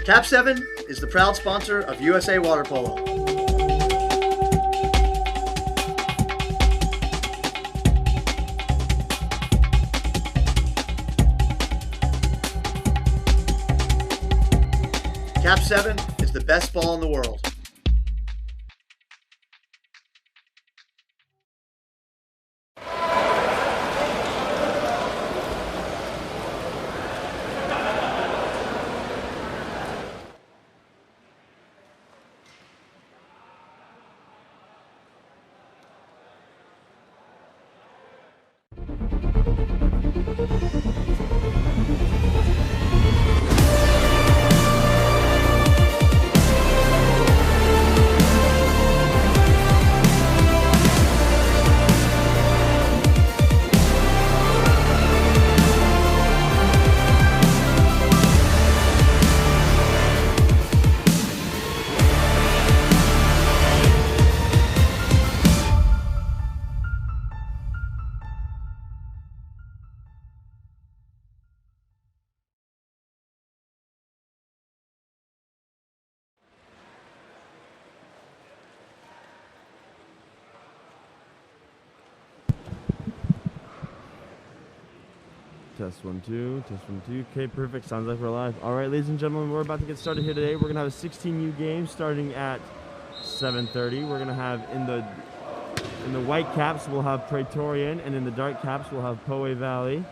KAP7 is the proud sponsor of USA Water Polo. KAP7 is the best ball in the world. Test 1 2, test 1 2. Okay, perfect. Sounds like we're live. All right, ladies and gentlemen, we're about to get started here today. We're gonna have a 16U game starting at 7:30. We're gonna have in the white caps we'll have Praetorian, and in the dark caps we'll have Poe Valley.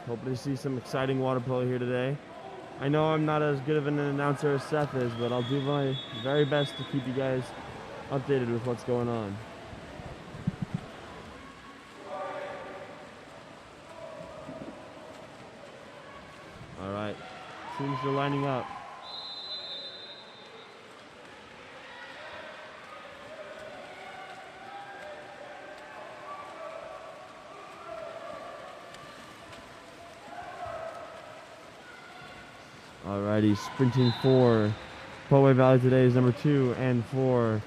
Hoping to see some exciting water polo here today. I know I'm not as good of an announcer as Seth is, but I'll do my very best to keep you guys updated with what's going on. Alright, teams are lining up. Alrighty, sprinting for Poe Valley today is number 2, and for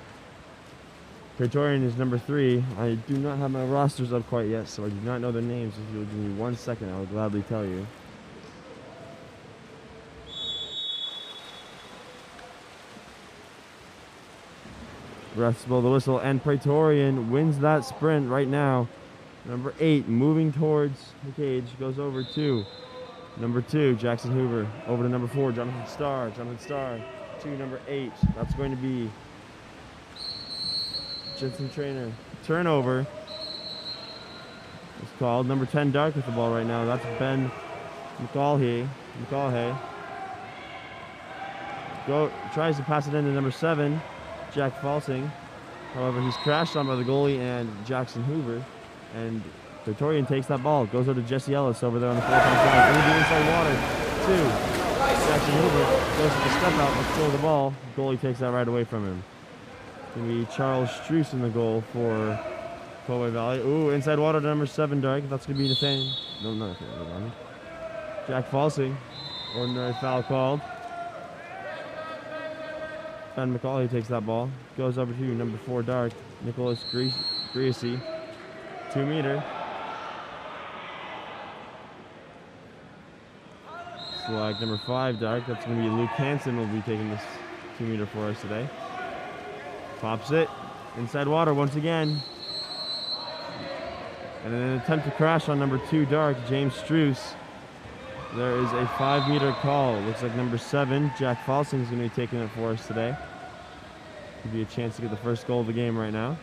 Praetorian is number 3. I do not have my rosters up quite yet, so I do not know their names. If you'll give me 1 second, I will gladly tell you. Refs blow the whistle, and Praetorian wins that sprint right now. Number 8 moving towards the cage, goes over to number 2, Jackson Hoover. Over to number 4, Jonathan Starr. Jonathan Starr to number 8. That's going to be Jensen Trainer. Turnover is called. Number 10 Dark with the ball right now. That's Ben McCallhay. Tries to pass it into number 7. Jack Falsing. However, he's crashed on by the goalie and Jackson Hoover. And Praetorian takes that ball. Goes over to Jesse Ellis over there on the 4-point side. Into the inside water. 2. Jackson Hoover goes to the step out and throw the ball. Goalie takes that right away from him. It's going to be Charles Struess in the goal for Poe Valley. Ooh, inside water to number 7 Dark. That's going to be Nathaniel. No, not Nathaniel. Jack Falsing. Ordinary foul called. Ben McCallhay takes that ball. Goes over to number 4 Dark. Nicholas Greasy. 2 meter. Flag number 5 Dark. That's going to be Luke Hansen will be taking this 2 meter for us today. Pops it. Inside water once again. And in an attempt to crash on number 2 Dark, James Struess. There is a 5 meter call. Looks like number 7, Jack Falsing, is going to be taking it for us today. Could be a chance to get the first goal of the game right now.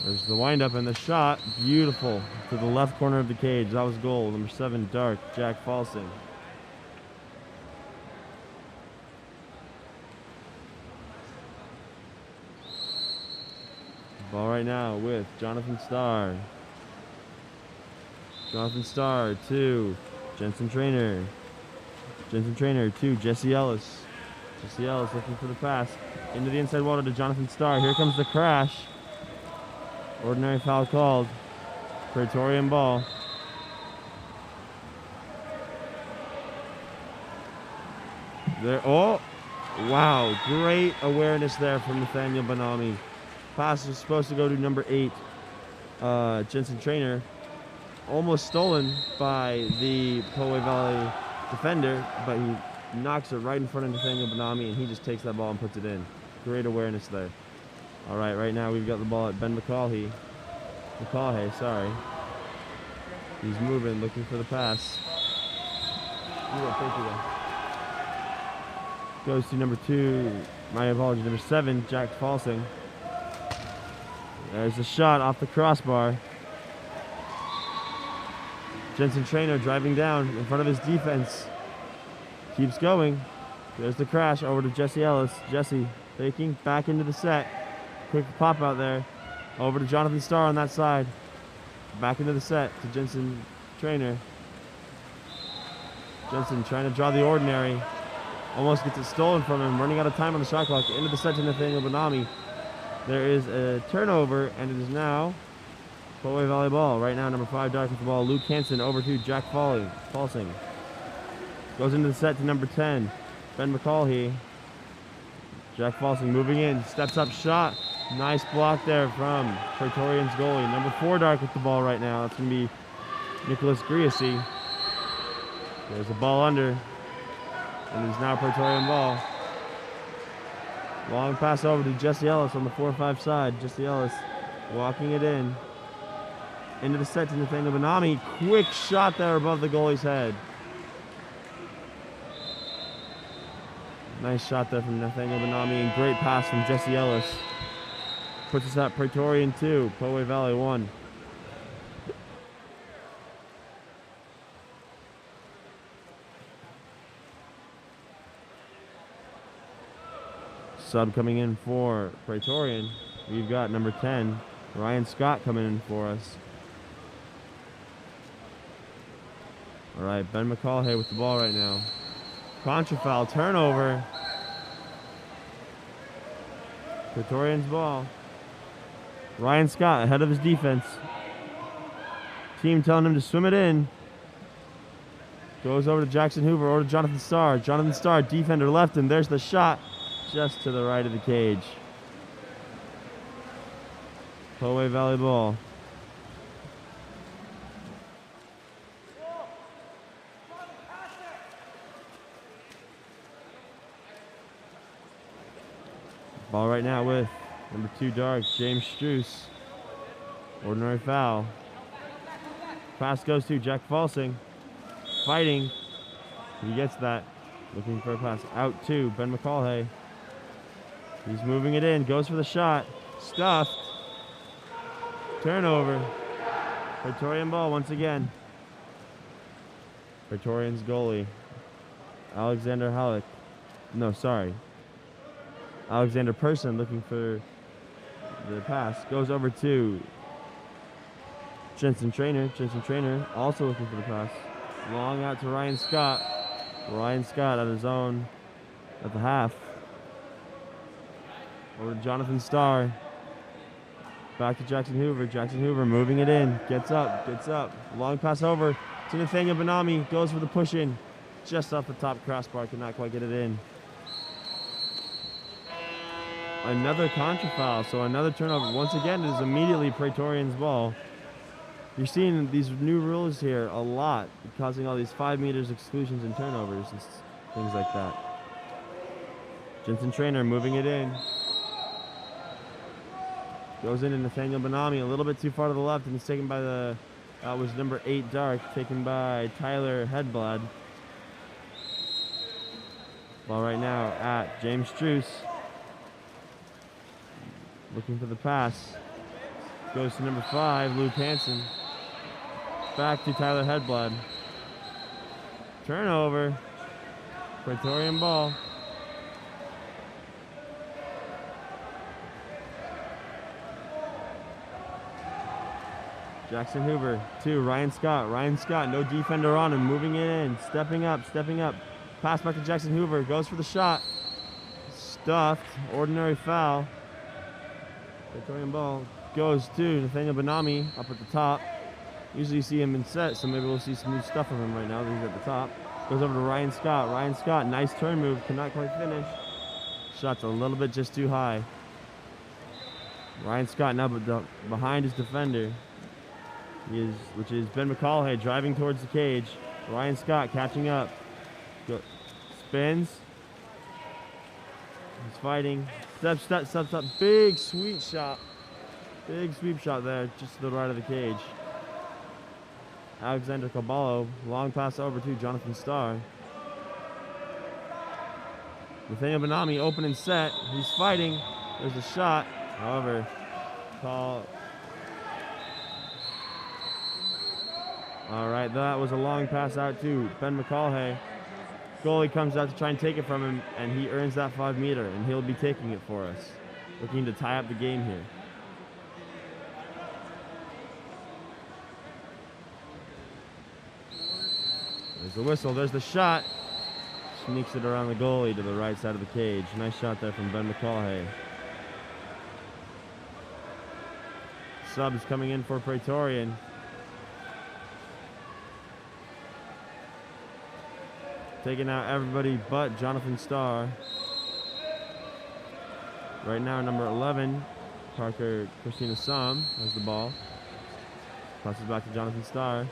There's the windup and the shot. Beautiful. To the left corner of the cage. That was goal. Number 7, Dark, Jack Falsing. Ball right now with Jonathan Starr. Jonathan Starr to Jensen Trainer. Jensen Trainer to Jesse Ellis. Jesse Ellis looking for the pass. Into the inside water to Jonathan Starr. Here comes the crash. Ordinary foul called. Praetorian ball. There. Oh! Wow. Great awareness there from Nathaniel Banami. Pass was supposed to go to number 8, Jensen Trainer. almost stolen by the Poway Valley defender, but he knocks it right in front of Nathaniel Benami, and he just takes that ball and puts it in. Great awareness there. All right, right now we've got the ball at Ben McCaughey. Sorry. He's moving, looking for the pass. Goes to number 2, my apologies, number 7, Jack Falsing. There's a shot off the crossbar. Jensen Trainer driving down in front of his defense. Keeps going. There's the crash over to Jesse Ellis. Jesse faking back into the set. Quick pop out there. Over to Jonathan Starr on that side. Back into the set to Jensen Trainer. Jensen trying to draw the ordinary. Almost gets it stolen from him. Running out of time on the shot clock. Into the set to Nathaniel Benami. There is a turnover, and it is now Poway Valley ball. Right now, number 5 Dark with the ball. Luke Hansen over to Jack Falsing. Goes into the set to number 10, Ben McCaughey. Jack Falsing moving in. Steps up shot. Nice block there from Praetorian's goalie. Number 4 Dark with the ball right now. That's going to be Nicholas Griesi. There's a ball under. And it's now Praetorian ball. Long pass over to Jesse Ellis on the 4-5 side. Jesse Ellis walking it in. Into the set to Nathaniel Benami. Quick shot there above the goalie's head. Nice shot there from Nathaniel Benami and great pass from Jesse Ellis. Puts us at Praetorian 2, Poway Valley 1. Sub coming in for Praetorian. We've got number 10, Ryan Scott, coming in for us. All right, Ben McCaughey with the ball right now. Contra foul, turnover. Praetorian's ball. Ryan Scott ahead of his defense. Team telling him to swim it in. Goes over to Jackson Hoover or to Jonathan Starr. Jonathan Starr, defender left him. There's the shot. Just to the right of the cage. Poway Valley ball. Ball right now with number 2 Dark, James Struess. Ordinary foul. Pass goes to Jack Falsing. Fighting. He gets that. Looking for a pass. Out to Ben McCaughey. He's moving it in. Goes for the shot. Stuffed. Turnover. Praetorian ball once again. Praetorian's goalie. Alexander Halleck. No, sorry. Alexander Person looking for the pass. Goes over to Jensen Trainer. Jensen Trainer also looking for the pass. Long out to Ryan Scott. Ryan Scott at his own at the half. Over to Jonathan Starr. Back to Jackson Hoover. Jackson Hoover moving it in. Gets up. Long pass over to Nathaniel Benami. Goes for the push in. Just off the top crossbar. Could not quite get it in. Another contra foul. So another turnover. Once again, it is immediately Praetorian's ball. You're seeing these new rules here a lot, causing all these 5 meters exclusions and turnovers and things like that. Jensen Trainer moving it in. Goes into Nathaniel Benami a little bit too far to the left, and it's taken by the, was number 8 Dark, taken by Tyler Hedblad. Ball right now at James Struess. Looking for the pass. Goes to number 5, Luke Hansen. Back to Tyler Hedblad. Turnover. Praetorian ball. Jackson Hoover to Ryan Scott. Ryan Scott, no defender on him, moving it in, stepping up. Pass back to Jackson Hoover, goes for the shot. Stuffed, ordinary foul. Praetorian ball goes to Nathaniel Benami up at the top. Usually you see him in set, so maybe we'll see some new stuff of him right now that he's at the top. Goes over to Ryan Scott. Ryan Scott, nice turn move, cannot quite finish. Shot's a little bit just too high. Ryan Scott now behind his defender. which is Ben McCallhay driving towards the cage. Ryan Scott catching up. Spins. He's fighting. Steps up. Big sweep shot. Big sweep shot there, just to the right of the cage. Alexander Caballo, long pass over to Jonathan Starr. Nathaniel Benami, open and set. He's fighting. There's a shot. However, call. All right, that was a long pass out to Ben McCallhay. Goalie comes out to try and take it from him, and he earns that 5 meter, and he'll be taking it for us. Looking to tie up the game here. There's the whistle, there's the shot. Sneaks it around the goalie to the right side of the cage. Nice shot there from Ben McCallhay. Subs coming in for Praetorian. Taking out everybody but Jonathan Starr. Right now, number 11, Parker Christina Sam has the ball. Passes back to Jonathan Starr.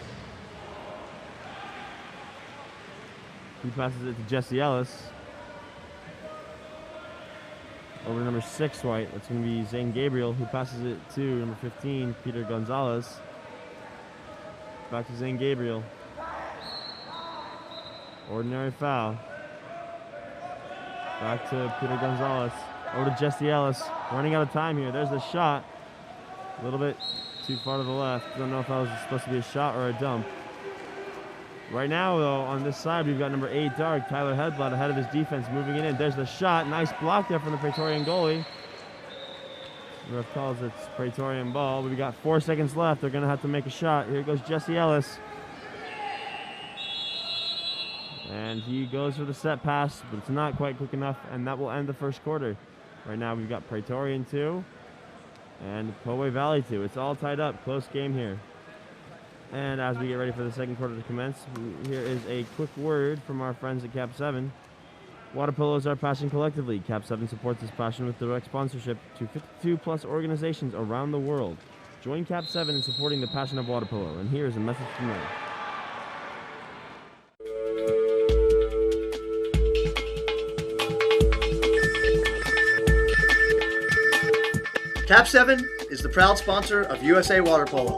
He passes it to Jesse Ellis. Over to number 6 white. That's going to be Zane Gabriel, who passes it to number 15, Peter Gonzalez. Back to Zane Gabriel. Ordinary foul. Back to Peter Gonzalez. Over to Jesse Ellis. Running out of time here. There's the shot. A little bit too far to the left. Don't know if that was supposed to be a shot or a dump. Right now, though, on this side, we've got number 8 Dark, Tyler Hedblad, ahead of his defense, moving it in. There's the shot. Nice block there from the Praetorian goalie. The ref calls it's Praetorian ball. We've got 4 seconds left. They're going to have to make a shot. Here goes Jesse Ellis. And he goes for the set pass, but it's not quite quick enough, and that will end the first quarter. Right now, we've got Praetorian 2 and Poway Valley 2. It's all tied up. Close game here. And as we get ready for the second quarter to commence, here is a quick word from our friends at KAP7. Water polo is our passion collectively. KAP7 supports this passion with direct sponsorship to 52+ organizations around the world. Join KAP7 in supporting the passion of water polo. And here is a message from them. KAP7 is the proud sponsor of USA Water Polo.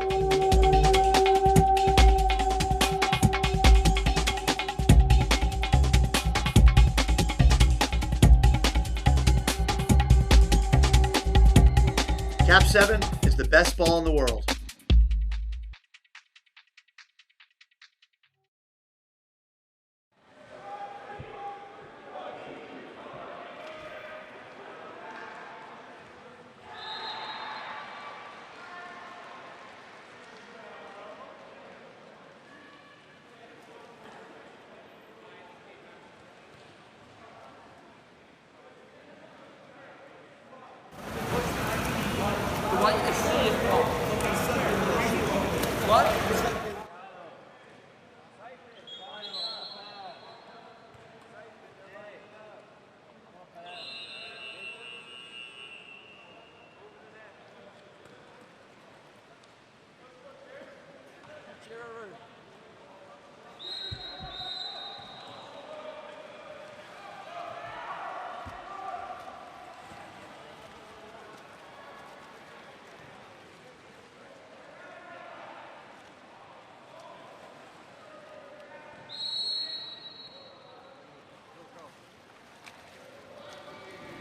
KAP7 is the best ball in the world.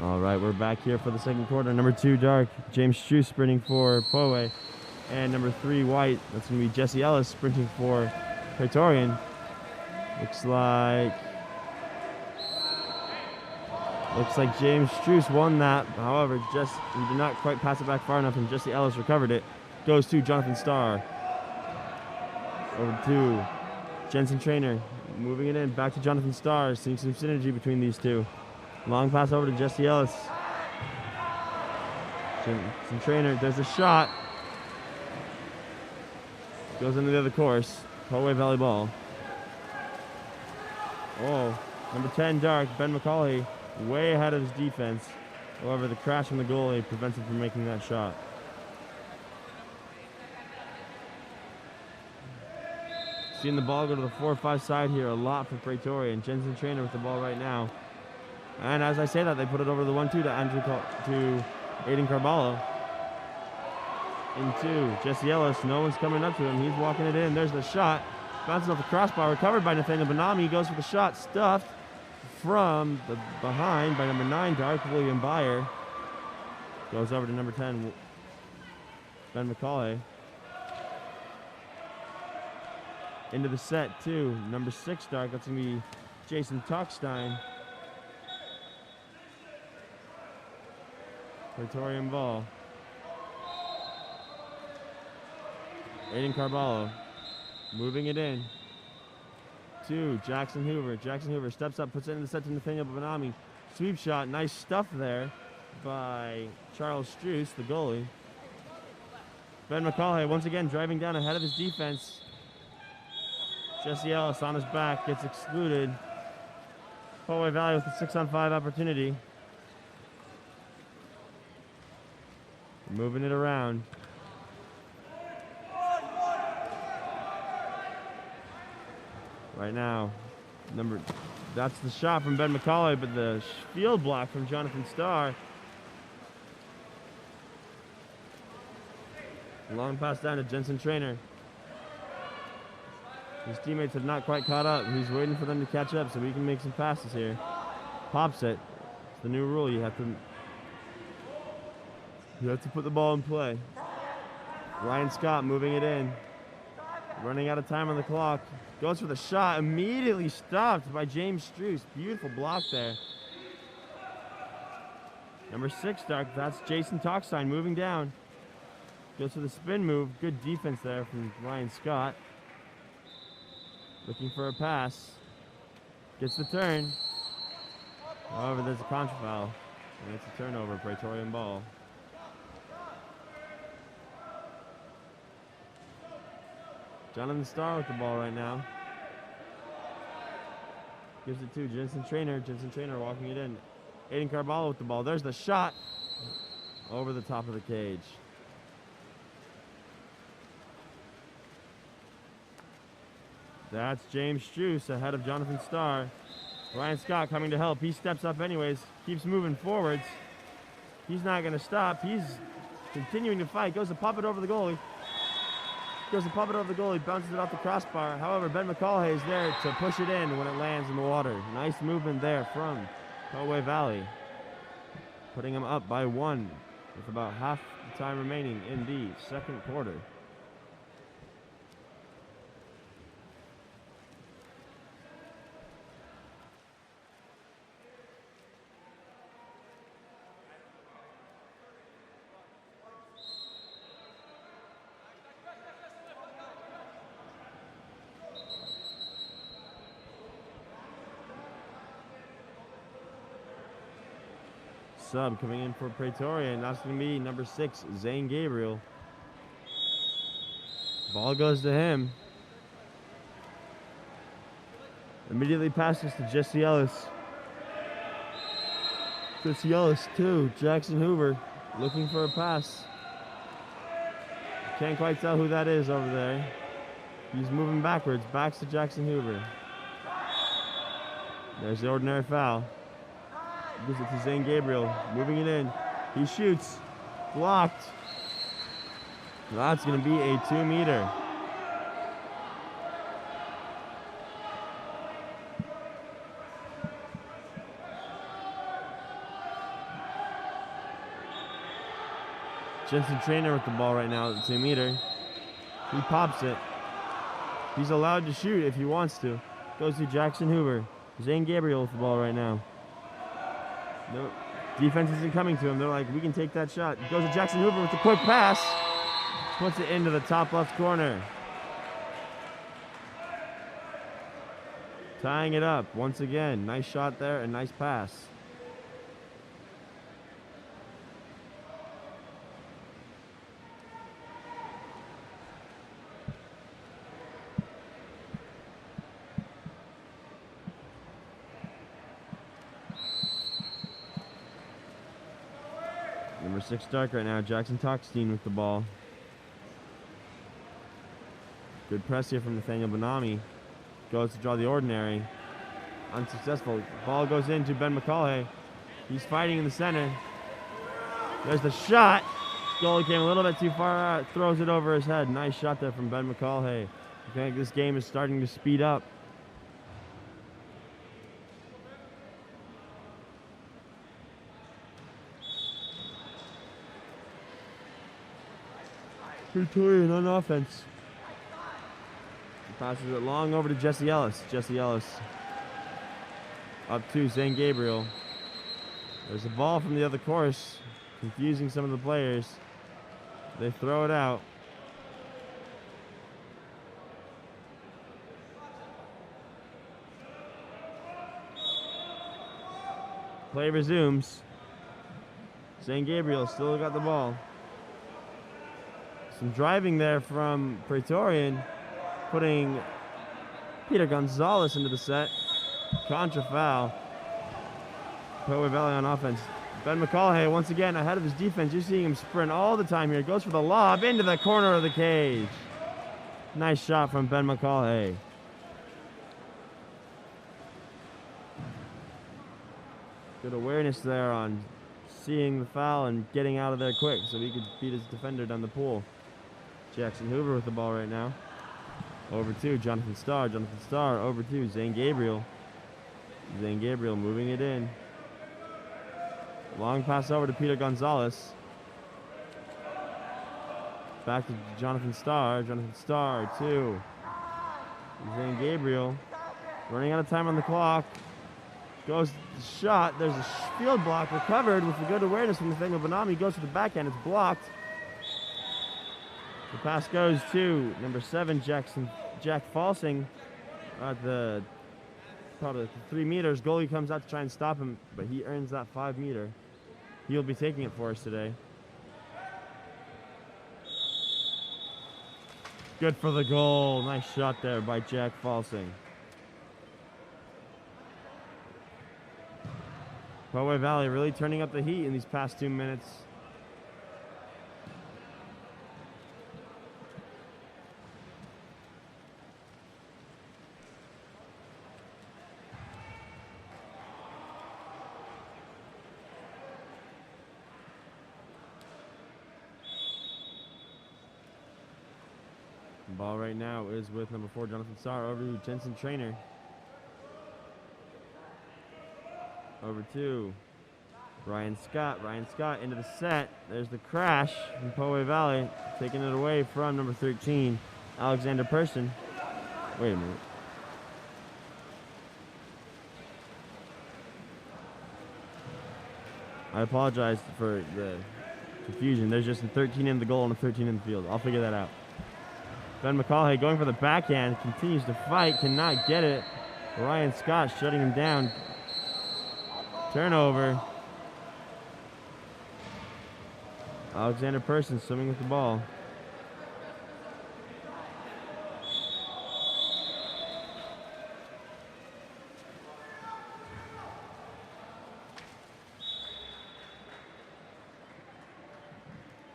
All right, we're back here for the second quarter. Number 2 Dark, James Struess sprinting for Poway. And number 3 White, that's going to be Jesse Ellis sprinting for Praetorian. Looks like James Struess won that. However, he did not quite pass it back far enough, and Jesse Ellis recovered it. Goes to Jonathan Starr. Over to Jensen Trainer. Moving it in, back to Jonathan Starr. Seeing some synergy between these two. Long pass over to Jesse Ellis. Jensen Trainer, there's a shot. Goes into the other course. Poway Valley ball. Oh, number 10 Dark, Ben McCallhay, way ahead of his defense. However, the crash from the goalie prevents him from making that shot. Seeing the ball go to the 4-5 side here a lot for Pretoria, and Jensen Trainer with the ball right now. And as I say that, they put it over the 1-2 to Aiden Carballo. Into Jesse Ellis. No one's coming up to him. He's walking it in. There's the shot. Bounces off the crossbar. Recovered by Nathaniel Benami. He goes for the shot. Stuffed from the behind by number 9, Dark William Byer. Goes over to number 10, Ben McCauley. Into the set, too. Number 6, Dark. That's going to be Jason Talkstein. Praetorian ball. Aiden Carballo moving it in to Jackson Hoover. Jackson Hoover steps up, puts it in the set to Nathaniel Benami. Sweep shot, nice stuff there by Charles Struess, the goalie. Ben McCauley once again driving down ahead of his defense. Jesse Ellis on his back, gets excluded. Poway Valley with a 6-on-5 opportunity. Moving it around. Right now, that's the shot from Ben McCauley, but the field block from Jonathan Starr. Long pass down to Jensen Trainer. His teammates have not quite caught up. He's waiting for them to catch up so we can make some passes here. Pops it. It's the new rule. You have to put the ball in play. Ryan Scott moving it in. Running out of time on the clock. Goes for the shot. Immediately stopped by James Struess. Beautiful block there. Number 6, Dark. That's Jason Talkstein moving down. Goes for the spin move. Good defense there from Ryan Scott. Looking for a pass. Gets the turn. However, there's a contra foul. And it's a turnover. Praetorian ball. Jonathan Starr with the ball right now. Gives it to Jensen Trainer. Jensen Trainer walking it in. Aiden Carballo with the ball. There's the shot. Over the top of the cage. That's James Struess ahead of Jonathan Starr. Ryan Scott coming to help. He steps up anyways. Keeps moving forwards. He's not going to stop. He's continuing to fight. Goes to pop it over the goalie. Bounces it off the crossbar. However, Ben McCauley is there to push it in when it lands in the water. Nice movement there from Poway Valley. Putting him up by 1 with about half the time remaining in the second quarter. Sub coming in for Pretoria, and that's going to be number 6, Zane Gabriel. Ball goes to him. Immediately passes to Jesse Ellis. Jesse Ellis to Jackson Hoover, looking for a pass. Can't quite tell who that is over there. He's moving backwards, backs to Jackson Hoover. There's the ordinary foul. Gives it to Zane Gabriel, moving it in. He shoots, blocked. That's going to be a 2-meter. Jensen Trainer with the ball right now at the 2-meter. He pops it. He's allowed to shoot if he wants to. Goes to Jackson Hoover. Zane Gabriel with the ball right now. No, defense isn't coming to him. They're like, we can take that shot. Goes to Jackson Hoover with a quick pass. Puts it into the top left corner. Tying it up once again. Nice shot there and nice pass. Number 6 Dark right now, Jackson Talkstein with the ball. Good press here from Nathaniel Benami. Goes to draw the ordinary. Unsuccessful. Ball goes into Ben McCullough. He's fighting in the center. There's the shot. Goalie came a little bit too far out. Throws it over his head. Nice shot there from Ben McCullough. I think this game is starting to speed up. Praetorian on offense. He passes it long over to Jesse Ellis. Jesse Ellis up to St. Gabriel. There's a ball from the other course, confusing some of the players. They throw it out. Play resumes. St. Gabriel still got the ball. Some driving there from Praetorian, putting Peter Gonzalez into the set. Contra foul. Poway Valley on offense. Ben McCullough once again ahead of his defense. You're seeing him sprint all the time here. Goes for the lob into the corner of the cage. Nice shot from Ben McCullough. Good awareness there on seeing the foul and getting out of there quick so he could beat his defender down the pool. Jackson Hoover with the ball right now. Over to Jonathan Starr. Jonathan Starr over to Zane Gabriel. Zane Gabriel moving it in. Long pass over to Peter Gonzalez. Back to Jonathan Starr. Jonathan Starr to Zane Gabriel. Running out of time on the clock. Goes the shot. There's a field block recovered with a good awareness from Nathaniel Benami. Goes to the backhand. It's blocked. The pass goes to number 7, Jack Falsing at probably 3 meters. Goalie comes out to try and stop him, but he earns that 5 meter. He'll be taking it for us today. Good for the goal. Nice shot there by Jack Falsing. Poway Valley really turning up the heat in these past 2 minutes. Ball right now is with number 4, Jonathan Starr, over to Jensen Trainer. Over to Ryan Scott. Ryan Scott into the set. There's the crash from Poway Valley, taking it away from number 13, Alexander Person. Wait a minute. I apologize for the confusion. There's just a 13 in the goal and a 13 in the field. I'll figure that out. Ben McCullough going for the backhand, continues to fight, cannot get it. Ryan Scott shutting him down. Turnover. Alexander Person swimming with the ball.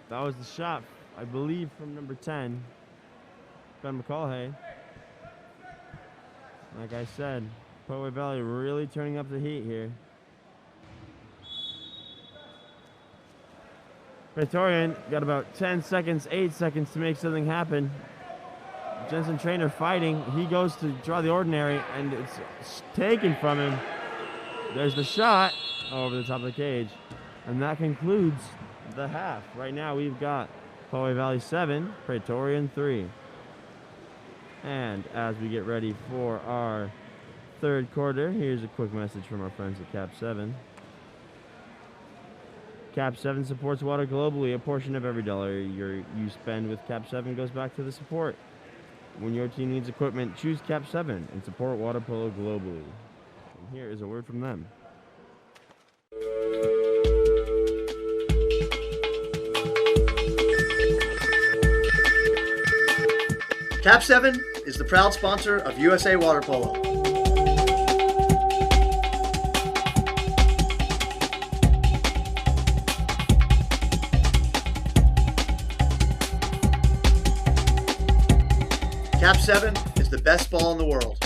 That was the shot, I believe, from number 10. Ben McCullough. Like I said, Poway Valley really turning up the heat here. Praetorian got about 10 seconds, 8 seconds to make something happen. Jensen Trainer fighting. He goes to draw the ordinary, and it's taken from him. There's the shot over the top of the cage. And that concludes the half. Right now we've got Poway Valley 7, Praetorian 3. And as we get ready for our third quarter, here's a quick message from our friends at KAP7. KAP7 supports water globally. A portion of every dollar you spend with KAP7 goes back to the support. When your team needs equipment, choose KAP7 and support water polo globally. And here is a word from them. KAP7 is the proud sponsor of USA Water Polo. KAP7 is the best ball in the world.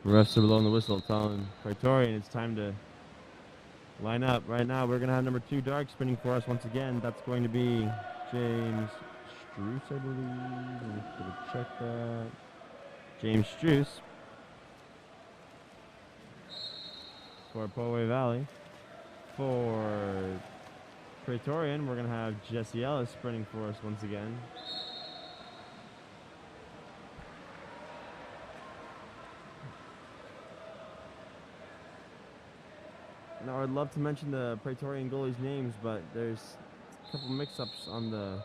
Refs are blowing the whistle, telling Praetorian it's time to line up. Right now, we're going to have number 2 dark spinning for us once again. That's going to be James Struess, I believe. Let me double check that. James Struess for Poway Valley. For Praetorian, we're going to have Jesse Ellis sprinting for us once again. Now, I'd love to mention the Praetorian goalies' names, but there's a couple mix-ups on the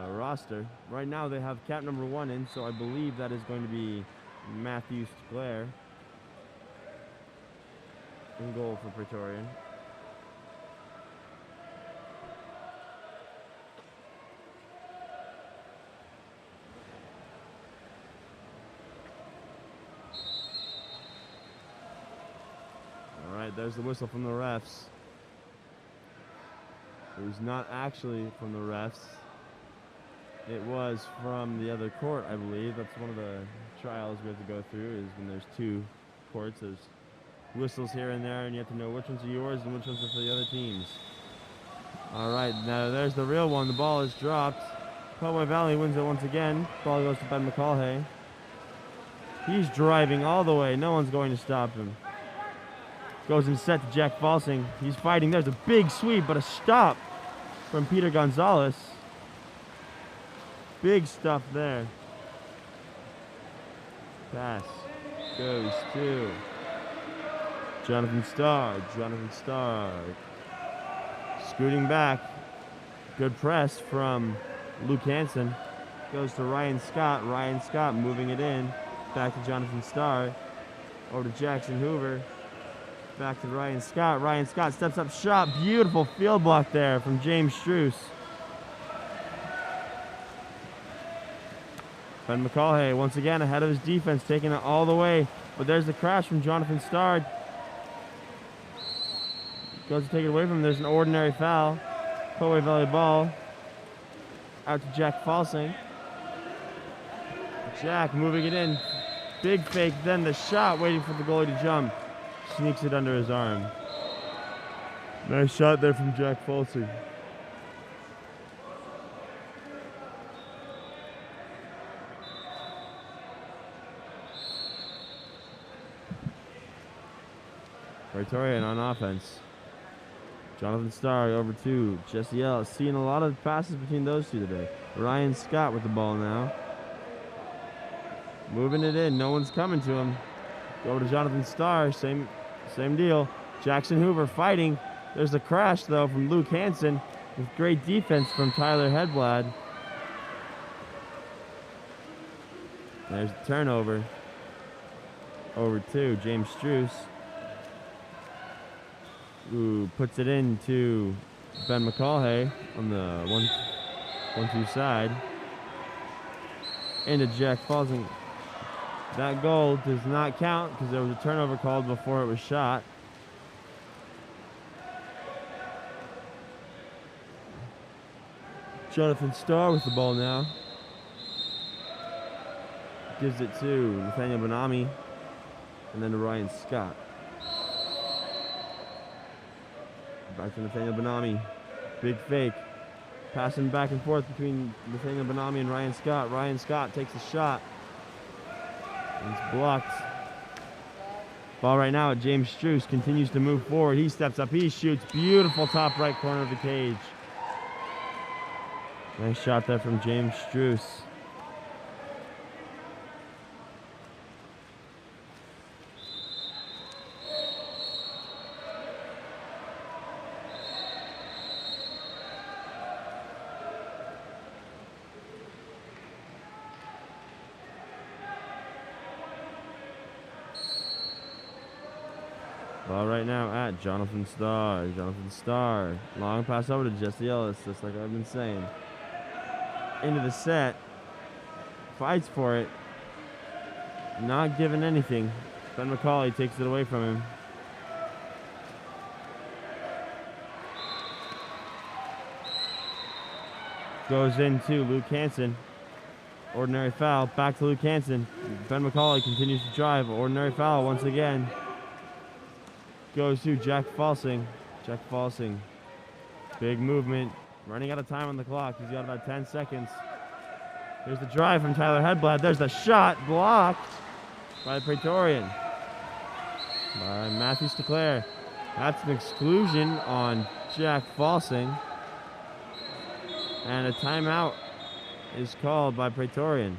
roster. Right now, they have cap number 1 in, so I believe that is going to be Matthew Sclair in goal for Praetorian. There's the whistle from the refs. It was not actually from the refs. It was from the other court, I believe. That's one of the trials we have to go through, is when there's 2 courts. There's whistles here and there, and you have to know which ones are yours and which ones are for the other teams. All right, now there's the real one. The ball is dropped. Poway Valley wins it once again. Ball goes to Ben McCulhay. He's driving all the way. No one's going to stop him. Goes in set to Jack Falsing. He's fighting. There's a big sweep, but a stop from Peter Gonzalez. Big stuff there. Pass goes to Jonathan Starr. Jonathan Starr scooting back. Good press from Luke Hansen. Goes to Ryan Scott. Ryan Scott moving it in. Back to Jonathan Starr. Over to Jackson Hoover. Back to Ryan Scott. Ryan Scott steps up shot. Beautiful field block there from James Struess. Ben McCulhay once again ahead of his defense, taking it all the way. But there's the crash from Jonathan Starr. Goes to take it away from him. There's an ordinary foul. Poway Valley ball. Out to Jack Falsing. Jack moving it in. Big fake, then the shot, waiting for the goalie to jump. Sneaks it under his arm. Nice shot there from Jack Falsing. Praetorian on offense. Jonathan Starr over to Jesse Ellis. Seeing a lot of passes between those two today. Ryan Scott with the ball now. Moving it in. No one's coming to him. Go to Jonathan Starr. Same deal. Jackson Hoover fighting. There's a crash, though, from Luke Hansen with great defense from Tyler Hedblad. There's a turnover. Over to James Struess. Who puts it into Ben McCulhay on the 1-2 side. Into Jack Falsing. That goal does not count because there was a turnover called before it was shot. Jonathan Starr with the ball now. Gives it to Nathaniel Benami and then to Ryan Scott. Back to Nathaniel Benami. Big fake. Passing back and forth between Nathaniel Benami and Ryan Scott. Ryan Scott takes the shot. And it's blocked. Ball right now at James Struess. Continues to move forward. He steps up. He shoots. Beautiful top right corner of the cage. Nice shot there from James Struess. Ball right now at Jonathan Starr. Jonathan Starr. Long pass over to Jesse Ellis, just like I've been saying. Into the set. Fights for it. Not giving anything. Ben McCauley takes it away from him. Goes into Luke Hansen. Ordinary foul. Back to Luke Hansen. Ben McCauley continues to drive. Ordinary foul once again. Goes to Jack Falsing. Jack Falsing. Big movement. Running out of time on the clock. He's got about 10 seconds. Here's the drive from Tyler Hedblad. There's the shot. Blocked by the Praetorian. By Matthew Steclair. That's an exclusion on Jack Falsing. And a timeout is called by Praetorian.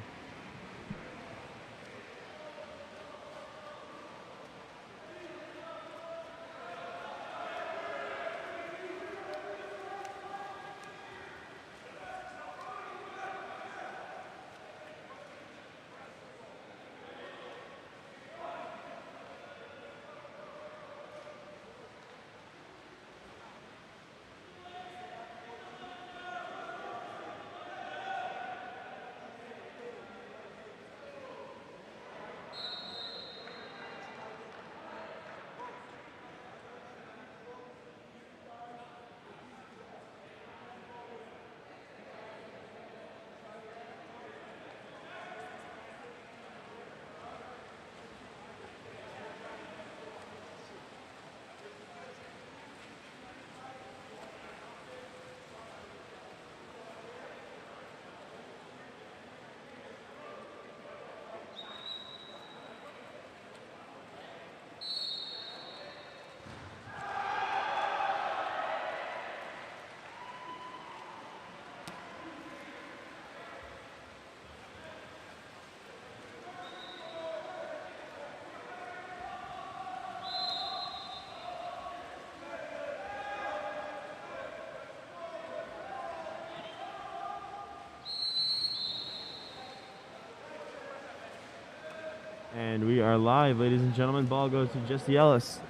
And we are live, ladies and gentlemen. Ball goes to Jesse Ellis.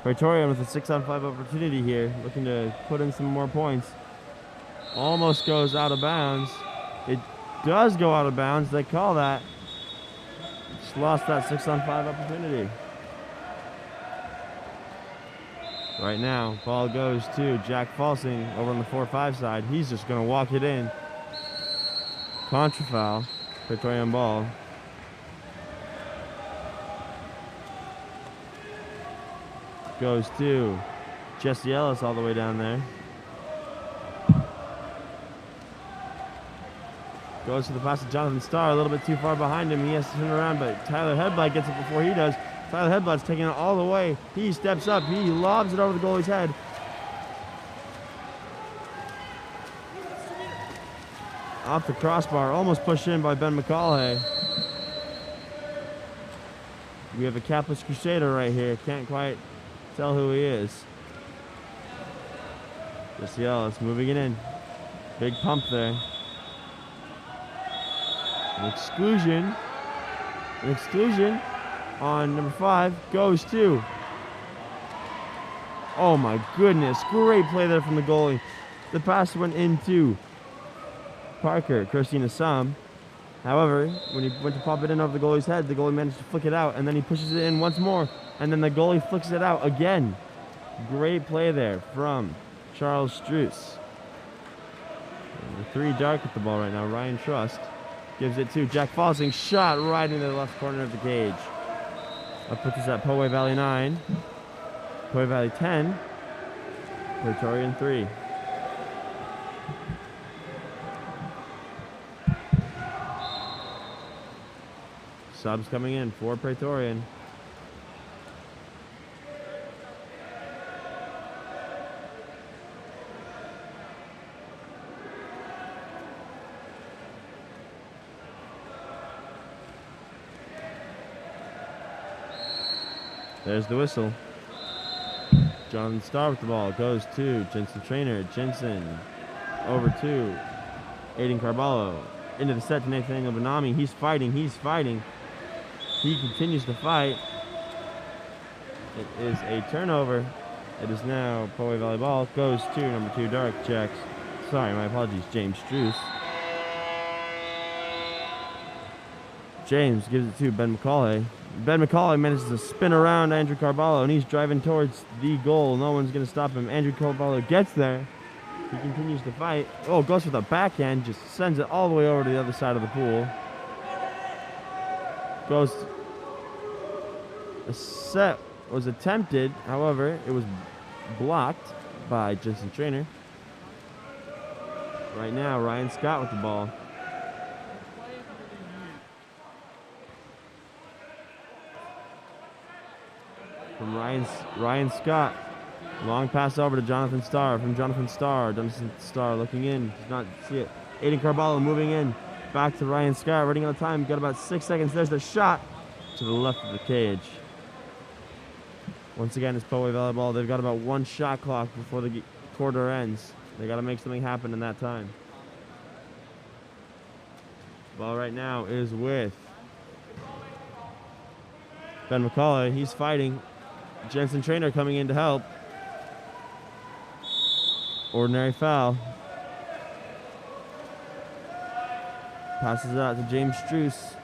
Praetorian with a 6-on-5 opportunity here, looking to put in some more points. Almost goes out of bounds. It does go out of bounds. They call that. Just lost that 6-on-5 opportunity. Right now, ball goes to Jack Falsing over on the 4-5 side. He's just going to walk it in. Contra foul. Praetorian ball. Goes to Jesse Ellis all the way down there. Goes to the pass to Jonathan Starr, a little bit too far behind him. He has to turn around, but Tyler Hedblad gets it before he does. Tyler Hedblad's taking it all the way. He steps up. He lobs it over the goalie's head. Off the crossbar, almost pushed in by Ben McCauley. We have a capless Crusader right here. Can't quite tell who he is. Jesse Ellis moving it in. Big pump there. An exclusion on number 5 goes to. Oh my goodness, great play there from the goalie. The pass went into Parker, Christina Assam. However, when he went to pop it in over the goalie's head, the goalie managed to flick it out, and then he pushes it in once more, and then the goalie flicks it out again. Great play there from Charles Struess. Number 3 dark with the ball right now. Ryan Trust gives it to Jack Falsing. Shot right into the left corner of the cage. That puts us at Poway Valley 9. Poway Valley 10. Praetorian 3. Subs coming in for Praetorian. There's the whistle. Jonathan Starr with the ball. Goes to Jensen Trainer. Jensen over to Aiden Carballo. Into the set to Nathaniel Benami. He's fighting. He's fighting. He continues to fight. It is a turnover. It is now Poway Valley ball. Goes to number 2 dark. Checks. Sorry, my apologies. James Struess. James gives it to Ben McCauley. Ben McCauley manages to spin around Andrew Carballo, and he's driving towards the goal. No one's going to stop him. Andrew Carballo gets there. He continues to fight. Oh, goes for the backhand. Just sends it all the way over to the other side of the pool. Goes. A set was attempted. However, it was blocked by Jensen Trainer. Right now, Ryan Scott with the ball. From Ryan Scott. Long pass over to Jonathan Starr. From Jonathan Starr. Jonathan Starr looking in. Does not see it. Aiden Carballo moving in. Back to Ryan Scott. Running out of time. Got about 6 seconds. There's the shot to the left of the cage. Once again, it's Poway Valley ball. They've got about 1 shot clock before the quarter ends. They got to make something happen in that time. Ball right now is with Ben McCauley. He's fighting. Jensen Trainer coming in to help. Ordinary foul. Passes it out to James Struess.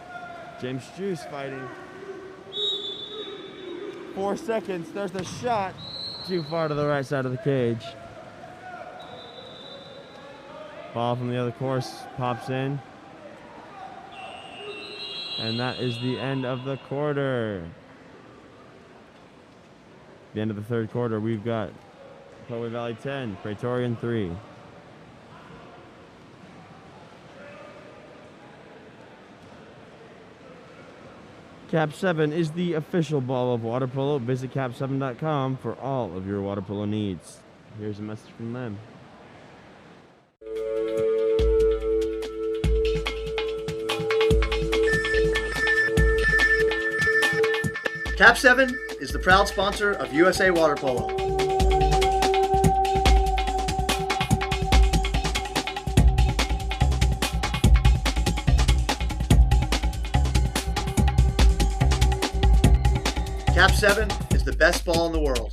James Struess fighting. 4 seconds. There's the shot. Too far to the right side of the cage. Ball from the other course pops in. And that is the end of the quarter. The end of the third quarter, we've got Poway Valley 10, Praetorian 3. KAP7 is the official ball of water polo. Visit KAP7.com for all of your water polo needs. Here's a message from them. KAP7 is the proud sponsor of USA Water Polo. KAP7 is the best ball in the world.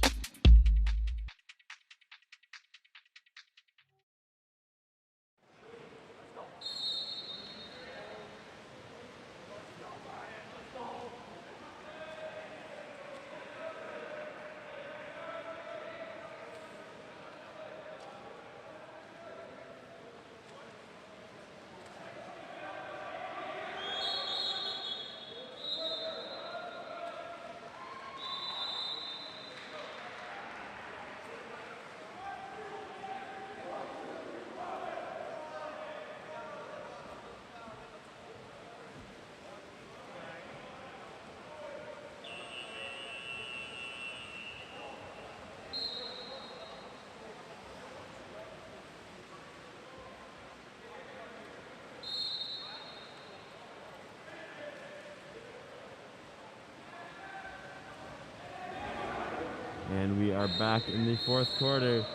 And we are back in the fourth quarter.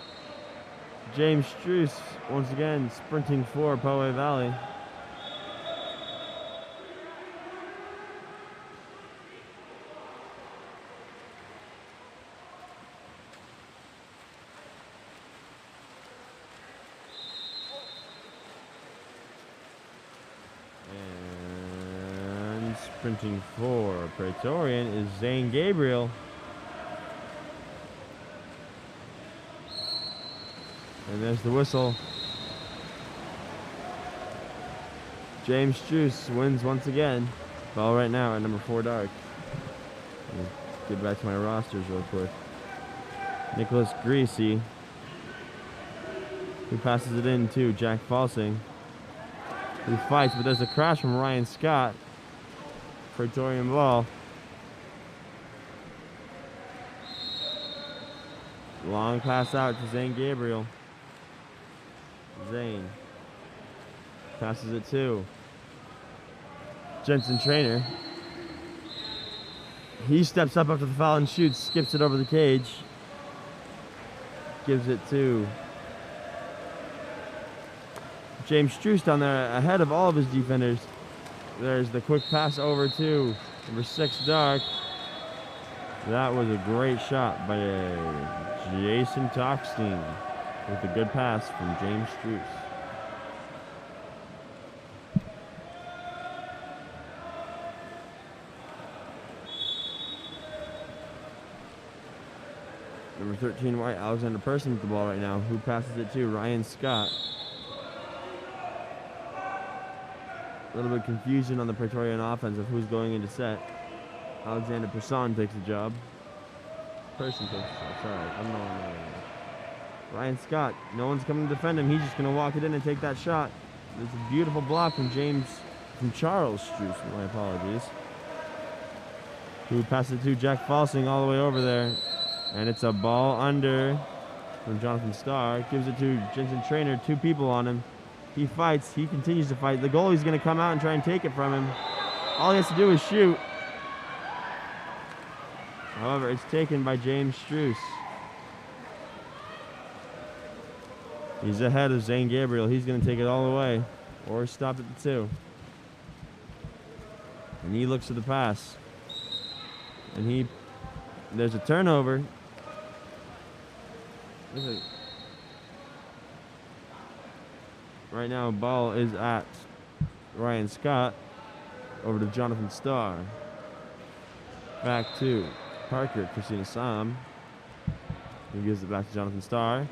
James Struess once again sprinting for Poway Valley. And sprinting for Praetorian is Zane Gabriel. And there's the whistle. James Struess wins once again. Ball right now at number 4 dark. Get back to my rosters real quick. Nicholas Greasy, who passes it in to Jack Falsing, who fights, but there's a crash from Ryan Scott. Praetorian ball. Long pass out to Zane Gabriel. Zane passes it to Jensen Trainer. He steps up after the foul and shoots, skips it over the cage. Gives it to James Struess down there ahead of all of his defenders. There's the quick pass over to number 6 dark. That was a great shot by Jason Tockstein with a good pass from James Struess. Number 13 white, Alexander Person with the ball right now, who passes it to Ryan Scott. A little bit of confusion on the Praetorian offense of who's going into set. Alexander Person takes the job. Person takes the job, sorry. I'm not on that. Ryan Scott, no one's coming to defend him. He's just going to walk it in and take that shot. It's a beautiful block from Charles Struess, my apologies. Who passes it to Jack Falsing all the way over there. And it's a ball under from Jonathan Starr. Gives it to Jensen Trainer, 2 people on him. He fights, he continues to fight. The goalie's gonna come out and try and take it from him. All he has to do is shoot. However, it's taken by James Struess. He's ahead of Zane Gabriel. He's gonna take it all the way or stop at the 2. And he looks for the pass. And there's a turnover. Right now, ball is at Ryan Scott. Over to Jonathan Starr. Back to Parker, Christina Sam. He gives it back to Jonathan Starr.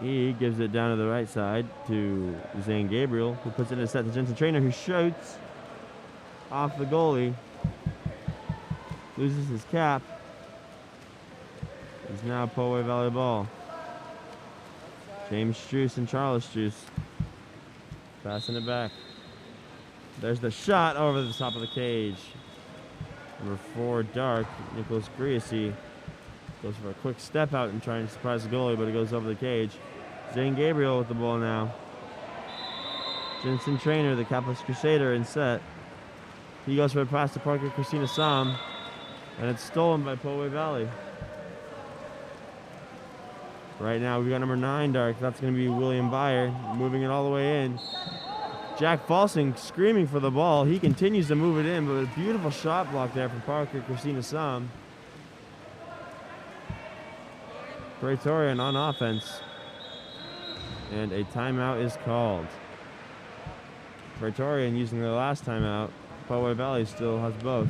He gives it down to the right side to Zane Gabriel, who puts it in a set to Jensen Trainer, who shoots off the goalie. Loses his cap. It's now Poway Valley ball. James Struess and Charles Struess passing it back. There's the shot over the top of the cage. Number 4 dark, Nicholas Greasy, goes for a quick step out and trying to surprise the goalie, but it goes over the cage. Zane Gabriel with the ball now. Jensen Trainer, the Capless Crusader, in set. He goes for a pass to Parker Christina Sam, and it's stolen by Poway Valley. Right now, we've got number 9 dark. That's going to be William Byer, moving it all the way in. Jack Falsing screaming for the ball. He continues to move it in, but a beautiful shot block there from Parker Christina Sam. Praetorian on offense. And a timeout is called. Praetorian using their last timeout. Poway Valley still has both.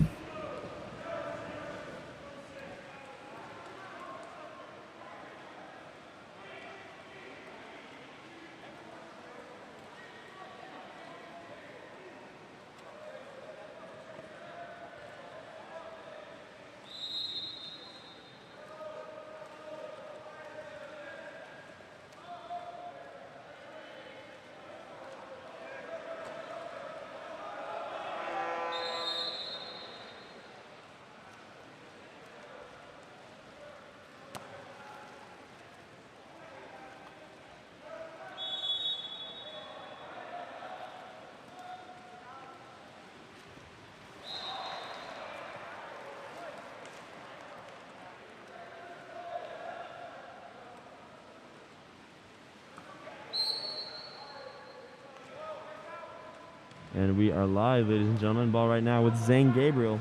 And we are live, ladies and gentlemen. Ball right now with Zane Gabriel.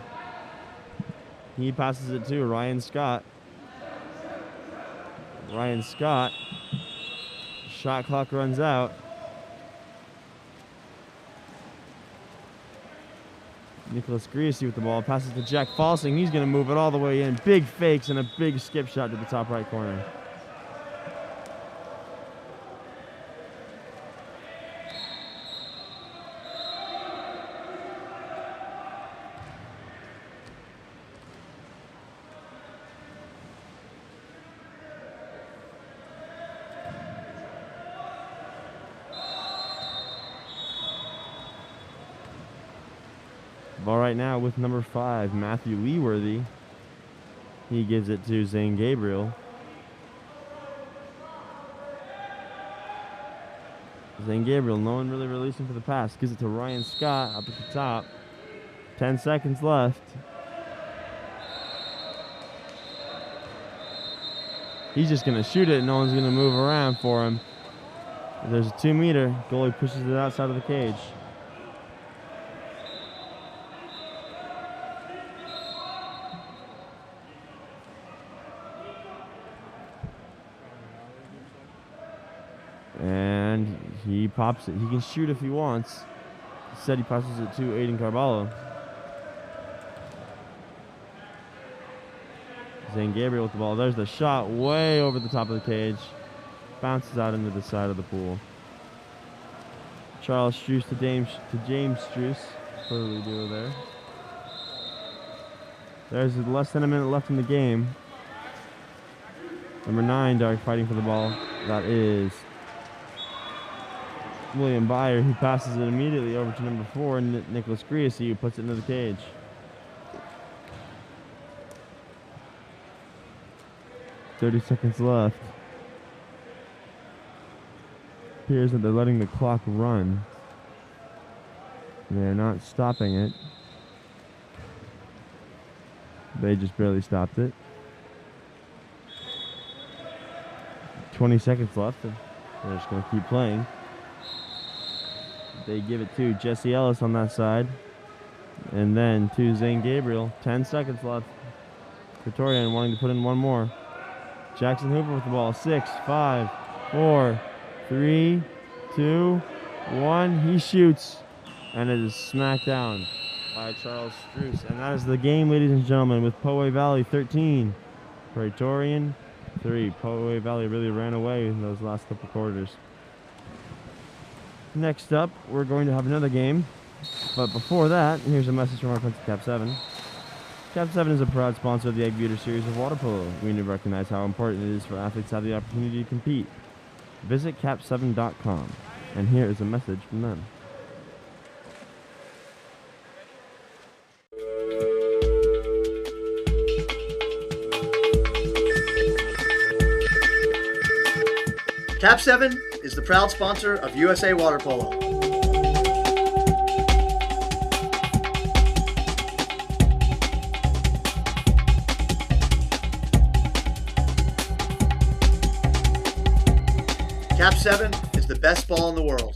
He passes it to Ryan Scott. Ryan Scott. Shot clock runs out. Nicholas Greasy with the ball. Passes to Jack Falsing. He's going to move it all the way in. Big fakes and a big skip shot to the top right corner. Ball right now with number 5, Matthew Leeworthy. He gives it to Zane Gabriel. Zane Gabriel, no one really releasing for the pass. Gives it to Ryan Scott up at the top. 10 seconds left. He's just going to shoot it. No one's going to move around for him. There's a 2-meter. Goalie pushes it outside of the cage. And he pops it. He can shoot if he wants. Instead, he passes it to Aiden Carballo. Zane Gabriel with the ball. There's the shot way over the top of the cage. Bounces out into the side of the pool. Charles Struess to James Struess. Totally duo there. There's less than a minute left in the game. Number 9, Dark fighting for the ball. That is William Byer, who passes it immediately over to number 4, Nicholas Griese, who puts it into the cage. "30 seconds left. Appears that they're letting the clock run. They're not stopping it. They just barely stopped it. 20 seconds left. They're just going to keep playing. They give it to Jesse Ellis on that side. And then to Zane Gabriel. 10 seconds left. Praetorian wanting to put in one more. Jackson Hooper with the ball. 6, 5, 4, 3, 2, 1. He shoots. And it is smacked down by Charles Struess. And that is the game, ladies and gentlemen, with Poway Valley 13. Praetorian 3. Poway Valley really ran away in those last couple quarters. Next up, we're going to have another game. But before that, here's a message from our friends at KAP7. KAP7 is a proud sponsor of the Eggbeater series of water polo. We need to recognize how important it is for athletes to have the opportunity to compete. Visit KAP7.com. And here is a message from them. KAP7 is the proud sponsor of USA Water Polo. KAP7 is the best ball in the world.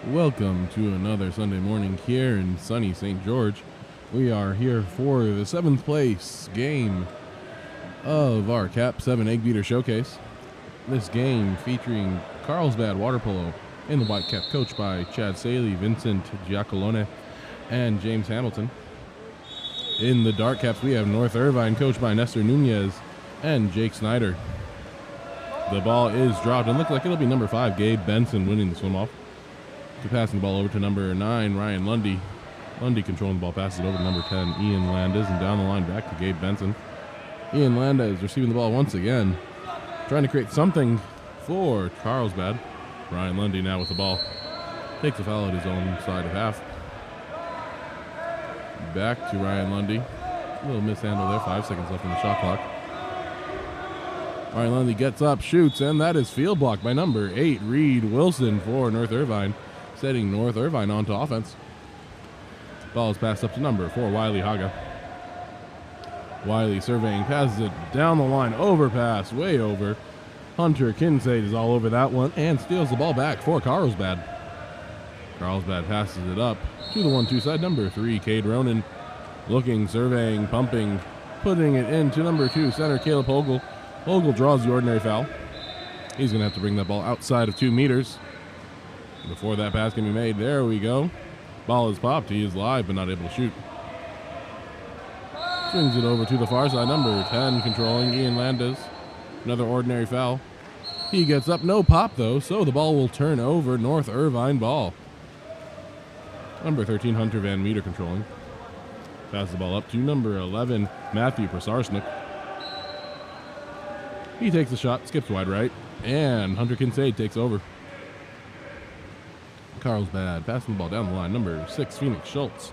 Welcome to another Sunday morning here in sunny St. George. We are here for the 7th place game of our KAP7 Eggbeater Showcase. This game featuring Carlsbad Water Polo in the white cap, coached by Chad Saley, Vincent Giacolone, and James Hamilton. In the dark caps, we have North Irvine, coached by Nestor Nunez and Jake Snyder. The ball is dropped and looks like it'll be number 5, Gabe Benson, winning the swim off. To passing the ball over to number 9, Ryan Lundy. Lundy controlling the ball, passes it over to number 10, Ian Landis, and down the line back to Gabe Benson. Ian Landis receiving the ball once again, trying to create something for Carlsbad. Ryan Lundy now with the ball. Takes a foul at his own side of half. Back to Ryan Lundy. A little mishandle there, 5 seconds left on the shot clock. Ryan Lundy gets up, shoots, and that is field blocked by number 8, Reed Wilson for North Irvine, setting North Irvine onto offense. Ball is passed up to number 4, Wiley Haga. Wiley surveying, passes it down the line, overpass, way over. Hunter Kincaid is all over that one and steals the ball back for Carlsbad. Carlsbad passes it up to the 1-2 side, number 3, Cade Ronan. Looking, surveying, pumping, putting it into number 2, center Caleb Hogle. Hogle draws the ordinary foul. He's going to have to bring that ball outside of 2 meters before that pass can be made. There we go. Ball is popped. He is live but not able to shoot. Swings it over to the far side. Number 10 controlling, Ian Landis. Another ordinary foul. He gets up. No pop though, so the ball will turn over. North Irvine ball. Number 13, Hunter Van Meter controlling. Passes the ball up to number 11, Matthew Prasarsnik. He takes the shot, skips wide right, and Hunter Kincaid takes over. Carlsbad passing the ball down the line. Number 6, Phoenix Schultz.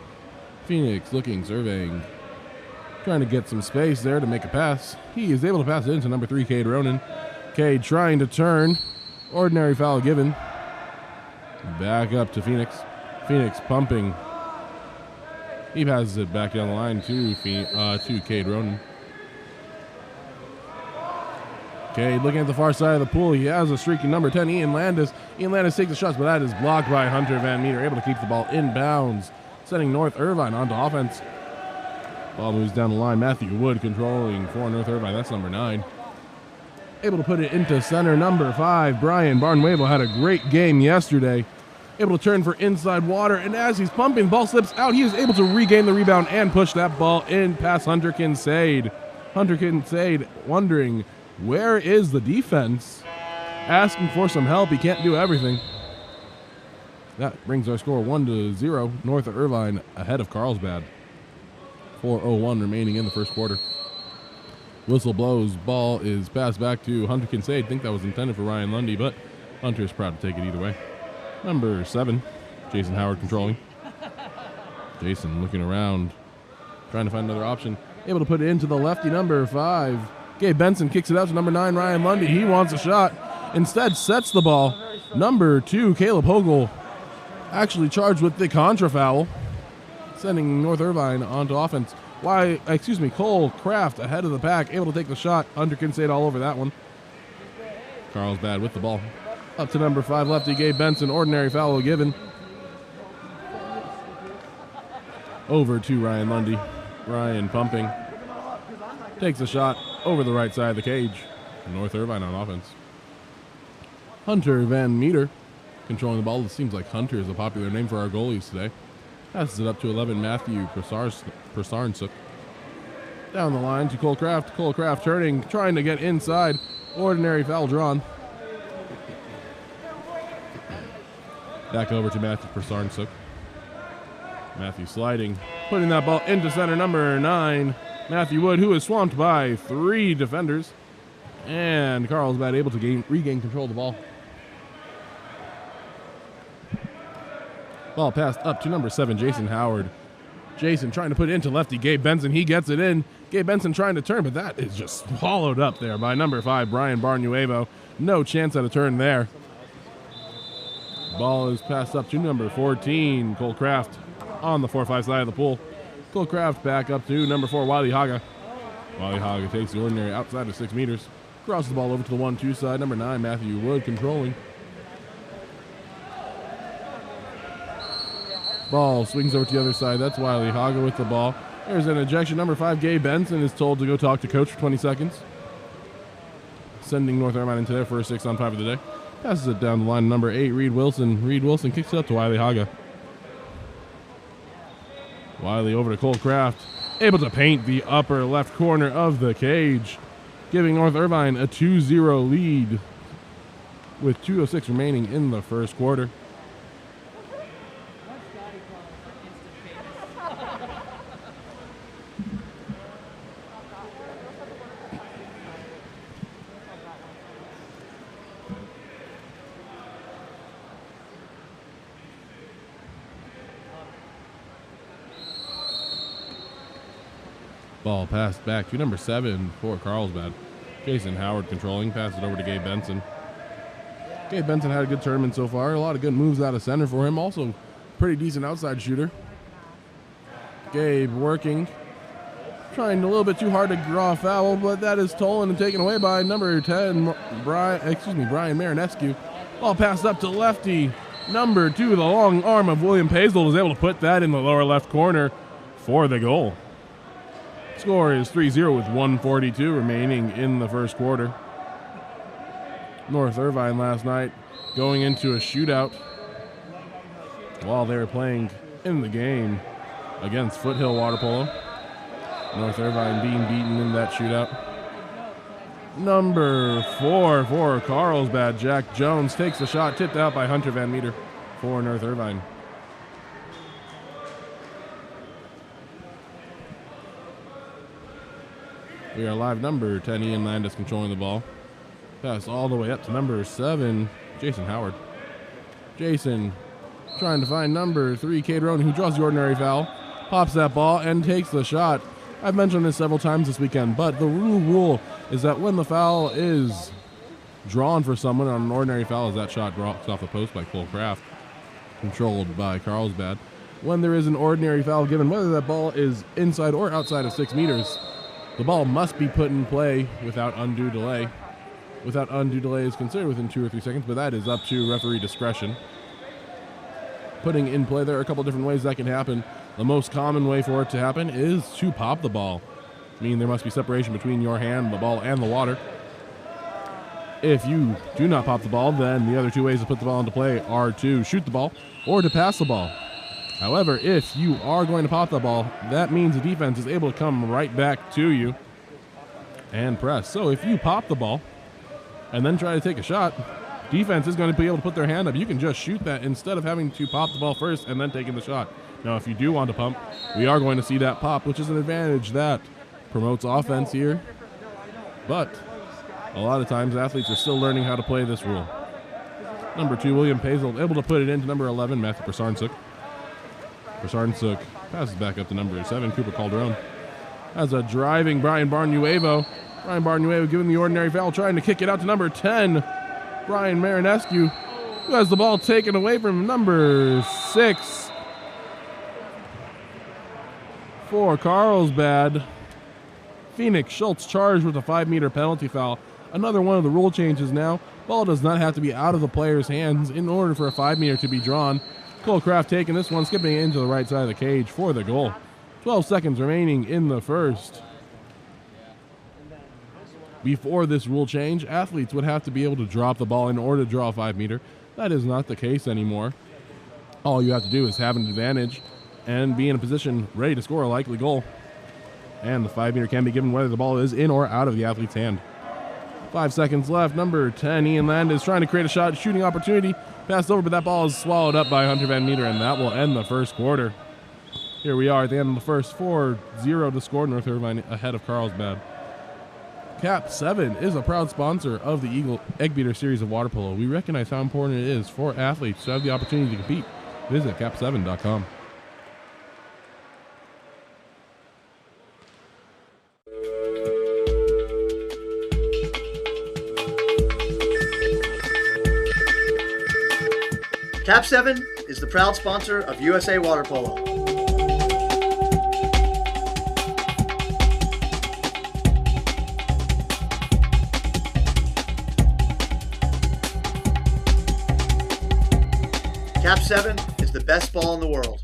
Phoenix looking, surveying, trying to get some space there to make a pass. He is able to pass it into number 3, Cade Ronan. Cade trying to turn. Ordinary foul given. Back up to Phoenix. Phoenix pumping. He passes it back down the line to Cade Ronan. Cade looking at the far side of the pool. He has a streaky number 10, Ian Landis. Ian Landis takes the shots, but that is blocked by Hunter Van Meter, able to keep the ball in bounds, sending North Irvine onto offense. Ball moves down the line. Matthew Wood controlling for North Irvine. That's number 9. Able to put it into center, number 5. Brian Barnuevo had a great game yesterday. Able to turn for inside water, and as he's pumping, the ball slips out. He is able to regain the rebound and push that ball in past Hunter Kincaid. Hunter Kincaid wondering, where is the defense? Asking for some help. He can't do everything. That brings our score 1-0. North Irvine ahead of Carlsbad. 4:01 remaining in the first quarter. Whistle blows. Ball is passed back to Hunter Kincaid. I think that was intended for Ryan Lundy, but Hunter is proud to take it either way. Number 7, Jason Howard controlling. Jason looking around, trying to find another option. Able to put it into the lefty, number 5. Gabe Benson kicks it out to number 9, Ryan Lundy. He wants a shot. Instead, sets the ball. Number 2, Caleb Hogle, actually charged with the contra foul, sending North Irvine onto offense. Cole Kraft ahead of the pack, able to take the shot. Hunter Kincaid all over that one. Carlsbad with the ball. Up to number 5, lefty Gabe Benson. Ordinary foul given. Over to Ryan Lundy. Ryan pumping. Takes a shot over the right side of the cage. North Irvine on offense. Hunter Van Meter controlling the ball. It seems like Hunter is a popular name for our goalies today. Passes it up to 11, Matthew Prasarsnik. Down the line to Cole Kraft. Cole Kraft turning, trying to get inside. Ordinary foul drawn. Back over to Matthew Prasarsnik. Matthew sliding, putting that ball into center, number 9. Matthew Wood, who is swamped by 3 defenders. And Carlsbad able to regain control of the ball. Ball passed up to number 7, Jason Howard. Jason trying to put it into lefty Gabe Benson. He gets it in. Gabe Benson trying to turn, but that is just swallowed up there by number 5, Brian Barnuevo. No chance at a turn there. Ball is passed up to number 14, Cole Kraft, on the 4-5 side of the pool. Cole Kraft back up to number 4, Wiley Haga. Wiley Haga takes the ordinary outside of 6 meters. Crosses the ball over to the 1-2 side. Number 9, Matthew Wood controlling. Ball swings over to the other side. That's Wiley Haga with the ball. There's an ejection. Number 5, Gabe Benson is told to go talk to coach for 20 seconds. Sending North Irvine into their first 6 on 5 of the day. Passes it down the line. Number 8, Reed Wilson. Reed Wilson kicks it up to Wiley Haga. Wiley over to Cole Kraft. Able to paint the upper left corner of the cage, giving North Irvine a 2-0 lead with 2:06 remaining in the first quarter. Ball passed back to number 7 for Carlsbad. Jason Howard controlling, passes it over to Gabe Benson. Gabe Benson had a good tournament so far. A lot of good moves out of center for him. Also, pretty decent outside shooter. Gabe working, trying a little bit too hard to draw a foul, but that is stolen and taken away by number 10, Brian Marinescu. Ball passed up to lefty. Number 2, the long arm of William Paisel, was able to put that in the lower left corner for the goal. Score is 3-0 with 1:42 remaining in the first quarter. North Irvine last night going into a shootout while they were playing in the game against Foothill Water Polo. North Irvine being beaten in that shootout. Number 4 for Carlsbad, Jack Jones takes the shot, tipped out by Hunter Van Meter for North Irvine. We are live. Number 10, Ian Landis controlling the ball. Pass all the way up to number 7, Jason Howard. Jason trying to find number 3, Cade Rowan, who draws the ordinary foul. Pops that ball and takes the shot. I've mentioned this several times this weekend, but the rule is that when the foul is drawn for someone on an ordinary foul, as that shot drops off the post by Cole Kraft, controlled by Carlsbad. When there is an ordinary foul given, whether that ball is inside or outside of 6 meters, the ball must be put in play without undue delay. Without undue delay is considered within 2 or 3 seconds, but that is up to referee discretion. Putting in play, there are a couple different ways that can happen. The most common way for it to happen is to pop the ball, meaning there must be separation between your hand, the ball, and the water. If you do not pop the ball, then the other 2 ways to put the ball into play are to shoot the ball or to pass the ball. However, if you are going to pop the ball, that means the defense is able to come right back to you and press. So if you pop the ball and then try to take a shot, defense is going to be able to put their hand up. You can just shoot that instead of having to pop the ball first and then taking the shot. Now, if you do want to pump, we are going to see that pop, which is an advantage that promotes offense here. But a lot of times, athletes are still learning how to play this rule. Number 2, William Paisel, able to put it into number 11, Matthew Prasarnsuk. Prasarnsuk passes back up to number 7, Cooper Calderon. As a driving Brian Barnuevo. Brian Barnuevo giving the ordinary foul, trying to kick it out to number 10, Brian Marinescu, who has the ball taken away from number 6 for Carlsbad. Phoenix Schultz charged with a 5-meter penalty foul. Another one of the rule changes now. Ball does not have to be out of the player's hands in order for a 5-meter to be drawn. Cole Kraft taking this one, skipping it into the right side of the cage for the goal. 12 seconds remaining in the first. Before this rule change, athletes would have to be able to drop the ball in order to draw a 5-meter. That is not the case anymore. All you have to do is have an advantage and be in a position ready to score a likely goal. And the 5-meter can be given whether the ball is in or out of the athlete's hand. 5 seconds left. Number 10, Ian Land, is trying to create a shot, shooting opportunity. Passed over, but that ball is swallowed up by Hunter Van Meter, and that will end the first quarter. Here we are at the end of the first, 4-0 to score. North Irvine ahead of Carlsbad. KAP7 is a proud sponsor of the Eggbeater series of water polo. We recognize how important it is for athletes to have the opportunity to compete. Visit KAP7.com. KAP7 is the proud sponsor of USA Water Polo. KAP7 is the best ball in the world.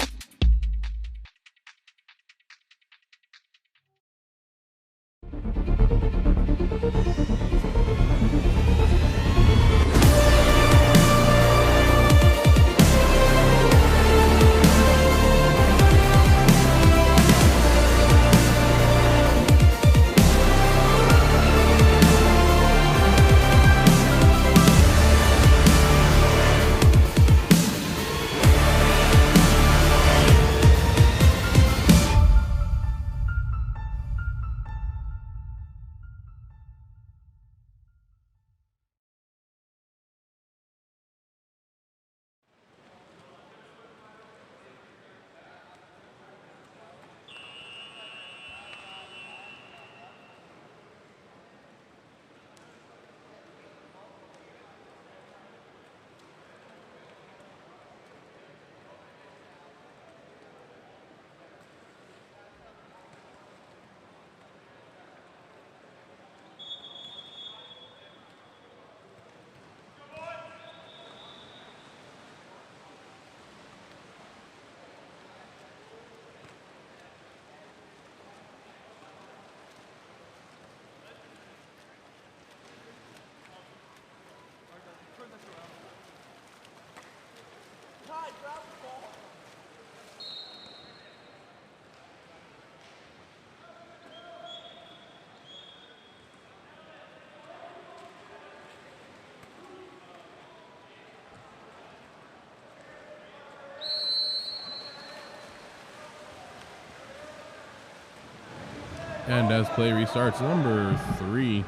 And as play restarts, number 3,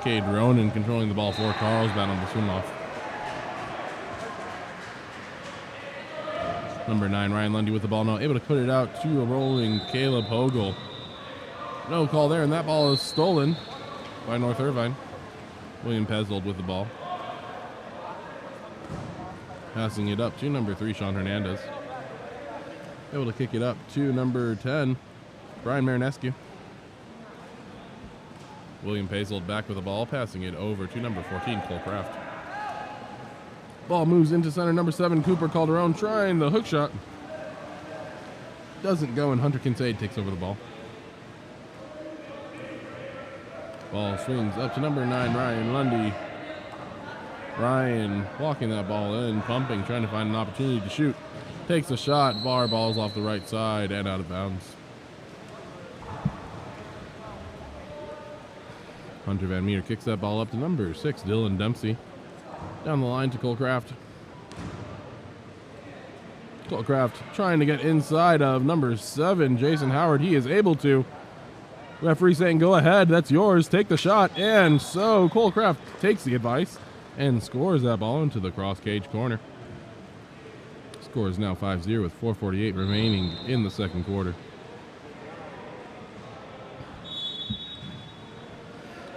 Cade Ronan controlling the ball for Carlsbad on the swim off. Number 9, Ryan Lundy with the ball now, able to put it out to a rolling Caleb Hogel. No call there, and that ball is stolen by North Irvine. William Pezzold with the ball. Passing it up to number 3, Sean Hernandez. Able to kick it up to number 10, Brian Marinescu. William Pezzold back with the ball, passing it over to number 14, Cole Kraft. Ball moves into center, number 7, Cooper Calderon, trying the hook shot. Doesn't go, and Hunter Kincaid takes over the ball. Ball swings up to number 9, Ryan Lundy. Ryan walking that ball in, pumping, trying to find an opportunity to shoot. Takes a shot, ball's off the right side and out of bounds. Hunter Van Meter kicks that ball up to number 6, Dylan Dempsey. Down the line to Cole Kraft. Cole Kraft trying to get inside of number 7, Jason Howard. He is able to. Referee saying, go ahead, that's yours, take the shot. And so Cole Kraft takes the advice and scores that ball into the cross cage corner. Score is now 5-0 with 4:48 remaining in the second quarter.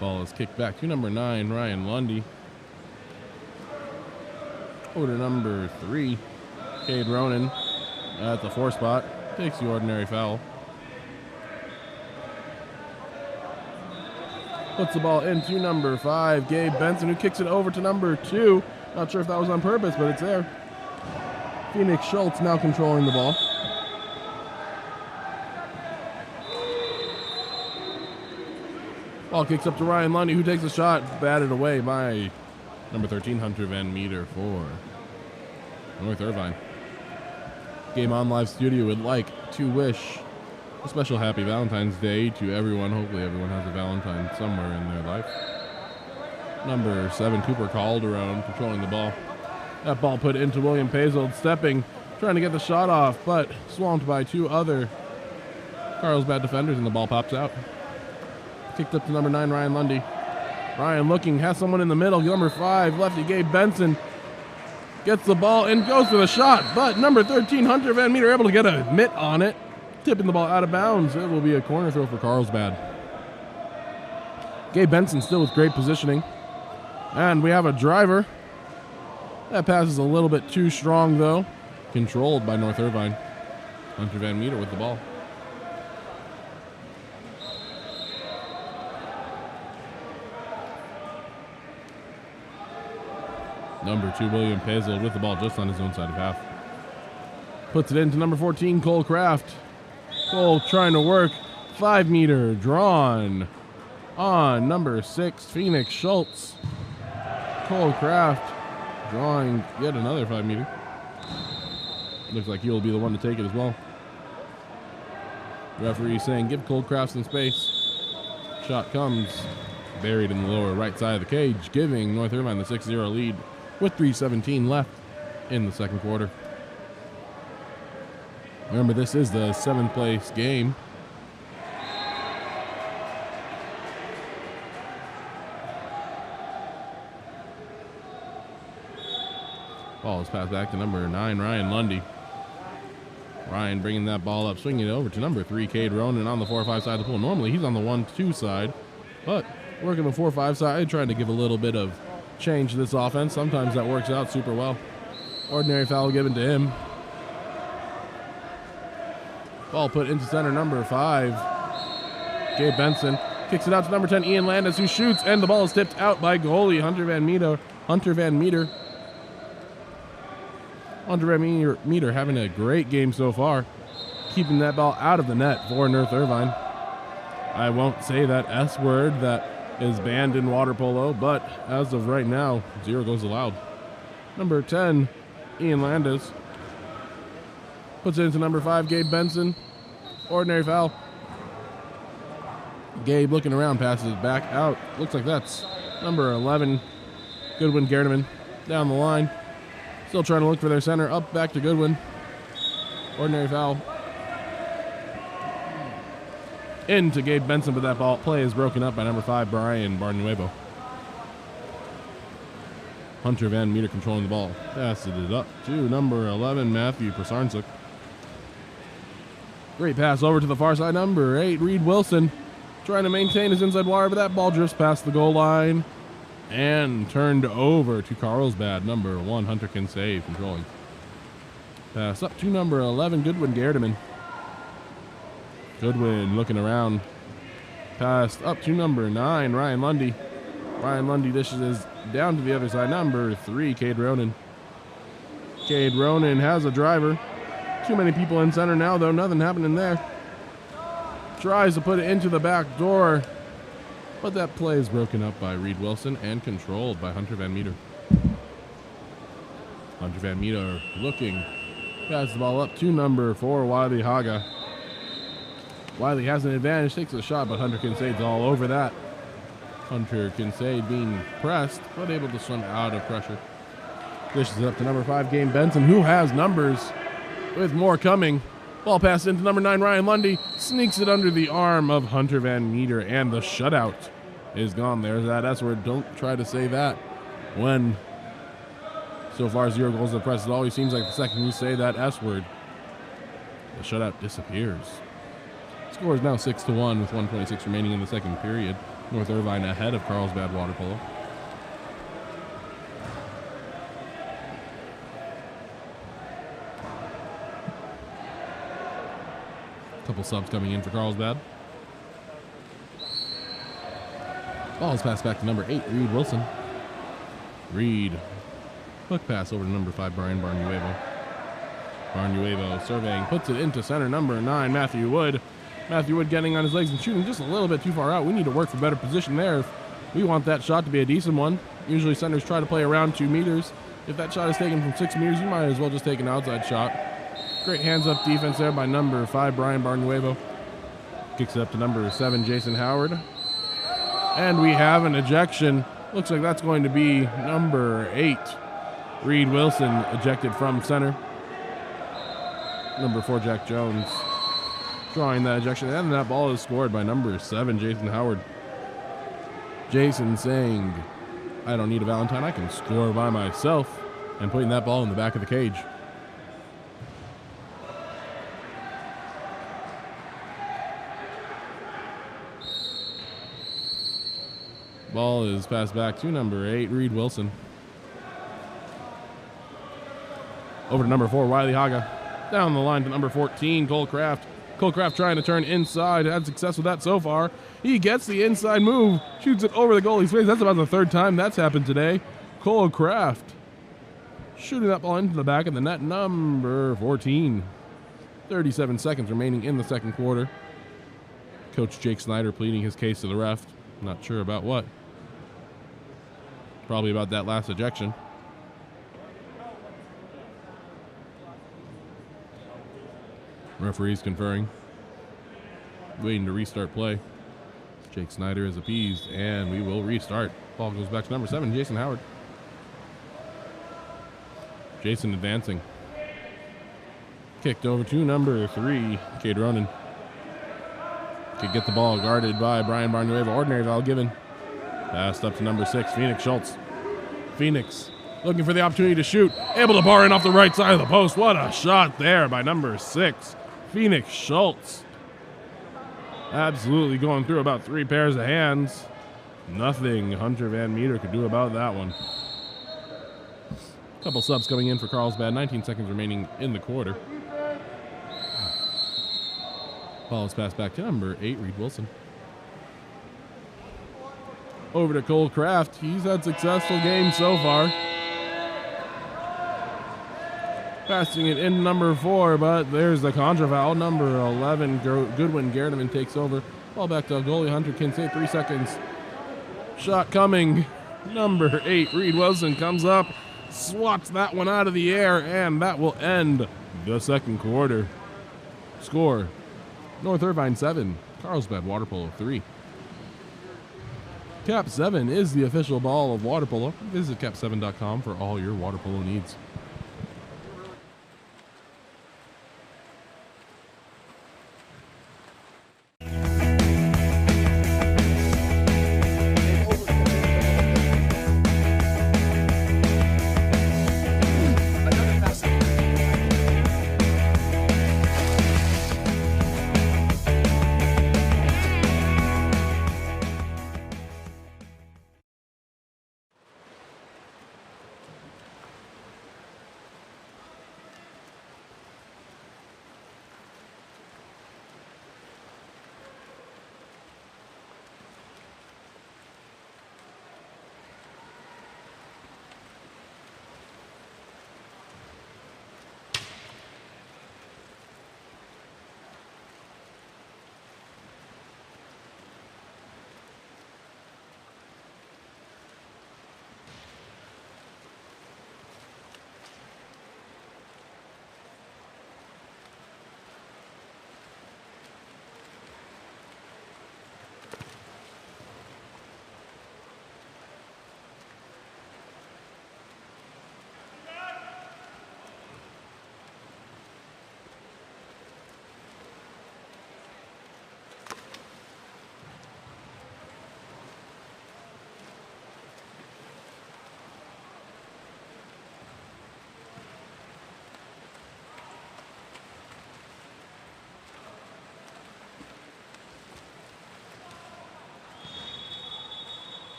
Ball is kicked back to number 9, Ryan Lundy. Over to number 3, Cade Ronan at the 4 spot. Takes the ordinary foul. Puts the ball into number 5, Gabe Benson, who kicks it over to number 2. Not sure if that was on purpose, but it's there. Phoenix Schultz now controlling the ball. Ball kicks up to Ryan Lundy, who takes a shot, batted away by number 13, Hunter Van Meter for North Irvine. Game On Live Studio would like to wish a special happy Valentine's Day to everyone. Hopefully everyone has a Valentine somewhere in their life. Number 7, Cooper Calderon controlling the ball. That ball put into William Pezzold, stepping, trying to get the shot off, but swamped by 2 other Carlsbad defenders, and the ball pops out. Kicked up to number 9, Ryan Lundy. Ryan looking, has someone in the middle. Number 5, lefty Gabe Benson gets the ball and goes for the shot, but number 13, Hunter Van Meter, able to get a mitt on it, tipping the ball out of bounds. It will be a corner throw for Carlsbad. Gabe Benson still with great positioning. And we have a driver. That pass is a little bit too strong, though. Controlled by North Irvine. Hunter Van Meter with the ball. Number 2, William Pezzold with the ball just on his own side of half. Puts it into number 14, Cole Kraft. Cole trying to work. 5-meter drawn on number 6, Phoenix Schultz. Cole Kraft drawing yet another 5-meter. Looks like he'll be the one to take it as well. Referee saying, give Cole Kraft some space. Shot comes buried in the lower right side of the cage, giving North Irvine the 6-0 lead with 3:17 left in the second quarter. Remember, this is the 7th place game. Ball is passed back to number 9, Ryan Lundy. Ryan bringing that ball up, swinging it over to number 3, Cade Ronan on the 4-5 side of the pool. Normally he's on the 1-2 side, but working the 4-5 side, trying to give a little bit of change to this offense. Sometimes that works out super well. Ordinary foul given to him. Ball put into center, number 5, Gabe Benson. Kicks it out to number 10, Ian Landis, who shoots, and the ball is tipped out by goalie Hunter Van Meter. Hunter Van Meter having a great game so far, keeping that ball out of the net for North Irvine. I won't say that S word that is banned in water polo, but as of right now, 0 goes allowed. Number 10, Ian Landis, puts it into number 5, Gabe Benson. Ordinary foul. Gabe looking around, passes it back out. Looks like that's number 11, Goodwin Gerdeman, down the line. Still trying to look for their center. Up back to Goodwin. Ordinary foul. into Gabe Benson, but that ball play is broken up by number 5, Brian Barnuevo. Hunter Van Meter controlling the ball. Passes it up to number 11, Matthew Prasarnsuk. Great pass over to the far side, number 8, Reed Wilson. Trying to maintain his inside wire, but that ball drifts past the goal line and turned over to Carlsbad. Number 1, Hunter Kincaid controlling. Pass up to number 11, Goodwin Gardeman. Goodwin looking around. Passed up to number 9, Ryan Lundy. Ryan Lundy dishes down to the other side. Number 3, Cade Ronan. Cade Ronan has a driver. Too many people in center now, though. Nothing happening there. Tries to put it into the back door, but that play is broken up by Reed Wilson and controlled by Hunter Van Meter. Hunter Van Meter looking. Passes the ball up to number 4, Wiley Haga. Wiley has an advantage, takes a shot, but Hunter Kincaid's all over that. Hunter Kincaid being pressed, but able to swim out of pressure. Dishes it up to number 5, Gabe Benson, who has numbers with more coming. Ball passed into number 9, Ryan Lundy. Sneaks it under the arm of Hunter Van Meter, and the shutout is gone. There's that S word. Don't try to say that when so far 0 goals in the press. It always seems like the second you say that S word, the shutout disappears. Score is now 6-1 with 1:26 remaining in the second period. North Irvine ahead of Carlsbad Water Polo. Couple subs coming in for Carlsbad. Ball is passed back to number 8, Reed Wilson. Reed. Hook pass over to number 5, Brian Barnuevo. Barnuevo surveying, puts it into center. Number 9, Matthew Wood. Matthew Wood getting on his legs and shooting just a little bit too far out. We need to work for better position there if we want that shot to be a decent one. Usually centers try to play around 2 meters. If that shot is taken from 6 meters, you might as well just take an outside shot. Great hands-up defense there by number 5, Brian Barnuevo. Kicks it up to number 7, Jason Howard. And we have an ejection. Looks like that's going to be number 8, Reed Wilson, ejected from center. Number 4, Jack Jones, drawing that ejection. And that ball is scored by number 7, Jason Howard. Jason saying, I don't need a Valentine, I can score by myself. And putting that ball in the back of the cage. Ball is passed back to number 8, Reed Wilson. Over to number 4, Wiley Haga. Down the line to number 14, Cole Kraft. Cole Kraft trying to turn inside. Had success with that so far. He gets the inside move. Shoots it over the goalie's face. That's about the 3rd time that's happened today. Cole Kraft shooting that ball into the back of the net. Number 14. 37 seconds remaining in the second quarter. Coach Jake Snyder pleading his case to the ref. Not sure about what. Probably about that last ejection. Referees conferring. Waiting to restart play. Jake Snyder is appeased, and we will restart. Ball goes back to number 7, Jason Howard. Jason advancing. Kicked over to number 3, Cade Ronan. Could get the ball guarded by Brian Barnuevo. Ordinary foul given. Passed up to number 6, Phoenix Schultz. Phoenix looking for the opportunity to shoot. Able to bar in off the right side of the post. What a shot there by number 6, Phoenix Schultz. Absolutely going through about 3 pairs of hands. Nothing Hunter Van Meter could do about that one. Couple subs coming in for Carlsbad. 19 seconds remaining in the quarter. Ball is passed back to number 8, Reed Wilson. Over to Cole Kraft. He's had successful games so far. Passing it in number 4, but there's the contra foul. Number 11, Goodwin Gardeman takes over. Ball back to goalie Hunter Kincaid. 3 seconds. Shot coming. Number 8, Reed Wilson comes up, swats that one out of the air, and that will end the second quarter. Score: North Irvine 7, Carlsbad Water Polo 3. KAP7 is the official ball of water polo. Visit KAP7.com for all your water polo needs.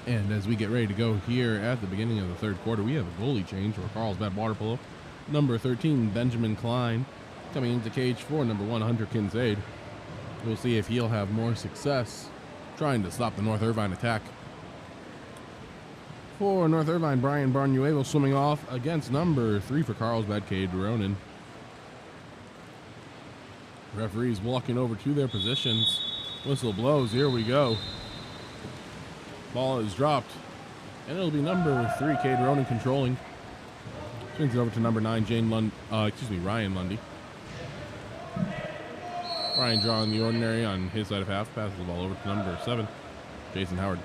And as we get ready to go here at the beginning of the third quarter, we have a goalie change for Carlsbad Water Polo. Number 13, Benjamin Klein, coming into cage for number 1, Hunter Kincaid. We'll see if he'll have more success trying to stop the North Irvine attack. For North Irvine, Brian Barnuevo swimming off against number 3 for Carlsbad, Cade Ronan. Referees walking over to their positions. Whistle blows, here we go. Ball is dropped, and it'll be number 3, Cade Ronan controlling. Swings it over to number 9, Ryan Lundy. Ryan drawing the ordinary on his side of half, passes the ball over to number 7, Jason Howard.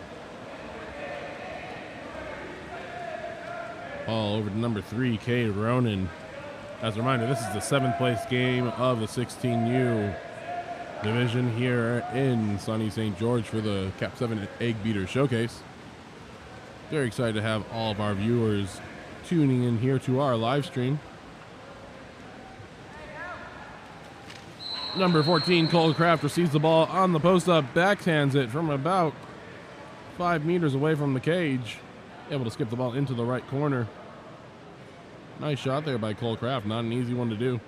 Ball over to number 3, Cade Ronan. As a reminder, this is the 7th place game of the 16U division here in sunny St. George for the KAP7 Eggbeater Showcase. Very excited to have all of our viewers tuning in here to our live stream. Number 14, Cole Kraft, receives the ball on the post-up, backhands it from about 5 meters away from the cage. Able to skip the ball into the right corner. Nice shot there by Cole Kraft. Not an easy one to do.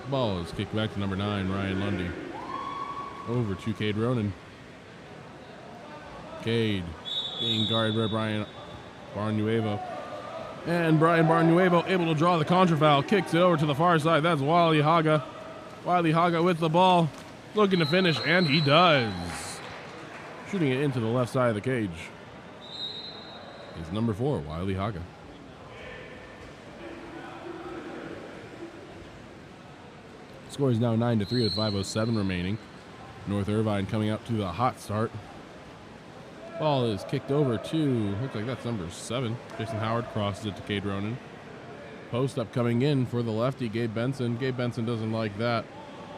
Ball is kicked back to number 9, Ryan Lundy. Over to Cade Ronan. Cade being guarded by Brian Barnuevo. And Brian Barnuevo able to draw the contra-foul. Kicks it over to the far side. That's Wiley Haga. Wiley Haga with the ball. Looking to finish, and he does. Shooting it into the left side of the cage is number 4, Wiley Haga. Score is now 9-3 with 5:07 remaining. North Irvine coming out to the hot start. Ball is kicked over to, looks like that's number 7. Jason Howard crosses it to Cade Ronan. Post up coming in for the lefty, Gabe Benson. Gabe Benson doesn't like that.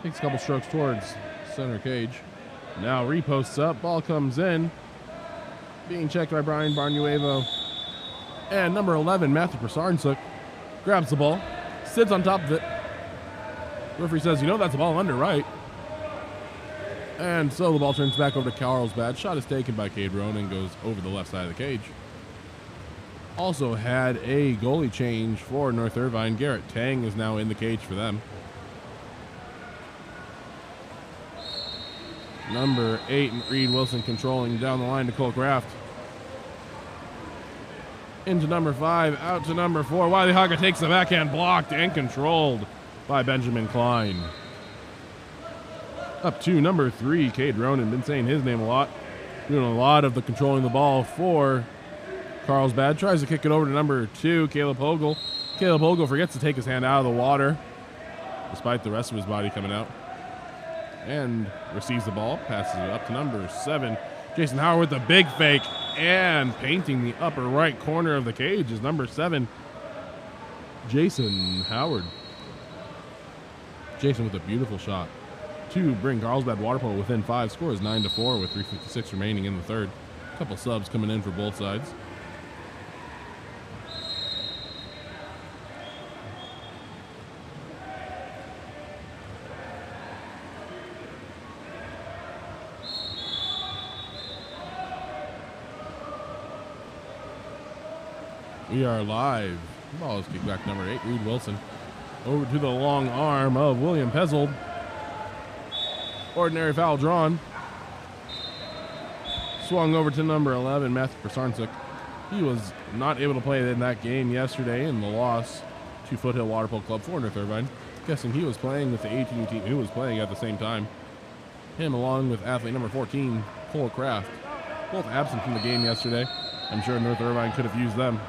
Takes a couple strokes towards center cage. Now reposts up, ball comes in. Being checked by Brian Barnuevo. And number 11, Matthew Prasarnsuk, grabs the ball, sits on top of it. Referee says, that's the ball under right. And so the ball turns back over to Carlsbad. Shot is taken by Cade Ronan, goes over the left side of the cage. Also had a goalie change for North Irvine. Garrett Tang is now in the cage for them. Number 8, Reed Wilson controlling down the line to Cole Kraft. Into number 5, out to number 4. Wiley Haga takes the backhand, blocked and controlled by Benjamin Klein. Up to number 3, Cade Ronan. Been saying his name a lot. Doing a lot of the controlling the ball for Carlsbad. Tries to kick it over to number 2, Caleb Hogle. Caleb Hogle forgets to take his hand out of the water, despite the rest of his body coming out. And receives the ball, passes it up to number 7. Jason Howard with the big fake, and painting the upper right corner of the cage is number 7, Jason Howard. Jason with a beautiful shot to bring Carlsbad Water Polo within 5. Score is 9-4 with 3:56 remaining in the third. A couple subs coming in for both sides. We are live. The ball is kicked back to number 8, Reed Wilson. Over to the long arm of William Pezzold. Ordinary foul drawn. Swung over to number 11, Matthew Prasarnsuk. He was not able to play in that game yesterday in the loss to Foothill Water Polo Club for North Irvine. Guessing he was playing with the 18 team who was playing at the same time. Him along with athlete number 14, Cole Kraft. Both absent from the game yesterday. I'm sure North Irvine could have used them.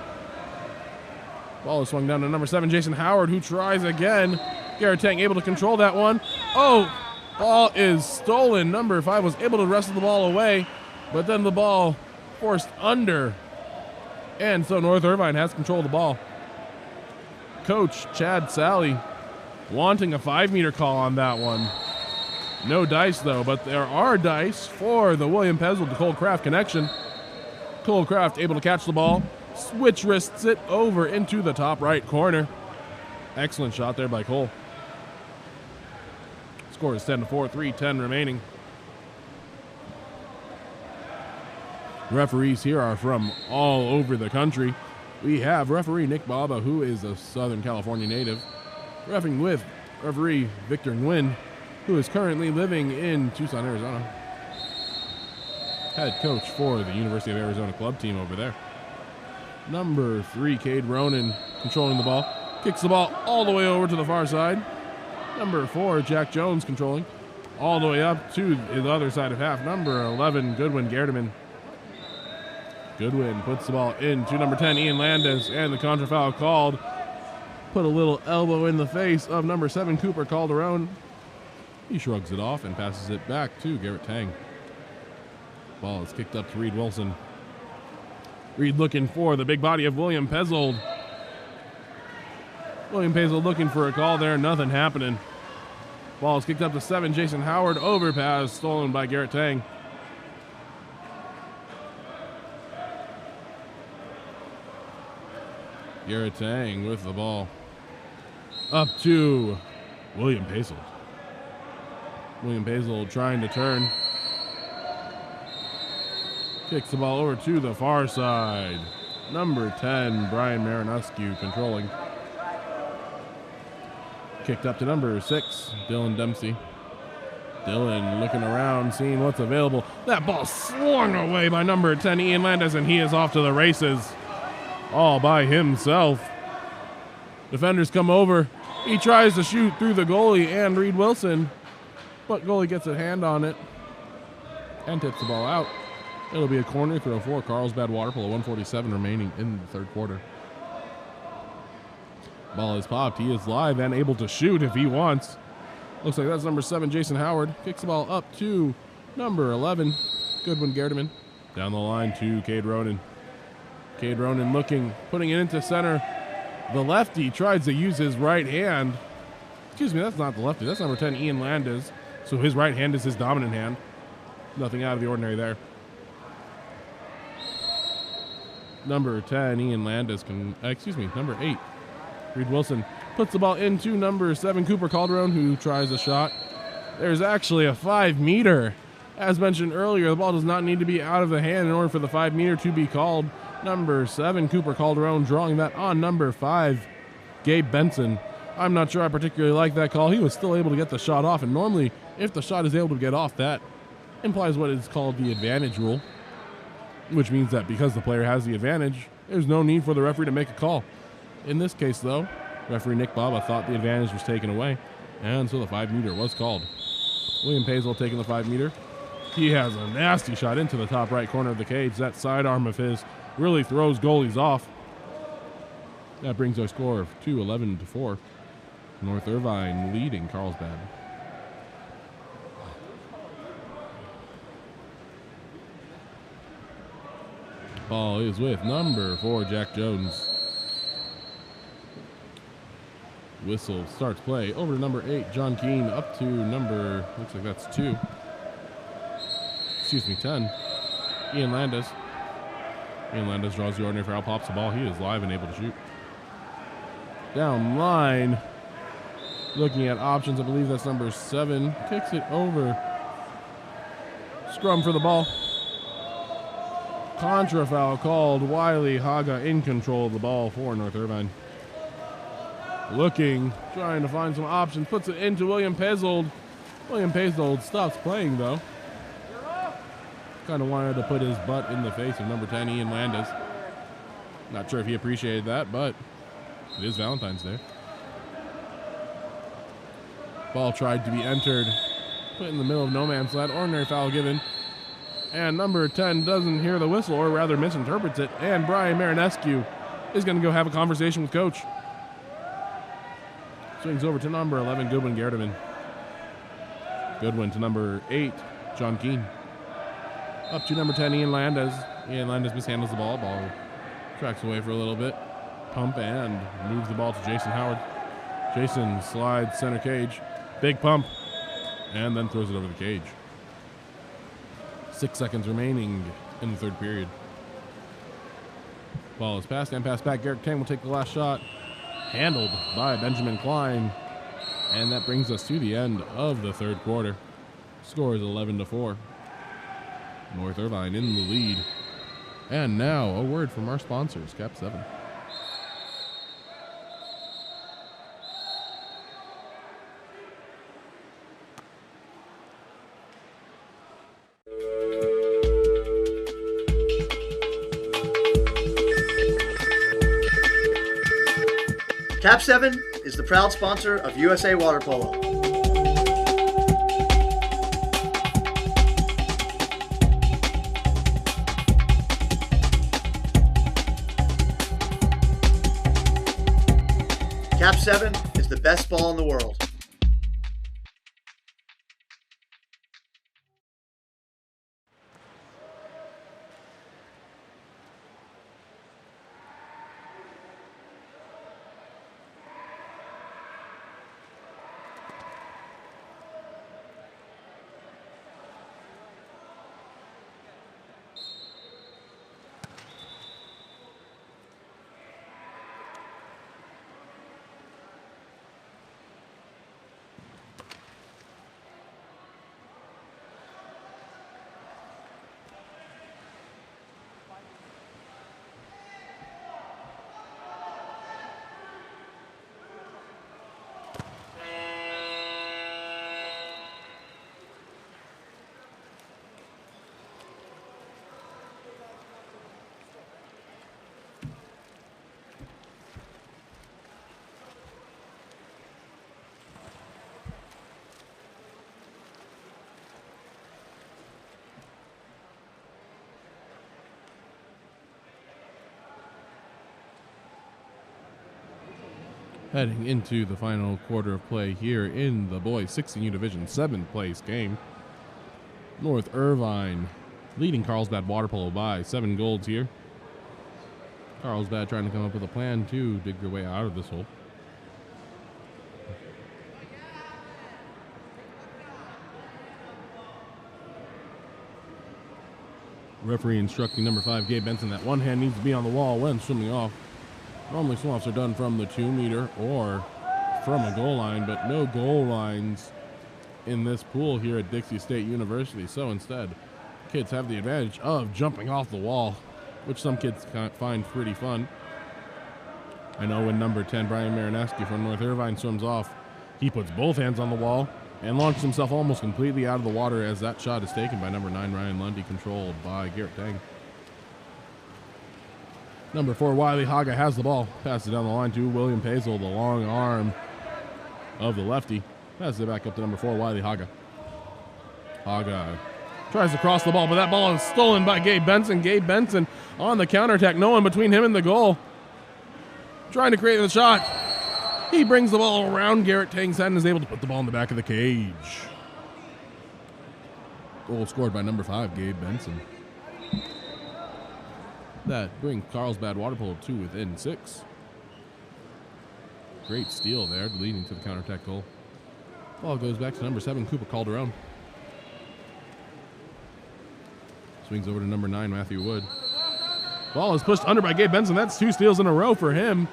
Ball is swung down to number 7, Jason Howard, who tries again. Garrett Tang able to control that one. Oh, ball is stolen. Number 5 was able to wrestle the ball away, but then the ball forced under. And so North Irvine has control of the ball. Coach Chad Sally wanting a 5-meter call on that one. No dice though, but there are dice for the William Pezzold to Cole Kraft connection. Cole Kraft able to catch the ball, Switch wrists it over into the top right corner. Excellent shot there by Cole. Score is 10-4, 3:10 remaining. Referees here are from all over the country. We have referee Nick Baba, who is a Southern California native, reffing with referee Victor Nguyen, who is currently living in Tucson, Arizona. Head coach for the University of Arizona club team over there. Number 3, Cade Ronan, controlling the ball. Kicks the ball all the way over to the far side. Number 4, Jack Jones, controlling all the way up to the other side of half. Number 11, Goodwin Gerdeman. Goodwin puts the ball into number 10, Ian Landis, and the contra foul called. Put a little elbow in the face of number 7, Cooper Calderon. He shrugs it off and passes it back to Garrett Tang. Ball is kicked up to Reed Wilson. Reed looking for the big body of William Pezzold. William Pezzold looking for a call there, nothing happening. Ball is kicked up to 7, Jason Howard, overpass stolen by Garrett Tang. Garrett Tang with the ball. Up to William Pezzold. William Pezzold trying to turn. Kicks the ball over to the far side. Number 10, Brian Marinescu controlling. Kicked up to number 6, Dylan Dempsey. Dylan looking around, seeing what's available. That ball swung away by number 10, Ian Landis, and he is off to the races. All by himself. Defenders come over. He tries to shoot through the goalie and Reed Wilson, but goalie gets a hand on it and tips the ball out. It'll be a corner throw for Carlsbad Water Polo. 1:47 remaining in the third quarter. Ball is popped. He is live and able to shoot if he wants. Looks like that's number 7, Jason Howard. Kicks the ball up to number 11, Goodwin Gerdeman. Down the line to Cade Ronan. Cade Ronan looking, putting it into center. The lefty tries to use his right hand. Excuse me, that's not the lefty. That's number 10, Ian Landis. So his right hand is his dominant hand. Nothing out of the ordinary there. Number 10, Ian Landis, number 8, Reed Wilson puts the ball into number 7, Cooper Calderon, who tries a shot. There's actually a 5-meter. As mentioned earlier, the ball does not need to be out of the hand in order for the 5-meter to be called. Number 7, Cooper Calderon, drawing that on number 5, Gabe Benson. I'm not sure I particularly like that call. He was still able to get the shot off, and normally, if the shot is able to get off, that implies what is called the advantage rule, which means that because the player has the advantage, there's no need for the referee to make a call. In this case, though, referee Nick Baba thought the advantage was taken away, and so the 5-meter was called. William Pezzold taking the 5-meter. He has a nasty shot into the top right corner of the cage. That sidearm of his really throws goalies off. That brings our score to 11-4. North Irvine leading Carlsbad. Ball is with number 4, Jack Jones. Whistle starts play over to number 8, John Keane, up to number, looks like that's 10, Ian Landis. Ian Landis draws the ordinary foul, pops the ball. He is live and able to shoot. Down line, looking at options, I believe that's number 7, kicks it over. Scrum for the ball. Contra foul called. Wiley Haga in control of the ball for North Irvine. Looking, trying to find some options, puts it into William Pezzold. William Pezzold stops playing though. Kind of wanted to put his butt in the face of number 10, Ian Landis. Not sure if he appreciated that, but it is Valentine's Day. Ball tried to be entered, put in the middle of no man's land. Ordinary foul given. And number 10 doesn't hear the whistle, or rather misinterprets it. And Brian Marinescu is going to go have a conversation with coach. Swings over to number 11, Goodwin Gerdeman. Goodwin to number 8, John Keane. Up to number 10, Ian Landis. Ian Landis mishandles the ball. Ball tracks away for a little bit. Pump and moves the ball to Jason Howard. Jason slides center cage. Big pump. And then throws it over the cage. 6 seconds remaining in the third period. Ball is passed and passed back. Garrett Tang will take the last shot. Handled by Benjamin Klein. And that brings us to the end of the third quarter. Score is 11-4. North Irvine in the lead. And now a word from our sponsors, KAP7. KAP7 is the proud sponsor of USA Water Polo. KAP7 is the best ball in the world. Heading into the final quarter of play here in the boys 16U Division 7th place game. North Irvine leading Carlsbad Water Polo by 7 goals here. Carlsbad trying to come up with a plan to dig their way out of this hole. Referee instructing number 5, Gabe Benson, that one hand needs to be on the wall when swimming off. Normally swim-offs are done from the 2-meter or from a goal line, but no goal lines in this pool here at Dixie State University. So instead, kids have the advantage of jumping off the wall, which some kids find pretty fun. I know when number 10, Brian Marineski from North Irvine swims off, he puts both hands on the wall and launches himself almost completely out of the water as that shot is taken by number 9, Ryan Lundy, controlled by Garrett Tang. Number 4, Wiley Haga has the ball. Passes it down the line to William Pazel, the long arm of the lefty. Passes it back up to number 4, Wiley Haga. Haga tries to cross the ball, but that ball is stolen by Gabe Benson. Gabe Benson on the counterattack. No one between him and the goal. Trying to create the shot. He brings the ball around Garrett Tang's head and is able to put the ball in the back of the cage. Goal scored by number 5, Gabe Benson. That brings Carlsbad Water Polo to within 6. Great steal there, leading to the counterattack goal. Ball goes back to number 7, Cooper Calderon. Swings over to number 9, Matthew Wood. Ball is pushed under by Gabe Benson. That's 2 steals in a row for him.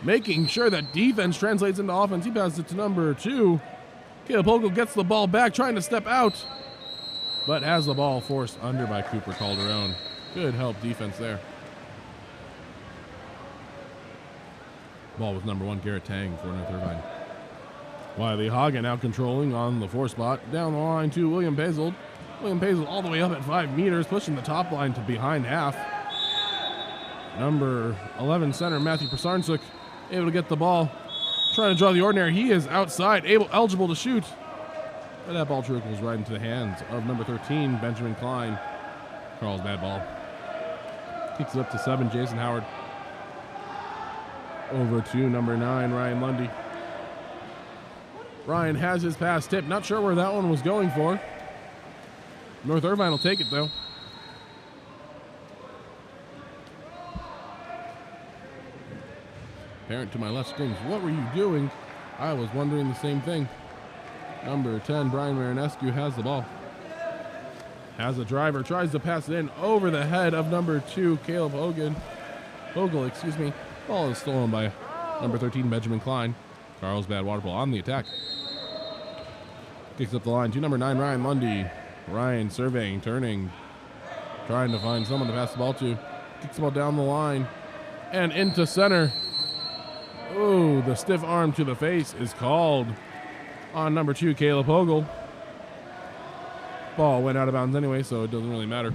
Making sure that defense translates into offense. He passes it to number 2. Caleb Hogle gets the ball back, trying to step out, but has the ball forced under by Cooper Calderon. Good help defense there. Ball with number 1, Garrett Tang for North Irvine. Wiley Haga now controlling on the 4 spot. Down the line to William Pazel. William Pazel all the way up at 5 meters, pushing the top line to behind half. Number 11 center, Matthew Prasarnsuk, able to get the ball. Trying to draw the ordinary. He is outside, eligible to shoot. But that ball trickles right into the hands of number 13, Benjamin Klein. Carlsbad ball. Kicks it up to 7, Jason Howard. Over to number 9, Ryan Lundy. Ryan has his pass tipped. Not sure where that one was going for. North Irvine will take it, though. Parent to my left screams, "What were you doing?" I was wondering the same thing. Number 10, Brian Marinescu, has the ball. Has a driver, tries to pass it in over the head of number 2, Caleb Hogan. Vogel, excuse me. Ball is stolen by number 13, Benjamin Klein. Carlsbad Water Polo on the attack. Kicks up the line to number 9, Ryan Lundy. Ryan surveying, turning, trying to find someone to pass the ball to. Kicks the ball down the line and into center. Ooh, the stiff arm to the face is called on number 2, Caleb Vogel. Ball went out of bounds anyway, so it doesn't really matter.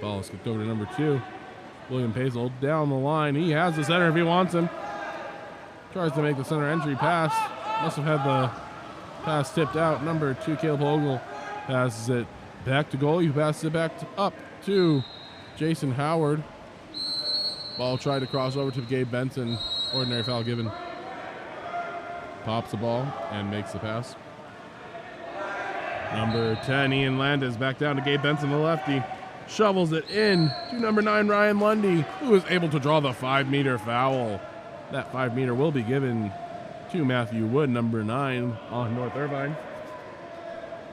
Ball is kicked over to number 2, William Pazel down the line. He has the center if he wants him. Tries to make the center entry pass. Must have had the pass tipped out. Number 2, Caleb Vogel, passes it back to goalie, who passes it back up to Jason Howard. Ball tried to cross over to Gabe Benson. Ordinary foul given. Pops the ball and makes the pass. Number 10, Ian Landis, back down to Gabe Benson, the lefty. Shovels it in to number 9, Ryan Lundy, who is able to draw the 5-meter foul. That 5-meter will be given to Matthew Wood, number 9, on North Irvine.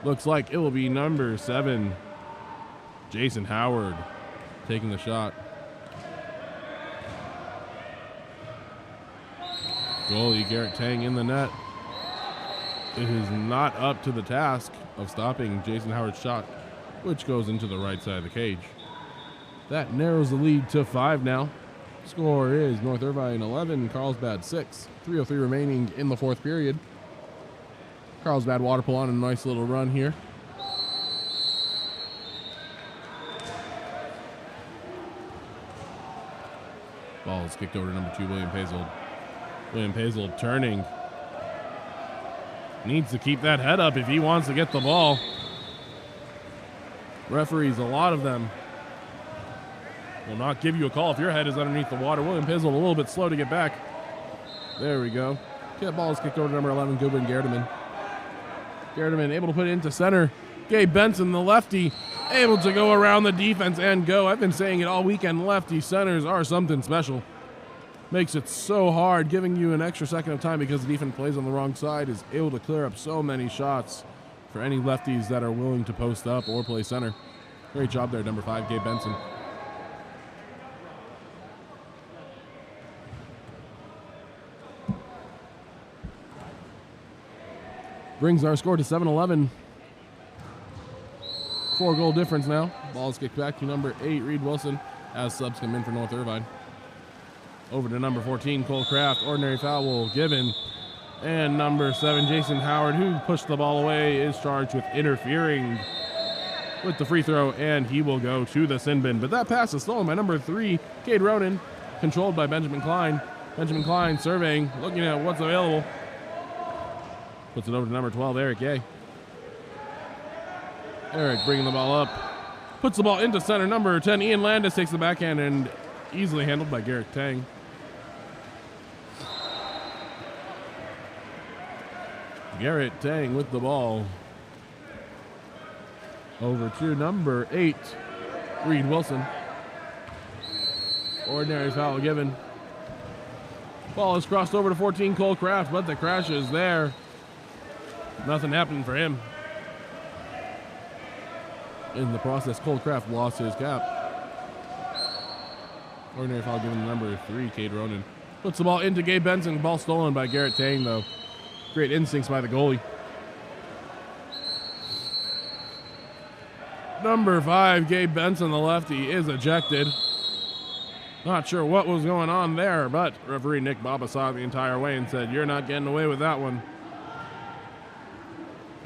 Looks like it will be number 7, Jason Howard, taking the shot. Goalie Garrett Tang in the net. It is not up to the task of stopping Jason Howard's shot, which goes into the right side of the cage. That narrows the lead to 5 now. Score is North Irvine 11, Carlsbad 6. 3:03 remaining in the fourth period. Carlsbad Water Polo on a nice little run here. Ball is kicked over to number 2, William Pazel. William Pazel turning. Needs to keep that head up if he wants to get the ball. Referees, a lot of them, will not give you a call if your head is underneath the water. William Pazel a little bit slow to get back. There we go. That ball is kicked over to number 11, Goodwin Gerdeman. Gerdeman able to put it into center. Gabe Benson, the lefty, able to go around the defense and go. I've been saying it all weekend, lefty centers are something special. Makes it so hard, giving you an extra second of time because the defense plays on the wrong side, is able to clear up so many shots for any lefties that are willing to post up or play center. Great job there, number 5, Gabe Benson. Brings our score to 7-11. 4-goal difference now. Ball is kicked back to number 8, Reed Wilson, as subs come in for North Irvine. Over to number 14, Cole Kraft. Ordinary foul given. And number 7, Jason Howard, who pushed the ball away, is charged with interfering with the free throw, and he will go to the sin bin. But that pass is stolen by number 3, Cade Ronan, controlled by Benjamin Klein. Benjamin Klein surveying, looking at what's available. Puts it over to number 12, Eric Gay. Eric bringing the ball up. Puts the ball into center. Number 10, Ian Landis, takes the backhand and easily handled by Garrett Tang. Garrett Tang with the ball. Over to number 8, Reed Wilson. Ordinary foul given. Ball is crossed over to 14, Cole Kraft, but the crash is there. Nothing happened for him. In the process, Cole Kraft lost his cap. Ordinary foul given to number 3, Cade Ronan. Puts the ball into Gabe Benson. Ball stolen by Garrett Tang, though. Great instincts by the goalie. Number 5, Gabe Benson, the lefty, is ejected. Not sure what was going on there, but referee Nick Baba saw it the entire way and said, "You're not getting away with that one."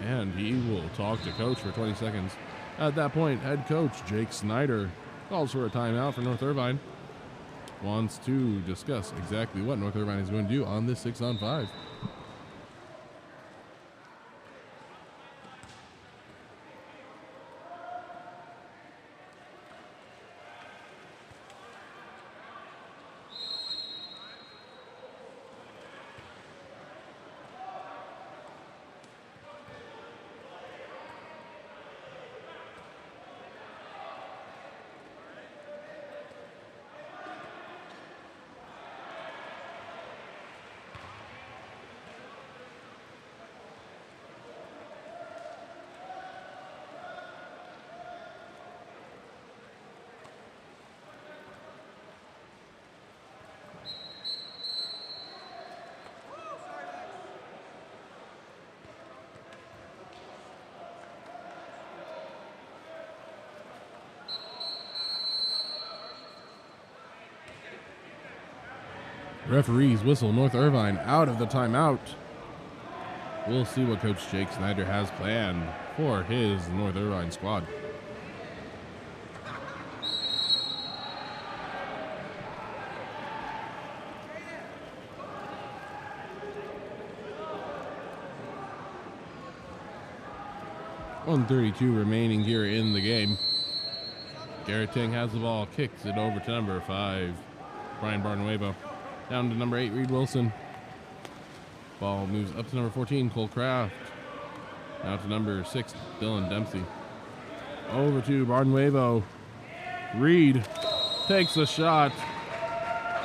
And he will talk to coach for 20 seconds. At that point, head coach Jake Snyder calls for a timeout for North Irvine. Wants to discuss exactly what North Irvine is going to do on this 6-on-5. Referees whistle North Irvine out of the timeout. We'll see what Coach Jake Snyder has planned for his North Irvine squad. .132 remaining here in the game. Garrett Ting has the ball, kicks it over to number 5, Brian Barnuevo. Down to number 8, Reed Wilson. Ball moves up to number 14, Cole Kraft. Now to number 6, Dylan Dempsey. Over to Barnuevo. Reed takes the shot.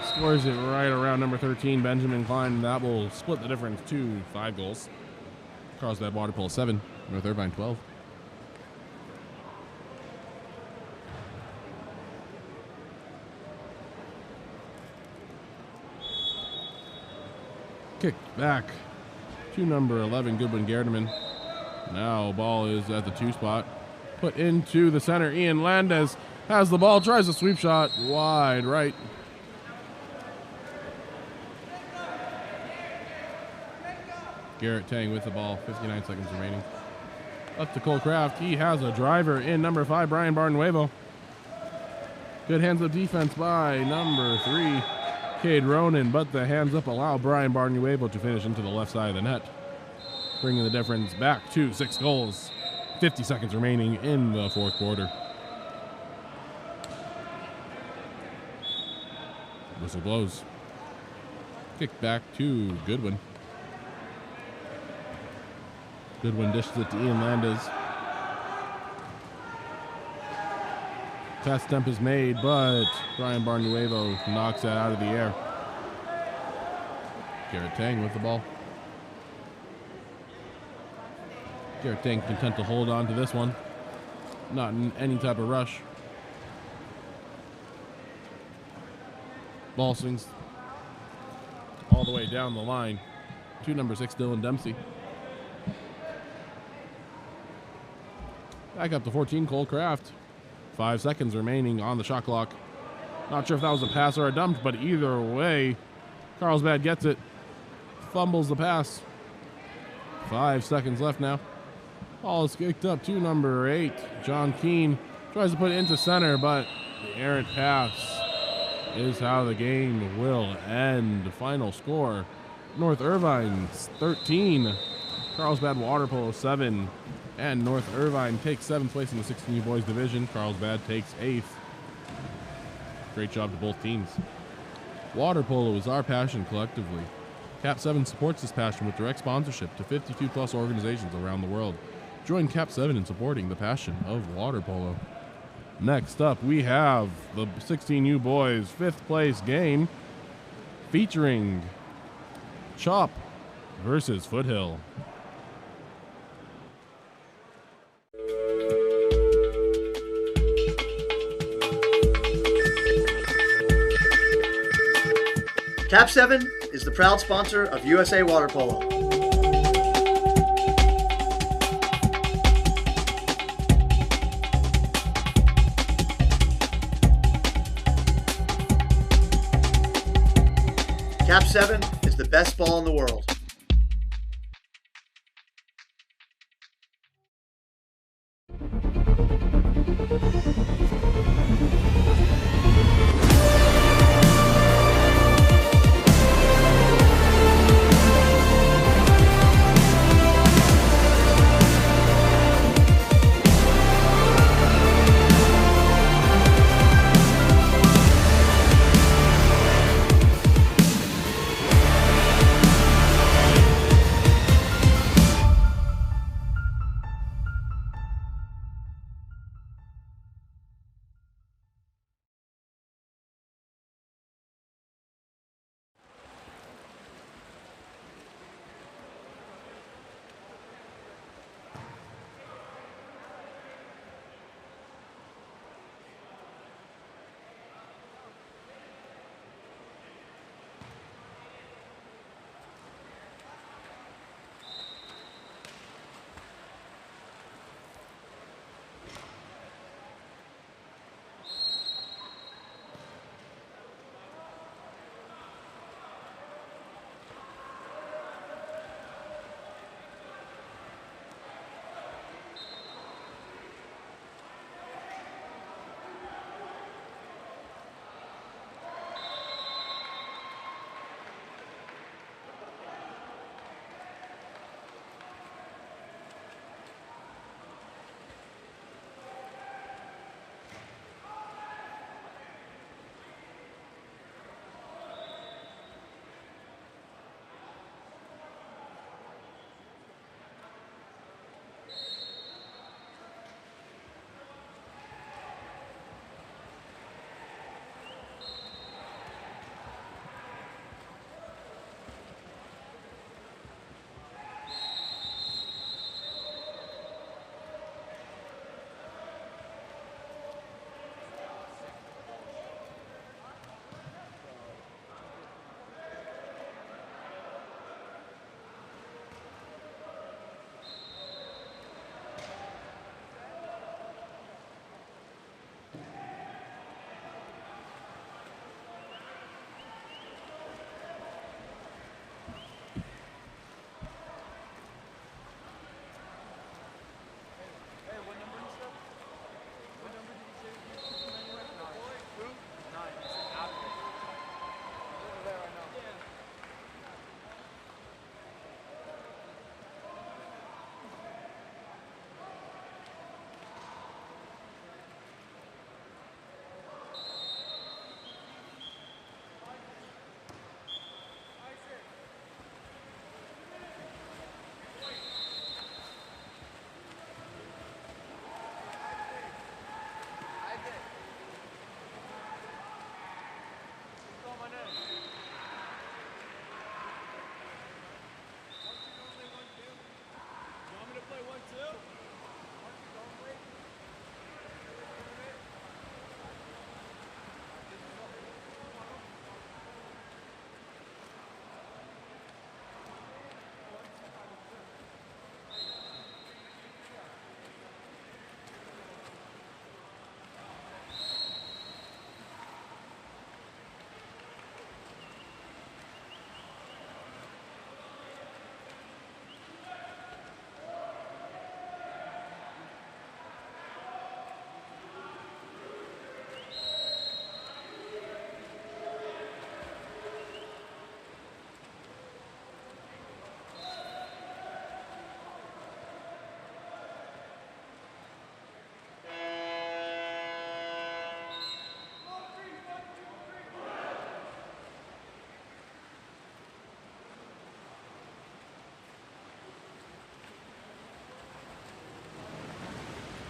Scores it right around number 13, Benjamin Klein. That will split the difference to 5 goals. Carlsbad Water Polo 7, North Irvine 12. Kicked back to number 11, Goodwin Gardeman. Now ball is at the 2 spot. Put into the center. Ian Landis has the ball, tries a sweep shot wide right. Garrett Tang with the ball, 59 seconds remaining. Up to Cole Kraft. He has a driver in number 5, Brian Barnuevo. Good hands up defense by number 3, Cade Ronan, but the hands up allow Brian Barnuevo to finish into the left side of the net, bringing the difference back to 6 goals. 50 seconds remaining in the 4th quarter. Whistle blows. Kick back to Goodwin. Goodwin dishes it to Ian Landis. Pass attempt is made, but Brian Barnuevo knocks that out of the air. Garrett Tang with the ball. Garrett Tang content to hold on to this one. Not in any type of rush. Ball swings all the way down the line to number 6, Dylan Dempsey. Back up to 14, Cole Kraft. 5 seconds remaining on the shot clock. Not sure if that was a pass or a dump, but either way, Carlsbad gets it. Fumbles the pass. 5 seconds left now. Ball is kicked up to number 8, John Keene. Tries to put it into center, but the errant pass is how the game will end. Final score, North Irvine 13, Carlsbad Water Polo 7. And North Irvine takes 7th place in the 16U boys division. Carlsbad takes 8th. Great job to both teams. Water polo is our passion collectively. KAP7 supports this passion with direct sponsorship to 52 plus organizations around the world. Join KAP7 in supporting the passion of water polo. Next up, we have the 16U boys 5th place game featuring Chop versus Foothill. KAP7 is the proud sponsor of USA Water Polo. KAP7 is the best ball in the world.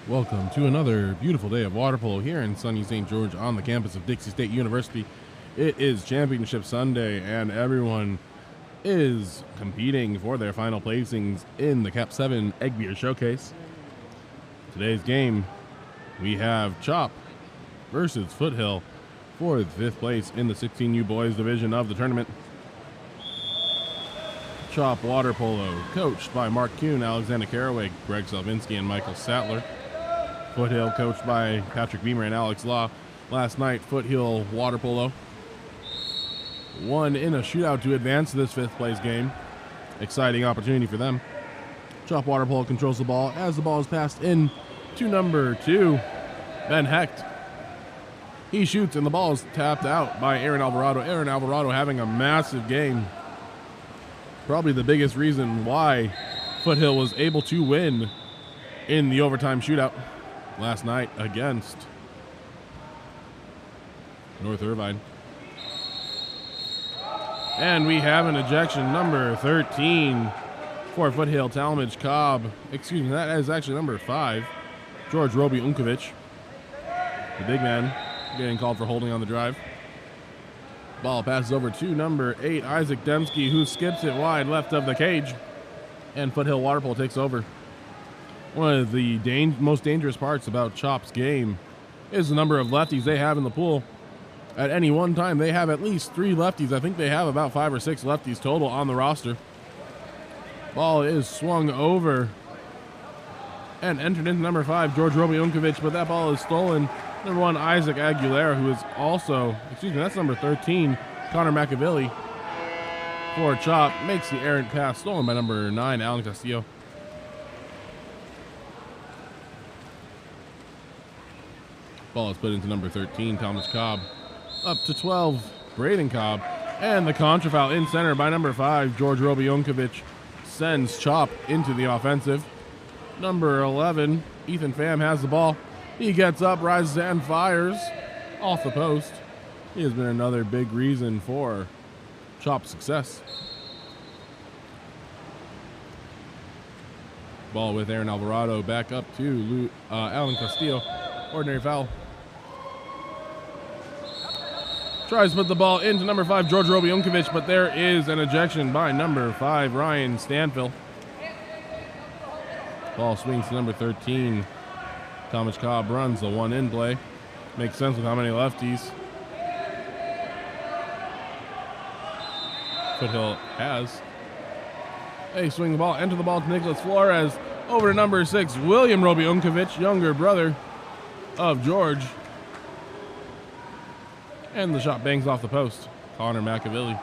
Welcome to another beautiful day of water polo here in sunny St. George on the campus of Dixie State University. It is Championship Sunday, and everyone is competing for their final placings in the KAP7 Eggbeater Showcase. Today's game, we have Chop versus Foothill for the 5th place in the 16U boys division of the tournament. Chop water polo, coached by Mark Kuhn, Alexander Caraway, Greg Salvinsky, and Michael Sattler. Foothill, coached by Patrick Beamer and Alex Law. Last night, Foothill water polo won in a shootout to advance to this 5th place game. Exciting opportunity for them. Chop water polo controls the ball as the ball is passed in to number 2, Ben Hecht. He shoots and the ball is tapped out by Aaron Alvarado. Aaron Alvarado having a massive game. Probably the biggest reason why Foothill was able to win in the overtime shootout last night against North Irvine. And we have an ejection, number 13 for Foothill, Talmadge Cobb. Excuse me, that is actually number 5, George Roby Unkovic. The big man getting called for holding on the drive. Ball passes over to number 8, Isaac Dembski, who skips it wide left of the cage. And Foothill water polo takes over. One of the most dangerous parts about Chop's game is the number of lefties they have in the pool. At any one time, they have at least 3 lefties. I think they have about 5 or 6 lefties total on the roster. Ball is swung over and entered into number 5, George Roby Unkovic, but that ball is stolen. Number 1, Isaac Aguilera, who is also, that's number 13, Connor McAvilly. For Chop, makes the errant pass, stolen by number 9, Alan Castillo. Ball is put into number 13, Thomas Cobb. Up to 12, Braden Cobb. And the contra foul in center by number 5, George Roby Unkovic, sends Chop into the offensive. Number 11, Ethan Pham has the ball. He gets up, rises, and fires off the post. He has been another big reason for Chop's success. Ball with Aaron Alvarado back up to Alan Castillo. Ordinary foul. Tries to put the ball into number 5, George Roby Unkovic, but there is an ejection by number 5, Ryan Stanfill. Ball swings to number 13. Thomas Cobb runs the one-in play. Makes sense with how many lefties Foothill has. They swing the ball, enter the ball to Nicholas Flores. Over to number 6, William Roby Unkovic, younger brother of George. And the shot bangs off the post. Connor McAvilly,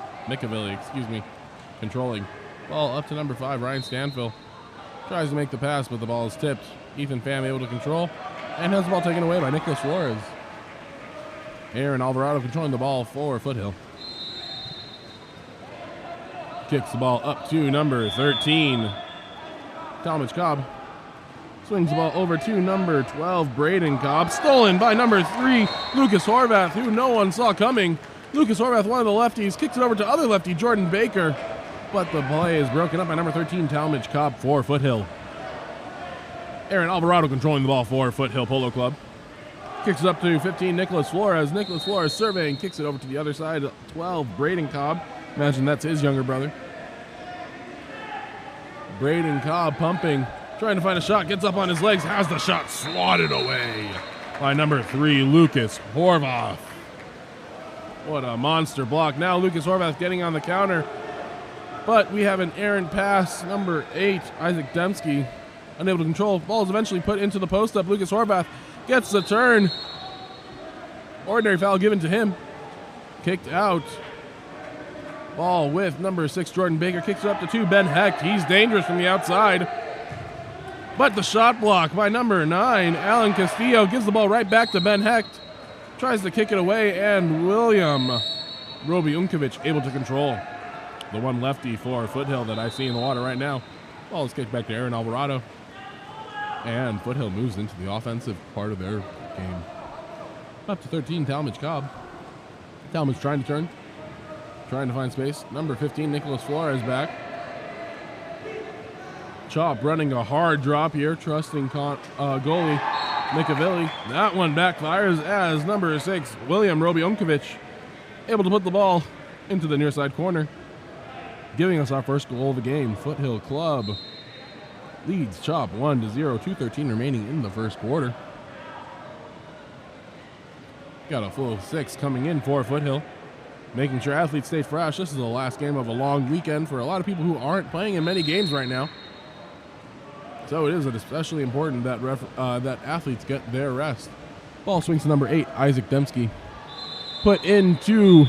controlling. Ball up to number 5, Ryan Stanfill. Tries to make the pass, but the ball is tipped. Ethan Pham able to control and has the ball taken away by Nicholas Flores. Aaron Alvarado controlling the ball for Foothill. Kicks the ball up to number 13, Talmadge Cobb. Swings the ball over to number 12, Braden Cobb. Stolen by number 3, Lucas Horvath, who no one saw coming. Lucas Horvath, one of the lefties, kicks it over to other lefty, Jordan Baker. But the play is broken up by number 13, Talmadge Cobb for Foothill. Aaron Alvarado controlling the ball for Foothill Polo Club. Kicks it up to 15, Nicholas Flores. Nicholas Flores surveying, kicks it over to the other side, 12, Braden Cobb. Imagine that's his younger brother. Braden Cobb pumping, trying to find a shot, gets up on his legs, has the shot swatted away by number 3, Lucas Horvath. What a monster block. Now Lucas Horvath getting on the counter, but we have an errant pass. Number 8, Isaac Dembski, unable to control. Ball is eventually put into the post up. Lucas Horvath gets the turn. Ordinary foul given to him. Kicked out. Ball with number 6, Jordan Baker. Kicks it up to 2, Ben Hecht. He's dangerous from the outside. But the shot block by number 9, Alan Castillo, gives the ball right back to Ben Hecht. Tries to kick it away, and William Roby Unkovic able to control. The one lefty for Foothill that I see in the water right now. Ball is kicked back to Aaron Alvarado. And Foothill moves into the offensive part of their game. Up to 13, Talmadge Cobb. Talmadge trying to turn. Trying to find space. Number 15, Nicholas Flores back. Chop running a hard drop here, trusting goalie Mikavilli. That one backfires as number 6, William Roby Unkovic, able to put the ball into the near side corner, giving us our first goal of the game. Foothill Club leads Chop 1-0, 2:13 remaining in the first quarter. Got a full 6 coming in for Foothill, making sure athletes stay fresh. This is the last game of a long weekend for a lot of people who aren't playing in many games right now. So it is especially important that that athletes get their rest. Ball swings to number 8, Isaac Dembski. Put into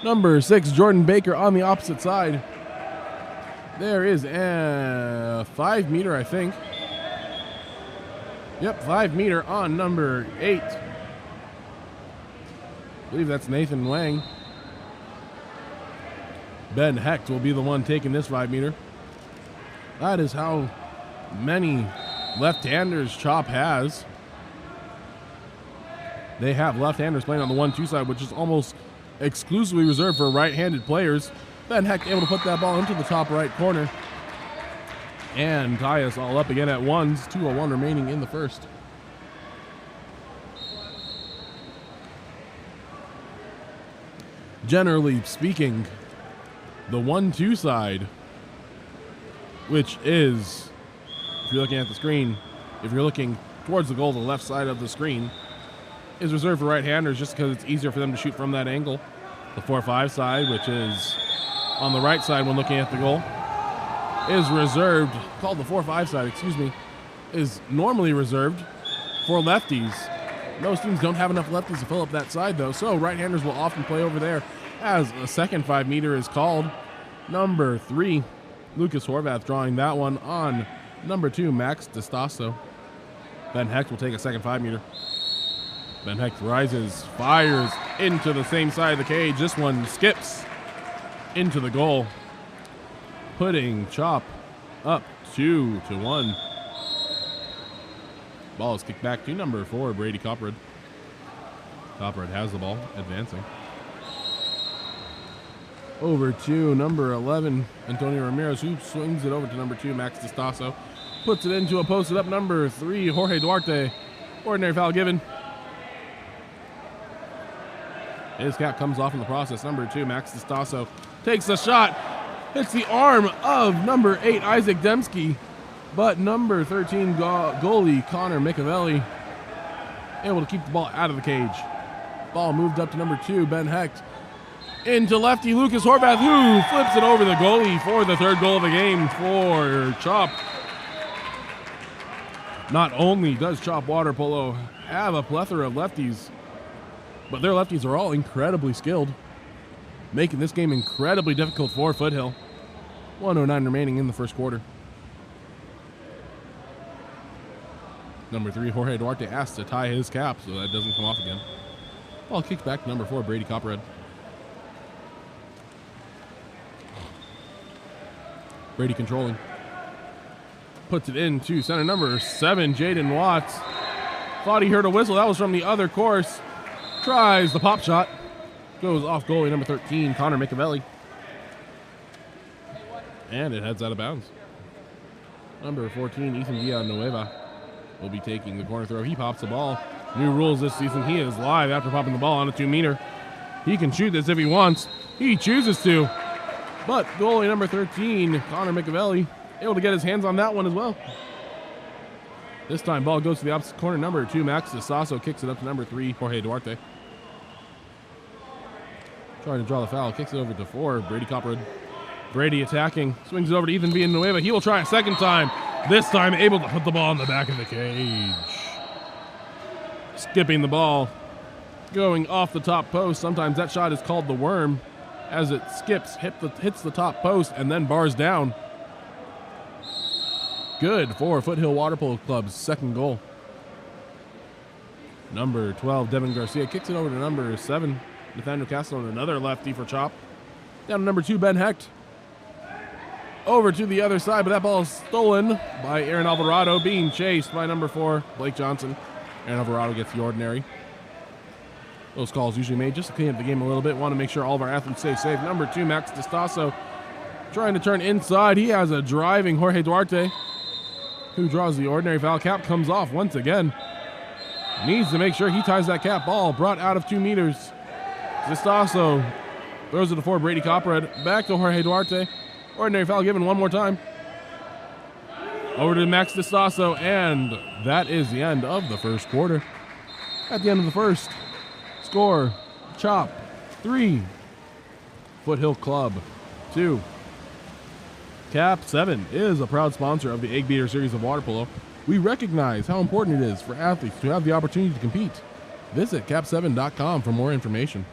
number 6, Jordan Baker on the opposite side. There is a 5 meter, I think. Yep, 5 meter on number 8. I believe that's Nathan Wang. Ben Hecht will be the one taking this 5 meter. That is how many left-handers Chop has. They have left-handers playing on the 1-2 side, which is almost exclusively reserved for right-handed players. Ben Hecht able to put that ball into the top right corner and tie us all up again at ones. 2:01 remaining in the first. Generally speaking, the 1-2 side, which is, if you're looking at the screen, if you're looking towards the goal, the left side of the screen, is reserved for right-handers just because it's easier for them to shoot from that angle. The 4-5 side, which is on the right side when looking at the goal, is reserved, called the 4-5 side, excuse me, is normally reserved for lefties. Most teams don't have enough lefties to fill up that side, though, so right-handers will often play over there as a second 5 meter is called. Number 3, Lucas Horvath drawing that one on number 2, Max DeStasso. Ben Hecht will take a second 5 meter. Ben Hecht rises, fires into the same side of the cage. This one skips into the goal, putting Chop up 2-1. Ball is kicked back to number 4, Brady Copperhead. Copperhead has the ball, advancing. Over to number 11, Antonio Ramirez, who swings it over to number 2, Max DeStasso. Puts it into a posted up number 3, Jorge Duarte. Ordinary foul given. His cap comes off in the process. Number 2, Max DeStasso takes the shot. Hits the arm of number 8, Isaac Dembski. But number 13, goalie Connor Mikavelli, able to keep the ball out of the cage. Ball moved up to number 2, Ben Hecht. Into lefty Lucas Horvath, who flips it over the goalie for the third goal of the game for Chop. Not only does Chop Water Polo have a plethora of lefties, but their lefties are all incredibly skilled, making this game incredibly difficult for Foothill. 1:09 remaining in the first quarter. Number 3, Jorge Duarte, asked to tie his cap so that doesn't come off again. Ball kicked back to number 4, Brady Copperhead. Brady controlling. Puts it into center, number 7, Jaden Watts. Thought he heard a whistle. That was from the other course. Tries the pop shot. Goes off goalie number 13, Connor Mikavelli. And it heads out of bounds. Number 14, Ethan Villanueva, will be taking the corner throw. He pops the ball. New rules this season. He is live after popping the ball on a 2 meter. He can shoot this if he wants. He chooses to. But goalie number 13, Connor Mikavelli, able to get his hands on that one as well. This time, ball goes to the opposite corner. Number 2, Max DeSasso kicks it up to number 3, Jorge Duarte. Trying to draw the foul, kicks it over to 4, Brady Copperwood. Brady attacking, swings it over to Ethan Villanueva. He will try a second time. This time, able to put the ball in the back of the cage. Skipping the ball, going off the top post. Sometimes that shot is called the worm, as it skips, hits the top post, and then bars down. Good for Foothill Water Polo Club's second goal. Number 12, Devin Garcia kicks it over to number 7, Nathaniel Castle, and another lefty for Chop. Down to number 2, Ben Hecht. Over to the other side, but that ball is stolen by Aaron Alvarado, being chased by number 4, Blake Johnson. Aaron Alvarado gets the ordinary. Those calls usually made just to clean up the game a little bit. Want to make sure all of our athletes stay safe. Number 2, Max DeStasso, trying to turn inside. He has a driving Jorge Duarte, who draws the ordinary foul. Cap comes off once again. Needs to make sure he ties that cap. Ball brought out of 2 meters. DeStasso throws it to 4, Brady Copperhead. Back to Jorge Duarte. Ordinary foul given one more time. Over to Max DeStasso, and that is the end of the first quarter. At the end of the first, score, Chop 3, Foothill Club 2. KAP7 is a proud sponsor of the Eggbeater series of water polo. We recognize how important it is for athletes to have the opportunity to compete. Visit KAP7.com for more information.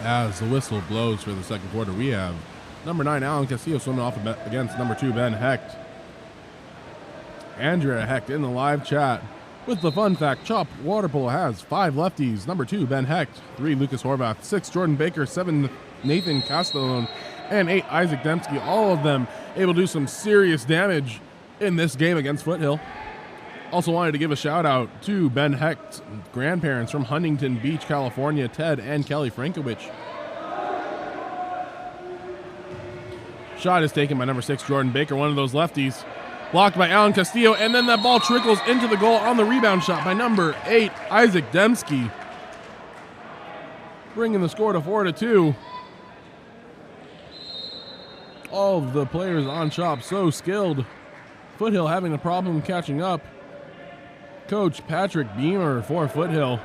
As the whistle blows for the second quarter, we have number 9, Alan Castillo, swimming off against number 2, Ben Hecht. Andrea Hecht in the live chat with the fun fact: Chop Water Polo has 5 lefties. Number 2, Ben Hecht. 3, Lucas Horvath. 6, Jordan Baker. 7, Nathan Castellone. And 8, Isaac Dembski. All of them able to do some serious damage in this game against Foothill. Also wanted to give a shout out to Ben Hecht's grandparents from Huntington Beach, California, Ted and Kelly Frankowicz. Shot is taken by number 6, Jordan Baker, one of those lefties. Blocked by Alan Castillo, and then that ball trickles into the goal on the rebound shot by number 8, Isaac Dembski. Bringing the score to 4-2. All of the players on Chop so skilled. Foothill having a problem catching up. Coach Patrick Beamer for Foothill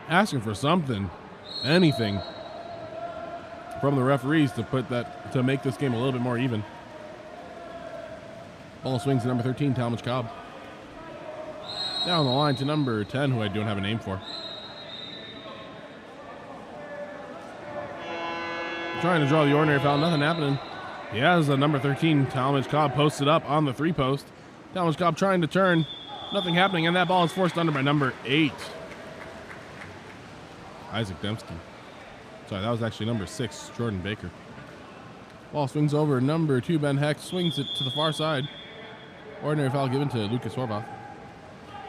asking for something, anything, from the referees to make this game a little bit more even. Ball swings to number 13, Talmadge Cobb. Down the line to number 10, who I don't have a name for. trying to draw the ordinary foul. Nothing happening. He has the number 13, Talmadge Cobb, posted up on the 3-post. Talmadge Cobb trying to turn. Nothing happening, and that ball is forced under by number 8, Isaac Dembski. Sorry, that was actually number 6, Jordan Baker. Ball swings over. Number 2, Ben Heck, swings it to the far side. Ordinary foul given to Lucas Horvath.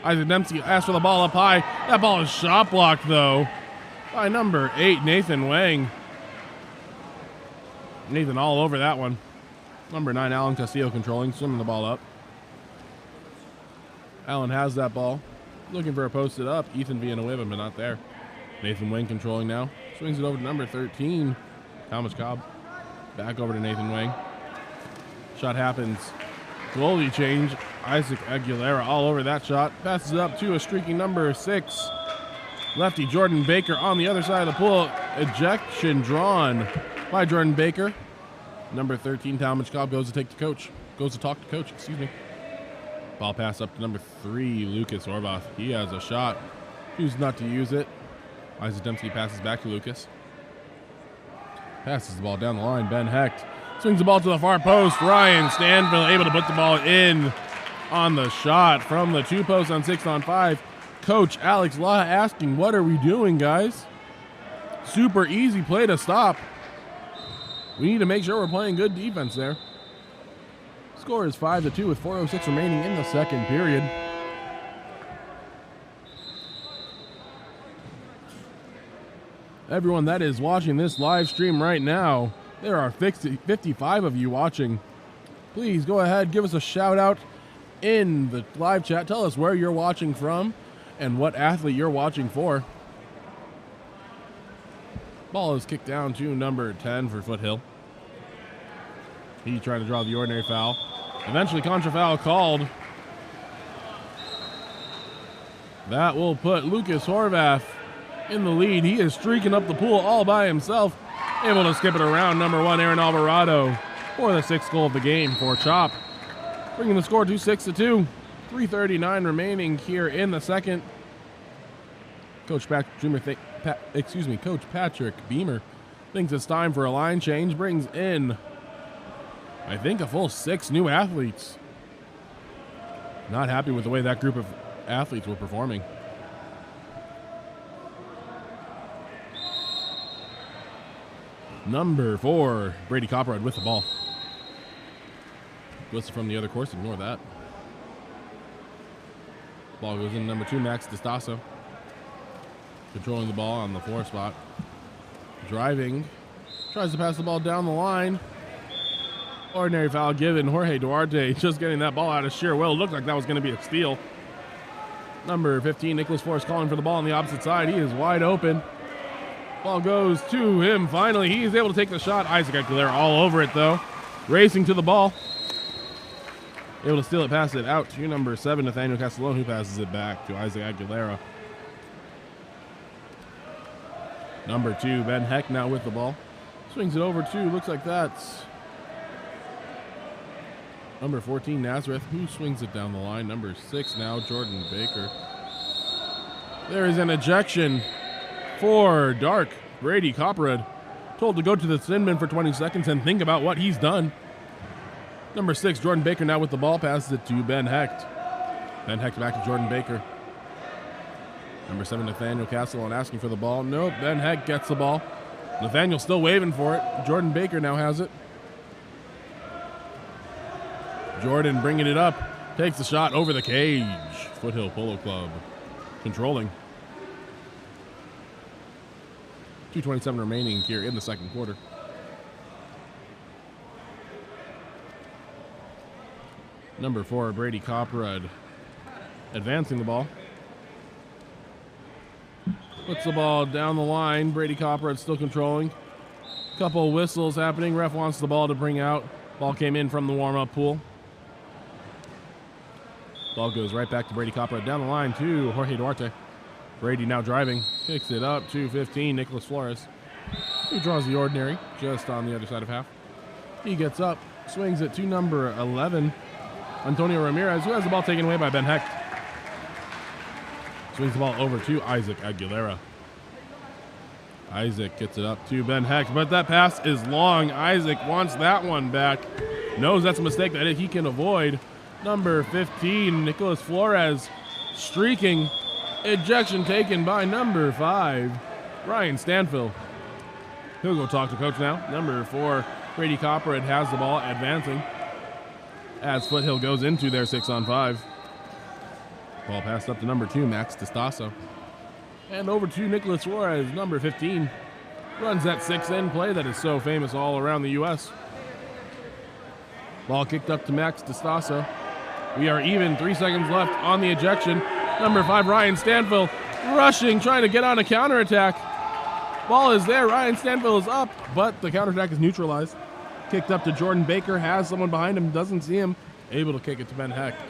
Isaac Dembski asks for the ball up high. That ball is shot blocked, though, by number 8, Nathan Wang. Nathan all over that one. Number 9, Alan Castillo controlling, swimming the ball up. Allen has that ball. Looking for a posted up. Ethan Villanueva, but not there. Nathan Wang controlling now. Swings it over to number 13, Thomas Cobb. Back over to Nathan Wang. Shot happens. Goalie change. Isaac Aguilera all over that shot. Passes it up to a streaking number 6. Lefty Jordan Baker on the other side of the pool. Ejection drawn by Jordan Baker. Number 13, Talmadge Cobb goes to talk to coach, excuse me. Ball pass up to number 3, Lucas Horvath. He has a shot. Chooses not to use it. Isaac Dembski passes back to Lucas. Passes the ball down the line. Ben Hecht swings the ball to the far post. Ryan Stanfield able to put the ball in on the shot from the 2-post on 6-on-5. Coach Alex Law asking, what are we doing, guys? Super easy play to stop. We need to make sure we're playing good defense there. Score is 5-2 with 4:06 remaining in the second period. Everyone that is watching this live stream right now, there are 55 of you watching. Please go ahead, give us a shout out in the live chat. Tell us where you're watching from and what athlete you're watching for. Ball is kicked down to number 10 for Foothill. He trying to draw the ordinary foul. Eventually contra foul called. That will put Lucas Horvath in the lead. He is streaking up the pool all by himself. Able to skip it around. Number 1, Aaron Alvarado for the 6th goal of the game for Chop. Bringing the score to 6-2. 3:39 remaining here in the second. Coach Patrick Beamer thinks it's time for a line change. Brings in, I think, a full 6 new athletes. Not happy with the way that group of athletes were performing. Number 4, Brady Copperhead with the ball. Whistle from the other course, ignore that. Ball goes in number 2, Max DeStasso. Controlling the ball on the 4 spot. Driving. Tries to pass the ball down the line. Ordinary foul given. Jorge Duarte just getting that ball out of sheer will. Looked like that was going to be a steal. Number 15, Nicholas Forrest calling for the ball on the opposite side. He is wide open. Ball goes to him. Finally, he's able to take the shot. Isaac Aguilera all over it, though. Racing to the ball. Able to steal it, pass it out to number 7, Nathaniel Castellone, who passes it back to Isaac Aguilera. Number 2, Ben Heck now with the ball. Swings it over to, looks like that's number 14, Nazareth, who swings it down the line. Number 6 now, Jordan Baker. There is an ejection for Dark. Brady Copperhead told to go to the thin bin for 20 seconds and think about what he's done. Number 6, Jordan Baker now with the ball, passes it to Ben Hecht. Ben Hecht back to Jordan Baker. Number 7, Nathaniel Castellone asking for the ball. Nope, Ben Hecht gets the ball. Nathaniel still waving for it. Jordan Baker now has it. Jordan bringing it up. Takes the shot over the cage. Foothill Polo Club controlling. 2:27 remaining here in the second quarter. Number 4, Brady Copperhead advancing the ball. Puts the ball down the line. Brady Copperhead still controlling. Couple of whistles happening. Ref wants the ball to bring out. Ball came in from the warm-up pool. Ball goes right back to Brady Copperhead down the line to Jorge Duarte. Brady now driving. Kicks it up to 15, Nicholas Flores, who draws the ordinary just on the other side of half. He gets up, swings it to number 11, Antonio Ramirez, who has the ball taken away by Ben Hecht. Swings the ball over to Isaac Aguilera. Isaac gets it up to Ben Hecht, but that pass is long. Isaac wants that one back. Knows that's a mistake that he can avoid. Number 15, Nicholas Flores, streaking. Ejection taken by number 5, Ryan Stanfill. He'll go talk to coach now. Number 4, Brady Copperhead has the ball, advancing as Foothill goes into their 6-on-5. Ball passed up to number 2, Max DeStasso. And over to Nicholas Flores, number 15. Runs that 6-in play that is so famous all around the U.S. Ball kicked up to Max DeStasso. We are even, 3 seconds left on the ejection. Number 5, Ryan Stanfill, rushing, trying to get on a counterattack. Ball is there, Ryan Stanfill is up, but the counterattack is neutralized. Kicked up to Jordan Baker, has someone behind him, doesn't see him. Able to kick it to Ben Hecht.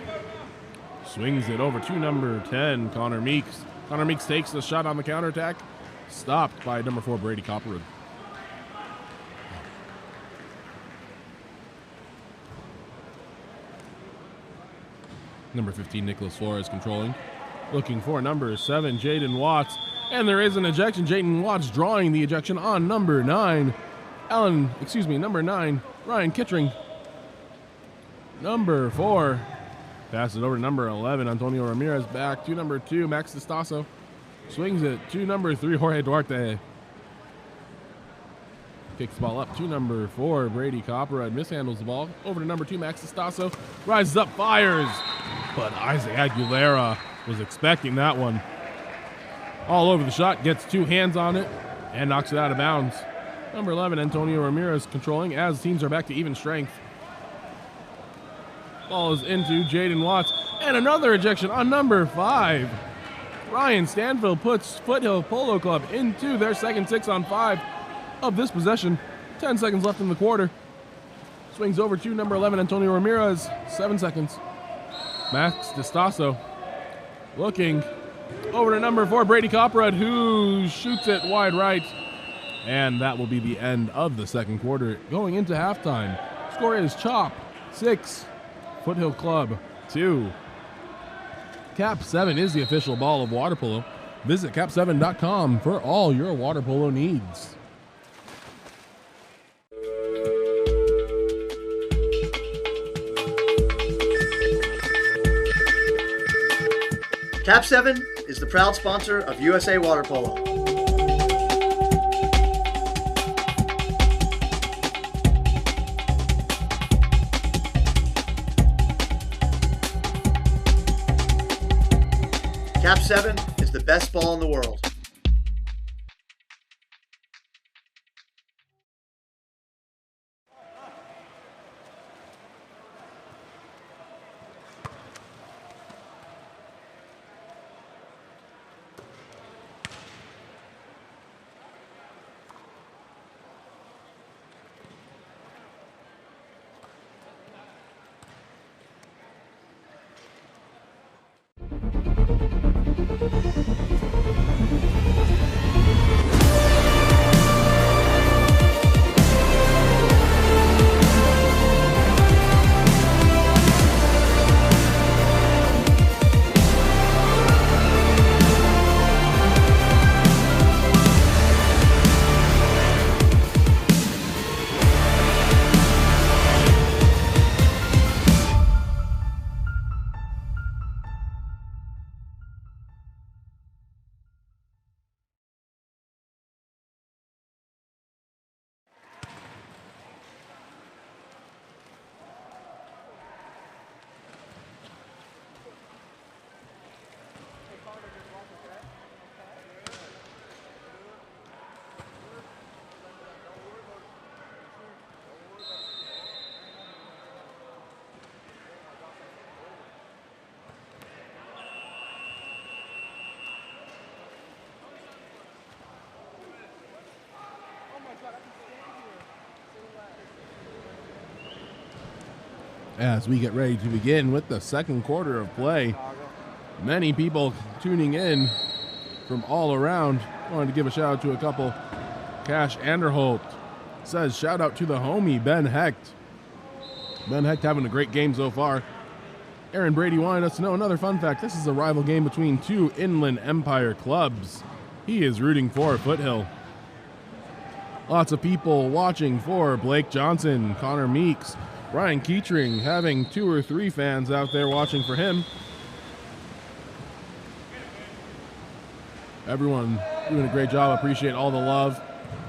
Swings it over to number 10, Connor Meeks. Connor Meeks takes the shot on the counterattack. Stopped by number 4, Brady Copperwood. Number 15, Nicholas Flores controlling. Looking for number 7, Jaden Watts. And there is an ejection. Jaden Watts drawing the ejection on number 9. Number 9, Ryan Kittring. Number 4. Passes it over to number 11, Antonio Ramirez. Back to number 2, Max DeStasso. Swings it to number 3, Jorge Duarte. Kicks the ball up to number 4, Brady Copperhead. Mishandles the ball. Over to number 2, Max DeStasso. Rises up, fires. But Isaac Aguilera was expecting that one. All over the shot, gets 2 hands on it, and knocks it out of bounds. Number 11, Antonio Ramirez controlling as teams are back to even strength. Ball is into Jaden Watts, and another ejection on number 5. Ryan Stanfill puts Foothill Polo Club into their second 6-on-5 of this possession. 10 seconds left in the quarter. Swings over to number 11, Antonio Ramirez. 7 seconds. Max DeStasso looking over to number 4, Brady Copperhead, who shoots it wide right. And that will be the end of the second quarter. Going into halftime, score is Chop 6, Foothill Club 2. KAP7 is the official ball of water polo. Visit KAP7.com for all your water polo needs. KAP7 is the proud sponsor of USA Water Polo. KAP7 is the best ball in the world. As we get ready to begin with the second quarter of play, many people tuning in from all around. Wanted to give a shout out to a couple. Cash Anderholt says shout out to the homie Ben Hecht. Ben Hecht having a great game so far. Aaron Brady wanted us to know another fun fact. This is a rival game between two Inland Empire clubs. He is rooting for Foothill. Lots of people watching for Blake Johnson, Connor Meeks, Ryan Keatring, having 2 or 3 fans out there watching for him. Everyone doing a great job. Appreciate all the love.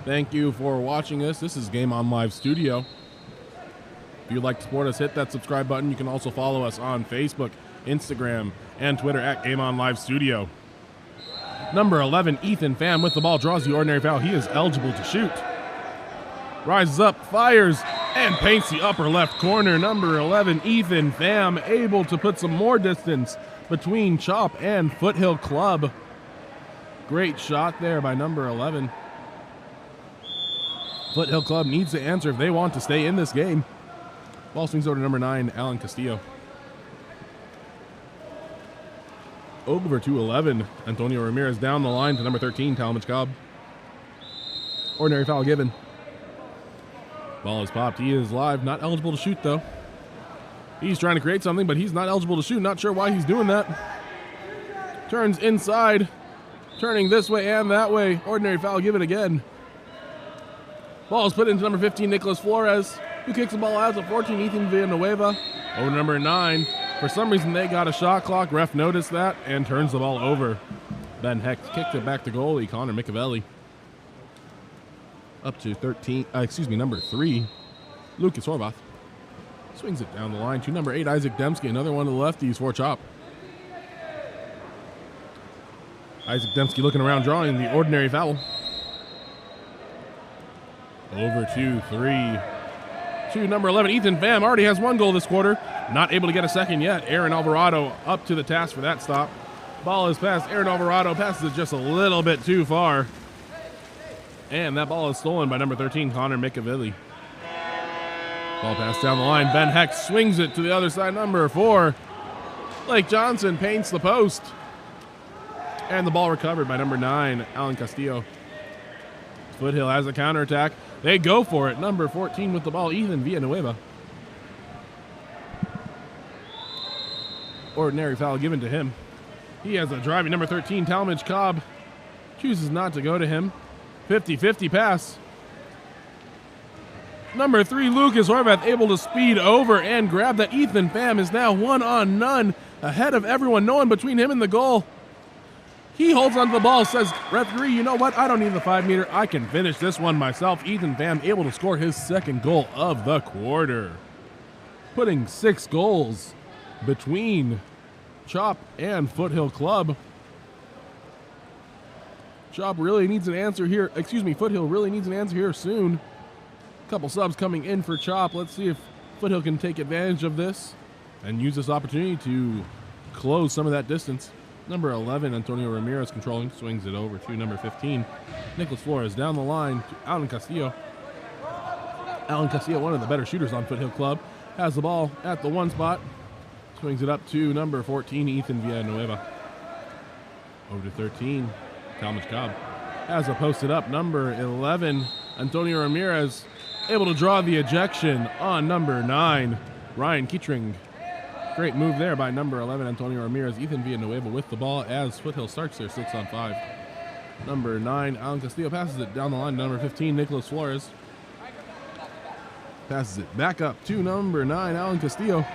Thank you for watching us. This is Game On Live Studio. If you'd like to support us, hit that subscribe button. You can also follow us on Facebook, Instagram, and Twitter at Game On Live Studio. Number 11, Ethan Pham with the ball, draws the ordinary foul. He is eligible to shoot. Rises up, fires, and paints the upper left corner. Number 11, Ethan Pham, able to put some more distance between Chop and Foothill Club. Great shot there by number 11. Foothill Club needs to answer if they want to stay in this game. Ball swings over to number 9, Alan Castillo. Over to 11, Antonio Ramirez down the line to number 13, Talmadge Cobb. Ordinary foul given. Ball is popped. He is live. Not eligible to shoot, though. He's trying to create something, but he's not eligible to shoot. Not sure why he's doing that. Turns inside. Turning this way and that way. Ordinary foul given again. Ball is put into number 15, Nicholas Flores, who kicks the ball out to 14, Ethan Villanueva. Over to number 9. For some reason, they got a shot clock. Ref noticed that and turns the ball over. Ben Hecht kicked it back to goalie, Connor Micavelli. Up to number 3, Lucas Horvath. Swings it down the line to number 8, Isaac Dembski, another one of the lefties for Chop. Isaac Dembski looking around, drawing the ordinary foul. Over to 3. To number 11, Ethan Pham already has 1 goal this quarter. Not able to get a second yet. Aaron Alvarado up to the task for that stop. Ball is passed. Aaron Alvarado passes it just a little bit too far. And that ball is stolen by number 13, Connor Micavelli. Ball passed down the line. Ben Hecht swings it to the other side. Number 4, Blake Johnson paints the post. And the ball recovered by number 9, Alan Castillo. Foothill has a counterattack. They go for it. Number 14 with the ball, Ethan Villanueva. Ordinary foul given to him. He has a driving number 13, Talmadge Cobb. Chooses not to go to him. 50-50 pass. Number 3, Lucas Horvath, able to speed over and grab that. Ethan Pham is now 1-on-none, ahead of everyone. No one between him and the goal. He holds onto the ball, says, referee, you know what? I don't need the 5-meter. I can finish this one myself. Ethan Pham able to score his 2nd goal of the quarter, putting 6 goals between Chop and Foothill Club. Chop really needs an answer here. Foothill really needs an answer here soon. Couple subs coming in for Chop. Let's see if Foothill can take advantage of this and use this opportunity to close some of that distance. Number 11, Antonio Ramirez controlling, swings it over to number 15, Nicholas Flores down the line to Alan Castillo. Alan Castillo, one of the better shooters on Foothill Club, has the ball at the 1 spot, swings it up to number 14, Ethan Villanueva. Over to 13, Talmadge Cobb has a posted up. Number 11, Antonio Ramirez, able to draw the ejection on number 9, Ryan Keatring. Great move there by number 11, Antonio Ramirez. Ethan Villanueva with the ball as Foothill starts their 6-on-5. Number 9, Alan Castillo passes it down the line to number 15, Nicholas Flores. Passes it back up to number 9, Alan Castillo.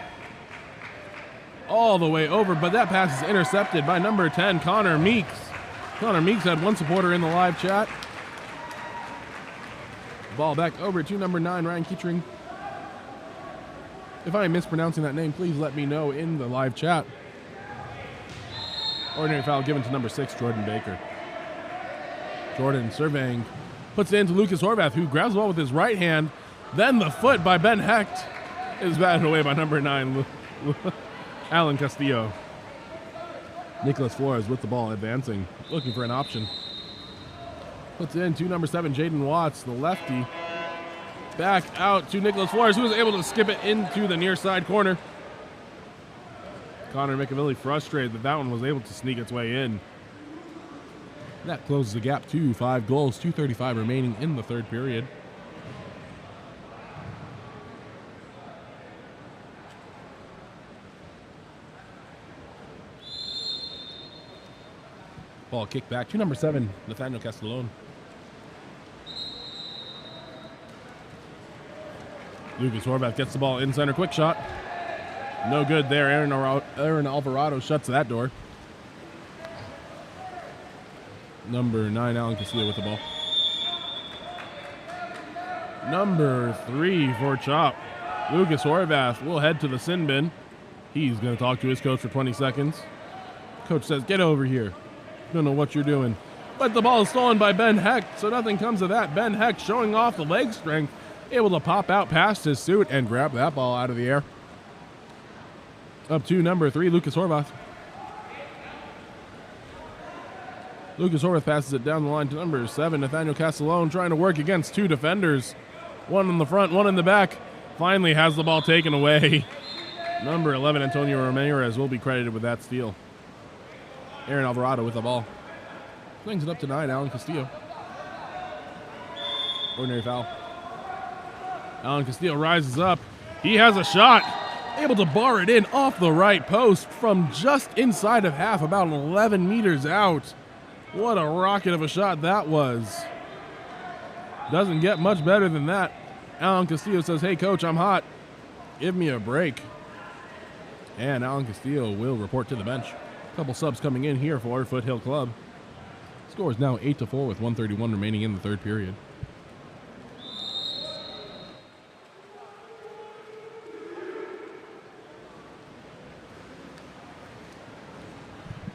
All the way over, but that pass is intercepted by number 10, Connor Meeks. Connor Meeks had 1 supporter in the live chat. Ball back over to number 9, Ryan Keatring. If I am mispronouncing that name, please let me know in the live chat. Ordinary foul given to number 6, Jordan Baker. Jordan surveying, puts it into Lucas Horvath, who grabs the ball with his right hand. Then the foot by Ben Hecht is batted away by number 9, Alan Castillo. Nicholas Flores with the ball advancing, looking for an option. Puts it in to number 7, Jaden Watts, the lefty. Back out to Nicholas Flores, who was able to skip it into the near side corner. Connor Micavelli frustrated that that one was able to sneak its way in. That closes the gap to 5 goals, 2:35 remaining in the 3rd period. Ball kicked back to number 7, Nathaniel Castellone. Lucas Horvath gets the ball in center, quick shot. No good there. Aaron Alvarado shuts that door. Number 9, Alan Castillo with the ball. Number 3 for Chop. Lucas Horvath will head to the sin bin. He's going to talk to his coach for 20 seconds. Coach says, get over here. Don't know what you're doing. But the ball is stolen by Ben Hecht, so nothing comes of that. Ben Hecht showing off the leg strength, able to pop out past his suit and grab that ball out of the air. Up to number 3, Lucas Horvath. Lucas Horvath passes it down the line to number 7, Nathaniel Castellone, trying to work against 2 defenders. One in the front, one in the back. Finally has the ball taken away. Number 11, Antonio Ramirez, will be credited with that steal. Aaron Alvarado with the ball. Swings it up to 9, Alan Castillo. Ordinary foul. Alan Castillo rises up. He has a shot. Able to bar it in off the right post from just inside of half, about 11 meters out. What a rocket of a shot that was. Doesn't get much better than that. Alan Castillo says, hey, coach, I'm hot. Give me a break. And Alan Castillo will report to the bench. A couple subs coming in here for Foothill Club. Score is now 8-4 with 1:31 remaining in the third period.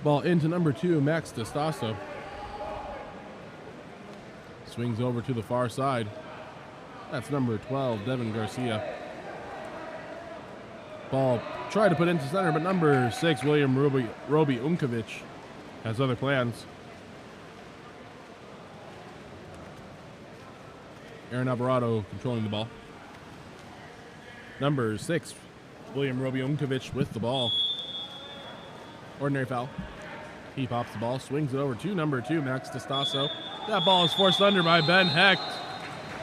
Ball into number 2, Max DeStasso. Swings over to the far side. That's number 12, Devin Garcia. Ball tried to put into center, but number 6, William Roby Unkovic, has other plans. Aaron Alvarado controlling the ball. Number 6, William Roby Unkovic with the ball. Ordinary foul. He pops the ball, swings it over to number 2, Max DeStasso. That ball is forced under by Ben Hecht.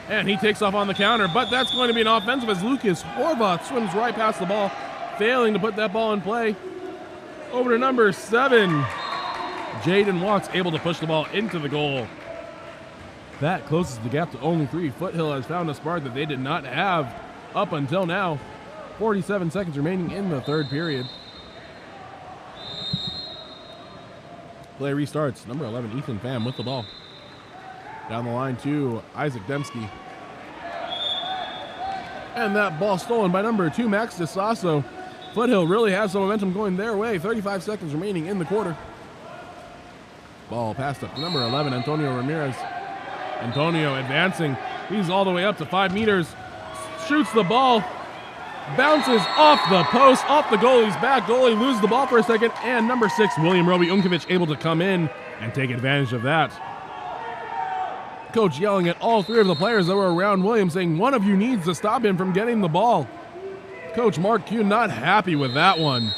And he takes off on the counter, but that's going to be an offensive as Lucas Horvath swims right past the ball, failing to put that ball in play. Over to number 7. Jaden Walks able to push the ball into the goal. That closes the gap to only 3. Foothill has found a spark that they did not have up until now. 47 seconds remaining in the third period. Play restarts. Number 11, Ethan Pham with the ball. Down the line to Isaac Dembski. And that ball stolen by number 2, Max DeSasso. Foothill really has some momentum going their way. 35 seconds remaining in the quarter. Ball passed up to number 11, Antonio Ramirez. Antonio advancing. He's all the way up to 5 meters. Shoots the ball. Bounces off the post, off the goalie's back. Goalie loses the ball for a second. And number 6, William Roby Unkovic, able to come in and take advantage of that. Coach yelling at all 3 of the players that were around William, saying one of you needs to stop him from getting the ball. Coach Mark Kuhn not happy with that one.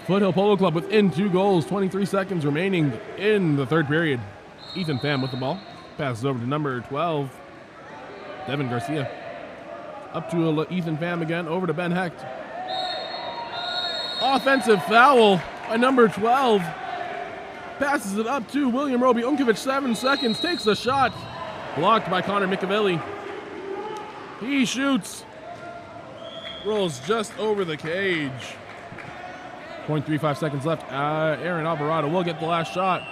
Foothill Polo Club within 2 goals, 23 seconds remaining in the third period. Ethan Pham with the ball. Passes over to number 12, Devin Garcia. Up to Ethan Pham again, over to Ben Hecht. Offensive foul by number 12. Passes it up to William Roby Unkovic, 7 seconds, takes a shot. Blocked by Connor Micavelli. He shoots. Rolls just over the cage. 0.35 seconds left. Aaron Alvarado will get the last shot.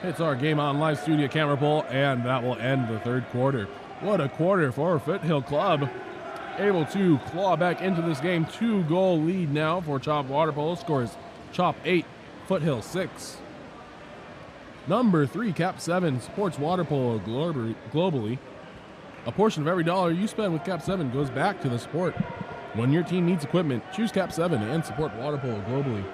Hits our Game On Live studio camera pole, and that will end the third quarter. What a quarter for Foothill Club. Able to claw back into this game. 2-goal lead now for Chop Water Polo. Scores Chop 8, Foothill 6. Number 3, KAP7 supports water polo globally. A portion of every dollar you spend with KAP7 goes back to the sport. When your team needs equipment, choose KAP7 and support water polo globally.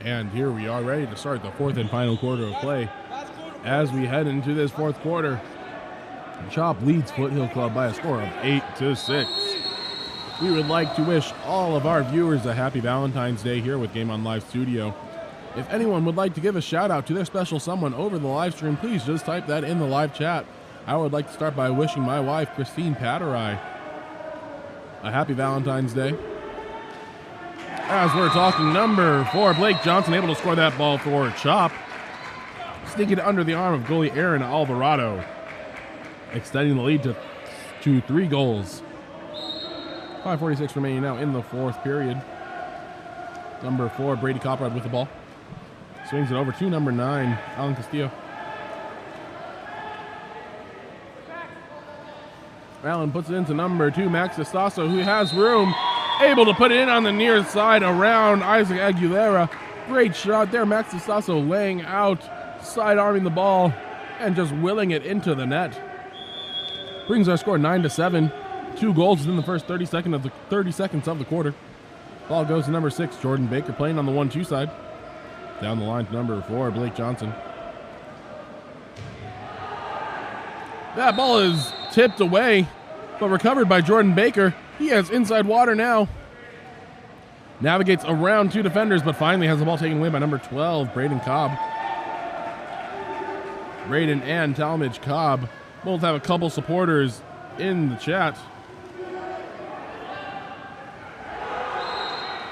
And here we are ready to start the fourth and final quarter of play. As we head into this fourth quarter, Chop leads Foothill Club by a score of 8-6. We would like to wish all of our viewers a happy Valentine's Day here with Game On Live Studio. If anyone would like to give a shout out to their special someone over the live stream, please just type that in the live chat. I would like to start by wishing my wife, Christine Paterai, a happy Valentine's Day. As we're talking, number 4, Blake Johnson, able to score that ball for Chop. Sneaking it under the arm of goalie Aaron Alvarado, extending the lead to 3 goals. 5:46 remaining now in the fourth period. Number 4, Brady Coprod with the ball. Swings it over to number 9, Alan Castillo. Allen puts it into number 2, Max Estasso, who has room. Able to put it in on the near side around Isaac Aguilera. Great shot there. Max Estasso laying out, side-arming the ball, and just willing it into the net. Brings our score 9-7. 2 goals in the first 30 seconds of the quarter. Ball goes to number 6, Jordan Baker, playing on the 1-2 side. Down the line to number 4, Blake Johnson. That ball is tipped away, but recovered by Jordan Baker. He has inside water now. Navigates around 2 defenders, but finally has the ball taken away by number 12, Braden Cobb. Braden and Talmadge Cobb both have a couple supporters in the chat.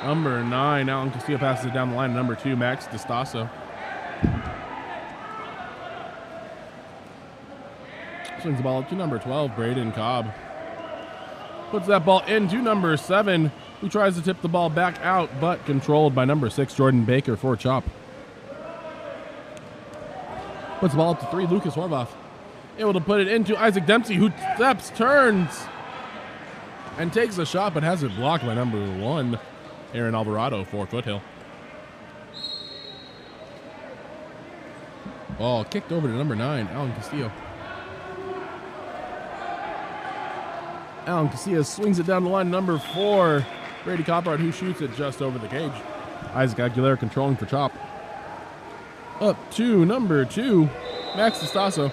Number 9, Alan Castillo passes it down the line to number 2, Max D'Estasso. Swings the ball up to number 12, Braden Cobb. Puts that ball into number 7, who tries to tip the ball back out, but controlled by number 6, Jordan Baker for Chop. Puts the ball up to 3, Lucas Horvath. Able to put it into Isaac Dempsey, who steps, turns, and takes a shot, but has it blocked by number 1, Aaron Alvarado for Foothill. Ball kicked over to number 9, Alan Castillo. Alan Castillo swings it down the line, number 4, Brady Coprod, who shoots it just over the cage. Isaac Aguilera controlling for Chop. Up to number 2, Max D'Estasso.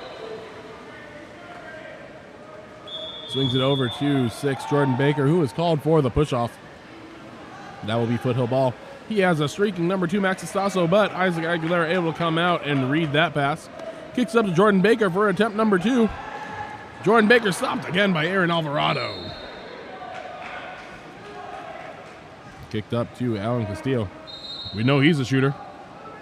Swings it over to 6, Jordan Baker, who is called for the push-off. That will be Foothill ball. He has a streaking number 2, Max Estasso, but Isaac Aguilera able to come out and read that pass. Kicks up to Jordan Baker for attempt number 2. Jordan Baker stopped again by Aaron Alvarado. Kicked up to Alan Castillo. We know he's a shooter.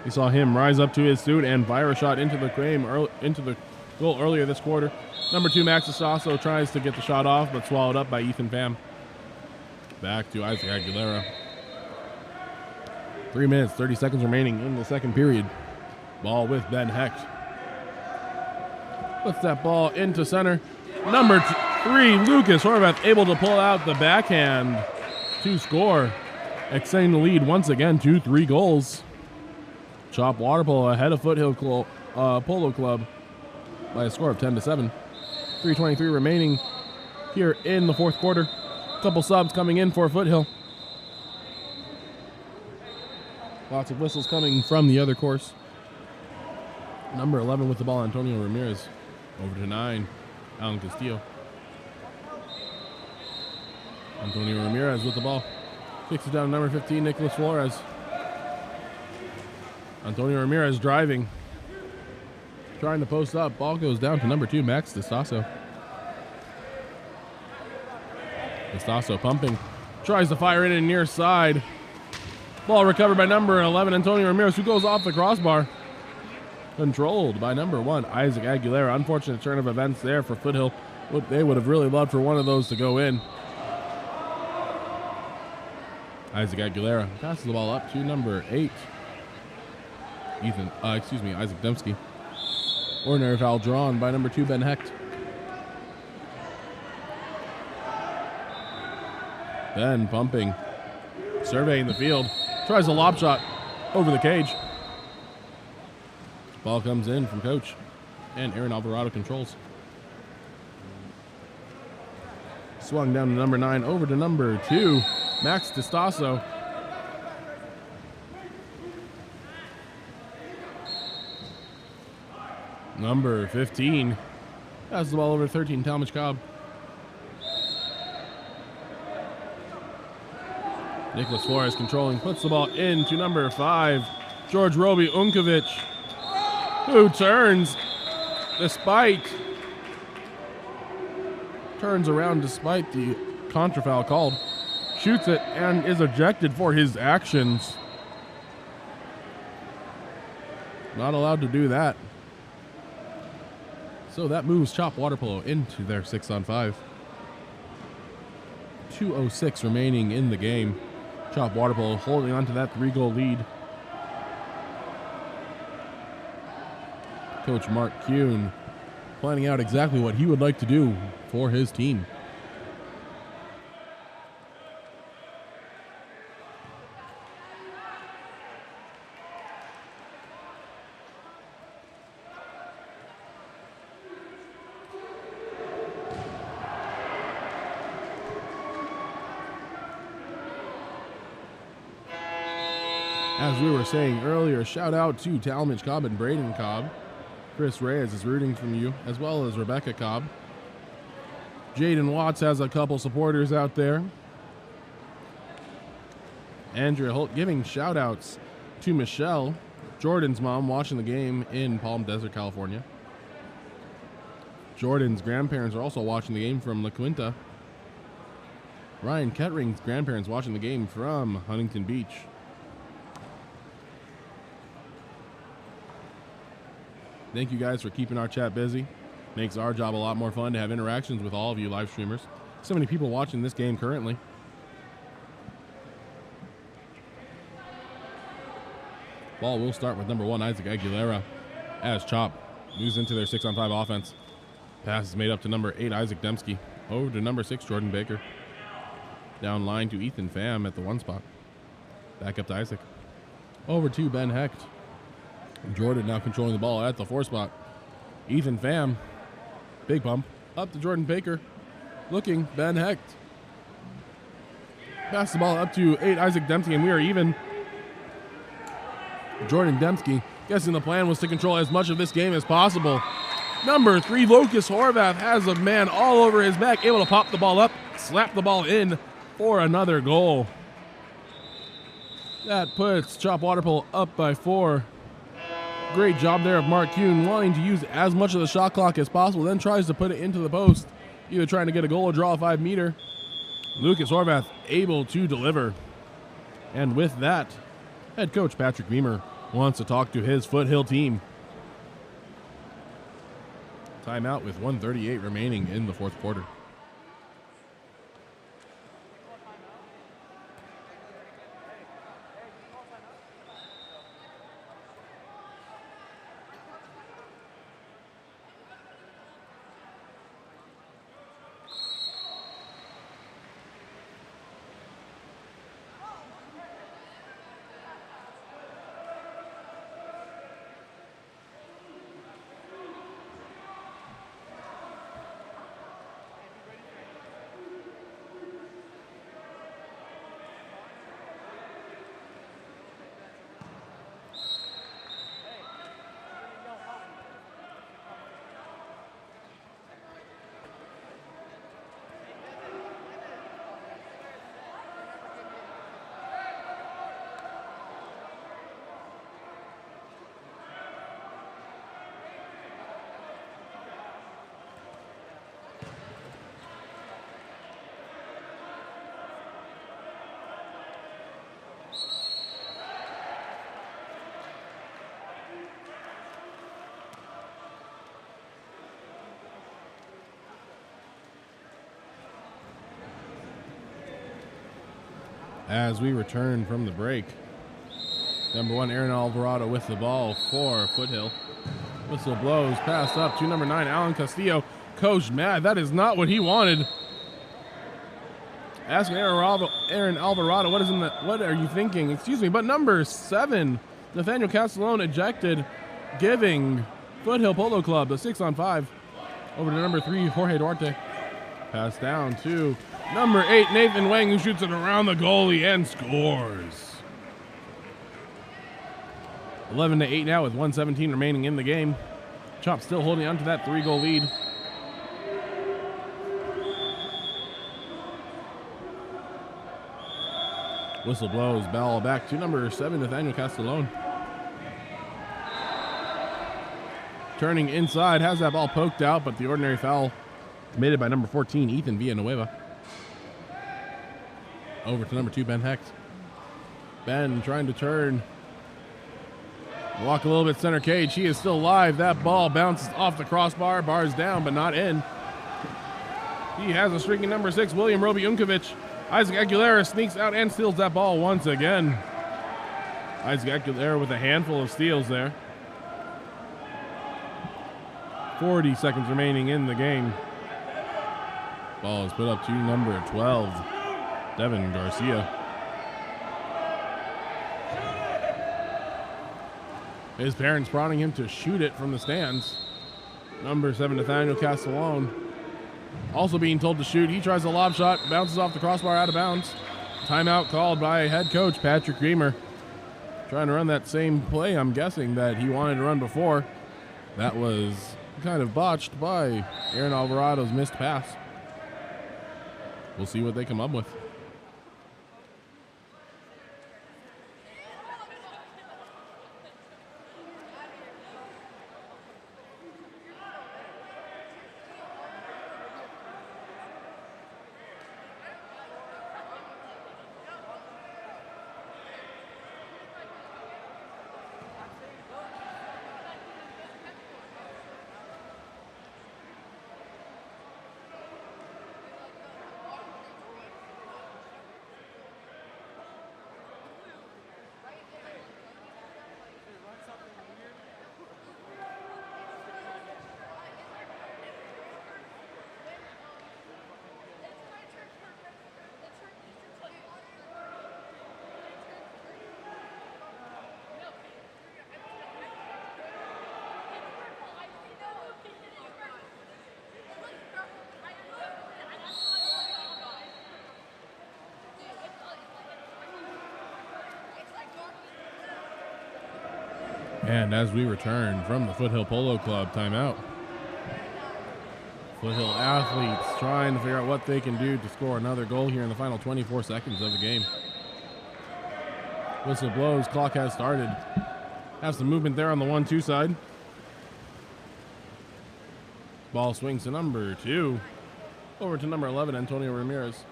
We saw him rise up to his suit and fire a shot into the goal earlier this quarter. Number 2, Max Estasso tries to get the shot off, but swallowed up by Ethan Pham. Back to Isaac Aguilera. 3 minutes, 30 seconds remaining in the second period. Ball with Ben Hecht. Puts that ball into center. Number 3, Lucas Horvath, able to pull out the backhand to score, extending the lead once again to 3 goals. Chop Water Polo ahead of Foothill Polo Club by a score of 10-7. 3:23 remaining here in the fourth quarter. Couple subs coming in for Foothill. Lots of whistles coming from the other course. Number 11 with the ball, Antonio Ramirez. Over to 9, Alan Castillo. Antonio Ramirez with the ball. Kicks it down to number 15, Nicholas Flores. Antonio Ramirez driving. Trying to post up. Ball goes down to number 2, Max D'Estasso. D'Estasso pumping. Tries to fire in near side. Ball recovered by number 11, Antonio Ramirez, who goes off the crossbar. Controlled by number 1, Isaac Aguilera. Unfortunate turn of events there for Foothill. They would have really loved for one of those to go in. Isaac Aguilera passes the ball up to number 8, Isaac Dembski. Ordinary foul drawn by number 2, Ben Hecht. Ben pumping, surveying the field, tries a lob shot over the cage. Ball comes in from coach, and Aaron Alvarado controls. Swung down to number 9, over to number 2, Max D'Estasso. Number 15 passes the ball over to 13, Talmadge Cobb. Nicholas Flores controlling, puts the ball into number 5, George Roby Unkovic, who turns around despite the contra foul called, shoots it, and is ejected for his actions. Not allowed to do that. So that moves Chop Water Polo into their 6-on-5. 2:06 remaining in the game. Chop Water Polo holding on to that 3-goal lead. Coach Mark Kuhn planning out exactly what he would like to do for his team. As we were saying earlier, shout out to Talmadge Cobb and Braden Cobb. Chris Reyes is rooting from you, as well as Rebecca Cobb. Jaden Watts has a couple supporters out there. Andrea Holt giving shout outs to Michelle, Jordan's mom, watching the game in Palm Desert, California. Jordan's grandparents are also watching the game from La Quinta. Ryan Kettering's grandparents watching the game from Huntington Beach. Thank you guys for keeping our chat busy. Makes our job a lot more fun to have interactions with all of you live streamers. So many people watching this game currently. Ball will start with number 1, Isaac Aguilera, as Chop moves into their 6-on-5 offense. Pass is made up to number 8, Isaac Dembski. Over to number 6, Jordan Baker. Down line to Ethan Pham at the 1 spot. Back up to Isaac. Over to Ben Hecht. Jordan now controlling the ball at the 4 spot. Ethan Pham, big bump, up to Jordan Baker. Looking, Ben Hecht. Pass the ball up to 8, Isaac Dembski, and we are even. Jordan Dembski, guessing the plan was to control as much of this game as possible. Number 3, Lucas Horvath has a man all over his back, able to pop the ball up, slap the ball in for another goal. That puts Chop Water Polo up by 4. Great job there of Mark Kuhn, wanting to use as much of the shot clock as possible, then tries to put it into the post, either trying to get a goal or draw a 5-meter. Lucas Horvath able to deliver. And with that, head coach Patrick Beamer wants to talk to his Foothill team. Timeout with 1:38 remaining in the 4th quarter. As we return from the break, number 1, Aaron Alvarado with the ball for Foothill. Whistle blows, pass up to number 9, Alan Castillo. Coach mad, that is not what he wanted. Asking Aaron Alvarado, what are you thinking? Excuse me, but number 7, Nathaniel Castellone ejected, giving Foothill Polo Club the 6-on-5. Over to number 3, Jorge Duarte. Pass down to number 8, Nathan Wang, who shoots it around the goalie and scores. 11-8 now with 1:17 remaining in the game. Chop still holding on to that 3-goal lead. Whistle blows, ball back to number 7, Nathaniel Castellone. Turning inside, has that ball poked out, but the ordinary foul committed by number 14, Ethan Villanueva. Over to number 2, Ben Hecht. Ben trying to turn. Walk a little bit center cage. He is still alive. That ball bounces off the crossbar. Bars down, but not in. He has a streaking number 6, William Roby Unkovic. Isaac Aguilera sneaks out and steals that ball once again. Isaac Aguilera with a handful of steals there. 40 seconds remaining in the game. Ball is put up to number 12, Devin Garcia. His parents prodding him to shoot it from the stands. Number 7, Nathaniel Castellone, also being told to shoot. He tries a lob shot, bounces off the crossbar, out of bounds. Timeout called by head coach Patrick Reamer. Trying to run that same play, I'm guessing, that he wanted to run before. That was kind of botched by Aaron Alvarado's missed pass. We'll see what they come up with. And as we return from the Foothill Polo Club timeout, Foothill athletes trying to figure out what they can do to score another goal here in the final 24 seconds of the game. Whistle blows, clock has started. Have some movement there on the 1-2 side. Ball swings to number 2. Over to number 11, Antonio Ramirez.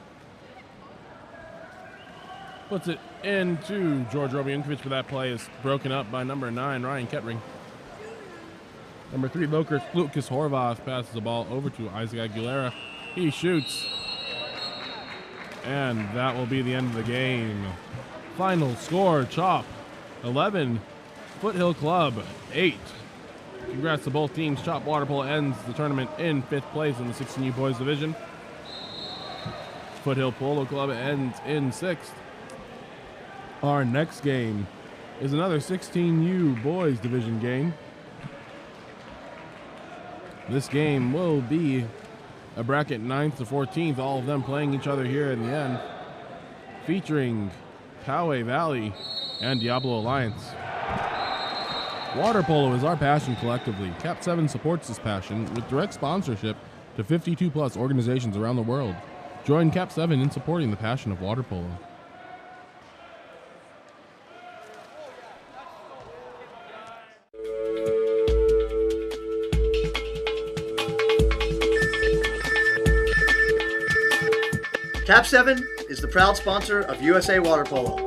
Puts it into George Roby Unkovic, but that play is broken up by number 9, Ryan Kettering. Number 3, Lucas Horvath passes the ball over to Isaac Aguilera. He shoots. And that will be the end of the game. Final score, Chop 11, Foothill Club 8. Congrats to both teams. Chop Water Polo ends the tournament in 5th place in the 16U Boys Division. Foothill Polo Club ends in 6th. Our next game is another 16U Boys Division game. This game will be a bracket 9th to 14th, all of them playing each other here in the end, featuring Poway Valley and Diablo Alliance. Water polo is our passion collectively. KAP7 supports this passion with direct sponsorship to 52 plus organizations around the world. Join KAP7 in supporting the passion of water polo. KAP7 is the proud sponsor of USA Water Polo.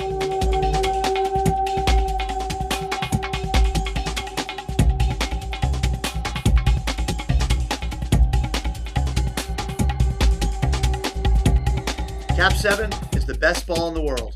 KAP7 is the best ball in the world.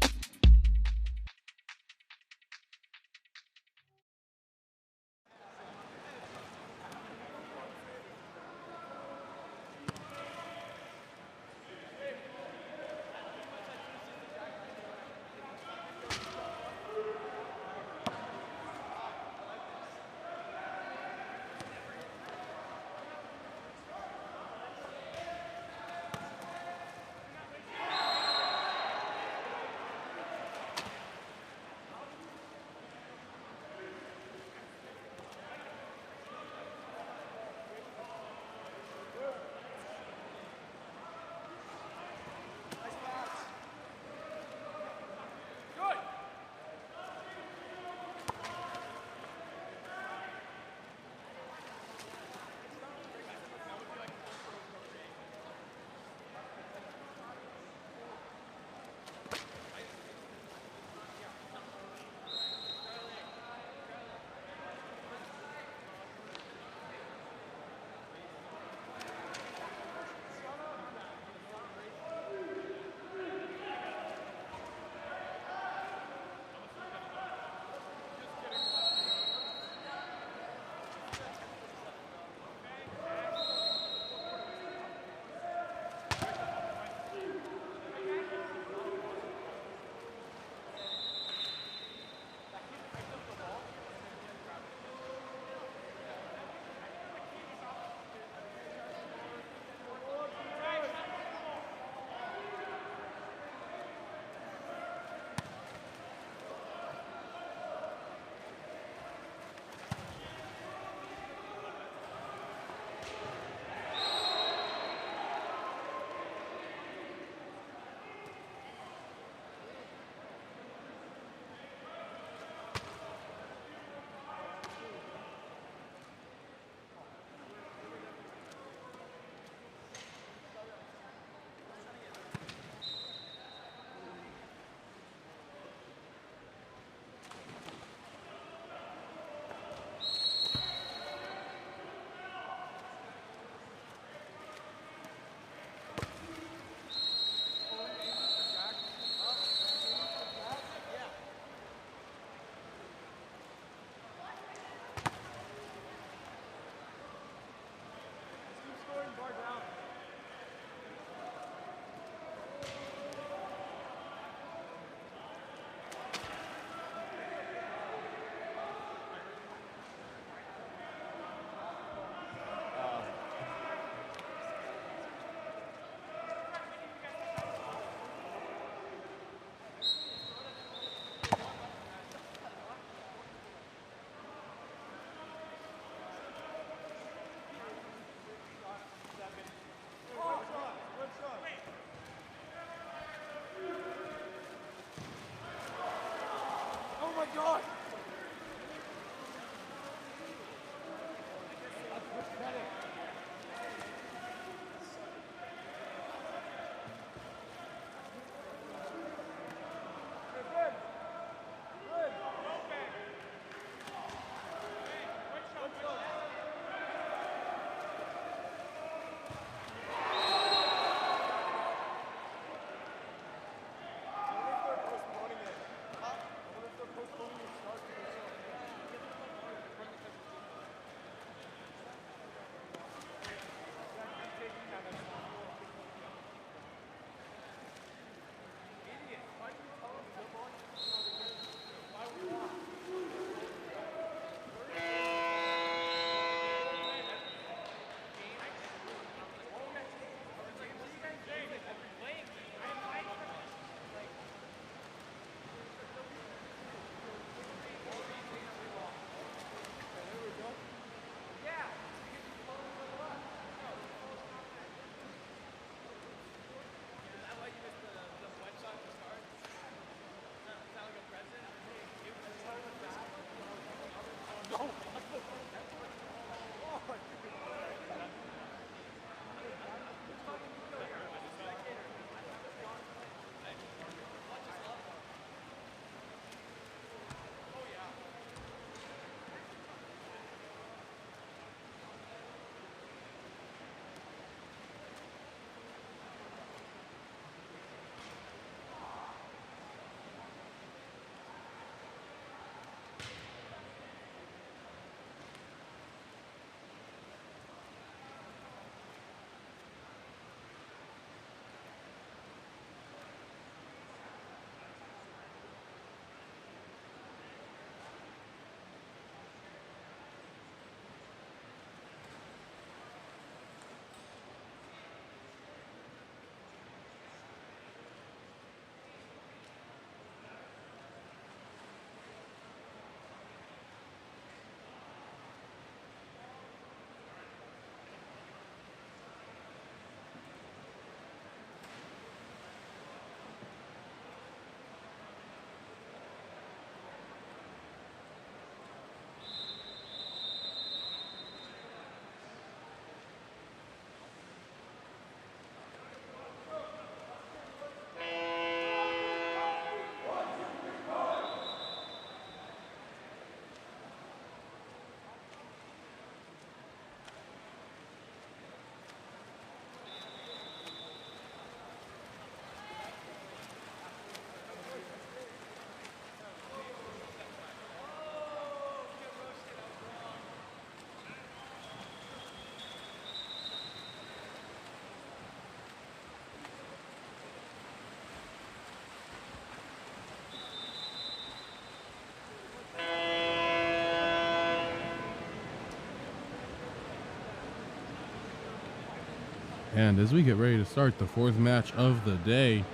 And as we get ready to start the fourth match of the day,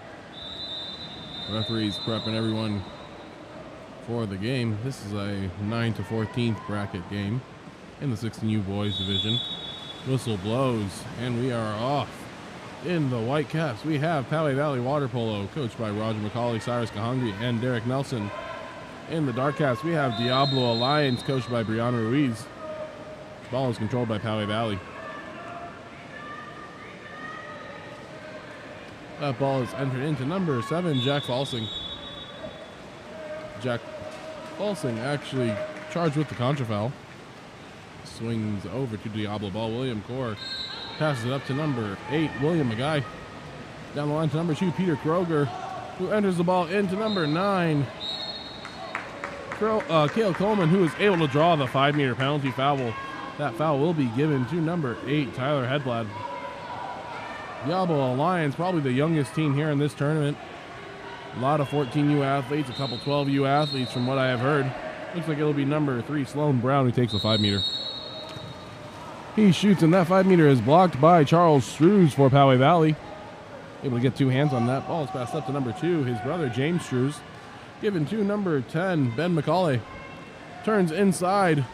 referees prepping everyone for the game. This is a 9 to 14th bracket game in the 16U boys division. Whistle blows, and we are off. In the white caps, we have Poway Valley Water Polo, coached by Roger McCauley, Cyrus Kahangri, and Derek Nelson. In the dark caps, we have Diablo Alliance, coached by Brianna Ruiz. The ball is controlled by Poway Valley. That ball is entered into number 7, Jack Falsing. Jack Falsing actually charged with the contra foul. Swings over to Diablo ball. William Core passes it up to number 8, William McGuy. Down the line to number 2, Peter Kroger, who enters the ball into number 9, Cale Coleman, who is able to draw the 5-meter penalty foul. That foul will be given to number 8, Tyler Hedblad. Diablo Alliance, probably the youngest team here in this tournament. A lot of 14U athletes, a couple 12U athletes from what I have heard. Looks like it'll be number 3, Sloan Brown, who takes the 5-meter. He shoots, and that 5-meter is blocked by Charles Strews for Poway Valley. Able to get 2 hands on that. Ball is passed up to number 2, his brother James Strews. Given to number 10, Ben McCauley. Turns inside.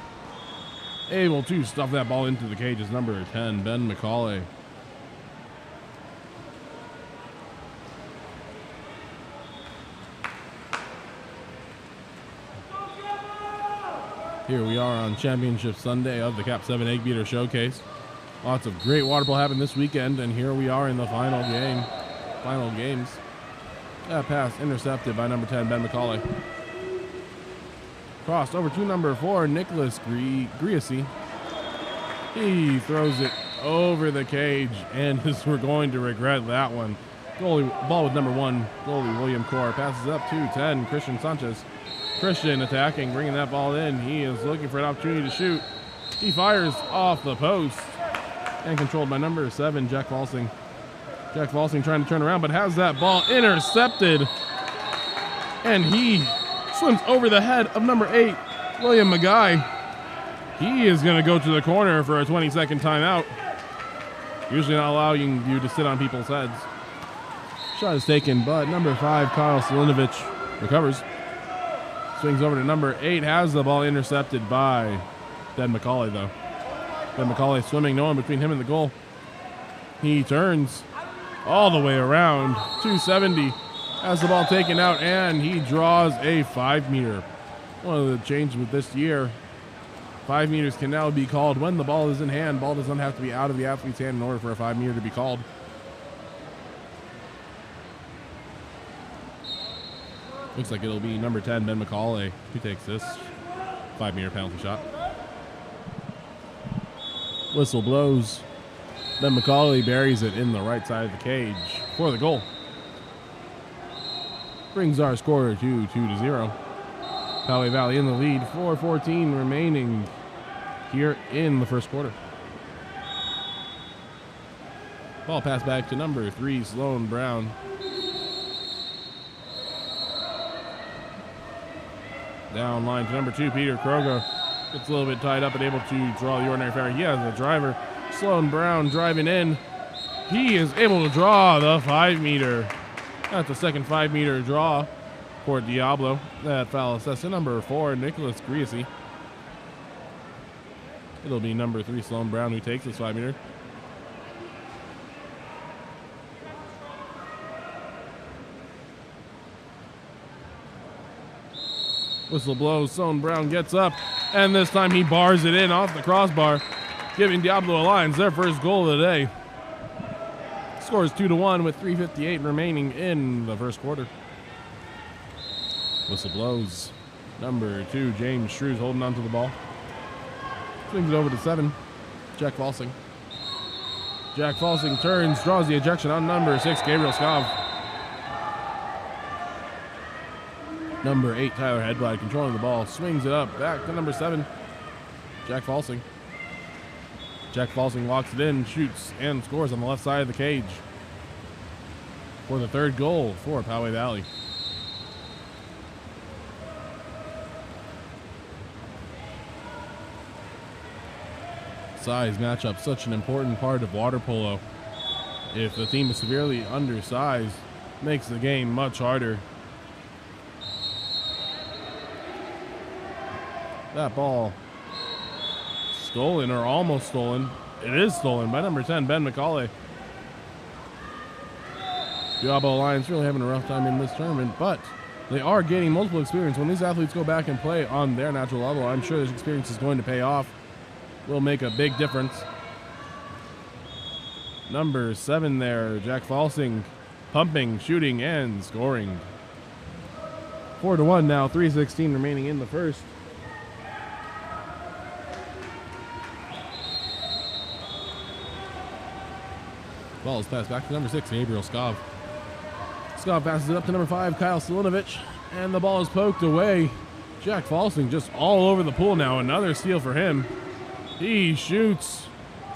Able to stuff that ball into the cage is number 10, Ben McCauley. Here we are on Championship Sunday of the KAP7 Eggbeater Showcase. Lots of great water polo happened this weekend, and here we are in the final games. That pass intercepted by number 10, Ben McCauley. Crossed over to number 4, Nicholas Griesi. He throws it over the cage, and we're going to regret that one. Ball with number 1, goalie William Core. Passes up to 10, Christian Sanchez. Christian attacking, bringing that ball in. He is looking for an opportunity to shoot. He fires off the post and controlled by number 7, Jack Falsing. Jack Falsing trying to turn around, but has that ball intercepted. And he swims over the head of number 8, William McGuy. He is going to go to the corner for a 20-second timeout. Usually not allowing you to sit on people's heads. Shot is taken, but number 5, Kyle Selinovich, recovers. Swings over to number 8, has the ball intercepted by Ben McCauley, though. Ben McCauley swimming, no one between him and the goal. He turns all the way around, 270, has the ball taken out, and he draws a 5-meter. One of the changes with this year, 5 meters can now be called when the ball is in hand. Ball does not have to be out of the athlete's hand in order for a 5-meter to be called. Looks like it'll be number 10, Ben McCauley, who takes this 5-meter penalty shot. Whistle blows. Ben McCauley buries it in the right side of the cage for the goal. Brings our score to 2-0. Poway Valley in the lead, 4:14 remaining here in the first quarter. Ball passed back to number 3, Sloan Brown. Down line to number 2, Peter Kroger. Gets a little bit tied up and able to draw the ordinary fair. He has the driver. Sloan Brown driving in. He is able to draw the 5-meter. That's the second 5-meter draw for Diablo. That foul assessed to number 4, Nicholas Griesi. It'll be number 3, Sloan Brown, who takes this 5-meter. Whistle blows, Sloan Brown gets up, and this time he bars it in off the crossbar, giving Diablo Alliance their first goal of the day. Scores 2-1 with 3:58 remaining in the first quarter. Whistle blows. Number 2, James Strews, holding on to the ball. Swings it over to 7, Jack Falsing. Jack Falsing turns, draws the ejection on number 6, Gabriel Skav. Number 8, Tyler Hedblad, controlling the ball, swings it up, back to number 7, Jack Falsing. Jack Falsing walks it in, shoots, and scores on the left side of the cage for the 3rd goal for Poway Valley. Size matchup, such an important part of water polo. if the team is severely undersized, makes the game much harder. That ball stolen, or almost stolen. It is stolen by number 10, Ben McCauley. Diablo Alliance really having a rough time in this tournament, but they are gaining multiple experience. When these athletes go back and play on their natural level, I'm sure this experience is going to pay off. Will make a big difference. Number 7 there, Jack Falsing, pumping, shooting, and scoring. 4-1 now, 3:16 remaining in the first. Ball is passed back to number 6, Gabriel Skov. Skov passes it up to number 5, Kyle Stalinovich, and the ball is poked away. Jack Falsing just all over the pool now. Another steal for him. He shoots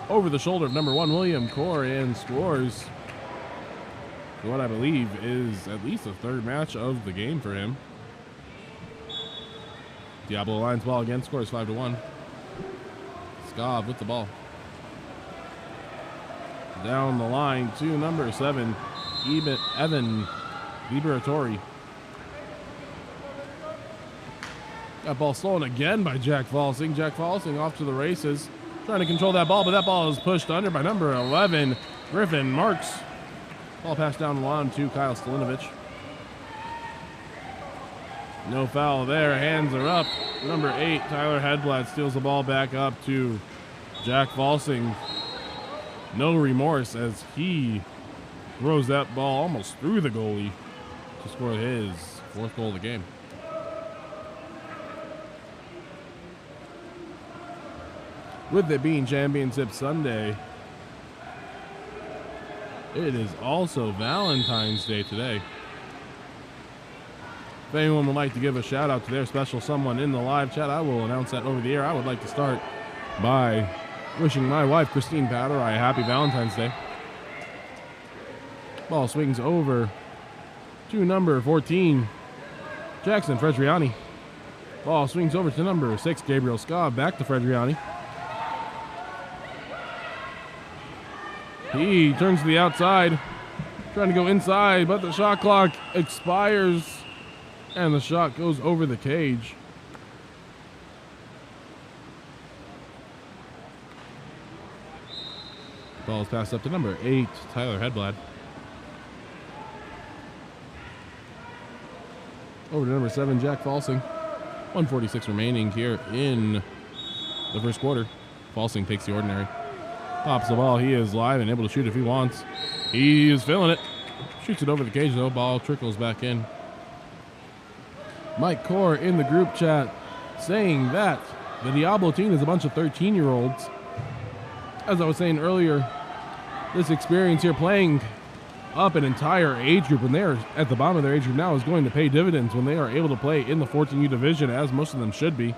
over the shoulder of number 1, William Core, and scores what I believe is at least the third match of the game for him. Diablo Alliance ball again, scores 5-1. Skov with the ball. Down the line to number 7, Evan Liberatori. That ball stolen again by Jack Falsing. Jack Falsing off to the races, trying to control that ball, but that ball is pushed under by number 11, Griffin Marks. Ball passed down the line to Kyle Stalinovich. No foul there, hands are up. Number 8, Tyler Hedblad steals the ball back up to Jack Falsing. No remorse as he throws that ball almost through the goalie to score his 4th goal of the game. With it being Championship Sunday, it is also Valentine's Day today. If anyone would like to give a shout out to their special someone in the live chat, I will announce that over the air. I would like to start by wishing my wife, Christine Paterai, a happy Valentine's Day. Ball swings over to number 14, Jackson Fredriani. Ball swings over to number 6, Gabriel Skov, back to Fredriani. He turns to the outside, trying to go inside, but the shot clock expires, and the shot goes over the cage. Ball is passed up to number 8, Tyler Hedblad. Over to number 7, Jack Falsing. 1:46 remaining here in the first quarter. Falsing takes the ordinary. Pops the ball. He is live and able to shoot if he wants. He is feeling it. Shoots it over the cage though. Ball trickles back in. Mike Core in the group chat saying that the Diablo team is a bunch of 13-year-olds. As I was saying earlier, this experience here playing up an entire age group when they are at the bottom of their age group now is going to pay dividends when they are able to play in the 14U division, as most of them should be.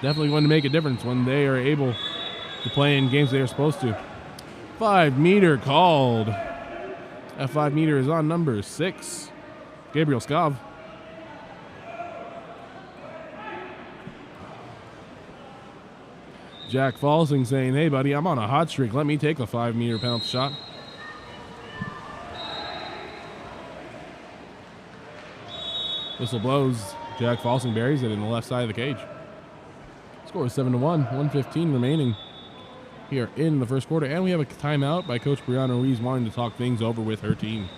Definitely going to make a difference when they are able to play in games they are supposed to. 5-meter called. That 5-meter is on number 6, Gabriel Skov. Jack Falsing saying, hey buddy, I'm on a hot streak. Let me take a 5-meter penalty shot. Whistle blows. Jack Falsing buries it in the left side of the cage. Score is 7-1, 1:15 remaining here in the first quarter. And we have a timeout by Coach Brianna Ruiz wanting to talk things over with her team.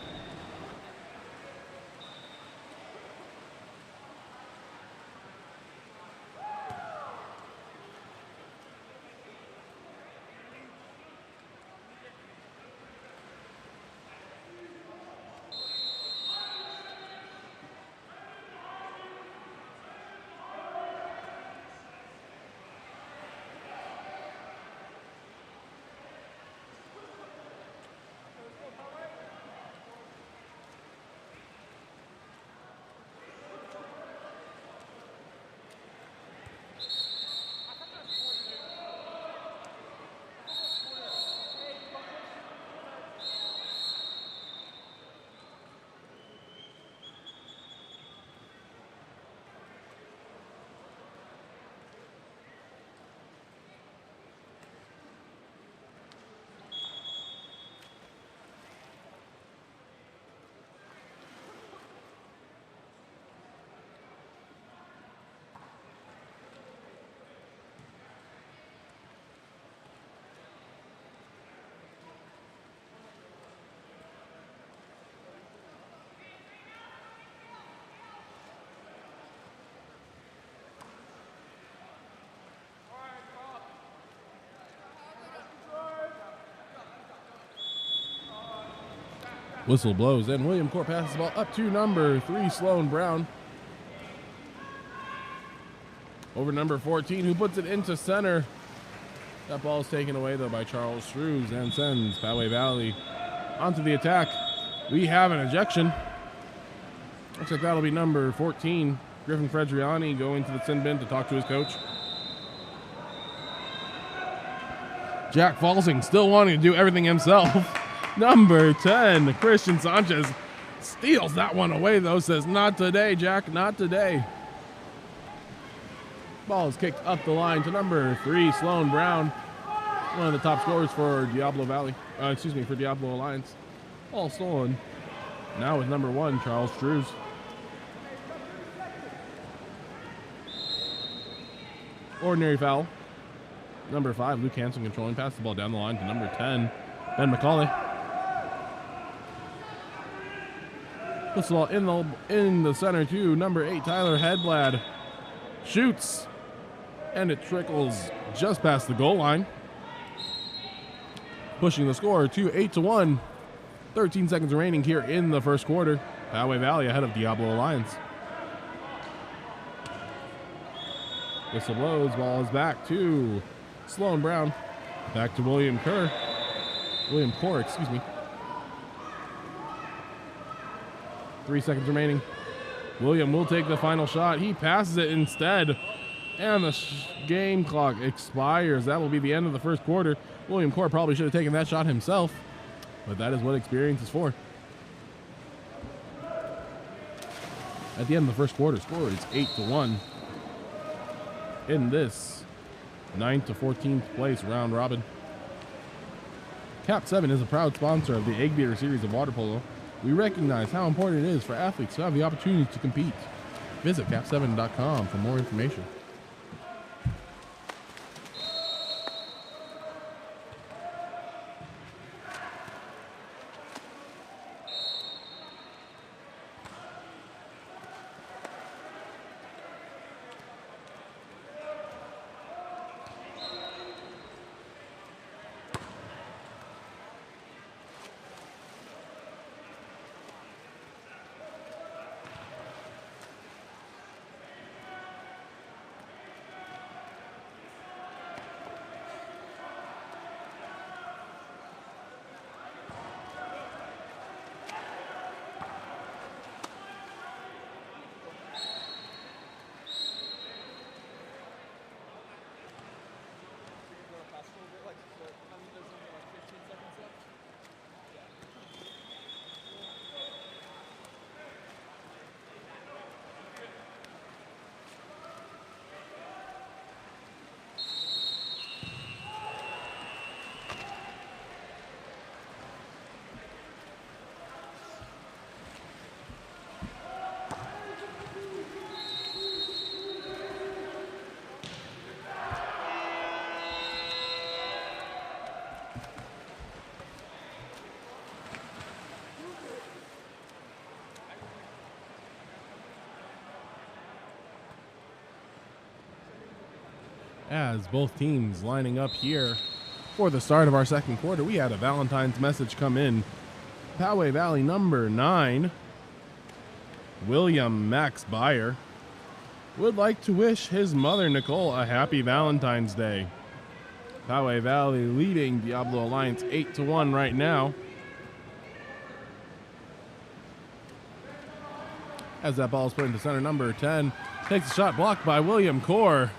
Whistle blows, and William Core passes the ball up to number 3, Sloan Brown. Over number 14, who puts it into center. That ball is taken away, though, by Charles Shrews and sends Poway Valley onto the attack. We have an ejection. Looks like that'll be number 14, Griffin Fredriani, going to the sin bin to talk to his coach. Jack Falsing still wanting to do everything himself. Number 10, Christian Sanchez, steals that one away, though, says, not today, Jack, not today. Ball is kicked up the line to number 3, Sloan Brown, one of the top scorers for Diablo Valley, for Diablo Alliance. Ball stolen. Now with number 1, Charles Drews. Ordinary foul. Number 5, Luke Hansen controlling, pass the ball down the line to number 10, Ben McCauley. Puts the ball in the center to number 8, Tyler Hedblad. Shoots, and it trickles just past the goal line, pushing the score to 8-1. 13 seconds remaining here in the first quarter. Poway Valley ahead of Diablo Alliance. Whistle blows, ball is back to Sloan Brown. Back to William Core, 3 seconds remaining. William will take the final shot. He passes it instead, and the game clock expires. That will be the end of the first quarter. William Core probably should have taken that shot himself, but that is what experience is for. At the end of the first quarter, score is 8-1 in this 9th to 14th place round robin. KAP7 is a proud sponsor of the Eggbeater series of water polo. We recognize how important it is for athletes to have the opportunity to compete. Visit KAP7.com for more information. As both teams lining up here for the start of our second quarter, we had a Valentine's message come in. Poway Valley number 9, William Max Byer, would like to wish his mother, Nicole, a happy Valentine's Day. Poway Valley leading Diablo Alliance 8-1 right now. As that ball is put into center, number 10 takes a shot blocked by William Core.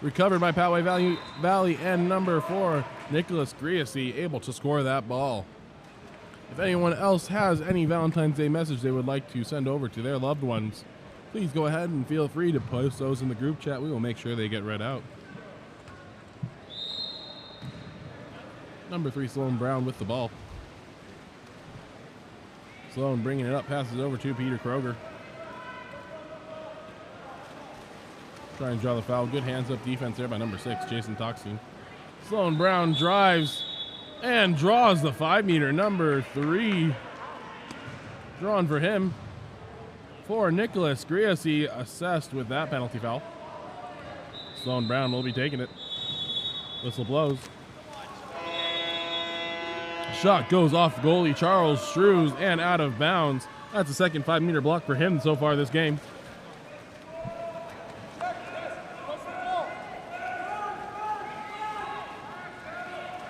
Recovered by Poway Valley, and number 4, Nicholas Griese, able to score that ball. If anyone else has any Valentine's Day message they would like to send over to their loved ones, please go ahead and feel free to post those in the group chat. We will make sure they get read out. Number 3, Sloan Brown with the ball. Sloan bringing it up, passes over to Peter Kroger. Trying to draw the foul. Good hands-up defense there by number 6, Jason Toxin. Sloan Brown drives and draws the 5-meter. Number 3 drawn for him. For Nicholas Griese, assessed with that penalty foul. Sloan Brown will be taking it. Whistle blows. Shot goes off goalie Charles Strews and out of bounds. That's the second 5-meter block for him so far this game.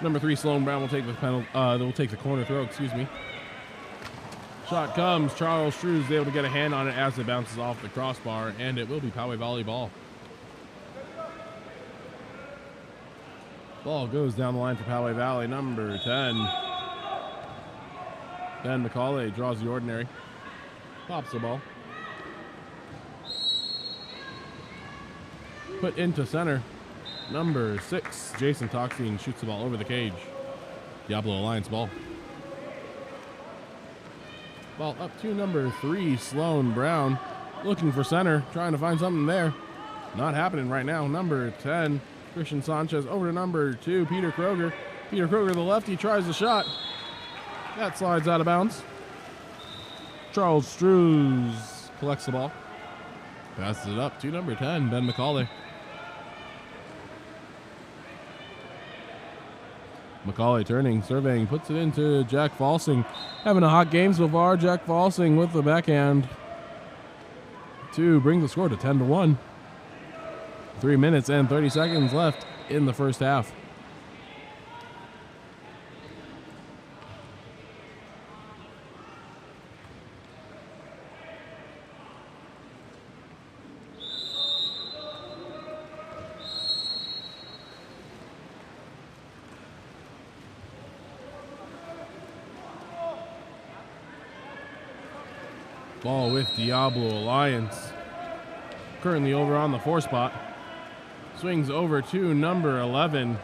Number 3, Sloan Brown will take the penalty. Will take the corner throw. Excuse me. Shot comes. Charles Strews is able to get a hand on it as it bounces off the crossbar, and it will be Poway Valley ball. Ball goes down the line for Poway Valley. Number 10. Ben McCauley draws the ordinary. Pops the ball. Put into center. Number 6, Jason Toxine shoots the ball over the cage. Diablo Alliance ball. Ball up to number 3, Sloan Brown. Looking for center, trying to find something there. Not happening right now. Number 10, Christian Sanchez over to number 2, Peter Kroger. Peter Kroger, the lefty, tries the shot. That slides out of bounds. Charles Strews collects the ball. Passes it up to number 10, Ben McCauley. McCauley turning, surveying, puts it into Jack Falsing. Having a hot game so far. Jack Falsing with the backhand to bring the score to 10-1. 3 minutes and 30 seconds left in the first half. Ball with Diablo Alliance. Currently over on the 4 spot. Swings over to number 11,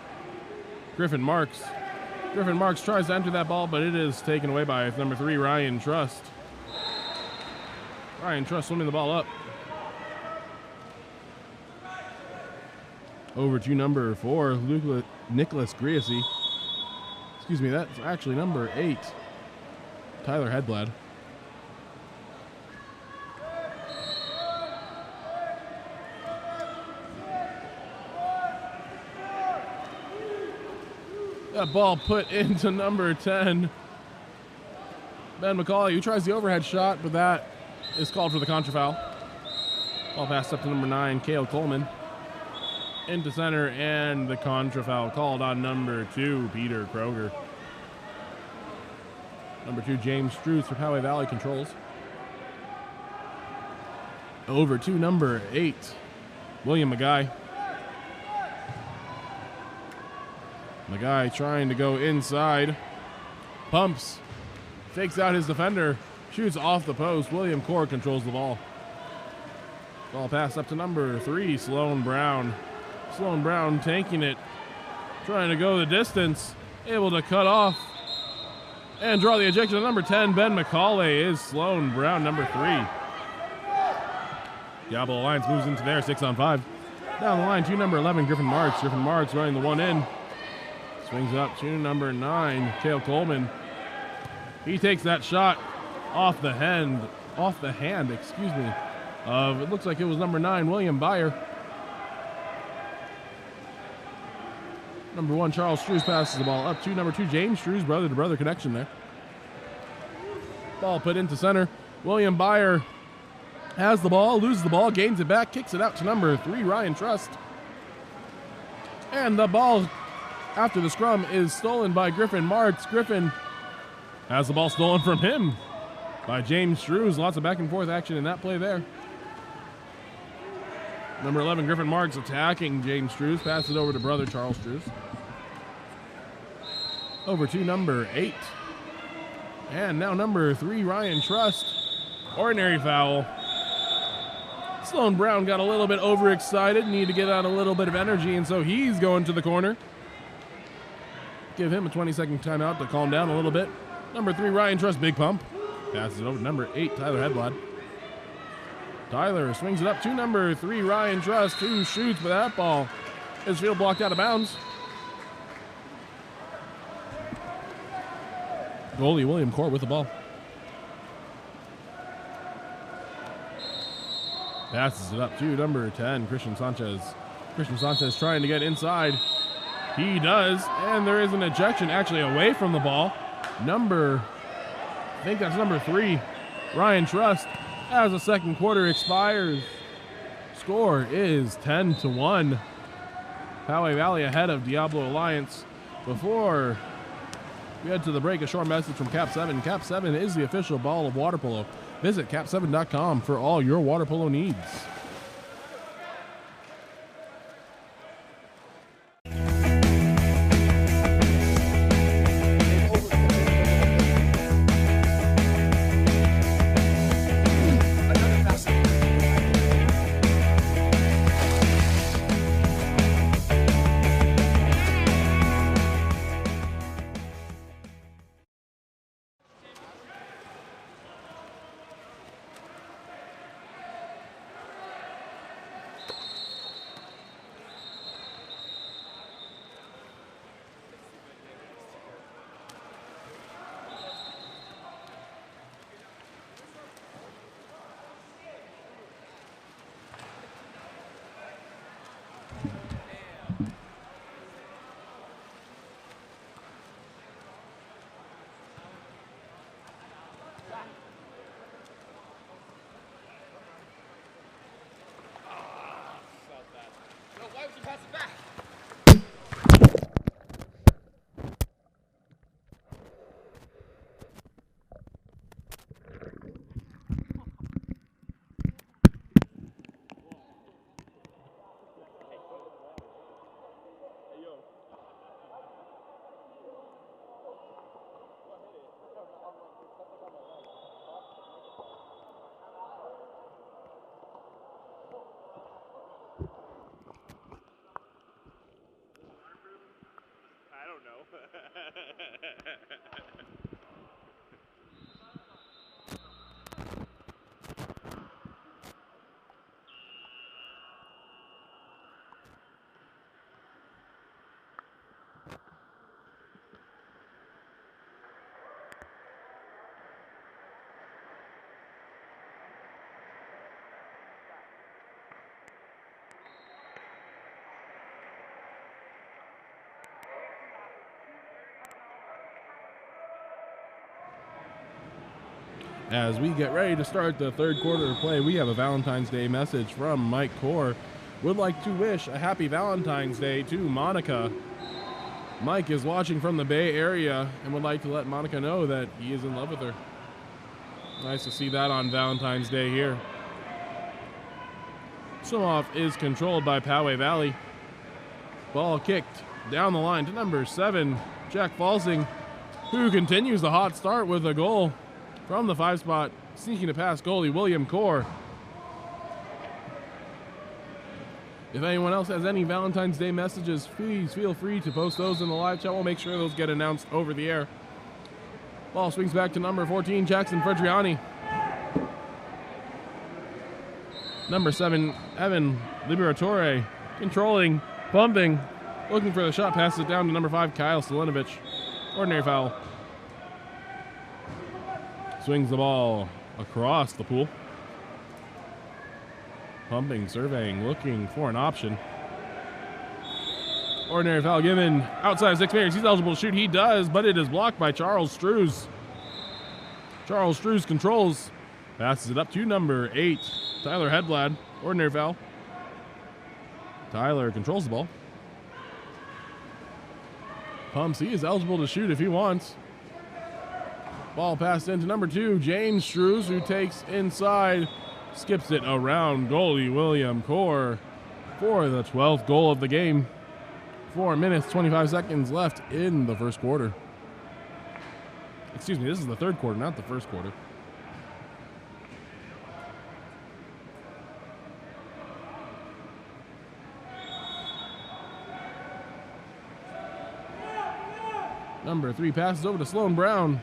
Griffin Marks. Griffin Marks tries to enter that ball, but it is taken away by number 3, Ryan Trust. Ryan Trust swimming the ball up. Over to number 4, Nicholas Griese. Excuse me, that's actually number 8, Tyler Hedblad. That ball put into number 10, Ben McCauley, who tries the overhead shot, but that is called for the contra foul. Ball passed up to number 9, Cale Coleman. Into center, and the contra foul called on number 2, Peter Kroger. Number 2, James Strews for Poway Valley controls. Over to number 8, William McGuy. McGuy trying to go inside. Pumps. Fakes out his defender. Shoots off the post. William Core controls the ball. Ball passed up to number 3, Sloan Brown. Sloan Brown tanking it. Trying to go the distance. Able to cut off. And draw the ejection. Number 10, Ben McCauley, is Sloan Brown, number 3. Diablo Alliance moves into there, 6-on-5. Down the line to number 11, Griffin Marks. Griffin Marks running the one in. Swings up to number 9, Cale Coleman. He takes that shot off the hand, excuse me, of, it looks like it was number 9, William Byer. Number 1, Charles Strews passes the ball up to number 2, James Strews, brother-to-brother connection there. Ball put into center. William Byer has the ball, loses the ball, gains it back, kicks it out to number 3, Ryan Trust. And the ball after the scrum is stolen by Griffin Marks. Griffin has the ball stolen from him by James Strews. Lots of back and forth action in that play there. Number 11, Griffin Marks attacking James Strews. Passes over to brother Charles Strews. Over to number 8. And now number 3, Ryan Trust. Ordinary foul. Sloan Brown got a little bit overexcited, needed to get out a little bit of energy, and so he's going to the corner. Give him a 20-second timeout to calm down a little bit. Number 3, Ryan Trust, big pump. Passes it over to number 8, Tyler Hedblad. Tyler swings it up to number 3, Ryan Trust, who shoots, but that ball is field blocked out of bounds. Goalie William Core with the ball. Passes it up to number 10, Christian Sanchez. Christian Sanchez trying to get inside. He does, and there is an ejection actually away from the ball. I think that's number 3, Ryan Trust, as the second quarter expires. Score is 10-1. Poway Valley ahead of Diablo Alliance. Before we head to the break, a short message from KAP7. KAP7 is the official ball of water polo. Visit KAP7.com for all your water polo needs. As we get ready to start the third quarter of play, we have a Valentine's Day message from Mike Core. Would like to wish a happy Valentine's Day to Monica. Mike is watching from the Bay Area and would like to let Monica know that he is in love with her. Nice to see that on Valentine's Day here. Swim-off is controlled by Poway Valley. Ball kicked down the line to number 7, Jack Falsing, who continues the hot start with a goal from the 5 spot, sneaking to pass goalie William Core. If anyone else has any Valentine's Day messages, please feel free to post those in the live chat. We'll make sure those get announced over the air. Ball swings back to number 14, Jackson Fredriani. Number 7, Evan Liberatore, controlling, pumping, looking for the shot, passes it down to number 5, Kyle Stalinovich. Ordinary foul. Swings the ball across the pool. Pumping, surveying, looking for an option. Ordinary foul given outside of 6 meters. He's eligible to shoot. He does, but it is blocked by Charles Strews. Charles Strews controls. Passes it up to number 8, Tyler Hedblad. Ordinary foul. Tyler controls the ball. Pumps. He is eligible to shoot if he wants. Ball passed into number 2, James Strews, who takes inside. Skips it around goalie William Core for the 12th goal of the game. 4 minutes, 25 seconds left in the first quarter. Excuse me, this is the third quarter, not the first quarter. Number 3 passes over to Sloan Brown.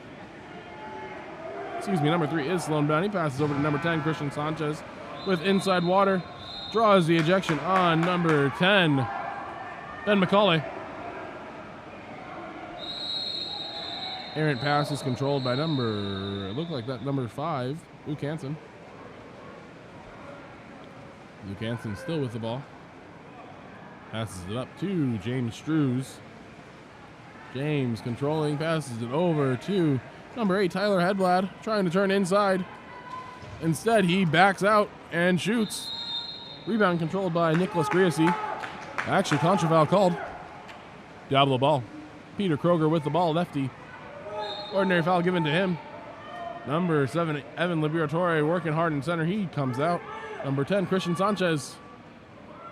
Excuse me, number 3 is Sloan Brown. He passes over to number 10, Christian Sanchez, with inside water. Draws the ejection on number 10, Ben McCauley. Errant pass is controlled by number 5, Luke Hansen. Luke Hansen still with the ball. Passes it up to James Strews. James controlling, passes it over to number 8, Tyler Hedblad, trying to turn inside. Instead, he backs out and shoots. Rebound controlled by Nicholas Griese. Actually, contra foul called. Diablo ball. Peter Kroger with the ball, lefty. Ordinary foul given to him. Number 7, Evan Liberatore working hard in center. He comes out. Number 10, Christian Sanchez.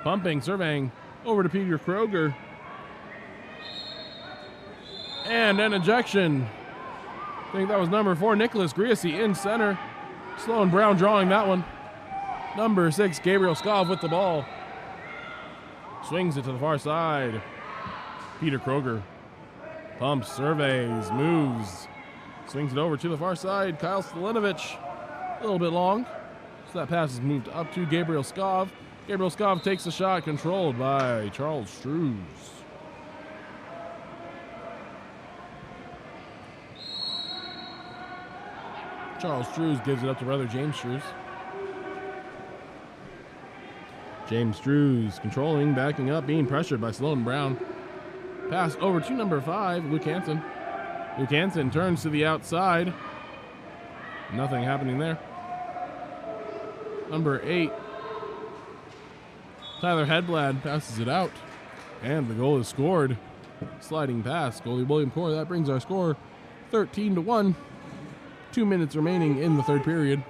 Pumping, surveying. Over to Peter Kroger. And an ejection. I think that was number 4, Nicholas Griese in center. Sloan Brown drawing that one. Number 6, Gabriel Skov with the ball. Swings it to the far side. Peter Kroger. Pumps, surveys, moves. Swings it over to the far side. Kyle Stalinovich. A little bit long. So that pass is moved up to Gabriel Skov. Gabriel Skov takes the shot, controlled by Charles Struz. Charles Struz gives it up to brother James Struz. James Struz controlling, backing up, being pressured by Sloan Brown. Pass over to number 5, Luke Hansen. Luke Hansen turns to the outside. Nothing happening there. Number 8, Tyler Hedblad passes it out. And the goal is scored. Sliding pass, goalie William Core. That brings our score 13-1. 2 minutes remaining in the third period.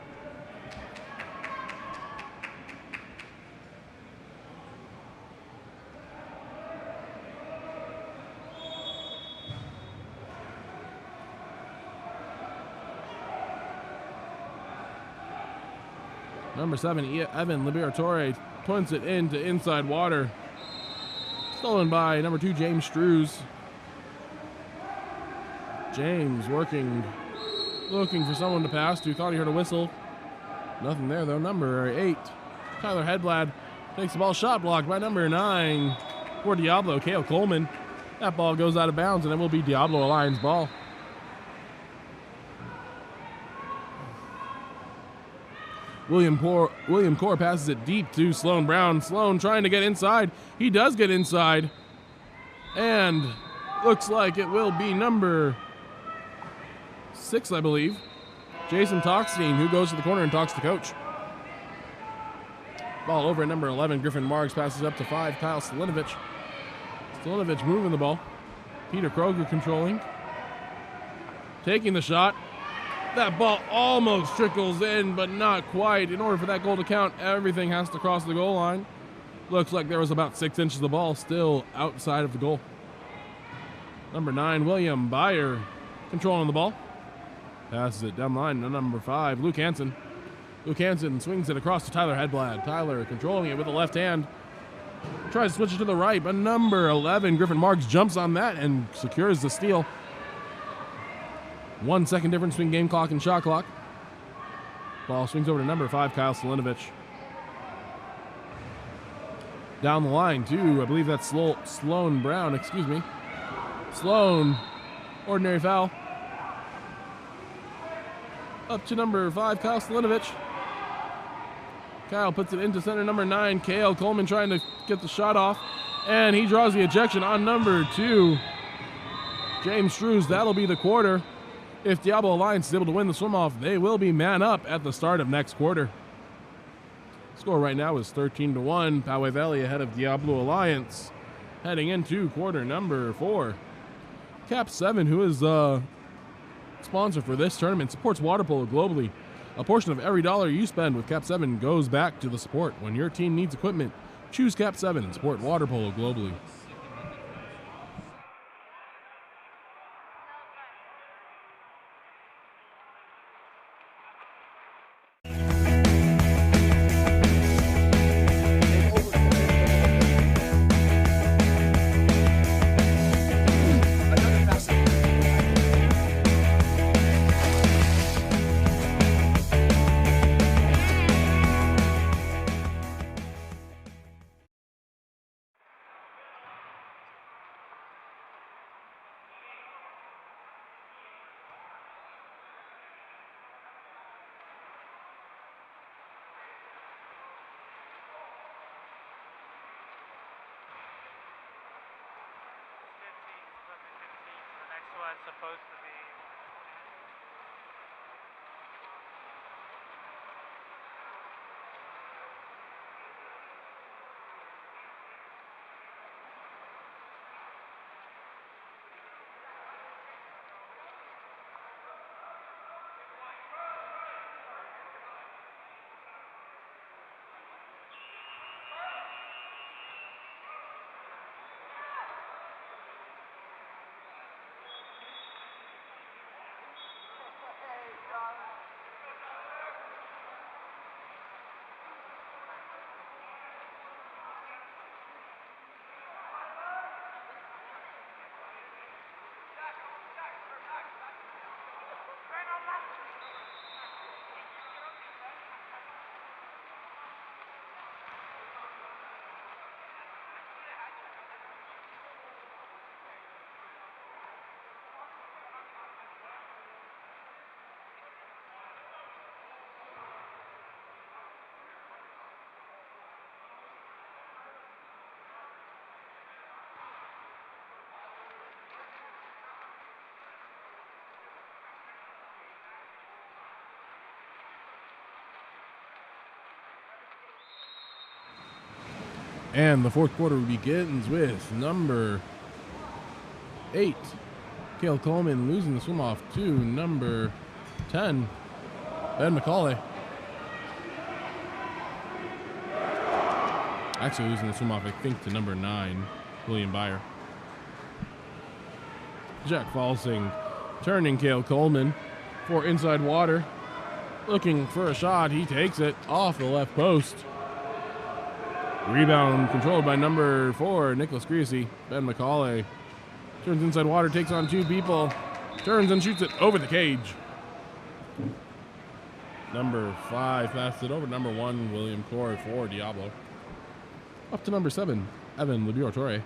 Number 7, Evan Liberatore punts it into inside water. Stolen by number 2, James Struz. James working, looking for someone to pass to. Thought he heard a whistle. Nothing there though. Number 8, Tyler Hedblad takes the ball, shot blocked by number 9 for Diablo, Cale Coleman. That ball goes out of bounds and it will be Diablo Alliance ball. William Core passes it deep to Sloan Brown. Sloan trying to get inside. He does get inside. And looks like it will be number 6, I believe. Jason Toxstein, who goes to the corner and talks to coach. Ball over at number 11. Griffin Marks passes up to 5. Kyle Stalinovich. Stalinovich moving the ball. Peter Kroger controlling. Taking the shot. That ball almost trickles in, but not quite. In order for that goal to count, everything has to cross the goal line. Looks like there was about 6 inches of the ball still outside of the goal. Number 9, William Byer, controlling the ball. Passes it down the line to number 5, Luke Hansen. Luke Hansen swings it across to Tyler Hedblad. Tyler controlling it with the left hand. Tries to switch it to the right, but number 11, Griffin Marks, jumps on that and secures the steal. 1 second difference between game clock and shot clock. Ball swings over to number 5, Kyle Stalinovich. Down the line to, I believe that's Sloan Brown, excuse me. Sloan, ordinary foul. Up to number 5, Kyle Stalinovich. Kyle puts it into center, number 9, Cale Coleman trying to get the shot off. And he draws the ejection on number 2, James Struz. That'll be the quarter. If Diablo Alliance is able to win the swim-off, they will be man up at the start of next quarter. Score right now is 13-1. Poway Valley ahead of Diablo Alliance. Heading into quarter number 4. KAP7, who is a sponsor for this tournament, supports water polo globally. A portion of every dollar you spend with KAP7 goes back to the support. When your team needs equipment, choose KAP7 and support water polo globally. it's supposed to be. And the fourth quarter begins with number 8, Cale Coleman, losing the swim off to number 10, Ben McCauley. Actually losing the swim off, I think, to number 9, William Byer. Jack Falsing turning Cale Coleman for inside water. Looking for a shot. He takes it off the left post. Rebound controlled by number 4, Nicholas Greasy. Ben McCauley turns inside water, takes on 2 people, turns and shoots it over the cage. Number 5 passes it over. Number 1, William Corey for Diablo. Up to number 7, Evan Liberatore.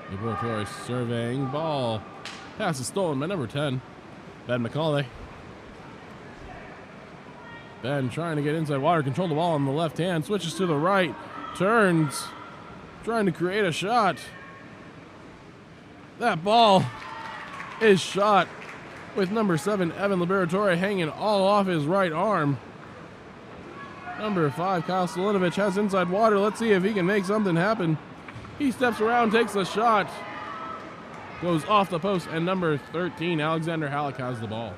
Liberatore surveying ball. Pass is stolen by number 10, Ben McCauley. Ben trying to get inside water, control the ball on the left hand, switches to the right, turns, trying to create a shot. That ball is shot with number 7, Evan Liberatore, hanging all off his right arm. Number 5, Kyle Stolinovich has inside water. Let's see if he can make something happen. He steps around, takes the shot, goes off the post, and number 13, Alexander Halleck, has the ball.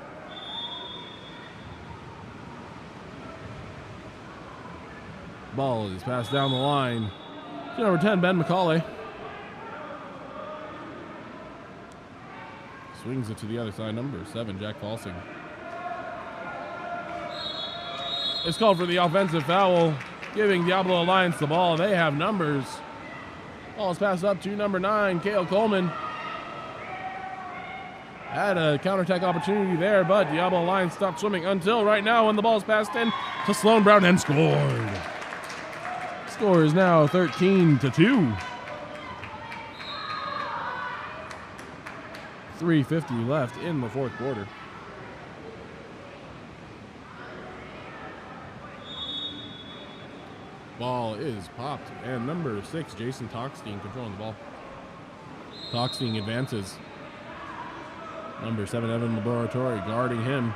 Ball is passed down the line to number 10, Ben McCauley. Swings it to the other side, number 7, Jack Falsing. It's called for the offensive foul, giving Diablo Alliance the ball. They have numbers. Ball is passed up to number 9, Cale Coleman. Had a counterattack opportunity there, but Diablo Alliance stopped swimming until right now when the ball is passed in to Sloan Brown and scored. Score is now 13-2. 3:50 left in the fourth quarter. Ball is popped, and number 6, Jason Toxtein, controlling the ball. Toxtein advances. Number 7, Evan Laboratory, guarding him.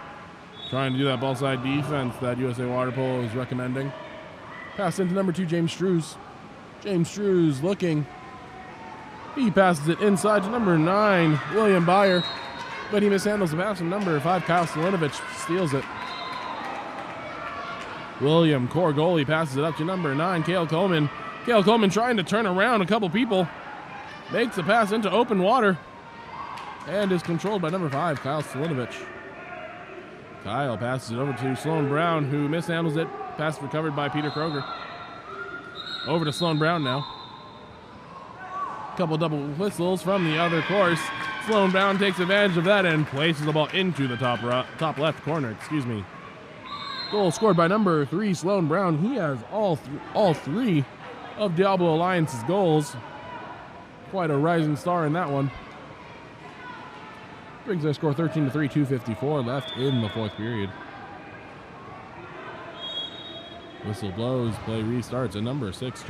Trying to do that ball side defense that USA Water Polo is recommending. Pass into number 2, James Strews. James Strews looking. He passes it inside to number 9, William Byer. But he mishandles the pass, and number 5, Kyle Stolinovich, steals it. William Corgoli passes it up to number 9, Cale Coleman. Cale Coleman trying to turn around a couple people. Makes the pass into open water. And is controlled by number 5, Kyle Stolinovich. Kyle passes it over to Sloan Brown, who mishandles it. Pass recovered by Peter Kroger. Over to Sloan Brown now. Couple double whistles from the other course. Sloan Brown takes advantage of that and places the ball into the top left corner. Goal scored by number 3, Sloan Brown. He has all three of Diablo Alliance's goals. Quite a rising star in that one. Brings their score 13-3, 2:54 left in the fourth period. Whistle blows, play restarts, and number 6,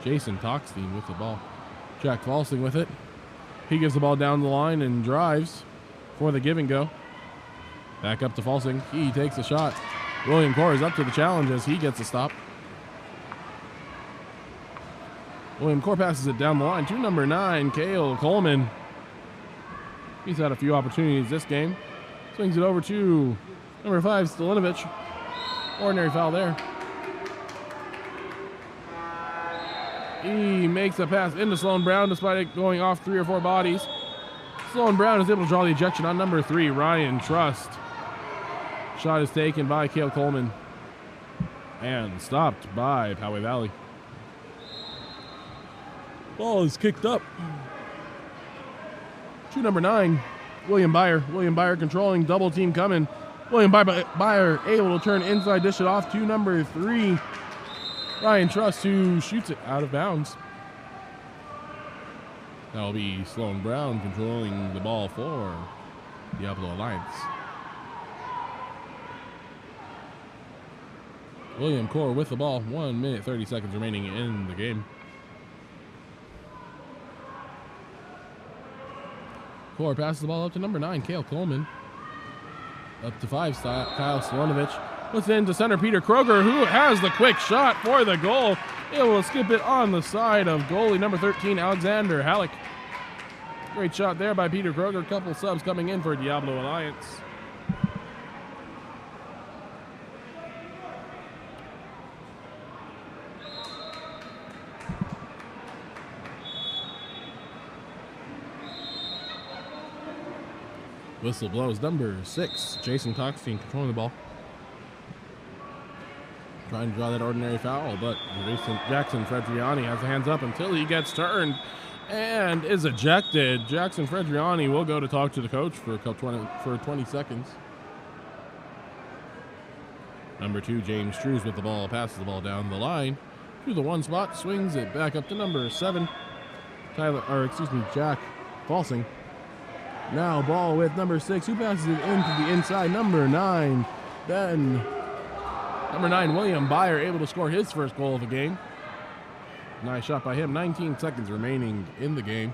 Jason Toxstein with the ball. Jack Falsing with it. He gives the ball down the line and drives for the give and go. Back up to Falsing. He takes a shot. William Core is up to the challenge as he gets a stop. William Core passes it down the line to number 9, Cale Coleman. He's had a few opportunities this game. Swings it over to number 5, Stalinovic. Ordinary foul there. He makes a pass into Sloan Brown despite it going off 3 or 4 bodies. Sloan Brown is able to draw the ejection on number 3, Ryan Trust. Shot is taken by Cale Coleman and stopped by Poway Valley. Ball is kicked up to number 9, William Byer. William Byer controlling, double team coming. William Byer able to turn inside, dish it off to number 3, Ryan Trust, who shoots it out of bounds. That'll be Sloan Brown controlling the ball for Diablo Alliance. William Core with the ball. 1 minute, 30 seconds remaining in the game. Core passes the ball up to number 9, Cale Coleman. Up to 5, Kyle Stalinovic. Puts it into center, Peter Kroger, who has the quick shot for the goal. Able to skip it on the side of goalie number 13, Alexander Halleck. Great shot there by Peter Kroger. A couple subs coming in for Diablo Alliance. Whistle blows. Number 6, Jason Toxstein controlling the ball. Trying to draw that ordinary foul, but Jackson Fredriani has the hands up until he gets turned and is ejected. Jackson Fredriani will go to talk to the coach for 20 seconds. Number 2, James Strews with the ball, passes the ball down the line to the 1 spot, swings it back up to number 7, Jack Falsing. Now ball with number 6, who passes it into the inside, number 9, Ben. Number 9, William Byer, able to score his first goal of the game. Nice shot by him. 19 seconds remaining in the game.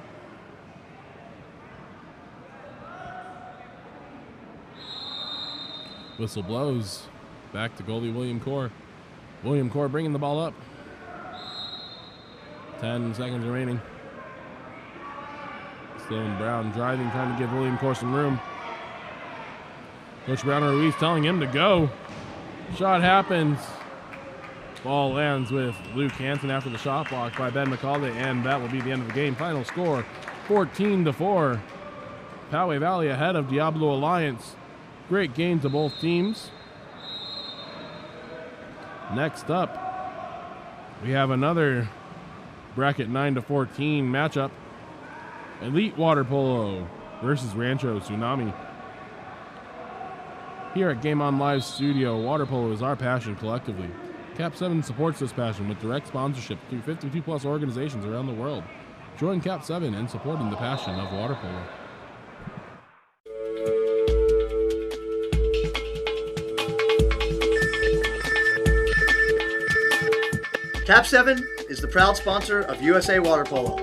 Whistle blows. Back to goalie William Core. William Core bringing the ball up. 10 seconds remaining. Sloan Brown driving, trying to give William Core some room. Coach Brown Ruiz telling him to go. Shot happens. Ball lands with Luke Hansen after the shot block by Ben McCauley, and that will be the end of the game. Final score, 14-4. Poway Valley ahead of Diablo Alliance. Great game to both teams. Next up, we have another bracket 9-14 matchup. Elite Water Polo versus Rancho Tsunami. Here at Game On Live Studio, water polo is our passion collectively. KAP7 supports this passion with direct sponsorship through 52 plus organizations around the world. Join KAP7 in supporting the passion of water polo. KAP7 is the proud sponsor of USA Water Polo.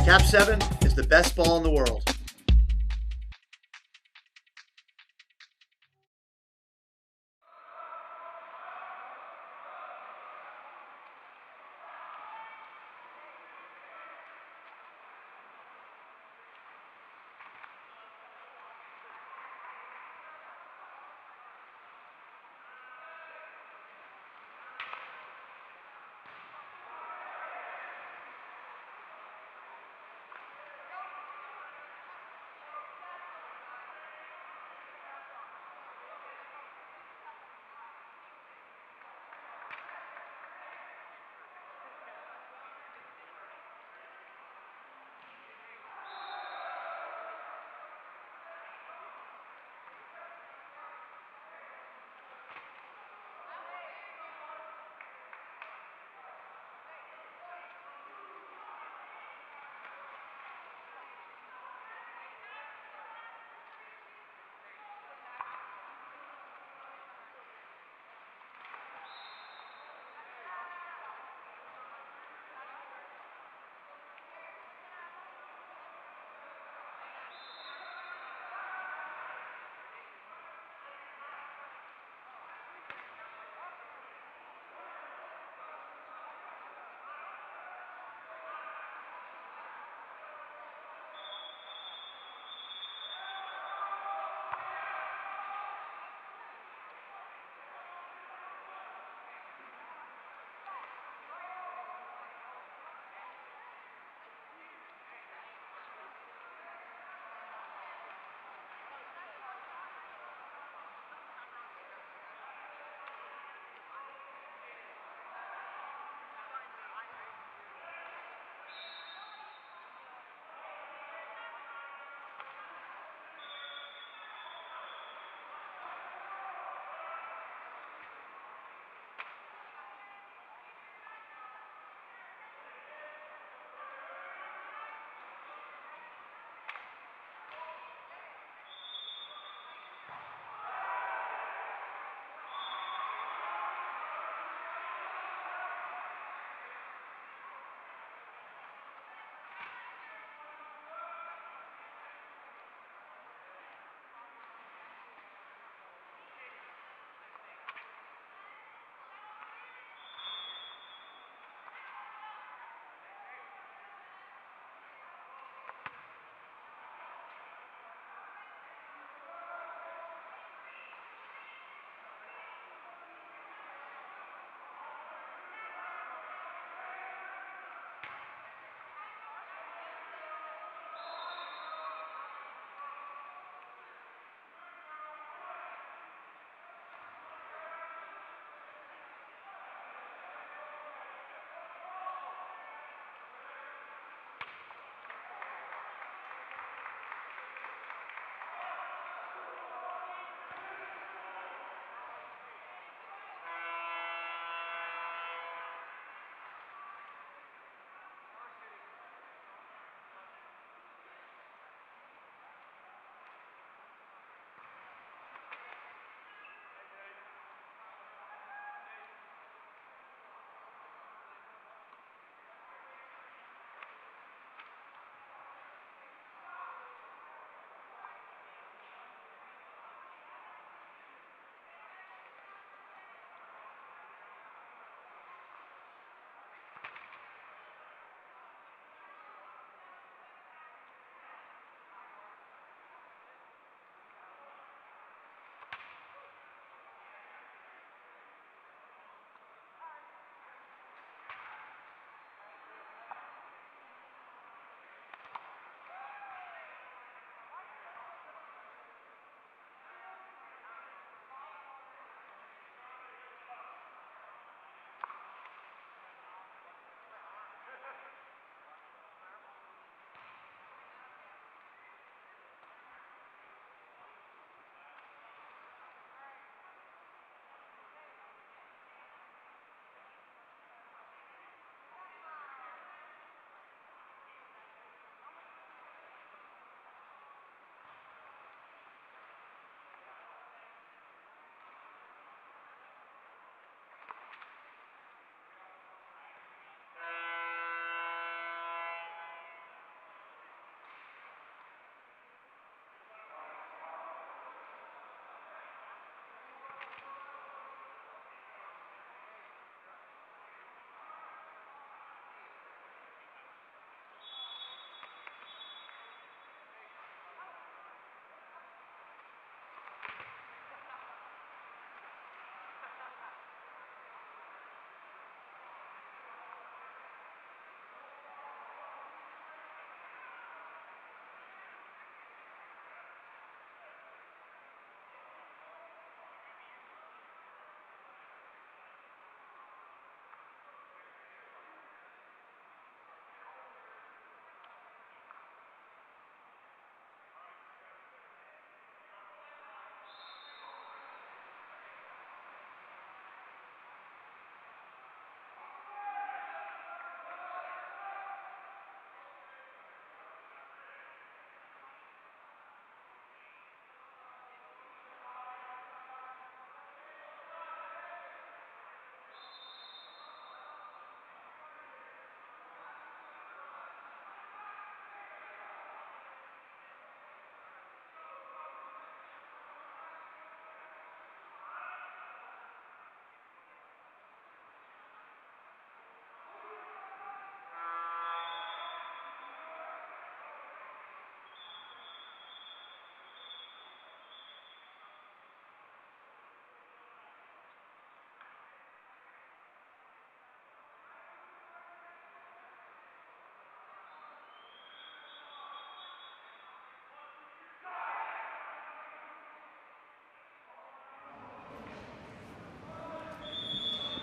KAP7 is the best ball in the world.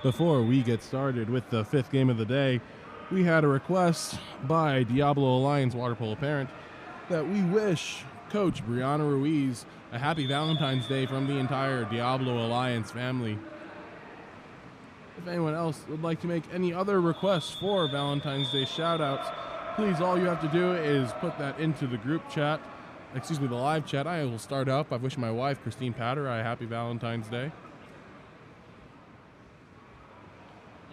Before we get started with the 5th game of the day, we had a request by Diablo Alliance water polo parent that we wish Coach Brianna Ruiz a happy Valentine's Day from the entire Diablo Alliance family. If anyone else would like to make any other requests for Valentine's Day shoutouts, please, all you have to do is put that into the group chat, the live chat. I will start up. I wish my wife, Christine Patter, a happy Valentine's Day.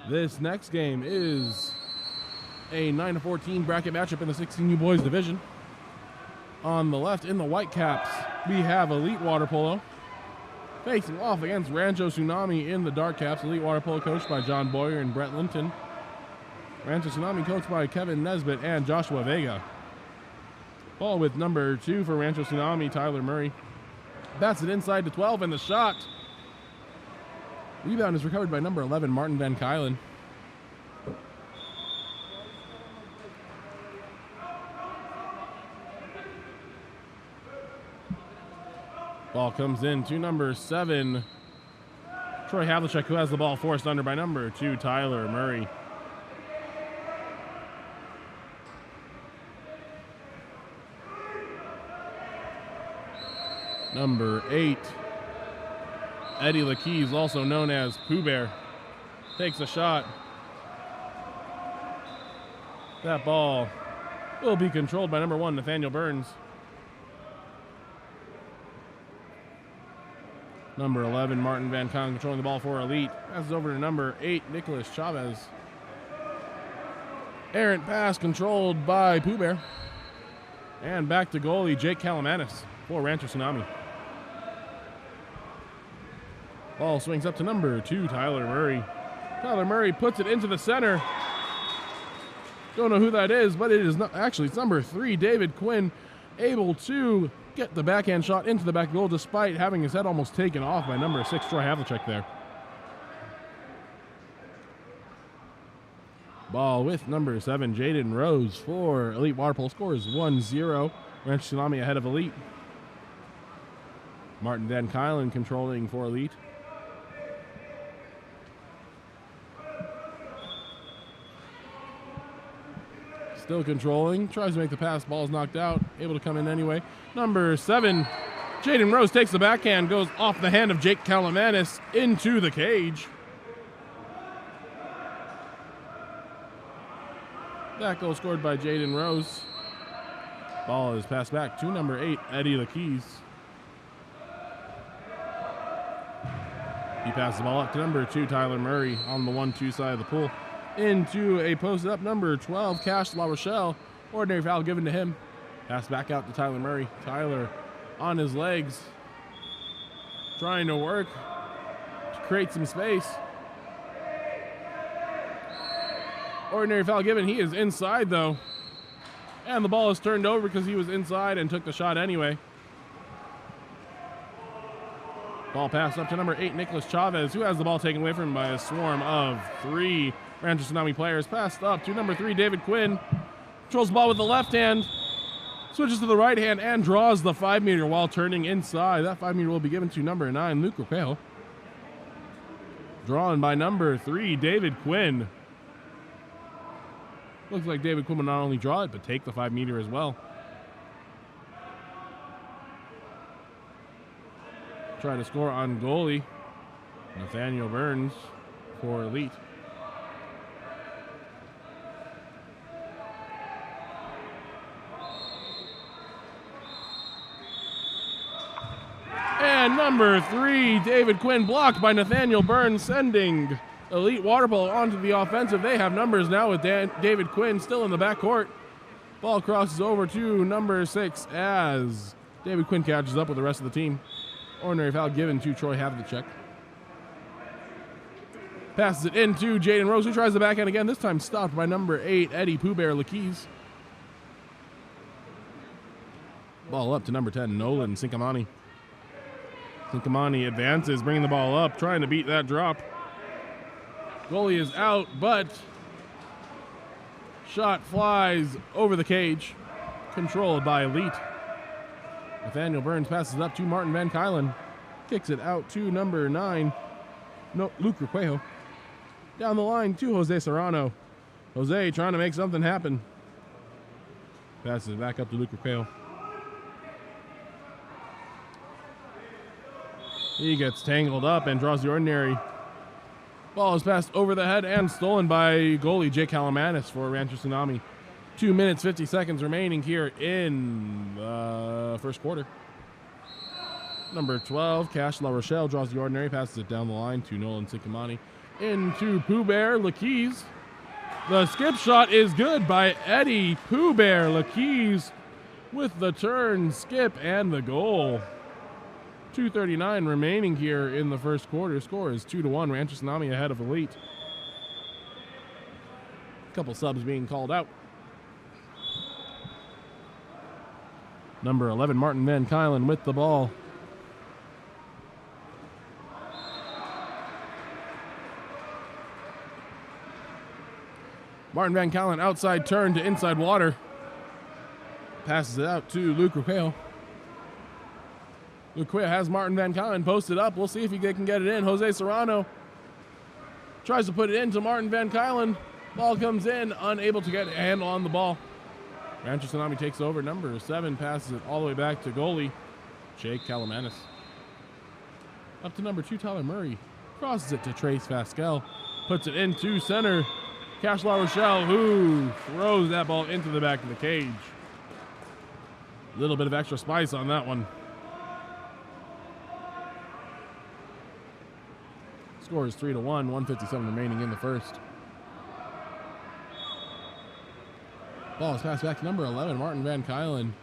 This next game is a 9-14 bracket matchup in the 16U boys division. On the left, in the white caps, we have Elite Water Polo facing off against Rancho Tsunami in the dark caps. Elite Water Polo coached by John Boyer and Brett Linton. Rancho Tsunami coached by Kevin Nesbitt and Joshua Vega. Ball with number 2 for Rancho Tsunami, Tyler Murray. Bats it inside to 12, and the shot. Rebound is recovered by number 11, Martin Van Kylen. Ball comes in to number 7, Troy Havlicek, who has the ball forced under by number 2, Tyler Murray. Number 8, Eddie Lakeys, also known as Pooh Bear, takes a shot. That ball will be controlled by number 1, Nathaniel Burns. Number 11, Martin Van Kylen, controlling the ball for Elite. Passes over to number 8, Nicholas Chavez. Errant pass controlled by Pooh Bear. And back to goalie, Jake Kalamanis for Rancho Tsunami. Ball swings up to number 2, Tyler Murray. Tyler Murray puts it into the center. Don't know who that is, but it is not. Actually, it's number 3, David Quinn, able to get the backhand shot into the back goal despite having his head almost taken off by number 6, Troy Havlicek there. Ball with number 7, Jaden Rose for Elite Water Polo. Score is 1-0. Rancho Tsunami ahead of Elite. Martin Van Kylen controlling for Elite. Still controlling, tries to make the pass, ball is knocked out, able to come in anyway. Number 7, Jaden Rose takes the backhand, goes off the hand of Jake Kalamanis into the cage. That goal scored by Jaden Rose. Ball is passed back to number 8, Eddie Lakeys. He passes the ball up to number 2, Tyler Murray on the 1-2 side of the pool. Into a posted up number 12, Cash La Rochelle. Ordinary foul given to him. Pass back out to Tyler Murray. Tyler on his legs, trying to work to create some space. Ordinary foul given. He is inside though. And the ball is turned over because he was inside and took the shot anyway. Ball passed up to number 8, Nicholas Chavez, who has the ball taken away from him by a swarm of 3 Rancho Tsunami players. Passed up to number 3, David Quinn. Controls the ball with the left hand. Switches to the right hand and draws the 5-meter while turning inside. That 5-meter will be given to number 9, Luke Rapeo. Drawn by number 3, David Quinn. Looks like David Quinn will not only draw it, but take the 5-meter as well. Try to score on goalie, Nathaniel Burns for Elite. And number 3, David Quinn, blocked by Nathaniel Burns, sending Elite Water Polo onto the offensive. They have numbers now with David Quinn still in the backcourt. Ball crosses over to number 6 as David Quinn catches up with the rest of the team. Ordinary foul given to Troy Havlicek. Passes it into Jaden Rose, who tries the backhand again, this time stopped by number 8, Eddie Pooh Bear Lakeys. Ball up to number 10, Nolan Sincamani. Sincamani advances, bringing the ball up, trying to beat that drop. Goalie is out, but shot flies over the cage, controlled by Elite. Nathaniel Burns passes it up to Martin Van Kylen. Kicks it out to number 9, Luke Requejo. Down the line to Jose Serrano. Jose trying to make something happen. Passes it back up to Luke Raquel. He gets tangled up and draws the ordinary. Ball is passed over the head and stolen by goalie Jake Kalamanis for Rancho Tsunami. 2 minutes, 50 seconds remaining here in the first quarter. Number 12, Cash La Rochelle draws the ordinary, passes it down the line to Nolan Sikamani. Into Pooh Bear Lakeys. The skip shot is good by Eddie Pooh Bear Lakeys with the turn, skip, and the goal. 2:39 remaining here in the first quarter. Score is 2-1. Rancho Tsunami ahead of Elite. A couple subs being called out. Number 11, Martin Van Kylen with the ball. Martin Van Kylen outside turn to inside water. Passes it out to Luke Raquel. Luke Raquel has Martin Van Kylen posted up. We'll see if he can get it in. Jose Serrano tries to put it into Martin Van Kylen. Ball comes in, unable to get a handle on the ball. Rancho Tsunami takes over. Number 7 passes it all the way back to goalie Jake Kalamanis. Up to number 2, Tyler Murray. Crosses it to Trace Pascal. Puts it into center. Cash La Rochelle, who throws that ball into the back of the cage. A little bit of extra spice on that one. Score is 3-1, 1:57 remaining in the first. Ball is passed back to number 11, Martin Van Kylen.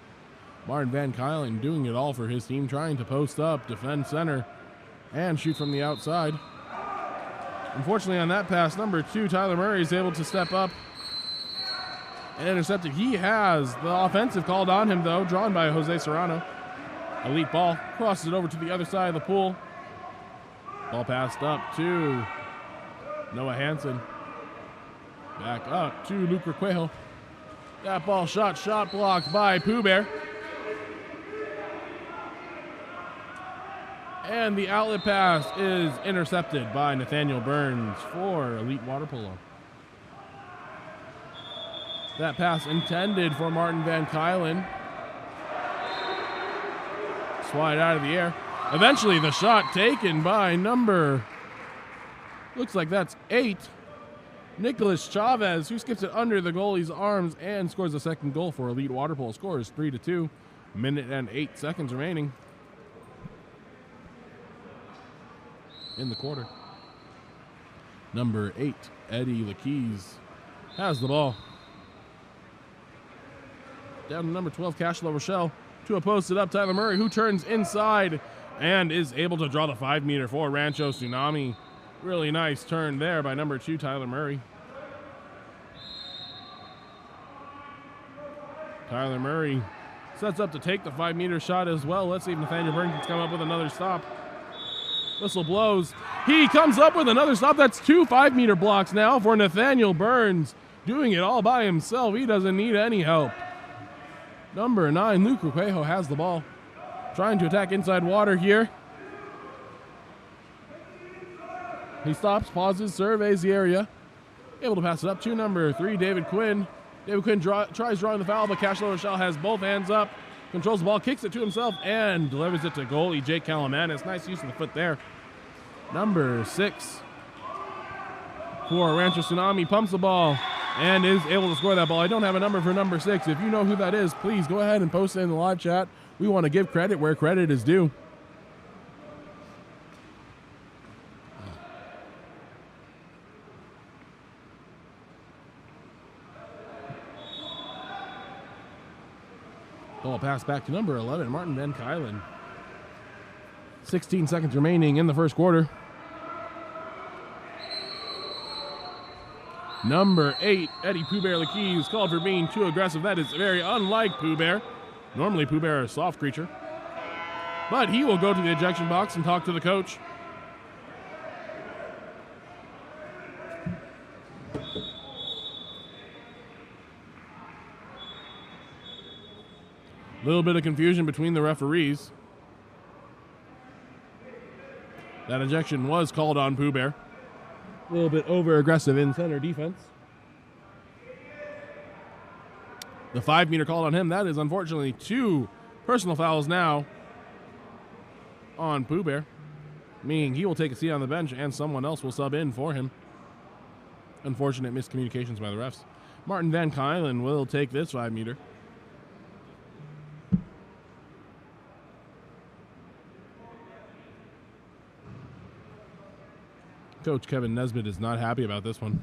Martin Van Kylen doing it all for his team, trying to post up, defend center, and shoot from the outside. Unfortunately, on that pass, number 2, Tyler Murray, is able to step up and intercept it. He has the offensive called on him, though, drawn by Jose Serrano. Elite ball, crosses it over to the other side of the pool. Ball passed up to Noah Hansen. Back up to Luke Raquel. That ball shot blocked by Pooh Bear. And the outlet pass is intercepted by Nathaniel Burns for Elite Water Polo. That pass intended for Martin Van Kylen. Swatted out of the air. Eventually the shot taken by number, looks like that's 8, Nicholas Chavez, who skips it under the goalie's arms and scores the second goal for Elite Water Polo. Score is 3-2, minute and 8 seconds remaining in the quarter. Number 8, Eddie Lakeys, has the ball. Down to number 12, Cash La Rochelle, to a posted up Tyler Murray, who turns inside and is able to draw the 5-meter for Rancho Tsunami. Really nice turn there by number 2, Tyler Murray. Tyler Murray sets up to take the 5-meter shot as well. Let's see if Nathaniel Burns can come up with another stop. Whistle blows. He comes up with another stop. That's 2 5-meter blocks now for Nathaniel Burns. Doing it all by himself. He doesn't need any help. Number 9, Luke Raquel, has the ball. Trying to attack inside water here. He stops, pauses, surveys the area. Able to pass it up to number 3, David Quinn. David Quinn tries drawing the foul, but Cash La Rochelle has both hands up. Controls the ball, kicks it to himself, and delivers it to goalie Jake Kalamanis. Nice use of the foot there. Number 6 for Rancho Tsunami pumps the ball and is able to score that ball. I don't have a number for number 6. If you know who that is, please go ahead and post it in the live chat. We want to give credit where credit is due. Ball pass back to number 11, Martin Van Kylen. 16 seconds remaining in the first quarter. Number 8, Eddie Pooh Bear Lakeys, called for being too aggressive. That is very unlike Pooh Bear. Normally Pooh Bear is a soft creature. But he will go to the ejection box and talk to the coach. A little bit of confusion between the referees. That ejection was called on Pooh Bear. A little bit over-aggressive in center defense. The 5-meter called on him. That is unfortunately 2 personal fouls now on Pooh Bear, meaning he will take a seat on the bench and someone else will sub in for him. Unfortunate miscommunications by the refs. Martin Van Kylen will take this 5-meter. Coach Kevin Nesbitt is not happy about this one.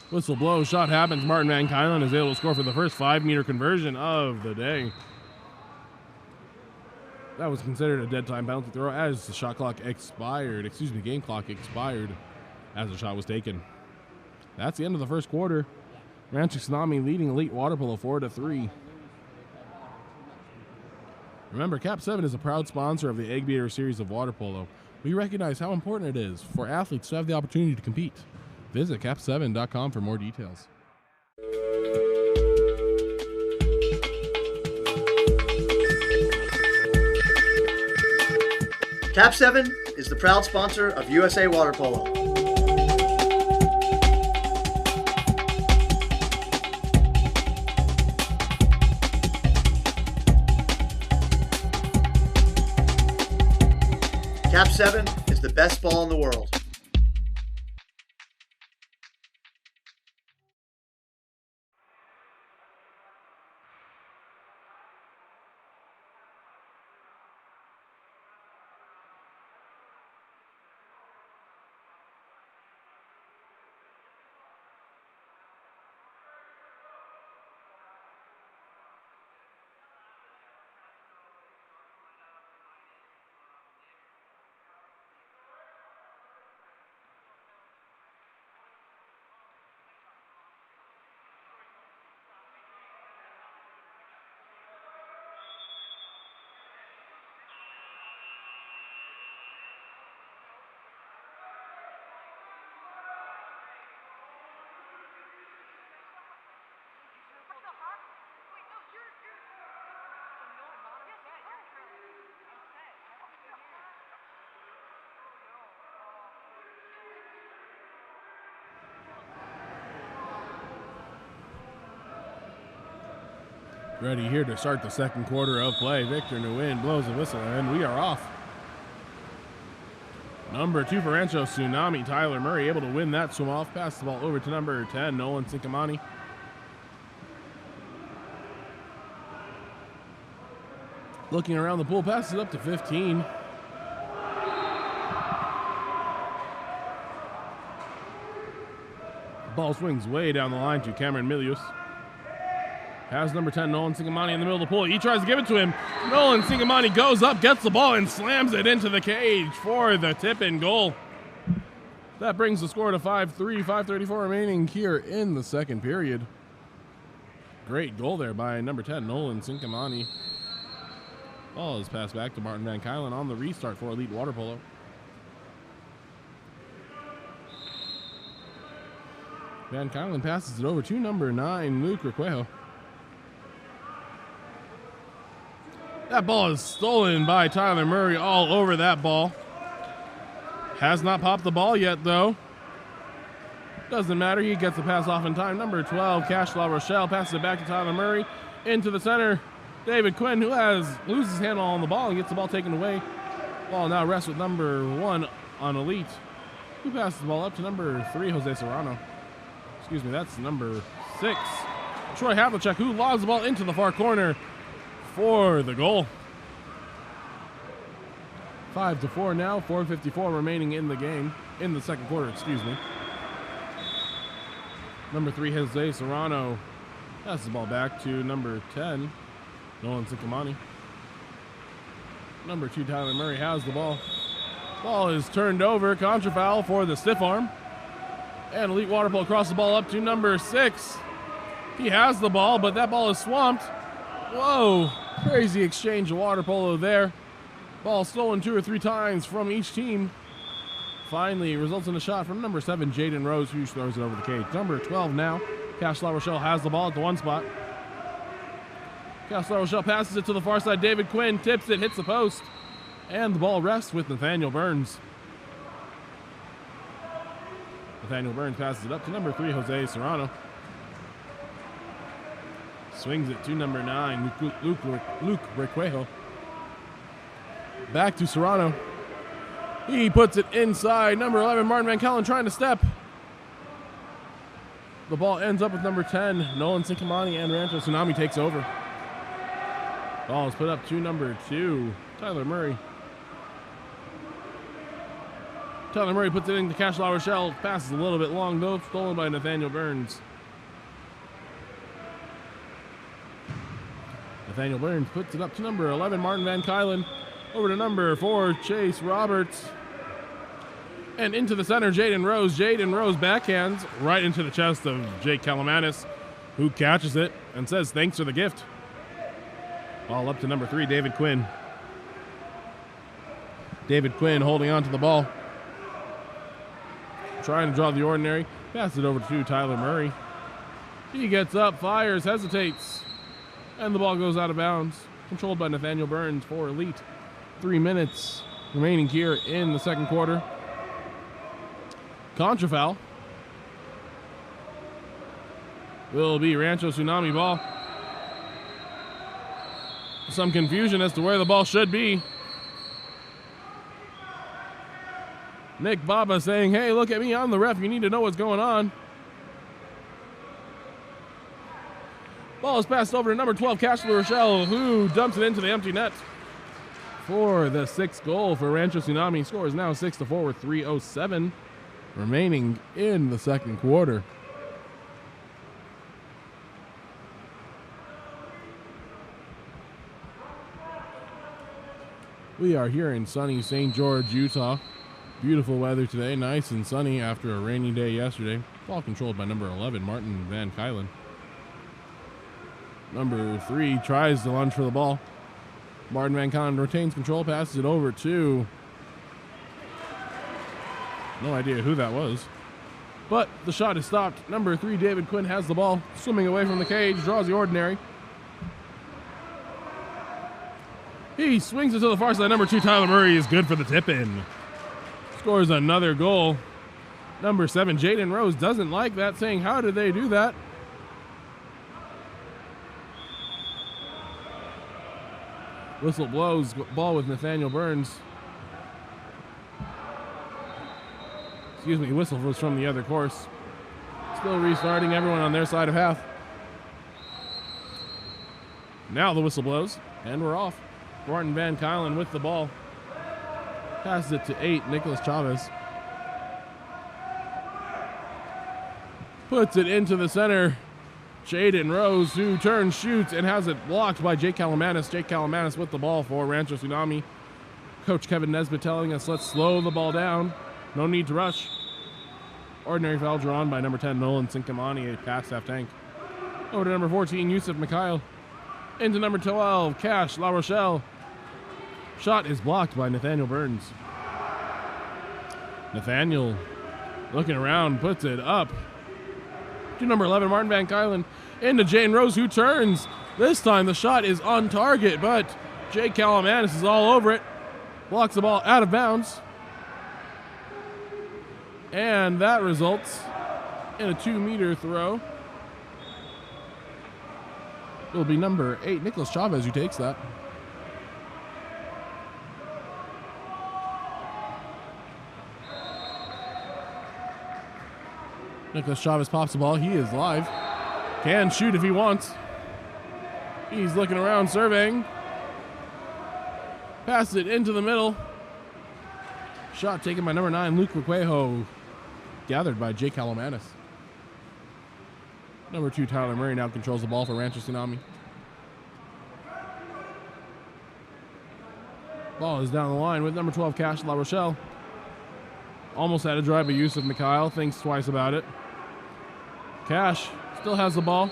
Whistle blows, shot happens. Martin Van Kylen is able to score for the first 5-meter conversion of the day. That was considered a dead time penalty throw as the shot clock expired. Excuse me, game clock expired as the shot was taken. That's the end of the first quarter. Rancho Tsunami leading Elite Water Polo 4-3. Remember, KAP7 is a proud sponsor of the Eggbeater series of water polo. We recognize how important it is for athletes to have the opportunity to compete. Visit KAP7.com for more details. KAP7 is the proud sponsor of USA Water Polo. KAP7 is the best ball in the world. Ready here to start the second quarter of play. Victor Nguyen blows the whistle, and we are off. Number 2 for Rancho Tsunami, Tyler Murray, able to win that swim off. Pass the ball over to number 10, Nolan Sinkamani. Looking around the pool, passes it up to 15. Ball swings way down the line to Cameron Milius. Has number 10, Nolan Singamani, in the middle of the pool. He tries to give it to him. Nolan Singamani goes up, gets the ball, and slams it into the cage for the tip-in goal. That brings the score to 5-3, 5:34 remaining here in the second period. Great goal there by number 10, Nolan Singamani. Ball is passed back to Martin Van Kylen on the restart for Elite Water Polo. Van Kylen passes it over to number 9, Luke Requejo. That ball is stolen by Tyler Murray all over that ball. Has not popped the ball yet, though. Doesn't matter. He gets the pass off in time. Number 12, Cash La Rochelle, passes it back to Tyler Murray. Into the center, David Quinn, who loses his handle on the ball and gets the ball taken away. Ball now rests with number 1 on Elite, who passes the ball up to number 3, Jose Serrano. Excuse me, that's number 6, Troy Havlicek, who lobs the ball into the far corner for the goal. 5-4 now, 4:54 remaining in the game, in the second quarter, excuse me. Number 3, Jose Serrano, passes the ball back to number 10, Nolan Sinkamani. Number 2, Tyler Murray, has the ball. Ball is turned over, contra foul for the stiff arm. And Elite Water Polo across the ball up to number 6. He has the ball, but that ball is swamped. Whoa. Crazy exchange of water polo there. Ball stolen 2 or 3 times from each team. Finally results in a shot from number 7, Jaden Rose, who throws it over the cage. Number 12 now, Cash La Rochelle has the ball at the 1 spot. Cash La Rochelle passes it to the far side. David Quinn tips it, hits the post, and the ball rests with Nathaniel Burns. Nathaniel Burns passes it up to number 3, Jose Serrano. Swings it to number 9, Luke Requejo. Back to Serrano. He puts it inside. Number 11, Martin Van Callen trying to step. The ball ends up with number 10, Nolan Sincamani, and Rancho Tsunami takes over. Ball is put up to number 2, Tyler Murray. Tyler Murray puts it into Cash La Rochelle. Passes a little bit long, though. Stolen by Nathaniel Burns. Nathaniel Burns puts it up to number 11, Martin Van Kylen. Over to number 4, Chase Roberts. And into the center, Jaden Rose. Jaden Rose backhands right into the chest of Jake Kalamanis, who catches it and says thanks for the gift. Ball up to number 3, David Quinn. David Quinn holding on to the ball. Trying to draw the ordinary. Pass it over to Tyler Murray. He gets up, fires, hesitates, and the ball goes out of bounds. Controlled by Nathaniel Burns for Elite. 3 minutes remaining here in the second quarter. Contra foul. Will be Rancho Tsunami ball. Some confusion as to where the ball should be. Nick Baba saying, hey, look at me, I'm the ref. You need to know what's going on. Ball is passed over to number 12, Cash La Rochelle, who dumps it into the empty net for the 6th goal for Rancho Tsunami. Score is now 6-4 with 3:07 remaining in the second quarter. We are here in sunny St. George, Utah. Beautiful weather today, nice and sunny after a rainy day yesterday. Ball controlled by number 11, Martin Van Kylen. Number 3 tries to lunge for the ball. Martin Van Kylen retains control, passes it over to... no idea who that was. But the shot is stopped. Number 3, David Quinn has the ball, swimming away from the cage, draws the ordinary. He swings it to the far side. Number 2, Tyler Murray is good for the tip-in. Scores another goal. Number 7, Jaden Rose doesn't like that, saying, how did they do that? Whistle blows, ball with Nathaniel Burns. Excuse me, whistle was from the other course. Still restarting, everyone on their side of half. Now the whistle blows, and we're off. Martin Van Kylen with the ball. Passes it to 8, Nicholas Chavez. Puts it into the center. Jaden Rose, who turns, shoots, and has it blocked by Jake Kalamanis. Jake Kalamanis with the ball for Rancho Tsunami. Coach Kevin Nesbitt telling us, let's slow the ball down. No need to rush. Ordinary foul drawn by number 10, Nolan Sincamani, a pass half tank. Over to number 14, Yusuf Mikhail. Into number 12, Cash La Rochelle. Shot is blocked by Nathaniel Burns. Nathaniel looking around, puts it up to number 11, Martin Van Kylen. Into Jane Rose, who turns. This time the shot is on target, but Jake Kalamanis is all over it. Blocks the ball out of bounds. And that results in a 2-meter throw. It'll be number 8, Nicholas Chavez, who takes that. Nicholas Chavez pops the ball. He is live. Can shoot if he wants. He's looking around, surveying. Passes it into the middle. Shot taken by number 9, Luke Requejo. Gathered by Jake Kalamanis. Number 2, Tyler Murray now controls the ball for Rancho Tsunami. Ball is down the line with number 12, Cash La Rochelle. Almost had a drive by Yusuf Mikhail. Thinks twice about it. Cash still has the ball.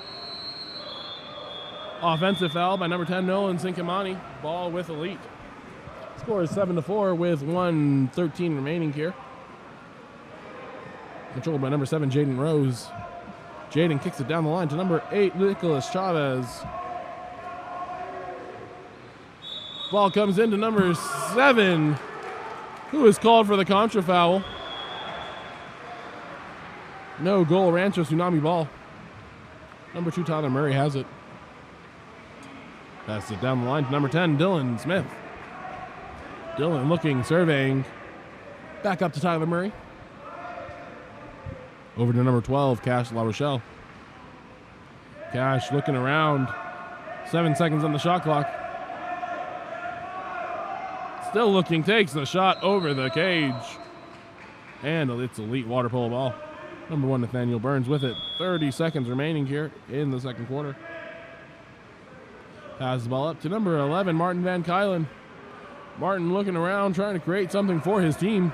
Offensive foul by number 10, Nolan Sinkimani. Ball with Elite. Score is 7-4 with 1:13 remaining here. Controlled by number 7, Jaden Rose. Jaden kicks it down the line to number 8, Nicholas Chavez. Ball comes into number 7, who is called for the contra foul. No goal, Rancho Tsunami ball. Number 2, Tyler Murray has it. Passes it down the line to number 10, Dylan Smith. Dylan looking, surveying. Back up to Tyler Murray. Over to number 12, Cash La Rochelle. Cash looking around. 7 seconds on the shot clock. Still looking, takes the shot over the cage. And it's Elite water polo ball. Number 1, Nathaniel Burns with it. 30 seconds remaining here in the second quarter. Passes the ball up to number 11, Martin Van Kylen. Martin looking around, trying to create something for his team.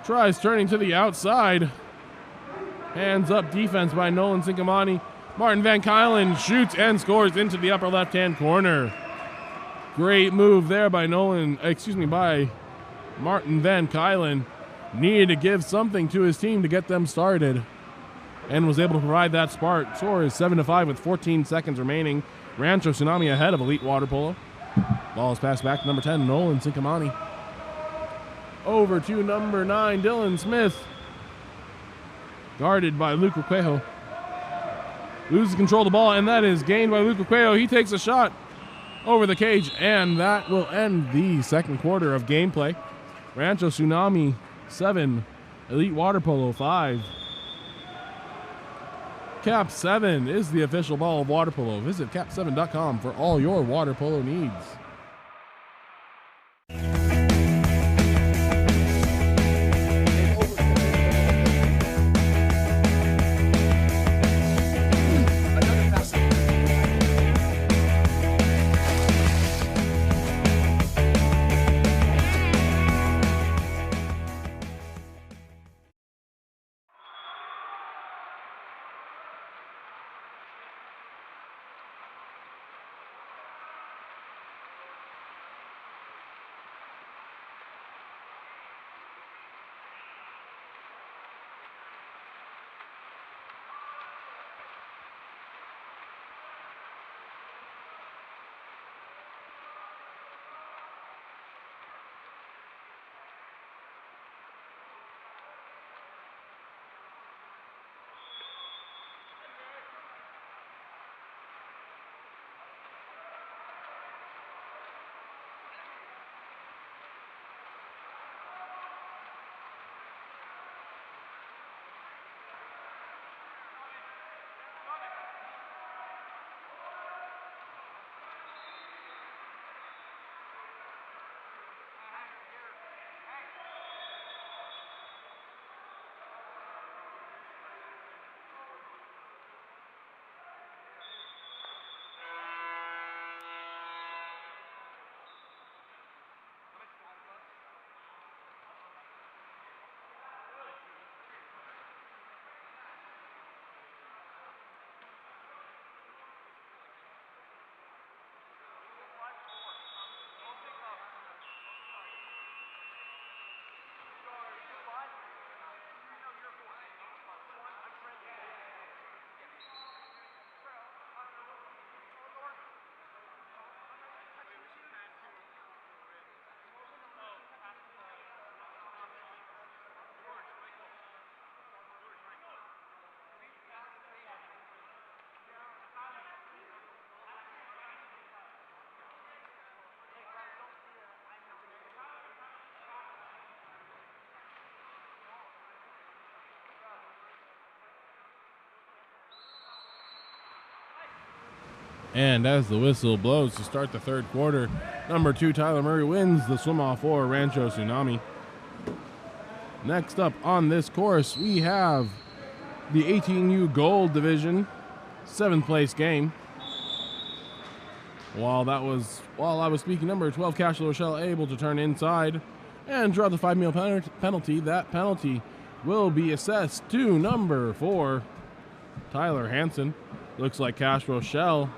Tries turning to the outside. Hands up defense by Nolan Sinkimani. Martin Van Kylen shoots and scores into the upper left-hand corner. Great move there by by Martin Van Kylen. Needed to give something to his team to get them started and was able to provide that spark. Score is 7-5 with 14 seconds remaining. Rancho Tsunami ahead of Elite water polo. Ball is passed back to number 10, Nolan Sinkimani. Over to number 9, Dylan Smith. Guarded by Luke Requejo. Loses control of the ball, and that is gained by Luke Requejo. He takes a shot over the cage, and that will end the second quarter of gameplay. Rancho Tsunami 7, Elite water polo 5. KAP7 is the official ball of water polo. Visit KAP7.com for all your water polo needs. And as the whistle blows to start the third quarter, number 2, Tyler Murray, wins the swim-off for Rancho Tsunami. Next up on this course, we have the 18U Gold Division 7th place game. While I was speaking, number 12, Cash La Rochelle, able to turn inside and draw the 5-meal penalty. That penalty will be assessed to number 4, Tyler Hansen. Looks like Cash Rochelle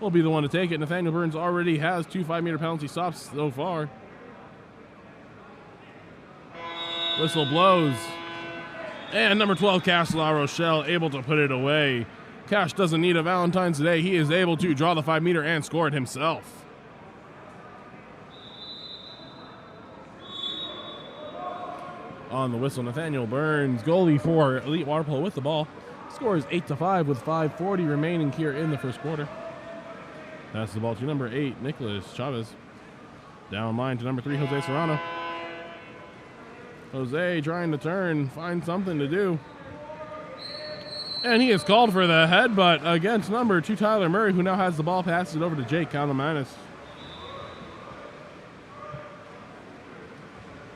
will be the one to take it. Nathaniel Burns already has 2 5-meter penalty stops so far. Whistle blows. And number 12, Cash La Rochelle, able to put it away. Cash doesn't need a Valentine's today. He is able to draw the 5-meter and score it himself. On the whistle, Nathaniel Burns, goalie for Elite Water Polo with the ball. Scores 8-5 with 5:40 remaining here in the first quarter. Passes the ball to number 8, Nicholas Chavez. Down line to number 3, Jose Serrano. Jose trying to turn, find something to do. And he is called for the headbutt against number 2, Tyler Murray, who now has the ball, passes it over to Jake, count the minus.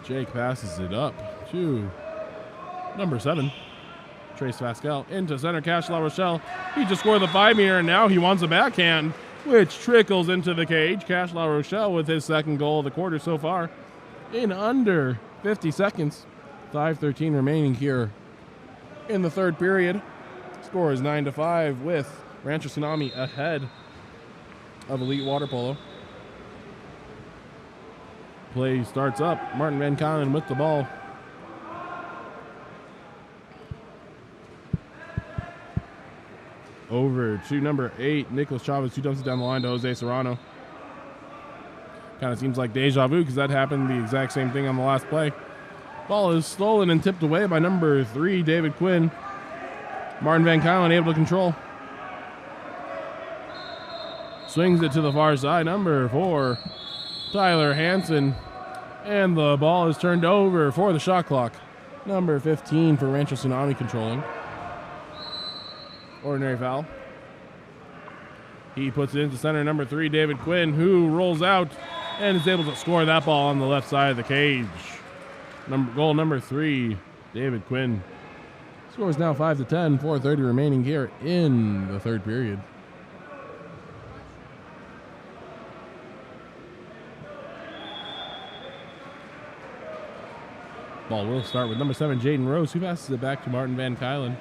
Jake passes it up to number 7, Trace Pascal, into center, Cash La Rochelle. He just scored the 5-meter, and now he wants a backhand, which trickles into the cage. Cash La Rochelle with his second goal of the quarter so far in under 50 seconds. 5:13 remaining here in the third period. Score is 9-5 with Rancho Tsunami ahead of Elite Water Polo. Play starts up. Martin Van Kylen with the ball. Over to number 8, Nicholas Chavez, who dumps it down the line to Jose Serrano. Kind of seems like deja vu because that happened the exact same thing on the last play. Ball is stolen and tipped away by number 3, David Quinn. Martin Van Kylen able to control. Swings it to the far side, number 4, Tyler Hansen. And the ball is turned over for the shot clock. Number 15 for Rancho Tsunami controlling. Ordinary foul. He puts it into center, number 3, David Quinn, who rolls out and is able to score that ball on the left side of the cage. Goal number 3, David Quinn. Score is now 5-10, 4:30 remaining here in the third period. Ball will start with number 7, Jaden Rose, who passes it back to Martin Van Kylen.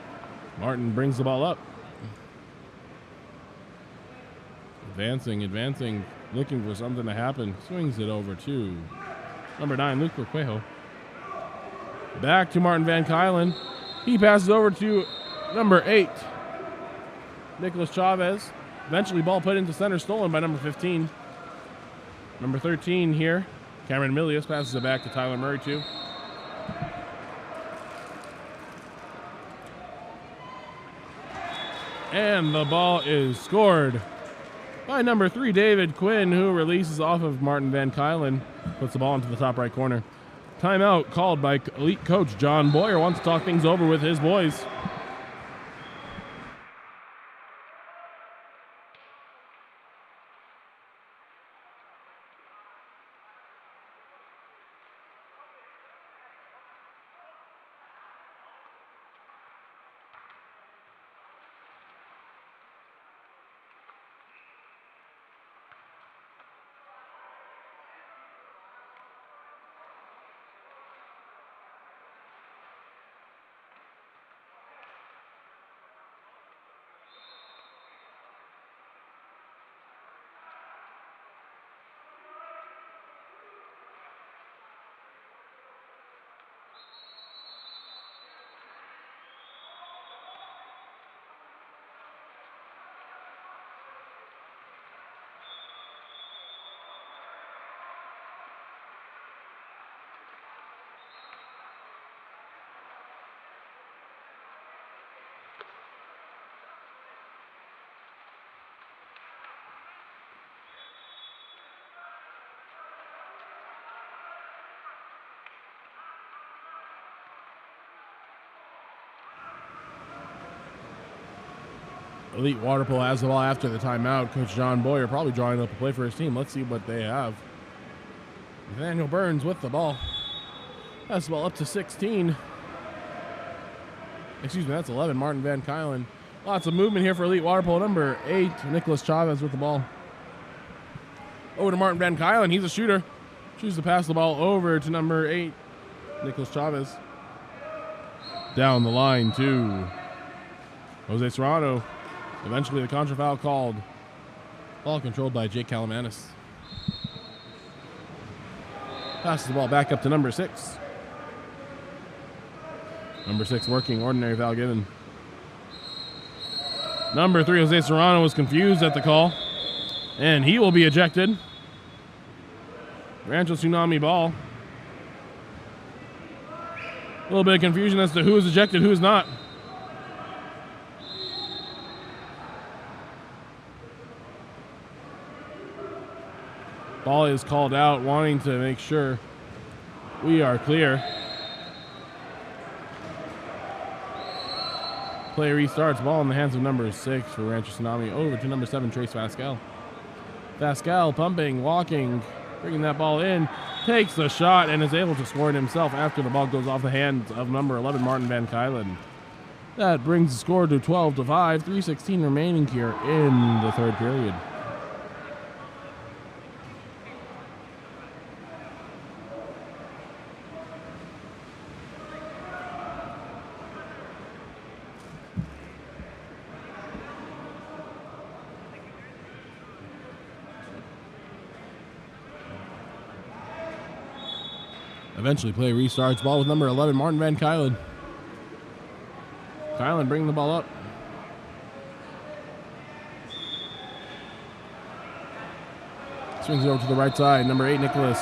Martin brings the ball up. Advancing, looking for something to happen. Swings it over to number 9, Luke Corquejo. Back to Martin Van Kylen. He passes over to number 8, Nicholas Chavez. Eventually ball put into center, stolen by number 15. Number 13 here, Cameron Milius, passes it back to Tyler Murray too. And the ball is scored by number 3, David Quinn, who releases off of Martin Van Kylen, puts the ball into the top right corner. Timeout called by Elite coach John Boyer. Wants to talk things over with his boys. Elite Water Polo has the ball after the timeout. Coach John Boyer probably drawing up a play for his team. Let's see what they have. Nathaniel Burns with the ball. That's the ball up to 16. Excuse me, that's 11. Martin Van Kylen. Lots of movement here for Elite Water Polo. Number 8, Nicholas Chavez with the ball. Over to Martin Van Kylen. He's a shooter. Chooses to pass the ball over to number 8, Nicholas Chavez. Down the line to Jose Serrano. Eventually the contra foul called. Ball controlled by Jake Kalamanis. Passes the ball back up to number 6. Number 6 working, ordinary foul given. Number 3, Jose Serrano, was confused at the call, and he will be ejected. Rancho Tsunami ball. A little bit of confusion as to who is ejected, who is not. Ball is called out, wanting to make sure we are clear. Play restarts, ball in the hands of number 6 for Rancho Tsunami, over to number 7, Trace Pascal. Pascal pumping, walking, bringing that ball in, takes the shot and is able to score it himself after the ball goes off the hands of number 11, Martin Van Kylen. That brings the score to 12-5, 3:16 remaining here in the third period. Eventually play restarts. Ball with number 11, Martin Van Kylen. Kylen bringing the ball up. Swings it over to the right side. Number 8, Nicholas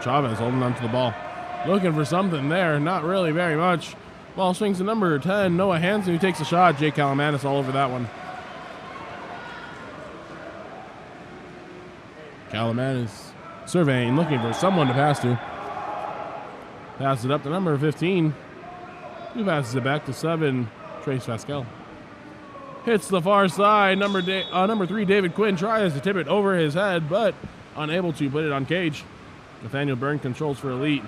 Chavez holding onto the ball. Looking for something there. Not really very much. Ball swings to number 10, Noah Hansen, who takes a shot. Jake Kalamanis all over that one. Kalamanis surveying, looking for someone to pass to. Passes it up to number 15. Who passes it back to 7, Trace Pascal. Hits the far side. Number 3, David Quinn, tries to tip it over his head, but unable to put it on cage. Nathaniel Byrne controls for Elite.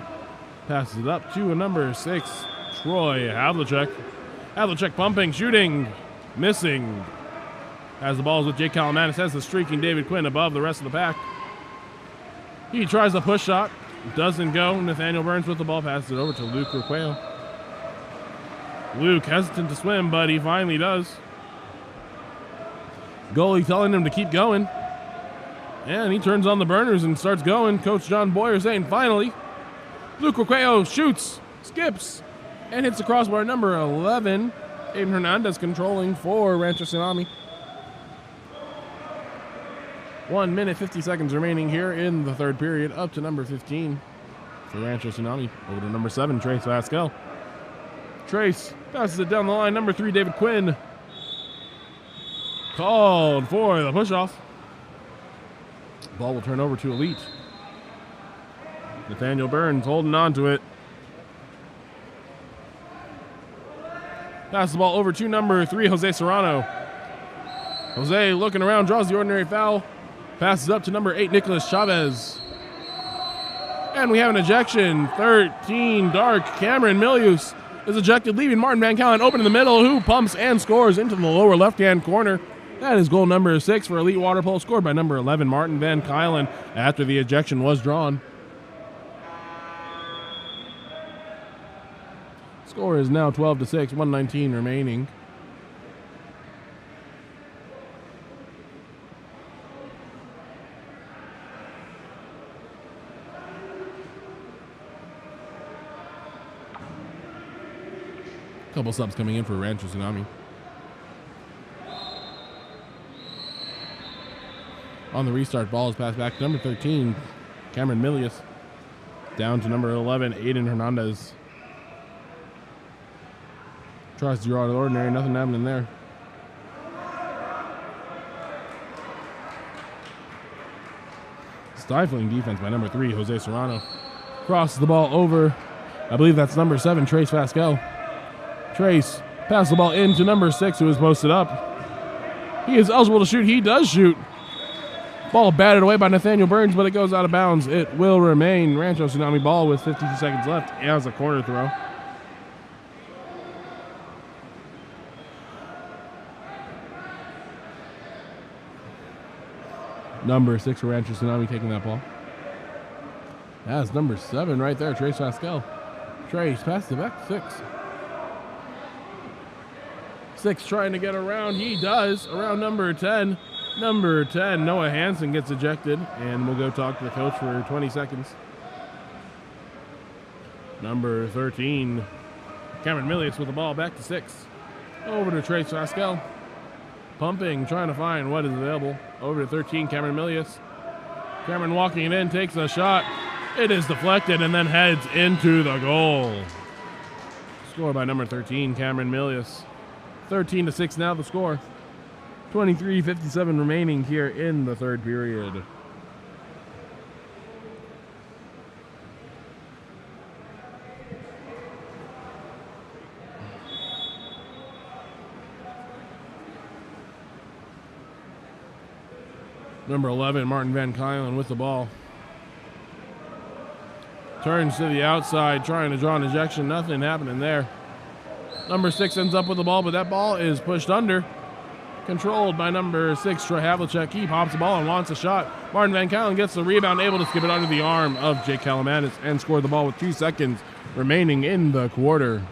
Passes it up to a number 6, Troy Havlicek. Havlicek pumping, shooting, missing. As the ball is with Jake Kalamanis, has the streaking David Quinn above the rest of the pack. He tries the push shot. Doesn't go. Nathaniel Burns with the ball, passes it over to Luke Requeo. Luke hesitant to swim, but he finally does. Goalie telling him to keep going. And he turns on the burners and starts going. Coach John Boyer saying, finally. Luke Requeo shoots, skips, and hits the crossbar. Number 11, Aiden Hernandez controlling for Rancho Tsunami. 1 minute, 50 seconds remaining here in the third period, up to number 15 for Rancho Tsunami. Over to number 7, Trace Pascal. Trace passes it down the line. Number 3, David Quinn. Called for the push-off. Ball will turn over to Elite. Nathaniel Burns holding on to it. Passes the ball over to number 3, Jose Serrano. Jose looking around, draws the ordinary foul. Passes up to number 8, Nicholas Chavez. And we have an ejection. 13, Dark. Cameron Milius is ejected, leaving Martin Van Kylen open in the middle, who pumps and scores into the lower left-hand corner. That is goal number 6 for Elite Water Polo, scored by number 11, Martin Van Kylen, after the ejection was drawn. Score is now 12-6, 1:19 remaining. Couple subs coming in for Rancho Tsunami. On the restart, ball is passed back to number 13, Cameron Milius. Down to number 11, Aiden Hernandez. Tries to draw out of the ordinary, nothing happening there. Stifling defense by number 3, Jose Serrano. Crosses the ball over. I believe that's number 7, Trace Pascal. Trace passes the ball into number 6, who is posted up. He is eligible to shoot. He does shoot. Ball batted away by Nathaniel Burns, but it goes out of bounds. It will remain Rancho Tsunami ball with 52 seconds left as a corner throw. Number 6 for Rancho Tsunami taking that ball. That's number 7 right there, Trace Pascal. Trace passes it back to 6. 6 trying to get around. He does. Around number 10. Number 10, Noah Hansen gets ejected, and we'll go talk to the coach for 20 seconds. Number 13, Cameron Milius with the ball back to 6. Over to Trace Pascal. Pumping, trying to find what is available. Over to 13, Cameron Milius. Cameron walking it in, takes a shot. It is deflected and then heads into the goal. Score by number 13, Cameron Milius. 13-6 now the score. 23:57 remaining here in the third period. Number 11, Martin Van Kylen with the ball. Turns to the outside, trying to draw an ejection. Nothing happening there. Number 6 ends up with the ball, but that ball is pushed under. Controlled by number 6, Troy Havlicek. He pops the ball and wants a shot. Martin Van Kylen gets the rebound, able to skip it under the arm of Jake Calamanis and score the ball with 2 seconds remaining in the quarter.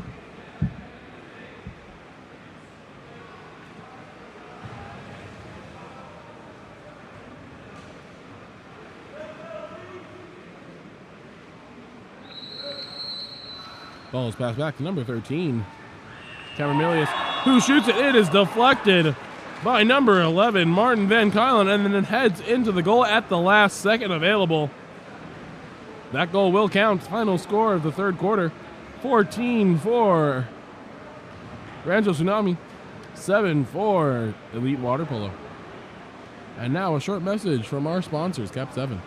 Ball is passed back to number 13, Cameron Milius, who shoots it. It is deflected by number 11, Martin Van Kylen, and then it heads into the goal at the last second available. That goal will count. Final score of the third quarter, 14 for Rancho Tsunami, 7 for Elite Water Polo. And now a short message from our sponsors, KAP7.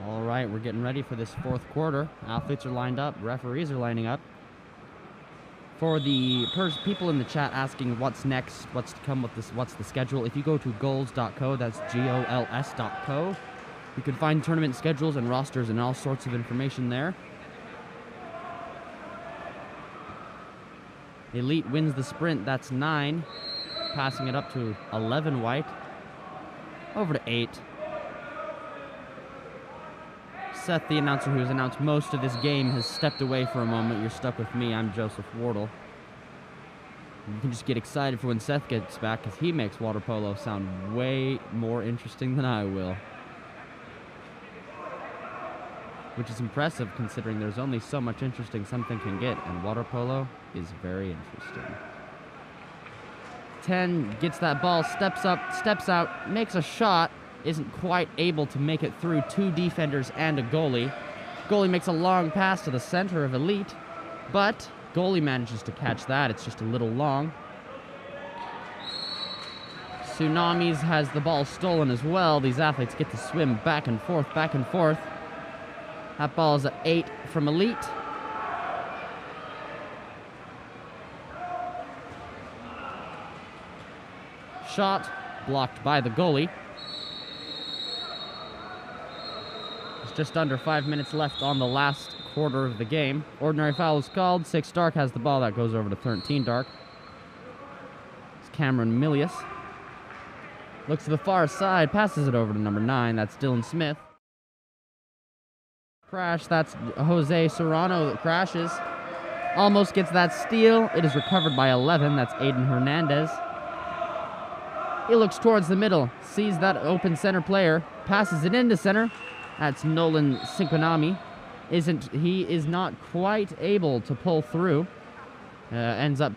All right, we're getting ready for this fourth quarter. Athletes are lined up, referees are lining up. For the people in the chat asking what's next, what's to come with this, what's the schedule, if you go to goals.co, that's GOLS.co, you can find tournament schedules and rosters and all sorts of information there. Elite wins the sprint, that's 9. Passing it up to 11 white. Over to 8. Seth, the announcer who has announced most of this game, has stepped away for a moment. You're stuck with me. I'm Joseph Wardle. You can just get excited for when Seth gets back, because he makes water polo sound way more interesting than I will. Which is impressive, considering there's only so much interesting something can get, and water polo is very interesting. 10 gets that ball, steps up, steps out, makes a shot, isn't quite able to make it through 2 defenders and a goalie. Goalie makes a long pass to the center of Elite, but goalie manages to catch that. It's just a little long. Tsunamis has the ball stolen as well. These athletes get to swim back and forth, back and forth. That ball is at 8 from Elite. Shot blocked by the goalie. There's just under 5 minutes left on the last quarter of the game. Ordinary foul is called. 6 Dark has the ball. That goes over to 13 Dark. It's Cameron Milius. Looks to the far side, passes it over to number 9. That's Dylan Smith. Crash, that's Jose Serrano that crashes. Almost gets that steal. It is recovered by 11. That's Aiden Hernandez. He looks towards the middle, sees that open center player, passes it into center. That's Nolan Sinkonami. He is not quite able to pull through. Ends up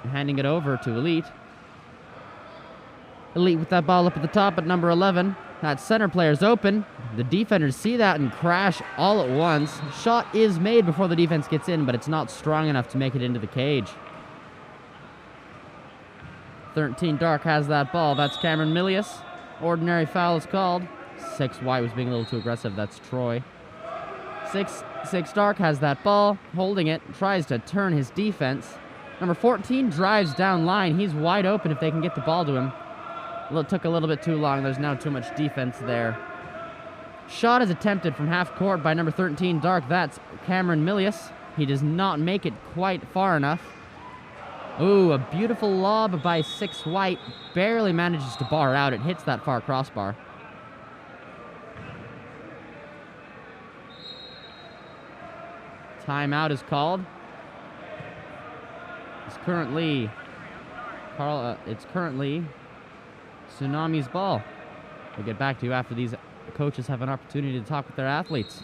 handing it over to Elite. Elite with that ball up at the top at number 11. That center player's open. The defenders see that and crash all at once. Shot is made before the defense gets in, but it's not strong enough to make it into the cage. 13 Dark has that ball. That's Cameron Milius. Ordinary foul is called. 6 White was being a little too aggressive. That's Troy. 6 Dark has that ball, holding it, tries to turn his defense. Number 14 drives down line. He's wide open if they can get the ball to him. It took a little bit too long. There's now too much defense there. Shot is attempted from half court by number 13 Dark. That's Cameron Milius. He does not make it quite far enough. Ooh, a beautiful lob by 6 White. Barely manages to bar out. It hits that far crossbar. Timeout is called. It's currently Tsunami's ball. We'll get back to you after these coaches have an opportunity to talk with their athletes.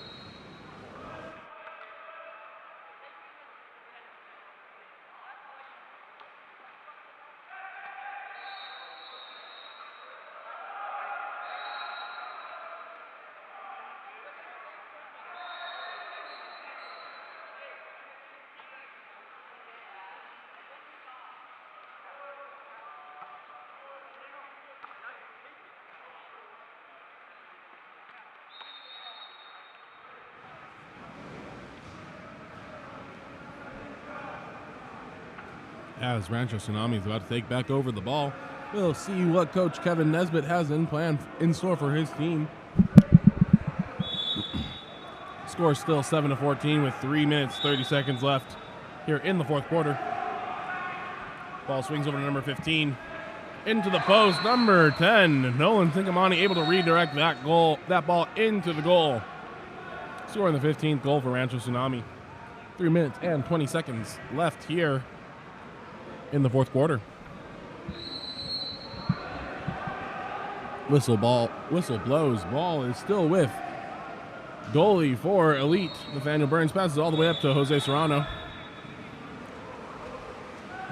As Rancho Tsunami is about to take back over the ball, we'll see what Coach Kevin Nesbitt has in store for his team. Score still 7-14 with 3 minutes, 30 seconds left here in the fourth quarter. Ball swings over to number 15. Into the post, number 10. Nolan Sinkamani able to redirect that ball into the goal. Scoring the 15th goal for Rancho Tsunami. 3 minutes and 20 seconds left here in the fourth quarter. Whistle blows. Ball is still with goalie for Elite. Nathaniel Burns passes all the way up to Jose Serrano.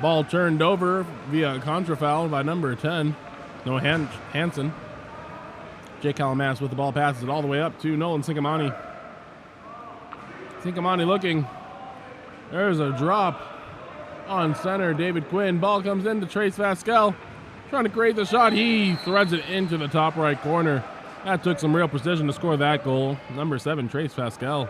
Ball turned over via contra foul by number 10, Noah Hansen. Jake Calamas with the ball, passes it all the way up to Nolan Sinkamani. Sinkamani looking. There's a drop on center. David Quinn. Ball comes in to Trace Vasquel. Trying to create the shot. He threads it into the top right corner. That took some real precision to score that goal. Number 7, Trace Vasquel.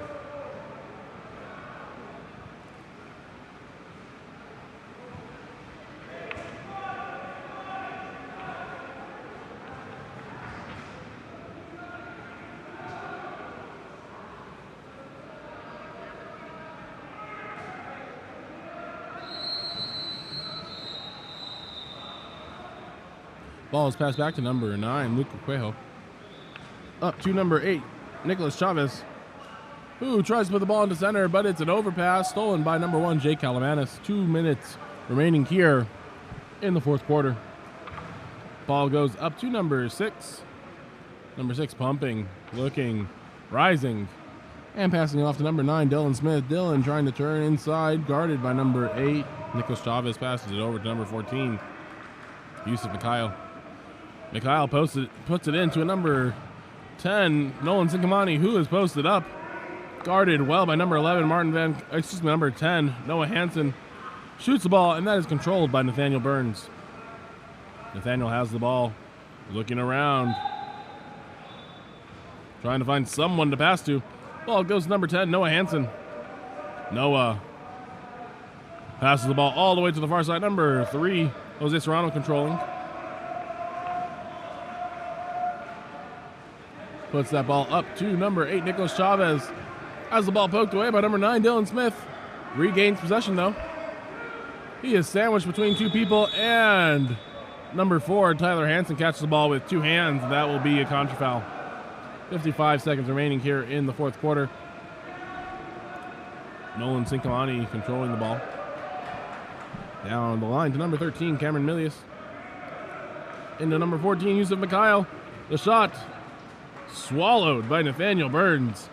Ball is passed back to number 9, Luke Cuejo. Up to number 8, Nicholas Chavez, who tries to put the ball into center, but it's an overpass stolen by number 1, Jake Calamanis. 2 minutes remaining here in the fourth quarter. Ball goes up to number 6. Number 6 pumping, looking, rising, and passing it off to number 9, Dylan Smith. Dylan trying to turn inside, guarded by number 8. Nicholas Chavez passes it over to number 14, Yusuf Mikhail. Mikhail puts it into a number 10, Nolan Sinkamani, who is posted up. Guarded well by number 11, number 10, Noah Hansen. Shoots the ball, and that is controlled by Nathaniel Burns. Nathaniel has the ball, looking around, trying to find someone to pass to. Ball goes to number 10, Noah Hansen. Noah passes the ball all the way to the far side. Number 3, Jose Serrano controlling. Puts that ball up to number 8, Nicholas Chavez. Has the ball poked away by number 9, Dylan Smith. Regains possession, though. He is sandwiched between 2 people, and number 4, Tyler Hansen, catches the ball with 2 hands. That will be a contra foul. 55 seconds remaining here in the fourth quarter. Nolan Sinkamani controlling the ball. Down the line to number 13, Cameron Milius. Into number 14, Yusuf Mikhail. The shot swallowed by Nathaniel Burns.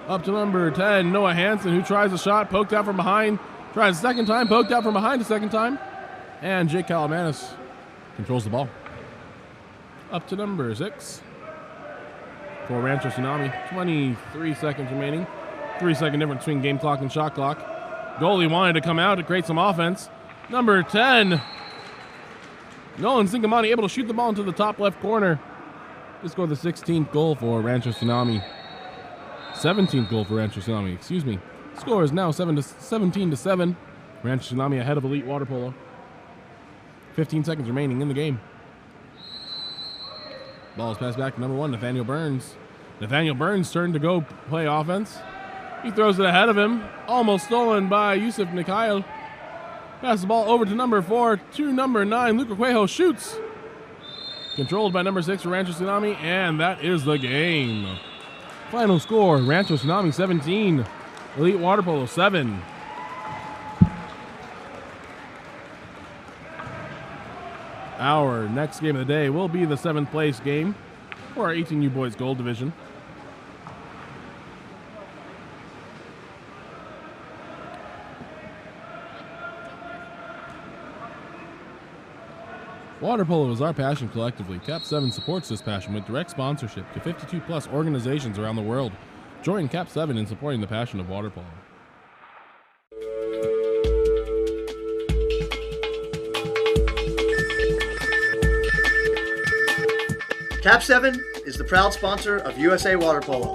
Up to number 10, Noah Hansen, who tries a shot, poked out from behind. Tries a second time, poked out from behind a second time. And Jake Calamanis controls the ball. Up to number 6 for Rancho Tsunami. 23 seconds remaining. 3-second difference between game clock and shot clock. Goalie wanted to come out to create some offense. Number 10, Nolan Sinkamani, able to shoot the ball into the top left corner. This scored the 16th goal for Rancho Tsunami. 17th goal for Rancho Tsunami, excuse me. Score is now 17-7. Rancho Tsunami ahead of Elite Water Polo. 15 seconds remaining in the game. Ball is passed back to number 1, Nathaniel Burns. Nathaniel Burns' turn to go play offense. He throws it ahead of him. Almost stolen by Yusuf Mikhail. Pass the ball over to number 4, to number 9. Luca Cuejo shoots. Controlled by number 6 for Rancho Tsunami, and that is the game. Final score, Rancho Tsunami 17, Elite Water Polo 7. Our next game of the day will be the 7th place game for our 18U Boys Gold Division. Water polo is our passion collectively. KAP7 supports this passion with direct sponsorship to 52 plus organizations around the world. Join KAP7 in supporting the passion of water polo. KAP7 is the proud sponsor of USA Water Polo.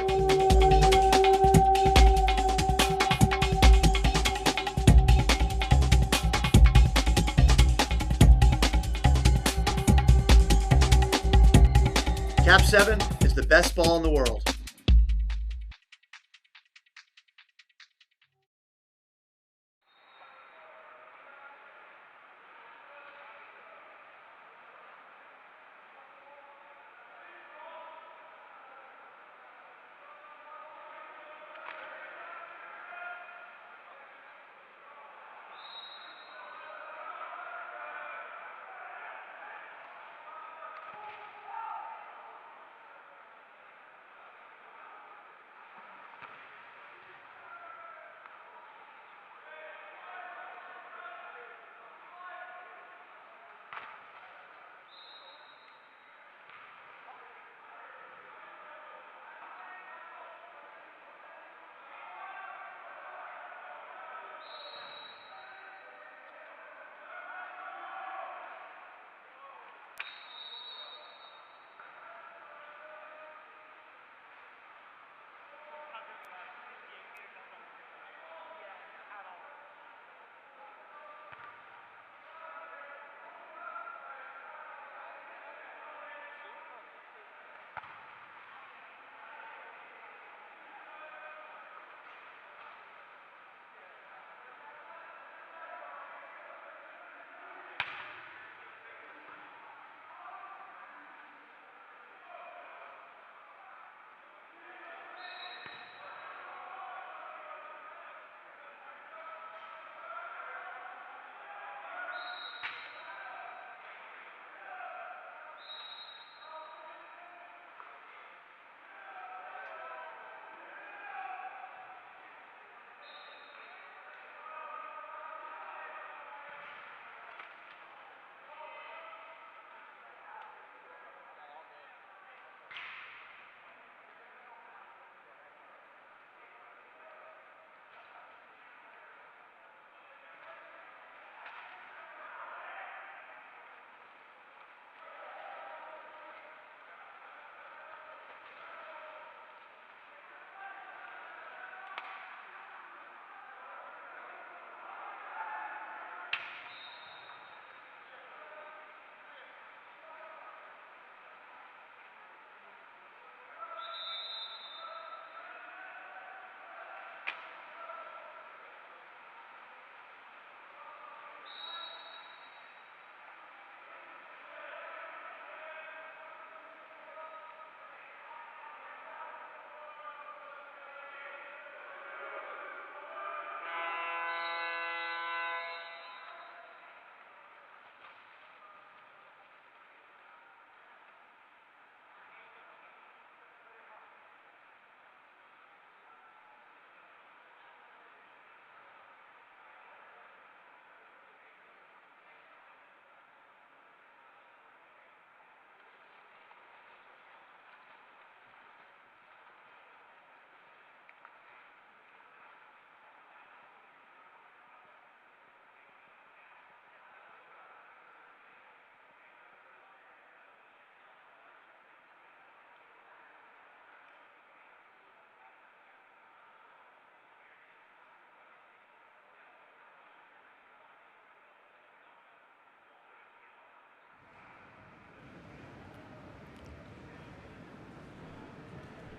KAP7 is the best ball in the world.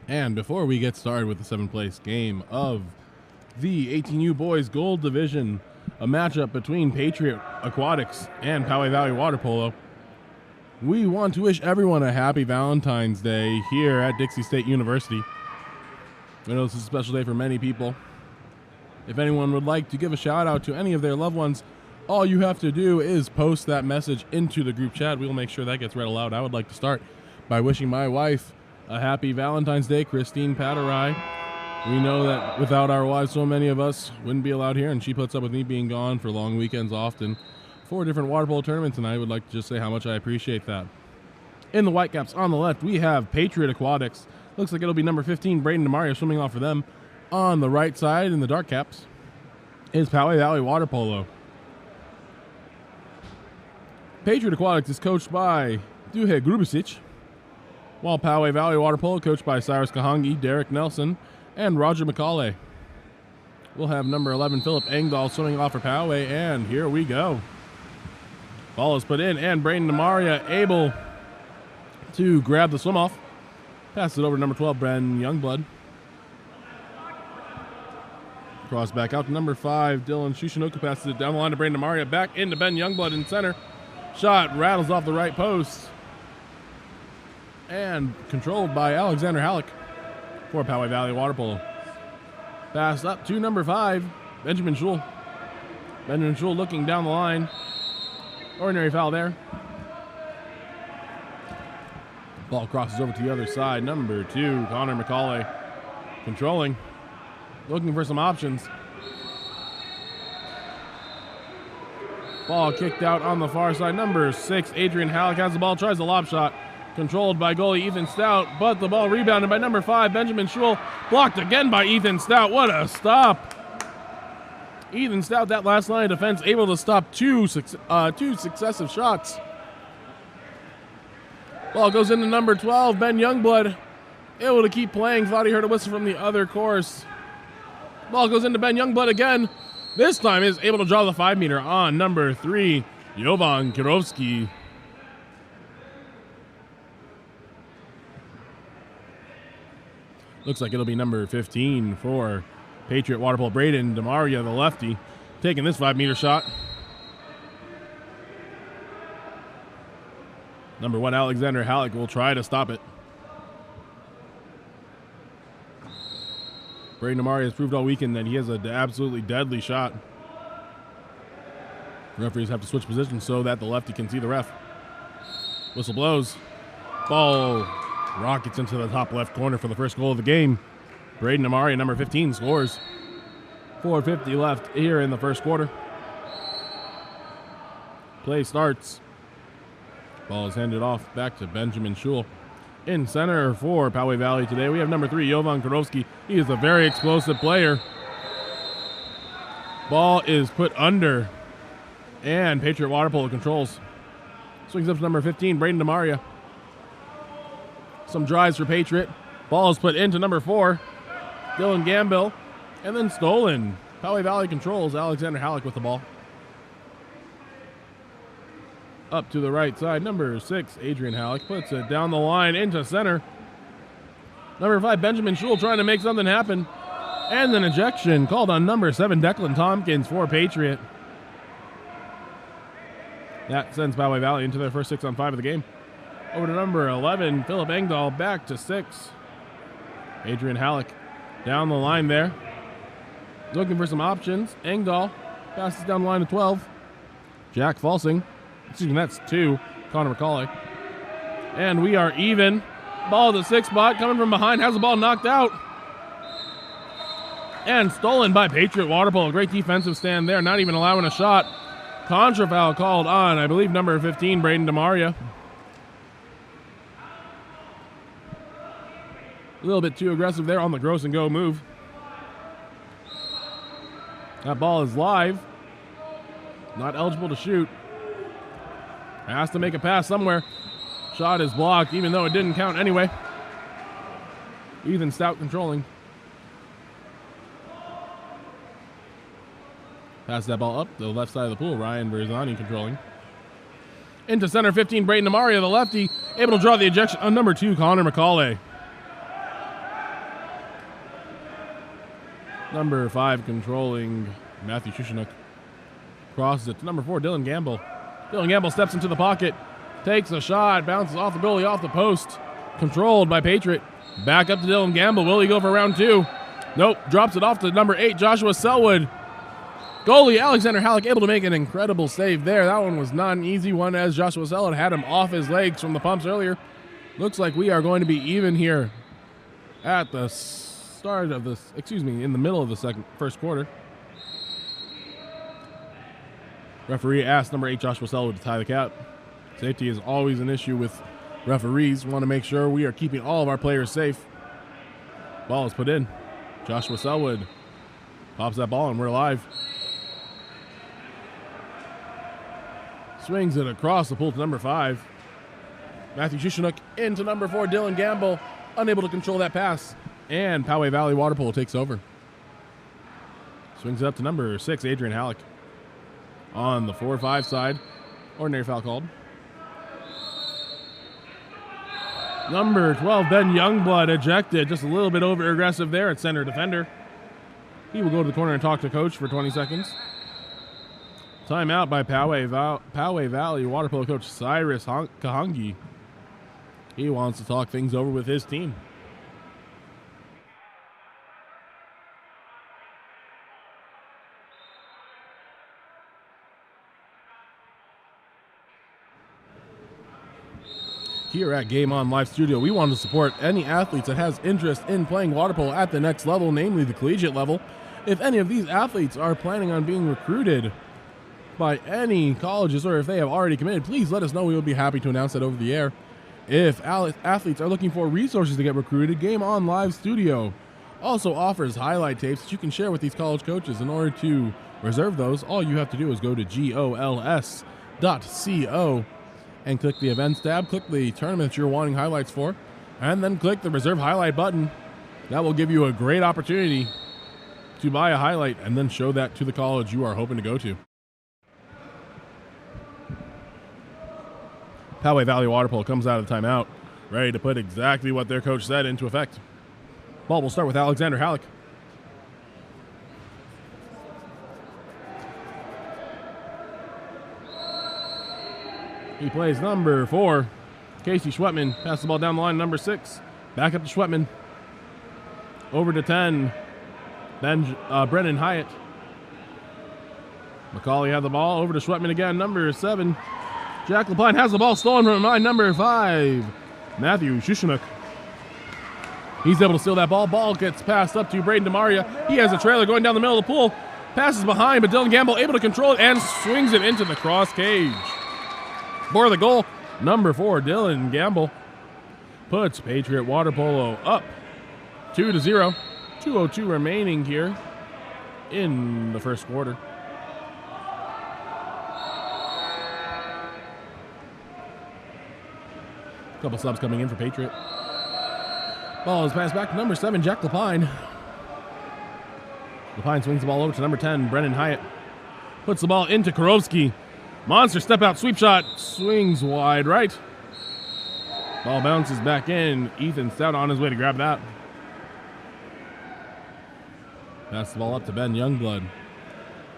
And before we get started with the 7th place game of the 18U Boys Gold Division, a matchup between Patriot Aquatics and Poway Valley Water Polo, we want to wish everyone a happy Valentine's Day here at Dixie State University. I know this is a special day for many people. If anyone would like to give a shout out to any of their loved ones, all you have to do is post that message into the group chat. We will make sure that gets read aloud. I would like to start by wishing my wife a happy Valentine's Day, Christine Paterai. We know that without our wives, so many of us wouldn't be allowed here, and she puts up with me being gone for long weekends often for different water polo tournaments, and I would like to just say how much I appreciate that. In the Whitecaps on the left, we have Patriot Aquatics. Looks like it'll be number 15, Braden DeMario, swimming off for them. On the right side, in the dark caps, is Poway Valley Water Polo. Patriot Aquatics is coached by Duhe Grubisic, while Poway Valley Water Polo coached by Cyrus Kahangi, Derek Nelson, and Roger McCauley. We'll have number 11, Philip Engdahl, swimming off for Poway, and here we go. Ball is put in, and Braden DeMaria able to grab the swim off. Pass it over to number 12, Bren Youngblood. Cross back out to number 5, Dylan Shushinoka passes it down the line to Braden DeMaria. Back into Ben Youngblood in center. Shot rattles off the right post. And controlled by Alexander Halleck for Poway Valley Water Polo. Pass up to number 5, Benjamin Schul. Benjamin Schul looking down the line. Ordinary foul there. Ball crosses over to the other side. Number 2, Connor McCauley, controlling, looking for some options. Ball kicked out on the far side. Number 6, Adrian Halleck has the ball, tries a lob shot. Controlled by goalie Ethan Stout, but the ball rebounded by number 5, Benjamin Schul. Blocked again by Ethan Stout. What a stop. Ethan Stout, that last line of defense, able to stop two successive shots. Ball goes into number 12, Ben Youngblood. Able to keep playing, thought he heard a whistle from the other course. Ball goes into Ben Youngblood again. This time is able to draw the 5-meter on number 3, Jovan Kirovsky. Looks like it'll be number 15 for Patriot Water Polo, Braden DeMaria, the lefty, taking this 5-meter shot. Number 1, Alexander Halleck, will try to stop it. Braden DeMaria has proved all weekend that he has an absolutely deadly shot. Referees have to switch positions so that the lefty can see the ref. Whistle blows. Ball rockets into the top left corner for the first goal of the game. Braden DeMaria, number 15, scores. 4:50 left here in the first quarter. Play starts. Ball is handed off back to Benjamin Schul. In center for Poway Valley today, we have number 3, Jovan Kirovsky. He is a very explosive player. Ball is put under, and Patriot Water Polo controls. Swings up to number 15, Braden DeMaria. Some drives for Patriot. Ball is put into number 4, Dylan Gambill, and then stolen. Poway Valley controls. Alexander Halleck with the ball. Up to the right side, number 6, Adrian Halleck, puts it down the line into center. Number 5, Benjamin Schul, trying to make something happen. And an ejection called on number 7, Declan Tompkins, for Patriot. That sends Poway Valley into their first 6-on-5 of the game. Over to number 11, Philip Engdahl, back to 6. Adrian Halleck down the line there. Looking for some options. Engdahl passes down the line to 12. Jack Falsing. Excuse me, that's 2, Connor McCauley. And we are even. Ball to the 6 spot, coming from behind, has the ball knocked out. And stolen by Patriot Water Polo. Great defensive stand there, not even allowing a shot. Contra foul called on, I believe, number 15, Braden DeMaria. A little bit too aggressive there on the gross and go move. That ball is live. Not eligible to shoot. Has to make a pass somewhere. Shot is blocked, even though it didn't count anyway. Ethan Stout controlling. Pass that ball up the left side of the pool. Ryan Berzani controlling. Into center, 15, Braden DeMaria, the lefty, able to draw the ejection on number 2, Connor McCauley. Number 5 controlling Matthew Shushanook. Crosses it to number 4, Dylan Gamble. Dylan Gamble steps into the pocket, takes a shot, bounces off the goalie, off the post. Controlled by Patriot. Back up to Dylan Gamble. Will he go for round 2? Nope. Drops it off to number 8, Joshua Selwood. Goalie Alexander Halleck able to make an incredible save there. That one was not an easy one as Joshua Selwood had him off his legs from the pumps earlier. Looks like we are going to be even here at the start of this, in the middle of the first quarter. Referee asked number 8 Joshua Selwood to tie the cap. Safety is always an issue with referees. Want to make sure we are keeping all of our players safe. Ball is put in. Joshua Selwood pops that ball and we're live. Swings it across the pool to number 5. Matthew Shushanook into number 4, Dylan Gamble. Unable to control that pass. And Poway Valley Water Polo takes over. Swings it up to number 6, Adrian Halleck. On the 4-5 side. Ordinary foul called. Number 12, Ben Youngblood, ejected. Just a little bit over-aggressive there at center defender. He will go to the corner and talk to coach for 20 seconds. Timeout by Poway Valley Water Polo coach Cyrus Kahangi. He wants to talk things over with his team. Here at Game On Live Studio, we want to support any athletes that has interest in playing water polo at the next level, namely the collegiate level. If any of these athletes are planning on being recruited by any colleges or if they have already committed, please let us know. We will be happy to announce that over the air. If athletes are looking for resources to get recruited, Game On Live Studio also offers highlight tapes that you can share with these college coaches. In order to reserve those, all you have to do is go to gols.co and click the events tab, click the tournament you're wanting highlights for, and then click the reserve highlight button. That will give you a great opportunity to buy a highlight and then show that to the college you are hoping to go to. Poway Valley Water Polo comes out of the timeout, ready to put exactly what their coach said into effect. Ball will start with Alexander Halleck. He plays number 4, Casey Schwetman. Pass the ball down the line, number 6. Back up to Schwetman. Over to 10, Brennan Hyatt. McCauley had the ball, over to Schwetman again, number 7. Jack Lapine has the ball stolen from him, number 5, Matthew Shushanook. He's able to steal that ball. Ball gets passed up to Braden DeMaria. He has a trailer going down the middle of the pool. Passes behind, but Dylan Gamble able to control it and swings it into the cross cage. For the goal, number 4, Dylan Gamble puts Patriot Water Polo up 2-0. 2:02 remaining here in the first quarter. Couple subs coming in for Patriot. Ball is passed back to number 7, Jack Lapine. Lapine swings the ball over to number 10, Brennan Hyatt. Puts the ball into Korowski. Monster step out sweep shot, swings wide right. Ball bounces back in. Ethan Stout on his way to grab that. Pass the ball up to Ben Youngblood.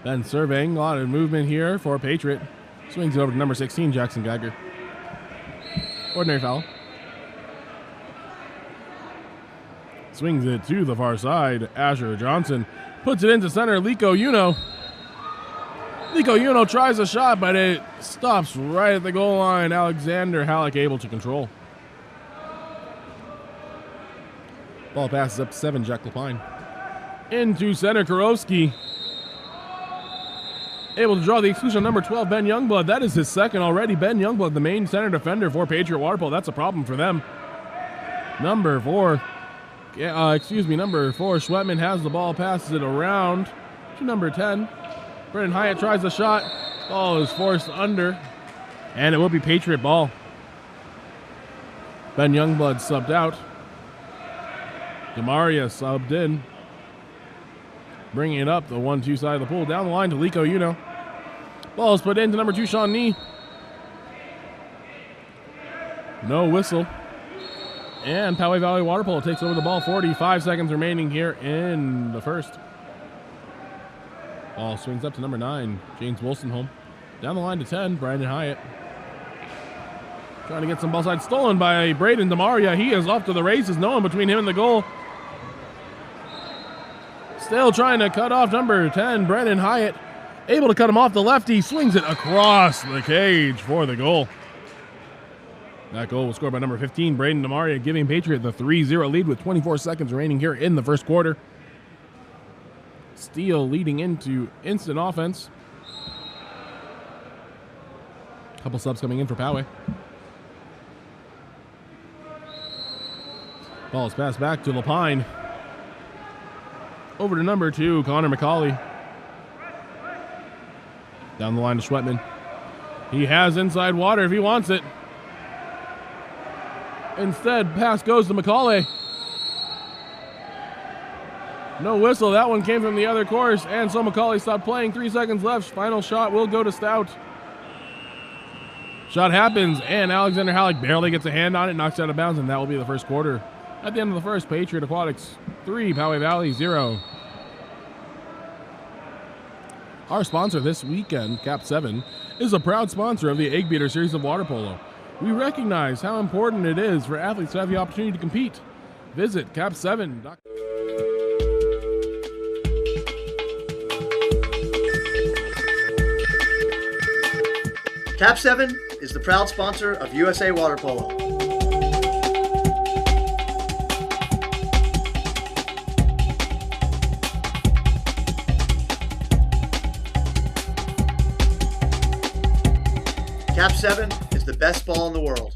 Ben surveying, a lot of movement here for Patriot. Swings it over to number 16, Jackson Geiger. Ordinary foul. Swings it to the far side. Asher Johnson puts it into center. Liko Uno. Liko Uno tries a shot, but it stops right at the goal line. Alexander Halleck able to control. Ball passes up to 7, Jack Lapine. Into center, Kurowski. Able to draw the exclusion on number 12, Ben Youngblood. That is his second already. Ben Youngblood, the main center defender for Patriot Water Polo. That's a problem for them. Number 4, Schwetman has the ball, passes it around to number 10. Brennan Hyatt tries the shot. Ball is forced under, and it will be Patriot ball. Ben Youngblood subbed out. DeMaria subbed in. Bringing it up the 1-2 side of the pool. Down the line to Liko Uno. Ball is put into number 2, Sean Nee. No whistle. And Poway Valley Water Polo takes over the ball. 45 seconds remaining here in the first. Ball swings up to number 9, James Wolstenholme. Down the line to 10, Brandon Hyatt. Trying to get some ball side, stolen by Braden DeMaria. He is off to the races, no one between him and the goal. Still trying to cut off number 10, Brandon Hyatt. Able to cut him off the lefty, swings it across the cage for the goal. That goal was scored by number 15, Braden DeMaria, giving Patriot the 3-0 lead with 24 seconds remaining here in the first quarter. Steele leading into instant offense. Couple subs coming in for Poway. Ball is passed back to Lapine. Over to number 2, Connor McCauley. Down the line to Schwetman. He has inside water if he wants it. Instead, pass goes to McCauley. No whistle. That one came from the other course, and so McCauley stopped playing. 3 seconds left. Final shot will go to Stout. Shot happens, and Alexander Halleck barely gets a hand on it, knocks it out of bounds, and that will be the first quarter. At the end of the first, Patriot Aquatics 3, Poway Valley 0. Our sponsor this weekend, KAP7, is a proud sponsor of the Eggbeater series of water polo. We recognize how important it is for athletes to have the opportunity to compete. Visit KAP7.com. KAP7 is the proud sponsor of USA Water Polo. KAP7 is the best ball in the world.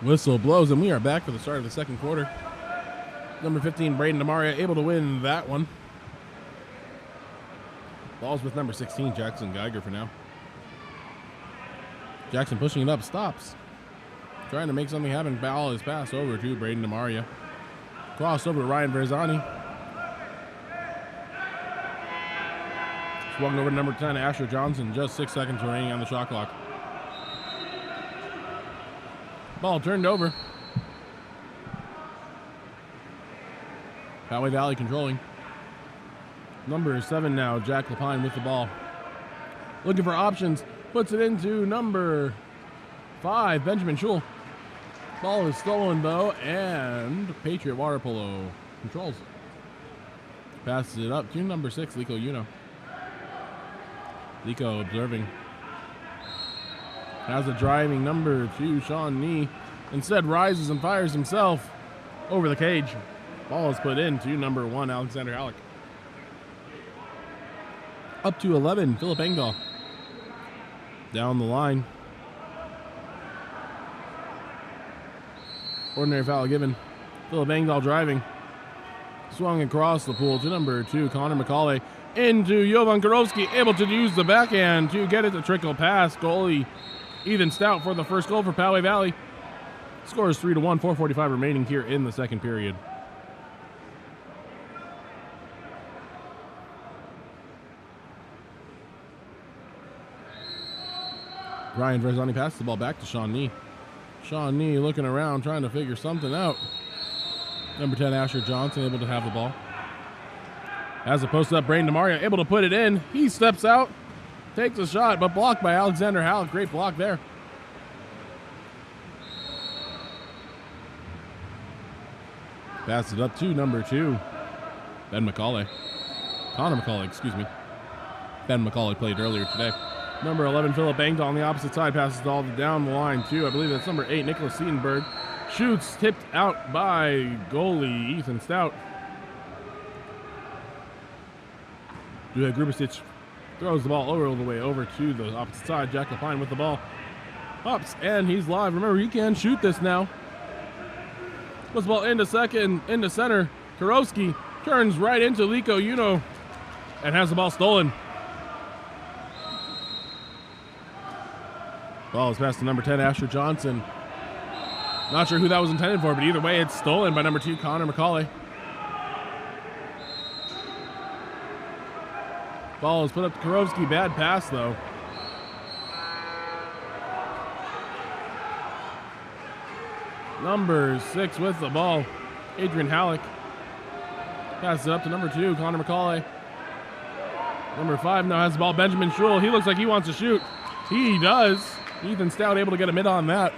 Whistle blows, and we are back for the start of the second quarter. Number 15, Braden DeMaria, able to win that one. Ball's with number 16, Jackson Geiger for now. Jackson pushing it up, stops. Trying to make something happen. Ball is passed over to Braden DeMaria. Cross over to Ryan Verzani. Swung over to number 10, Asher Johnson. Just 6 seconds remaining on the shot clock. Ball turned over. Poway Valley controlling. Number 7 now, Jack Lapine with the ball. Looking for options. Puts it into number 5, Benjamin Schul. Ball is stolen though, and Patriot Water Polo controls. Passes it up to number 6, Lico Uno. Lico observing. Has a driving number 2, Sean Nee. Instead rises and fires himself over the cage. Ball is put in to number 1, Alexander Halleck. Up to 11, Philip Engdahl. Down the line. Ordinary foul given. Philip Engdahl driving. Swung across the pool to number 2, Connor McCauley. Into Jovan Kurowski, able to use the backhand to get it to trickle past goalie Ethan Stout for the first goal for Poway Valley. Score is 3-1, 4:45 remaining here in the second period. Ryan Verzani passes the ball back to Sean Nee. Sean Nee looking around, trying to figure something out. Number 10, Asher Johnson, able to have the ball. As a post up, Braden DeMaria able to put it in. He steps out, takes a shot, but blocked by Alexander Halleck. Great block there. Passes it up to number 2, Ben McCauley. Connor McCauley, excuse me. Ben McCauley played earlier today. Number 11, Philip Engdahl on the opposite side, passes it all down the line too. I believe that's number 8, Nicholas Seidenberg. Shoots, tipped out by goalie Ethan Stout. Duhigg Grubicic throws the ball all the way over to the opposite side. Jack Lapine with the ball. Hops, and he's live. Remember, he can shoot this now. Puts the ball into second, into center. Kurowski turns right into Liko Uno and has the ball stolen. Ball is passed to number 10, Asher Johnson. Not sure who that was intended for, but either way, it's stolen by number 2, Connor McCauley. Ball is put up to Kurowski. Bad pass, though. Number 6 with the ball, Adrian Halleck. Passes it up to number 2, Connor McCauley. Number 5 now has the ball, Benjamin Schul. He looks like he wants to shoot. He does. Ethan Stout able to get a mid on that.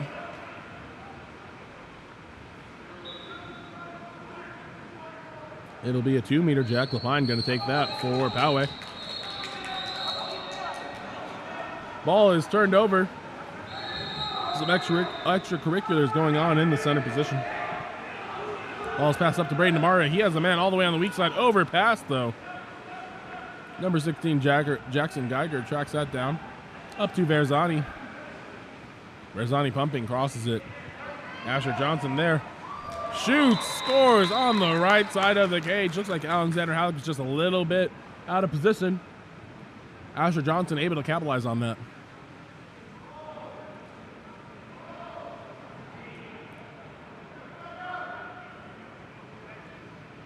It'll be a 2-meter. Jack Lapine going to take that for Poway. Ball is turned over. Some extracurriculars going on in the center position. Ball is passed up to Braden DeMaria. He has a man all the way on the weak side. Overpass, though. Number 16, Jackson Geiger tracks that down. Up to Verzani. Verzani pumping, crosses it. Asher Johnson there. Shoots, scores on the right side of the cage. Looks like Alexander Halleck is just a little bit out of position. Asher Johnson able to capitalize on that.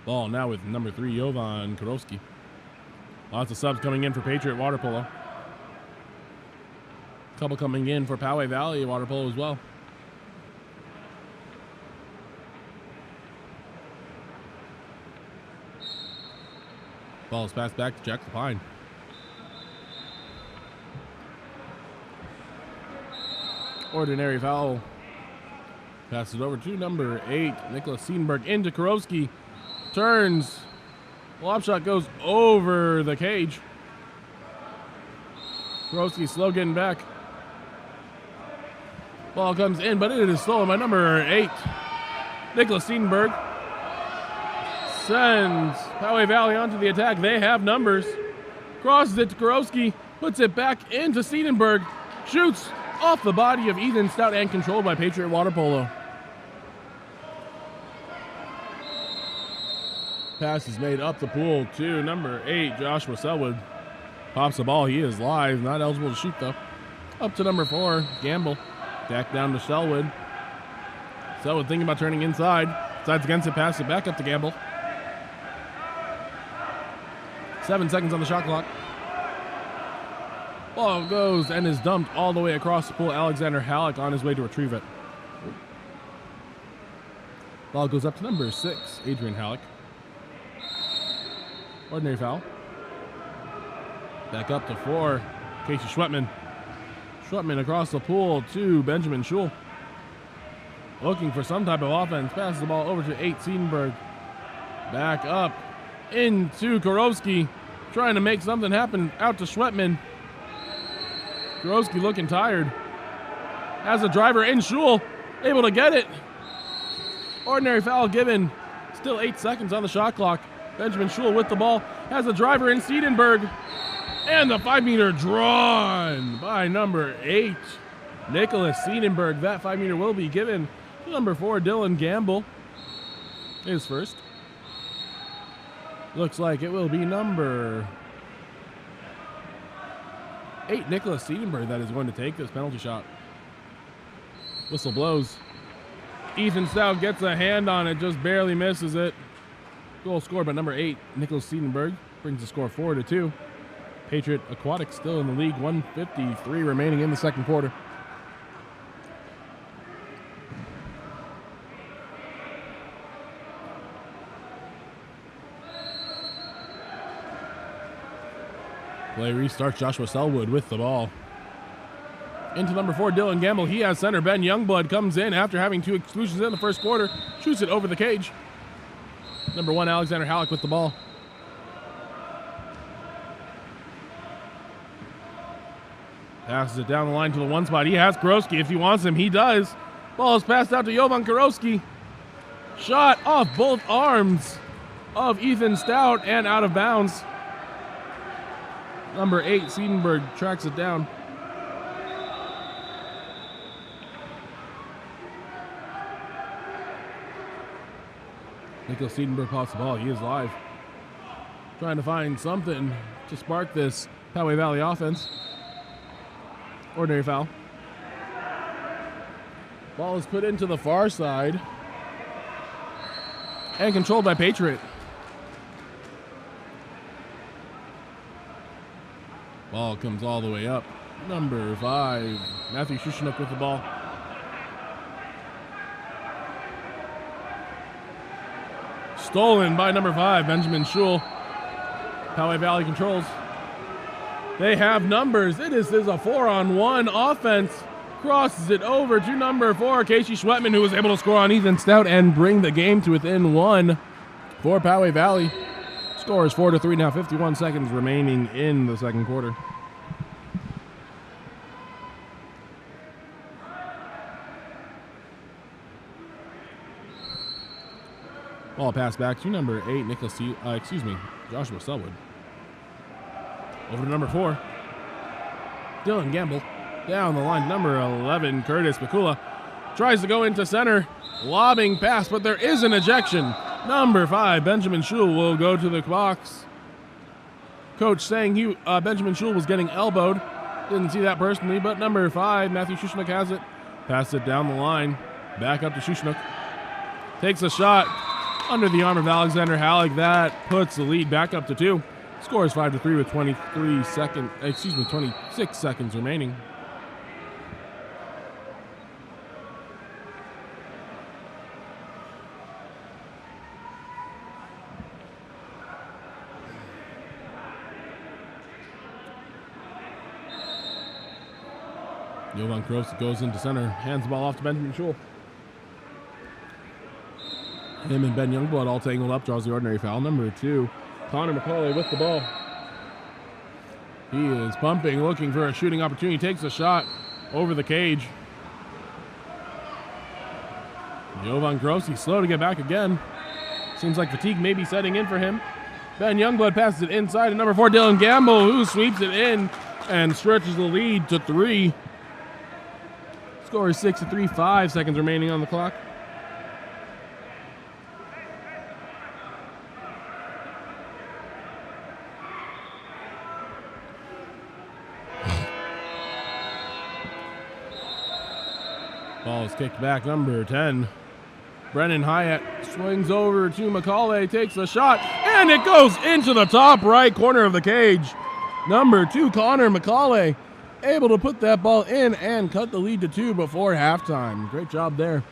Ball now with number 3, Jovan Kurowski. Lots of subs coming in for Patriot Water Polo. Couple coming in for Poway Valley Water Polo as well. Ball is passed back to Jack Lapine. Ordinary foul. Passes over to number 8, Nicholas Seidenberg into Kurowski. Turns. Lob shot goes over the cage. Kurowski slow getting back. Ball comes in, but it is stolen by number 8, Nicholas Seidenberg. Sends Poway Valley onto the attack. They have numbers. Crosses it to Kurowski. Puts it back into Seidenberg. Shoots off the body of Ethan Stout and controlled by Patriot Water Polo. Pass is made up the pool to number 8, Joshua Selwood. Pops the ball. He is live. Not eligible to shoot, though. Up to number 4, Gamble. Back down to Selwood. Selwood thinking about turning inside. Sides against it. Pass it back up to Gamble. 7 seconds on the shot clock. Ball goes and is dumped all the way across the pool. Alexander Halleck on his way to retrieve it. Ball goes up to number 6, Adrian Halleck. Ordinary foul. Back up to 4, Casey Schwetman. Schwetman across the pool to Benjamin Schul. Looking for some type of offense. Passes the ball over to 8, Seidenberg. Back up into Kurowski. Trying to make something happen out to Schwetman. Kurowski looking tired. Has a driver in Schul. Able to get it. Ordinary foul given. Still 8 seconds on the shot clock. Benjamin Schul with the ball. Has a driver in Seidenberg. And the 5-meter drawn by number 8, Nicholas Seidenberg. That 5-meter will be given Number 4, Dylan Gamble is first. Looks like it will be number 8, Nicholas Siedenberg, that is going to take this penalty shot. Whistle blows. Ethan Stout gets a hand on it, just barely misses it. Goal scored by number 8, Nicholas Siedenberg. Brings the score 4-2. Patriot Aquatics still in the league, 1:53 remaining in the second quarter. Play restarts. Joshua Selwood with the ball. Into number 4, Dylan Gamble. He has center. Ben Youngblood comes in after having 2 exclusions in the first quarter. Shoots it over the cage. Number 1, Alexander Halleck with the ball. Passes it down the line to the 1 spot. He has Kurowski if he wants him. He does. Ball is passed out to Jovan Kurowski. Shot off both arms of Ethan Stout and out of bounds. Number 8, Siedenberg, tracks it down. Nicholas Siedenberg pops the ball. He is live. Trying to find something to spark this Poway Valley offense. Ordinary foul. Ball is put into the far side and controlled by Patriot. Ball comes all the way up. Number 5, Matthew Shushnook with the ball. Stolen by number 5, Benjamin Schul. Poway Valley controls. They have numbers. It is a 4-on-1 offense. Crosses it over to number 4, Casey Schwetman, who was able to score on Ethan Stout and bring the game to within 1 for Poway Valley. Score is 4-3 now, 51 seconds remaining in the second quarter. Ball pass back to number 8, Joshua Selwood. Over to number 4, Dylan Gamble. Down the line, number 11, Curtis Mikula. Tries to go into center. Lobbing pass, but there is an ejection. Number 5, Benjamin Schul will go to the box. Coach saying Benjamin Schul was getting elbowed. Didn't see that personally, but number 5, Matthew Shushnook has it. Pass it down the line. Back up to Shushnook. Takes a shot under the arm of Alexander Halleck. That puts the lead back up to 2. Score is 5-3 with 26 seconds remaining. Jovan Kurowski goes into center, hands the ball off to Benjamin Schul. Him and Ben Youngblood all tangled up, draws the ordinary foul. Number 2, Connor McCauley with the ball. He is pumping, looking for a shooting opportunity. Takes a shot over the cage. Jovan Kurowski slow to get back again. Seems like fatigue may be setting in for him. Ben Youngblood passes it inside to number 4, Dylan Gamble, who sweeps it in and stretches the lead to 3. Score is 6-3, 5 seconds remaining on the clock. Ball is kicked back, number 10. Brennan Hyatt swings over to McCauley, takes a shot, and it goes into the top right corner of the cage. Number 2, Connor McCauley, able to put that ball in and cut the lead to 2 before halftime. Great job there.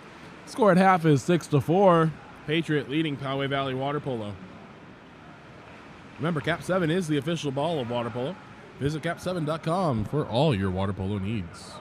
Score at half is 6-4. Patriot leading Poway Valley Water Polo. Remember, KAP7 is the official ball of water polo. Visit KAP7.com for all your water polo needs.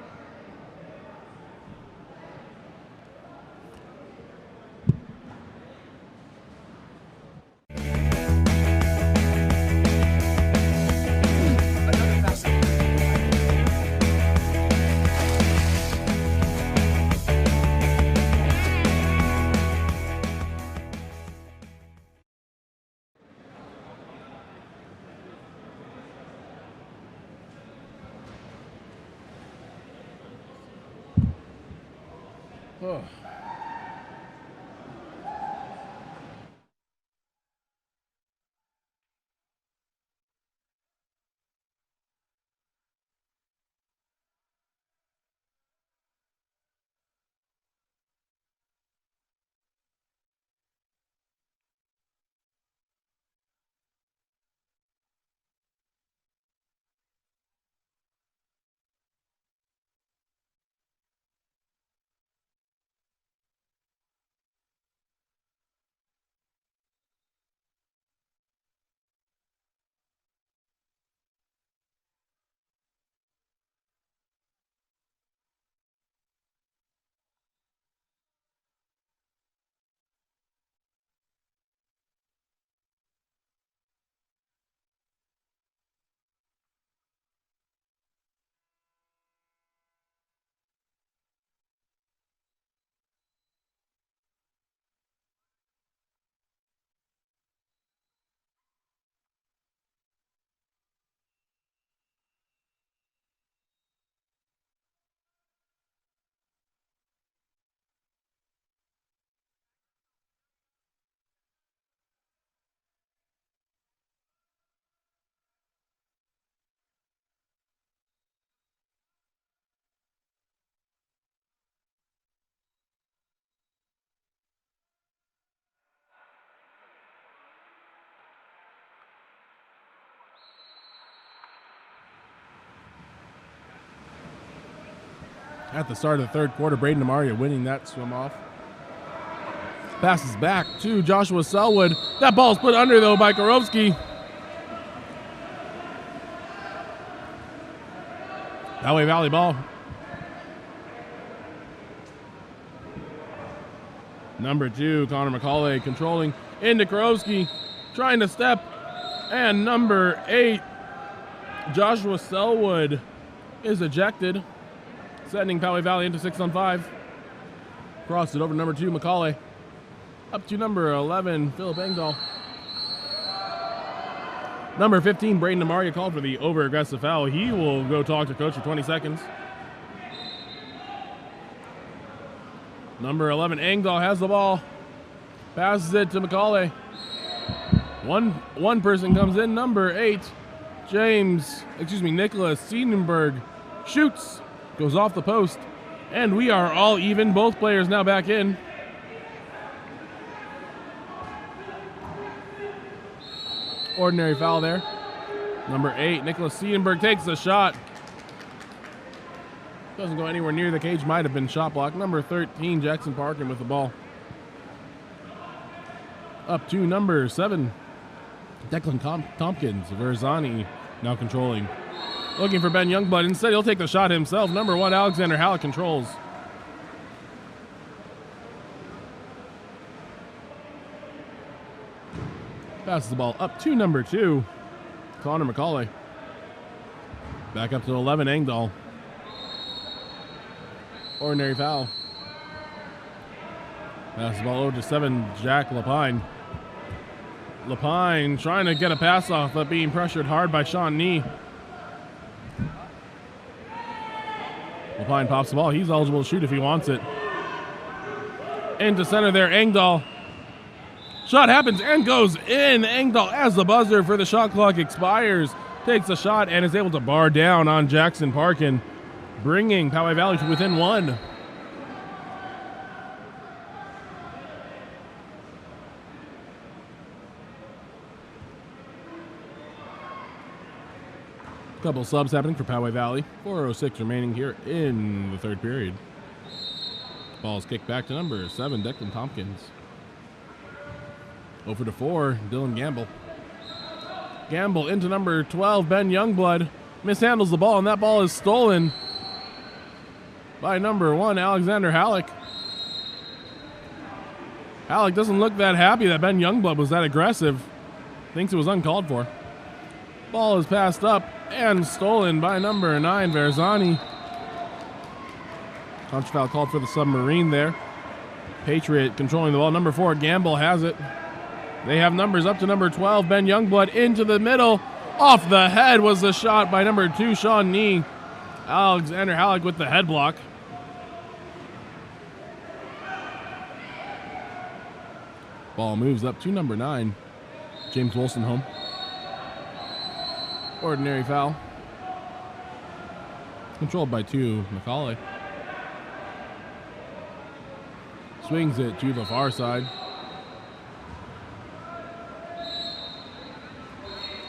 at the start of the third quarter. Braden Amaria winning that swim off. Passes back to Joshua Selwood. That ball's put under, though, by Korowski. Poway Valley ball. Number 2, Connor McCauley controlling into Korowski, trying to step. And number 8, Joshua Selwood is ejected, sending Poway Valley into 6-on-5. Crossed it over to number 2, McCauley. Up to number 11, Philip Engdahl. Number 15, Braden Amaria called for the over-aggressive foul. He will go talk to coach for 20 seconds. Number 11, Engdahl has the ball. Passes it to McCauley. One person comes in. Number 8, Nicholas Siedenberg shoots. Goes off the post. And we are all even. Both players now back in. Ordinary foul there. Number 8, Nicholas Siedenberg takes the shot. Doesn't go anywhere near the cage. Might have been shot blocked. Number 13, Jackson Parkin with the ball. Up to number 7, Declan Tompkins. Verzani now controlling. Looking for Ben Youngblood. Instead, he'll take the shot himself. Number 1, Alexander Halleck controls. Passes the ball up to number 2, Connor McCauley. Back up to 11, Engdahl. Ordinary foul. Pass the ball over to 7, Jack Lapine. Lapine trying to get a pass off, but being pressured hard by Sean Nee. Lapine pops the ball. He's eligible to shoot if he wants it. Into center there, Engdahl. Shot happens and goes in. Engdahl, as the buzzer for the shot clock expires, takes the shot and is able to bar down on Jackson Parkin, bringing Poway Valley to within 1. Couple subs happening for Poway Valley. 4:06 remaining here in the third period. Ball's kicked back to number 7, Declan Tompkins. Over to 4, Dylan Gamble. Gamble into number 12, Ben Youngblood. Mishandles the ball, and that ball is stolen by number 1, Alexander Halleck. Halleck doesn't look that happy that Ben Youngblood was that aggressive. Thinks it was uncalled for. Ball is passed up and stolen by number 9, Verzani. Contra foul called for the Submarine there. Patriot controlling the ball. Number 4, Gamble has it. They have numbers up to number 12, Ben Youngblood into the middle. Off the head was the shot by number 2, Sean Nee. Alexander Halleck with the head block. Ball moves up to number 9, James Wolstenholme. Ordinary foul. Controlled by 2, McCauley. Swings it to the far side.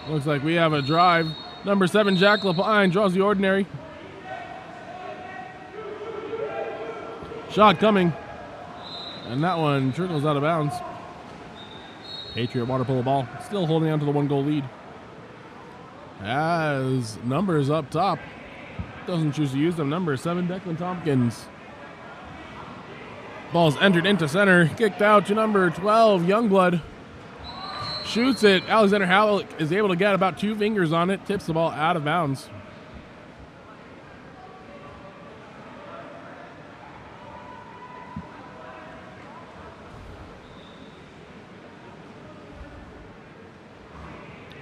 Looks like we have a drive. Number 7, Jack Lapine draws the ordinary. Shot coming. And that one trickles out of bounds. Patriot water polo ball. Still holding on to the 1-goal lead. As numbers up top. Doesn't choose to use them. Number 7, Declan Tompkins. Ball's entered into center. Kicked out to number 12, Youngblood. Shoots it. Alexander Halleck is able to get about 2 fingers on it. Tips the ball out of bounds.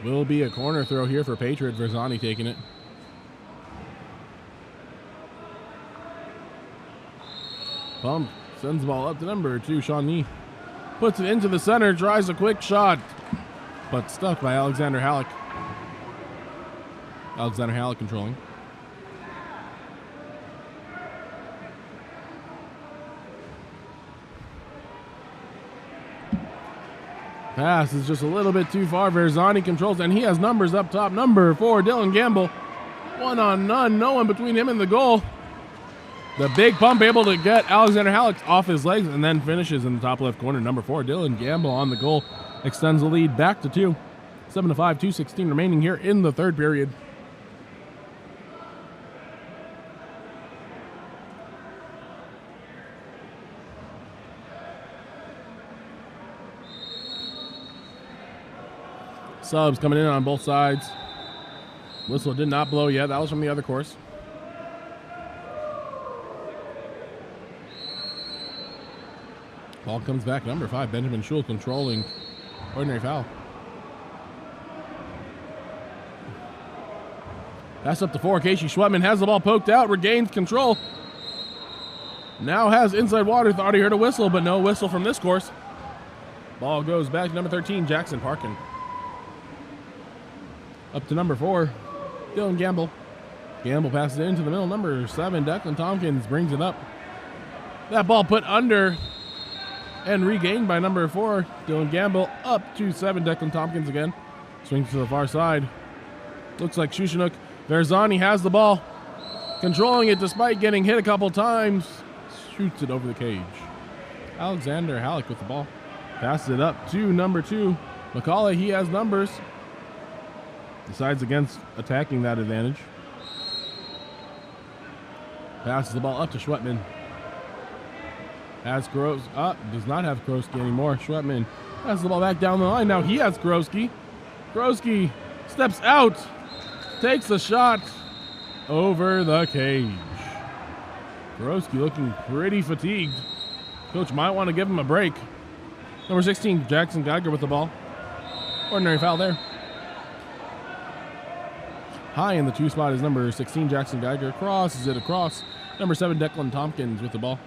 Will be a corner throw here for Patriot. Verzani taking it. Pump. Sends the ball up to number 2, Sean Nee. Puts it into the center. Tries a quick shot. But stuck by Alexander Halleck. Alexander Halleck controlling. Pass is just a little bit too far. Verzani controls, and he has numbers up top. Number 4, Dylan Gamble. 1-on-none. No one between him and the goal. The big pump able to get Alexander Halleck off his legs and then finishes in the top left corner. Number 4, Dylan Gamble on the goal. Extends the lead back to 2. 7-5, 2:16 remaining here in the third period. Subs coming in on both sides. Whistle did not blow yet. That was from the other course. Ball comes back. Number 5, Benjamin Schul controlling. Ordinary foul. Pass up to 4. Casey Schwetman has the ball poked out. Regains control. Now has inside water. Thought he heard a whistle, but no whistle from this course. Ball goes back to number 13, Jackson Parkin. Up to number 4, Dylan Gamble. Gamble passes it into the middle. Number 7, Declan Tompkins brings it up. That ball put under and regained by number 4, Dylan Gamble. Up to 7, Declan Tompkins again. Swings to the far side. Looks like Shushanuk. Verzani has the ball. Controlling it despite getting hit a couple times. Shoots it over the cage. Alexander Halleck with the ball. Passes it up to number 2, McCauley. He has numbers. Decides against attacking that advantage. Passes the ball up to Schwetman. Has does not have Krosky anymore. Schwetman passes the ball back down the line. Now he has Krosky. Krosky steps out. Takes a shot over the cage. Krosky looking pretty fatigued. Coach might want to give him a break. Number 16, Jackson Geiger with the ball. Ordinary foul there. High in the 2 spot is number 16, Jackson Geiger. Crosses it across. Number 7, Declan Tompkins with the ball.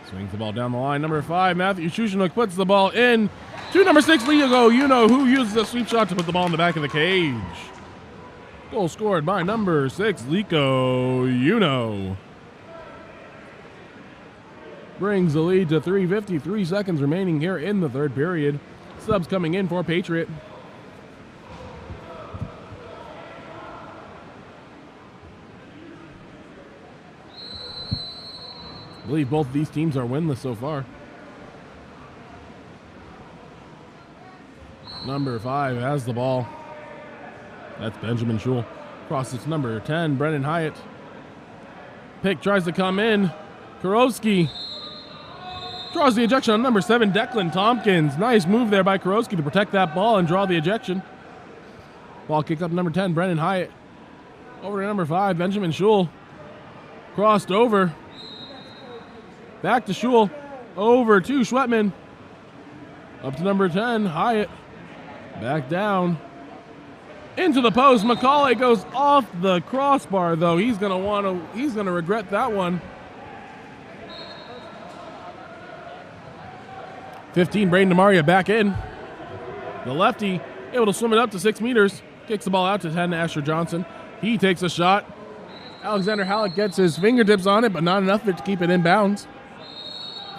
Swings the ball down the line. Number 5, Matthew Shushanuk puts the ball in to number 6, Leo Uno, who uses a sweep shot to put the ball in the back of the cage. Goal scored by number 6, Liko Uno. Brings the lead to 3:53 seconds remaining here in the third period. Subs coming in for Patriot. I believe both of these teams are winless so far. Number 5 has the ball. That's Benjamin Schul. Crosses to number 10, Brennan Hyatt. Pick tries to come in. Kurowski draws the ejection on number 7, Declan Tompkins. Nice move there by Kurowski to protect that ball and draw the ejection. Ball kicked up to number 10, Brennan Hyatt. Over to number 5, Benjamin Schul. Crossed over. Back to Schul. Over to Schwetman. Up to number 10, Hyatt. Back down. Into the post. McCauley goes off the crossbar, though. He's gonna regret that one. 15, Braden DeMaria back in. The lefty able to swim it up to 6 meters. Kicks the ball out to 10, Asher Johnson. He takes a shot. Alexander Halleck gets his fingertips on it, but not enough to keep it in bounds.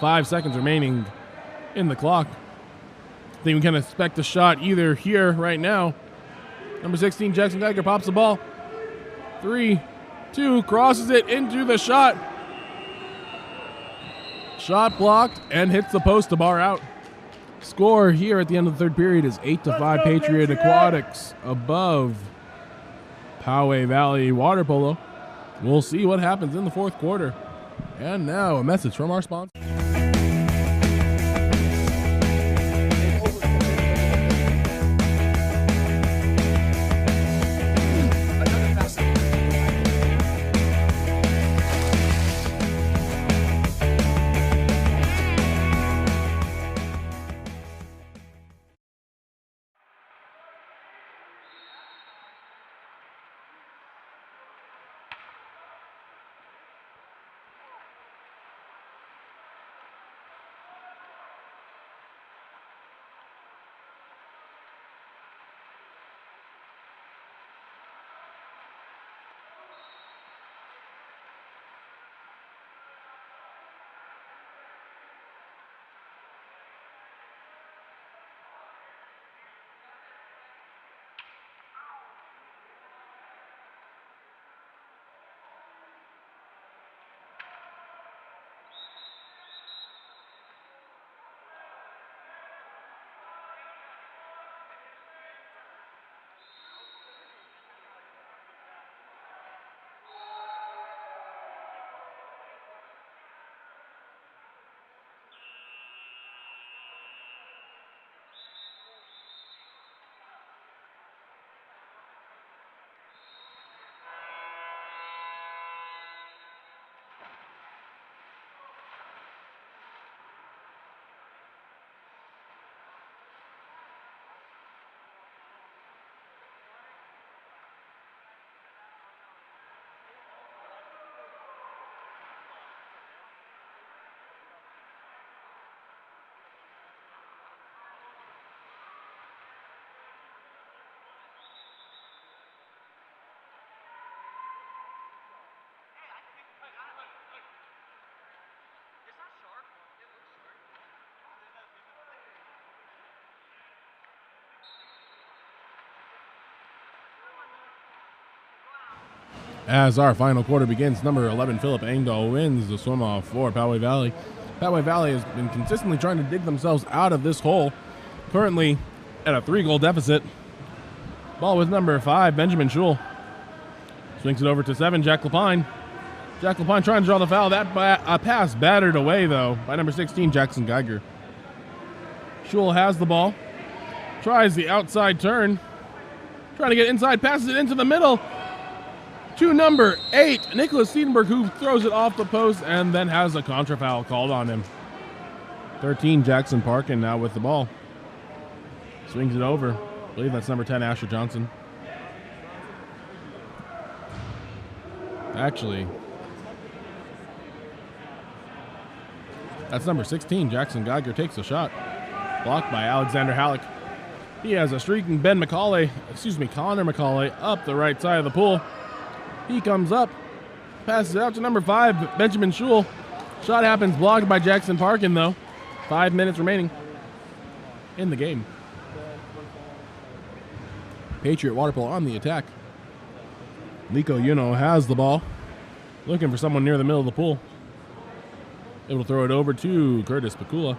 5 seconds remaining in the clock. I think we can expect a shot either here right now. Number 16, Jackson Geiger pops the ball. 3, 2, crosses it into the shot. Shot blocked and hits the post to bar out. Score here at the end of the third period is 8-5 Patriot Aquatics above Poway Valley Water Polo. We'll see what happens in the fourth quarter. And now a message from our sponsor. As our final quarter begins, number 11 Philip Engdahl wins the swim off for Poway Valley. Poway Valley has been consistently trying to dig themselves out of this hole, currently at a 3-goal deficit. Ball with number 5 Benjamin Schul. Swings it over to 7 Jack Lapine. Jack Lapine trying to draw the foul. That pass battered away though by number 16 Jackson Geiger. Schul has the ball, tries the outside turn, trying to get inside, passes it into the middle to number 8, Nicholas Siedenberg, who throws it off the post and then has a contra foul called on him. 13, Jackson Parkin now with the ball. Swings it over. I believe that's number 10, Asher Johnson. Actually, that's number 16, Jackson Geiger takes a shot. Blocked by Alexander Halleck. He has a streaking Connor McCauley up the right side of the pool. He comes up, passes it out to number 5, Benjamin Schul. Shot happens, blocked by Jackson Parkin, though. 5 minutes remaining in the game. Patriot water polo on the attack. Lico Yuno has the ball, looking for someone near the middle of the pool. Able to throw it over to Curtis Pakula.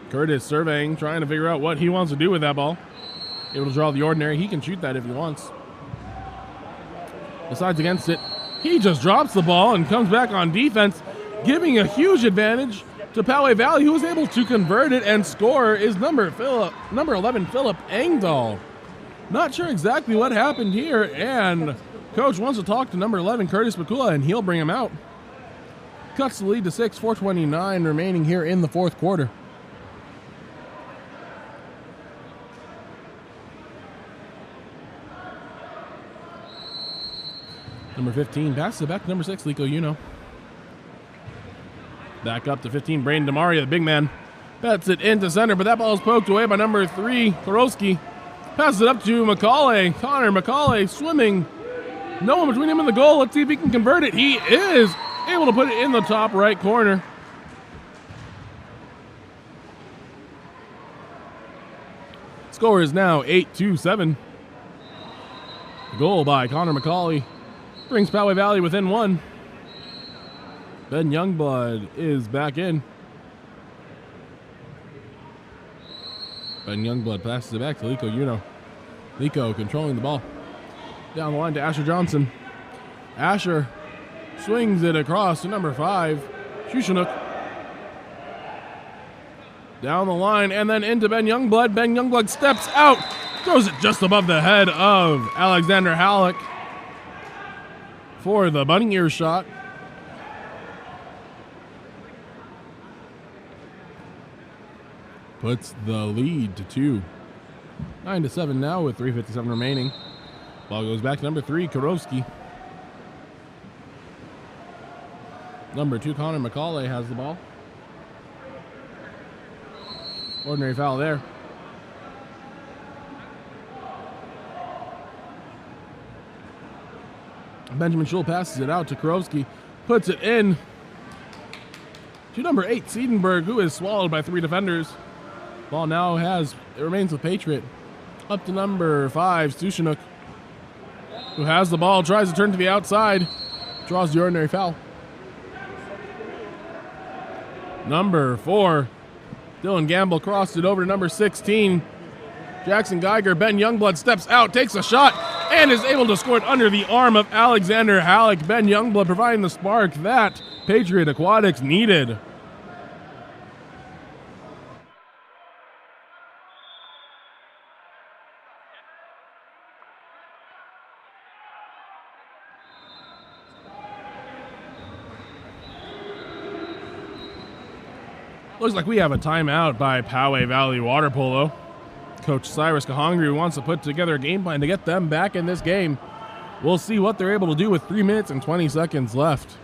Curtis surveying, trying to figure out what he wants to do with that ball. Able to draw the ordinary. He can shoot that if he wants. Decides against it. He just drops the ball and comes back on defense, giving a huge advantage to Poway Valley, who was able to convert it and score is number 11, Philip Engdahl. Not sure exactly what happened here, and coach wants to talk to number 11, Curtis Pakula, and he'll bring him out. Cuts the lead to 6, 4:29 remaining here in the fourth quarter. Number 15 passes it back to number 6, Lico Yuno. Back up to 15, Braden DeMaria, the big man. Bets it into center, but that ball is poked away by number 3, Korowski. Passes it up to McCauley. Connor McCauley swimming. No one between him and the goal. Let's see if he can convert it. He is able to put it in the top right corner. Score is now 8-7. Goal by Connor McCauley brings Poway Valley within 1. Ben Youngblood is back in. Ben Youngblood passes it back to Lico Yuno. Lico controlling the ball. Down the line to Asher Johnson. Asher swings it across to number 5, Shushanuk. Down the line and then into Ben Youngblood. Ben Youngblood steps out, throws it just above the head of Alexander Halleck for the bunny ear shot. Puts the lead to 2. 9-7 now with 3:57 remaining. Ball goes back to number 3, Korowski. Number 2, Connor McCauley has the ball. Ordinary foul there. Benjamin Schul passes it out to Korowski. Puts it in to number 8, Siedenberg, who is swallowed by 3 defenders. Ball now it remains with Patriot. Up to number 5, Sushanuk, who has the ball, tries to turn to the outside, draws the ordinary foul. Number 4, Dylan Gamble crossed it over to number 16, Jackson Geiger. Ben Youngblood steps out, takes a shot, and is able to score it under the arm of Alexander Halleck. Ben Youngblood providing the spark that Patriot Aquatics needed. Looks like we have a timeout by Poway Valley Water Polo. Coach Cyrus Kahangri wants to put together a game plan to get them back in this game. We'll see what they're able to do with 3 minutes and 20 seconds left.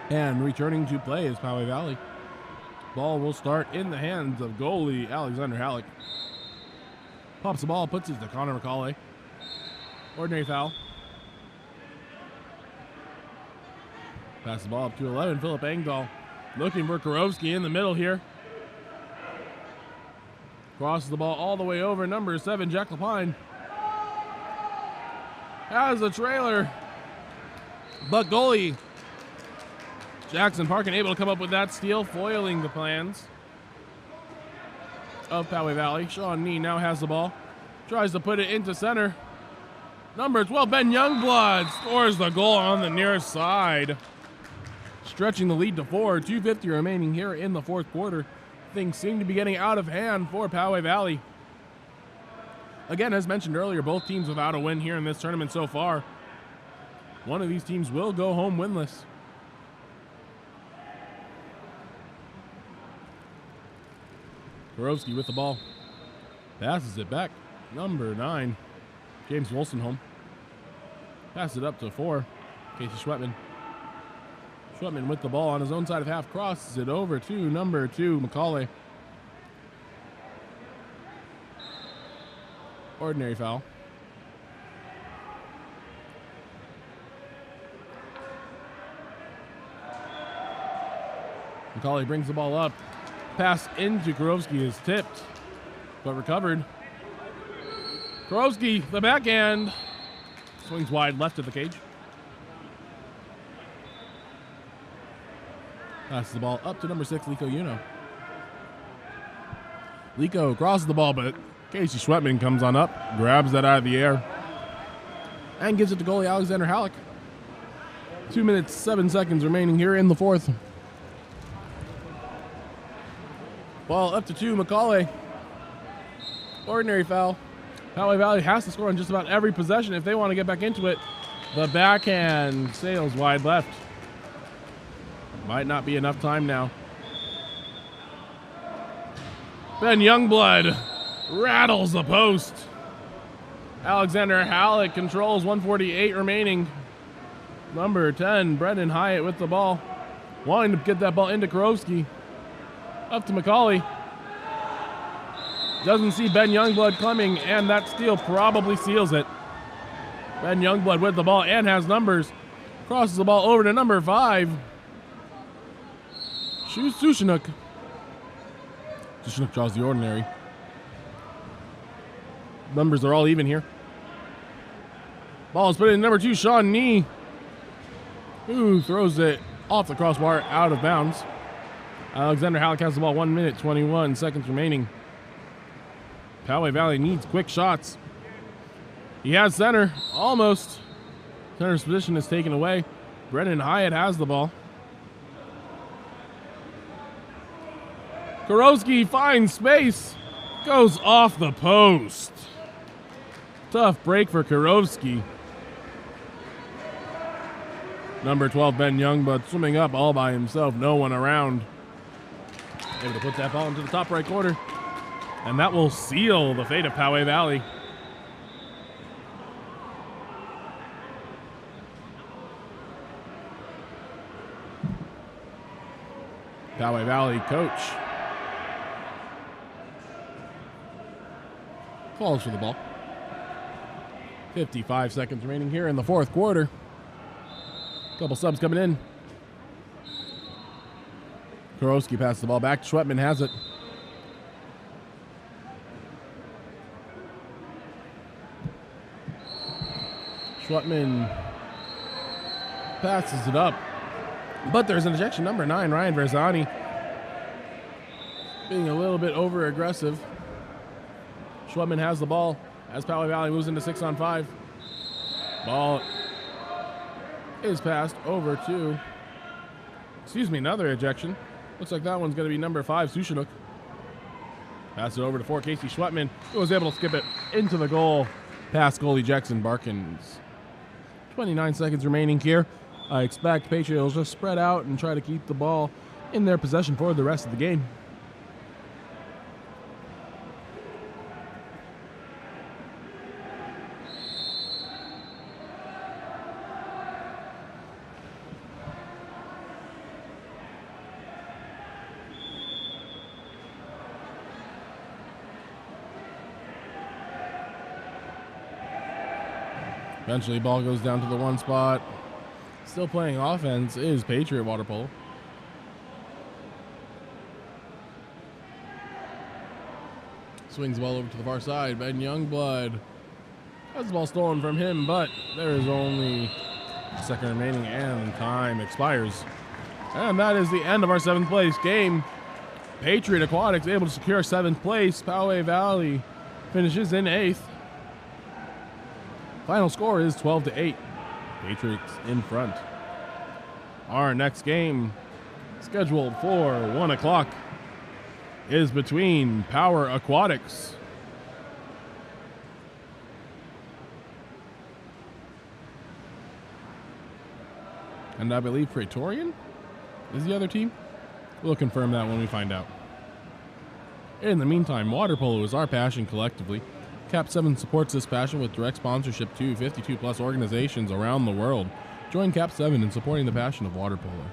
And returning to play is Poway Valley. Ball will start in the hands of goalie Alexander Halleck. Pops the ball, puts it to Connor McCauley. Ordinary foul. Pass the ball up to 11, Philip Engdahl. Looking for Kurowski in the middle here. Crosses the ball all the way over, number 7, Jack Lapine. Has a trailer. But goalie Jackson Parkin able to come up with that steal, foiling the plans of Poway Valley. Sean Nee now has the ball. Tries to put it into center. Number 12, Ben Youngblood scores the goal on the near side. Stretching the lead to 4. 2:50 remaining here in the fourth quarter. Things seem to be getting out of hand for Poway Valley. Again, as mentioned earlier, both teams without a win here in this tournament so far. One of these teams will go home winless. Kurowski with the ball. Passes it back. Number 9, James Wolstenholm. Passes it up to 4, Casey Schwetman. Schwetman with the ball on his own side of half. Crosses it over to number 2, McCauley. Ordinary foul. McCauley brings the ball up. Pass into Kurowski is tipped, but recovered. Kurowski, the backhand. Swings wide left of the cage. Passes the ball up to number 6, Liko Uno. Liko crosses the ball, but Casey Schwetman comes on up, grabs that out of the air, and gives it to goalie Alexander Halleck. 2 minutes, 7 seconds remaining here in the fourth. Ball up to 2, McCauley. Ordinary foul. Poway Valley has to score on just about every possession if they want to get back into it. The backhand sails wide left. Might not be enough time now. Ben Youngblood rattles the post. Alexander Halleck controls, 1:48 remaining. Number 10, Brendan Hyatt with the ball. Wanting to get that ball into Kurowski. Up to McCauley. Doesn't see Ben Youngblood coming, and that steal probably seals it. Ben Youngblood with the ball and has numbers. Crosses the ball over to number 5. Sushinuk. Sushinuk draws the ordinary. Numbers are all even here. Ball is put in number 2, Sean Nee, who throws it off the crossbar out of bounds. Alexander Halleck has the ball, 1 minute, 21 seconds remaining. Poway Valley needs quick shots. He has center, almost. Center's position is taken away. Brendan Hyatt has the ball. Kurowski finds space, goes off the post. Tough break for Kurowski. Number 12, Ben Youngblood, swimming up all by himself, no one around. Able to put that ball into the top right corner. And that will seal the fate of Poway Valley. Poway Valley coach falls for the ball. 55 seconds remaining here in the fourth quarter. Couple subs coming in. Kurowski passes the ball back. Schwetman has it. Schwetman passes it up. But there's an ejection. Number 9, Ryan Verzani, being a little bit over-aggressive. Schwetman has the ball as Poway Valley moves into 6-on-5. Ball is passed over to, another ejection. Looks like that one's going to be number 5, Sushinuk. Pass it over to 4, Casey Schwetman, who was able to skip it into the goal past goalie Jackson Barkins. 29 seconds remaining here. I expect Patriot will just spread out and try to keep the ball in their possession for the rest of the game. Eventually, ball goes down to the 1 spot. Still playing offense is Patriot Water Polo. Swings the ball over to the far side. Ben Youngblood has the ball stolen from him, but there is only a second remaining and time expires. And that is the end of our 7th place game. Patriot Aquatics able to secure 7th place. Poway Valley finishes in 8th. Final score is 12-8. Patriots in front. Our next game, scheduled for 1 o'clock, is between Power Aquatics and I believe Praetorian is the other team. We'll confirm that when we find out. In the meantime, water polo is our passion collectively. KAP7 supports this passion with direct sponsorship to 52 plus organizations around the world. Join KAP7 in supporting the passion of water polo.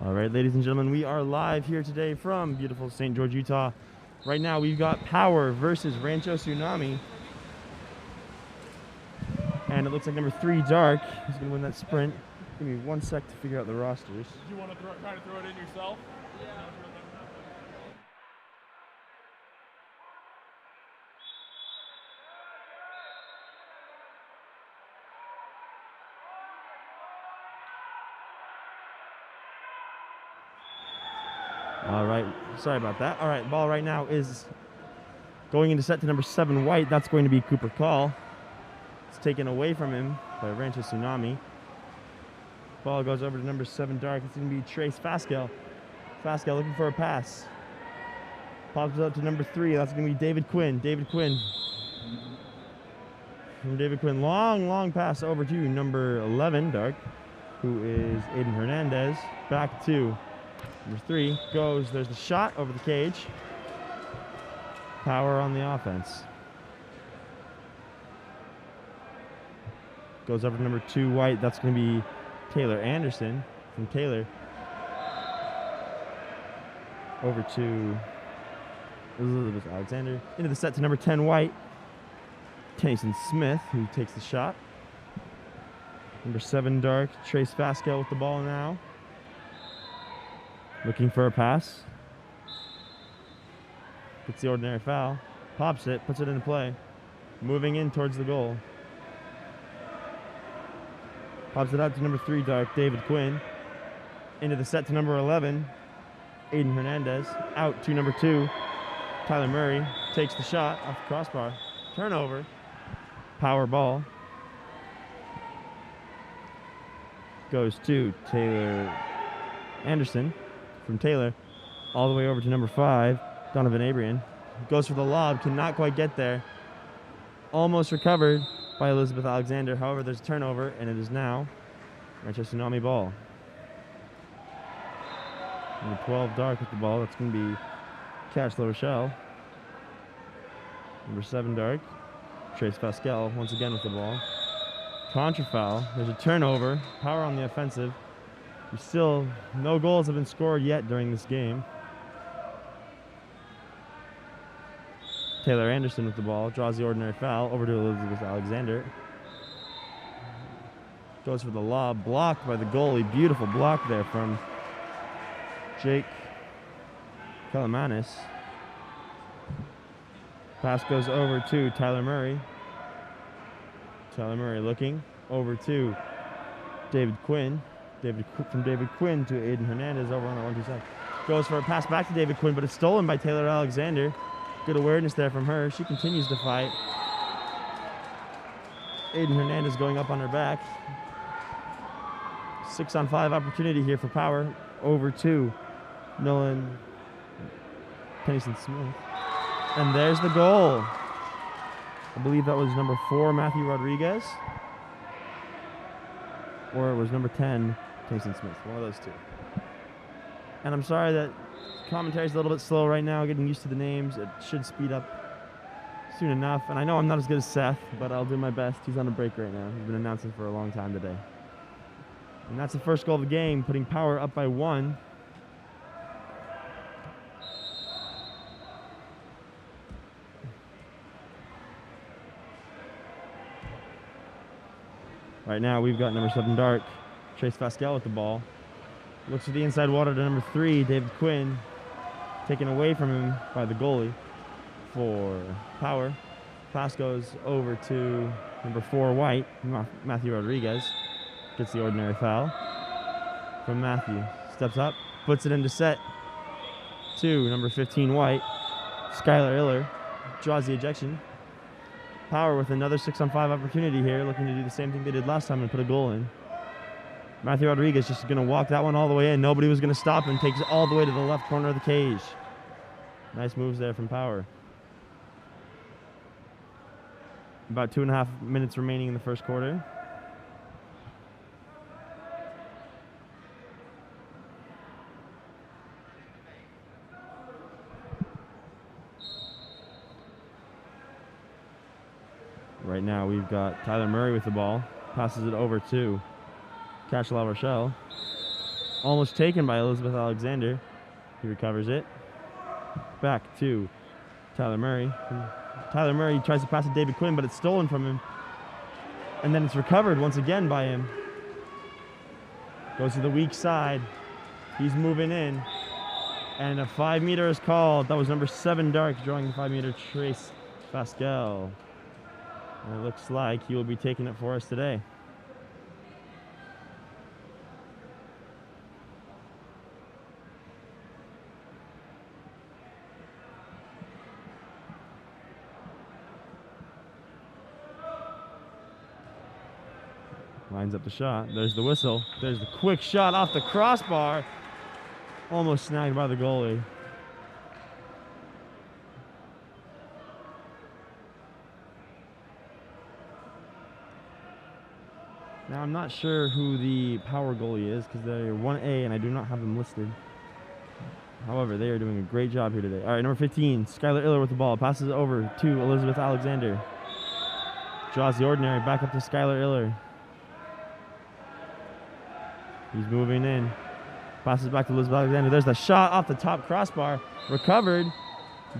All right, ladies and gentlemen, we are live here today from beautiful St. George, Utah. Right now, we've got Power versus Rancho Tsunami. And it looks like number 3, Dark, is going to win that sprint. Give me 1 sec to figure out the rosters. Do you want to try to throw it in yourself? All right, sorry about that. All right, ball right now is going into set to number 7, White. That's going to be Cooper Call. It's taken away from him by Rancho Tsunami. Ball goes over to number 7, Dark. It's going to be Trace Faskel. Faskel looking for a pass. Pops it up to number 3. That's going to be David Quinn. David Quinn. From David Quinn, long pass over to number 11, Dark, who is Aiden Hernandez. Back to number 3 goes, there's the shot over the cage. Power on the offense. Goes over to number 2, White. That's going to be Taylor Anderson. From Taylor over to Elizabeth Alexander. Into the set to number 10, White. Tennyson Smith, who takes the shot. Number 7, Dark. Trace Faskel with the ball now. Looking for a pass. Gets the ordinary foul. Pops it, puts it into play. Moving in towards the goal. Pops it out to number 3, Dark, David Quinn. Into the set to number 11, Aiden Hernandez. Out to number 2, Tyler Murray. Takes the shot off the crossbar. Turnover. Power ball. Goes to Taylor Anderson. From Taylor all the way over to number 5, Donovan Abrian. Goes for the lob, cannot quite get there. Almost recovered by Elizabeth Alexander. However, there's a turnover, and it is now Rancho Tsunami ball. Number 12, Dark with the ball. That's going to be Cash LaRochelle. Number 7, Dark. Trace Pascal once again with the ball. Contra foul. There's a turnover. Power on the offensive. Still, no goals have been scored yet during this game. Taylor Anderson with the ball, draws the ordinary foul over to Elizabeth Alexander. Goes for the lob, blocked by the goalie. Beautiful block there from Jake Kalamanis. Pass goes over to Tyler Murray. Tyler Murray looking over to David Quinn. From David Quinn to Aiden Hernandez over on the 1-2 side. Goes for a pass back to David Quinn, but it's stolen by Taylor Alexander. Good awareness there from her. She continues to fight. Aiden Hernandez going up on her back. 6-on-5 opportunity here for Power. Over to Nolan Tennyson Smith. And there's the goal. I believe that was number 4, Matthew Rodriguez. Or it was number 10, Tennyson Smith. One of those two. And I'm sorry that commentary's a little bit slow right now, getting used to the names. It should speed up soon enough. And I know I'm not as good as Seth, but I'll do my best. He's on a break right now. He's been announcing for a long time today. And that's the first goal of the game, putting Power up by 1. Right now, we've got number 7, Dark, Trace Pascal with the ball. Looks to the inside water to number 3, David Quinn. Taken away from him by the goalie for Power. Pass goes over to number 4, White, Matthew Rodriguez. Gets the ordinary foul from Matthew. Steps up, puts it into set to number 15, White. Skylar Iller draws the ejection. Power with another 6-on-5 opportunity here, looking to do the same thing they did last time and put a goal in. Matthew Rodriguez just going to walk that one all the way in. Nobody was going to stop him. Takes it all the way to the left corner of the cage. Nice moves there from Power. About 2.5 minutes remaining in the first quarter. Right now we've got Tyler Murray with the ball. Passes it over to Cash LaRochelle. almost taken by Elizabeth Alexander. He recovers it. Back to Tyler Murray. Tyler Murray tries to pass to David Quinn, but it's stolen from him. And then it's recovered once again by him. Goes to the weak side. He's moving in. And a 5-meter is called. That was number 7 Dark drawing the 5-meter Trace Pascal. And it looks like he will be taking it for us today. Lines up the shot. There's the whistle. There's the quick shot off the crossbar. Almost snagged by the goalie. Now I'm not sure who the power goalie is because they're 1A and I do not have them listed. However, they are doing a great job here today. All right, number 15, Skylar Iller with the ball. Passes it over to Elizabeth Alexander. Draws the ordinary. Back up to Skylar Iller. He's moving in. Passes back to Elizabeth Alexander. There's the shot off the top crossbar. Recovered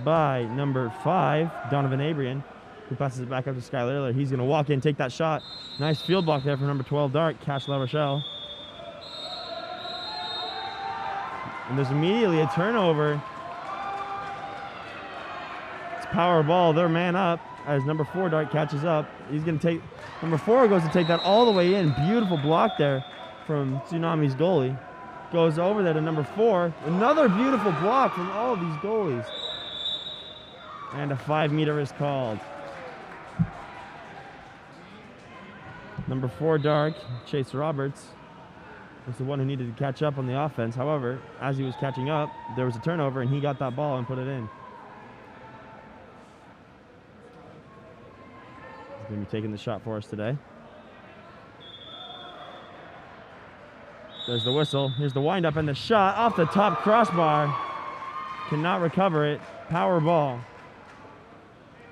by number 5, Donovan Abrian, who passes it back up to Skylar Iller. He's going to walk in, take that shot. Nice field block there for number 12, Dark, Cash La Rochelle. And there's immediately a turnover. It's power ball. They're man up as number 4, Dark, catches up. He's going to take, number 4 goes to take that all the way in. Beautiful block there from Tsunami's goalie. Goes over there to number 4. Another beautiful block from all of these goalies. And a 5-meter is called. Number 4, Dark, Chase Roberts, was the one who needed to catch up on the offense. However, as he was catching up, there was a turnover and he got that ball and put it in. He's going to be taking the shot for us today. There's the whistle. Here's the windup and the shot off the top crossbar. Cannot recover it. Power ball.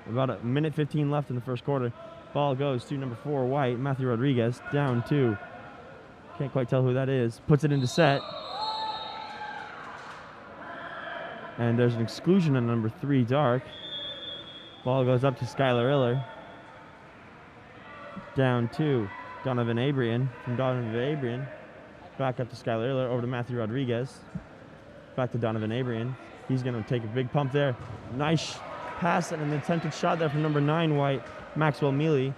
About a minute 15 left in the first quarter. Ball goes to number 4, White, Matthew Rodriguez, down to, can't quite tell who that is. Puts it into set. And there's an exclusion on number 3, Dark. Ball goes up to Skylar Iller. Down to Donovan Abrian. From Donovan Abrian. Back up to Skylar Iller, over to Matthew Rodriguez. Back to Donovan Abrian. He's going to take a big pump there. Nice pass and an attempted shot there from number 9, White, Maxwell Mealy.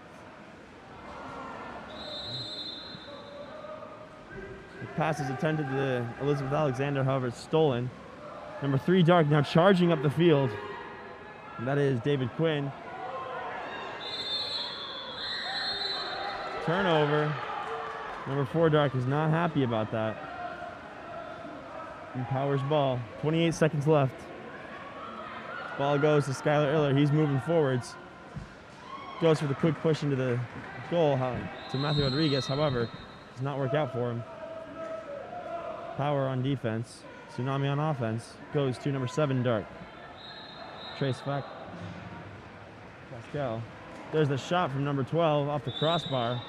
The pass is attempted to Elizabeth Alexander, however, it's stolen. Number 3, Dark, now charging up the field. And that is David Quinn. Turnover. Number 4, Dark, is not happy about that. And Powers ball. 28 seconds left. Ball goes to Skylar Iller. He's moving forwards. Goes for the quick push into the goal to Matthew Rodriguez. However, does not work out for him. Power on defense. Tsunami on offense. Goes to number 7, Dark. Trace Pascal. There's the shot from number 12 off the crossbar.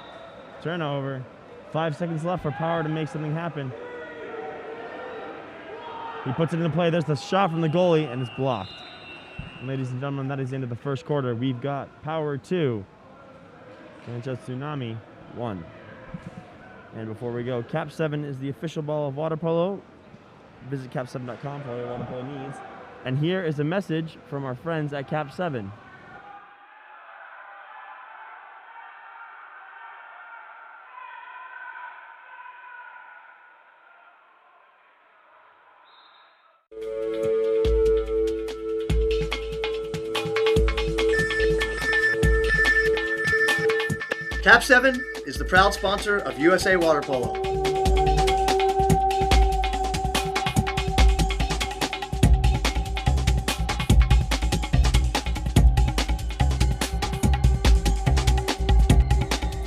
Turnover. 5 seconds left for Power to make something happen. He puts it into play. There's the shot from the goalie, and it's blocked. And ladies and gentlemen, that is the end of the first quarter. We've got Power 2, Sanchez Tsunami 1. And before we go, KAP7 is the official ball of water polo. Visit KAP7.com for all your water polo needs. And here is a message from our friends at KAP7. KAP7 is the proud sponsor of USA Water Polo.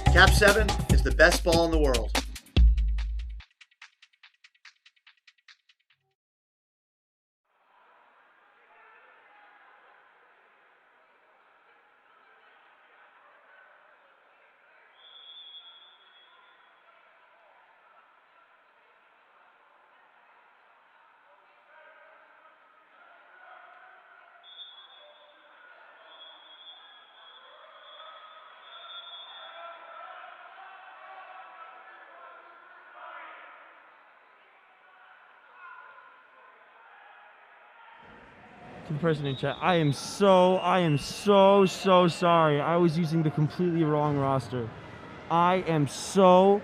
KAP7 is the best ball in the world. To the person in chat, I am so sorry. I was using the completely wrong roster. I am so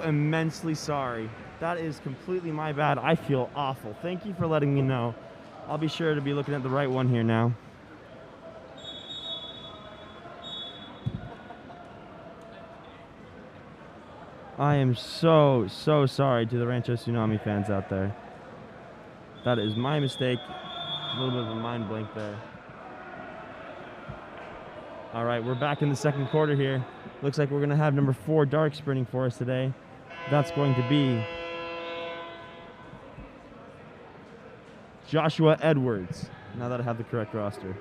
immensely sorry. That is completely my bad. I feel awful. Thank you for letting me know. I'll be sure to be looking at the right one here now. I am so sorry to the Rancho Tsunami fans out there. That is my mistake. A little bit of a mind blank there. All right, we're back in the second quarter here. Looks like we're going to have number 4 Dark sprinting for us today. That's going to be Joshua Edwards, now that I have the correct roster.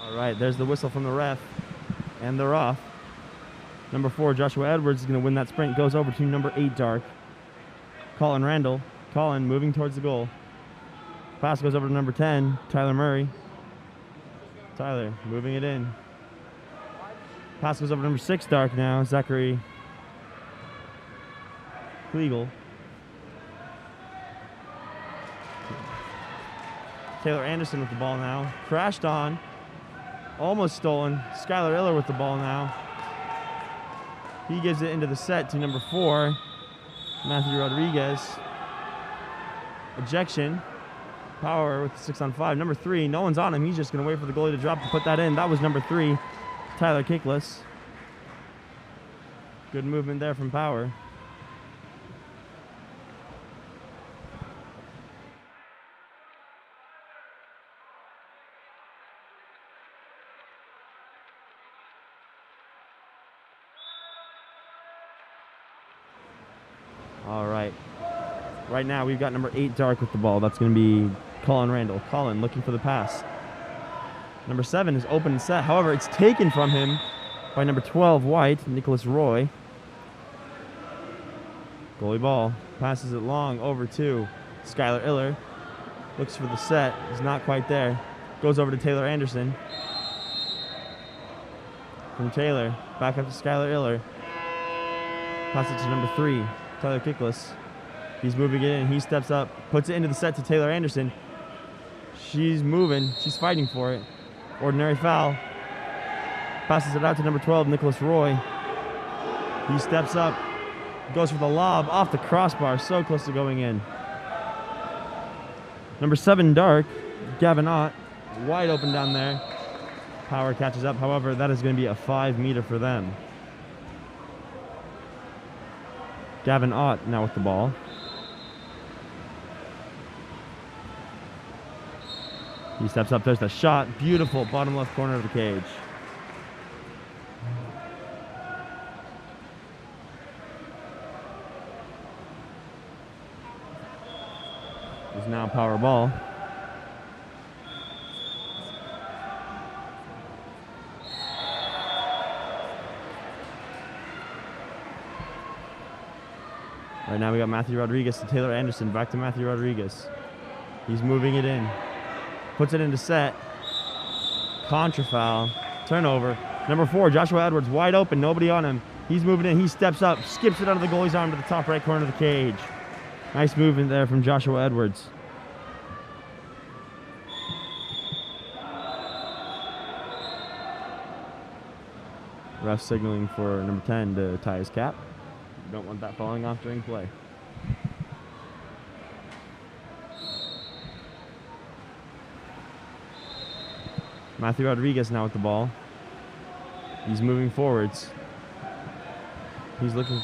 All right, there's the whistle from the ref, and they're off. Number 4, Joshua Edwards, is going to win that sprint. Goes over to number 8, Dark. Colin Randall. Colin moving towards the goal. Pass goes over to number 10, Tyler Murray. Tyler moving it in. Pass goes over to number 6, Dark now, Zachary Kleagle. Taylor Anderson with the ball now. Crashed on. Almost stolen. Skylar Iller with the ball now. He gives it into the set to number 4, Matthew Rodriguez. Ejection. Power with the 6-on-5. Number 3, no one's on him. He's just going to wait for the goalie to drop to put that in. That was number 3, Tyler Kickless. Good movement there from Power. All right. Right now, we've got number 8, Dark with the ball. That's going to be Colin Randall. Colin looking for the pass. Number 7 is open and set. However, it's taken from him by number 12, White, Nicholas Roy. Goalie ball. Passes it long over to Skylar Iller. Looks for the set. He's not quite there. Goes over to Taylor Anderson. From Taylor, back up to Skylar Iller. Pass it to number 3, Tyler Kickless. He's moving it in. He steps up, puts it into the set to Taylor Anderson. She's moving. She's fighting for it. Ordinary foul. Passes it out to number 12, Nicholas Roy. He steps up, goes for the lob off the crossbar, so close to going in. Number 7, Dark, Gavin Ott, wide open down there. Power catches up. However, that is going to be a 5-meter for them. Gavin Ott now with the ball. He steps up, there's the shot. Beautiful, bottom left corner of the cage. Is now power ball. Right now we got Matthew Rodriguez to Taylor Anderson. Back to Matthew Rodriguez. He's moving it in. Puts it into set. Contra foul. Turnover. Number 4, Joshua Edwards, wide open. Nobody on him. He's moving in. He steps up. Skips it under the goalie's arm to the top right corner of the cage. Nice movement there from Joshua Edwards. Ref signaling for number 10 to tie his cap. Don't want that falling off during play. Matthew Rodriguez now with the ball. He's moving forwards. He's looking.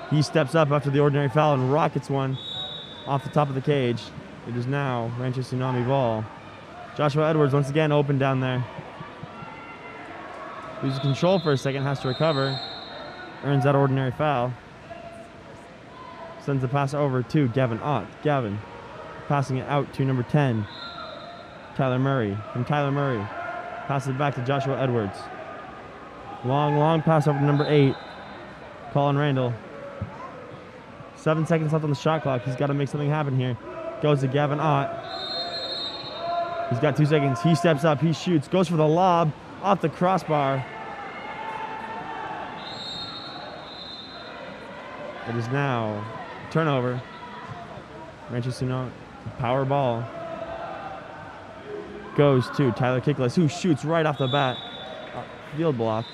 He steps up after the ordinary foul and rockets one off the top of the cage. It is now Rancho Tsunami ball. Joshua Edwards once again open down there. Loses control for a second, has to recover. Earns that ordinary foul. Sends the pass over to Gavin Ott. Gavin passing it out to number 10, Tyler Murray. From Tyler Murray, passes it back to Joshua Edwards. Long pass over to number 8, Colin Randall. 7 seconds left on the shot clock. He's got to make something happen here. Goes to Gavin Ott. He's got 2 seconds. He steps up. He shoots. Goes for the lob off the crossbar. It is now turnover. Rancho Tsunami. Power ball. Goes to Tyler Kickless, who shoots right off the bat. Field block.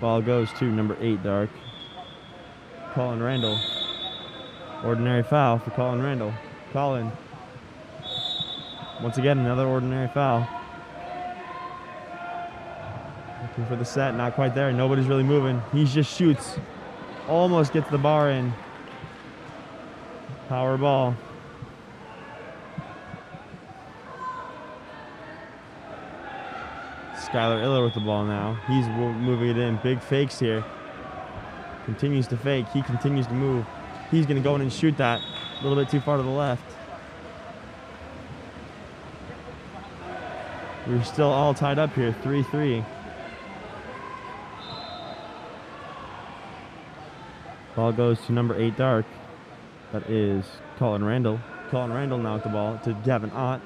Ball goes to number 8, Dark. Colin Randall. Ordinary foul for Colin Randall. Colin. Once again, another ordinary foul. Looking for the set, not quite there. Nobody's really moving. He just shoots. Almost gets the bar in. Power ball. Skylar Iller with the ball now. He's moving it in. Big fakes here. Continues to fake. He continues to move. He's going to go in and shoot that. A little bit too far to the left. We're still all tied up here. 3-3. Ball goes to number 8, Dark. That is Colin Randall. Colin Randall now with the ball to Gavin Ott.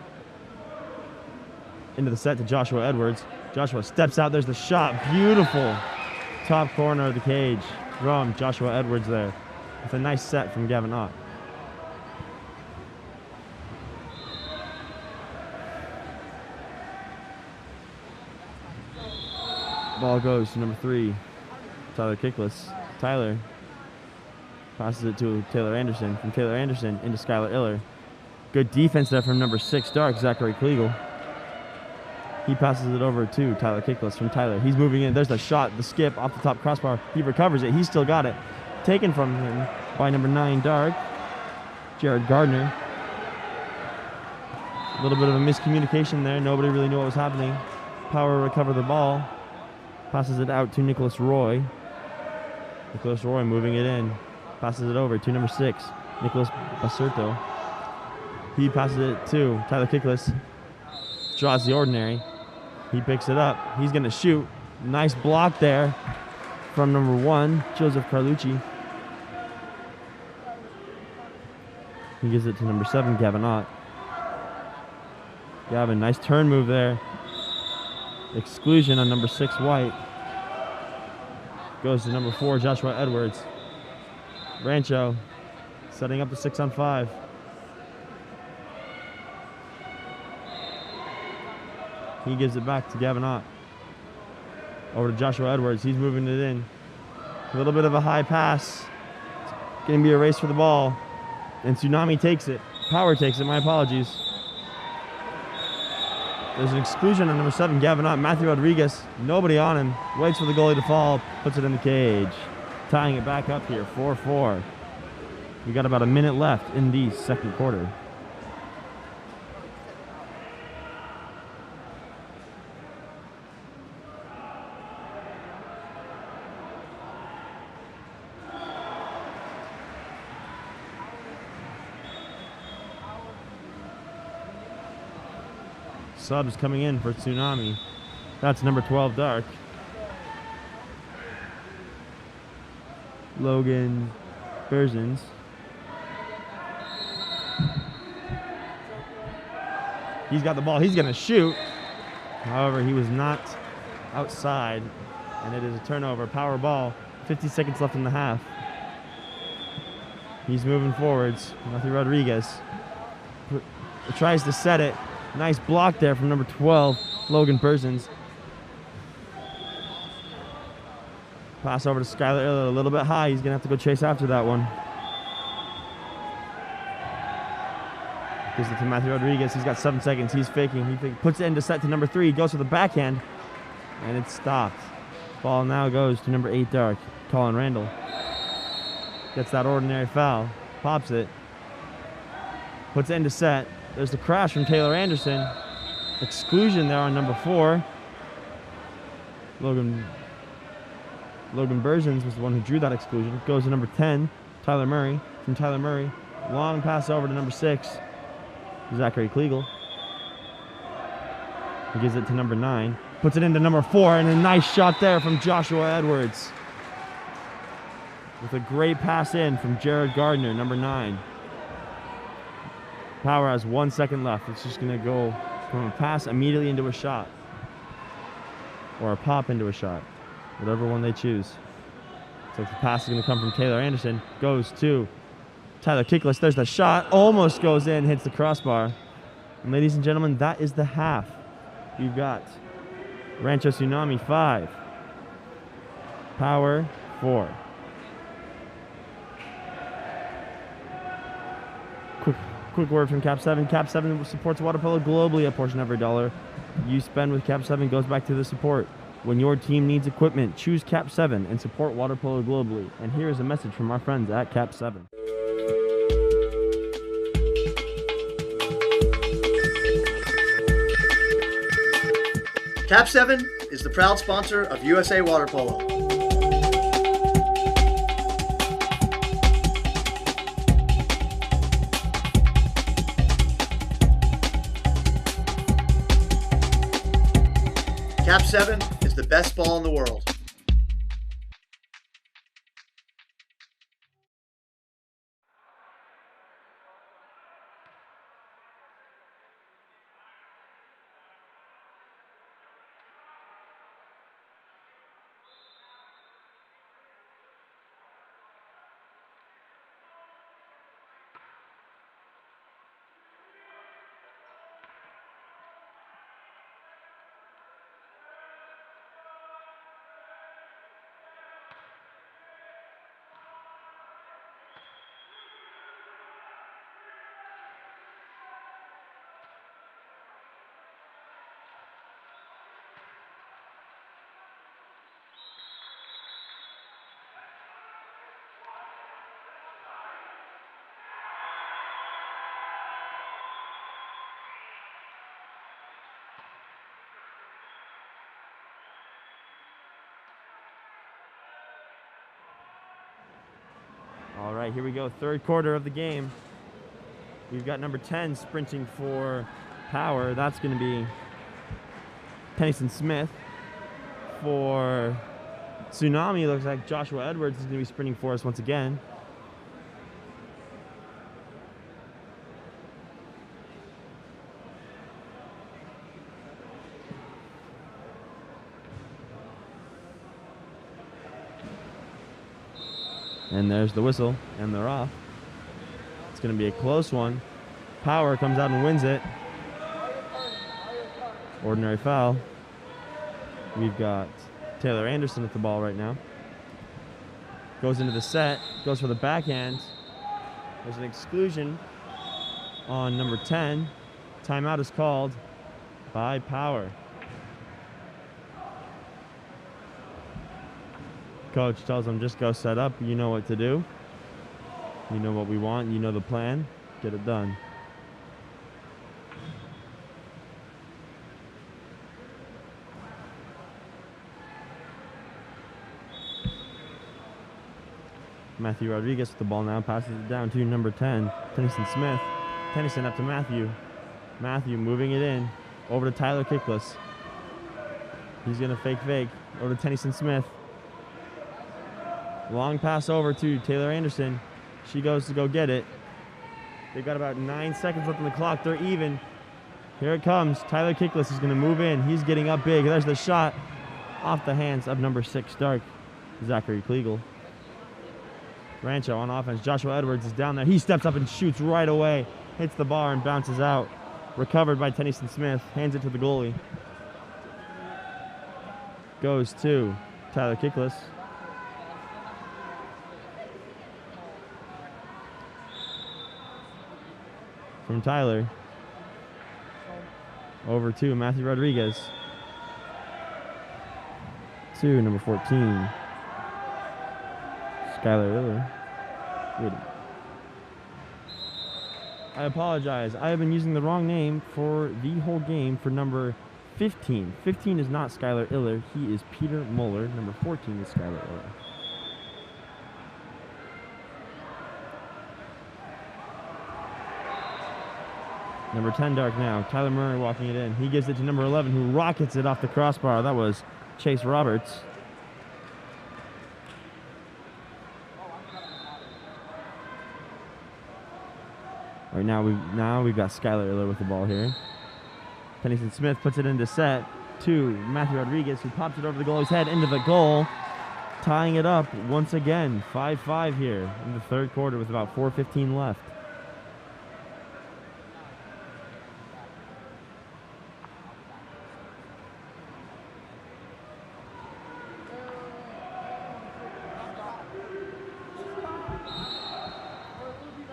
Into the set to Joshua Edwards. Joshua steps out. There's the shot. Beautiful. Top corner of the cage from Joshua Edwards there. With a nice set from Gavin Ott. Ball goes to number 3, Tyler Kickless. Tyler passes it to Taylor Anderson. From Taylor Anderson into Skylar Iller. Good defense there from number 6, Dark, Zachary Kliegel. He passes it over to Tyler Kickless from Tyler. He's moving in. There's the shot, the skip off the top crossbar. He recovers it. He's still got it. Taken from him by number 9, Dark, Jared Gardner. A little bit of a miscommunication there. Nobody really knew what was happening. Power recover the ball. Passes it out to Nicholas Roy. Nicholas Roy moving it in. Passes it over to number 6, Nicholas Basurto. He passes it to Tyler Kickless. Draws the ordinary. He picks it up. He's going to shoot. Nice block there from number 1, Joseph Carlucci. He gives it to number 7, Gavin Ott. Gavin, nice turn move there. Exclusion on number 6, White. Goes to number 4, Joshua Edwards. Rancho setting up the 6-on-5. He gives it back to Gavin Ott. Over to Joshua Edwards. He's moving it in. A little bit of a high pass. It's going to be a race for the ball. And Tsunami takes it. Power takes it. My apologies. There's an exclusion on number 7, Gavin Ott. Matthew Rodriguez. Nobody on him. Waits for the goalie to fall. Puts it in the cage. Tying it back up here. 4-4. We got about a minute left in the second quarter. Subs coming in for Tsunami. That's number 12, Dark. Logan Berzins. He's got the ball. He's going to shoot. However, he was not outside. And it is a turnover. Power ball. 50 seconds left in the half. He's moving forwards. Matthew Rodriguez tries to set it. Nice block there from number 12, Logan Berzins. Pass over to Skylar Iller, a little bit high. He's going to have to go chase after that one. Gives it to Matthew Rodriguez. He's got 7 seconds. He's faking. He puts it into set to number 3. Goes for the backhand, and it's stopped. Ball now goes to number 8, Dark, Colin Randall. Gets that ordinary foul. Pops it. Puts it into set. There's the crash from Taylor Anderson. Exclusion there on number 4. Logan Berzins was the one who drew that exclusion. Goes to number 10, Tyler Murray. From Tyler Murray, long pass over to number 6, Zachary Kliegel. He gives it to number 9. Puts it into number 4, and a nice shot there from Joshua Edwards. With a great pass in from Jared Gardner, number 9. Power has 1 second left. It's just going to go from a pass immediately into a shot. Or a pop into a shot. Whatever one they choose. So the pass is going to come from Taylor Anderson. Goes to Tyler Kickless. There's the shot. Almost goes in. Hits the crossbar. And ladies and gentlemen, that is the half. You've got Rancho Tsunami 5. Power 4. Quick word from KAP7. KAP7 supports water polo globally. A portion of every dollar you spend with KAP7 goes back to the support. When your team needs equipment, choose KAP7 and support water polo globally. And here is a message from our friends at KAP7. KAP7 is the proud sponsor of USA Water Polo. KAP7 is the best ball in the world. All right, here we go. Third quarter of the game. We've got number 10 sprinting for Power. That's going to be Tennyson Smith. For Tsunami, looks like Joshua Edwards is going to be sprinting for us once again. And there's the whistle, and they're off. It's going to be a close one. Power comes out and wins it. Ordinary foul. We've got Taylor Anderson with the ball right now. Goes into the set, goes for the backhand. There's an exclusion on number 10. Timeout is called by Power. Coach tells them just go set up. You know what to do. You know what we want. You know the plan. Get it done. Matthew Rodriguez with the ball now. Passes it down to number 10, Tennyson Smith. Tennyson up to Matthew. Matthew moving it in. Over to Tyler Kickless. He's going to fake. Over to Tennyson Smith. Long pass over to Taylor Anderson. She goes to go get it. They've got about 9 seconds left on the clock. They're even. Here it comes. Tyler Kickless is going to move in. He's getting up big. There's the shot off the hands of number 6 Stark, Zachary Kliegel. Rancho on offense. Joshua Edwards is down there. He steps up and shoots right away. Hits the bar and bounces out. Recovered by Tennyson Smith. Hands it to the goalie. Goes to Tyler Kickless. From Tyler. Over to Matthew Rodriguez. To number 14. Skylar Iller. Wait. I apologize. I have been using the wrong name for the whole game for number 15. 15 is not Skylar Iller. He is Peter Muller. Number 14 is Skylar Iller. Number 10 dark now. Tyler Murray walking it in. He gives it to number 11, who rockets it off the crossbar. That was Chase Roberts. Right now we've got Skylar Iller with the ball here. Tennyson Smith puts it into set to Matthew Rodriguez, who pops it over the goalie's head into the goal, tying it up once again. 5-5 here in the third quarter with about 4:15 left.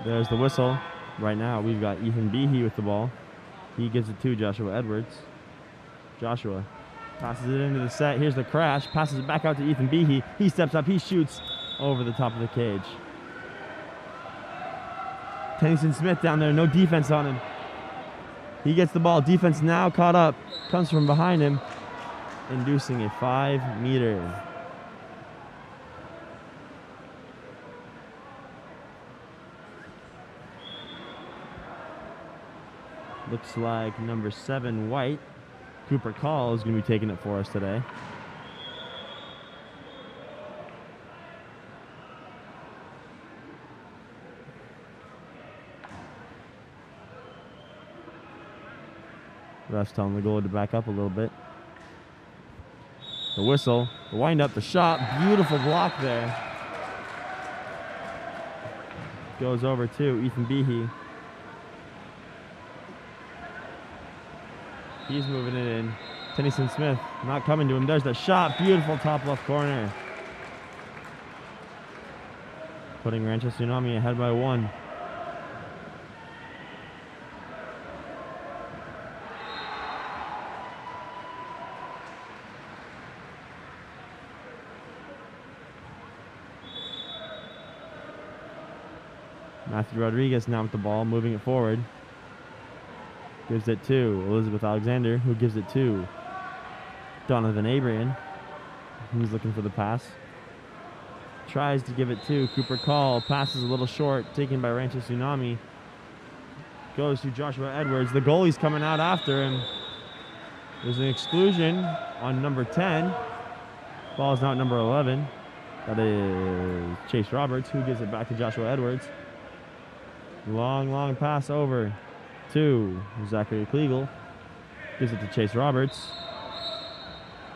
There's the whistle. Right now, we've got Ethan Behe with the ball. He gives it to Joshua Edwards. Joshua passes it into the set. Here's the crash. Passes it back out to Ethan Behe. He steps up. He shoots over the top of the cage. Tennyson Smith down there. No defense on him. He gets the ball. Defense now caught up. Comes from behind him, inducing a 5-meter. Looks like number 7, White, Cooper Call, is going to be taking it for us today. Ref's telling the goalie to back up a little bit. The whistle, the wind up, the shot. Beautiful block there. Goes over to Ethan Behe. He's moving it in. Tennyson Smith not coming to him. There's the shot. Beautiful top left corner. Putting Rancho Tsunami ahead by 1. Matthew Rodriguez now with the ball, moving it forward. Gives it to Elizabeth Alexander, who gives it to Donovan Abrian, who's looking for the pass. Tries to give it to Cooper Call. Passes a little short, taken by Rancho Tsunami. Goes to Joshua Edwards. The goalie's coming out after him. There's an exclusion on number 10. Ball's now at number 11. That is Chase Roberts, who gives it back to Joshua Edwards. Long pass over to Zachary Kliegel. Gives it to Chase Roberts.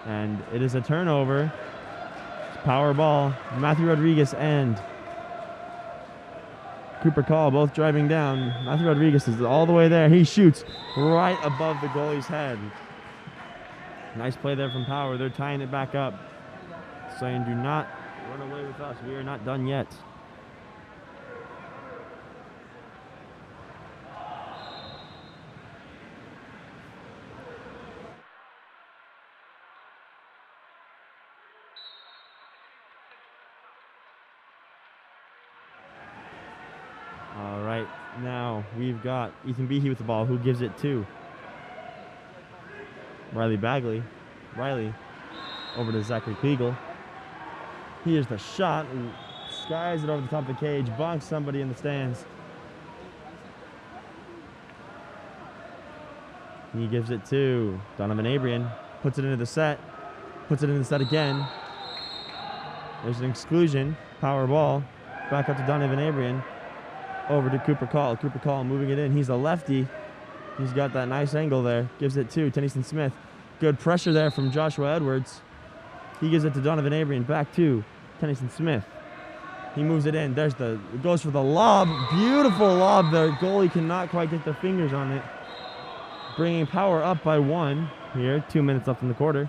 And it is a turnover. It's power ball. Matthew Rodriguez and Cooper Call both driving down. Matthew Rodriguez is all the way there. He shoots right above the goalie's head. Nice play there from Power. They're tying it back up. Saying, do not run away with us. We are not done yet. All right, now we've got Ethan Behe with the ball, who gives it to Riley Bagley. Riley over to Zachary Kliegel. Here's the shot. Skies it over the top of the cage. Bonks somebody in the stands. He gives it to Donovan Abrian. Puts it into the set. Puts it in the set again. There's an exclusion. Power ball. Back up to Donovan Abrian. Over to Cooper Call. Cooper Call moving it in. He's a lefty. He's got that nice angle there. Gives it to Tennyson Smith. Good pressure there from Joshua Edwards. He gives it to Donovan Abrian. Back to Tennyson Smith. He moves it in. It goes for the lob. Beautiful lob there. Goalie cannot quite get the fingers on it. Bringing Power up by 1 here. 2 minutes left in the quarter.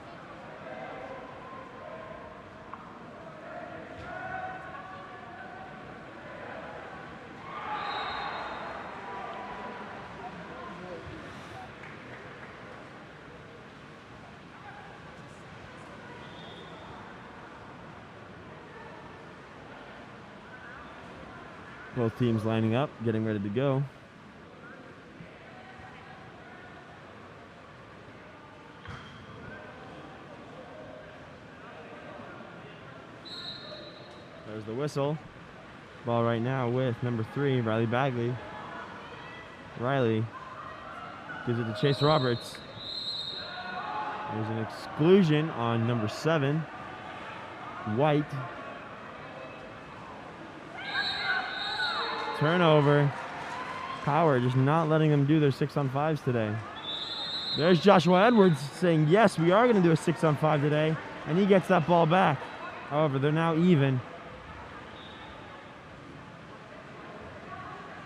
Both teams lining up, getting ready to go. There's the whistle. Ball right now with number 3, Riley Bagley. Riley Gives it to Chase Roberts. There's an exclusion on number 7, White. Turnover. Power just not letting them do their 6-on-5s today. There's Joshua Edwards saying, yes, we are going to do a 6-on-5 today. And he gets that ball back. However, they're now even.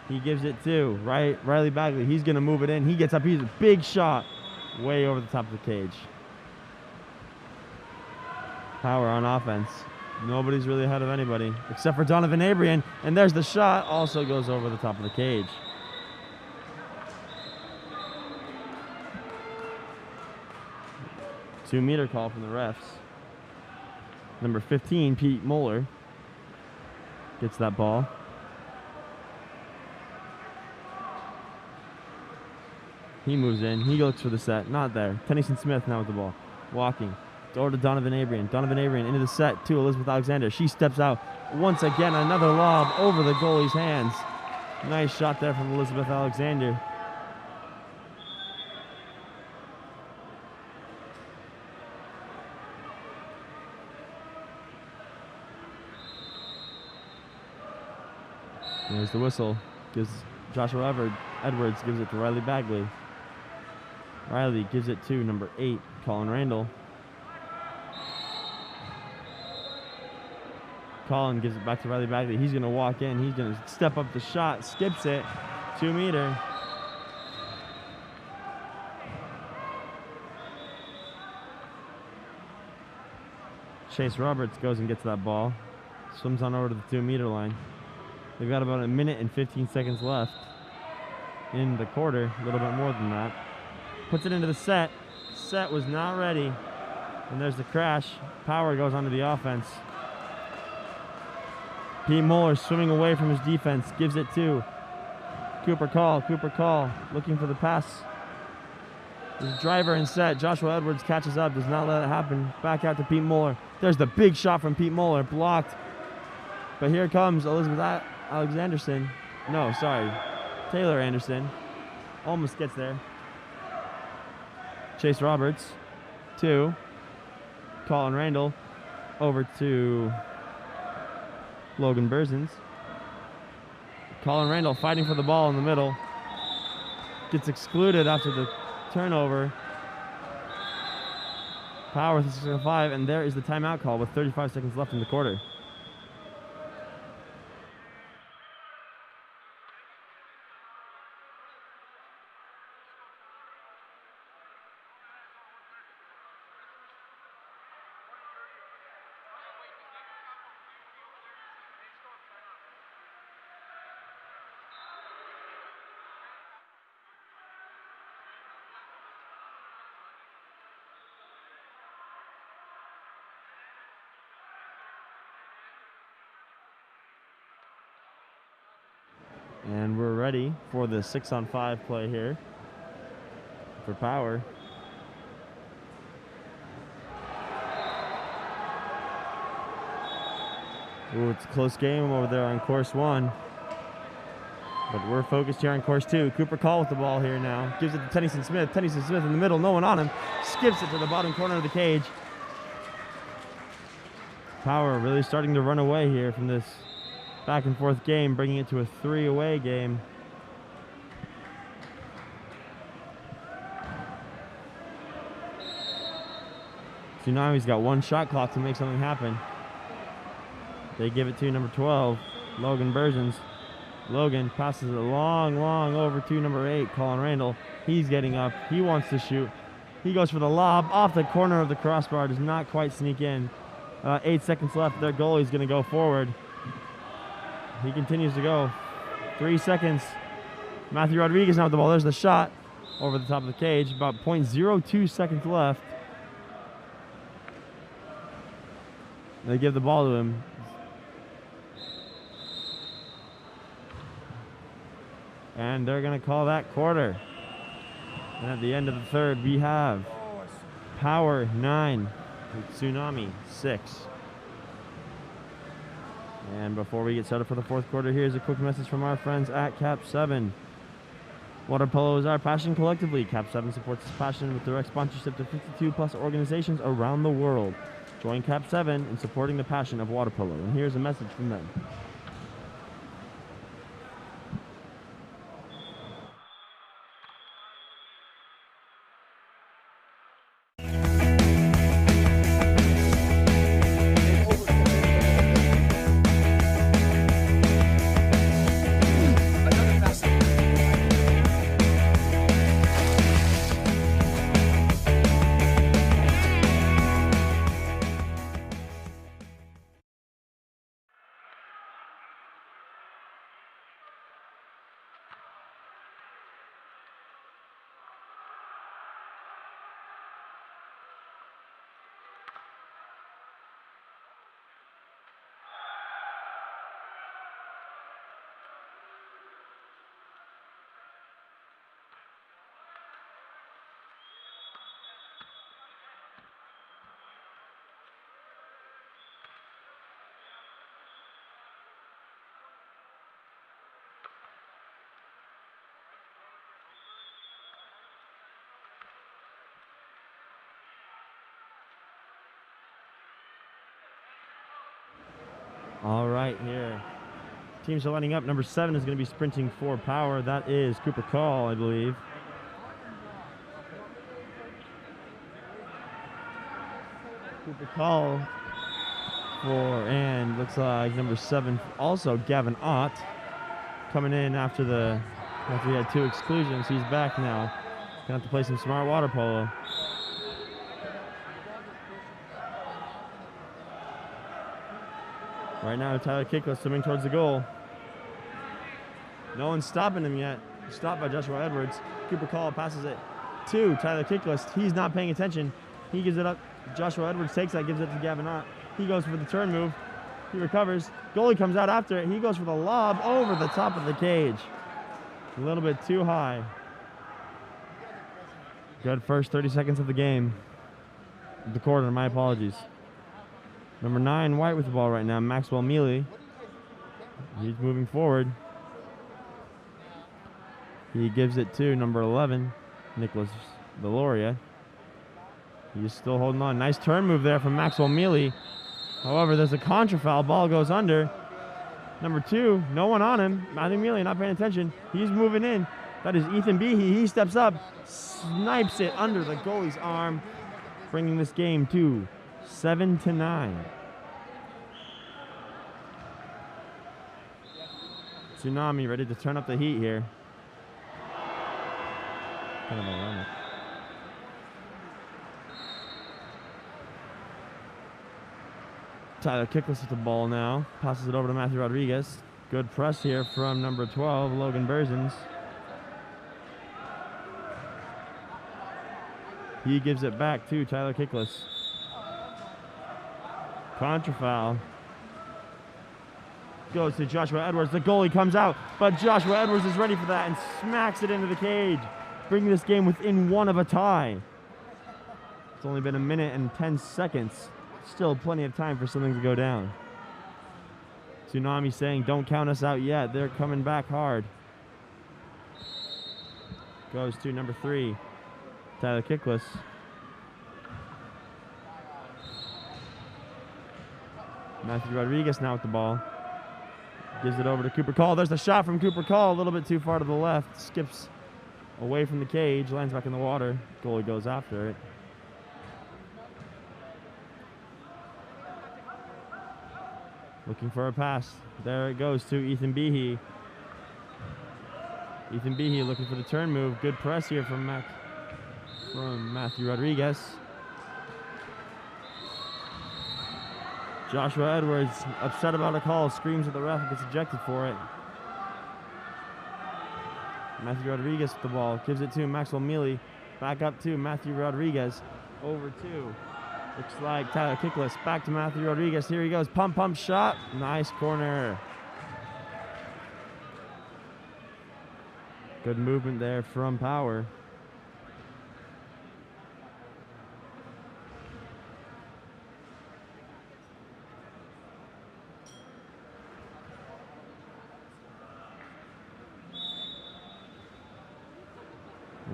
He gives it to Riley Bagley. He's going to move it in. He gets up. He's a big shot way over the top of the cage. Power on offense. Nobody's really ahead of anybody except for Donovan Abrian. And there's the shot. Also goes over the top of the cage. Two-meter call from the refs. Number 15, Pete Moeller, gets that ball. He moves in. He looks for the set. Not there. Tennyson Smith now with the ball. Walking. Over to Donovan Abrian. Donovan Abrian into the set to Elizabeth Alexander. She steps out. Once again, another lob over the goalie's hands. Nice shot there from Elizabeth Alexander. There's the whistle. Gives Joshua Edwards gives it to Riley Bagley. Riley gives it to number 8, Colin Randall. Colin gives it back to Riley Bagley. He's going to walk in. He's going to step up the shot. Skips it. 2-meter. Chase Roberts goes and gets that ball. Swims on over to the 2-meter line. They've got about a minute and 15 seconds left in the quarter. A little bit more than that. Puts it into the set. Set was not ready. And there's the crash. Power goes onto the offense. Pete Moeller swimming away from his defense. Gives it to Cooper Call. Cooper Call looking for the pass. There's driver and set. Joshua Edwards catches up. Does not let it happen. Back out to Pete Moeller. There's the big shot from Pete Moeller. Blocked. But here comes Elizabeth Alexanderson. No, sorry. Taylor Anderson. Almost gets there. Chase Roberts. 2. Colin Randall. Over to Logan Berzins. Colin Randall fighting for the ball in the middle. Gets excluded after the turnover. Power with 6-5, and there is the timeout call with 35 seconds left in the quarter. And we're ready for the 6-on-5 play here for Power. Ooh, it's a close game over there on course 1. But we're focused here on course 2. Cooper Call with the ball here now. Gives it to Tennyson Smith. Tennyson Smith in the middle, no one on him. Skips it to the bottom corner of the cage. Power really starting to run away here from this back and forth game, bringing it to a 3-away game. Tsunami's got 1 shot clock to make something happen. They give it to number 12, Logan Berzins. Logan passes it long over to number 8, Colin Randall. He's getting up. He wants to shoot. He goes for the lob off the corner of the crossbar. Does not quite sneak in. 8 seconds left. Their goalie's going to go forward. He continues to go. 3 seconds. Matthew Rodriguez now with the ball. There's the shot over the top of the cage. About 0.02 seconds left. They give the ball to him. And they're going to call that quarter. And at the end of the third, we have Power 9, Tsunami 6. And before we get started for the fourth quarter, here's a quick message from our friends at KAP7. Water polo is our passion collectively. KAP7 supports this passion with direct sponsorship to 52 plus organizations around the world. Join KAP7 in supporting the passion of water polo. And here's a message from them. All right, here. Teams are lining up. Number 7 is going to be sprinting for power. That is Cooper Call, I believe. Cooper Call and looks like number 7, also Gavin Ott, coming in after he had 2 exclusions. He's back now. Gonna have to play some smart water polo. Right now, Tyler Kickless swimming towards the goal. No one's stopping him yet. Stopped by Joshua Edwards. Cooper Call passes it to Tyler Kickless. He's not paying attention. He gives it up. Joshua Edwards takes that, gives it to Gavin Ott. He goes for the turn move. He recovers. Goalie comes out after it. He goes for the lob over the top of the cage. A little bit too high. Good first 30 seconds of the game. The quarter, my apologies. Number 9, White with the ball right now, Maxwell Mealy. He's moving forward. He gives it to number 11, Nicholas Valoria. He's still holding on. Nice turn move there from Maxwell Mealy. However, there's a contra foul. Ball goes under. Number 2, no one on him. Matthew Mealy not paying attention. He's moving in. That is Ethan Behe. He steps up, snipes it under the goalie's arm, bringing this game to 7-9. Tsunami ready to turn up the heat here. Kind of ironic. Tyler Kickless with the ball now. Passes it over to Matthew Rodriguez. Good press here from number 12, Logan Berzins. He gives it back to Tyler Kickless. Contra foul. Goes to Joshua Edwards. The goalie comes out, but Joshua Edwards is ready for that and smacks it into the cage, bringing this game within 1 of a tie. It's only been 1 minute and 10 seconds. Still plenty of time for something to go down. Tsunami saying, don't count us out yet. They're coming back hard. Goes to number 3, Tyler Kickless. Matthew Rodriguez now with the ball. Gives it over to Cooper Call. There's the shot from Cooper Call, a little bit too far to the left. Skips away from the cage, lands back in the water. Goalie goes after it. Looking for a pass. There it goes to Ethan Behe. Ethan Behe looking for the turn move. Good press here from Matthew Rodriguez. Joshua Edwards, upset about a call, screams at the ref and gets ejected for it. Matthew Rodriguez with the ball, gives it to Maxwell Mealy. Back up to Matthew Rodriguez. Over to, looks like Tyler Kickless. Back to Matthew Rodriguez. Here he goes. Pump shot. Nice corner. Good movement there from Power.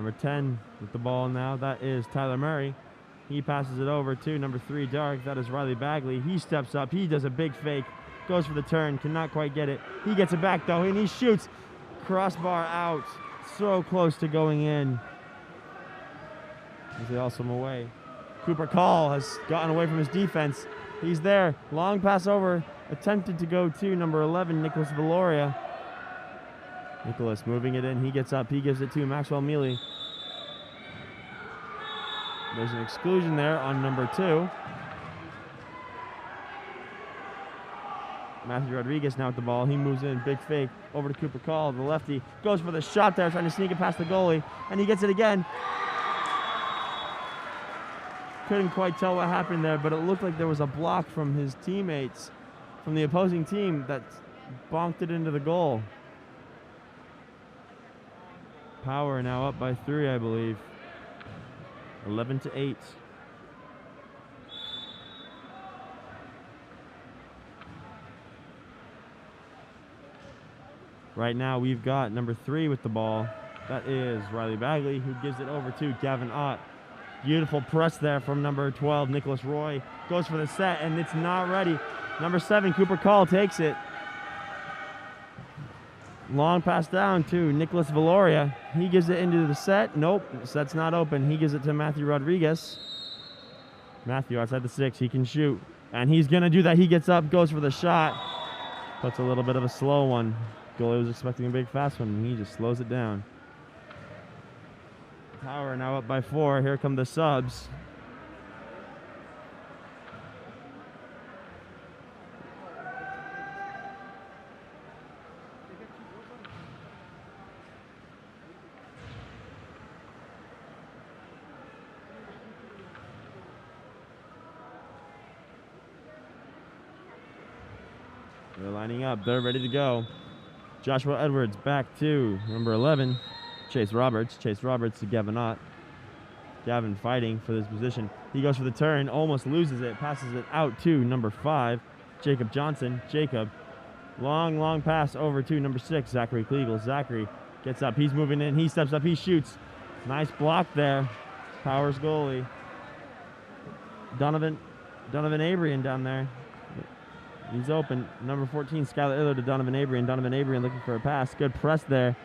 Number 10 with the ball now. That is Tyler Murray. He passes it over to number 3, Dark. That is Riley Bagley. He steps up. He does a big fake. Goes for the turn. Cannot quite get it. He gets it back, though, and he shoots. Crossbar out. So close to going in. As they also him away. Cooper Call has gotten away from his defense. He's there. Long pass over. Attempted to go to number 11, Nicholas Valoria. Nicholas moving it in. He gets up. He gives it to Maxwell Mealy. There's an exclusion there on number 2. Matthew Rodriguez now with the ball. He moves in. Big fake. Over to Cooper Call. The lefty goes for the shot there, trying to sneak it past the goalie. And he gets it again. Couldn't quite tell what happened there, but it looked like there was a block from his teammates, from the opposing team, that bonked it into the goal. Power now up by 3, I believe. 11-8. Right now we've got number 3 with the ball. That is Riley Bagley, who gives it over to Gavin Ott. Beautiful press there from number 12, Nicholas Roy. Goes for the set, and it's not ready. Number 7, Cooper Call takes it. Long pass down to Nicholas Valoria. He gives it into the set. Nope, set's not open. He gives it to Matthew Rodriguez. Matthew outside the 6. He can shoot, and he's going to do that. He gets up, goes for the shot. Puts a little bit of a slow one. Goalie was expecting a big fast one, and he just slows it down. Power now up by 4. Here come the subs. They're lining up. They're ready to go. Joshua Edwards back to number 11. Chase Roberts to Gavin Ott. Gavin fighting for this position. He goes for the turn, almost loses it, passes it out to number 5, Jacob Johnson. Jacob, long pass over to number 6, Zachary Kliegel. Zachary gets up, he's moving in, he steps up, he shoots. Nice block there. Powers goalie. Donovan Abrian down there. He's open. Number 14, Skylar Iller to Donovan Abrian. Donovan Abrian looking for a pass. Good press there.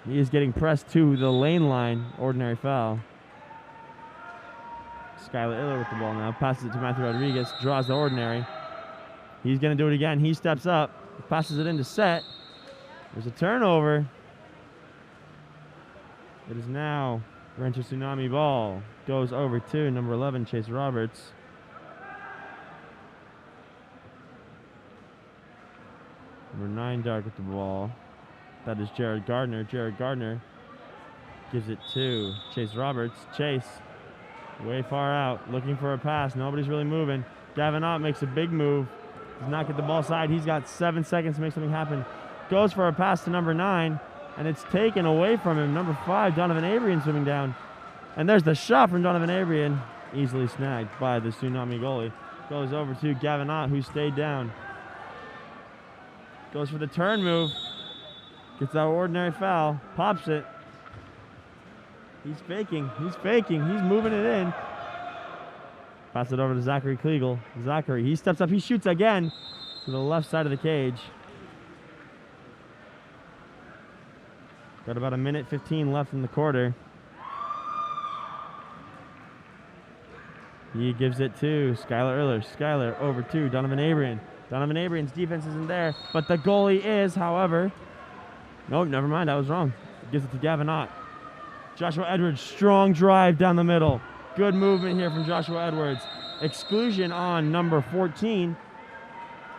He is getting pressed to the lane line. Ordinary foul. Skylar Iller with the ball now. Passes it to Matthew Rodriguez. Draws the ordinary. He's going to do it again. He steps up. Passes it into set. There's a turnover. It is now Rancho Tsunami ball. Goes over to number 11, Chase Roberts. Number 9, Dark with the ball. That is Jared Gardner. Jared Gardner gives it to Chase Roberts. Chase, way far out, looking for a pass. Nobody's really moving. Gavin Ott makes a big move. Does not get the ball side. He's got 7 seconds to make something happen. Goes for a pass to number 9, and it's taken away from him. Number 5, Donovan Abrian swimming down. And there's the shot from Donovan Abrian. Easily snagged by the Tsunami goalie. Goes over to Gavin Ott, who stayed down. Goes for the turn move. Gets that ordinary foul. Pops it. He's faking. He's moving it in. Pass it over to Zachary Kliegel. Zachary, he steps up. He shoots again to the left side of the cage. Got about 1:15 left in the quarter. He gives it to Skylar Iller. Skylar over to Donovan Abrian. Donovan Abrian's defense isn't there, but the goalie is, however. Nope, never mind, I was wrong. Gives it to Gavin Ott. Joshua Edwards, strong drive down the middle. Good movement here from Joshua Edwards. Exclusion on number 14.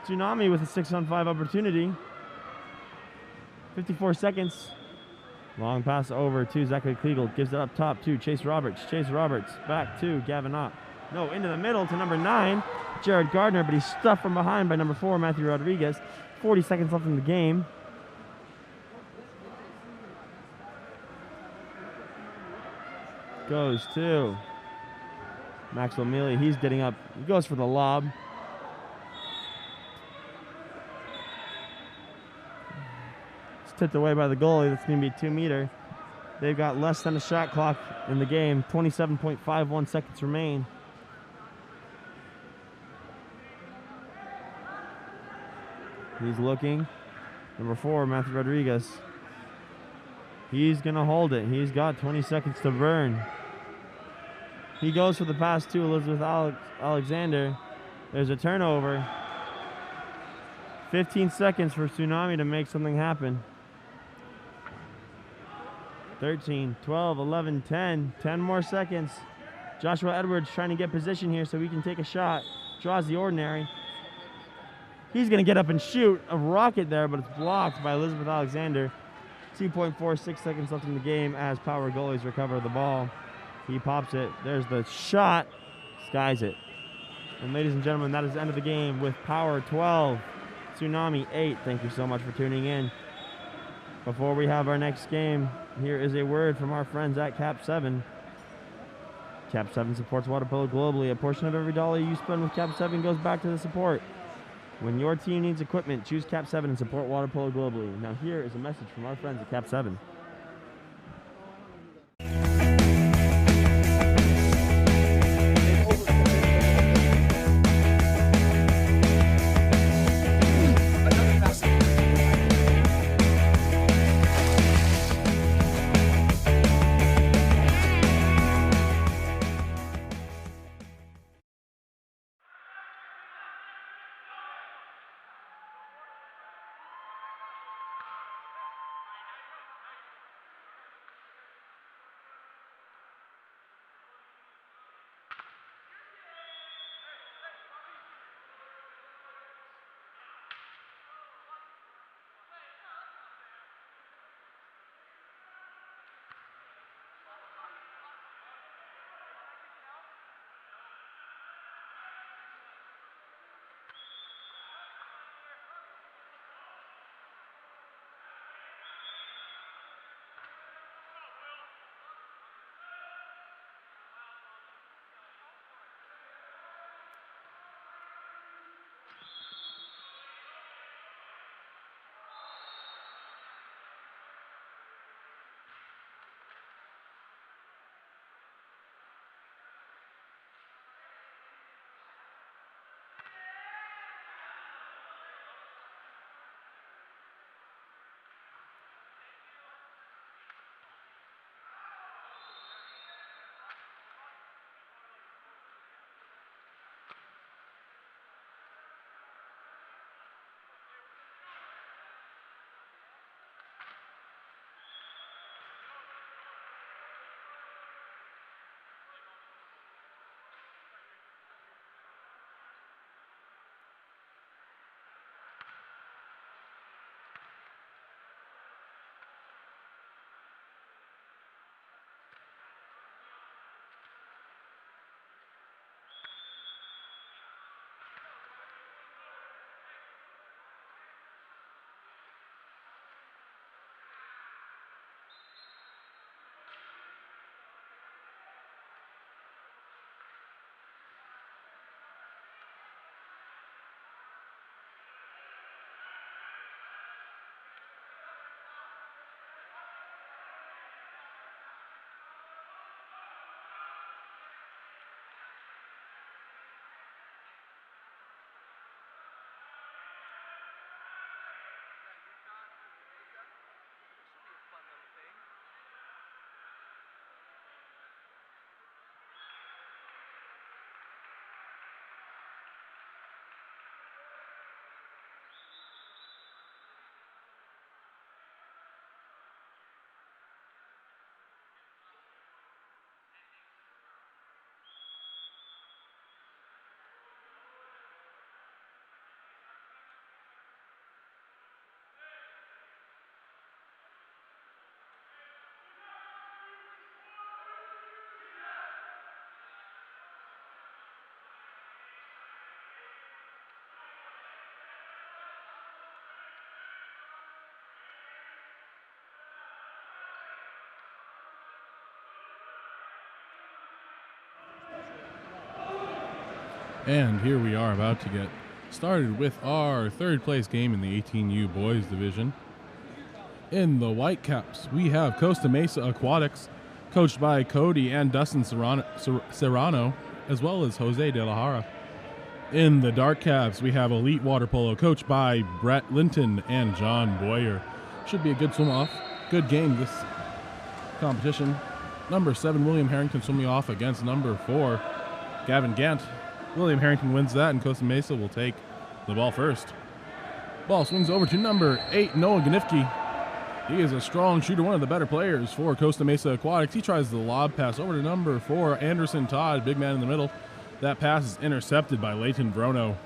Tsunami with a 6-on-5 opportunity. 54 seconds. Long pass over to Zachary Kliegel. Gives it up top to Chase Roberts. Chase Roberts back to Gavin Ott. No, into the middle to number 9, Jared Gardner, but he's stuffed from behind by number 4, Matthew Rodriguez. 40 seconds left in the game. Goes to Maxwell Mealy. He's getting up. He goes for the lob. tipped away by the goalie. That's going to be 2-meter. They've got less than a shot clock in the game. 27.51 seconds remain. He's looking. Number 4, Matthew Rodriguez. He's going to hold it. He's got 20 seconds to burn. He goes for the pass to Elizabeth Alexander. There's a turnover. 15 seconds for Tsunami to make something happen. 13, 12, 11, 10. 10 more seconds. Joshua Edwards trying to get position here so he can take a shot. Draws the ordinary. He's going to get up and shoot a rocket there, but it's blocked by Elizabeth Alexander. 2.46 seconds left in the game as Power goalies recover the ball. He pops it. There's the shot. Skies it. And ladies and gentlemen, that is the end of the game with Power 12, Tsunami 8. Thank you so much for tuning in. Before we have our next game, here is a word from our friends at KAP7. KAP7 supports water polo globally. A portion of every dollar you spend with KAP7 goes back to the support. When your team needs equipment, choose KAP7 and support water polo globally. Now here is a message from our friends at KAP7. And here we are about to get started with our third place game in the 18U boys division. In the Whitecaps, we have Costa Mesa Aquatics, coached by Cody and Dustin Serrano, as well as Jose De La Jara. In the Dark Caps, we have Elite Water Polo, coached by Brett Linton and John Boyer. Should be a good swim-off. Good game this competition. Number 7, William Harrington swimming off against number 4, Gavin Gant. William Harrington wins that, and Costa Mesa will take the ball first. Ball swings over to number 8, Noah Ganifke. He is a strong shooter, one of the better players for Costa Mesa Aquatics. He tries the lob pass over to number 4, Anderson Todd, big man in the middle. That pass is intercepted by Leighton Brono.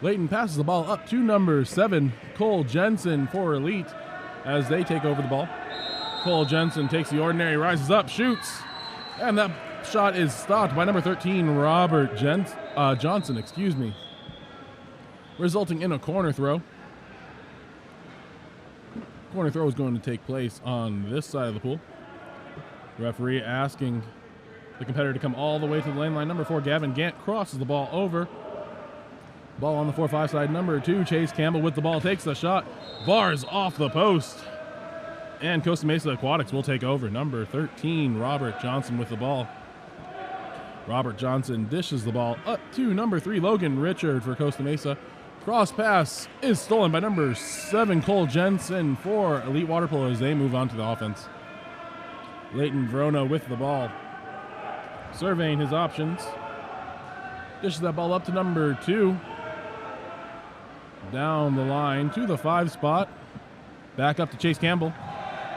Leighton passes the ball up to number 7, Cole Jensen for Elite as they take over the ball. Cole Jensen takes the ordinary, rises up, shoots, and that shot is stopped by number 13, Robert Johnson, resulting in a corner throw. Corner throw is going to take place on this side of the pool. Referee asking the competitor to come all the way to the lane line. Number 4, Gavin Gant crosses the ball over. Ball on the 4-5 side. Number 2, Chase Campbell with the ball, takes the shot, bars off the post. And Costa Mesa Aquatics will take over. Number 13, Robert Johnson with the ball. Robert Johnson dishes the ball up to number 3, Logan Richard for Costa Mesa. Cross pass is stolen by number 7, Cole Jensen for Elite Water Polo as they move on to the offense. Leighton Vrono with the ball, surveying his options. Dishes that ball up to number 2. Down the line to the 5 spot. Back up to Chase Campbell.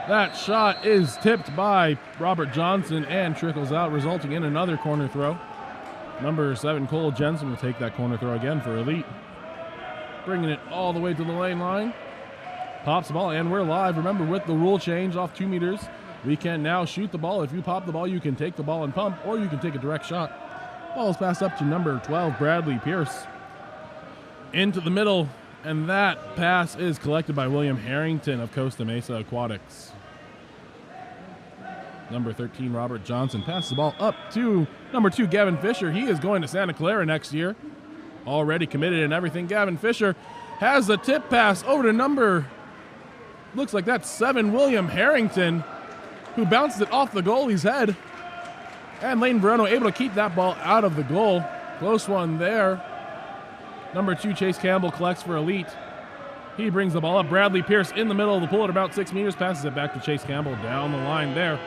That shot is tipped by Robert Johnson and trickles out, resulting in another corner throw. Number 7, Cole Jensen will take that corner throw again for Elite. Bringing it all the way to the lane line. Pops the ball, and we're live. Remember, with the rule change off 2 meters, we can now shoot the ball. If you pop the ball, you can take the ball and pump, or you can take a direct shot. Ball is passed up to number 12, Bradley Pierce. Into the middle, and that pass is collected by William Harrington of Costa Mesa Aquatics. Number 13, Robert Johnson, passes the ball up to number 2, Gavin Fisher. He is going to Santa Clara next year. Already committed and everything. Gavin Fisher has the tip pass over to number, looks like that's 7, William Harrington, who bounced it off the goalie's head. And Leighton Verano able to keep that ball out of the goal. Close one there. Number 2, Chase Campbell collects for Elite. He brings the ball up. Bradley Pierce in the middle of the pool at about 6 meters, passes it back to Chase Campbell down the line there.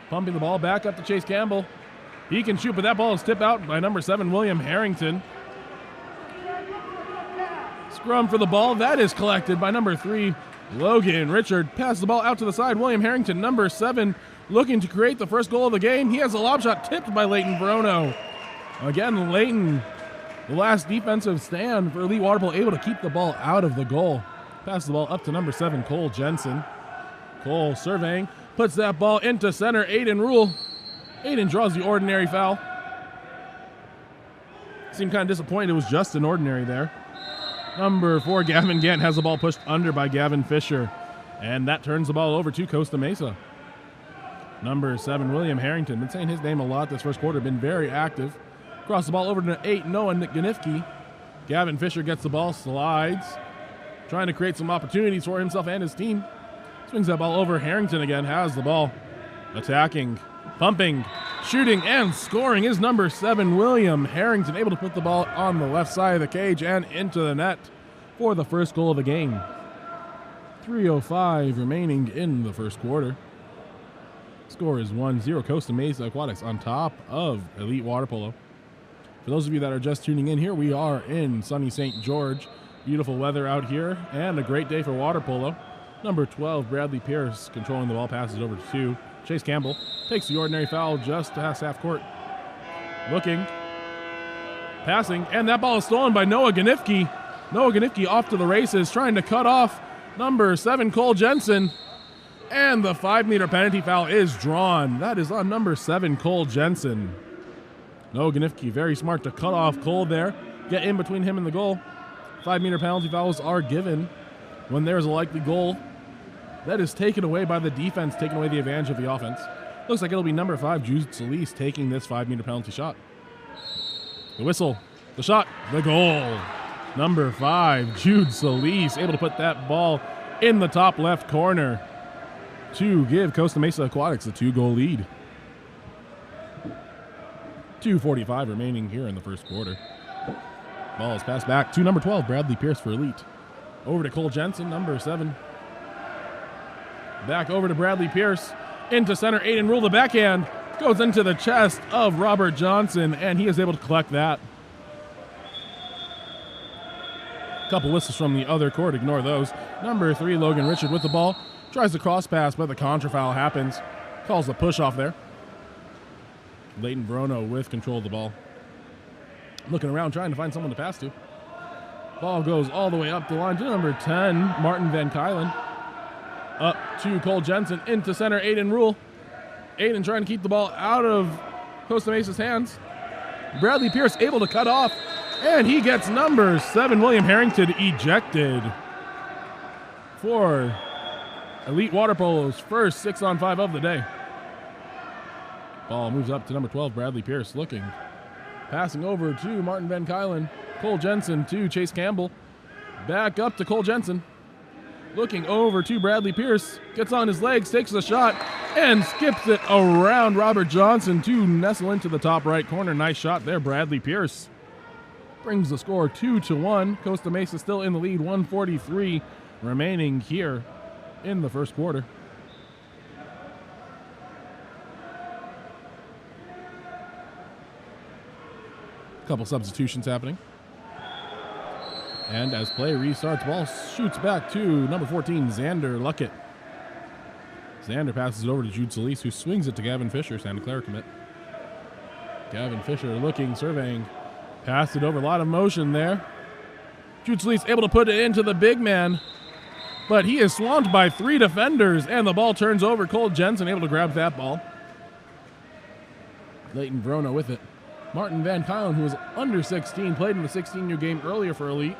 Pumping the ball back up to Chase Campbell. He can shoot, but that ball is tipped out by number 7, William Harrington. Scrum for the ball. That is collected by number 3, Logan Richard. Passes the ball out to the side. William Harrington, number 7, looking to create the first goal of the game. He has a lob shot tipped by Leighton Brono. Again, Leighton, the last defensive stand for Elite Water Polo, able to keep the ball out of the goal. Passes the ball up to number 7, Cole Jensen. Cole surveying, puts that ball into center. Aiden Rule. Aiden draws the ordinary foul. Seemed kind of disappointed. It was just an ordinary there. Number 4, Gavin Gant, has the ball pushed under by Gavin Fisher. And that turns the ball over to Costa Mesa. Number 7, William Harrington. Been saying his name a lot this first quarter. Been very active. Cross the ball over to 8, Noah Ganifke. Gavin Fisher gets the ball, slides. Trying to create some opportunities for himself and his team. Swings that ball over. Harrington again has the ball. Attacking, pumping, shooting, and scoring is number 7, William Harrington, able to put the ball on the left side of the cage and into the net for the first goal of the game. 3:05 remaining in the first quarter. Score is 1-0. Costa Mesa Aquatics on top of Elite Water Polo. For those of you that are just tuning in here, we are in sunny St. George. Beautiful weather out here and a great day for water polo. Number 12, Bradley Pierce, controlling the ball, passes over to 2. Chase Campbell takes the ordinary foul just past half court. Looking, passing, and that ball is stolen by Noah Ganifke. Noah Ganifke off to the races, trying to cut off number 7, Cole Jensen. And the 5-meter penalty foul is drawn. That is on number 7, Cole Jensen. Noah Ganifke, very smart to cut off Cole there, get in between him and the goal. 5-meter penalty fouls are given when there's a likely goal that is taken away by the defense, taking away the advantage of the offense. Looks like it'll be number 5, Jude Solis, taking this 5-meter penalty shot. The whistle, the shot, the goal. Number 5, Jude Solis, able to put that ball in the top left corner to give Costa Mesa Aquatics a 2-goal lead. 2:45 remaining here in the first quarter. Ball is passed back to number 12, Bradley Pierce for Elite. Over to Cole Jensen, number 7. Back over to Bradley Pierce. Into center, Aiden Rule, the backhand. Goes into the chest of Robert Johnson, and he is able to collect that. Couple whistles from the other court, ignore those. Number 3, Logan Richard with the ball. Tries the cross pass, but the contra foul happens. Calls the push off there. Leighton Verono with control of the ball. Looking around, trying to find someone to pass to. Ball goes all the way up the line to number 10, Martin Van Kylen. Up to Cole Jensen, into center, Aiden Rule. Aiden trying to keep the ball out of Costa Mesa's hands. Bradley Pierce able to cut off, and he gets number 7, William Harrington, ejected for Elite Water Polo's first 6-on-5 of the day. Ball moves up to number 12, Bradley Pierce, looking. Passing over to Martin Van Kylen. Cole Jensen to Chase Campbell. Back up to Cole Jensen. Looking over to Bradley Pierce. Gets on his legs, takes the shot, and skips it around Robert Johnson to nestle into the top right corner. Nice shot there, Bradley Pierce. Brings the score 2-1. Costa Mesa still in the lead, 1:43 remaining here in the first quarter. Couple substitutions happening. And as play restarts, ball shoots back to number 14, Xander Luckett. Xander passes it over to Jude Solis, who swings it to Gavin Fisher, Santa Clara commit. Gavin Fisher looking, surveying, passed it over, a lot of motion there. Jude Solis able to put it into the big man, but he is swamped by 3 defenders, and the ball turns over. Cole Jensen able to grab that ball. Leighton Verono with it. Martin Van Kylen, who was under 16, played in the 16U game earlier for Elite.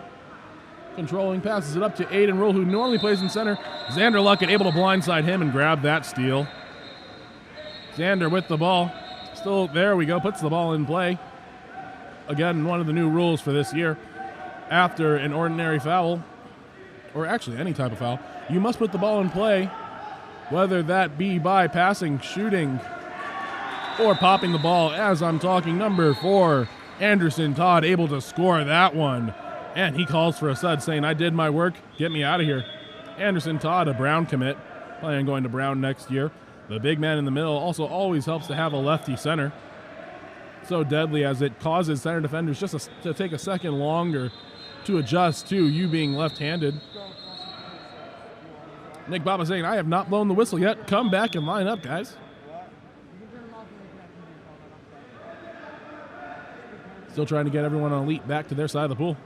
Controlling, passes it up to Aiden Rule, who normally plays in center. Xander Luckett able to blindside him and grab that steal. Xander with the ball. Still, there we go, puts the ball in play. Again, one of the new rules for this year. After an ordinary foul, or actually any type of foul, you must put the ball in play, whether that be by passing, shooting, or popping the ball. As I'm talking, number 4, Anderson Todd, able to score that one. And he calls for a sud, saying, I did my work, get me out of here. Anderson Todd, a Brown commit, planning on going to Brown next year. The big man in the middle also always helps to have a lefty center. So deadly as it causes center defenders just to take a second longer to adjust to you being left-handed. Nick Baba saying, I have not blown the whistle yet. Come back and line up, guys. Still trying to get everyone on Elite back to their side of the pool.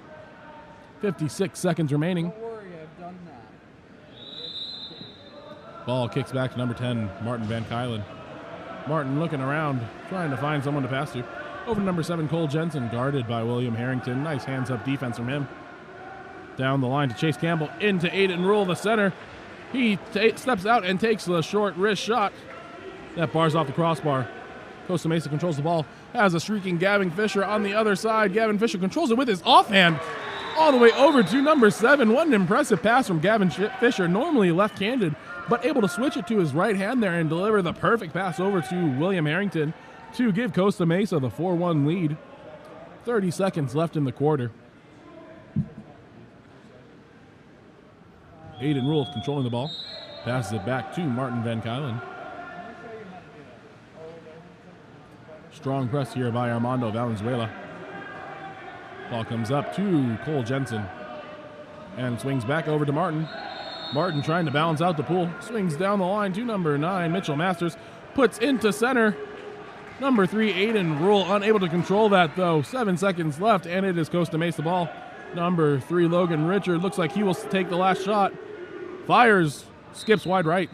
56 seconds remaining. Don't worry, I've done that. Ball kicks back to number 10, Martin Van Kylen. Martin looking around, trying to find someone to pass to. Over to number 7, Cole Jensen, guarded by William Harrington. Nice hands-up defense from him. Down the line to Chase Campbell, into Aiden Rule, the center. He steps out and takes the short wrist shot. That bars off the crossbar. Costa Mesa controls the ball. Has a shrieking Gavin Fisher on the other side. Gavin Fisher controls it with his offhand all the way over to number 7. What an impressive pass from Gavin Fisher, normally left-handed, but able to switch it to his right hand there and deliver the perfect pass over to William Harrington to give Costa Mesa the 4-1 lead. 30 seconds left in the quarter. Aiden Rule controlling the ball. Passes it back to Martin Van Kylen. Strong press here by Armando Valenzuela. Ball comes up to Cole Jensen and swings back over to Martin. Martin trying to balance out the pool. Swings down the line to number 9, Mitchell Masters. Puts into center. Number 3, Aiden Rule, unable to control that though. 7 seconds left, and it is Costa Mesa ball. Number 3, Logan Richard, looks like he will take the last shot. Fires, skips wide right.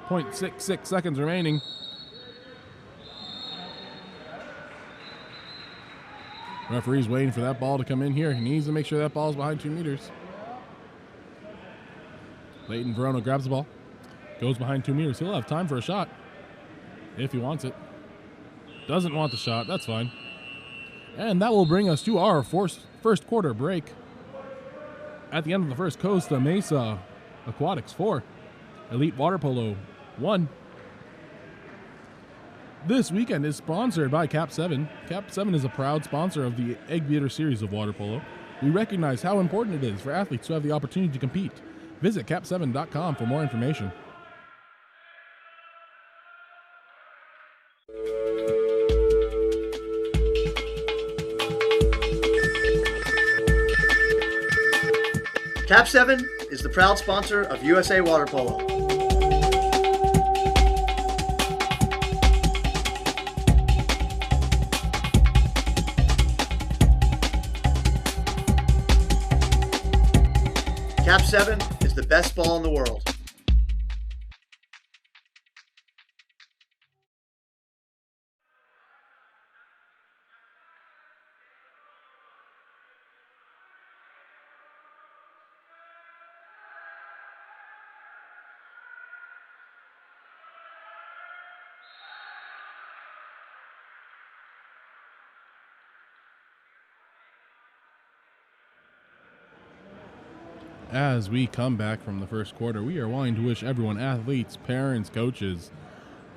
0.66 seconds remaining. Referee's waiting for that ball to come in here. He needs to make sure that ball's behind 2 meters. Leighton Verono grabs the ball. Goes behind 2 meters. He'll have time for a shot if he wants it. Doesn't want the shot. That's fine. And that will bring us to our first quarter break. At the end of the first, Costa Mesa Aquatics 4, Elite Water Polo 1. This weekend is sponsored by KAP7. KAP7 is a proud sponsor of the Eggbeater series of water polo. We recognize how important it is for athletes to have the opportunity to compete. Visit KAP7.com for more information. KAP7 is the proud sponsor of USA Water Polo. KAP7 is the best ball in the world. As we come back from the first quarter, we are wanting to wish everyone, athletes, parents, coaches,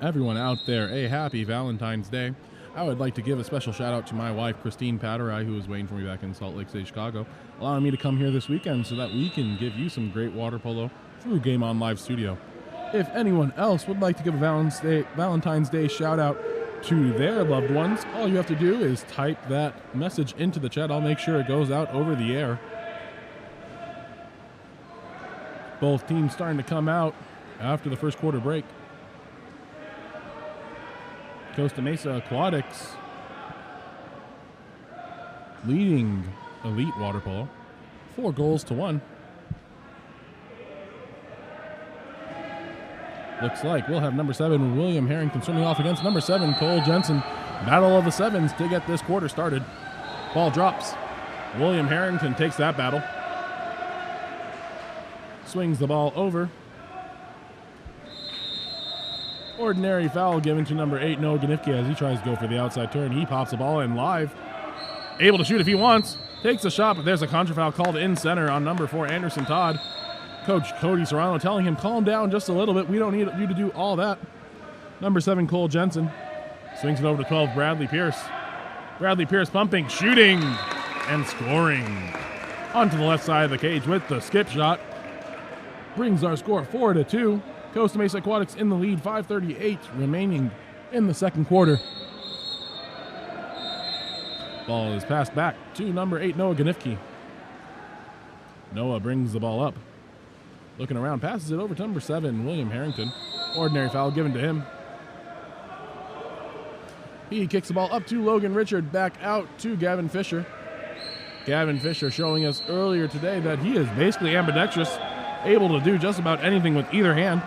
everyone out there, a happy Valentine's Day. I would like to give a special shout out to my wife, Christine Paterai, who is waiting for me back in Salt Lake City, Chicago, allowing me to come here this weekend so that we can give you some great water polo through Game On Live Studio. If anyone else would like to give a Valentine's Day shout out to their loved ones, all you have to do is type that message into the chat. I'll make sure it goes out over the air. Both teams starting to come out after the first quarter break. Costa Mesa Aquatics leading Elite Water Polo 4-1. Looks like we'll have number 7 William Harrington swimming off against number 7 Cole Jensen. Battle of the sevens to get this quarter started. Ball drops. William Harrington takes that battle. Swings the ball over. Ordinary foul given to number 8, Noah Ganifke, as he tries to go for the outside turn. He pops the ball in live. Able to shoot if he wants. Takes a shot, but there's a contra foul called in center on number 4, Anderson Todd. Coach Cody Serrano telling him, calm down just a little bit. We don't need you to do all that. Number 7, Cole Jensen. Swings it over to 12, Bradley Pierce. Bradley Pierce pumping, shooting, and scoring. Onto the left side of the cage with the skip shot. Brings our score 4-2. Costa Mesa Aquatics in the lead, 5:38 remaining in the second quarter. Ball is passed back to number 8, Noah Ganifke. Noah brings the ball up. Looking around, passes it over to number 7, William Harrington. Ordinary foul given to him. He kicks the ball up to Logan Richard, back out to Gavin Fisher. Gavin Fisher showing us earlier today that he is basically ambidextrous, able to do just about anything with either hand.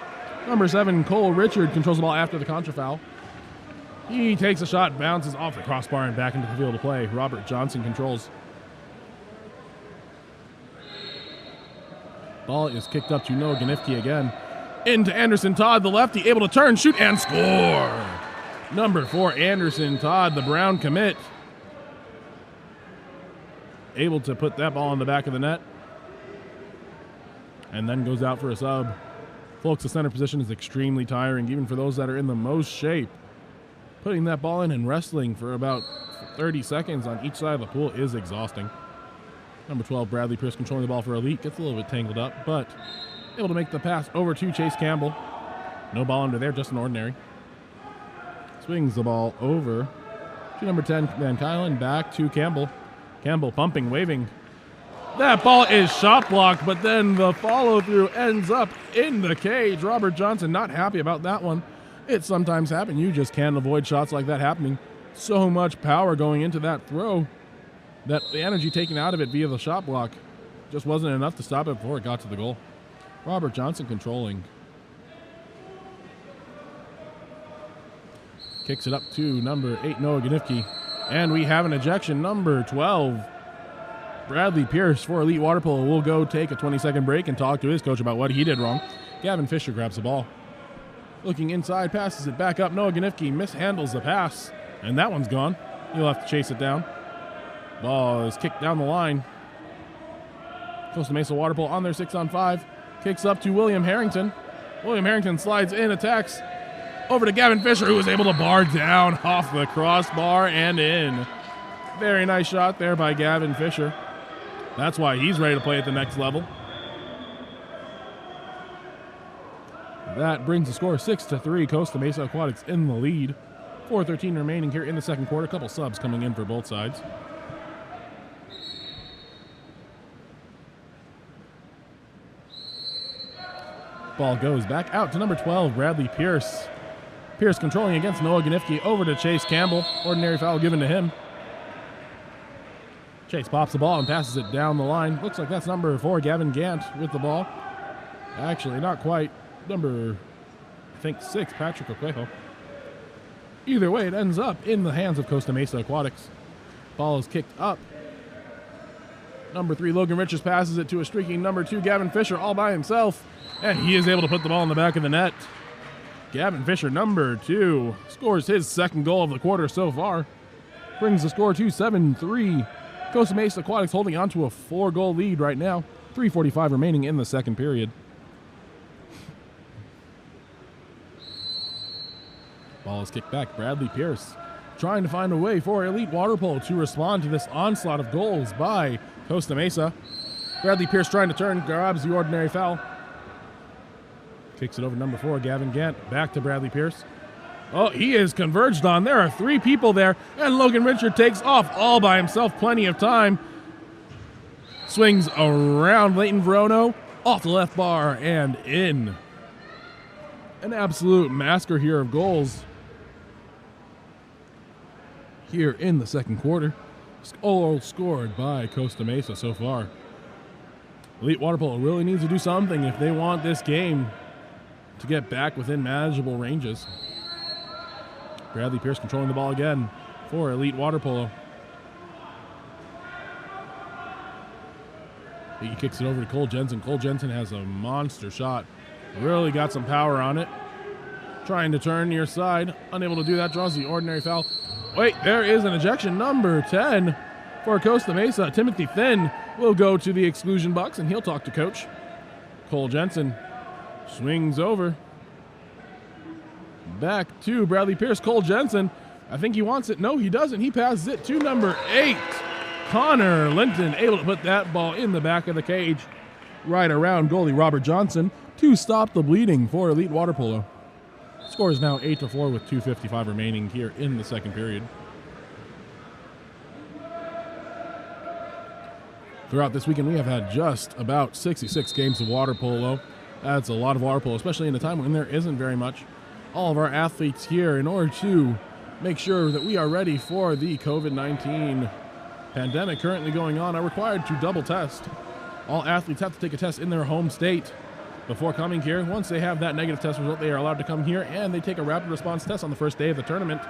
Number 7, Cole Richard, controls the ball after the contra foul. He takes a shot, bounces off the crossbar and back into the field of play. Robert Johnson controls. Ball is kicked up to Noah Ganifke again. Into Anderson Todd, the lefty, able to turn, shoot, and score. Number 4, Anderson Todd, the Brown commit. Able to put that ball in the back of the net. And then goes out for a sub. Folks, the center position is extremely tiring, even for those that are in the most shape. Putting that ball in and wrestling for about 30 seconds on each side of the pool is exhausting. Number 12, Bradley Pierce, controlling the ball for Elite. Gets a little bit tangled up, but able to make the pass over to Chase Campbell. No ball under there, just an ordinary. Swings the ball over to number 10, Van Kylen, back to Campbell. Campbell pumping, waving. That ball is shot blocked, but then the follow-through ends up in the cage. Robert Johnson not happy about that one. It sometimes happens. You just can't avoid shots like that happening. So much power going into that throw that the energy taken out of it via the shot block just wasn't enough to stop it before it got to the goal. Robert Johnson controlling. Kicks it up to number 8, Noah Ganifke. And we have an ejection. Number 12, Bradley Pierce for Elite Water Polo will go take a 20-second break and talk to his coach about what he did wrong. Gavin Fisher grabs the ball. Looking inside, passes it back up. Noah Ganifke mishandles the pass, and that one's gone. He'll have to chase it down. Ball is kicked down the line. Costa Mesa Water Polo on their 6-on-5. Kicks up to William Harrington. William Harrington slides in, attacks over to Gavin Fisher, who was able to bar down off the crossbar and in. Very nice shot there by Gavin Fisher. That's why he's ready to play at the next level. That brings the score 6-3. Costa Mesa Aquatics in the lead. 4:13 remaining here in the second quarter. A couple subs coming in for both sides. Ball goes back out to number 12, Bradley Pierce. Pierce controlling against Noah Ganifke, over to Chase Campbell. Ordinary foul given to him. Chase pops the ball and passes it down the line. Looks like that's number 4, Gavin Gant, with the ball. Actually, not quite. Number, I think, 6, Patrick Oquejo. Either way, it ends up in the hands of Costa Mesa Aquatics. Ball is kicked up. Number 3, Logan Richards passes it to a streaking number 2, Gavin Fisher, all by himself. And he is able to put the ball in the back of the net. Gavin Fisher, number 2, scores his second goal of the quarter so far. Brings the score to 7-3. Costa Mesa Aquatics holding on to a 4-goal lead right now. 3:45 remaining in the second period. Ball is kicked back. Bradley Pierce trying to find a way for Elite Water Polo to respond to this onslaught of goals by Costa Mesa. Bradley Pierce trying to turn, grabs the ordinary foul. Kicks it over to number 4, Gavin Gant. Back to Bradley Pierce. Oh, he is converged on. There are 3 people there, and Logan Richard takes off all by himself. Plenty of time. Swings around Leighton Verono, off the left bar, and in. An absolute massacre here of goals here in the second quarter. All scored by Costa Mesa so far. Elite Water Polo really needs to do something if they want this game to get back within manageable ranges. Bradley Pierce controlling the ball again for Elite Water Polo. He kicks it over to Cole Jensen. Cole Jensen has a monster shot. Really got some power on it. Trying to turn near side. Unable to do that. Draws the ordinary foul. Wait, there is an ejection. Number 10 for Costa Mesa. Timothy Thin will go to the exclusion box, and he'll talk to coach. Cole Jensen swings over. Back to Bradley Pierce. Cole Jensen, I think he wants it. No, he doesn't. He passes it to number 8, Connor Linton, able to put that ball in the back of the cage right around goalie Robert Johnson to stop the bleeding for Elite Water Polo. Score is now 8-4 with 2:55 remaining here in the second period. Throughout this weekend, we have had just about 66 games of water polo. That's a lot of water polo, especially in a time when there isn't very much. All of our athletes here, in order to make sure that we are ready for the COVID-19 pandemic currently going on, are required to double test. All athletes have to take a test in their home state before coming here. Once they have that negative test result, they are allowed to come here, and they take a rapid response test on the first day of the tournament.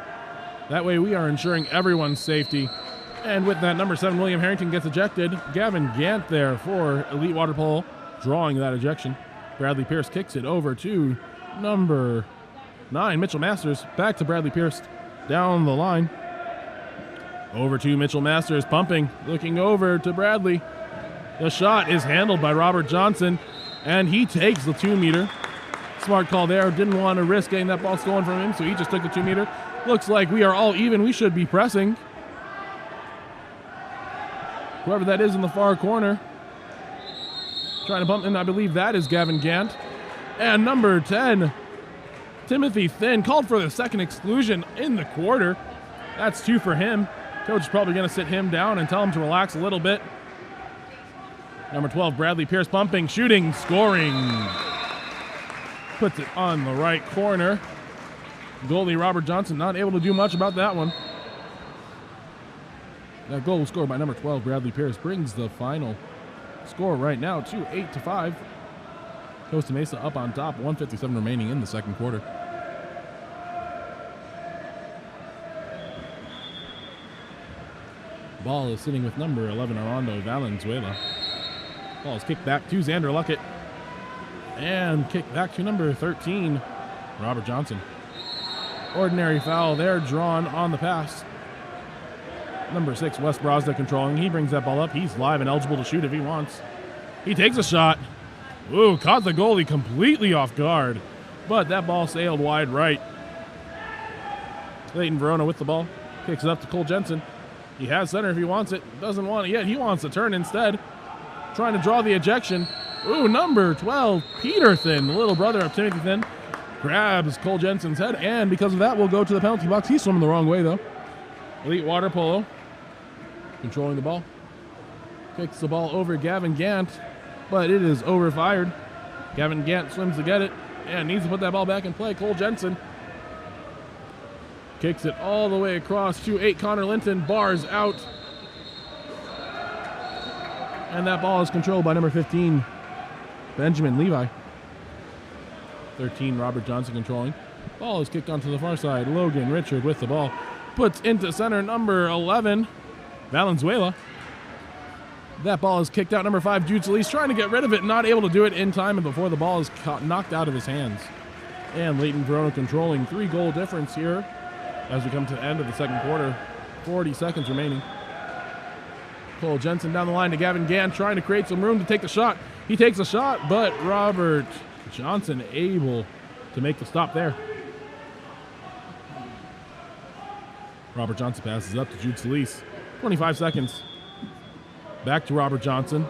That way we are ensuring everyone's safety. And with that, number 7, William Harrington gets ejected. Gavin Gant there for Elite Water Polo, drawing that ejection. Bradley Pierce kicks it over to number 9, Mitchell Masters. Back to Bradley Pierce down the line. Over to Mitchell Masters, pumping, looking over to Bradley. The shot is handled by Robert Johnson, and he takes the 2-meter. Smart call there. Didn't want to risk getting that ball stolen from him, so he just took the 2-meter. Looks like we are all even. We should be pressing. Whoever that is in the far corner. Trying to bump in, I believe that is Gavin Gant. And number 10, Timothy Thin, called for the second exclusion in the quarter. That's 2 for him. Coach is probably going to sit him down and tell him to relax a little bit. Number 12, Bradley Pierce, pumping, shooting, scoring. Puts it on the right corner. Goalie Robert Johnson not able to do much about that one. That goal was scored by number 12, Bradley Pierce, brings the final score right now to 8-5. Costa Mesa up on top, 1:57 remaining in the second quarter. Ball is sitting with number 11, Armando Valenzuela. Ball is kicked back to Xander Luckett. And kicked back to number 13, Robert Johnson. Ordinary foul there, drawn on the pass. Number 6, Wes Brosda controlling. He brings that ball up. He's live and eligible to shoot if he wants. He takes a shot. Ooh, caught the goalie completely off guard, but that ball sailed wide right. Leighton Verona with the ball, kicks it up to Cole Jensen. He has center if he wants it, doesn't want it yet. He wants to turn instead, trying to draw the ejection. Ooh, number 12, Peter Thin, the little brother of Timothy Thin, grabs Cole Jensen's head, and because of that, we'll go to the penalty box. He's swimming the wrong way, though. Elite Water Polo, controlling the ball. Kicks the ball over Gavin Gant, but it is overfired. Gavin Gant swims to get it, and needs to put that ball back in play. Cole Jensen kicks it all the way across to 8, Connor Linton, bars out. And that ball is controlled by number 15, Benjamin Levi. 13, Robert Johnson controlling. Ball is kicked onto the far side. Logan Richard with the ball. Puts into center number 11, Valenzuela. That ball is kicked out. Number 5, Jude Solis trying to get rid of it, not able to do it in time and before the ball is knocked out of his hands. And Leighton Verona controlling, 3-goal difference here as we come to the end of the second quarter. 40 seconds remaining. Cole Jensen down the line to Gavin Gant, trying to create some room to take the shot. He takes a shot, but Robert Johnson able to make the stop there. Robert Johnson passes up to Jude Solis. 25 seconds. Back to Robert Johnson.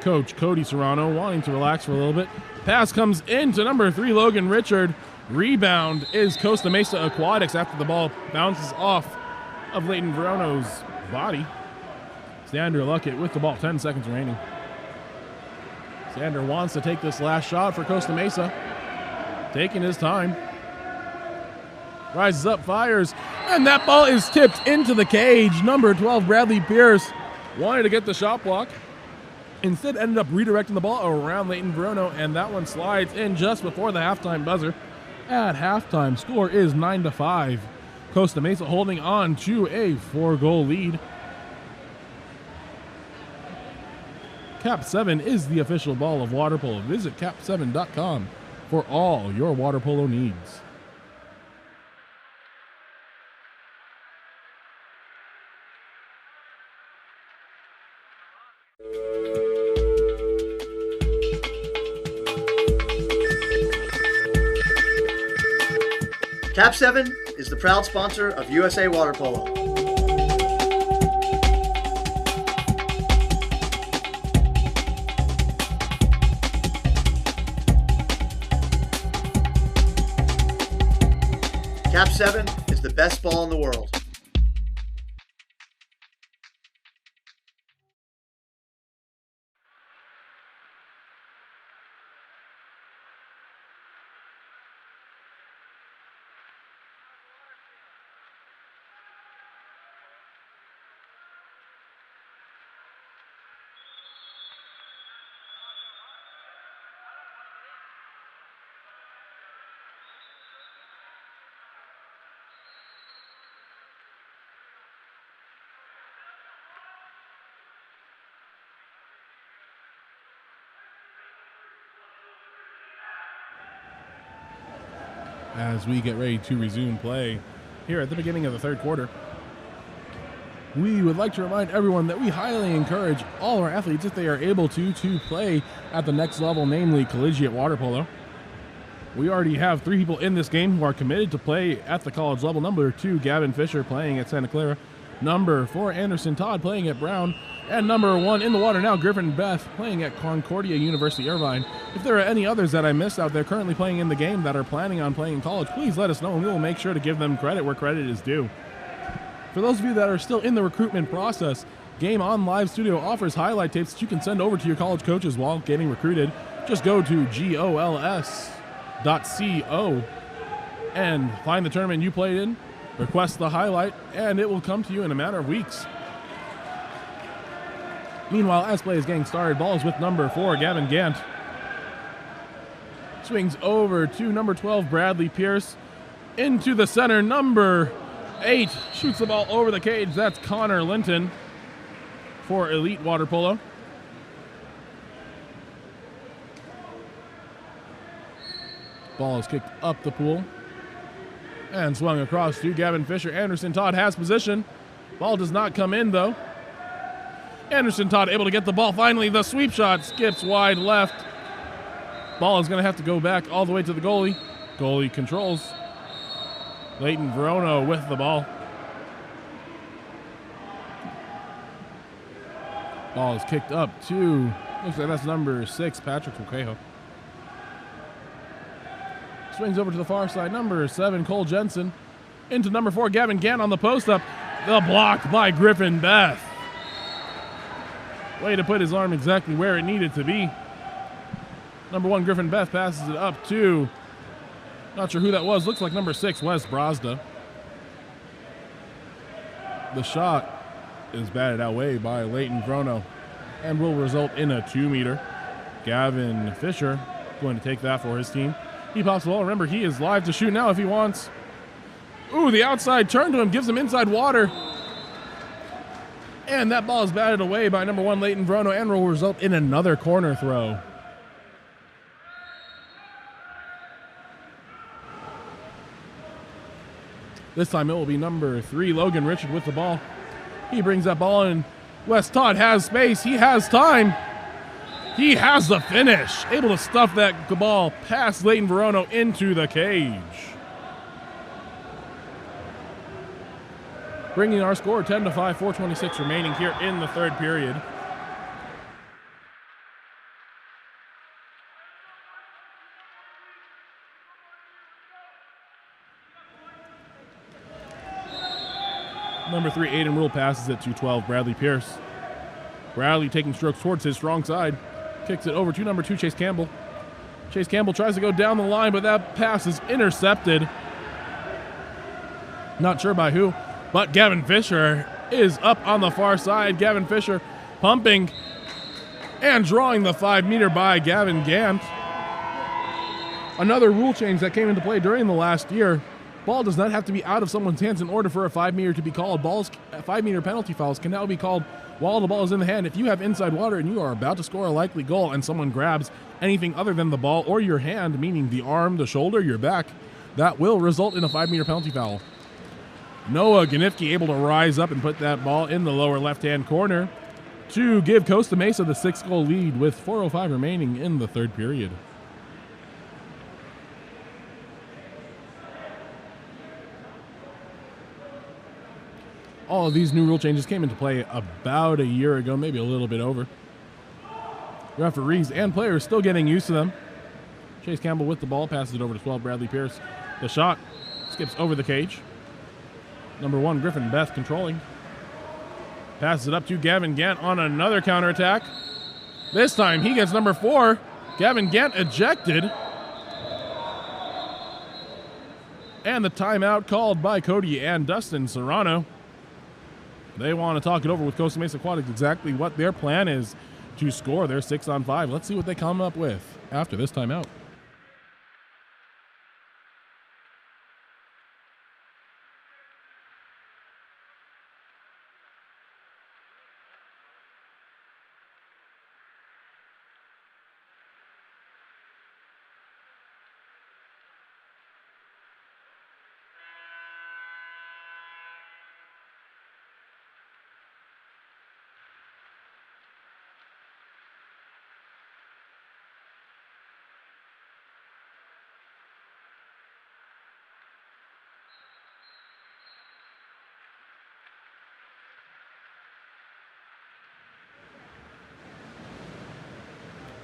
Coach Cody Serrano wanting to relax for a little bit. Pass comes into number 3, Logan Richard. Rebound is Costa Mesa Aquatics after the ball bounces off of Leighton Verona's body. Sander Luckett with the ball, 10 seconds remaining. Sander wants to take this last shot for Costa Mesa. Taking his time. Rises up, fires, and that ball is tipped into the cage. Number 12, Bradley Pierce, wanted to get the shot block. Instead ended up redirecting the ball around Leighton Verona, and that one slides in just before the halftime buzzer. At halftime, score is 9-5. Costa Mesa holding on to a 4-goal lead. KAP7 is the official ball of water polo. Visit KAP7.com for all your water polo needs. KAP7 is the proud sponsor of USA Water Polo. KAP7 is the best ball in the world. As we get ready to resume play here at the beginning of the third quarter, we would like to remind everyone that we highly encourage all our athletes, if they are able to play at the next level, namely collegiate water polo. We already have 3 people in this game who are committed to play at the college level. Number 2, Gavin Fisher, playing at Santa Clara. Number 4, Anderson Todd, playing at Brown. And number 1 in the water now, Griffin Beth, playing at Concordia University Irvine. If there are any others that I missed out there currently playing in the game that are planning on playing in college, please let us know and we will make sure to give them credit where credit is due. For those of you that are still in the recruitment process, Game On Live Studio offers highlight tapes that you can send over to your college coaches while getting recruited. Just go to gols.co and find the tournament you played in, request the highlight, and it will come to you in a matter of weeks. Meanwhile, as play is getting started, ball is with number 4, Gavin Gant. Swings over to number 12, Bradley Pierce. Into the center, number 8 shoots the ball over the cage. That's Connor Linton for Elite Water Polo. Ball is kicked up the pool and swung across to Gavin Fisher. Anderson Todd has position. Ball does not come in, though. Anderson Todd able to get the ball finally. The sweep shot skips wide left. Ball is going to have to go back all the way to the goalie. Goalie controls. Leighton Verono with the ball. Ball is kicked up to, looks like that's number 6, Patrick Fuquejo. Swings over to the far side, number 7, Cole Jensen. Into number 4, Gavin Gant on the post-up. The block by Griffin Beth. Way to put his arm exactly where it needed to be. Number 1, Griffin Beth passes it up to, not sure who that was, looks like number 6, Wes Brazda. The shot is batted away by Leighton Verono and will result in a 2-meter. Gavin Fisher going to take that for his team. He pops the ball. Remember, he is live to shoot now if he wants. Ooh, the outside turn to him, gives him inside water. And that ball is batted away by number 1, Leighton Verono, and will result in another corner throw. This time it will be number 3, Logan Richard with the ball. He brings that ball in. Wes Todd has space. He has time. He has the finish. Able to stuff that ball past Leighton Verono into the cage. Bringing our score 10-5, 4:26 remaining here in the third period. Number 3, Aiden Rule passes it to 12, Bradley Pierce. Bradley taking strokes towards his strong side. Kicks it over to number 2, Chase Campbell. Chase Campbell tries to go down the line, but that pass is intercepted. Not sure by who, but Gavin Fisher is up on the far side. Gavin Fisher pumping and drawing the 5-meter by Gavin Gant. Another rule change that came into play during the last year. Ball does not have to be out of someone's hands in order for a 5-meter to be called. 5-meter penalty fouls can now be called while the ball is in the hand. If you have inside water and you are about to score a likely goal and someone grabs anything other than the ball or your hand, meaning the arm, the shoulder, your back, that will result in a 5-meter penalty foul. Noah Ganifke able to rise up and put that ball in the lower left-hand corner to give Costa Mesa the 6-goal lead with 4:05 remaining in the third period. All of these new rule changes came into play about a year ago, maybe a little bit over. Referees and players still getting used to them. Chase Campbell with the ball, passes it over to 12, Bradley Pierce. The shot skips over the cage. Number 1, Griffin Beth controlling. Passes it up to Gavin Gant on another counterattack. This time he gets number 4, Gavin Gant ejected. And the timeout called by Cody and Dustin Serrano. They want to talk it over with Costa Mesa Aquatics exactly what their plan is to score their 6-on-5. Let's see what they come up with after this timeout.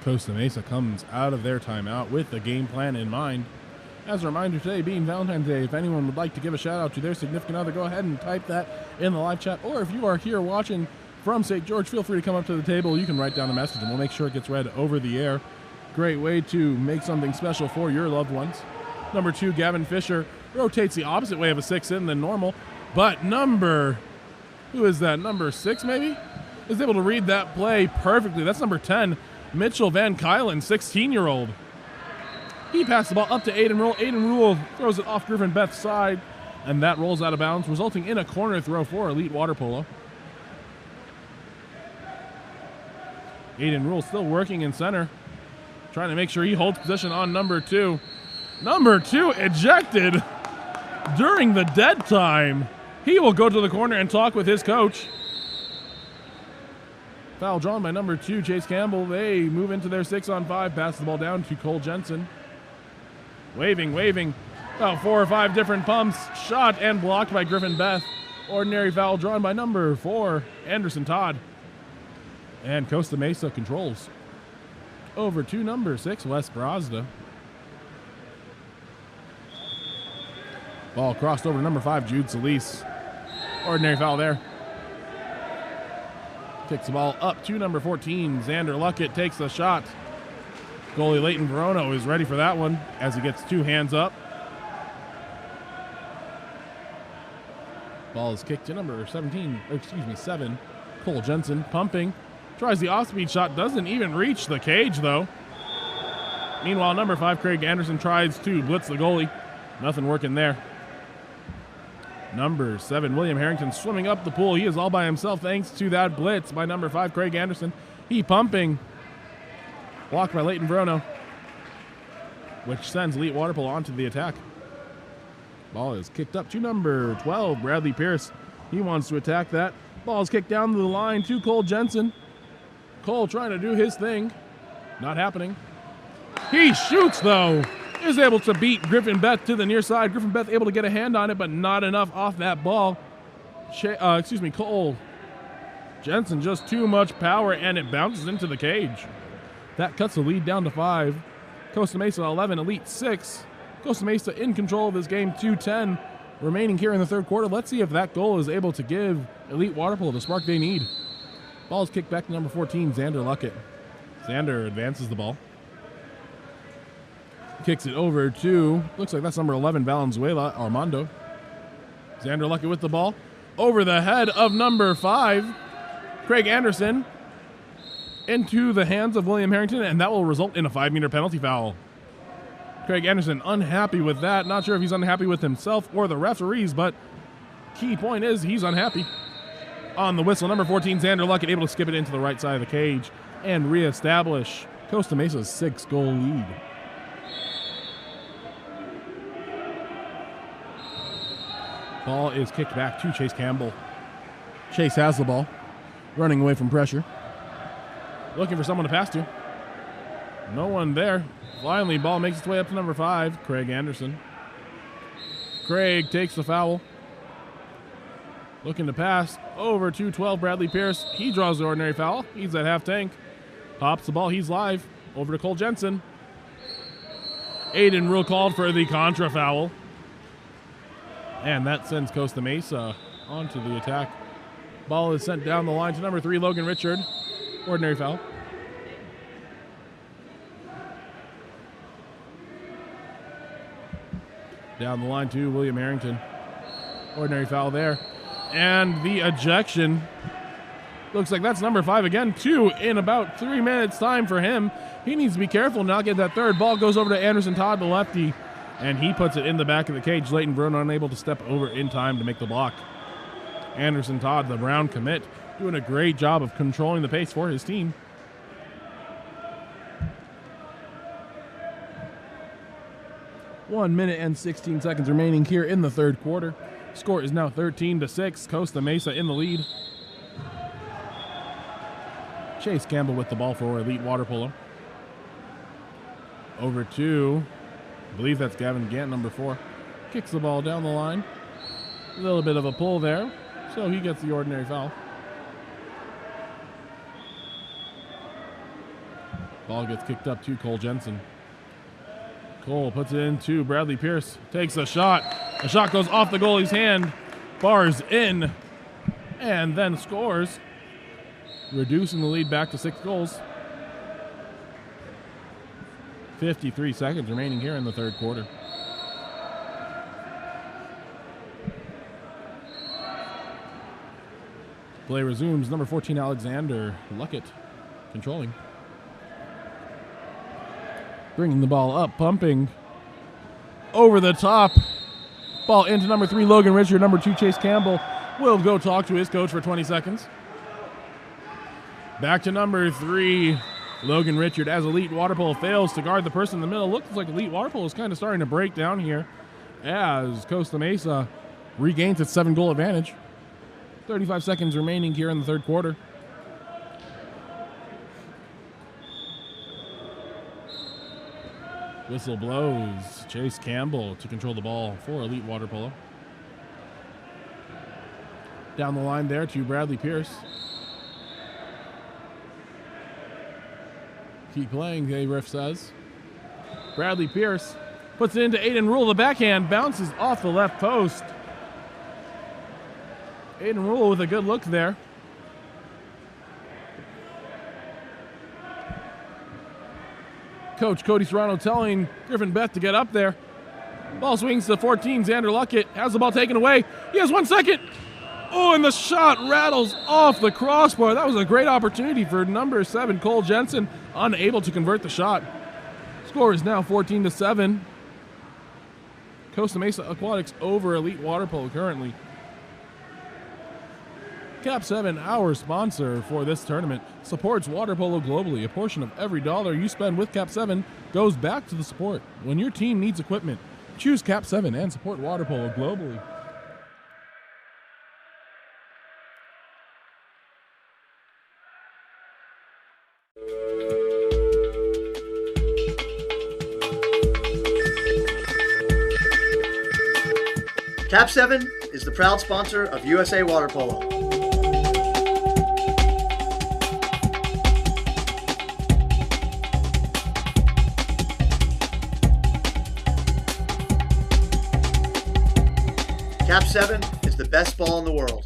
Costa Mesa comes out of their timeout with a game plan in mind. As a reminder, today being Valentine's Day, if anyone would like to give a shout out to their significant other, go ahead and type that in the live chat. Or if you are here watching from St. George, feel free to come up to the table. You can write down a message and we'll make sure it gets read over the air. Great way to make something special for your loved ones. Number 2, Gavin Fisher rotates the opposite way of a 6-in than normal. But number 6 maybe? Is able to read that play perfectly. That's number 10. Mitchell Van Kylen, 16-year-old. He passed the ball up to Aiden Rule. Aiden Rule throws it off Griffin Beth's side, and that rolls out of bounds, resulting in a corner throw for Elite Water Polo. Aiden Rule still working in center, trying to make sure he holds position on number 2. Number 2 ejected during the dead time. He will go to the corner and talk with his coach. Foul drawn by number 2, Chase Campbell. They move into their 6-on-5, pass the ball down to Cole Jensen. Waving. About 4 or 5 different pumps. Shot and blocked by Griffin Beth. Ordinary foul drawn by number 4, Anderson Todd. And Costa Mesa controls. Over to number 6, Wes Brazda. Ball crossed over to number 5, Jude Solis. Ordinary foul there. Kicks the ball up to number 14, Xander Luckett takes the shot. Goalie Leighton Verono is ready for that one as he gets 2 hands up. Ball is kicked to number 7, Cole Jensen, pumping. Tries the off-speed shot, doesn't even reach the cage though. Meanwhile, number 5, Craig Anderson tries to blitz the goalie. Nothing working there. Number 7, William Harrington swimming up the pool. He is all by himself thanks to that blitz by number 5, Craig Anderson. He pumping. Blocked by Leighton Verono, which sends Elite Water Polo onto the attack. Ball is kicked up to number 12, Bradley Pierce. He wants to attack that. Ball is kicked down the line to Cole Jensen. Cole trying to do his thing. Not happening. He shoots though. Is able to beat Griffin Beth to the near side. Griffin Beth able to get a hand on it, but not enough off that ball. Cole Jensen just too much power, and it bounces into the cage. That cuts the lead down to 5. Costa Mesa 11, Elite 6. Costa Mesa in control of this game, 2:10 remaining here in the third quarter. Let's see if that goal is able to give Elite Water Polo the spark they need. Ball is kicked back to number 14, Xander Luckett. Xander advances the ball. Kicks it over to, looks like that's number 11, Valenzuela Armando. Xander Luckett with the ball. Over the head of number 5, Craig Anderson. Into the hands of William Harrington, and that will result in a 5-meter penalty foul. Craig Anderson unhappy with that. Not sure if he's unhappy with himself or the referees, but key point is he's unhappy. On the whistle, number 14, Xander Luckett able to skip it into the right side of the cage and reestablish Costa Mesa's 6-goal lead. Ball is kicked back to Chase Campbell. Chase has the ball, running away from pressure. Looking for someone to pass to. No one there. Finally, ball makes its way up to number 5, Craig Anderson. Craig takes the foul. Looking to pass over to 12, Bradley Pierce. He draws the ordinary foul. He's at half tank. Pops the ball. He's live. Over to Cole Jensen. Aiden Rule called for the contra foul. And that sends Costa Mesa onto the attack. Ball is sent down the line to number 3, Logan Richard. Ordinary foul. Down the line to William Harrington. Ordinary foul there. And the ejection. Looks like that's number 5 again. 2 in about 3 minutes time for him. He needs to be careful and not get that third. Ball goes over to Anderson Todd, the lefty. And he puts it in the back of the cage. Leighton Bruno unable to step over in time to make the block. Anderson Todd, the Brown commit, doing a great job of controlling the pace for his team. One minute and 16 seconds remaining here in the third quarter. Score is now 13-6. Costa Mesa in the lead. Chase Campbell with the ball for Elite Water Polo. Over to, I believe that's Gavin Gant, number 4. Kicks the ball down the line. A little bit of a pull there, so he gets the ordinary foul. Ball gets kicked up to Cole Jensen. Cole puts it into Bradley Pierce. Takes a shot. The shot goes off the goalie's hand. Bars in. And then scores. Reducing the lead back to 6 goals. 53 seconds remaining here in the third quarter. Play resumes. Number 14, Alexander Luckett, controlling. Bringing the ball up, pumping. Over the top. Ball into number 3, Logan Richard. Number 2, Chase Campbell will go talk to his coach for 20 seconds. Back to number 3, Logan Richard, as Elite Water Polo fails to guard the person in the middle. Looks like Elite Water Polo is kind of starting to break down here as Costa Mesa regains its 7-goal advantage. 35 seconds remaining here in the third quarter. Whistle blows. Chase Campbell to control the ball for Elite Water Polo. Down the line there to Bradley Pierce. Keep playing, the ref says. Bradley Pierce puts it into Aiden Rule. The backhand bounces off the left post. Aiden Rule with a good look there. Coach Cody Serrano telling Griffin Beth to get up there. Ball swings to 14. Xander Luckett has the ball taken away. He has 1 second. Oh, and the shot rattles off the crossbar. That was a great opportunity for number 7, Cole Jensen, unable to convert the shot. Score is now 14-7. Costa Mesa Aquatics over Elite Water Polo currently. KAP7, our sponsor for this tournament, supports water polo globally. A portion of every dollar you spend with KAP7 goes back to the support. When your team needs equipment, choose KAP7 and support water polo globally. KAP7 is the proud sponsor of USA Water Polo. KAP7 is the best ball in the world.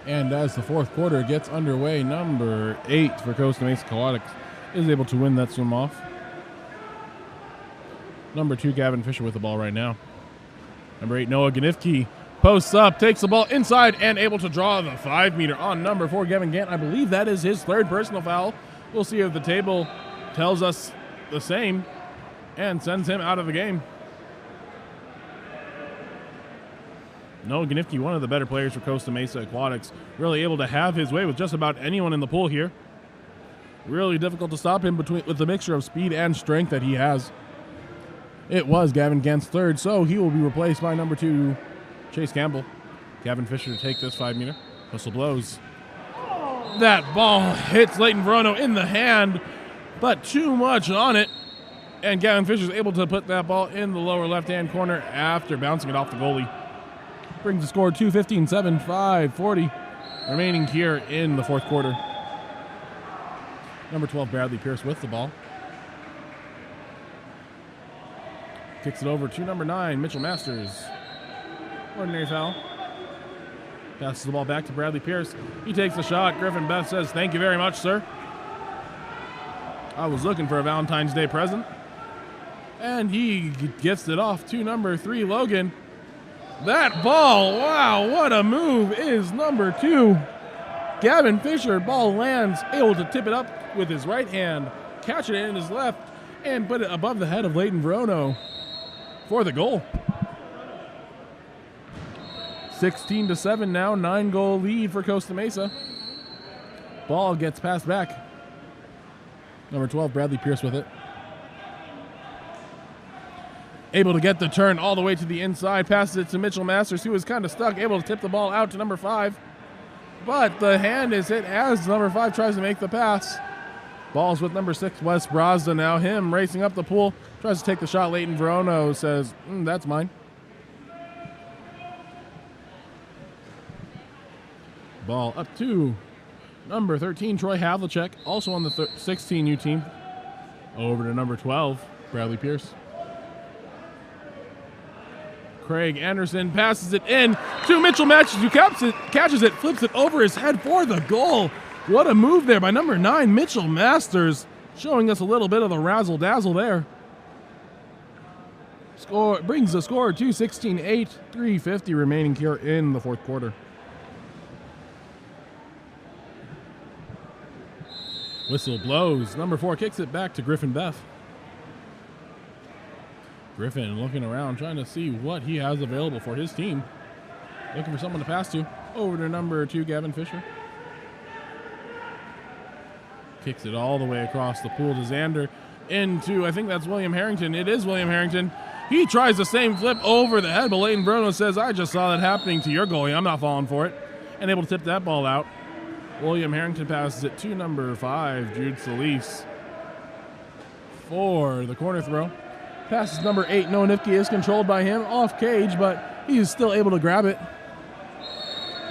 And as the fourth quarter gets underway, number 8 for Costa Mesa Aquatics is able to win that swim off. Number 2, Gavin Fisher with the ball right now. Number 8, Noah Ganifke posts up, takes the ball inside, and able to draw the 5-meter on number 4, Gavin Gant. I believe that is his 3rd personal foul. We'll see if the table tells us the same and sends him out of the game. Noah Ganifke, one of the better players for Costa Mesa Aquatics, really able to have his way with just about anyone in the pool here. Really difficult to stop him with the mixture of speed and strength that he has. It was Gavin Gant's 3rd, so he will be replaced by number 2, Chase Campbell. Gavin Fisher to take this 5-meter. Whistle blows. That ball hits Leighton Verono in the hand, but too much on it. And Gavin Fisher is able to put that ball in the lower left-hand corner after bouncing it off the goalie. Brings the score to 15-7, 5:40 remaining here in the fourth quarter. Number 12, Bradley Pierce with the ball. Kicks it over to number 9, Mitchell Masters. Ordinary foul. Passes the ball back to Bradley Pierce. He takes the shot. Griffin Beth says, "Thank you very much, sir. I was looking for a Valentine's Day present." And he gets it off to number 3, Logan. That ball, wow, what a move is number 2. Gavin Fisher, ball lands, able to tip it up with his right hand, catch it in his left, and put it above the head of Leighton Verono for the goal. 16-7 now, 9-goal lead for Costa Mesa. Ball gets passed back. Number 12, Bradley Pierce with it. Able to get the turn all the way to the inside, passes it to Mitchell Masters, who was kind of stuck, able to tip the ball out to number 5. But the hand is hit as number 5 tries to make the pass. Ball's with number 6, Wes Brazda now. Him racing up the pool, tries to take the shot. Leighton Verono says, "That's mine." Ball up to number 13, Troy Havlicek, also on the 16U team. Over to number 12, Bradley Pierce. Craig Anderson passes it in to Mitchell Matches, who catches it, flips it over his head for the goal. What a move there by number 9, Mitchell Masters, showing us a little bit of the razzle-dazzle there. Brings the score to 16-8, 3:50 remaining here in the fourth quarter. Whistle blows. Number 4 kicks it back to Griffin Beth. Griffin looking around, trying to see what he has available for his team. Looking for someone to pass to. Over to number 2, Gavin Fisher. Kicks it all the way across the pool to Xander. Into, I think that's William Harrington. It is William Harrington. He tries the same flip over the head, but Leighton Bruno says, I just saw that happening to your goalie. I'm not falling for it. And able to tip that ball out. William Harrington passes it to number 5, Jude Solis, for the corner throw. Passes number 8, Noah Nifke, is controlled by him off cage, but he is still able to grab it.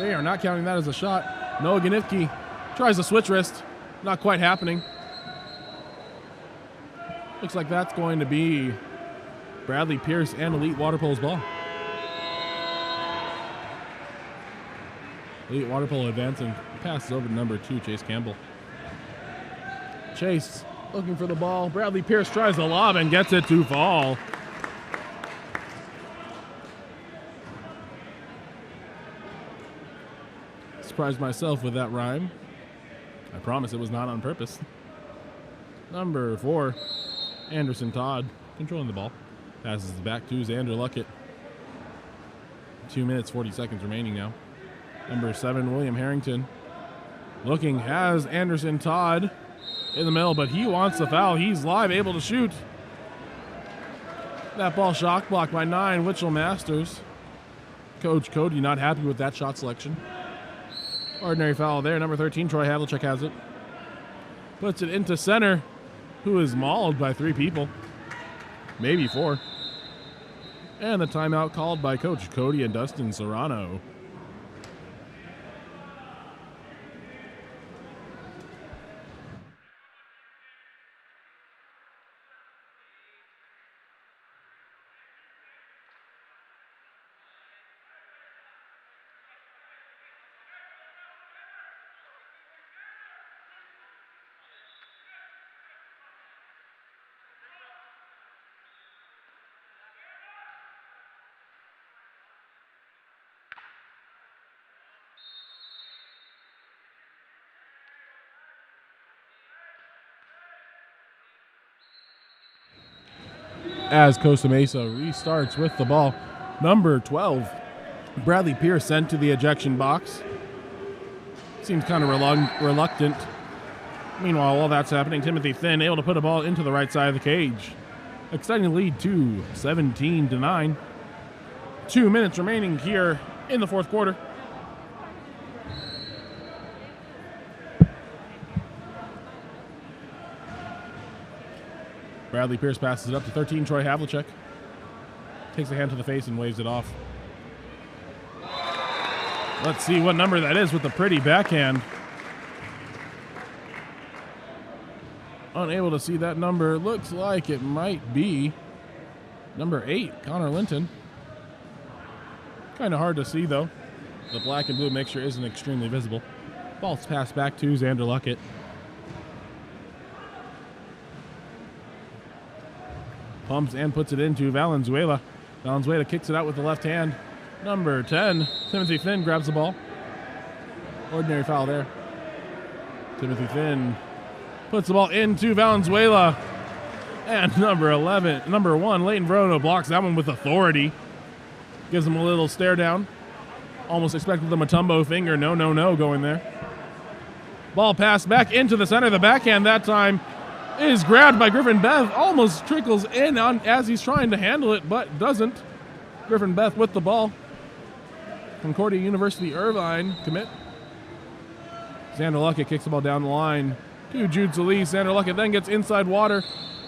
They are not counting that as a shot. Noah Ganifke tries a switch wrist. Not quite happening. Looks like that's going to be Bradley Pierce and Elite Water Polo's ball. Elite Water Polo advancing. Passes over to number 2, Chase Campbell. Chase looking for the ball. Bradley Pierce tries the lob and gets it to fall. Surprised myself with that rhyme. I promise it was not on purpose. Number 4, Anderson Todd, controlling the ball. Passes it back to Xander Luckett. 2 minutes, 40 seconds remaining now. Number 7, William Harrington. Looking, has Anderson Todd in the middle, but he wants the foul. He's live, able to shoot. That ball shock blocked by 9, Mitchell Masters. Coach Cody not happy with that shot selection. Ordinary foul there. Number 13, Troy Havlicek has it. Puts it into center, who is mauled by 3 people. Maybe 4. And the timeout called by Coach Cody and Dustin Serrano. As Costa Mesa restarts with the ball. Number 12, Bradley Pierce sent to the ejection box. Seems kind of reluctant. Meanwhile, while that's happening, Timothy Finn able to put a ball into the right side of the cage. Extending the lead to 17-9. 2 minutes remaining here in the fourth quarter. Bradley Pierce passes it up to 13, Troy Havlicek. Takes a hand to the face and waves it off. Let's see what number that is with the pretty backhand. Unable to see that number. Looks like it might be number 8, Connor Linton. Kind of hard to see, though. The black and blue mixture isn't extremely visible. Ball's passed back to Xander Luckett. Pumps and puts it into Valenzuela. Valenzuela kicks it out with the left hand. Number 10, Timothy Finn grabs the ball. Ordinary foul there. Timothy Finn puts the ball into Valenzuela. And number 1, Leighton Bruno blocks that one with authority. Gives him a little stare down. Almost expected the Matumbo finger. No going there. Ball passed back into the center. The backhand that time is grabbed by Griffin Beth. Almost trickles in on as he's trying to handle it, but doesn't. Griffin Beth with the ball. Concordia University Irvine commit. Xander Luckett kicks the ball down the line to Jude Solis. Xander Luckett then gets inside water.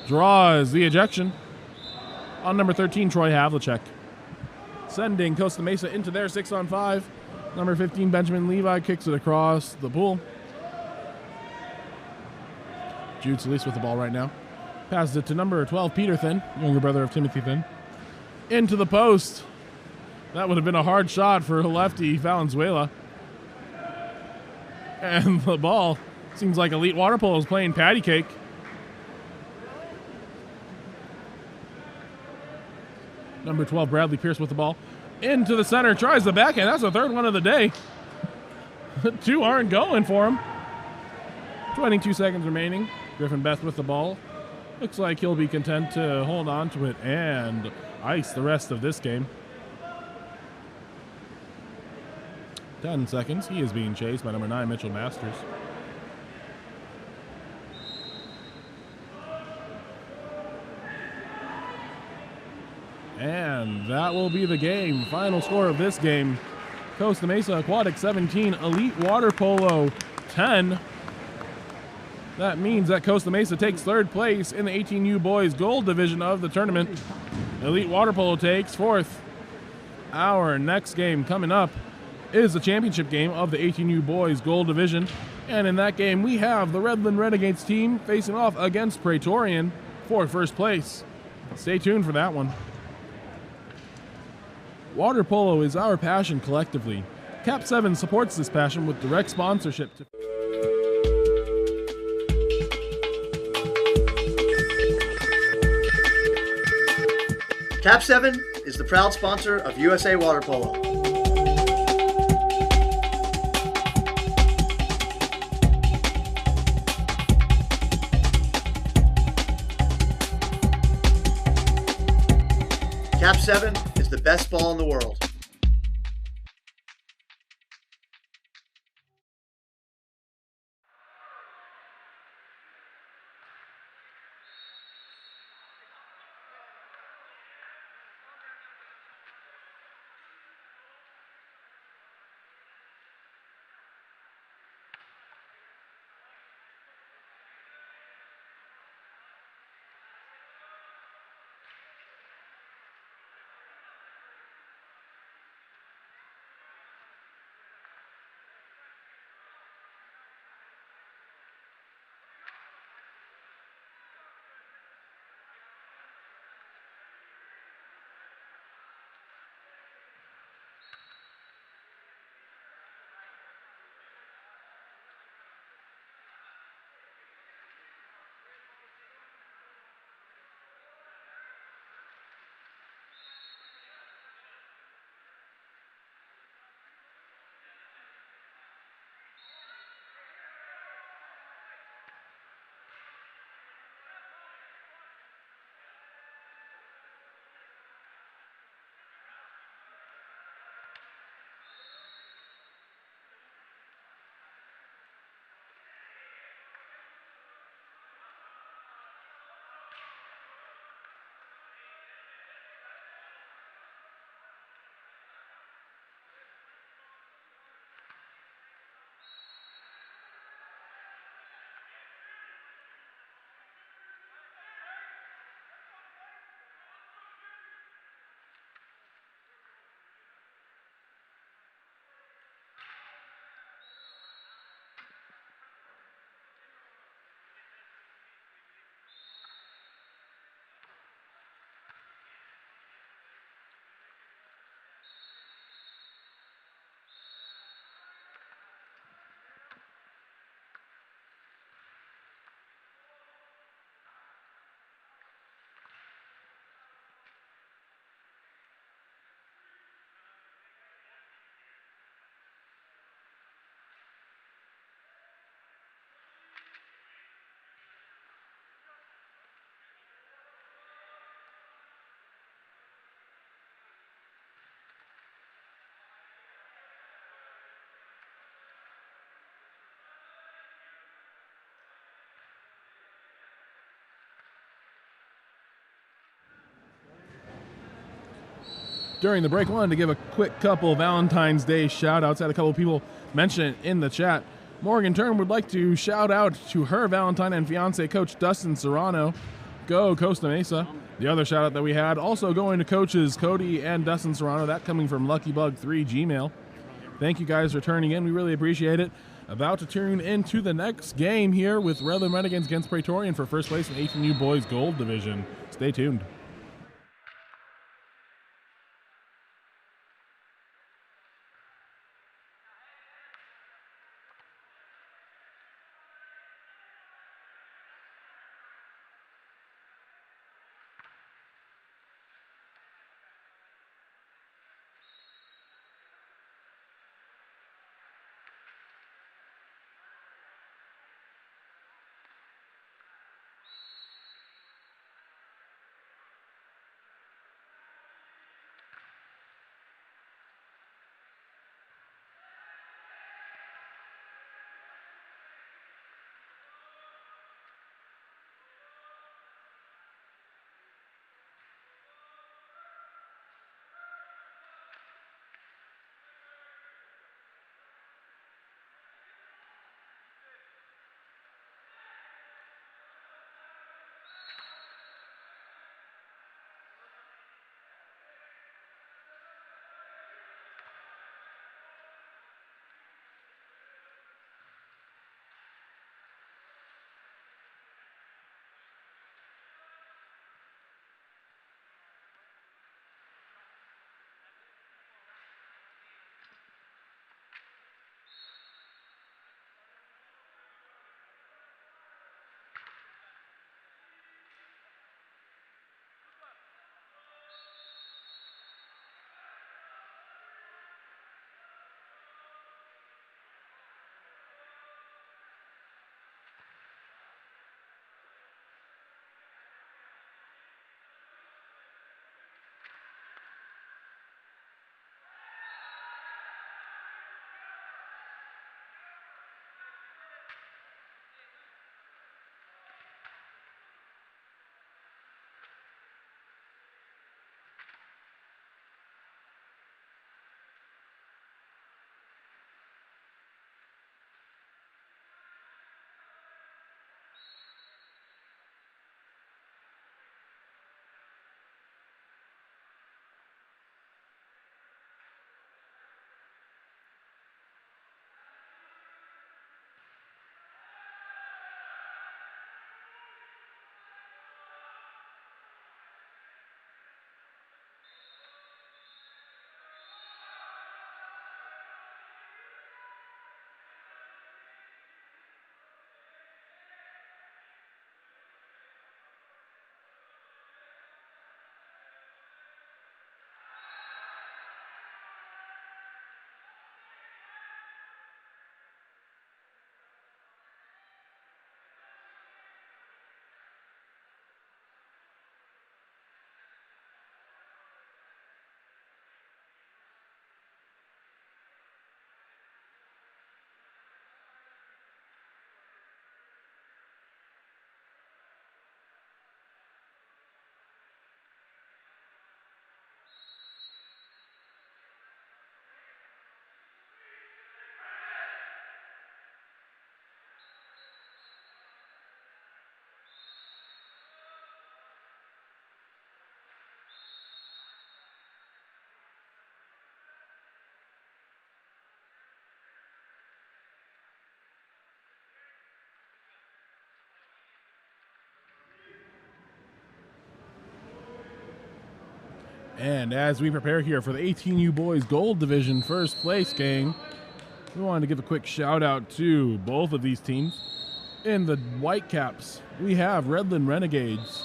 Draws the ejection on number 13, Troy Havlicek. Sending Costa Mesa into their 6-on-5. Number 15, Benjamin Levi, kicks it across the pool. Jude Solis with the ball right now. Passes it to number 12, Peter Thin, younger brother of Timothy Thin. Into the post. That would have been a hard shot for lefty Valenzuela. And the ball seems like Elite Water Polo is playing patty cake. Number 12, Bradley Pierce with the ball. Into the center, tries the backhand. That's the third one of the day. 2 aren't going for him. 22 seconds remaining. Griffin Beth with the ball. Looks like he'll be content to hold on to it and ice the rest of this game. 10 seconds. He is being chased by number 9, Mitchell Masters. And that will be the game. Final score of this game. Costa Mesa Aquatic 17, Elite Water Polo 10. That means that Costa Mesa takes 3rd place in the 18U Boys Gold Division of the tournament. Elite Water Polo takes 4th. Our next game coming up is the championship game of the 18U Boys Gold Division. And in that game, we have the Redland Renegades team facing off against Praetorian for 1st place. Stay tuned for that one. Water polo is our passion collectively. KAP7 supports this passion with direct sponsorship. KAP7 is the proud sponsor of USA Water Polo. KAP7 is the best ball in the world. During the break, wanted to give a quick couple Valentine's Day shout-outs. Had a couple people mention it in the chat. Morgan Turn would like to shout out to her Valentine and fiance, Coach Dustin Serrano. Go Costa Mesa. The other shout-out that we had also going to coaches Cody and Dustin Serrano. That coming from LuckyBug3 Gmail. Thank you guys for turning in. We really appreciate it. About to tune into the next game here with Redland Renegades against Praetorian for first place in 18U Boys Gold Division. Stay tuned. And as we prepare here for the 18U Boys Gold Division first place game, we wanted to give a quick shout out to both of these teams. In the Whitecaps, we have Redland Renegades,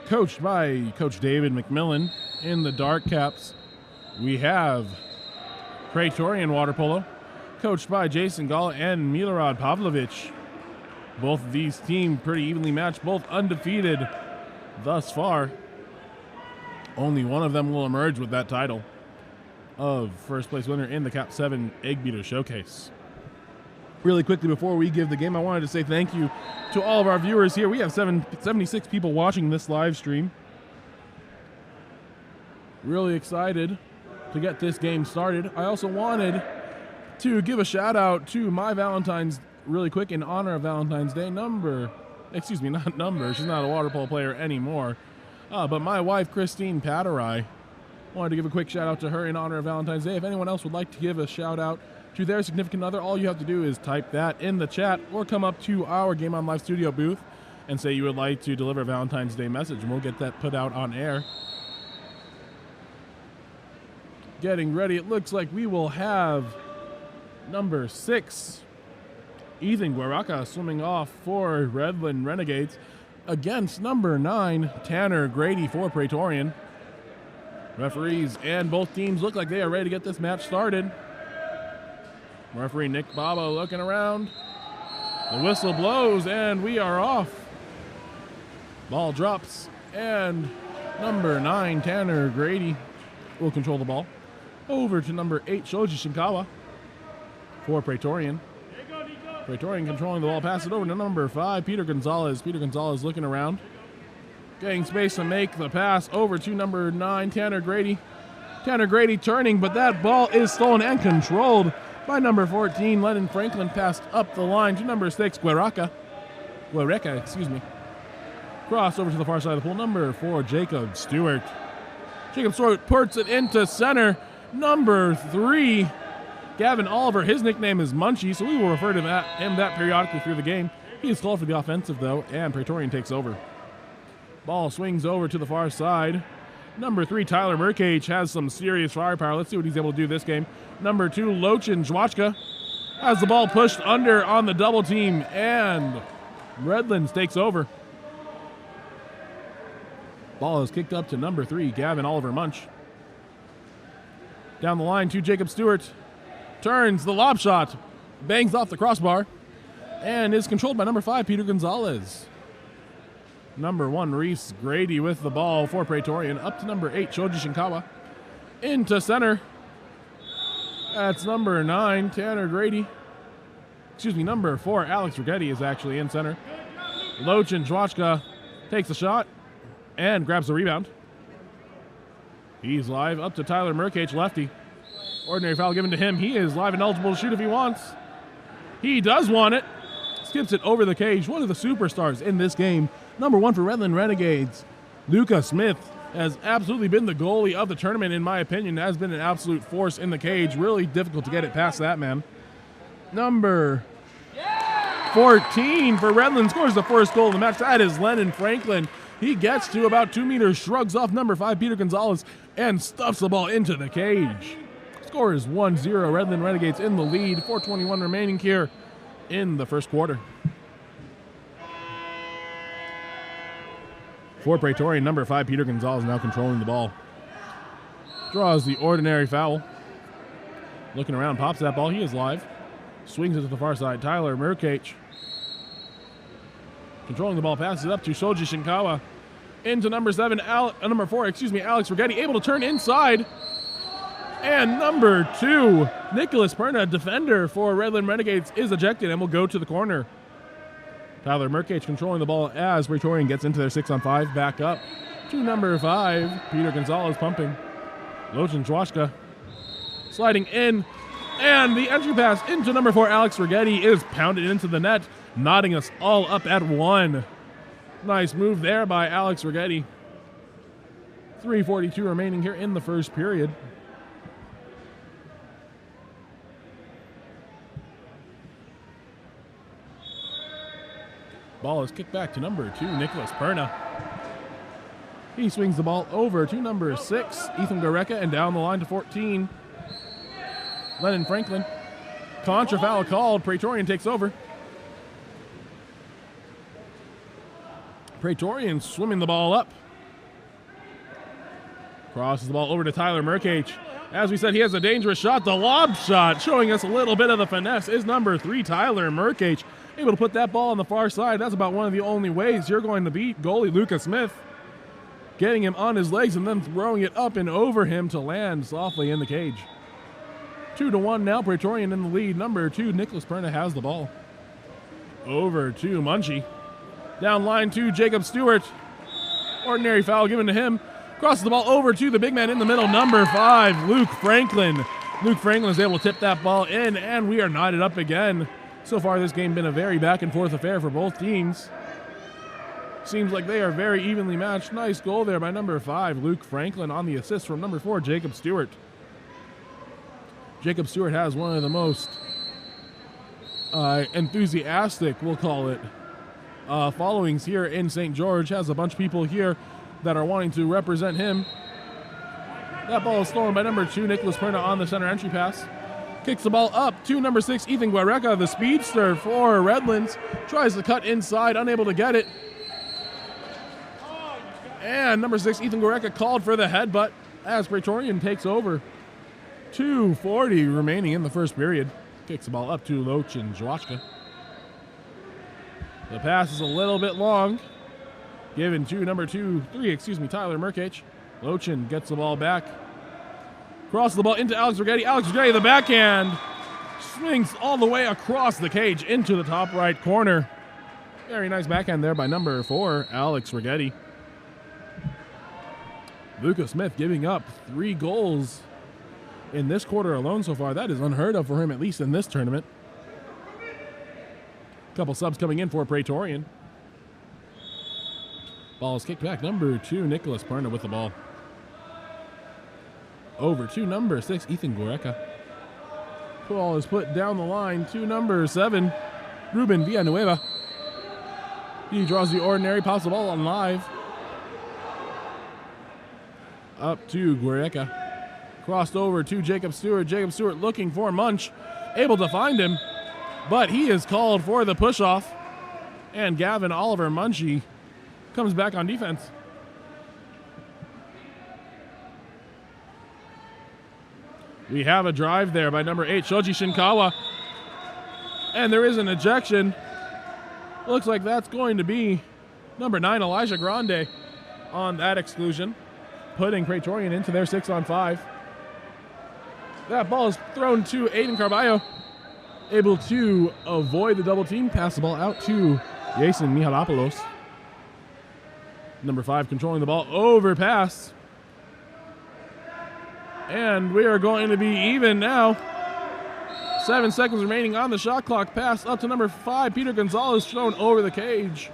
coached by Coach David McMillan. In the Dark Caps, we have Praetorian Water Polo, coached by Jason Gall and Milorad Pavlovich. Both of these teams pretty evenly matched, both undefeated thus far. Only one of them will emerge with that title of first place winner in the KAP7 Eggbeater Showcase. Really quickly before we give the game, I wanted to say thank you to all of our viewers here. We have 76 people watching this live stream. Really excited to get this game started. I also wanted to give a shout out to my Valentine's really quick in honor of Valentine's Day. She's not a water polo player anymore. But my wife, Christine Paterai, Wanted to give a quick shout out to her in honor of Valentine's Day. If anyone else would like to give a shout out to their significant other, all you have to do is type that in the chat or come up to our Game On Live studio booth and say you would like to deliver a Valentine's Day message, and we'll get that put out on air. Getting ready. It looks like we will have number 6, Ethan Guaraca, swimming off for Redland Renegades against number 9, Tanner Grady for Praetorian. Referees and both teams look like they are ready to get this match started. Referee Nick Babo looking around. The whistle blows and we are off. Ball drops and number 9, Tanner Grady, will control the ball. Over to number 8, Shoji Shinkawa for Praetorian. Praetorian controlling the ball, pass it over to number 5, Peter Gonzalez. Peter Gonzalez looking around, getting space to make the pass over to number 9, Tanner Grady. Tanner Grady turning, but that ball is stolen and controlled by number 14, Lennon Franklin. Passed up the line to number 6, Guareca, excuse me. Cross over to the far side of the pool, number 4, Jacob Stewart. Jacob Stewart puts it into center. Number 3, Gavin Oliver. His nickname is Munchie, so we will refer to him that periodically through the game. He is called for the offensive, though, and Praetorian takes over. Ball swings over to the far side. Number 3, Tyler Mercage, has some serious firepower. Let's see what he's able to do this game. Number 2, Lochin Zwachka has the ball pushed under on the double team, and Redlands takes over. Ball is kicked up to number 3, Gavin Oliver Munch. Down the line to Jacob Stewart. Turns the lob shot, bangs off the crossbar, and is controlled by number 5, Peter Gonzalez. Number 1, Reese Grady with the ball for Praetorian. Up to number 8, Shoji Shinkawa. Into center. That's number 9, Tanner Grady. Excuse me, number 4, Alex Rigetti is actually in center. Lochin Zwachka takes a shot and grabs the rebound. He's live up to Tyler Mercage, lefty. Ordinary foul given to him. He is live and eligible to shoot if he wants. He does want it. Skips it over the cage. One of the superstars in this game. Number 1 for Redland Renegades, Luca Smith, has absolutely been the goalie of the tournament, in my opinion. Has been an absolute force in the cage. Really difficult to get it past that man. Number 14 for Redland scores the first goal of the match. That is Lennon Franklin. He gets to about 2 meters, shrugs off number 5, Peter Gonzalez, and stuffs the ball into the cage. Score is 1-0. Redland Renegades in the lead. 4:21 remaining here in the first quarter. For Praetorian, number 5, Peter Gonzalez, now controlling the ball. Draws the ordinary foul. Looking around, pops that ball. He is live. Swings it to the far side. Tyler Mercage controlling the ball, passes it up to Shoji Shinkawa. Into number 4, Alex Rigetti, able to turn inside. And number 2, Nicholas Perna, defender for Redland Renegades, is ejected and will go to the corner. Tyler Mercage controlling the ball as Praetorian gets into their 6-on-5. Back up to number 5, Peter Gonzalez pumping. Lochin Zwachka sliding in. And the entry pass into number 4, Alex Rigetti, is pounded into the net, knotting us all up at 1. Nice move there by Alex Rigetti. 3:42 remaining here in the first period. Ball is kicked back to number 2, Nicholas Perna. He swings the ball over to number 6, Ethan Guareca, and down the line to 14, Lennon Franklin. Contra foul called. Praetorian takes over. Praetorian swimming the ball up. Crosses the ball over to Tyler Mercage. As we said, he has a dangerous shot. The lob shot, showing us a little bit of the finesse, is number 3, Tyler Mercage. Able to put that ball on the far side. That's about one of the only ways you're going to beat goalie Luca Smith. Getting him on his legs and then throwing it up and over him to land softly in the cage. 2-1 now, Praetorian in the lead. Number 2, Nicholas Perna, has the ball. Over to Munchie. Down line to Jacob Stewart. Ordinary foul given to him. Crosses the ball over to the big man in the middle, number 5, Luke Franklin. Luke Franklin is able to tip that ball in, and we are knotted up again. So far, this game been a very back and forth affair for both teams. seems like they are very evenly matched. Nice goal there by number 5, Luke Franklin, on the assist from number 4, Jacob Stewart. Jacob Stewart has one of the most enthusiastic, we'll call it, followings here in St. George. Has a bunch of people here that are wanting to represent him. That ball is stolen by number 2, Nicholas Perna, on the center entry pass. Kicks the ball up to number 6, Ethan Guareca, the speedster for Redlands. Tries to cut inside, unable to get it. And number 6, Ethan Guareca, called for the headbutt as Praetorian takes over. 2:40 remaining in the first period. Kicks the ball up to Lochin Jwachka. The pass is a little bit long. Given to number 3, Tyler Murkage. Lochin gets the ball back. Crosses the ball into Alex Rigetti. Alex Rigetti, the backhand. Swings all the way across the cage into the top right corner. Very nice backhand there by number 4, Alex Rigetti. Lucas Smith giving up 3 goals in this quarter alone so far. That is unheard of for him, at least in this tournament. Couple subs coming in for Praetorian. Ball is kicked back. Number 2, Nicholas Perna with the ball. Over to number 6, Ethan Guareca. Ball is put down the line to number 7, Ruben Villanueva. He draws the ordinary, pops the ball on live. Up to Guareca. Crossed over to Jacob Stewart. Jacob Stewart looking for Munch. Able to find him, but he is called for the push-off. And Gavin Oliver Munchie comes back on defense. We have a drive there by number 8, Shoji Shinkawa. And there is an ejection. Looks like that's going to be number 9, Elijah Grande, on that exclusion, putting Praetorian into their 6-on-5. That ball is thrown to Aiden Carballo, able to avoid the double team, pass the ball out to Jason Mihalopoulos. Number 5 controlling the ball, overpass. And we are going to be even now. 7 seconds remaining on the shot clock. Pass up to number 5, Peter Gonzalez, thrown over the cage.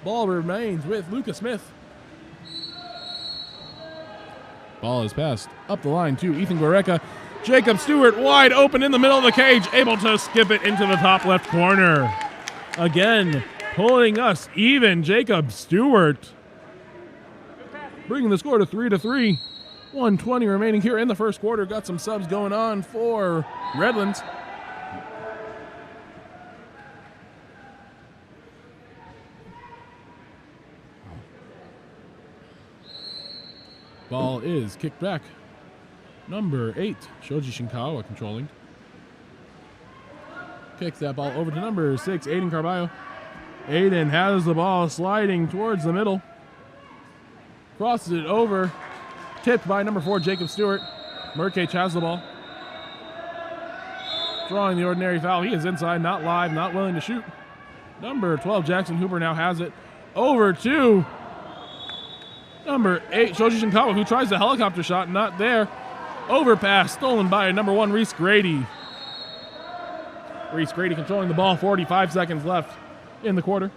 Ball remains with Lucas Smith. Ball is passed up the line to Ethan Guareca. Jacob Stewart wide open in the middle of the cage, able to skip it into the top left corner. Again, pulling us even, Jacob Stewart. Bringing the score to 3-3. 1:20 remaining here in the first quarter. Got some subs going on for Redlands. Ball is kicked back. Number 8, Shoji Shinkawa controlling. Kicks that ball over to number 6, Aiden Carballo. Aiden has the ball sliding towards the middle. Crosses it over. Tipped by number 4, Jacob Stewart. Murkage has the ball. Drawing the ordinary foul. He is inside, not live, not willing to shoot. Number 12, Jackson Hooper now has it. Over to number 8, Shoji Shinkawa, who tries the helicopter shot, not there. Overpass stolen by number 1, Reese Grady. Reese Grady controlling the ball, 45 seconds left in the quarter.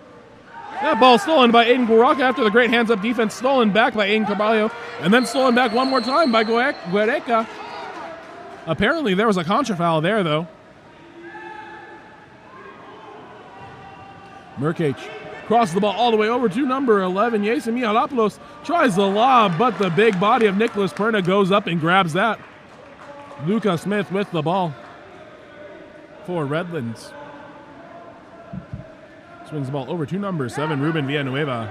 That ball stolen by Aiden Guareca after the great hands-up defense, stolen back by Aiden Carballo, and then stolen back one more time by Guareca. Apparently there was a contra foul there, though. Murkage crosses the ball all the way over to number 11, Jason Mihalopoulos. Tries the lob, but the big body of Nicholas Perna goes up and grabs that. Luca Smith with the ball for Redlands. Swings the ball over to number 7, Ruben Villanueva.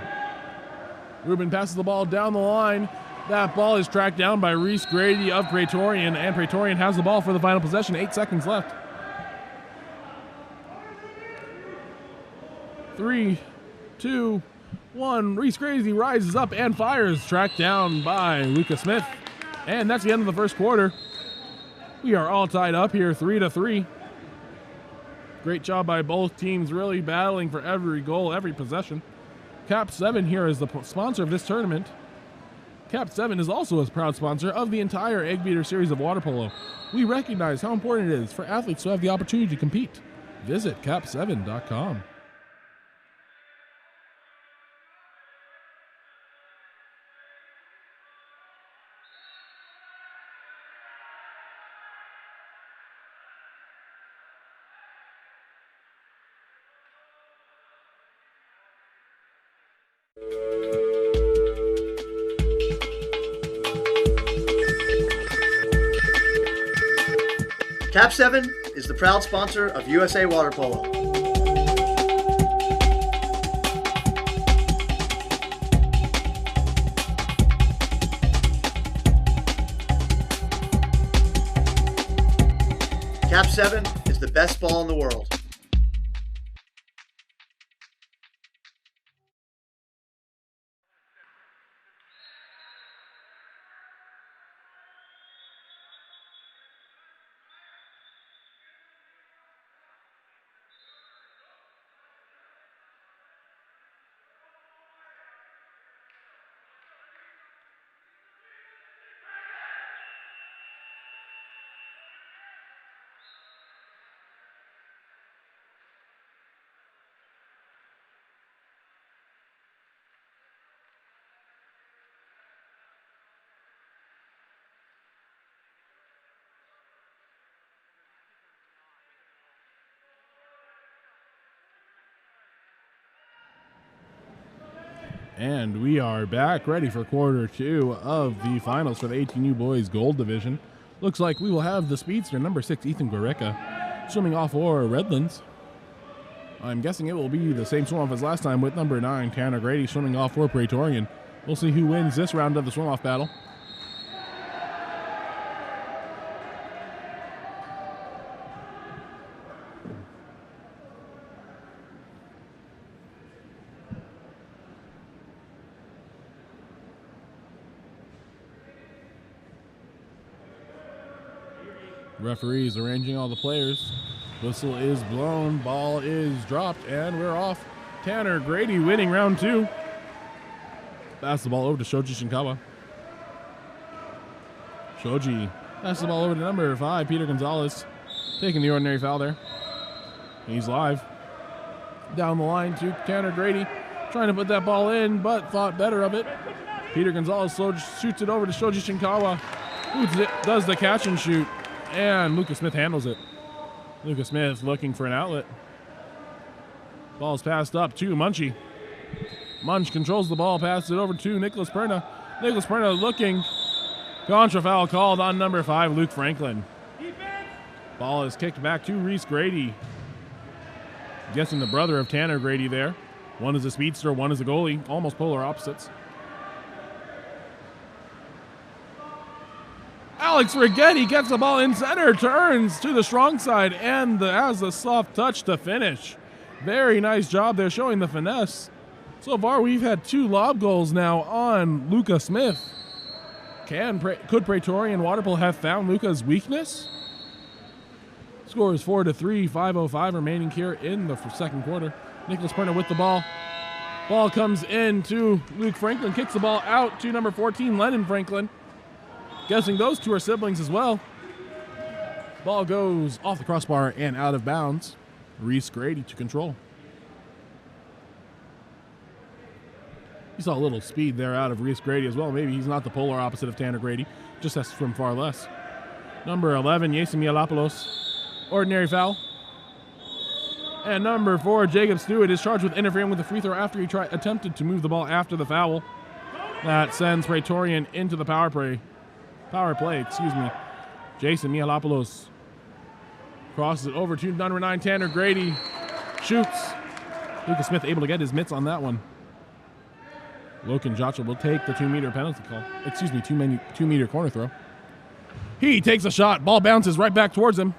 Ruben passes the ball down the line. That ball is tracked down by Reese Grady of Praetorian, and Praetorian has the ball for the final possession. 8 seconds left. 3, 2, 1. Reese Grady rises up and fires. Tracked down by Lucas Smith. And that's the end of the first quarter. We are all tied up here, 3-3. Great job by both teams, really battling for every goal, every possession. KAP7 here is the sponsor of this tournament. KAP7 is also a proud sponsor of the entire Eggbeater series of water polo. We recognize how important it is for athletes to have the opportunity to compete. Visit KAP7.com. KAP7 is the proud sponsor of USA Water Polo. KAP7 is the best ball in the world. And we are back ready for quarter 2 of the finals for the 18U Boys Gold Division. Looks like we will have the speedster, number 6, Ethan Gorecka, swimming off for Redlands. I'm guessing it will be the same swim off as last time with number 9, Tanner Grady, swimming off for Praetorian. We'll see who wins this round of the swim off battle. Referees arranging all the players. Whistle is blown, ball is dropped, and we're off. Tanner Grady winning round 2. Pass the ball over to Shoji Shinkawa. Shoji pass the ball over to number 5, Peter Gonzalez, taking the ordinary foul there. He's live. Down the line to Tanner Grady, trying to put that ball in, but thought better of it. Peter Gonzalez shoots it over to Shoji Shinkawa, who does the catch and shoot. And Lucas Smith handles it. Lucas Smith looking for an outlet. Ball's passed up to Munchie. Munch controls the ball, passes it over to Nicholas Perna. Nicholas Perna looking. Contra foul called on number 5, Luke Franklin. Ball is kicked back to Reese Grady. Guessing the brother of Tanner Grady there. One is a speedster, one is a goalie. Almost polar opposites. Alex Rigetti gets the ball in center, turns to the strong side, and has a soft touch to finish. Very nice job there, showing the finesse. So far, we've had 2 lob goals now on Luca Smith. Could Praetorian Water Polo have found Luca's weakness? Score is 4-3, 5:05 remaining here in the second quarter. Nicholas Perna with the ball. Ball comes in to Luke Franklin, kicks the ball out to number 14, Lennon Franklin. Guessing those 2 are siblings as well. Ball goes off the crossbar and out of bounds. Reese Grady to control. You saw a little speed there out of Reese Grady as well. Maybe he's not the polar opposite of Tanner Grady, just has to swim far less. Number 11, Yasin Mialopoulos, ordinary foul. And number 4, Jacob Stewart, is charged with interfering with the free throw after he attempted to move the ball after the foul. That sends Praetorian into the power play. Jason Mialopoulos crosses it over to number 9, Tanner Grady. Shoots. Lucas Smith able to get his mitts on that one. Loken Jocha will take the 2-meter penalty call. 2-meter corner throw. He takes a shot. Ball bounces right back towards him.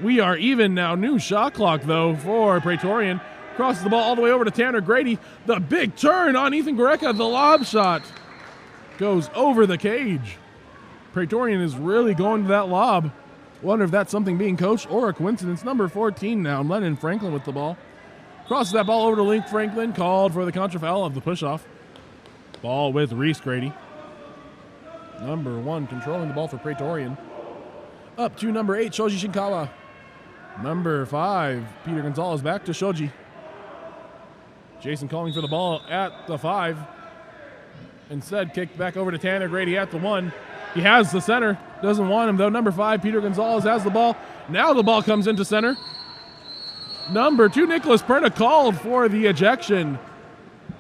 We are even now. New shot clock, though, for Praetorian. Crosses the ball all the way over to Tanner Grady. The big turn on Ethan Gorecka. The lob shot goes over the cage. Praetorian is really going to that lob. Wonder if that's something being coached or a coincidence. Number 14 now, Lennon Franklin with the ball. Crosses that ball over to Link Franklin, called for the contra foul of the push-off. Ball with Reese Grady. Number 1 controlling the ball for Praetorian. Up to number 8, Shoji Shinkawa. Number 5, Peter Gonzalez back to Shoji. Jason calling for the ball at the 5. Instead, kicked back over to Tanner Grady at the 1. He has the center. Doesn't want him, though. Number 5, Peter Gonzalez, has the ball. Now the ball comes into center. Number 2, Nicholas Perna, called for the ejection.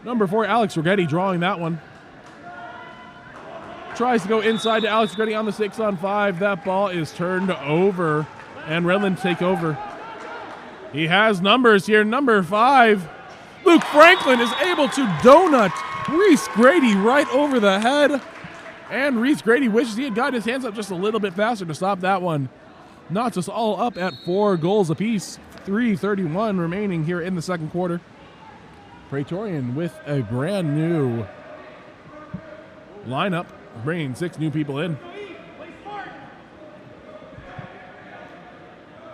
Number 4, Alex Rigetti drawing that one. Tries to go inside to Alex Rigetti on the 6-on-5. That ball is turned over, and Redlands take over. He has numbers here. Number 5, Luke Franklin is able to donut Reese Grady right over the head. And Reese Grady wishes he had gotten his hands up just a little bit faster to stop that one. Knots us all up at 4 goals apiece. 3:31 remaining here in the second quarter. Praetorian with a brand new lineup, bringing 6 new people in.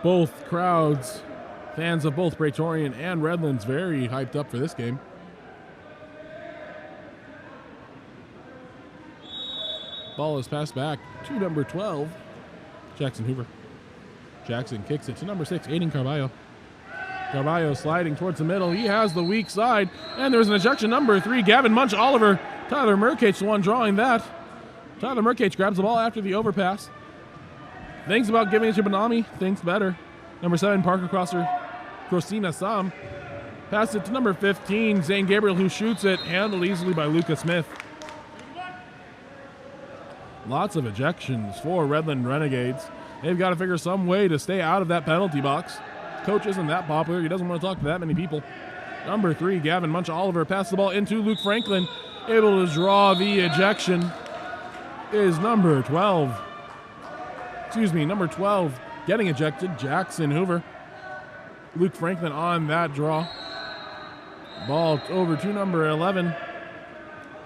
Both crowds, fans of both Praetorian and Redlands, very hyped up for this game. Ball is passed back to number 12, Jackson Hoover. Jackson kicks it to number 6, Aiden Carballo. Carballo sliding towards the middle. He has the weak side, and there's an ejection. Number 3, Gavin Munch Oliver. Tyler Murkage, the one drawing that. Tyler Murkage grabs the ball after the overpass. Thinks about giving it to Benami. Thinks better. Number 7, Parker Crosser. Crosina Sam. Pass it to number 15, Zane Gabriel, who shoots it. Handled easily by Luca Smith. Lots of ejections for Redland Renegades. They've got to figure some way to stay out of that penalty box. Coach isn't that popular. He doesn't want to talk to that many people. Number 3, Gavin Munch Oliver, passes the ball into Luke Franklin. Able to draw the ejection is number 12. Number 12 getting ejected, Jackson Hoover. Luke Franklin on that draw. Ball over to number 11.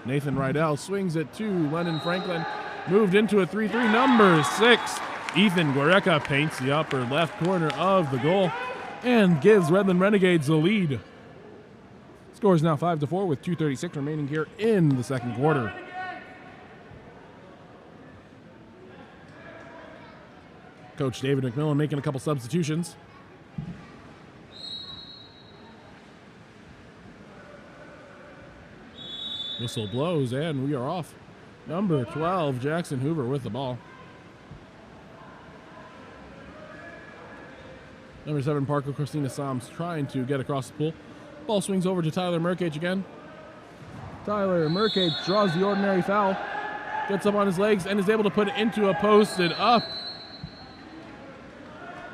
Nathan Rydell swings it to Lennon Franklin. Moved into a 3-3. Number 6, Ethan Guareca paints the upper left corner of the goal and gives Redland Renegades the lead. Score is now 5-4 with 2:36 remaining here in the second quarter. Coach David McMillan making a couple substitutions. Whistle blows and we are off. Number 12, Jackson Hoover with the ball. Number 7, Parker Christina Soms trying to get across the pool. Ball swings over to Tyler Murkage again. Tyler Murkage draws the ordinary foul. Gets up on his legs and is able to put it into a posted up.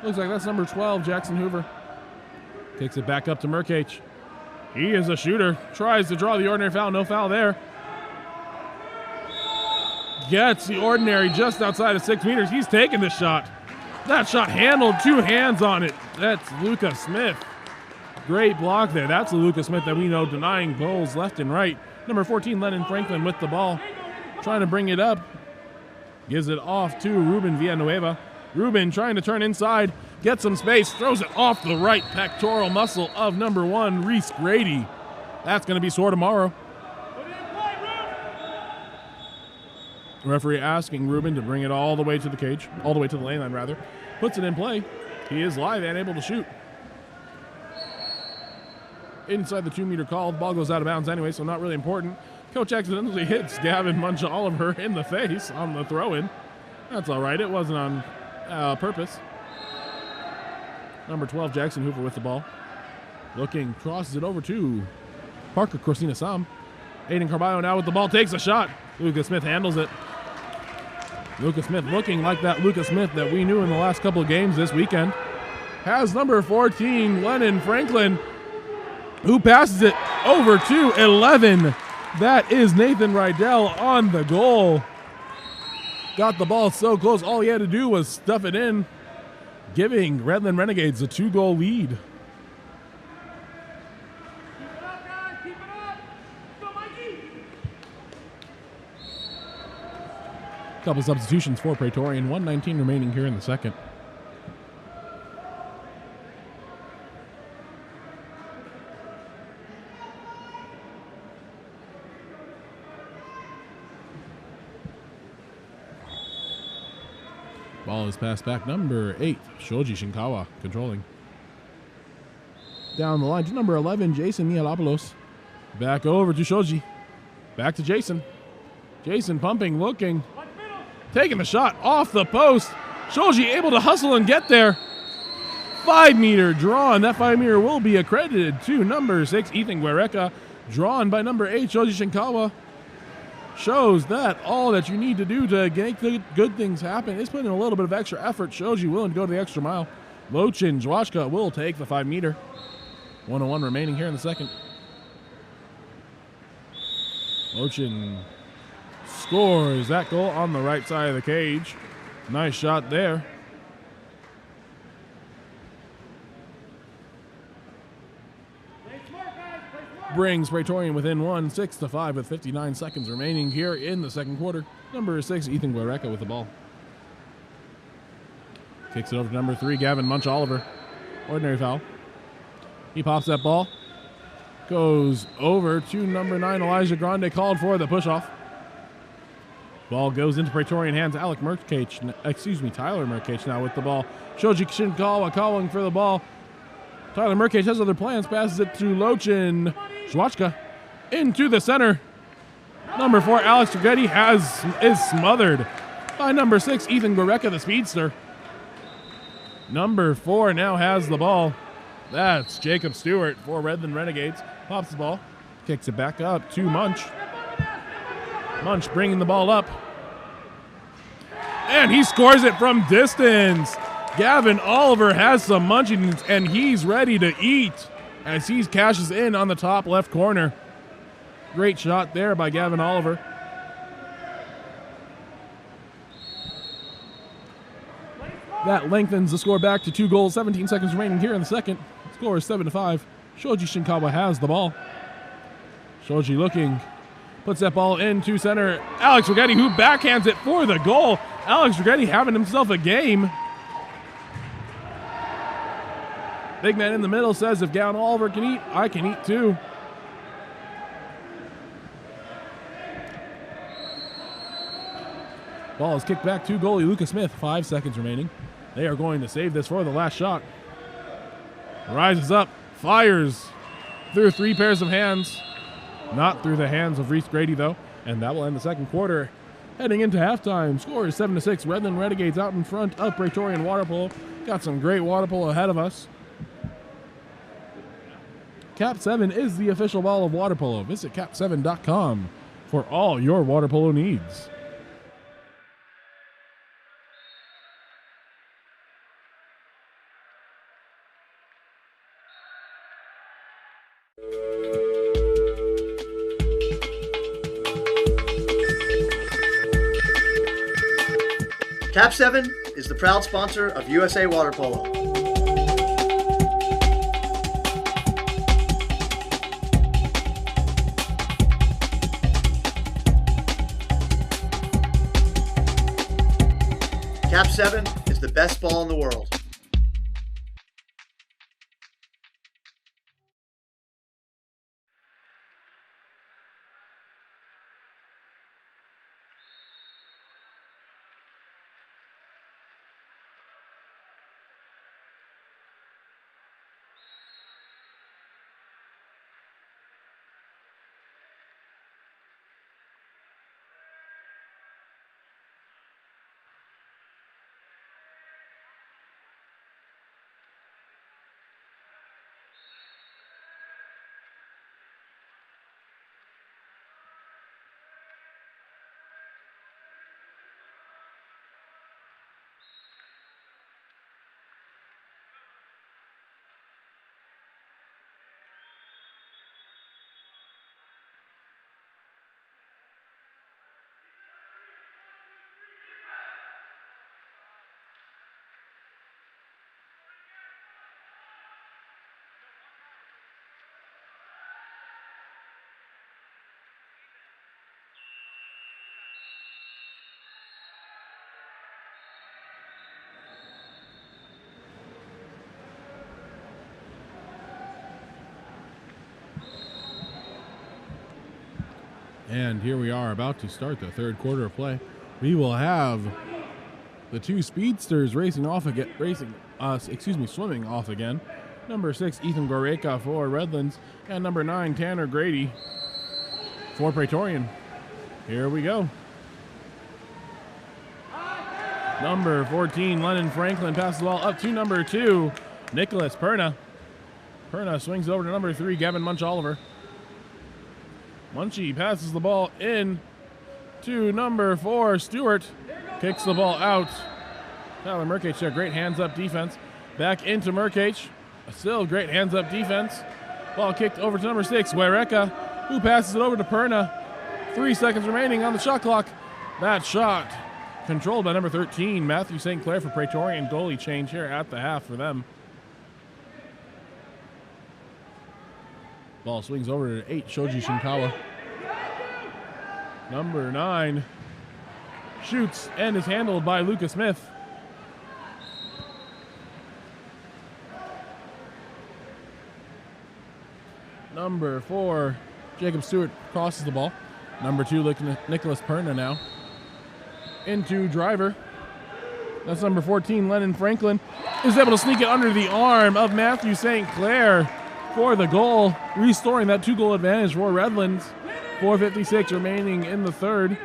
Looks like that's number 12, Jackson Hoover. Takes it back up to Murkage. He is a shooter. Tries to draw the ordinary foul. No foul there. Gets the ordinary just outside of 6 meters. He's taking the shot. That shot handled, 2 hands on it. That's Luca Smith. Great block there. That's the Luca Smith that we know denying goals left and right. Number 14, Lennon Franklin with the ball. Trying to bring it up. Gives it off to Ruben Villanueva. Ruben trying to turn inside. Gets some space. Throws it off the right pectoral muscle of number 1, Reese Grady. That's going to be sore tomorrow. Referee asking Ruben to bring it all the way to the cage, all the way to the lane line rather. Puts it in play. He is live and able to shoot. Inside the 2-meter call. The ball goes out of bounds anyway, so not really important. Coach accidentally hits Gavin Munch Oliver in the face on the throw-in. That's all right. It wasn't on purpose. Number 12, Jackson Hoover with the ball. Looking, crosses it over to Parker Corsina Sam. Aiden Carballo now with the ball, takes a shot. Lucas Smith handles it. Lucas Smith looking like that Lucas Smith that we knew in the last couple of games this weekend. Has number 14, Lennon Franklin, who passes it over to 11. That is Nathan Rydell on the goal. Got the ball so close, all he had to do was stuff it in, giving Redland Renegades a 2-goal lead. Couple substitutions for Praetorian, 1:19 remaining here in the second. Ball is passed back. Number 8, Shoji Shinkawa controlling. Down the line to number 11, Jason Mihalopoulos. Back over to Shoji. Back to Jason. Jason pumping, looking. Taking the shot off the post. Shoji able to hustle and get there. 5-meter draw, and that 5-meter will be accredited to number 6, Ethan Guareca. drawn by number 8, Shoji Shinkawa. Shows that all that you need to do to make the good things happen is put in a little bit of extra effort. Shoji willing to go to the extra mile. Lochin Jwashka will take the 5 meter. 1:01 remaining here in the second. Lochin scores that goal on the right side of the cage. Nice shot there. Brings Praetorian within 1, 6-5 with 59 seconds remaining here in the second quarter. Number 6, Ethan Guerreca with the ball. Kicks it over to number 3, Gavin Munch-Oliver. Ordinary foul. He pops that ball. Goes over to number 9, Elijah Grande, called for the push-off. Ball goes into Praetorian hands. Tyler Murkage now with the ball. Shoji Shinkawa calling for the ball. Tyler Murkage has other plans, passes it to Lochin Jwashka into the center. Number 4, Alex Triggetti is smothered by number 6, Ethan Guerreca, the speedster. Number 4 now has the ball. That's Jacob Stewart for Redland Renegades. Pops the ball, kicks it back up to Munch. Munch bringing the ball up. And he scores it from distance. Gavin Oliver has some munchings, and he's ready to eat as he cashes in on the top left corner. Great shot there by Gavin Oliver. That lengthens the score back to 2 goals, 17 seconds remaining here in the second. Score is 7-5. Shoji Shinkawa has the ball. Shoji looking, puts that ball into center. Alex Rigetti, who backhands it for the goal. Alex Rigetti having himself a game. Big man in the middle says, if Gavin Oliver can eat, I can eat too. Ball is kicked back to goalie Lucas Smith. 5 seconds remaining. They are going to save this for the last shot. Rises up, fires through 3 pairs of hands. Not through the hands of Reese Grady, though. And that will end the second quarter. Heading into halftime, score is 7-6. Redland Renegades out in front of Praetorian Water Polo. Got some great water polo ahead of us. KAP7 is the official ball of water polo. Visit KAP7.com for all your water polo needs. KAP7 is the proud sponsor of USA Water Polo. KAP7 is the best ball in the world. And here we are about to start the third quarter of play. We will have the 2 speedsters swimming off again. Number 6, Ethan Goreka for Redlands, and number 9, Tanner Grady for Praetorian. Here we go. Number 14, Lennon Franklin passes the ball up to number 2, Nicholas Perna. Perna swings over to number 3, Gavin Munch-Oliver. Munchie passes the ball in to number 4, Stewart. Kicks the ball out. Tyler Murkage there, great hands-up defense. Back into Murkage. Still great hands-up defense. Ball kicked over to number 6, Waireka, who passes it over to Perna. 3 seconds remaining on the shot clock. That shot controlled by number 13, Matthew St. Clair for Praetorian. Goalie change here at the half for them. Ball swings over to 8, Shoji Shinkawa. Number 9 shoots and is handled by Lucas Smith. Number 4, Jacob Stewart crosses the ball. Number 2, Nicholas Perna now. Into driver. That's number 14, Lennon Franklin. Is able to sneak it under the arm of Matthew St. Clair for the goal, restoring that 2-goal advantage for Redlands. 4:56 remaining in the third.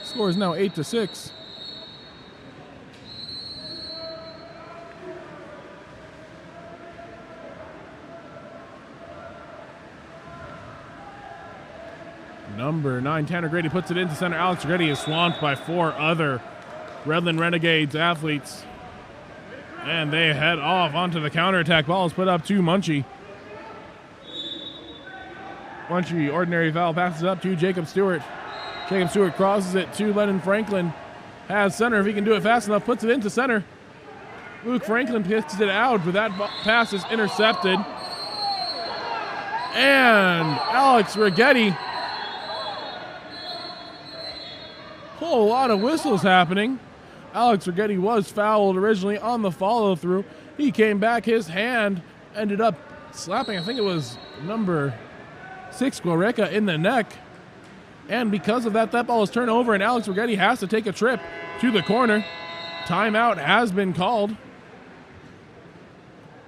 Score is now 8-6. Number 9, Tanner Grady puts it into center. Alex Grady is swamped by 4 other Redland Renegades athletes. And they head off onto the counterattack. Ball is put up to Munchie. Munchie, ordinary foul, passes up to Jacob Stewart. Jacob Stewart crosses it to Lennon Franklin. Has center, if he can do it fast enough, puts it into center. Luke Franklin picks it out, but that pass is intercepted. And Alex Rigetti. Whole lot of whistles happening. Alex Rigetti was fouled originally on the follow-through. He came back, his hand ended up slapping, I think it was number 6, Guareca, in the neck. And because of that, that ball is turned over, and Alex Rigetti has to take a trip to the corner. Timeout has been called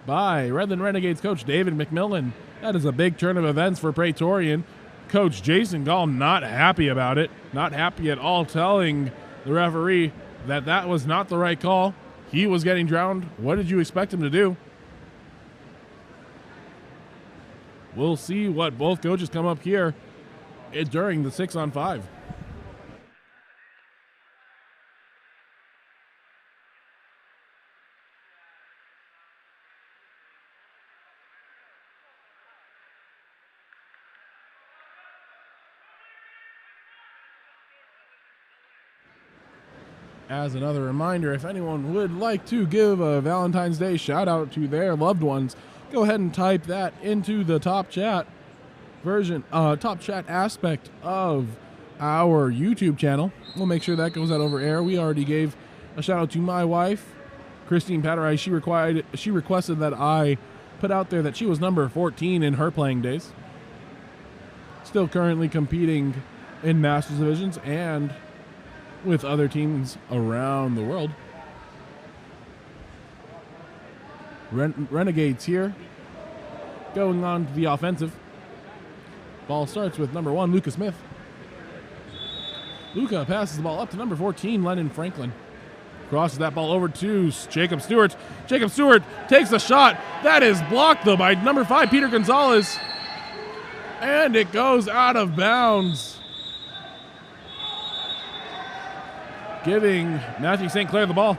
by Redland Renegades coach David McMillan. That is a big turn of events for Praetorian. Coach Jason Gall not happy about it, not happy at all, telling the referee that that was not the right call. He was getting drowned. What did you expect him to do? We'll see what both coaches come up here during the 6-on-5. As another reminder, if anyone would like to give a Valentine's Day shout out to their loved ones, go ahead and type that into the top chat version, top chat aspect of our YouTube channel. We'll make sure that goes out over air. We already gave a shout out to my wife, Christine Patterai. She requested that I put out there that she was number 14 in her playing days. Still currently competing in Masters divisions and with other teams around the world. Renegades here going on to the offensive. Ball starts with number 1, Luca Smith. Luca passes the ball up to number 14, Lennon Franklin. Crosses that ball over to Jacob Stewart. Jacob Stewart takes a shot. That is blocked, though, by number 5, Peter Gonzalez. And it goes out of bounds, giving Matthew St. Clair the ball.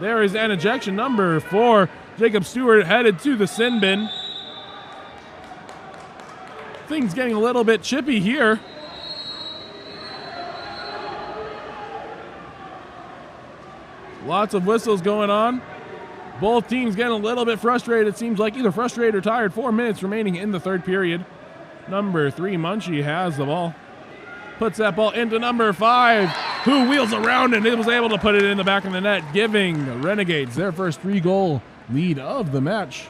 There is an ejection. Number 4, Jacob Stewart, headed to the sin bin. Things getting a little bit chippy here. Lots of whistles going on. Both teams getting a little bit frustrated. It seems like either frustrated or tired. 4 minutes remaining in the third period. Number 3, Munchie, has the ball. Puts that ball into number 5, who wheels around and was able to put it in the back of the net, giving Renegades their first 3-goal lead of the match.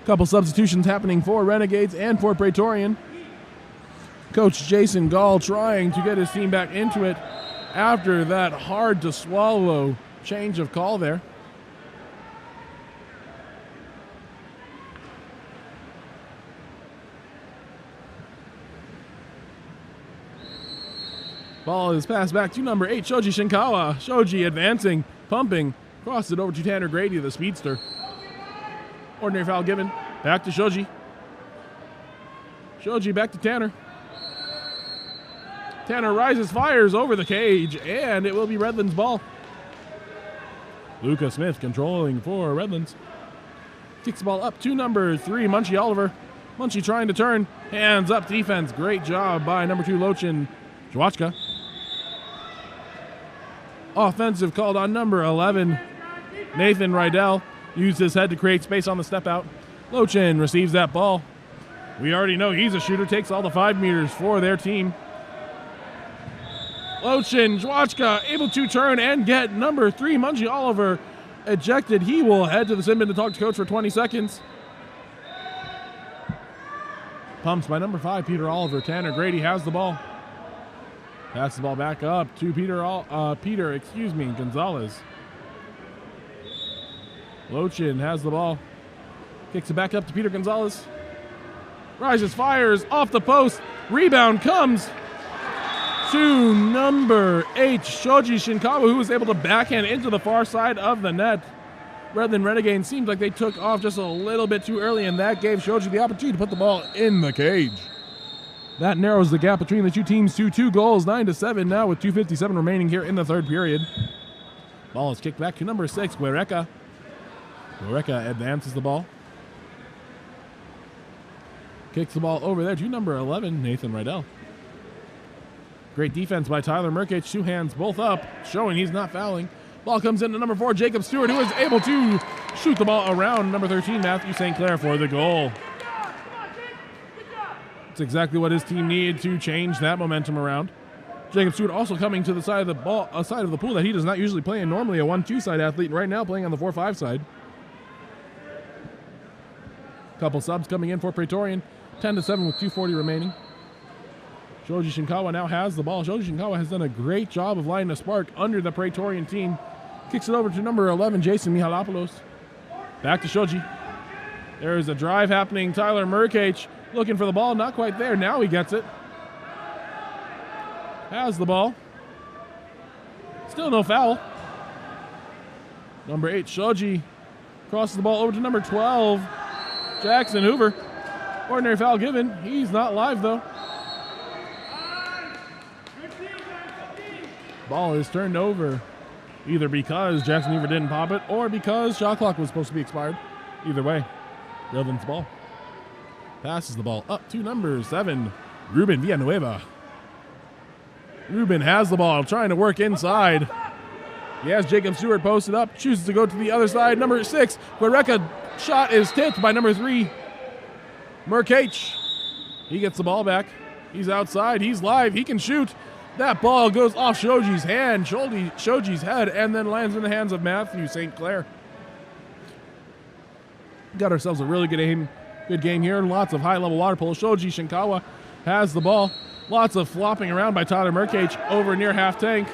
Couple substitutions happening for Renegades and for Praetorian. Coach Jason Gall trying to get his team back into it after that hard-to-swallow change of call there. Ball is passed back to number 8, Shoji Shinkawa. Shoji advancing, pumping, Crossed it over to Tanner Grady, the speedster. Ordinary foul given. Back to Shoji. Shoji back to Tanner. Tanner rises, fires over the cage, and it will be Redlands' ball. Luca Smith controlling for Redlands. Kicks the ball up to number 3, Munchie Oliver. Munchie trying to turn. Hands up defense. Great job by number 2, Lochin Jwachka. Offensive called on number 11, Nathan Rydell. Used his head to create space on the step out. Lochin receives that ball. We already know he's a shooter. Takes all the 5 meters for their team. Lochin Jwachka able to turn and get number 3, Munchie Oliver, ejected. He will head to the sin bin to talk to coach for 20 seconds. Pumps by number 5, Peter Oliver. Tanner Grady has the ball. Pass the ball back up to Peter Gonzalez. Lochin has the ball. Kicks it back up to Peter Gonzalez. Rises, fires, off the post. Rebound comes to number 8, Shoji Shinkawa, who was able to backhand into the far side of the net. Redland Renegades seemed like they took off just a little bit too early, and that gave Shoji the opportunity to put the ball in the cage. That narrows the gap between the two teams to 2 goals, 9-7 now with 2:57 remaining here in the third period. Ball is kicked back to number 6, Guerreca. Guerreca advances the ball. Kicks the ball over there to number 11, Nathan Rydell. Great defense by Tyler Murkich, 2 hands both up, showing he's not fouling. Ball comes into number 4, Jacob Stewart, who is able to shoot the ball around number 13, Matthew St. Clair, for the goal. It's exactly what his team needed to change that momentum around. Jacob Stewart also coming to the side of the ball, side of the pool that he does not usually play in. Normally a 1-2 side athlete, right now playing on the 4-5 side. Couple subs coming in for Praetorian. 10-7 with 2:40 remaining. Shoji Shinkawa now has the ball. Shoji Shinkawa has done a great job of lighting a spark under the Praetorian team. Kicks it over to number 11, Jason Mihalopoulos. Back to Shoji. There's a drive happening. Tyler Murkich looking for the ball. Not quite there. Now he gets it. Has the ball. Still no foul. Number 8, Shoji. Crosses the ball over to number 12, Jackson Hoover. Ordinary foul given. He's not live, though. Ball is turned over, either because Jackson Hoover didn't pop it or because shot clock was supposed to be expired. Either way, Redlands' ball. Passes the ball up to number 7, Ruben Villanueva. Ruben has the ball, trying to work inside. He has Jacob Stewart posted up, chooses to go to the other side. Number 6, Guerreca shot is tipped by number 3, Murkich. He gets the ball back. He's outside. He's live. He can shoot. That ball goes off Shoji's hand, Shoji's head, and then lands in the hands of Matthew St. Clair. Got ourselves a really good game here. Lots of high-level water polo. Shoji Shinkawa has the ball. Lots of flopping around by Tyler Murkich over near half tank.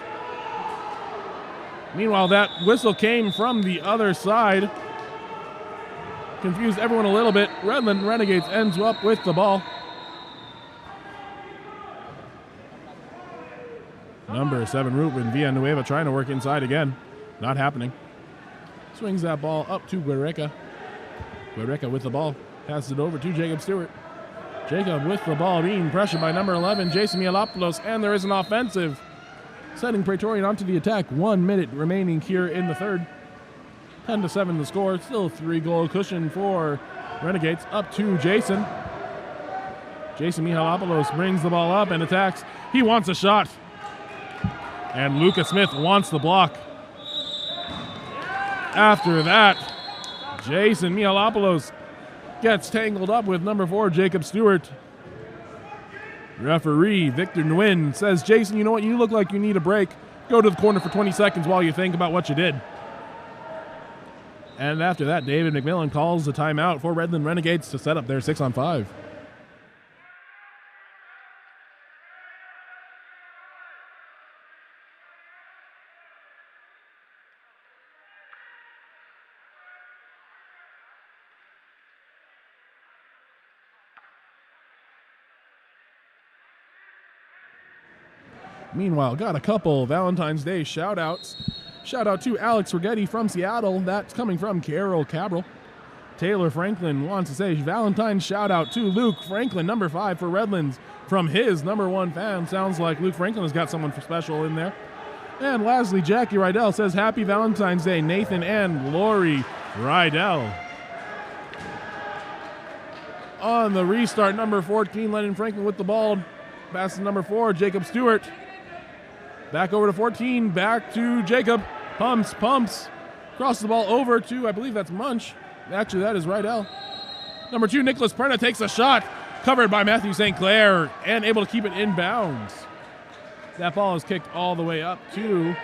Meanwhile, that whistle came from the other side. Confused everyone a little bit. Redland Renegades ends up with the ball. Number 7, Ruben Villanueva trying to work inside again. Not happening. Swings that ball up to Guerreca. Guerreca with the ball. Passes it over to Jacob Stewart. Jacob with the ball, being pressured by number 11, Jason Mihalopoulos, and there is an offensive. Sending Praetorian onto the attack. 1 minute remaining here in the third. 10-7 the score. Still 3-goal cushion for Renegades. Up to Jason. Jason Mihalopoulos brings the ball up and attacks. He wants a shot. And Luca Smith wants the block. After that, Jason Mihalopoulos gets tangled up with number 4, Jacob Stewart. Referee Victor Nguyen says, Jason, you know what? You look like you need a break. Go to the corner for 20 seconds while you think about what you did. And after that, David McMillan calls the timeout for Redland Renegades to set up their 6-on-5. Meanwhile, got a couple Valentine's Day shout-outs. Shout out to Alex Rigetti from Seattle. That's coming from Carol Cabral. Taylor Franklin wants to say Valentine's shout out to Luke Franklin, number 5 for Redlands, from his number 1 fan. Sounds like Luke Franklin has got someone special in there. And lastly, Jackie Rydell says Happy Valentine's Day, Nathan and Lori Rydell. On the restart, number 14, Lennon Franklin with the ball. Passes to number 4, Jacob Stewart. Back over to 14, back to Jacob. Pumps. Crosses the ball over to, I believe that's Munch. Actually, that is Rydell. Number 2, Nicholas Perna takes a shot. Covered by Matthew St. Clair and able to keep it in bounds. That ball is kicked all the way up to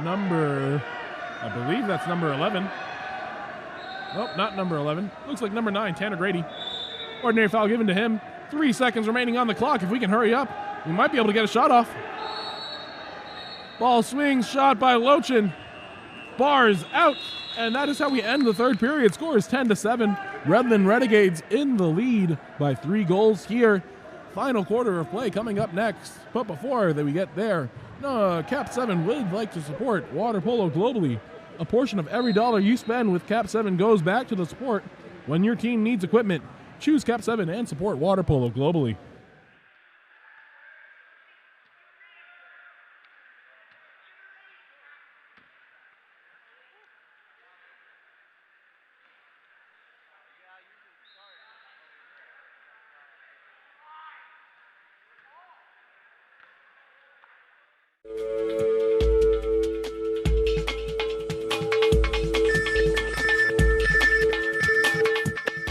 number, I believe that's number 11. Nope, not number 11. Looks like number 9, Tanner Grady. Ordinary foul given to him. 3 seconds remaining on the clock. If we can hurry up, we might be able to get a shot off. Ball swings, shot by Lochin. Bars out, and that is how we end the third period. Score is 10-7. Redland Renegades in the lead by 3 goals here. Final quarter of play coming up next. But before that we get there, KAP7 would like to support water polo globally. A portion of every dollar you spend with KAP7 goes back to the sport. When your team needs equipment, choose KAP7 and support water polo globally.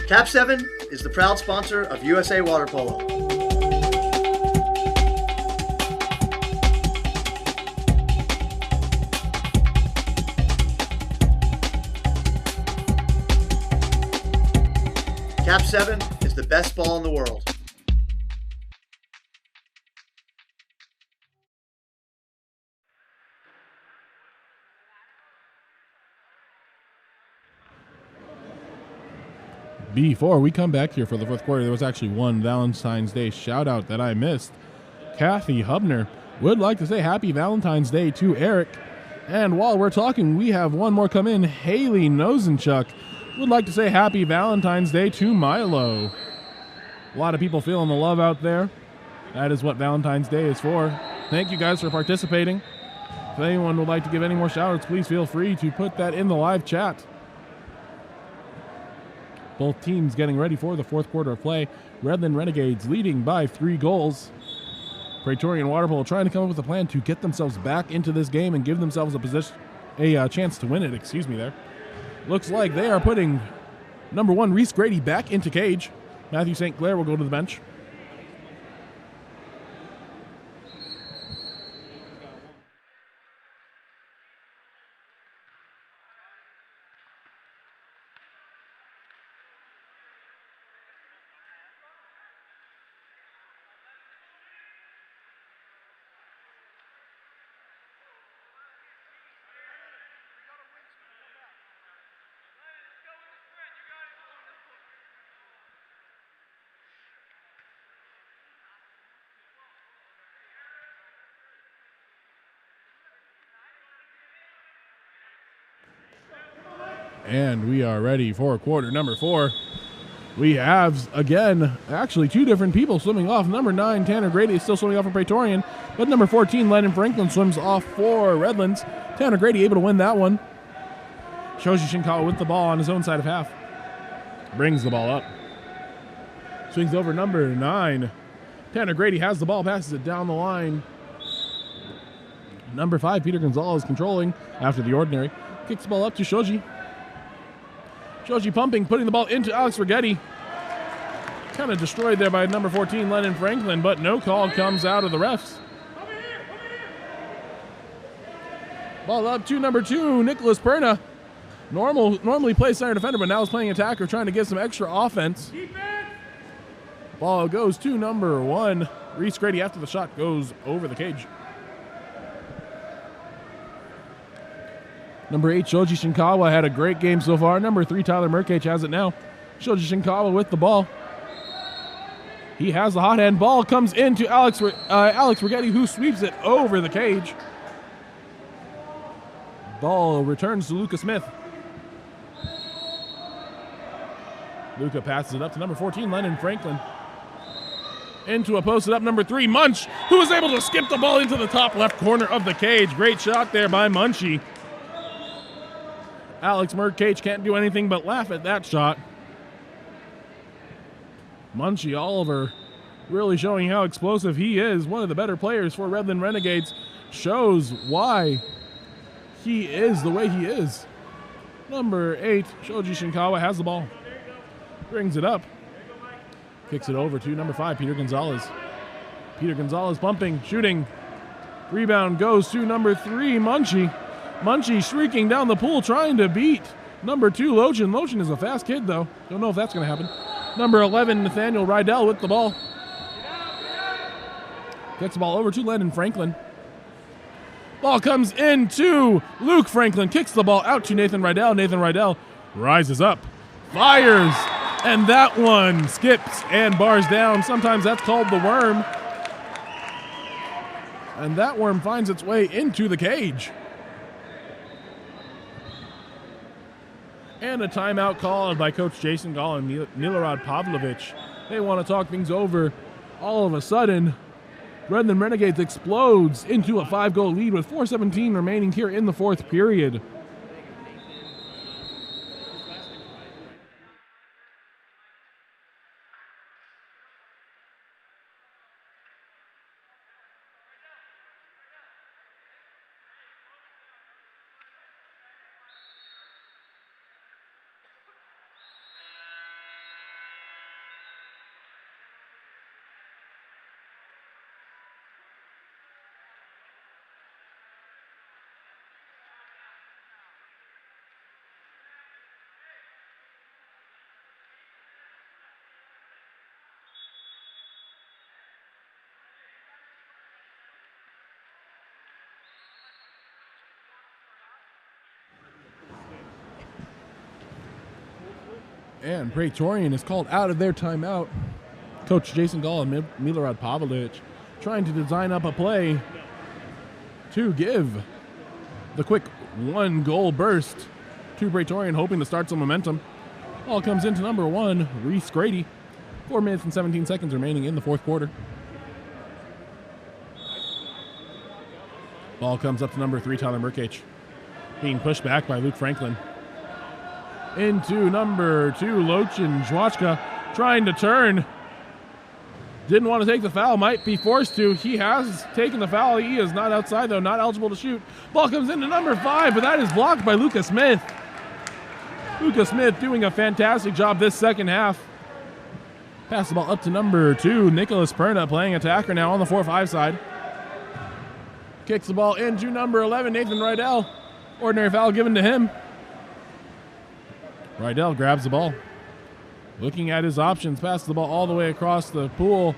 KAP7 is the proud sponsor of USA Water Polo. KAP7 is the best ball in the world. Before we come back here for the fourth quarter, there was actually one Valentine's Day shout out that I missed. Kathy Hubner would like to say Happy Valentine's Day to Eric. And while we're talking, we have one more come in. Haley Nosenchuk would like to say Happy Valentine's Day to Milo. A lot of people feeling the love out there. That is what Valentine's Day is for. Thank you guys for participating. If anyone would like to give any more shout outs, please feel free to put that in the live chat. Both teams getting ready for the fourth quarter of play. Redland Renegades leading by 3 goals. Praetorian Water Polo trying to come up with a plan to get themselves back into this game and give themselves a chance to win it. There. Looks like they are putting number 1 Reese Grady back into cage. Matthew St. Clair will go to the bench. And we are ready for quarter number 4. We have, again, actually 2 different people swimming off. Number 9, Tanner Grady, is still swimming off for Praetorian. But number 14, Lennon Franklin, swims off for Redlands. Tanner Grady able to win that one. Shoji Shinkawa with the ball on his own side of half. Brings the ball up. Swings over number 9. Tanner Grady has the ball, passes it down the line. Number 5, Peter Gonzalez controlling after the ordinary. Kicks the ball up to Shoji. Shoji pumping, putting the ball into Alex Rigetti. Kind of destroyed there by number 14, Lennon Franklin, but no call comes out of the refs. Ball up to number 2, Nicholas Perna. Normally plays center defender, but now is playing attacker, trying to get some extra offense. Ball goes to number 1. Reese Grady after the shot goes over the cage. Number 8, Shoji Shinkawa had a great game so far. Number 3, Tyler Murkage has it now. Shoji Shinkawa with the ball. He has the hot hand. Ball comes into Alex Rigetti, who sweeps it over the cage. Ball returns to Luca Smith. Luca passes it up to number 14, Lennon Franklin. Into a posted up number 3, Munch, who was able to skip the ball into the top left corner of the cage. Great shot there by Munchie. Alex Murkage can't do anything but laugh at that shot. Munchie Oliver really showing how explosive he is. One of the better players for Redland Renegades. Shows why he is the way he is. Number 8, Shoji Shinkawa has the ball. Brings it up. Kicks it over to number 5, Peter Gonzalez. Peter Gonzalez pumping, shooting. Rebound goes to number 3, Munchie. Munchie streaking down the pool, trying to beat number 2, Lochin. Lochin is a fast kid, though. Don't know if that's going to happen. Number 11, Nathaniel Rydell with the ball. Gets the ball over to Lennon Franklin. Ball comes into Luke Franklin. Kicks the ball out to Nathan Rydell. Nathan Rydell rises up, fires, and that one skips and bars down. Sometimes that's called the worm. And that worm finds its way into the cage. And a timeout called by Coach Jason Gall and Milorad Pavlovich. They want to talk things over. All of a sudden, Redland Renegades explodes into a 5-goal lead with 4:17 remaining here in the 4th period. And Praetorian is called out of their timeout. Coach Jason Gall and Milorad Pavlovich trying to design up a play to give the quick 1-goal burst to Praetorian, hoping to start some momentum. Ball comes into number 1, Reese Grady. 4 minutes and 17 seconds remaining in the 4th quarter. Ball comes up to number 3, Tyler Murkage. Being pushed back by Luke Franklin. Into number 2, Lochin Zwachka, trying to turn. Didn't want to take the foul, might be forced to. He has taken the foul. He is not outside, though, not eligible to shoot. Ball comes into number 5, but that is blocked by Luca Smith. Luca Smith doing a fantastic job this second half. Pass the ball up to number 2, Nicholas Perna, playing attacker now on the 4-5 side. Kicks the ball into number 11, Nathan Rydell. Ordinary foul given to him. Rydell grabs the ball. Looking at his options, passes the ball all the way across the pool.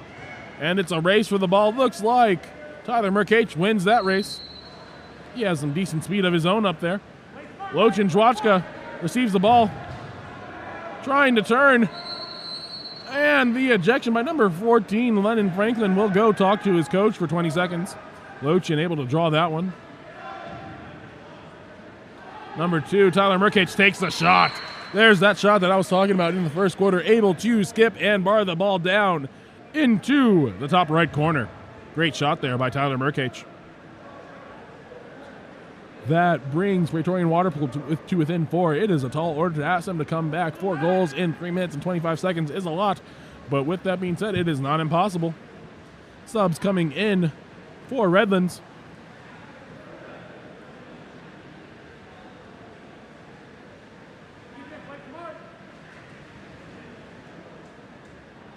And it's a race for the ball. Looks like Tyler Murkage wins that race. He has some decent speed of his own up there. Lochin Zwachka receives the ball. Trying to turn. And the ejection by number 14, Lennon Franklin, will go talk to his coach for 20 seconds. Lochin able to draw that one. Number 2, Tyler Murkage takes the shot. There's that shot that I was talking about in the first quarter, able to skip and bar the ball down into the top right corner. Great shot there by Tyler Murkage. That brings Praetorian Waterpool to within 4. It is a tall order to ask them to come back. 4 goals in 3 minutes and 25 seconds is a lot, but with that being said, it is not impossible. Subs coming in for Redlands.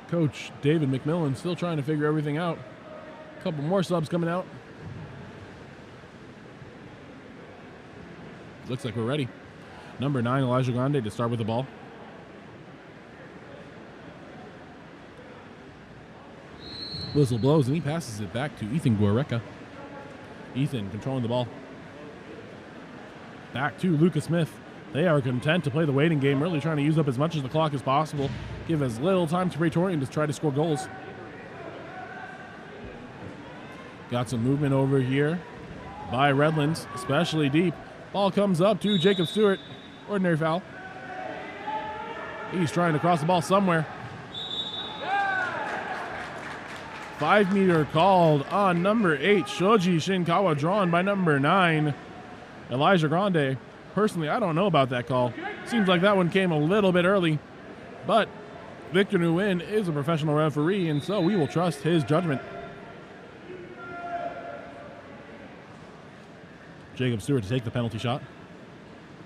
Coach David McMillan still trying to figure everything out. A couple more subs coming out. Looks like we're ready. Number 9, Elijah Grande to start with the ball. Whistle blows and he passes it back to Ethan Guareca. Ethan controlling the ball. Back to Lucas Smith. They are content to play the waiting game, really trying to use up as much of the clock as possible. Give as little time to Praetorian to try to score goals. Got some movement over here by Redlands, especially deep. Ball comes up to Jacob Stewart. Ordinary foul. He's trying to cross the ball somewhere. 5 meter called on number 8, Shoji Shinkawa, drawn by number 9, Elijah Grande. Personally, I don't know about that call. Seems like that one came a little bit early, but Victor Nguyen is a professional referee, and so we will trust his judgment. Jacob Stewart to take the penalty shot.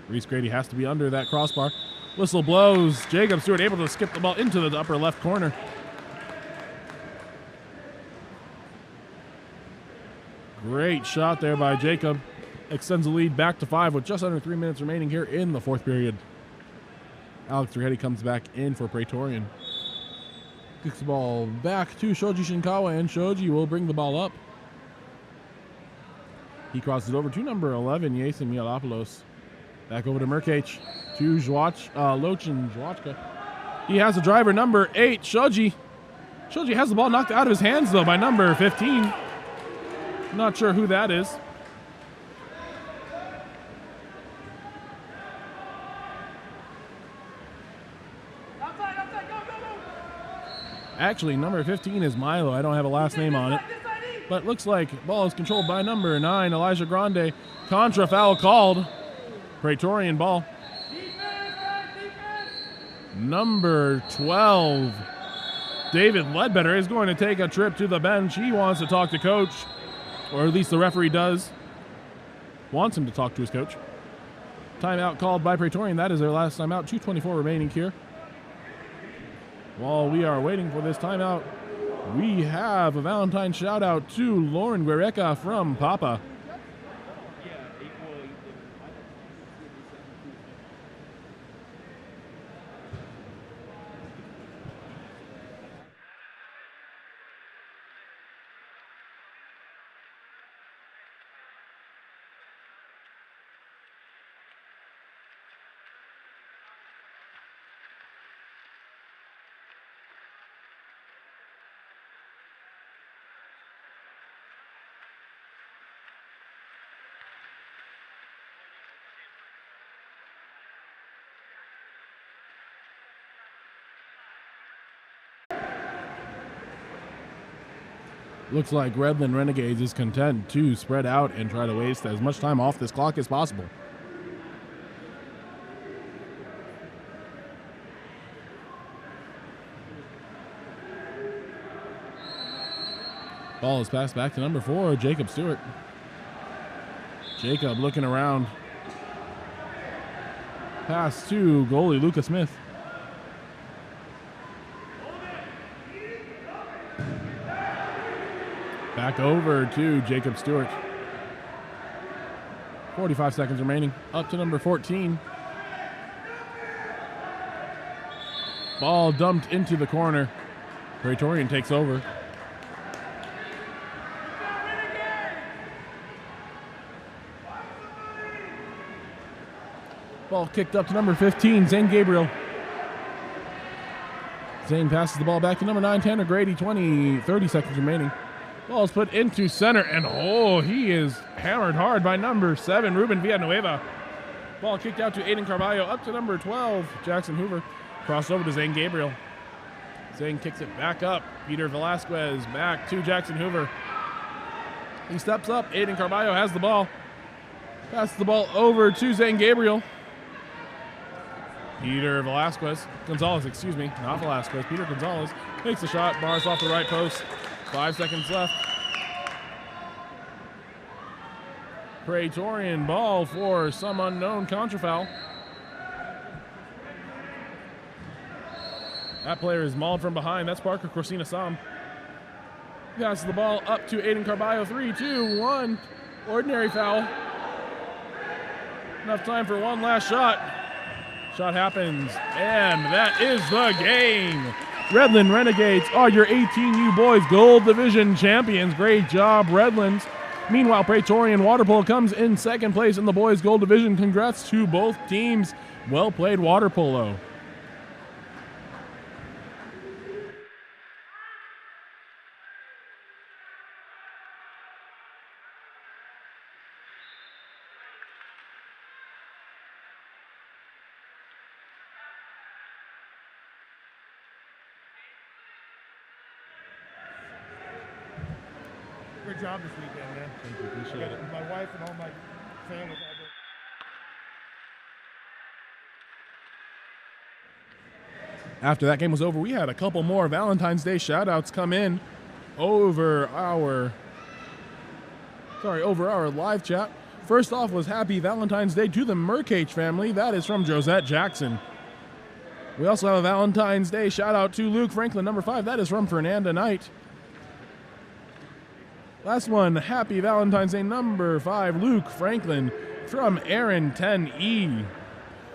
Reese Grady has to be under that crossbar. Whistle blows. Jacob Stewart able to skip the ball into the upper left corner. Great shot there by Jacob. Extends the lead back to 5 with just under 3 minutes remaining here in the fourth period. Alex Rigetti comes back in for Praetorian. Kicks the ball back to Shoji Shinkawa, and Shoji will bring the ball up. He crosses over to number 11, Yasin Mialopoulos. Back over to Merkach, to Lochin Zwachka. He has the driver, number 8, Shoji. Shoji has the ball knocked out of his hands, though, by number 15. Not sure who that is. Actually, number 15 is Milo. I don't have a last name on it. But looks like ball is controlled by number 9, Elijah Grande. Contra foul called. Praetorian ball. Number 12, David Ledbetter, is going to take a trip to the bench. He wants to talk to coach, or at least the referee does. Wants him to talk to his coach. Timeout called by Praetorian. That is their last timeout. 2:24 remaining here. While we are waiting for this timeout, we have a Valentine shout out to Lauren Guereca from Papa. Looks like Redland Renegades is content to spread out and try to waste as much time off this clock as possible. Ball is passed back to number 4, Jacob Stewart. Jacob looking around. Pass to goalie Luca Smith. Back over to Jacob Stewart. 45 seconds remaining. Up to number 14. Ball dumped into the corner. Praetorian takes over. Ball kicked up to number 15, Zane Gabriel. Zane passes the ball back to number 9, Tanner Grady. 30 seconds remaining. Ball is put into center, and he is hammered hard by number 7, Ruben Villanueva. Ball kicked out to Aiden Carballo, up to number 12, Jackson Hoover. Crossed over to Zane Gabriel. Zane kicks it back up. Peter Velasquez back to Jackson Hoover. He steps up. Aiden Carballo has the ball. Passes the ball over to Zane Gabriel. Peter Gonzalez, not Velasquez. Peter Gonzalez takes the shot, bars off the right post. 5 seconds left. Praetorian ball for some unknown contra foul. That player is mauled from behind. That's Parker Corsina Sam. Passes the ball up to Aiden Carballo. 3, 2, 1. Ordinary foul. Enough time for one last shot. Shot happens, and that is the game. Redland Renegades are your 18U boys gold division champions. Great job, Redlands. Meanwhile, Praetorian Water Polo comes in second place in the boys gold division. Congrats to both teams. Well played, Water Polo. Great job this weekend, man. Thank you. Appreciate it. My wife and all my family. After that game was over, we had a couple more Valentine's Day shout-outs come in over our live chat. First off was Happy Valentine's Day to the Mercage family. That is from Josette Jackson. We also have a Valentine's Day shout-out to Luke Franklin, number 5. That is from Fernanda Knight. Last one, Happy Valentine's Day, number 5, Luke Franklin, from Aaron 10E.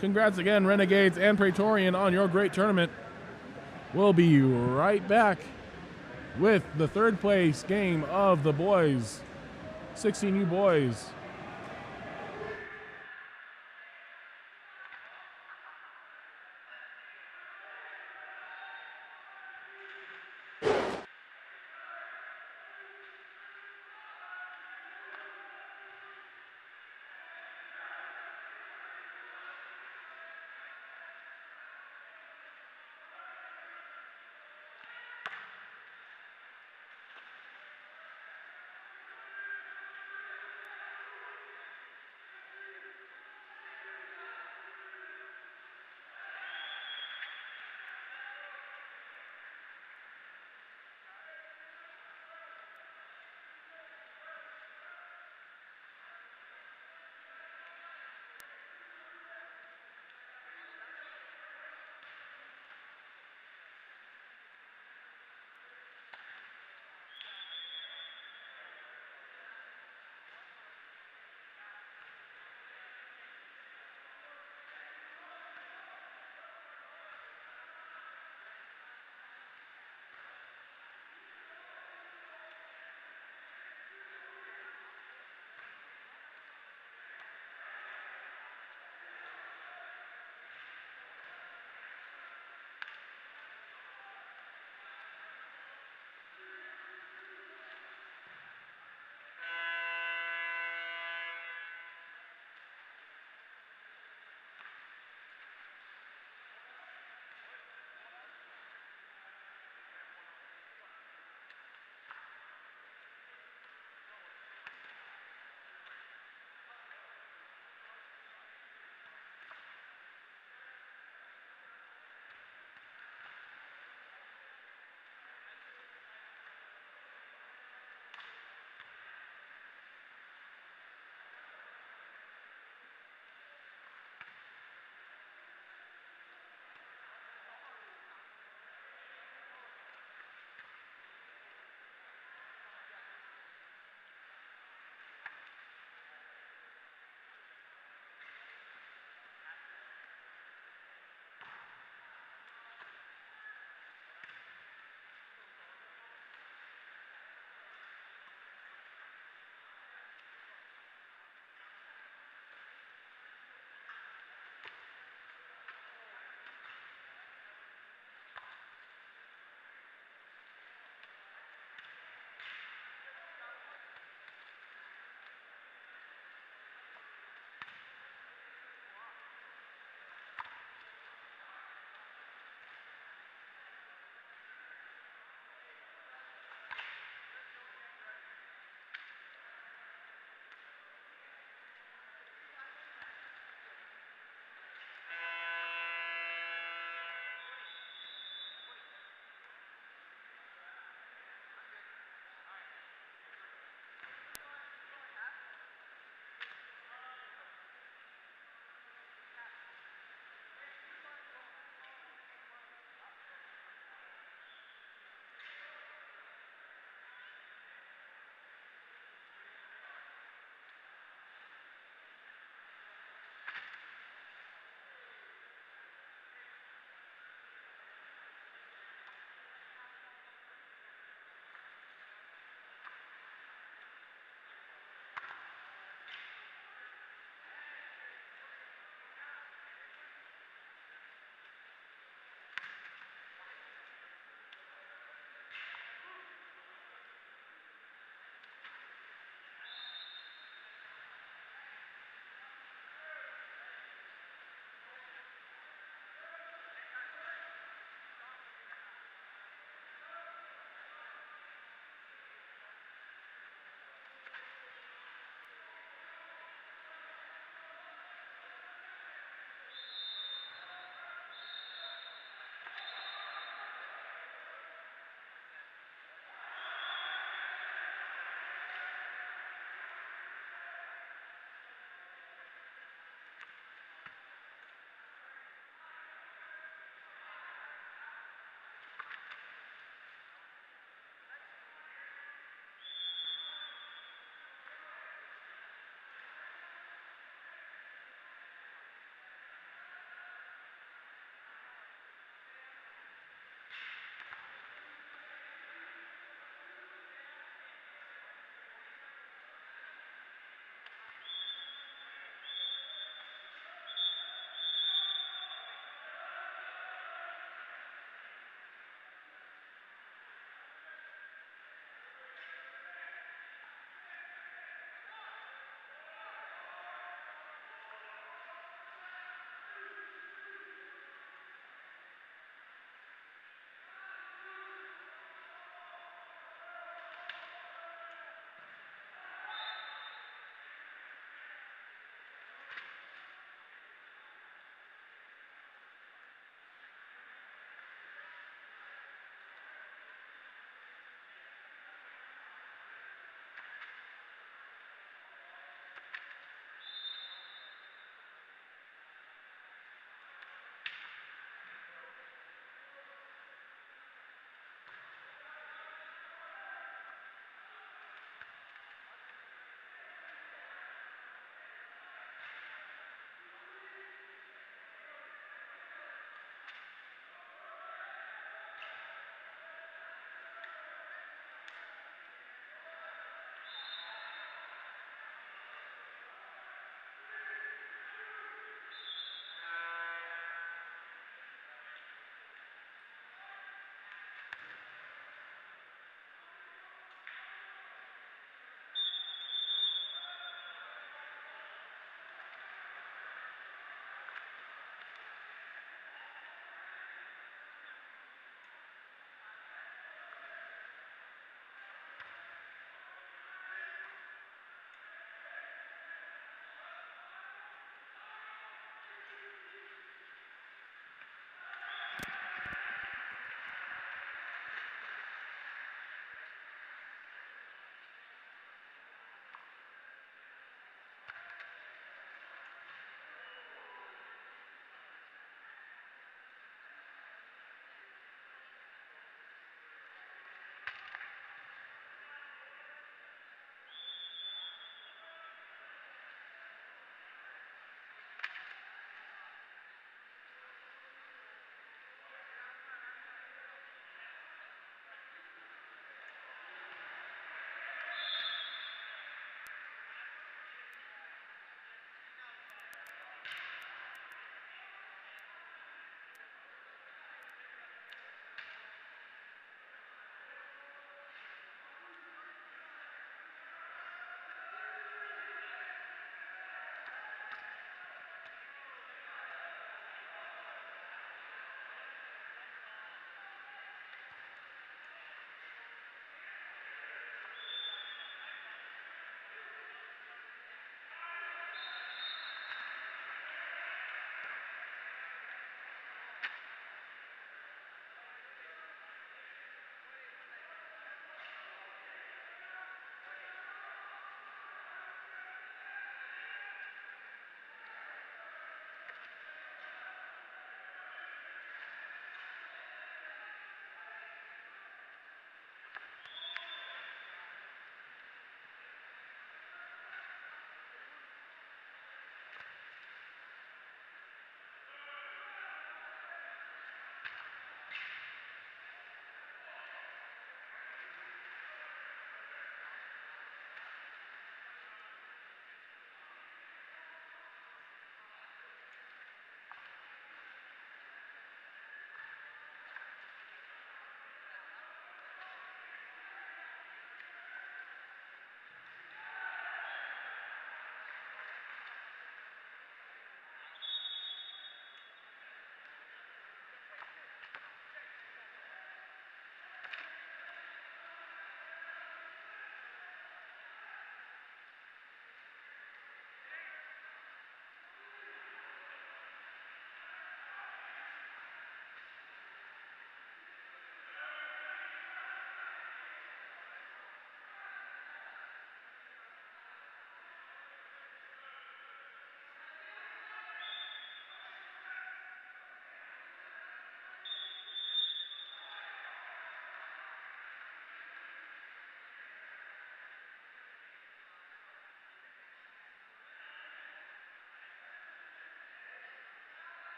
Congrats again, Renegades and Praetorian, on your great tournament. We'll be right back with the third place game of the boys, 16U boys.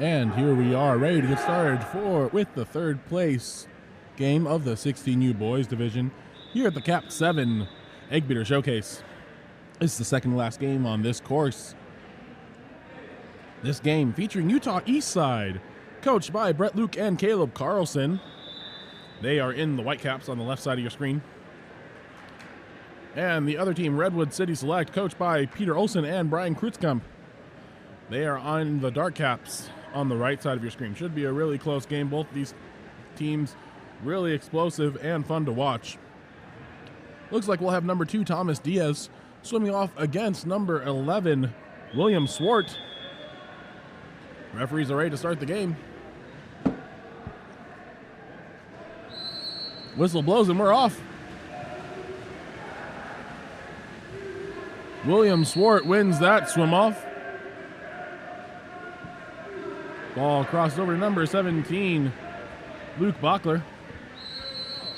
And here we are, ready to get started with the third place game of the 16U Boys Division here at the KAP7 Eggbeater Showcase. This is the second to last game on this course. This game featuring Utah Eastside, coached by Brett Luke and Caleb Carlson. They are in the white caps on the left side of your screen. And the other team, Redwood City Select, coached by Peter Olson and Brian Krutzkamp. They are on the dark caps on the right side of your screen. Should be a really close game. Both these teams really explosive and fun to watch. Looks like we'll have number 2, Thomas Diaz, swimming off against number 11, William Swart. Referees are ready to start the game. Whistle blows and we're off. William Swart wins that swim off. Ball crossed over to number 17, Luke Bachler.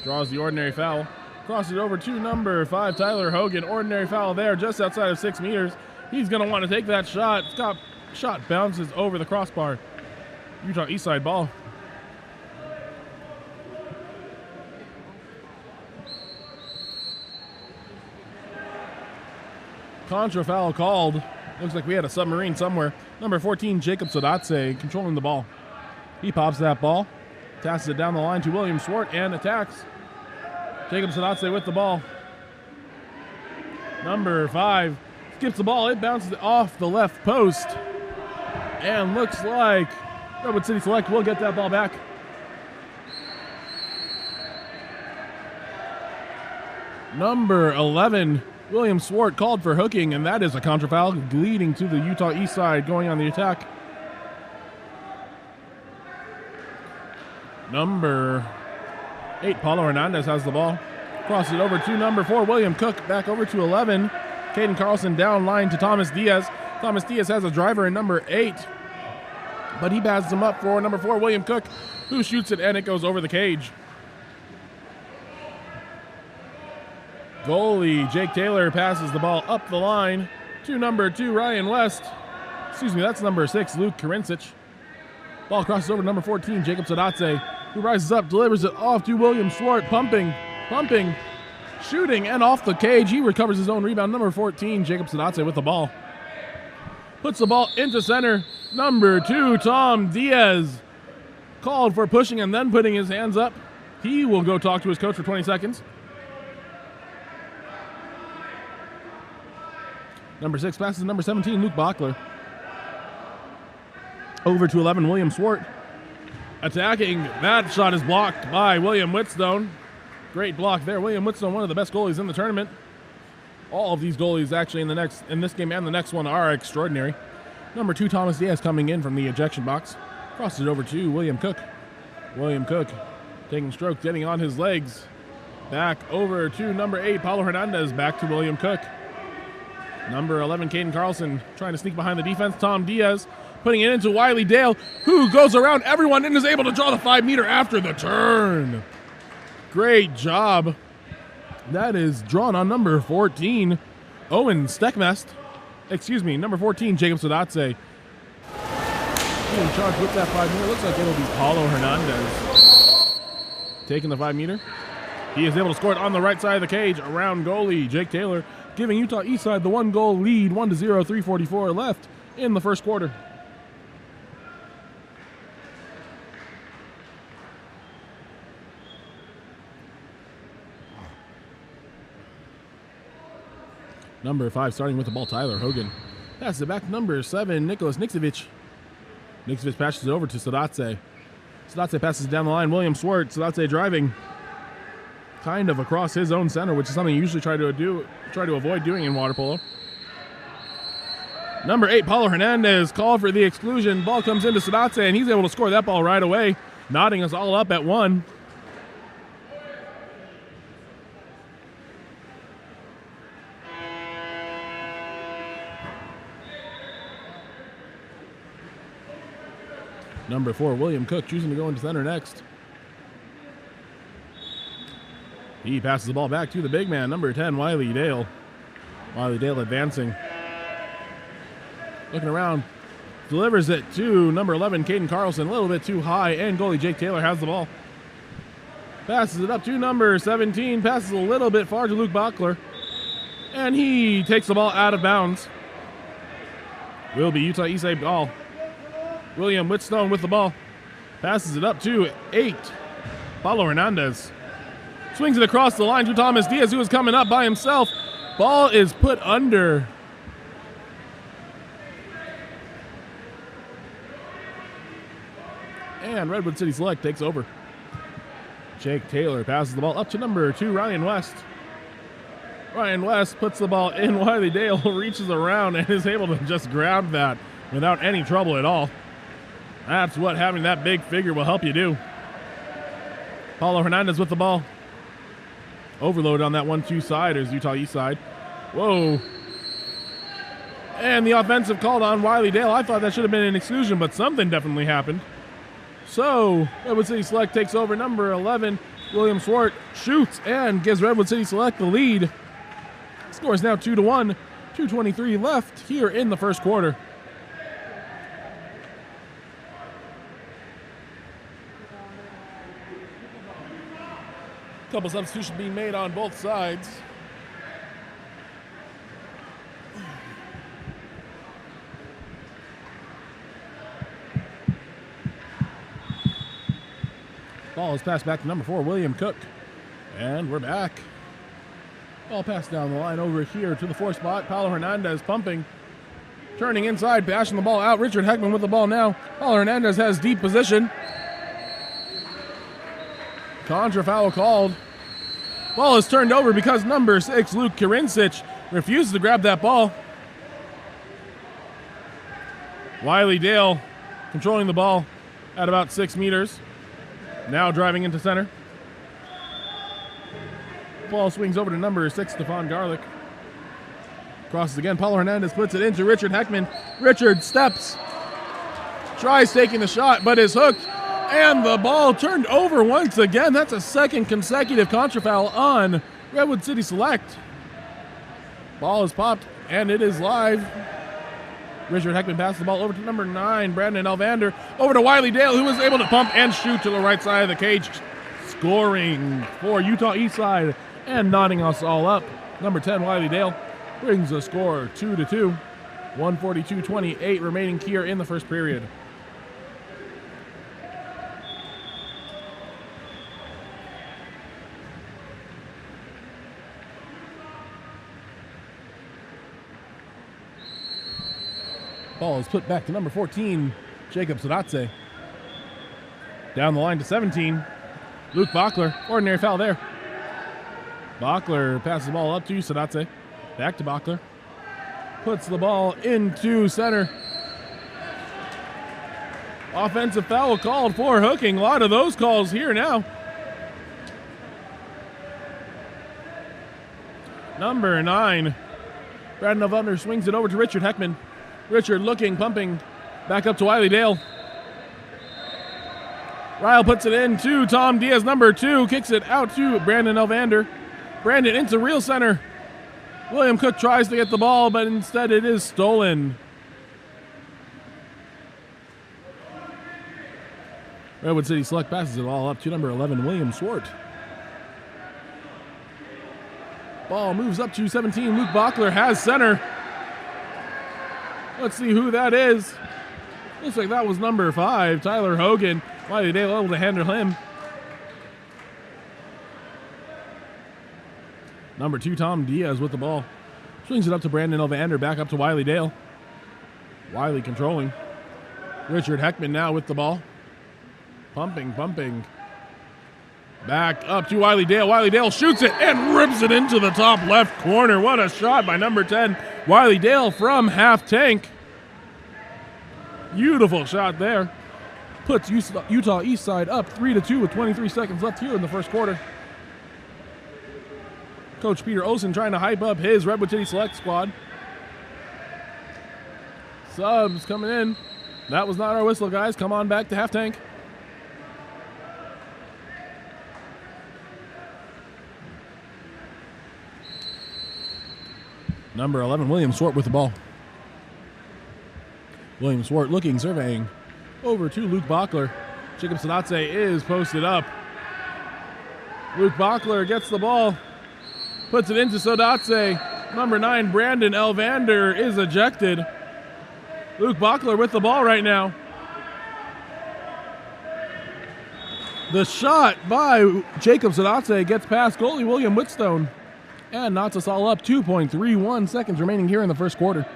Draws the ordinary foul. Crosses it over to number 5, Tyler Hogan. Ordinary foul there just outside of 6 meters. He's going to want to take that shot. Shot bounces over the crossbar. Utah Eastside ball. Contra foul called. Looks like we had a submarine somewhere. Number 14, Jacob Sodatse, controlling the ball. He pops that ball, passes it down the line to William Swart, and attacks. Jacob Sodatse with the ball. Number 5 skips the ball. It bounces off the left post. And looks like Redwood City Select will get that ball back. Number 11, William Swart, called for hooking, and that is a contra foul, leading to the Utah East side going on the attack. Number 8, Paulo Hernandez has the ball. Crosses it over to number 4, William Cook. Back over to 11, Caden Carlson down line to Thomas Diaz. Thomas Diaz has a driver in number 8, but he passes him up for number 4, William Cook, who shoots it, and it goes over the cage. Goalie Jake Taylor passes the ball up the line to number 2, Ryan West. Excuse me, that's number 6, Luke Karincic. Ball crosses over to number 14, Jacob Sodatse, who rises up, delivers it off to William Swart, pumping, shooting, and off the cage. He recovers his own rebound. Number 14, Jacob Sodatse with the ball. Puts the ball into center. Number 2, Tom Diaz, called for pushing and then putting his hands up. He will go talk to his coach for 20 seconds. Number 6 passes to number 17, Luke Bachler. Over to 11, William Swart. Attacking. That shot is blocked by William Whitstone. Great block there. William Whitstone, one of the best goalies in the tournament. All of these goalies actually in this game and the next one are extraordinary. Number 2, Thomas Diaz, coming in from the ejection box. Crosses it over to William Cook. William Cook taking stroke, getting on his legs. Back over to number 8, Paulo Hernandez. Back to William Cook. Number 11, Caden Carlson, trying to sneak behind the defense. Tom Diaz putting it into Wiley Dale, who goes around everyone and is able to draw the 5-meter after the turn. Great job. That is drawn on number 14, Owen Steckmest. Excuse me, number 14, Jacob Sodatse. Being charged with that 5-meter. Looks like it'll be Paulo Hernandez taking the 5-meter. He is able to score it on the right side of the cage around goalie Jake Taylor, giving Utah Eastside the 1-goal lead, 1-0, 3:44 left in the first quarter. Number 5 starting with the ball, Tyler Hogan. Passes it back to number 7, Nicholas Niksevic. Niksevic passes it over to Sodatse. Sodatse passes down the line, William Swart. Sodatse driving kind of across his own center, which is something you usually try to avoid doing in water polo. Number 8, Paulo Hernandez, called for the exclusion. Ball comes into Sodatse, and he's able to score that ball right away, knotting us all up at 1. Number 4, William Cook, choosing to go into center next. He passes the ball back to the big man, number 10, Wiley Dale. Wiley Dale advancing. Looking around delivers it to number 11, Caden Carlson, a little bit too high, and goalie Jake Taylor has the ball. Passes it up to number 17, passes a little bit far to Luke Bachler, and he takes the ball out of bounds. Will be Utah Eastside ball. William Whitstone with the ball. Passes it up to 8. Polo Hernandez. Swings it across the line to Thomas Diaz, who is coming up by himself. Ball is put under. And Redwood City Select takes over. Jake Taylor passes the ball up to number 2, Ryan West. Ryan West puts the ball in. Wiley Dale reaches around and is able to just grab that without any trouble at all. That's what having that big figure will help you do. Paulo Hernandez with the ball. Overload on that 1-2 side is Utah East side. Whoa. And the offensive called on Wiley Dale. I thought that should have been an exclusion, but something definitely happened. So Redwood City Select takes over. Number 11, William Swart, shoots and gives Redwood City Select the lead. Score is now 2-1. 2:23 left here in the first quarter. Couple substitutions being made on both sides. Ball is passed back to number 4, William Cook. And we're back. Ball passed down the line over here to the 4 spot. Paulo Hernandez pumping. Turning inside, bashing the ball out. Richard Heckman with the ball now. Paulo Hernandez has deep position. Contra foul called. Ball is turned over because number 6, Luke Kirincic, refuses to grab that ball. Wiley Dale controlling the ball at about 6 meters. Now driving into center. Ball swings over to number 6, Stephon Garlick. Crosses again. Paulo Hernandez puts it into Richard Heckman. Richard steps. Tries taking the shot, but is hooked. And the ball turned over once again. That's a second consecutive contra foul on Redwood City Select. Ball is popped, and it is live. Richard Heckman passes the ball over to number 9, Brandon Elvander. Over to Wiley Dale, who was able to pump and shoot to the right side of the cage. Scoring for Utah East side and nodding us all up. Number 10, Wiley Dale, brings the score 2-2. 1:42:28 remaining here in the first period. Ball is put back to number 14, Jacob Sadatse. Down the line to 17, Luke Bachler. Ordinary foul there. Bachler passes the ball up to Sadatse. Back to Bachler. Puts the ball into center. Offensive foul called for hooking. A lot of those calls here now. Number 9, Brandon Elvander swings it over to Richard Heckman. Richard looking, pumping, back up to Wiley Dale. Ryle puts it in to Tom Diaz, number 2, kicks it out to Brandon Elvander. Brandon into real center. William Cook tries to get the ball, but instead it is stolen. Redwood City Select passes it all up to number 11, William Swart. Ball moves up to 17, Luke Bachler has center. Let's see who that is. Looks like that was number 5, Tyler Hogan. Wiley Dale able to handle him. Number 2, Tom Diaz with the ball. Swings it up to Brandon Elvander, back up to Wiley Dale. Wiley controlling. Richard Heckman now with the ball. Pumping. Back up to Wiley Dale. Wiley Dale shoots it and rips it into the top left corner. What a shot by number 10, Wiley Dale from half tank. Beautiful shot there. Puts Utah East side up 3-2 with 23 seconds left here in the first quarter. Coach Peter Olsen trying to hype up his Redwood City Select squad. Subs coming in. That was not our whistle, guys. Come on back to half tank. Number 11, William Swart with the ball. William Swart looking, surveying. Over to Luke Bachler. Jacob Sadatse is posted up. Luke Bachler gets the ball. Puts it into Sadatse. Number 9, Brandon Elvander is ejected. Luke Bachler with the ball right now. The shot by Jacob Sadatse gets past goalie William Whitstone and knocks us all up. 2.31 seconds remaining here in the first quarter.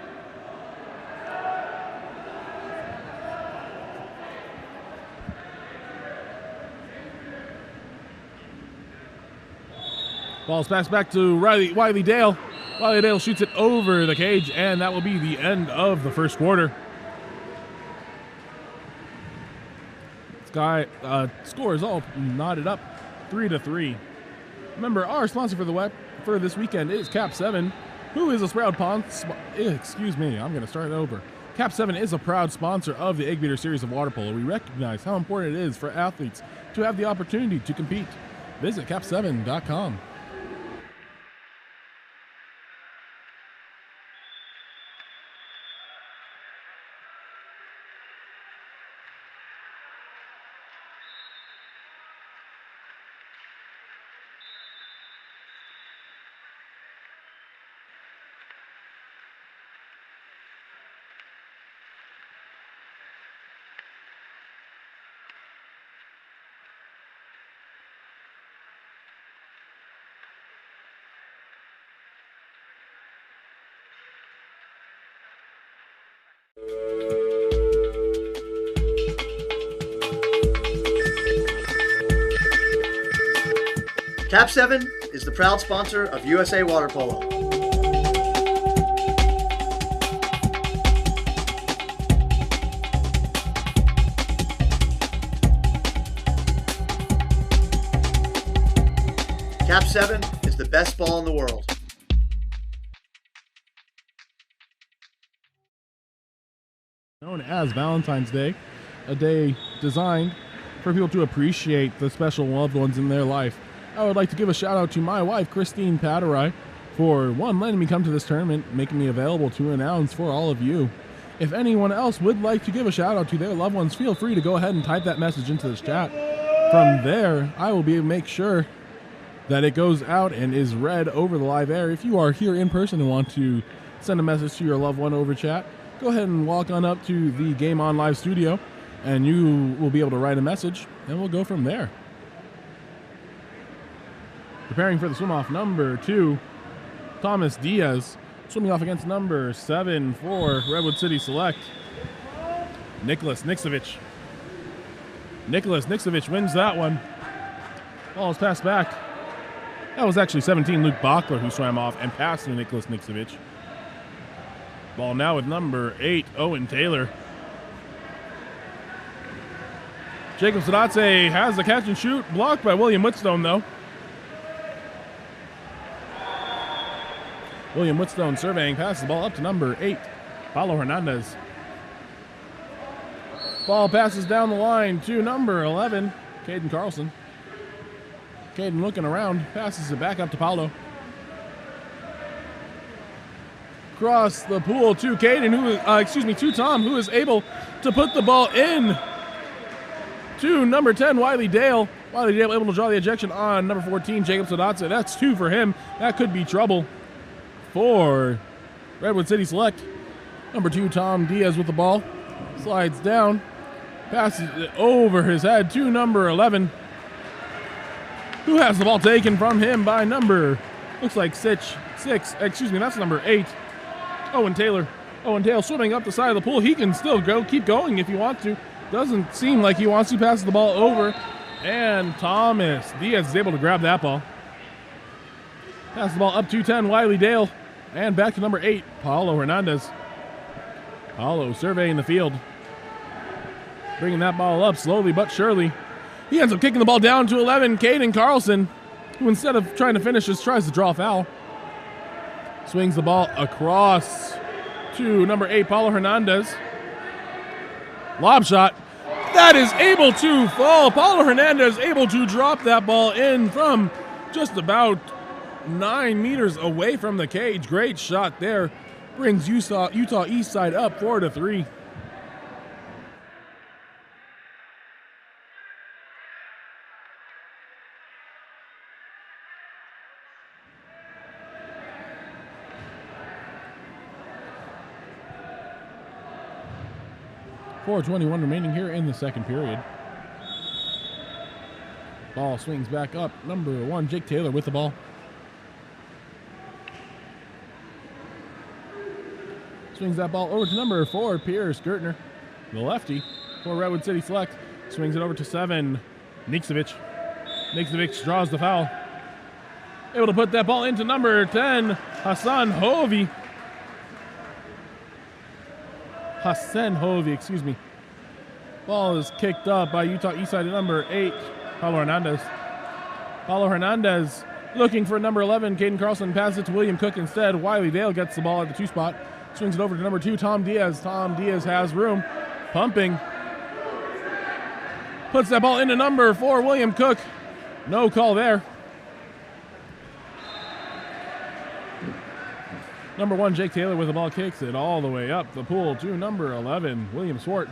Ball's passed back to Wiley Dale. Wiley Dale shoots it over the cage, and that will be the end of the first quarter. Score is all knotted up, 3-3. Remember, our sponsor for this weekend is KAP7, who is a proud KAP7 is a proud sponsor of the Eggbeater series of water polo. We recognize how important it is for athletes to have the opportunity to compete. Visit KAP7.com. KAP7 is the proud sponsor of USA Water Polo. KAP7 is the best ball in the world. Known as Valentine's Day, a day designed for people to appreciate the special loved ones in their life. I would like to give a shout out to my wife, Christine Paderai, for one, letting me come to this tournament, making me available to announce for all of you. If anyone else would like to give a shout out to their loved ones, feel free to go ahead and type that message into this chat. From there, I will be able to make sure that it goes out and is read over the live air. If you are here in person and want to send a message to your loved one over chat, go ahead and walk on up to the Game On Live studio and you will be able to write a message and we'll go from there. Preparing for the swim-off, number 2, Thomas Diaz. Swimming off against number 7 for Redwood City Select, Nicholas Niksevich. Nicholas Niksevich wins that one. Ball is passed back. That was actually 17, Luke Bachler, who swam off and passed to Nicholas Niksevich. Ball now with number 8, Owen Taylor. Jacob Sadatse has the catch and shoot, blocked by William Whitstone, though. William Whitstone surveying, passes the ball up to number 8, Paulo Hernandez. Ball passes down the line to number 11, Caden Carlson. Caden looking around, passes it back up to Paulo. Across the pool to Caden, to Tom, who is able to put the ball in to number 10, Wiley Dale. Wiley Dale able to draw the ejection on number 14, Jacob Sadatse. That's 2 for him. That could be trouble for Redwood City Select. Number 2, Tom Diaz with the ball. Slides down, passes it over his head to number 11, who has the ball taken from him by number, looks like that's number 8, Owen Taylor. Owen Taylor swimming up the side of the pool. He can still keep going if he wants to. Doesn't seem like he wants to pass the ball over. And Thomas Diaz is able to grab that ball. Pass the ball up to 10, Wiley Dale. And back to number 8, Paulo Hernandez. Paulo surveying the field. Bringing that ball up slowly but surely. He ends up kicking the ball down to 11, Caden Carlson, who instead of trying to finish just tries to draw a foul. Swings the ball across to number 8, Paulo Hernandez. Lob shot. That is able to fall. Paulo Hernandez able to drop that ball in from just about 9 meters away from the cage. Great shot there. Brings Utah East Side up 4-3. 4:21 remaining here in the second period. Ball swings back up. Number 1, Jake Taylor with the ball. Swings that ball over to number 4, Pierce Gertner, the lefty for Redwood City Select. Swings it over to 7, Niksevic. Niksevic draws the foul. Able to put that ball into number 10, Hassan Hovey. Excuse me. Ball is kicked up by Utah Eastside number 8, Paulo Hernandez. Paulo Hernandez looking for number 11, Caden Carlson. Passes it to William Cook instead. Wiley Dale gets the ball at the 2 spot. Swings it over to number 2, Tom Diaz. Tom Diaz has room. Pumping. Puts that ball into number 4, William Cook. No call there. Number 1, Jake Taylor with the ball, kicks it all the way up the pool to number 11, William Swart.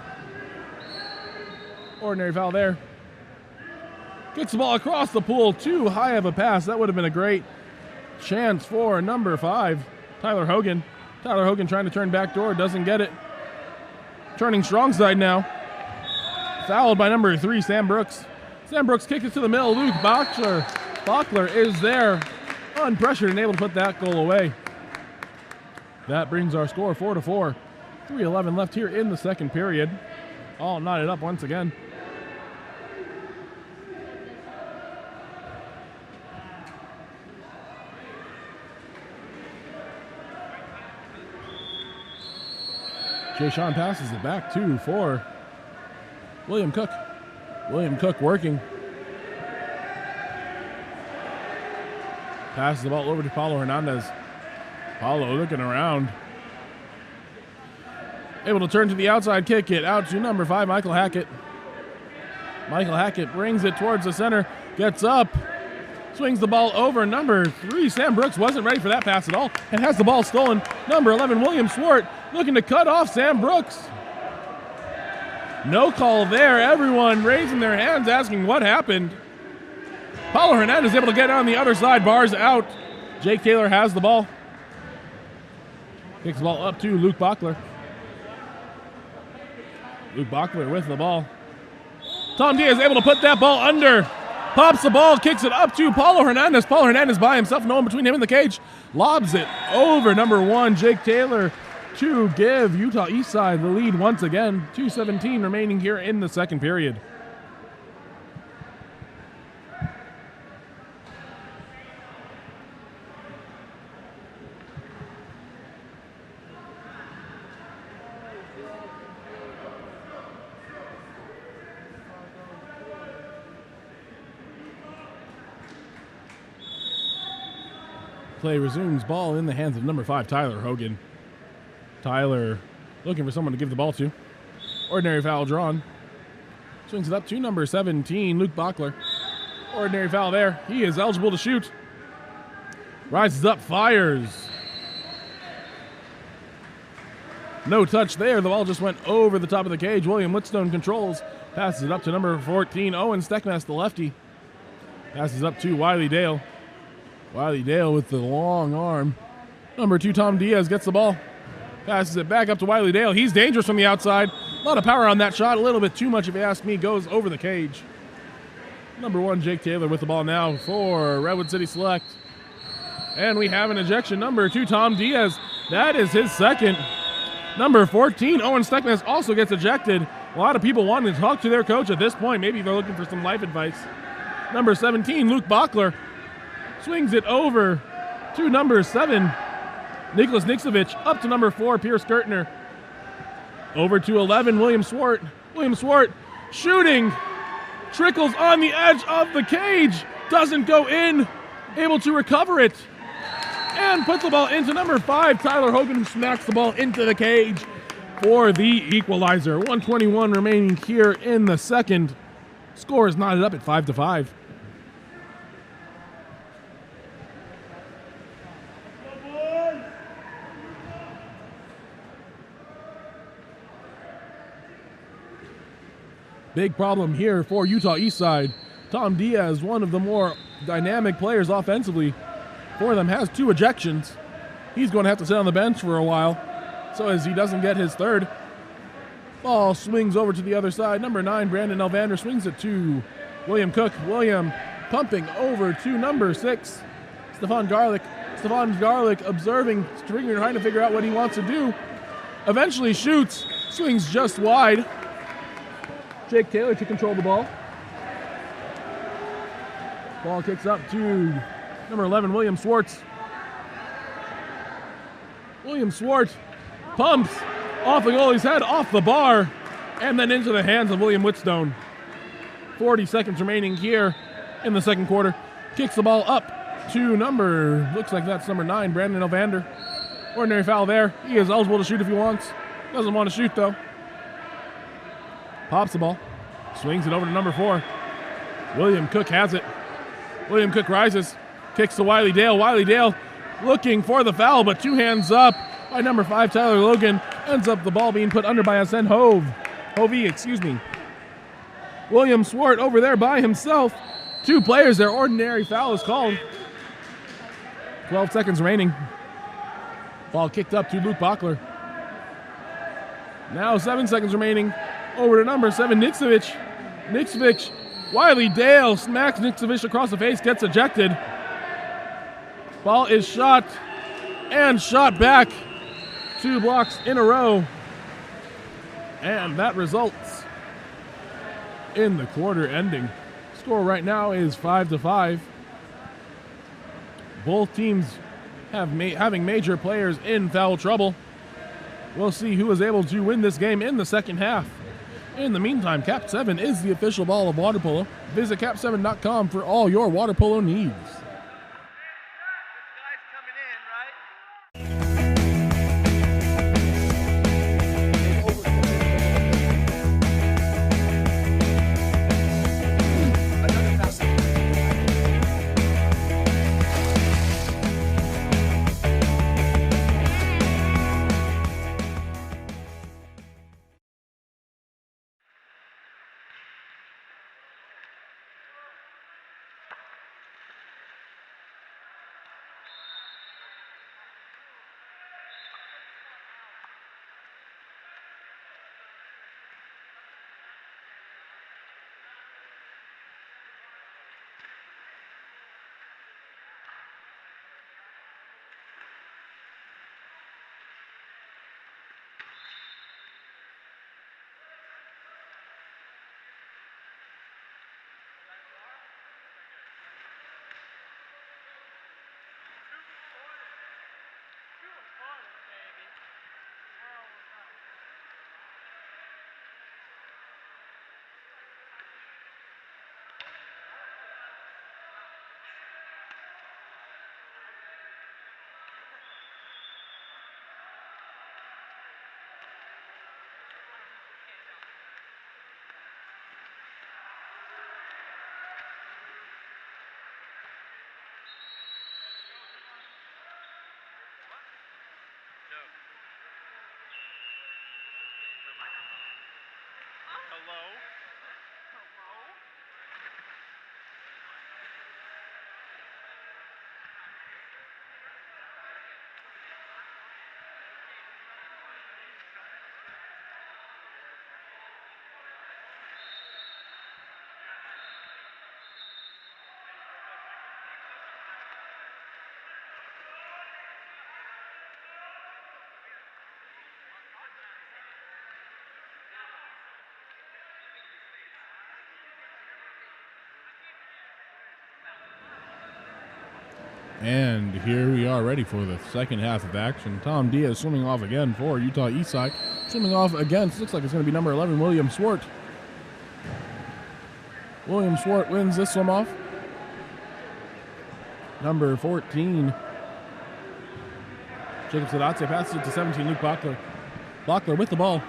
Ordinary foul there. Gets the ball across the pool, too high of a pass. That would have been a great chance for number 5, Tyler Hogan. Tyler Hogan trying to turn back door, doesn't get it. Turning strong side now. Fouled by number 3, Sam Brooks. Sam Brooks kicks it to the middle. Luke Bachler is there, unpressured and able to put that goal away. That brings our score 4-4. 3:11 left here in the second period. All knotted up once again. Jay Sean passes it back to for William Cook. William Cook working. Passes the ball over to Paulo Hernandez. Paulo looking around. Able to turn to the outside, kick it out to number 5, Michael Hackett. Michael Hackett brings it towards the center, gets up, swings the ball over. Number 3, Sam Brooks wasn't ready for that pass at all and has the ball stolen. Number 11, William Swart looking to cut off Sam Brooks. No call there. Everyone raising their hands asking what happened. Paulo Hernandez able to get on the other side, bars out. Jake Taylor has the ball. Kicks the ball up to Luke Bachler. Luke Bachler with the ball. Tom Diaz able to put that ball under. Pops the ball, kicks it up to Paulo Hernandez. Paulo Hernandez by himself, no one between him and the cage. Lobs it over number 1, Jake Taylor, to give Utah Eastside the lead once again. 2:17 remaining here in the second period. Play resumes. Ball in the hands of number 5, Tyler Hogan. Tyler looking for someone to give the ball to. Ordinary foul drawn. Swings it up to number 17, Luke Bachler. Ordinary foul there. He is eligible to shoot. Rises up, fires. No touch there. The ball just went over the top of the cage. William Whitstone controls. Passes it up to number 14, Owen Steckness, the lefty. Passes up to Wiley Dale. Wiley Dale with the long arm. Number 2, Tom Diaz gets the ball. Passes it back up to Wiley Dale. He's dangerous from the outside. A lot of power on that shot. A little bit too much, if you ask me. Goes over the cage. Number 1, Jake Taylor with the ball now for Redwood City Select. And we have an ejection. Number 2, Tom Diaz. That is his second. Number 14, Owen Steckness, also gets ejected. A lot of people wanting to talk to their coach at this point. Maybe they're looking for some life advice. Number 17, Luke Bachler. Swings it over to number 7, Nicholas Niksevic. Up to number 4, Pierce Gertner. Over to 11, William Swart. William Swart shooting. Trickles on the edge of the cage. Doesn't go in. Able to recover it. And puts the ball into number 5, Tyler Hogan, who smacks the ball into the cage for the equalizer. 1:21 remaining here in the second. Score is knotted up at 5-5. Big problem here for Utah Eastside. Tom Diaz, one of the more dynamic players offensively for them, has 2 ejections. He's going to have to sit on the bench for a while, so as he doesn't get his third. Ball swings over to the other side. Number 9, Brandon Elvander swings it to William Cook. William pumping over to number 6, Stephon Garlick. Stephon Garlick observing, trying to figure out what he wants to do. Eventually shoots, swings just wide. Jake Taylor to control the ball. Ball kicks up to number 11, William Swartz. William Swartz pumps off the goalie's head, off the bar, and then into the hands of William Whitstone. 40 seconds remaining here in the second quarter. Kicks the ball up to looks like that's number 9, Brandon Elvander. Ordinary foul there. He is eligible to shoot if he wants. Doesn't want to shoot though. Pops the ball. Swings it over to number 4. William Cook has it. William Cook rises. Kicks to Wiley Dale. Wiley Dale looking for the foul, but 2 hands up by number 5, Tyler Logan. Ends up the ball being put under by Asen Hovey, excuse me. William Swart over there by himself. 2 players there. Ordinary foul is called. 12 seconds remaining. Ball kicked up to Luke Bachler. Now 7 seconds remaining. Over to number 7, Niksevich. Niksevich, Wiley Dale smacks Niksevich across the face, gets ejected. Ball is shot and shot back. 2 blocks in a row. And that results in the quarter ending. Score right now is 5-5. Both teams having major players in foul trouble. We'll see who is able to win this game in the second half. In the meantime, KAP7 is the official ball of water polo. Visit KAP7.com for all your water polo needs. And here we are ready for the second half of action. Tom Diaz swimming off again for Utah Eastside. Swimming off against, looks like it's going to be number 11, William Swart. William Swart wins this swim off. Number 14, Jacob Sadatse passes it to 17, Luke Bachler. Bachler with the ball.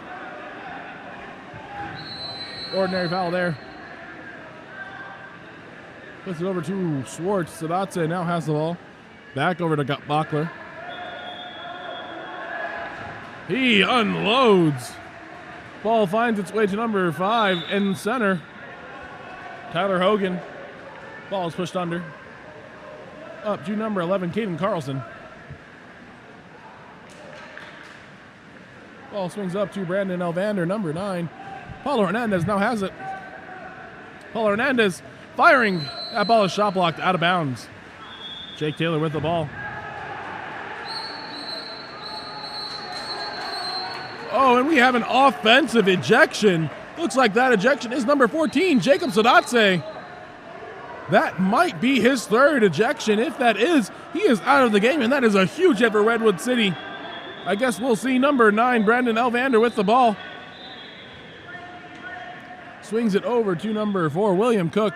Ordinary foul there. Puts it over to Schwartz. Sadatse now has the ball. Back over to Bachler. He unloads. Ball finds its way to number 5 in center. Tyler Hogan. Ball is pushed under. Up to number 11, Caden Carlson. Ball swings up to Brandon Elvander, number 9. Paulo Hernandez now has it. Paulo Hernandez firing. That ball is shot blocked out of bounds. Jake Taylor with the ball. Oh, and we have an offensive ejection. Looks like that ejection is number 14, Jacob Sodatse. That might be his 3rd ejection. If that is, he is out of the game, and that is a huge hit for Redwood City. I guess we'll see number 9, Brandon Elvander with the ball. Swings it over to number 4, William Cook.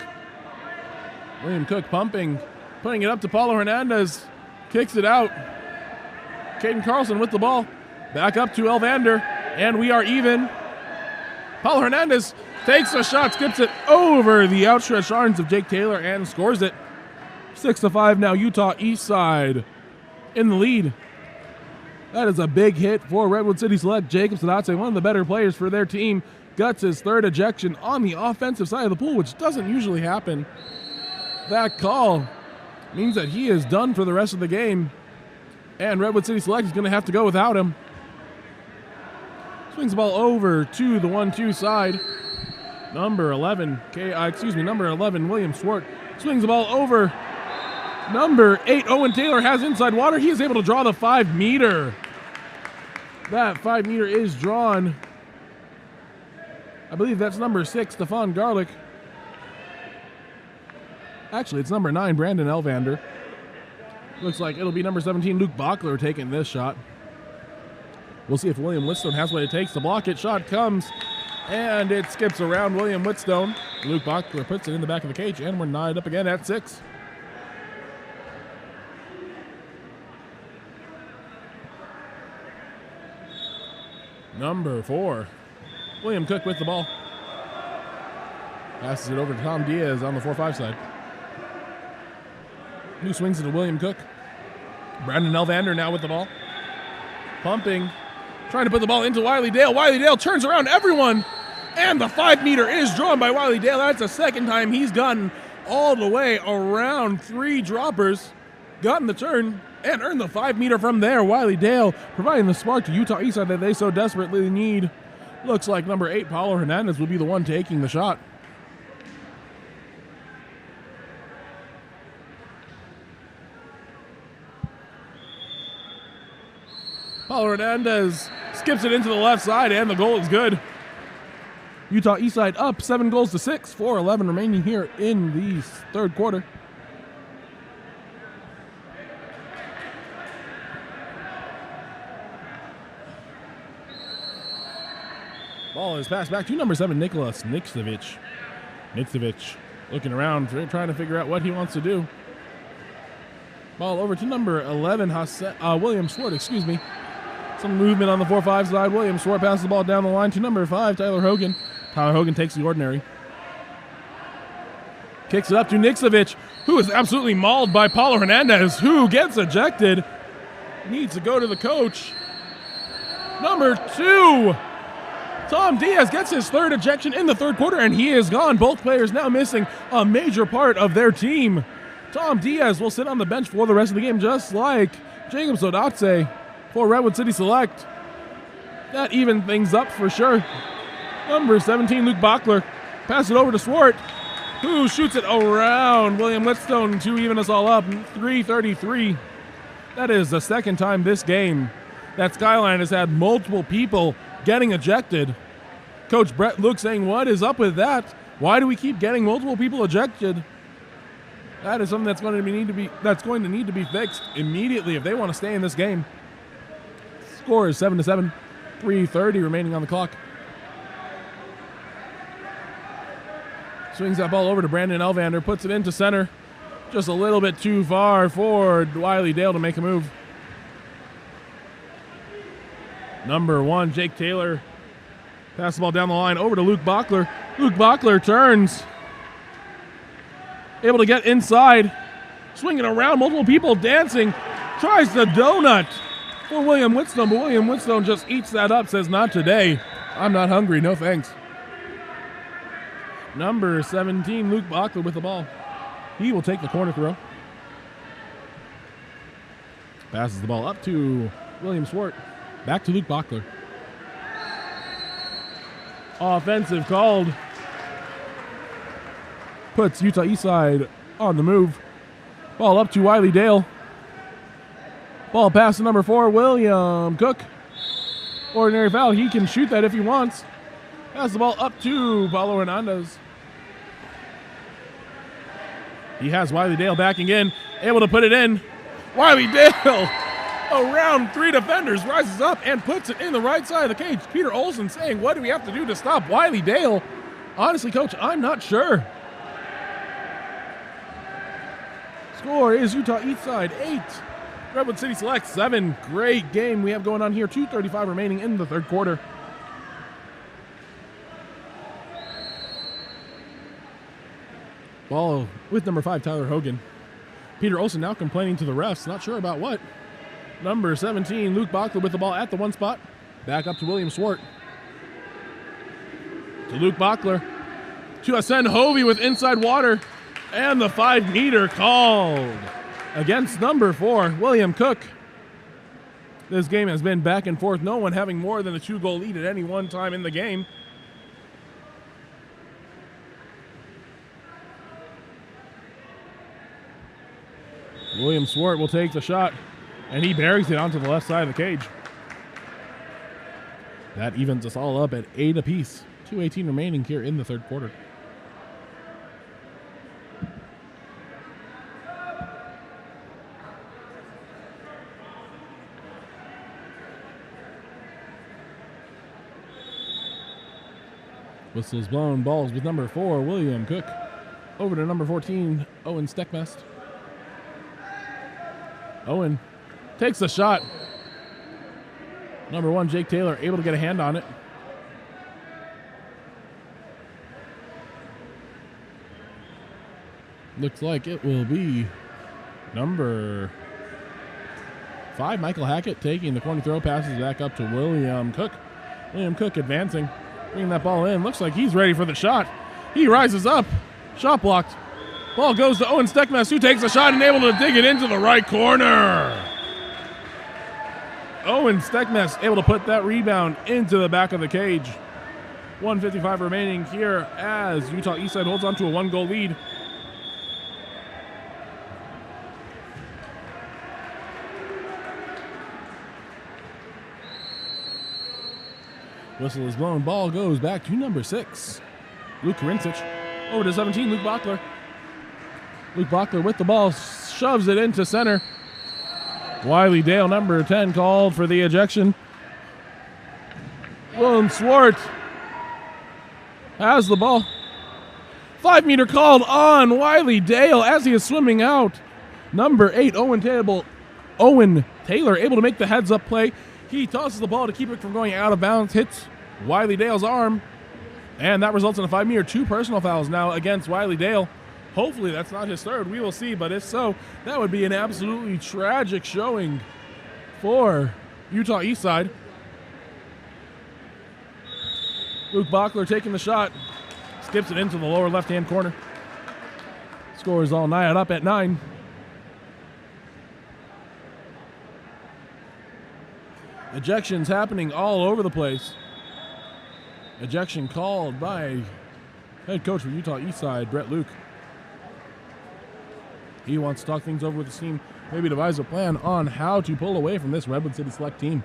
William Cook pumping, putting it up to Paulo Hernandez. Kicks it out. Caden Carlson with the ball. Back up to Elvander, and we are even. Paulo Hernandez takes a shot, skips it over the outstretched arms of Jake Taylor and scores it. 6-5 now, Utah East Side in the lead. That is a big hit for Redwood City Select. Jacob Sodatse, one of the better players for their team, gets his 3rd ejection on the offensive side of the pool, which doesn't usually happen. That call means that he is done for the rest of the game, and Redwood City Select is going to have to go without him. Swings the ball over to the 1-2 side. Number 11, William Swart swings the ball over. Number 8, Owen Taylor has inside water. He is able to draw the 5-meter. That 5-meter is drawn. I believe that's number 6, Stephon Garlick. Actually, it's number 9, Brandon Elvander. Looks like it'll be number 17, Luke Bachler, taking this shot. We'll see if William Whitstone has what it takes to block it. Shot comes, and it skips around William Whitstone. Luke Bachler puts it in the back of the cage, and we're knotted up again at 6. Number 4, William Cook with the ball. Passes it over to Tom Diaz on the 4-5 side. Who swings it to William Cook. Brandon Elvander now with the ball. Pumping. Trying to put the ball into Wiley Dale. Wiley Dale turns around everyone. And the 5-meter is drawn by Wiley Dale. That's the second time he's gotten all the way around 3 droppers. Gotten the turn and earned the 5-meter from there. Wiley Dale providing the spark to Utah Eastside that they so desperately need. Looks like number 8, Paulo Hernandez, will be the one taking the shot. Paulo Hernandez skips it into the left side, and the goal is good. Utah Eastside up 7-6, 4:11 remaining here in the 3rd quarter. Ball is passed back to number 7, Nicholas Niksevic. Niksevic looking around, trying to figure out what he wants to do. Ball over to number 11, William Swart, Some movement on the 4-5 side. William Swart passes the ball down the line to number 5, Tyler Hogan. Tyler Hogan takes the ordinary. Kicks it up to Niksevic, who is absolutely mauled by Paulo Hernandez, who gets ejected. Needs to go to the coach. Number 2, Tom Diaz gets his 3rd ejection in the 3rd quarter, and he is gone. Both players now missing a major part of their team. Tom Diaz will sit on the bench for the rest of the game, just like Jacob Sodatse for Redwood City Select. That evened things up for sure. Number 17, Luke Bachler, pass it over to Swart, who shoots it around William Whitstone to even us all up. 3:33. That is the second time this game that Skyline has had multiple people getting ejected. Coach Brett Luke saying, what is up with that? Why do we keep getting multiple people ejected? That is something that's going to need to be fixed immediately if they want to stay in this game. Score is 7-7, 3:30 remaining on the clock. Swings that ball over to Brandon Elvander, puts it into center. Just a little bit too far for Wiley Dale to make a move. Number 1, Jake Taylor. Pass the ball down the line over to Luke Bachler. Luke Bachler turns. Able to get inside. Swinging around, multiple people dancing. Tries the donut for William Whitstone, but William Whitstone just eats that up, says not today. I'm not hungry, no thanks. Number 17, Luke Bachler with the ball. He will take the corner throw. Passes the ball up to William Swart. Back to Luke Bachler. Offensive called. Puts Utah Eastside on the move. Ball up to Wiley Dale. Ball pass to number 4, William Cook. Ordinary foul. He can shoot that if he wants. Pass the ball up to Polo Hernandez. He has Wiley Dale backing in, able to put it in. Wiley Dale, around 3 defenders, rises up and puts it in the right side of the cage. Peter Olson saying, what do we have to do to stop Wiley Dale? Honestly, Coach, I'm not sure. Score is Utah Eastside 8. Redwood City Select 7. Great game we have going on here. 2:35 remaining in the third quarter. Ball with number 5, Tyler Hogan. Peter Olson now complaining to the refs, not sure about what. Number 17, Luke Bachler with the ball at the 1 spot. Back up to William Swart. To Luke Bachler. To Ascend Hovey with inside water. And the 5-meter called against number 4, William Cook. This game has been back and forth, no one having more than a 2-goal lead at any one time in the game. William Swart will take the shot, and he buries it onto the left side of the cage. That evens us all up at 8 apiece. 2:18 remaining here in the third quarter. Whistles blown, balls with number 4, William Cook. Over to number 14, Owen Steckmest. Owen takes the shot. Number 1, Jake Taylor, able to get a hand on it. Looks like it will be number 5, Michael Hackett, taking the corner throw, passes back up to William Cook. William Cook advancing. Bringing that ball in. Looks like he's ready for the shot. He rises up. Shot blocked. Ball goes to Owen Steckmest, who takes a shot and able to dig it into the right corner. Owen Steckmest able to put that rebound into the back of the cage. 1:55 remaining here as Utah Eastside holds on to a 1-goal lead. Whistle is blown. Ball goes back to number 6, Luke Karincic. Over to 17, Luke Bachler. Luke Bachler with the ball, shoves it into center. Wiley Dale, number 10, called for the ejection. William Swart has the ball. 5-meter called on Wiley Dale as he is swimming out. Number 8, Owen Taylor, able to make the heads-up play. He tosses the ball to keep it from going out of bounds, hits Wiley Dale's arm, and that results in a 5-meter. 2 personal fouls now against Wiley Dale. Hopefully that's not his third. We will see, but if so, that would be an absolutely tragic showing for Utah Eastside. Luke Bachler taking the shot, skips it into the lower left-hand corner. Score is all knotted up at 9. Ejections happening all over the place. Ejection called by head coach for Utah Eastside, Brett Luke. He wants to talk things over with his team, maybe devise a plan on how to pull away from this Redwood City Select team.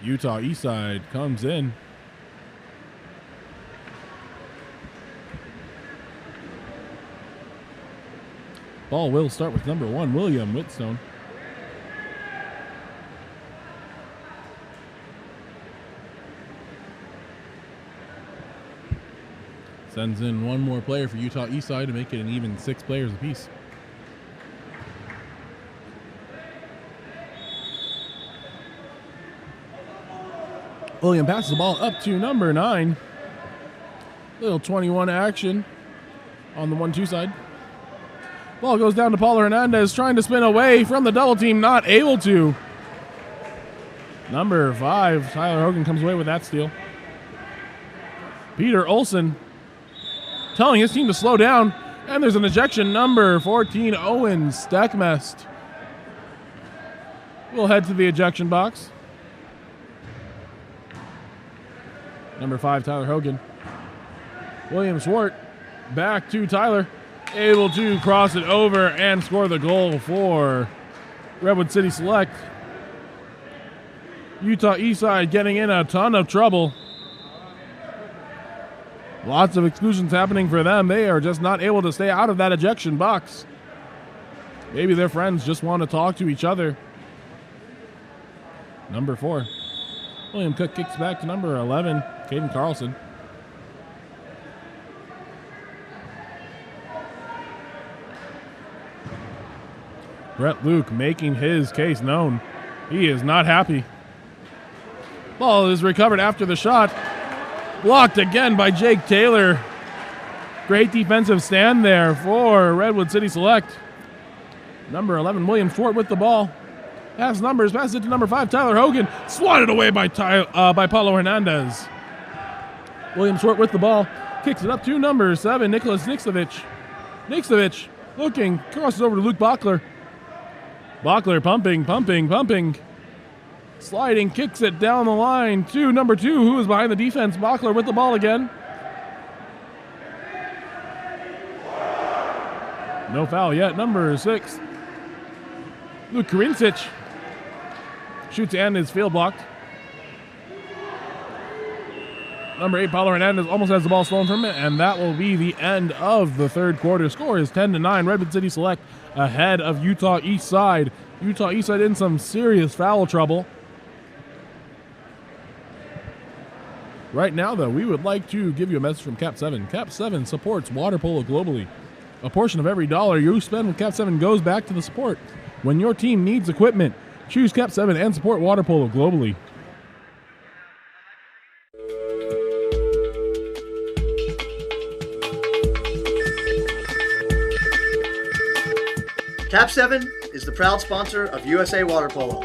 Utah East Side comes in. Ball will start with number 1, William Whitstone. Sends in one more player for Utah East Side to make it an even 6 players apiece. William passes the ball up to number 9. Little 21 action on the 1-2 side. Ball goes down to Paulo Hernandez, trying to spin away from the double team, not able to. Number 5, Tyler Hogan comes away with that steal. Peter Olson telling his team to slow down, and there's an ejection. Number 14, Owen Steckmest will head to the ejection box. Number 5, Tyler Hogan. William Swart back to Tyler, able to cross it over and score the goal for Redwood City Select. Utah Eastside getting in a ton of trouble. Lots of exclusions happening for them. They are just not able to stay out of that ejection box. Maybe their friends just want to talk to each other. Number 4. William Cook kicks back to number 11, Caden Carlson. Brett Luke making his case known. He is not happy. Ball is recovered after the shot. Blocked again by Jake Taylor. Great defensive stand there for Redwood City Select. Number 11, William Swart with the ball. Pass numbers, pass it to number 5, Tyler Hogan. Swatted away by Paulo Hernandez. William Swart with the ball. Kicks it up to number 7, Nicholas Nixovich. Nixovich looking, crosses over to Luke Bachler. Bachler pumping. Sliding, kicks it down the line to number 2, who is behind the defense. Bachler with the ball again. No foul yet. Number 6, Luke Karincic. Shoots and is field blocked. Number 8, Paulo Hernandez almost has the ball stolen from him, and that will be the end of the third quarter. Score is 10-9. Redwood City Select ahead of Utah East Side. Utah East Side in some serious foul trouble. Right now, though, we would like to give you a message from KAP7. KAP7 supports water polo globally. A portion of every dollar you spend with KAP7 goes back to the support. When your team needs equipment, choose KAP7 and support water polo globally. KAP7 is the proud sponsor of USA Water Polo.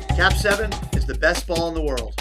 KAP7 is the best ball in the world.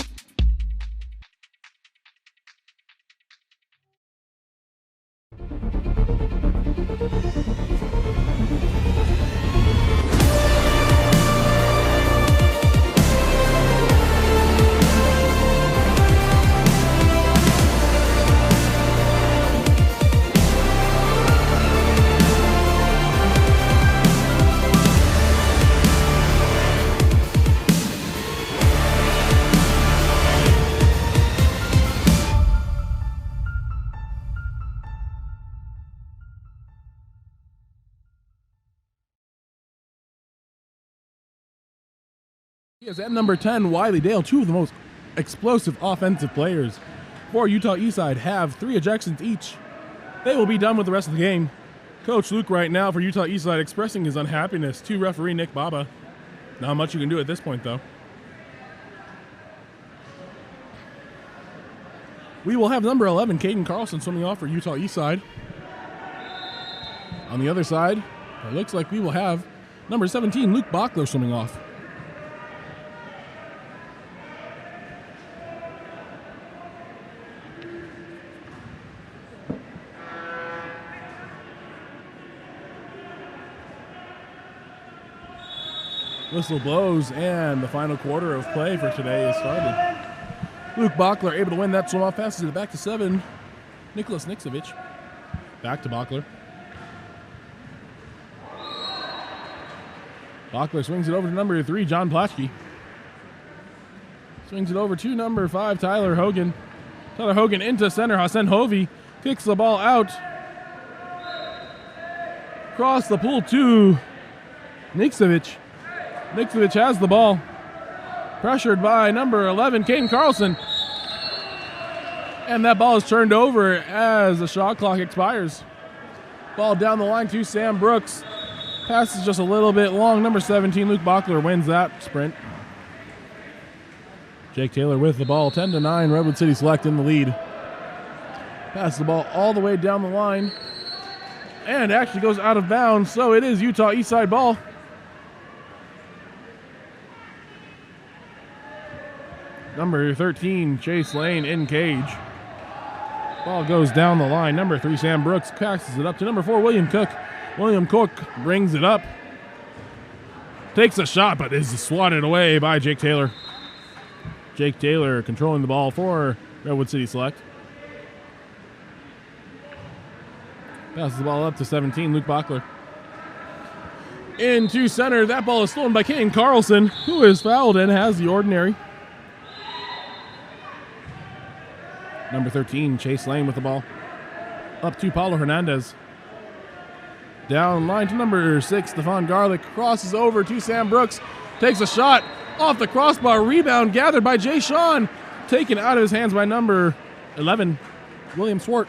Is at number 10, Wiley Dale, 2 of the most explosive offensive players for Utah Eastside, have 3 ejections each. They will be done with the rest of the game. Coach Luke right now for Utah Eastside expressing his unhappiness to referee Nick Baba. Not much you can do at this point, though. We will have number 11, Caden Carlson, swimming off for Utah Eastside. On the other side, it looks like we will have number 17, Luke Bachler, swimming off. Whistle blows, and the final quarter of play for today is started. Luke Bachler able to win that swim off, passes it back to 7. Nicholas Niksevic. Back to Bachler. Bachler swings it over to number 3, John Platschke. Swings it over to number 5, Tyler Hogan. Tyler Hogan into center. Hassan Hovey kicks the ball out. Across the pool to Niksevic. Niksevic has the ball. Pressured by number 11, Caden Carlson. And that ball is turned over as the shot clock expires. Ball down the line to Sam Brooks. Pass is just a little bit long. Number 17, Luke Bachler, wins that sprint. Jake Taylor with the ball. 10-9, Redwood City Select in the lead. Pass the ball all the way down the line. And actually goes out of bounds, so it is Utah Eastside ball. Number 13, Chase Lane in cage. Ball goes down the line. Number 3, Sam Brooks passes it up to number 4, William Cook. William Cook brings it up. Takes a shot, but is swatted away by Jake Taylor. Jake Taylor controlling the ball for Redwood City Select. Passes the ball up to 17, Luke Bachler. Into center, that ball is stolen by Caden Carlson, who is fouled and has the ordinary. Number 13, Chase Lane with the ball. Up to Paulo Hernandez. Down line to number 6, Stephon Garlick. Crosses over to Sam Brooks. Takes a shot off the crossbar. Rebound gathered by Jay Sean. Taken out of his hands by number 11, William Swart.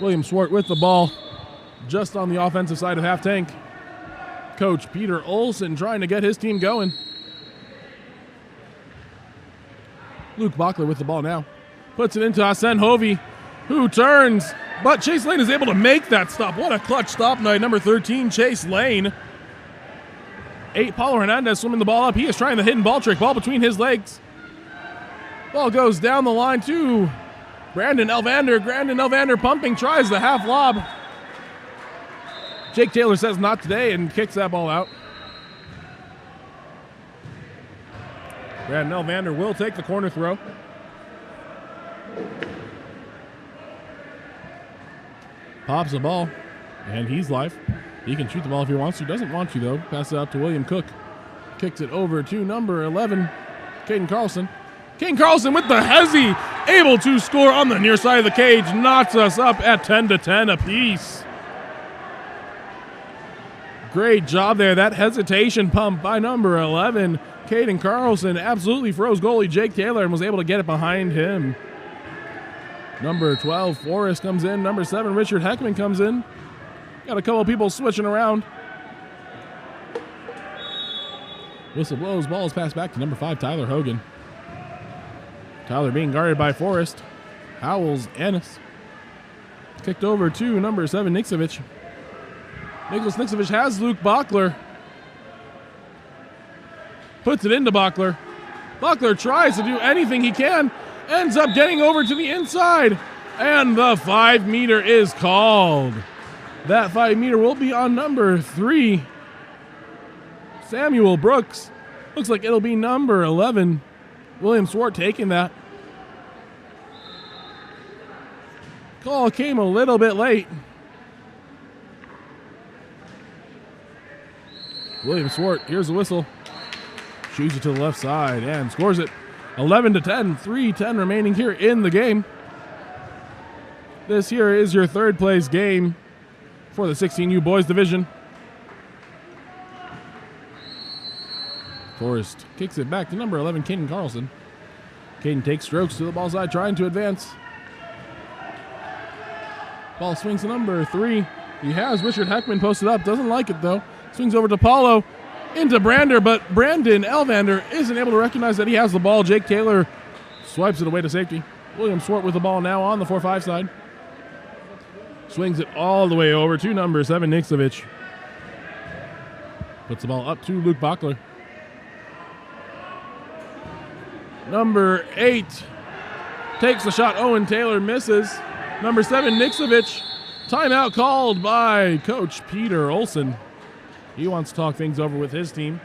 William Swart with the ball just on the offensive side of half tank. Coach Peter Olson trying to get his team going. Luke Bachler with the ball now. Puts it into Hassan Hovey, who turns, but Chase Lane is able to make that stop. What a clutch stop night. Number 13, Chase Lane. 8, Paulo Hernandez swimming the ball up. He is trying the hidden ball trick. Ball between his legs. Ball goes down the line to Brandon Elvander. Brandon Elvander pumping, tries the half lob. Jake Taylor says not today and kicks that ball out. Brandon Elvander will take the corner throw. Pops the ball, and he's live. He can shoot the ball if he wants to. Doesn't want to, though. Passes it out to William Cook. Kicks it over to number 11, Caden Carlson. Caden Carlson with the hezzy, able to score on the near side of the cage. Knocks us up at 10-10 apiece. Great job there. That hesitation pump by number 11, Caden Carlson, absolutely froze goalie Jake Taylor and was able to get it behind him. Number 12, Forrest comes in. Number 7, Richard Heckman comes in. Got a couple people switching around. Whistle blows. Ball is passed back to number 5, Tyler Hogan. Tyler being guarded by Forrest. Howells Ennis. Kicked over to number 7, Niksevic. Nicholas Niksevic has Luke Bachler. Puts it into Bachler. Bachler tries to do anything he can. Ends up getting over to the inside. And the 5-meter is called. That 5-meter will be on number 3, Samuel Brooks. Looks like it'll be number 11, William Swart, taking that. Call came a little bit late. William Swart, here's the whistle. Shoots it to the left side and scores it. 11-10, 3:10 remaining here in the game. This here is your third place game for the 16U boys division. Forrest kicks it back to number 11, Caden Carlson. Caden takes strokes to the ball side, trying to advance. Ball swings to number 3. He has Richard Heckman posted up, doesn't like it though. Swings over to Paulo, into Brander, but Brandon Elvander isn't able to recognize that he has the ball. Jake Taylor swipes it away to safety. William Swart with the ball now on the 4-5 side. Swings it all the way over to number 7, Niksevic. Puts the ball up to Luke Bachler. Number 8 takes the shot. Owen Taylor misses. Number 7, Niksevic. Timeout called by Coach Peter Olson. He wants to talk things over with his team.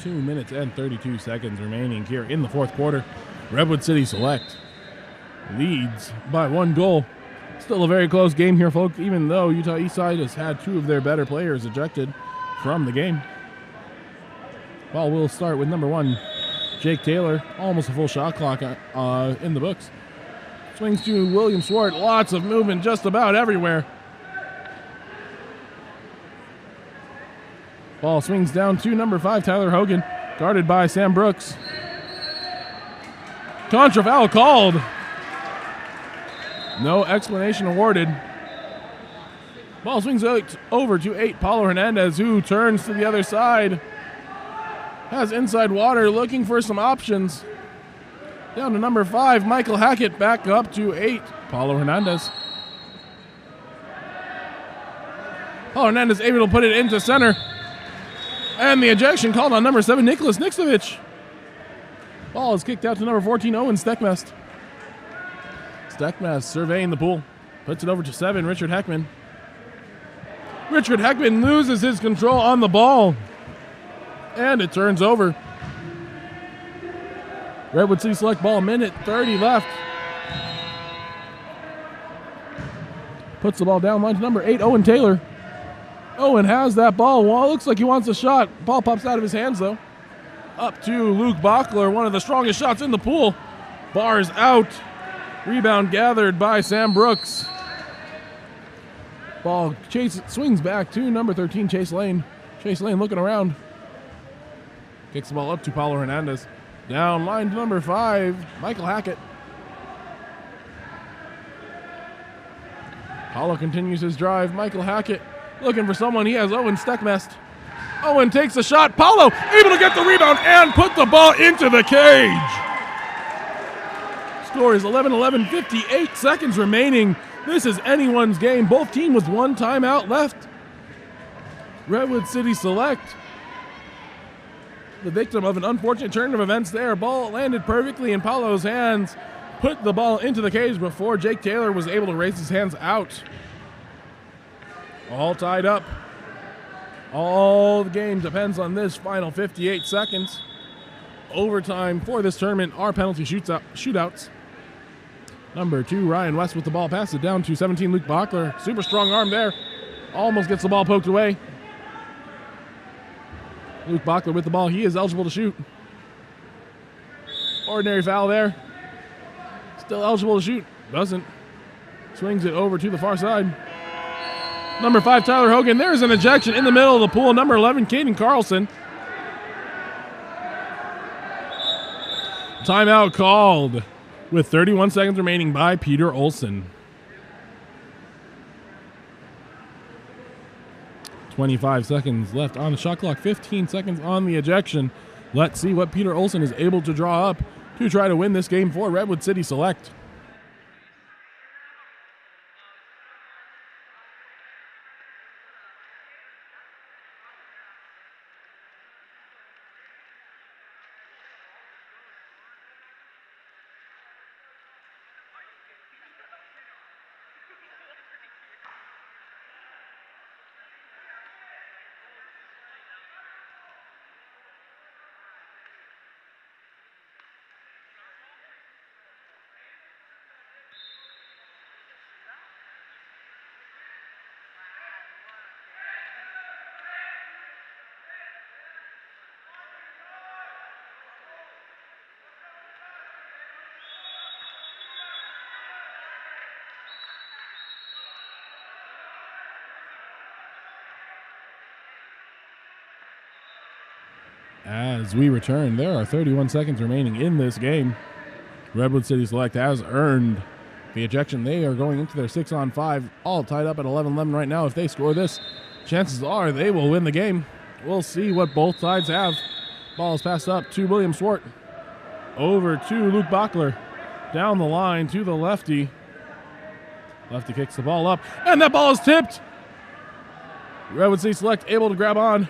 Two minutes and 32 seconds remaining here in the fourth quarter. Redwood City Select leads by 1 goal. Still a very close game here, folks, even though Utah Eastside has had 2 of their better players ejected from the game. Ball will start with number 1, Jake Taylor. Almost a full shot clock in the books. Swings to William Swart. Lots of movement just about everywhere. Ball swings down to number 5, Tyler Hogan, guarded by Sam Brooks. Contra foul called. No explanation awarded. Ball swings over to 8, Paulo Hernandez, who turns to the other side. Has inside water, looking for some options. Down to number 5, Michael Hackett, back up to 8, Paulo Hernandez. Paulo Hernandez able to put it into center. And the ejection called on number 7, Nicholas Nixovich. Ball is kicked out to number 14, Owen Steckmest. Steckmest surveying the pool. Puts it over to 7, Richard Heckman. Richard Heckman loses his control on the ball. And it turns over. Redwood City Select ball, minute 30 left. Puts the ball down line to number 8, Owen Taylor. Owen has that ball. Well, it looks like he wants a shot. Ball pops out of his hands, though. Up to Luke Bachler, one of the strongest shots in the pool. Bars out. Rebound gathered by Sam Brooks. Ball swings back to number 13, Chase Lane. Chase Lane looking around. Kicks the ball up to Paulo Hernandez. Down line to number 5, Michael Hackett. Paulo continues his drive. Michael Hackett looking for someone. He has Owen Steckmest. Owen takes a shot. Paulo able to get the rebound and put the ball into the cage. Score is 11-11, 58 seconds remaining. This is anyone's game. Both teams with 1 timeout left. Redwood City Select, the victim of an unfortunate turn of events there. Ball landed perfectly in Paulo's hands. Put the ball into the cage before Jake Taylor was able to raise his hands out. All tied up. All the game depends on this final 58 seconds. Overtime for this tournament are penalty shootouts. Number 2, Ryan West with the ball. Pass it down to 17, Luke Bachler. Super strong arm there. Almost gets the ball poked away. Luke Bachler with the ball. He is eligible to shoot. Ordinary foul there. Still eligible to shoot. Doesn't. Swings it over to the far side. Number 5, Tyler Hogan. There's an ejection in the middle of the pool. Number 11, Caden Carlson. Timeout called with 31 seconds remaining by Peter Olson. 25 seconds left on the shot clock, 15 seconds on the ejection. Let's see what Peter Olson is able to draw up to try to win this game for Redwood City Select. As we return, there are 31 seconds remaining in this game. Redwood City Select has earned the ejection. They are going into their 6-on-5, all tied up at 11-11 right now. If they score this, chances are they will win the game. We'll see what both sides have. Ball is passed up to William Swart. Over to Luke Bachler. Down the line to the lefty. Lefty kicks the ball up, and that ball is tipped. Redwood City Select able to grab on.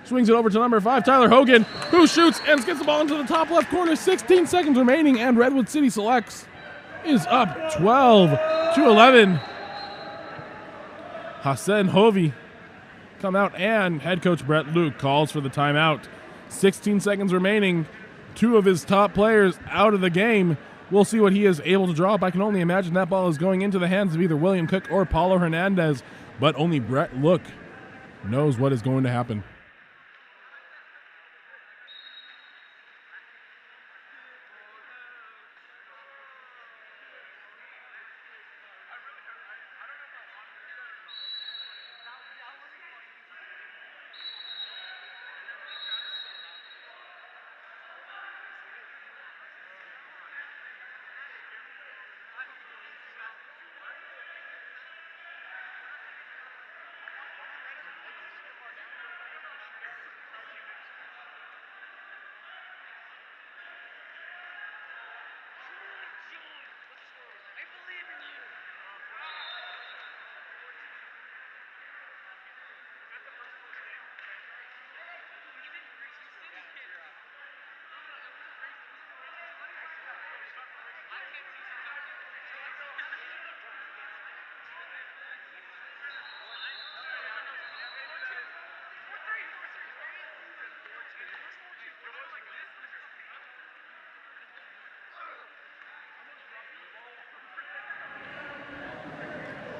Swings it over to number 5, Tyler Hogan, who shoots and gets the ball into the top left corner. 16 seconds remaining, and Redwood City Selects is up 12-11. Hassan Hovey come out, and head coach Brett Luke calls for the timeout. 16 seconds remaining. 2 of his top players out of the game. We'll see what he is able to draw up. I can only imagine that ball is going into the hands of either William Cook or Paulo Hernandez, but only Brett Luke knows what is going to happen.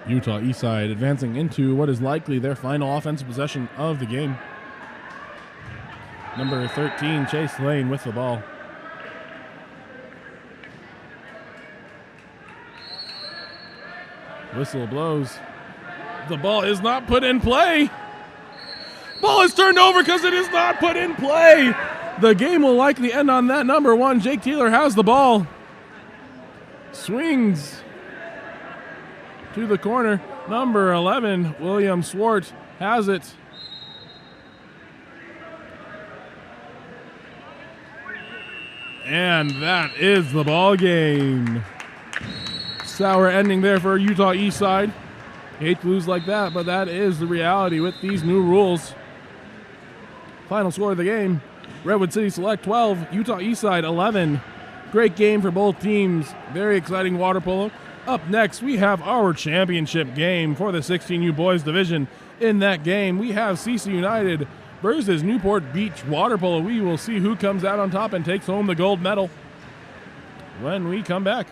Utah Eastside advancing into what is likely their final offensive possession of the game. Number 13, Chase Lane with the ball. Whistle blows. The ball is not put in play. Ball is turned over because it is not put in play. The game will likely end on that. Number 1, Jake Taylor has the ball. Swings to the corner. Number 11, William Swart has it. And that is the ball game. Sour ending there for Utah Eastside. Hate to lose like that, but that is the reality with these new rules. Final score of the game, Redwood City Select 12, Utah Eastside 11. Great game for both teams. Very exciting water polo. Up next, we have our championship game for the 16U boys division. In that game, we have CC United versus Newport Beach water polo. We will see who comes out on top and takes home the gold medal when we come back.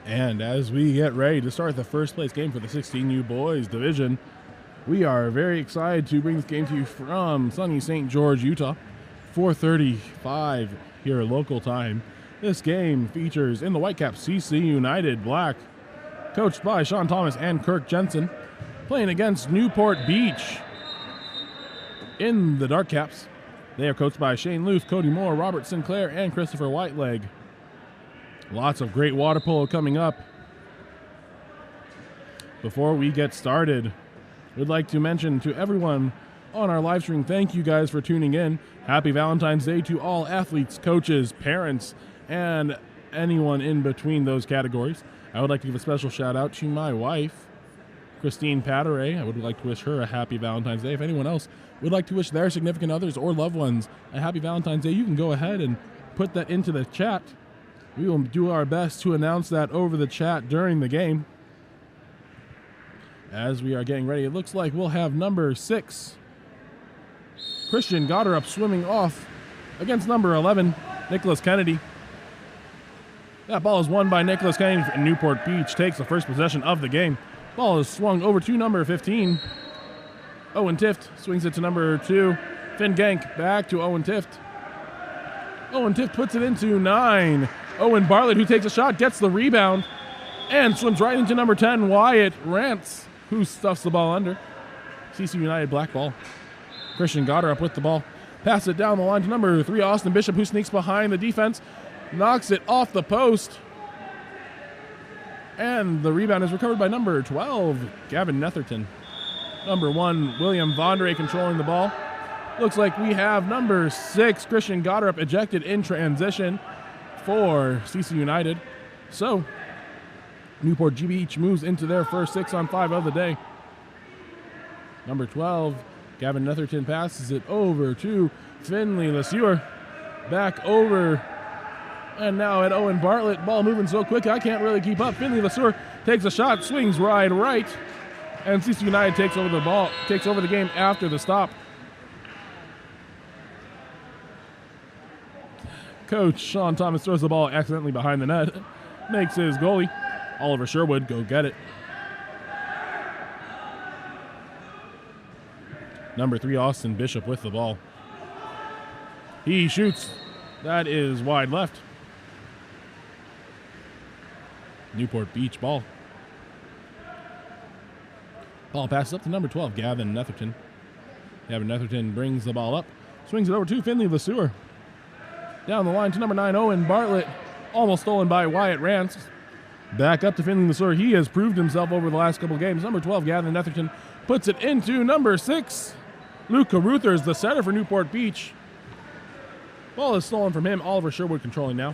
And as we get ready to start the first place game for the 16U boys division, we are very excited to bring this game to you from sunny St. George, Utah. 4:35 here local time. This game features in the Whitecaps CC United Black, coached by Sean Thomas and Kirk Jensen, playing against Newport Beach in the Dark Caps. They are coached by Shane Luth, Cody Moore, Robert Sinclair, and Christopher Whiteleg. Lots of great water polo coming up. Before we get started, we'd like to mention to everyone on our live stream, thank you guys for tuning in. Happy Valentine's Day to all athletes, coaches, parents, and anyone in between those categories. I would like to give a special shout out to my wife, Christine Patteray. I would like to wish her a happy Valentine's Day. If anyone else would like to wish their significant others or loved ones a happy Valentine's Day, you can go ahead and put that into the chat. We will do our best to announce that over the chat during the game. As we are getting ready, it looks like we'll have number 6, Christian Gotterup, swimming off against number 11, Nicholas Kennedy. That ball is won by Nicholas Kennedy, and Newport Beach takes the first possession of the game. Ball is swung over to number 15. Owen Tift swings it to number 2. Finn Genk back to Owen Tift. Owen Tift puts it into 9. Owen Bartlett, who takes a shot, gets the rebound, and swims right into number 10, Wyatt Rance, who stuffs the ball under. CC United black ball. Christian Gotterup with the ball. Pass it down the line to number 3, Austin Bishop, who sneaks behind the defense, knocks it off the post, and the rebound is recovered by number 12, Gavin Netherton. Number 1, William Vondre controlling the ball. Looks like we have number 6, Christian Gotterup, ejected in transition for CC United. So, Newport Beach moves into their first 6-on-5 of the day. Number 12, Gavin Netherton passes it over to Finley LeSueur. Back over, and now at Owen Bartlett. Ball moving so quick, I can't really keep up. Finley LeSueur takes a shot, swings right, and CC United takes over the game after the stop. Coach Sean Thomas throws the ball accidentally behind the net. Makes his goalie, Oliver Sherwood, go get it. Number 3, Austin Bishop with the ball. He shoots. That is wide left. Newport Beach ball. Ball passes up to number 12, Gavin Netherton. Gavin Netherton brings the ball up. Swings it over to Finley LeSueur. Down the line to number 9, Owen Bartlett. Almost stolen by Wyatt Rance. Back up to Finley LeSueur. He has proved himself over the last couple of games. Number 12, Gavin Netherton, puts it into number 6. Luke Caruthers, the center for Newport Beach. Ball is stolen from him. Oliver Sherwood controlling now.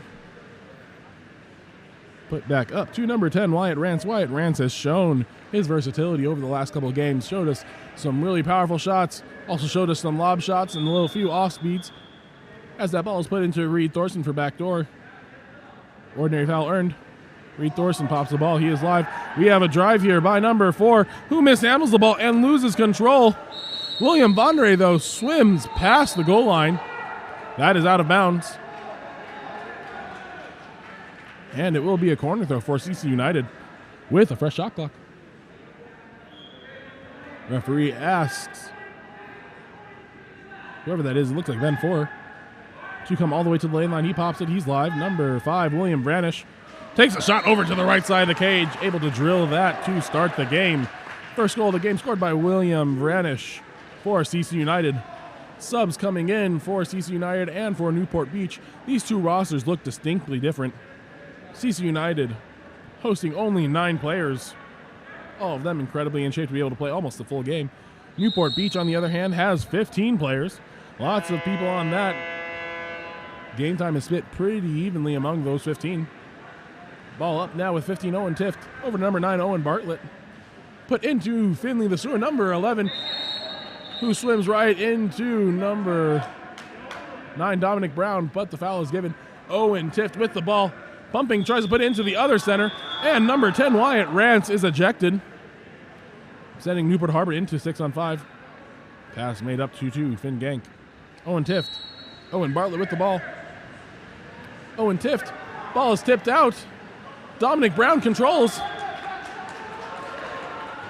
Put back up to number 10, Wyatt Rance. Wyatt Rance has shown his versatility over the last couple of games. Showed us some really powerful shots. Also showed us some lob shots and a little few off speeds. As that ball is put into Reed Thorson for backdoor. Ordinary foul earned. Reed Thorson pops the ball. He is live. We have a drive here by number 4, who mishandles the ball and loses control. William Vondre, though, swims past the goal line. That is out of bounds. And it will be a corner throw for CC United with a fresh shot clock. Referee asks whoever that is, it looks like Ben Four, to come all the way to the lane line. He pops it. He's live. Number 5, William Branish, takes a shot over to the right side of the cage, able to drill that to start the game. First goal of the game scored by William Branish for CC United. Subs coming in for CC United and for Newport Beach. These two rosters look distinctly different. CC United hosting only 9 players, all of them incredibly in shape to be able to play almost the full game. Newport Beach, on the other hand, has 15 players. Lots of people on that. Game time is split pretty evenly among those 15. Ball up now with 15, Owen Tift. Over to number 9, Owen Bartlett. Put into Finley LeSueur, number 11, who swims right into number 9, Dominic Brown, but the foul is given. Owen Tift with the ball. Pumping, tries to put it into the other center, and number 10, Wyatt Rance, is ejected, sending Newport Harbor into 6-on-5. Pass made up to 2, Finn Genk. Owen Tift. Owen Bartlett with the ball. Owen Tift. Ball is tipped out. Dominic Brown controls.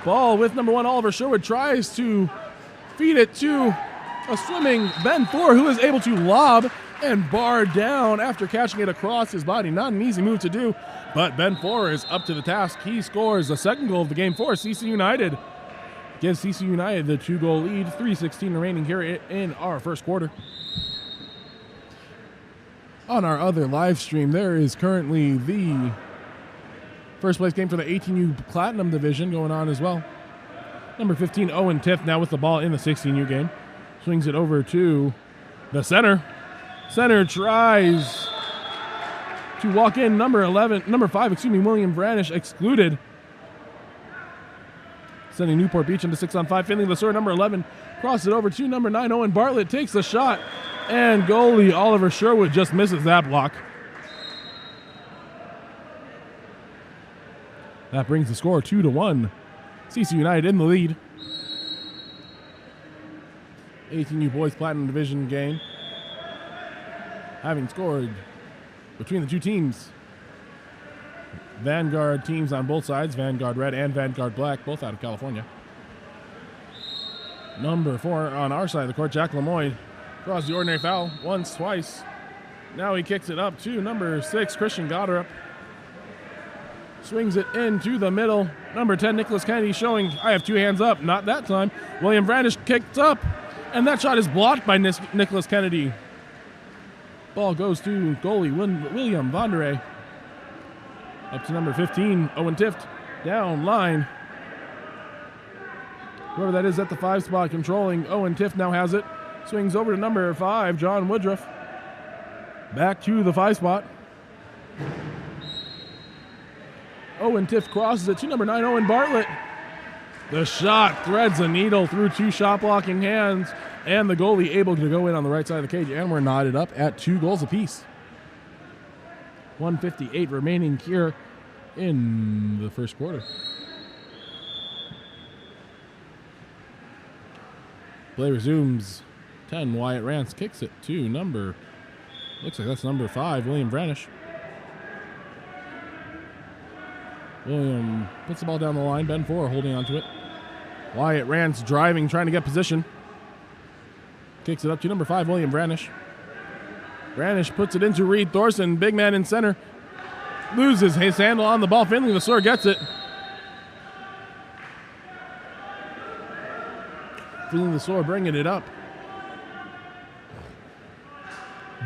Ball with number 1, Oliver Sherwood, tries to feed it to a swimming Ben Thor, who is able to lob and bar down after catching it across his body. Not an easy move to do, but Ben Thor is up to the task. He scores the second goal of the game for CC United. Gives CC United the 2-goal lead, 3:16 remaining here in our first quarter. On our other live stream, there is currently the first place game for the 18U Platinum Division going on as well. Number 15, Owen Tiff, now with the ball in the 16U game. Swings it over to the center. Center tries to walk in. Number 5, William Branish excluded. Sending Newport Beach into 6-on-5. Finley Lesueur, number 11, crosses it over to number 9, Owen Bartlett, takes the shot, and goalie Oliver Sherwood just misses that block. That brings the score 2-1. CC United in the lead. 18U Boys Platinum Division game. Having scored between the two teams. Vanguard teams on both sides, Vanguard Red and Vanguard Black, both out of California. Number 4 on our side of the court, Jack Lemoyne, draws the ordinary foul once, twice. Now he kicks it up to number 6, Christian Goddard. Swings it into the middle. Number 10, Nicholas Kennedy, showing I have 2 hands up. Not that time. William Brandish kicked up, and that shot is blocked by Nicholas Kennedy. Ball goes to goalie William Vonderay. Up to number 15, Owen Tift, down line. Whoever that is at the 5 spot controlling, Owen Tift now has it. Swings over to number 5, John Woodruff. Back to the 5 spot. Owen Tift crosses it to number 9, Owen Bartlett. The shot threads a needle through 2 shot blocking hands, and the goalie able to go in on the right side of the cage, and we're knotted up at 2 goals apiece. 1:58 remaining here in the first quarter. Play resumes. 10, Wyatt Rance kicks it to looks like that's number 5, William Branish. William puts the ball down the line. Ben Four holding onto it. Wyatt Rance driving, trying to get position. Kicks it up to number 5, William Branish. Branish puts it into Reed Thorson, big man in center. Loses his handle on the ball. Finley Lesueur gets it. Finley Lesueur bringing it up.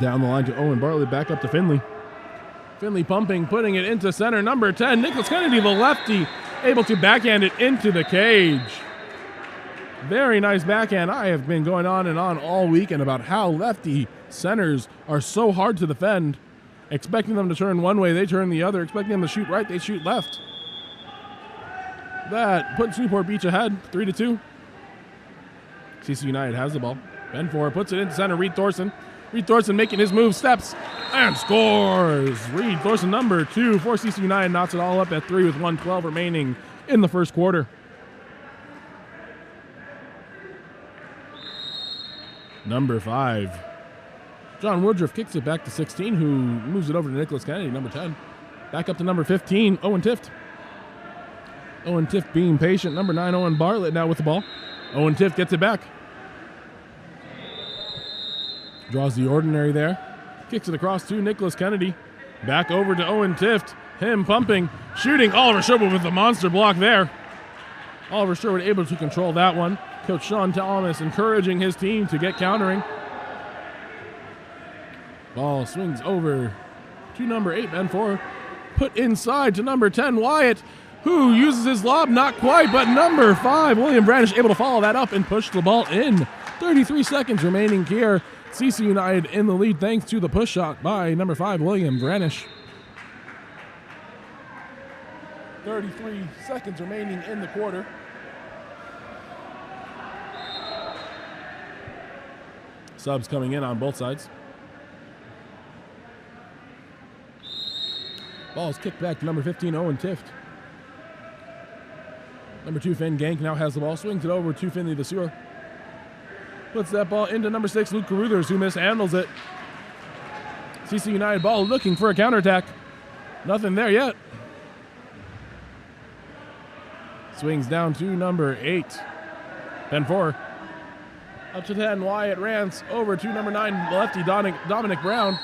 Down the line to Owen Bartlett, back up to Finley. Finley pumping, putting it into center. Number 10, Nicholas Kennedy, the lefty, able to backhand it into the cage. Very nice backhand. I have been going on and on all weekend about how lefty centers are so hard to defend. Expecting them to turn one way, they turn the other. Expecting them to shoot right, they shoot left. That puts Newport Beach ahead, 3-2. CC United has the ball. Ben Four puts it into center, Reed Thorson. Reed Thorson making his move, steps, and scores. Reed Thorson, number 2 for CC United, knocks it all up at 3 with 1:12 remaining in the first quarter. Number 5, John Woodruff kicks it back to 16, who moves it over to Nicholas Kennedy, number 10. Back up to number 15, Owen Tift. Owen Tift being patient. Number 9, Owen Bartlett now with the ball. Owen Tift gets it back. Draws the ordinary there. Kicks it across to Nicholas Kennedy. Back over to Owen Tift. Him pumping, shooting. Oliver Sherwood with the monster block there. Oliver Sherwood able to control that one. Coach Sean Thomas encouraging his team to get countering. Ball swings over to number 8, Ben Four. Put inside to number 10, Wyatt, who uses his lob, not quite, but number 5, William Branish, able to follow that up and push the ball in. 33 seconds remaining here. CC United in the lead thanks to the push shot by number 5, William Branish. 33 seconds remaining in the quarter. Subs coming in on both sides. Ball is kicked back to number 15, Owen Tift. Number 2, Finn Gank now has the ball. Swings it over to Finley Lesueur. Puts that ball into number 6, Luke Caruthers, who mishandles it. CC United ball looking for a counterattack. Nothing there yet. Swings down to number 8. Ben 4. Up to 10, Wyatt Rance. Over to number 9, lefty Dominic Brown.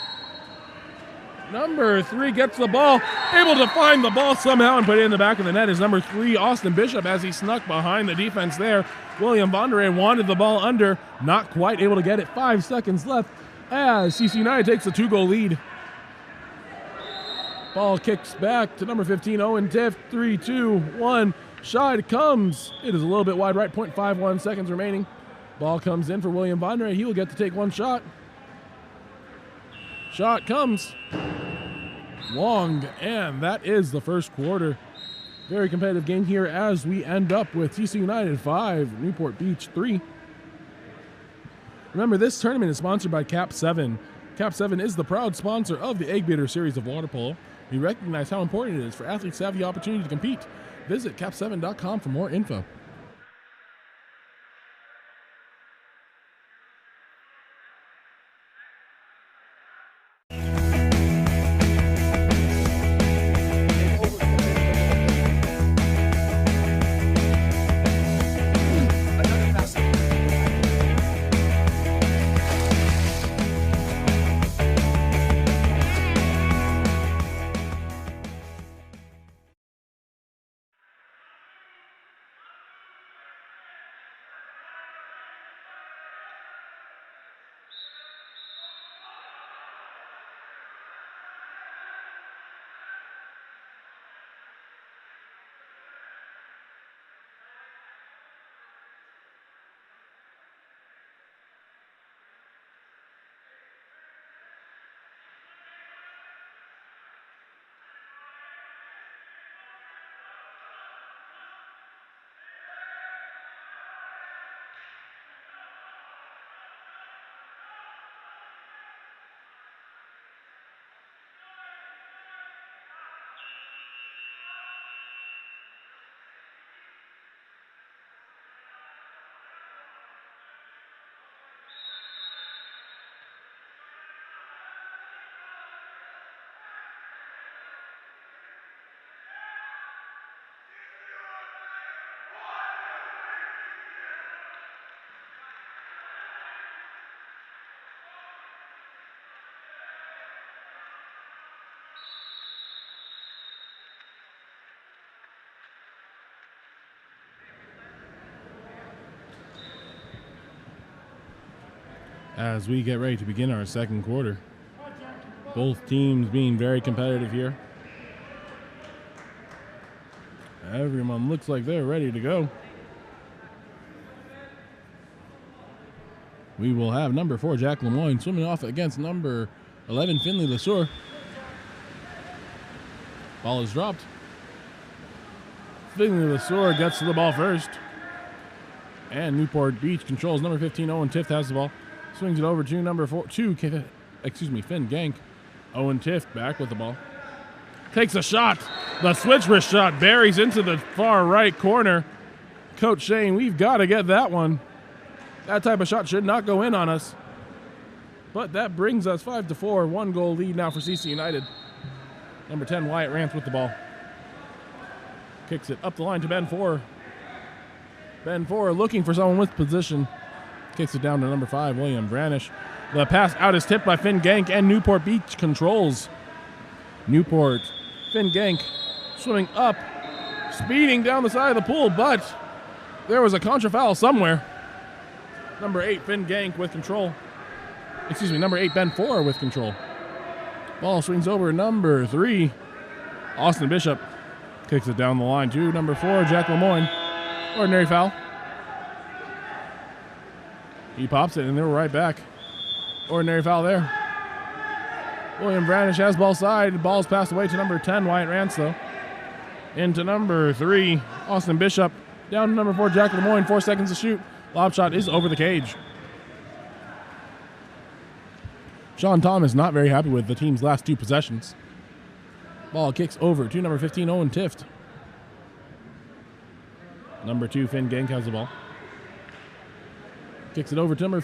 Number 3 gets the ball. Able to find the ball somehow and put it in the back of the net is number 3, Austin Bishop, as he snuck behind the defense there. William Bondere wanted the ball under. Not quite able to get it. 5 seconds left as CC United takes a 2-goal lead. Ball kicks back to number 15, Owen Tiff. 3, 2, 1. Shot comes. It is a little bit wide right. 0.51 seconds remaining. Ball comes in for William Bondere. He will get to take one shot. Shot comes. Long, and that is the first quarter. Very competitive game here as we end up with TC United 5, Newport Beach 3. Remember, this tournament is sponsored by KAP7. KAP7 is the proud sponsor of the Eggbeater series of water polo. We recognize how important it is for athletes to have the opportunity to compete. Visit KAP7.com for more info. As we get ready to begin our second quarter, both teams being very competitive here. Everyone looks like they're ready to go. We will have number 4, Jack Lemoyne, swimming off against number 11, Finley Lesueur. Ball is dropped. Finley Lesueur gets to the ball first. And Newport Beach controls. Number 15, Owen Tift has the ball. Swings it over to number 4, Finn Gank. Owen Tift back with the ball. Takes a shot. The switch wrist shot buries into the far right corner. Coach Shane, we've got to get that one. That type of shot should not go in on us. But that brings us 5-4, 1-goal lead now for CC United. Number 10, Wyatt Rance with the ball. Kicks it up the line to Ben 4. Ben 4 looking for someone with position. Kicks it down to number 5, William Branish. The pass out is tipped by Finn Gank, and Newport Beach controls. Newport, Finn Gank swimming up, speeding down the side of the pool, but there was a contra foul somewhere. Number 8, Finn Gank with control. Number 8, Ben 4 with control. Ball swings over number 3, Austin Bishop. Kicks it down the line to number 4, Jack Lemoyne. Ordinary foul. He pops it, and they're right back. Ordinary foul there. William Branish has ball side. Ball's passed away to number 10, Wyatt Rance, though. Into number 3, Austin Bishop. Down to number 4, Jack Lemoyne. 4 seconds to shoot. Lob shot is over the cage. Sean Thomas not very happy with the team's last 2 possessions. Ball kicks over to number 15, Owen Tift. Number 2, Finn Gank has the ball. Kicks it over to number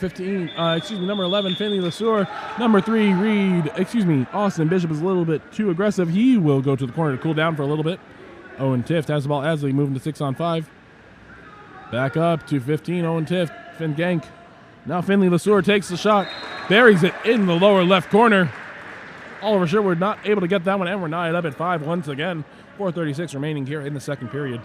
11, Finley Lesueur. Number 3, Austin Bishop is a little bit too aggressive. He will go to the corner to cool down for a little bit. Owen Tift has the ball as they move into 6-on-5. Back up to 15, Owen Tift, Finn Genk. Now Finley LeSueur takes the shot, buries it in the lower left corner. Oliver Sherwood not able to get that one, and we're knotted up at 5 once again. 4:36 remaining here in the second period.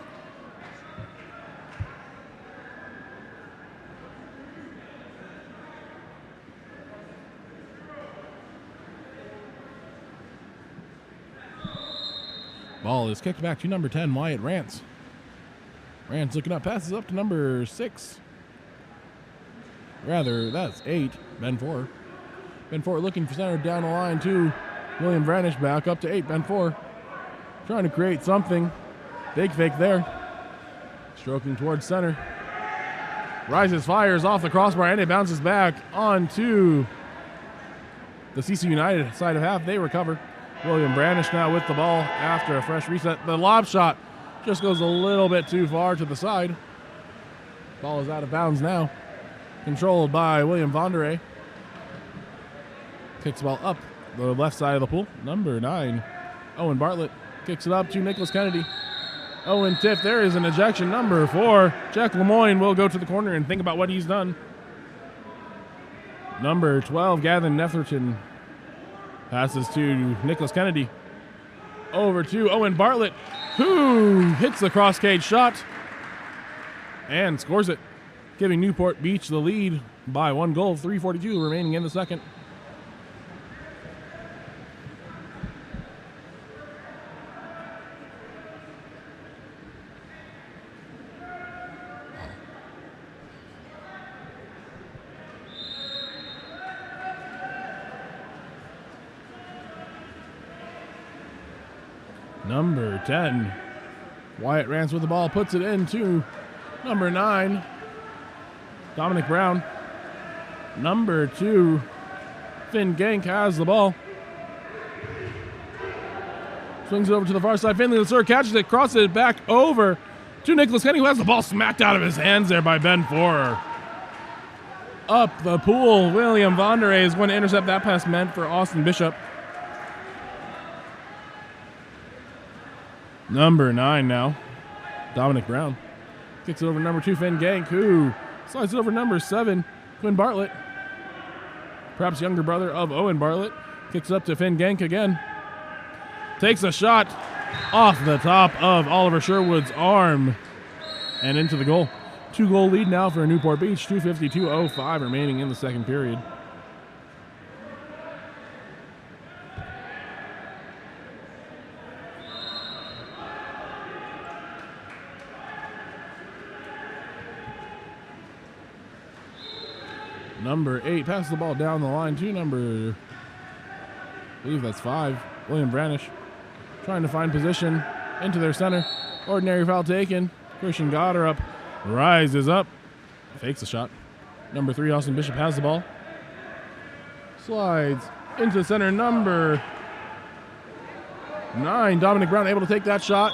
Ball is kicked back to number 10, Wyatt Rance. Rance looking up, passes up to number 6. Rather, that's 8, Ben Four. Ben Four looking for center down the line to William Branish, back up to 8, Ben Four. Trying to create something. Big fake there. Stroking towards center. Rises, fires off the crossbar, and it bounces back onto the CC United side of half. They recover. William Branish now with the ball after a fresh reset. The lob shot just goes a little bit too far to the side. Ball is out of bounds now. Controlled by William Vonderay. Kicks the ball up the left side of the pool. Number 9, Owen Bartlett. Kicks it up to Nicholas Kennedy. Owen Tift, there is an ejection. Number 4, Jack Lemoyne will go to the corner and think about what he's done. Number 12, Gavin Netherton. Passes to Nicholas Kennedy. Over to Owen Bartlett, who hits the cross cage shot and scores it, giving Newport Beach the lead by 1 goal. 3:42 remaining in the second. Number 10, Wyatt Rance with the ball, puts it into number 9, Dominic Brown. Number 2, Finn Genk has the ball. Swings it over to the far side. Finley LeSueur catches it, crosses it back over to Nicholas Kenny, who has the ball smacked out of his hands there by Ben Forer. Up the pool, William Vonderay is going to intercept that pass meant for Austin Bishop. Number 9 now, Dominic Brown. Kicks it over to number 2, Finn Genk, who slides it over to number 7, Quinn Bartlett. Perhaps younger brother of Owen Bartlett. Kicks it up to Finn Genk again. Takes a shot off the top of Oliver Sherwood's arm and into the goal. 2-goal lead now for Newport Beach. 2:52:05 remaining in the second period. Number 8 passes the ball down the line to number, I believe that's 5, William Branish. Trying to find position into their center. Ordinary foul taken. Christian Goddard rises up, fakes the shot. Number 3, Austin Bishop has the ball. Slides into the center. Number 9, Dominic Brown able to take that shot.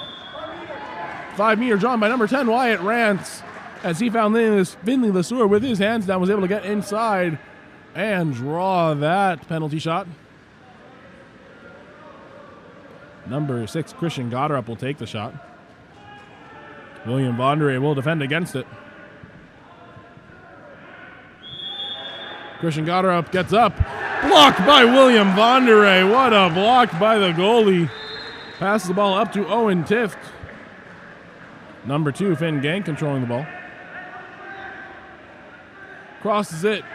5-meter drawn by number 10, Wyatt Rance. As he found Finley LeSueur with his hands down, was able to get inside and draw that penalty shot. Number 6, Christian Goddard will take the shot. William Vonderay will defend against it. Christian Goddard gets up. Blocked by William Vonderay. What a block by the goalie. Passes the ball up to Owen Tift. Number 2, Finn Genk controlling the ball. Crosses it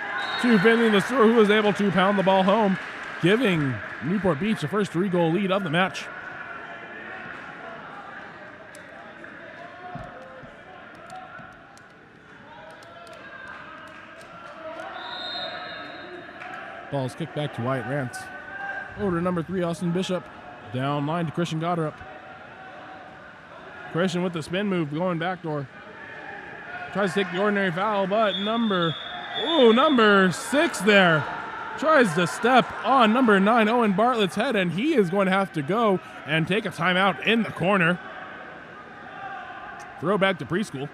to Finley LeSueur, who was able to pound the ball home, giving Newport Beach the first 3-goal lead of the match. Ball's kicked back to Wyatt Rance. Over to number 3, Austin Bishop. Down line to Christian Goddard. Christian with the spin move, going backdoor. Tries to take the ordinary foul, but number 6 there tries to step on number 9, Owen Bartlett's head, and he is going to have to go and take a timeout in the corner. Throw back to preschool.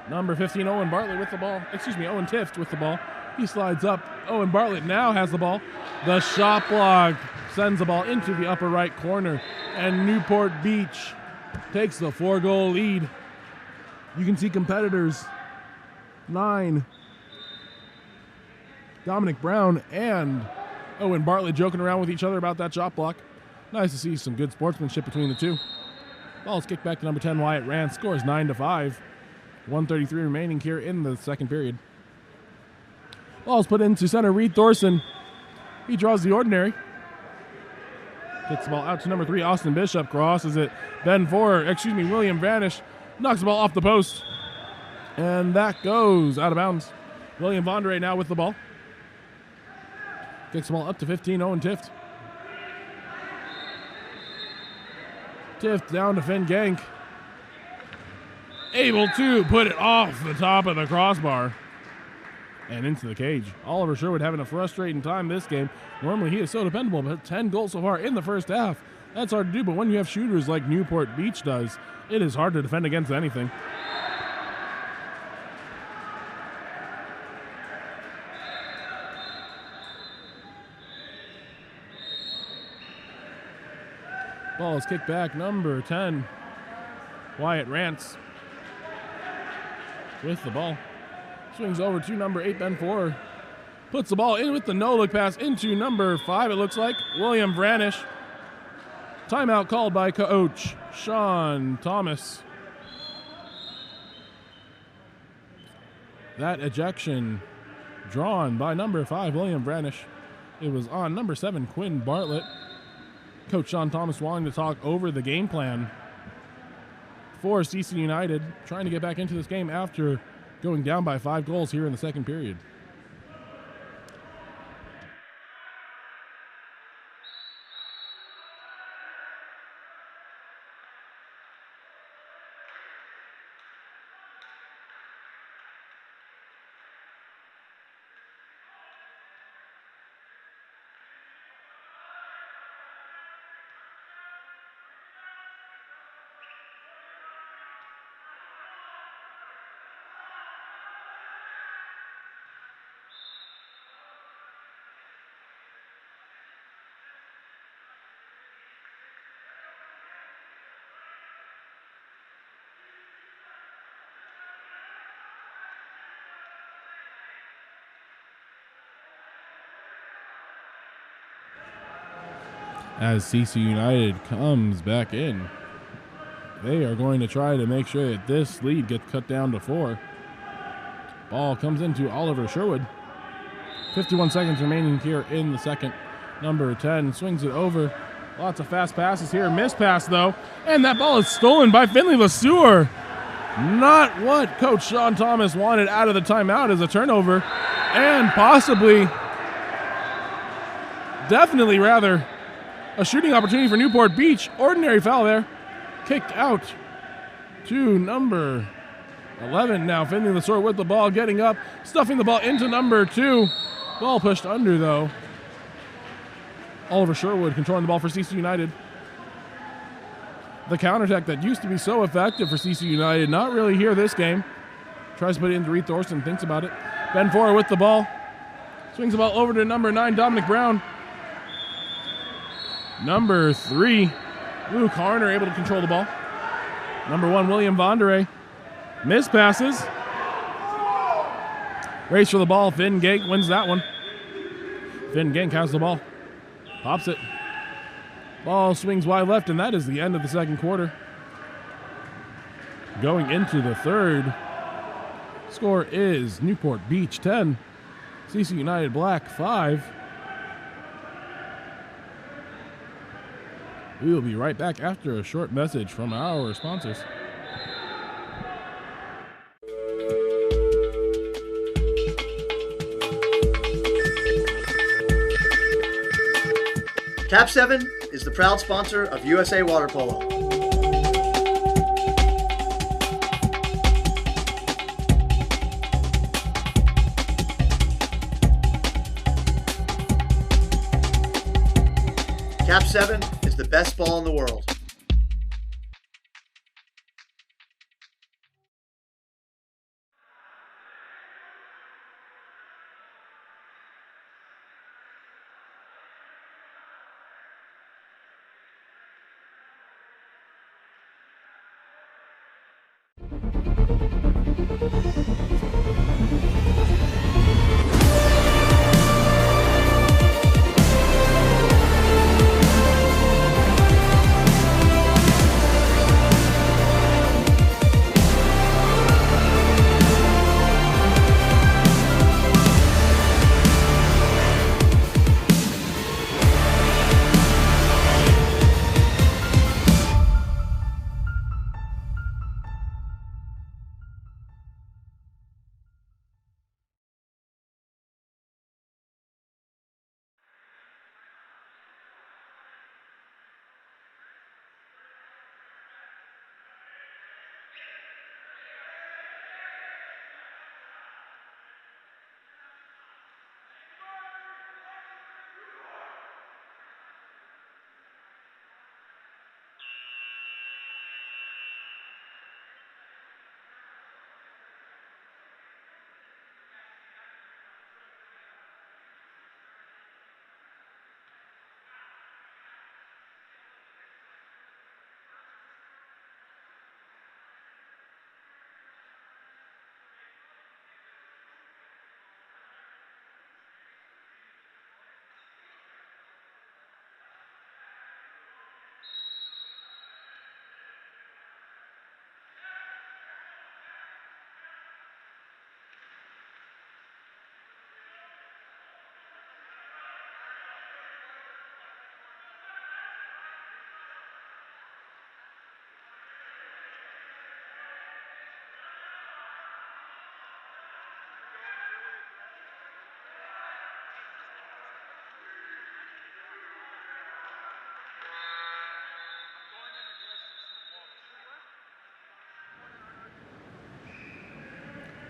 Number 15, Owen Bartlett with the ball. Owen Tift with the ball. He slides up. Owen Bartlett now has the ball. The shot block sends the ball into the upper right corner, and Newport Beach takes the 4-goal lead. You can see competitors 9, Dominic Brown and Owen Bartlett joking around with each other about that shot block. Nice to see some good sportsmanship between the two. Ball's kicked back to number 10, Wyatt Rance. Scores 9-5. 1:33 remaining here in the second period. Ball's put into center, Reed Thorson. He draws the ordinary. Gets the ball out to number 3, Austin Bishop. Crosses it. William Vanish knocks the ball off the post. And that goes out of bounds. William Vondre now with the ball. Kicks the ball up to 15, Owen Tift. Tift down to Finn Genk. Able to put it off the top of the crossbar and into the cage. Oliver Sherwood having a frustrating time this game. Normally he is so dependable, but 10 goals so far in the first half. That's hard to do, but when you have shooters like Newport Beach does, it is hard to defend against anything. Ball is kicked back, number 10, Wyatt Rance with the ball. Swings over to number 8, Ben Forer. Puts the ball in with the no-look pass into number 5, it looks like, William Vranish. Timeout called by coach Sean Thomas. That ejection drawn by number 5, William Vranish. It was on number 7, Quinn Bartlett. Coach Sean Thomas wanting to talk over the game plan for CC United, trying to get back into this game after going down by 5 goals here in the second period. As CC United comes back in, they are going to try to make sure that this lead gets cut down to 4. Ball comes into Oliver Sherwood. 51 seconds remaining here in the second. Number 10 swings it over. Lots of fast passes here. Missed pass though. And that ball is stolen by Finley LeSueur. Not what Coach Sean Thomas wanted out of the timeout as a turnover. And possibly, definitely rather, a shooting opportunity for Newport Beach. Ordinary foul there. Kicked out to number 11 now. Finley LeSueur with the ball, getting up, stuffing the ball into number 2. Ball pushed under though. Oliver Sherwood controlling the ball for CC United. The counterattack that used to be so effective for CC United, not really here this game. Tries to put it into Reed Thorson, thinks about it. Ben Forer with the ball. Swings the ball over to number 9, Dominic Brown. Number 3, Luke Harner able to control the ball. Number 1, William Vondere. Missed passes. Race for the ball. Finn Genk wins that one. Finn Genk has the ball. Pops it. Ball swings wide left, and that is the end of the second quarter. Going into the third, score is Newport Beach 10, CC United Black 5. We will be right back after a short message from our sponsors. KAP7 is the proud sponsor of USA Water Polo. KAP7 is the best ball in the world.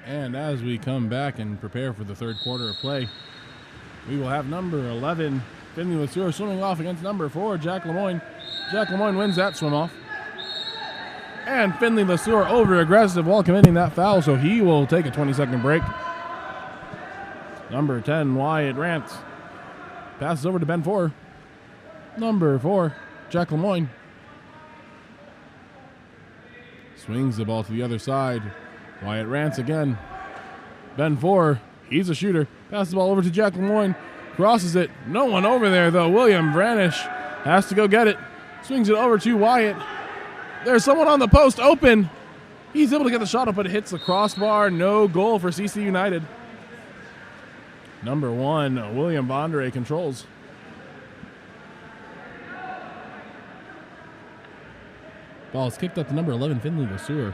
And as we come back and prepare for the third quarter of play, we will have number 11, Finley LeSueur, swimming off against number 4, Jack Lemoyne. Jack Lemoyne wins that swim off. And Finley LeSueur over-aggressive while committing that foul, so he will take a 20-second break. Number 10, Wyatt Rance, passes over to Ben 4. Number 4, Jack Lemoyne. Swings the ball to the other side. Wyatt Rance again. Ben 4, he's a shooter. Passes the ball over to Jack Lemoyne. Crosses it. No one over there, though. William Vranish has to go get it. Swings it over to Wyatt. There's someone on the post open. He's able to get the shot up, but it hits the crossbar. No goal for CC United. Number 1, William Bondere controls. Ball is kicked up to number 11, Finley LeSueur.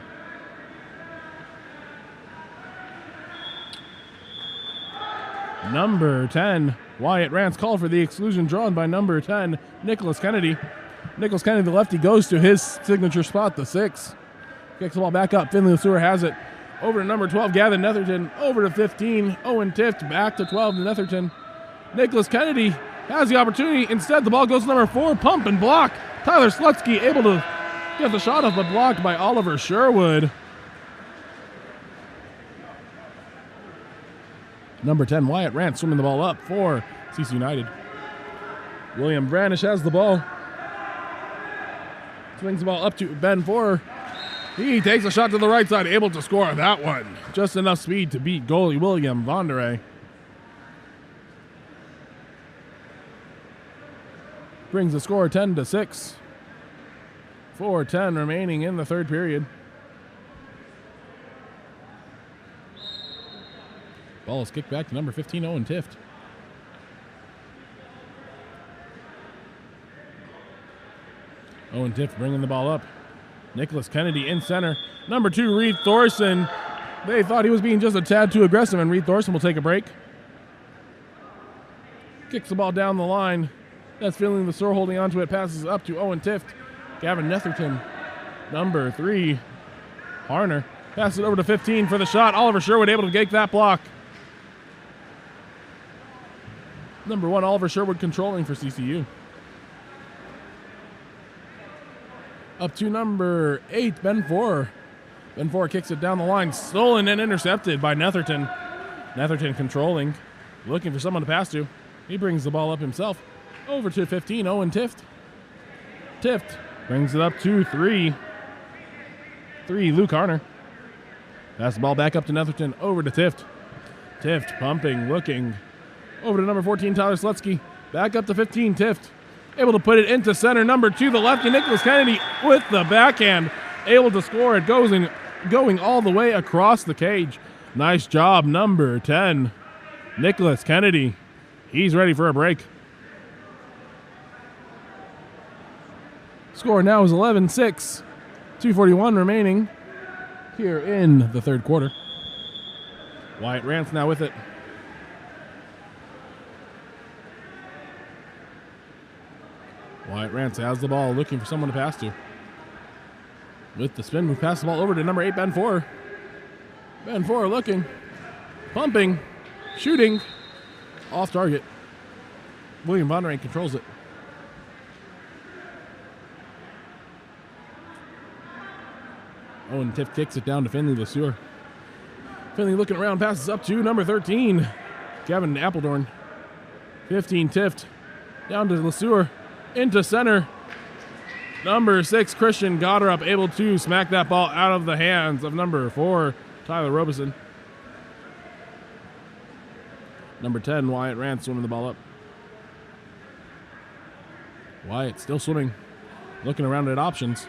Number 10, Wyatt Rance, called for the exclusion drawn by number 10, Nicholas Kennedy. Nicholas Kennedy, the lefty, goes to his signature spot, the 6. Kicks the ball back up. Finley LeSueur has it. Over to number 12, Gavin Netherton. Over to 15, Owen Tift. Back to 12 to Netherton. Nicholas Kennedy has the opportunity. Instead, the ball goes to number 4, pump and block. Tyler Slutsky able to get the shot off, but blocked by Oliver Sherwood. Number 10, Wyatt Rance, swimming the ball up for CC United. William Branish has the ball. Swings the ball up to Ben 4. He takes a shot to the right side, able to score that one. Just enough speed to beat goalie William Bondere. Brings the score 10-6. 4:10 remaining in the third period. Ball is kicked back to number 15, Owen Tift. Owen Tift bringing the ball up. Nicholas Kennedy in center. Number 2, Reed Thorson. They thought he was being just a tad too aggressive, and Reed Thorson will take a break. Kicks the ball down the line. That's Finley LeSueur holding onto it. Passes up to Owen Tift. Gavin Netherton. Number 3, Harner. Passes it over to 15 for the shot. Oliver Sherwood able to get that block. Number 1, Oliver Sherwood controlling for CCU. Up to number 8, Ben 4. Ben 4 kicks it down the line. Stolen and intercepted by Netherton. Netherton controlling. Looking for someone to pass to. He brings the ball up himself. Over to 15, Owen Tift. Tift brings it up to 3. 3, Luke Harner. Pass the ball back up to Netherton, over to Tift. Tift pumping, looking. Over to number 14, Tyler Slutsky. Back up to 15, Tift. Able to put it into center. Number 2, the lefty, Nicholas Kennedy with the backhand. Able to score it, going all the way across the cage. Nice job, number 10, Nicholas Kennedy. He's ready for a break. Score now is 11-6. 2:41 remaining here in the third quarter. Wyatt Rance now with it. Wyatt Rance has the ball, looking for someone to pass to. With the spin move, pass the ball over to number 8, Ben Four. Ben Four looking, pumping, shooting, off target. William Vondereen controls it. Owen Tift kicks it down to Finley LeSueur. Finley looking around, passes up to number 13, Gavin Appledorn. 15, Tift, down to LeSueur, into center. Number 6, Christian Goddard, able to smack that ball out of the hands of number 4, Tyler Robeson. Number 10, Wyatt Rance swimming the ball up. Wyatt still swimming, looking around at options.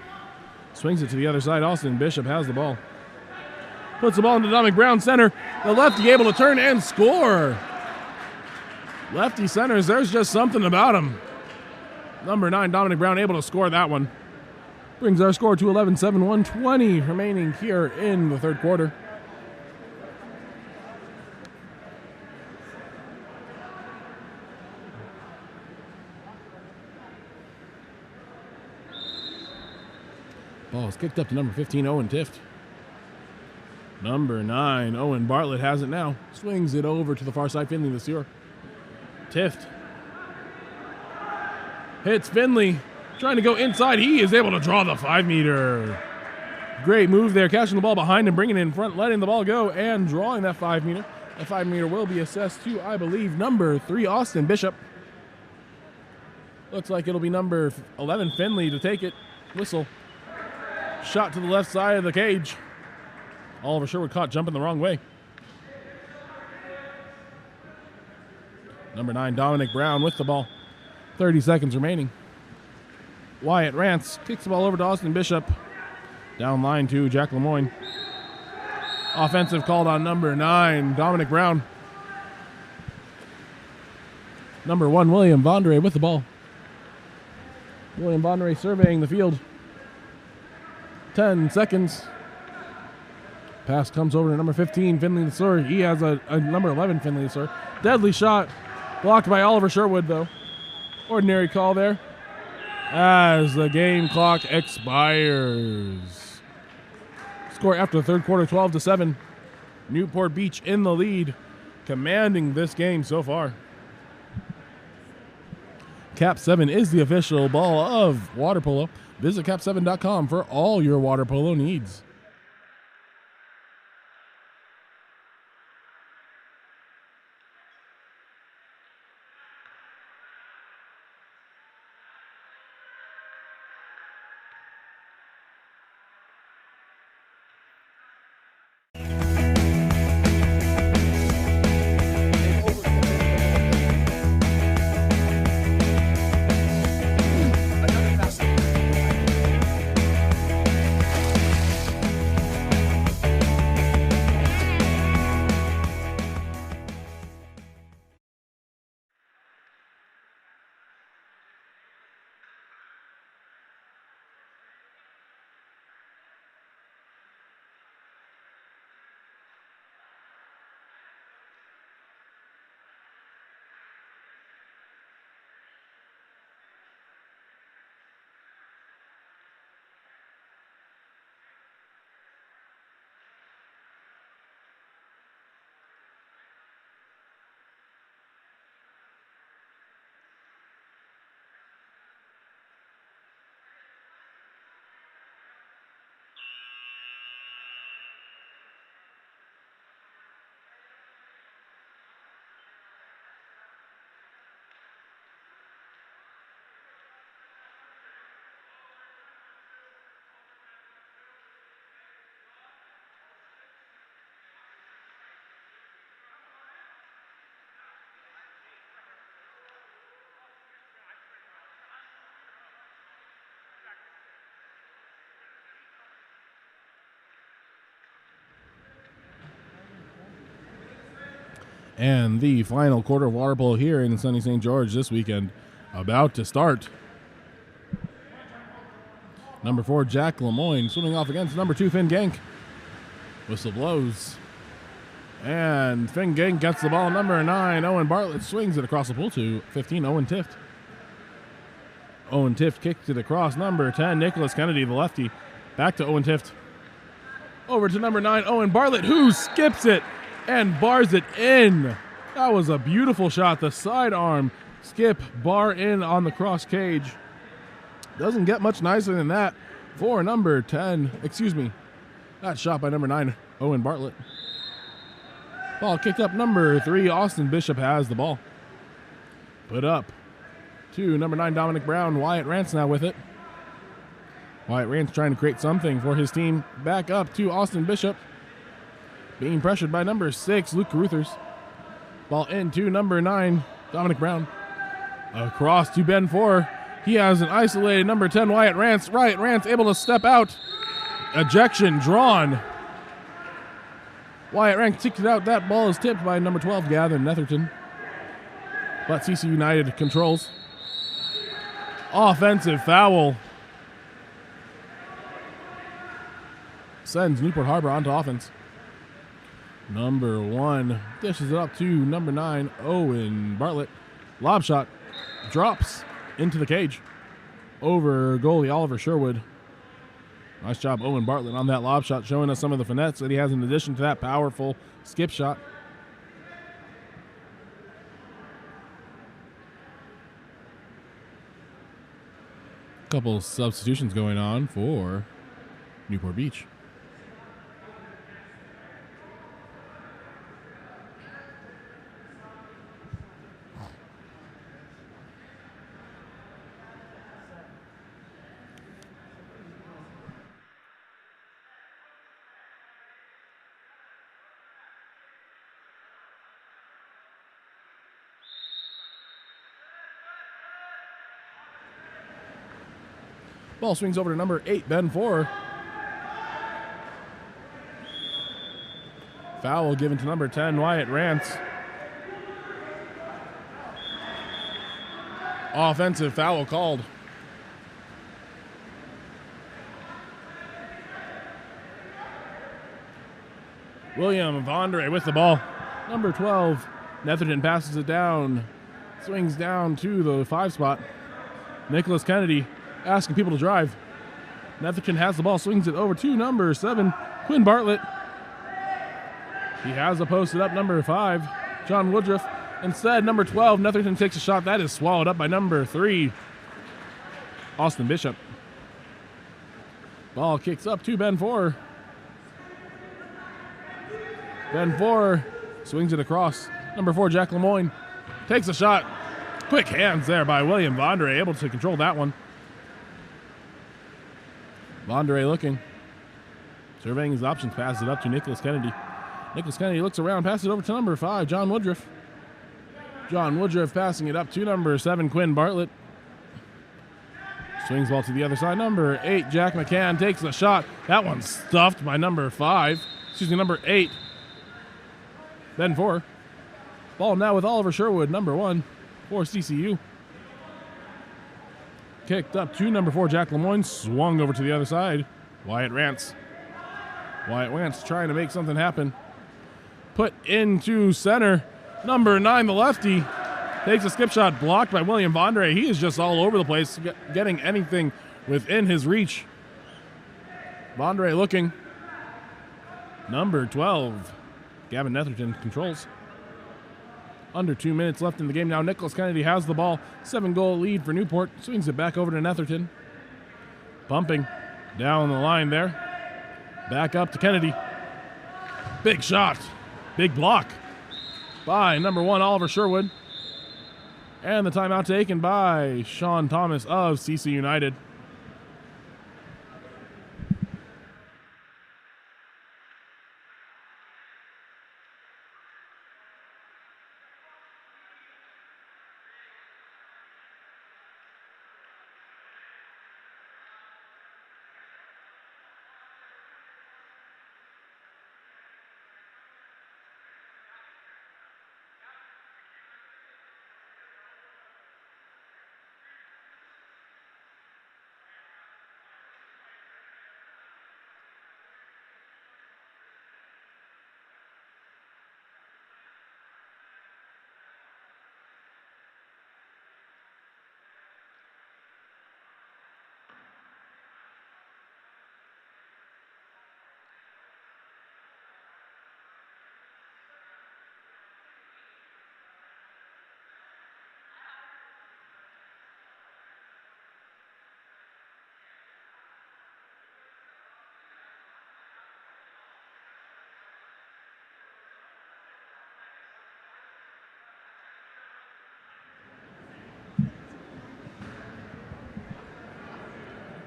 Swings it to the other side. Austin Bishop has the ball. Puts the ball into Dominic Brown, center. The lefty able to turn and score. Lefty centers, there's just something about him. Number 9, Dominic Brown, able to score that one. Brings our score to 11-7, 1:20 remaining here in the third quarter. Ball is kicked up to number 15, Owen Tift. Number 9, Owen Bartlett has it now. Swings it over to the far side, Finley LeSueur. Tift hits Finley, trying to go inside. He is able to draw the 5-meter. Great move there, catching the ball behind him, bringing it in front, letting the ball go, and drawing that 5-meter. That 5-meter will be assessed to, I believe, number 3, Austin Bishop. Looks like it'll be number 11, Finley, to take it. Whistle. Shot to the left side of the cage. Oliver Sherwood caught jumping the wrong way. Number 9, Dominic Brown with the ball. 30 seconds remaining. Wyatt Rance kicks the ball over to Austin Bishop. Down line to Jack Lemoyne. Offensive called on number 9, Dominic Brown. Number 1, William Vondere with the ball. William Vondere surveying the field. 10 seconds. Pass comes over to number 15, Finley LeSueur. He has a number 11, Finley LeSueur. Deadly shot. Blocked by Oliver Sherwood, though. Ordinary call there. As the game clock expires. Score after the third quarter, 12-7. Newport Beach in the lead, commanding this game so far. KAP7 is the official ball of water polo. Visit KAP7.com for all your water polo needs. And the final quarter of water polo here in sunny St. George this weekend about to start. Number 4, Jack Lemoyne swimming off against number 2, Finn Genk. Whistle blows. And Finn Genk gets the ball. Number 9, Owen Bartlett swings it across the pool to 15, Owen Tift. Owen Tift kicked it across. Number 10, Nicholas Kennedy, the lefty. Back to Owen Tift. Over to number 9, Owen Bartlett, who skips it and bars it in. That was a beautiful shot. The sidearm skip, bar in on the cross cage. Doesn't get much nicer than that for number 10. Excuse me. That shot by number 9, Owen Bartlett. Ball kicked up. Number 3, Austin Bishop has the ball. Put up to number 9, Dominic Brown. Wyatt Rance now with it. Wyatt Rance trying to create something for his team. Back up to Austin Bishop. Being pressured by number 6, Luke Caruthers. Ball into number 9, Dominic Brown. Across to Ben 4. He has an isolated number 10, Wyatt Rance. Wyatt Rance able to step out. Ejection drawn. Wyatt Rance kicked it out. That ball is tipped by number 12, Gavin Netherton. But CC United controls. Offensive foul. Sends Newport Harbor onto offense. Number 1 dishes it up to number 9, Owen Bartlett. Lob shot drops into the cage. Over goalie Oliver Sherwood. Nice job, Owen Bartlett, on that lob shot, showing us some of the finesse that he has in addition to that powerful skip shot. Couple substitutions going on for Newport Beach. Ball swings over to number 8, Ben 4. Foul given to number 10, Wyatt Rance. Offensive foul called. William Vondre with the ball. Number 12, Netherton passes it down. Swings down to the 5 spot. Nicholas Kennedy asking people to drive. Netherton has the ball, swings it over to number 7, Quinn Bartlett. He has a posted up number 5, John Woodruff. Instead, number 12, Netherton takes a shot. That is swallowed up by number 3, Austin Bishop. Ball kicks up to Ben 4. Ben 4 swings it across. Number 4, Jack Lemoyne takes a shot. Quick hands there by William Vondre, able to control that one. Vondre looking. Surveying his options, passes it up to Nicholas Kennedy. Nicholas Kennedy looks around, passes it over to number 5, John Woodruff. John Woodruff passing it up to number 7, Quinn Bartlett. Swings ball to the other side. Number 8, Jack McCann takes the shot. That one's stuffed by number 8. Ben 4. Ball now with Oliver Sherwood, number 1 for CCU. Kicked up to number 4, Jack Lemoyne. Swung over to the other side. Wyatt Rance. Wyatt Rance trying to make something happen. Put into center. Number 9, the lefty, takes a skip shot, blocked by William Vondre. He is just all over the place, getting anything within his reach. Vondre looking. Number 12, Gavin Netherton controls. Under 2 minutes left in the game now. Nicholas Kennedy has the ball. 7-goal lead for Newport. Swings it back over to Netherton. Bumping down the line there. Back up to Kennedy. Big shot. Big block by number 1, Oliver Sherwood. And the timeout taken by Sean Thomas of CC United.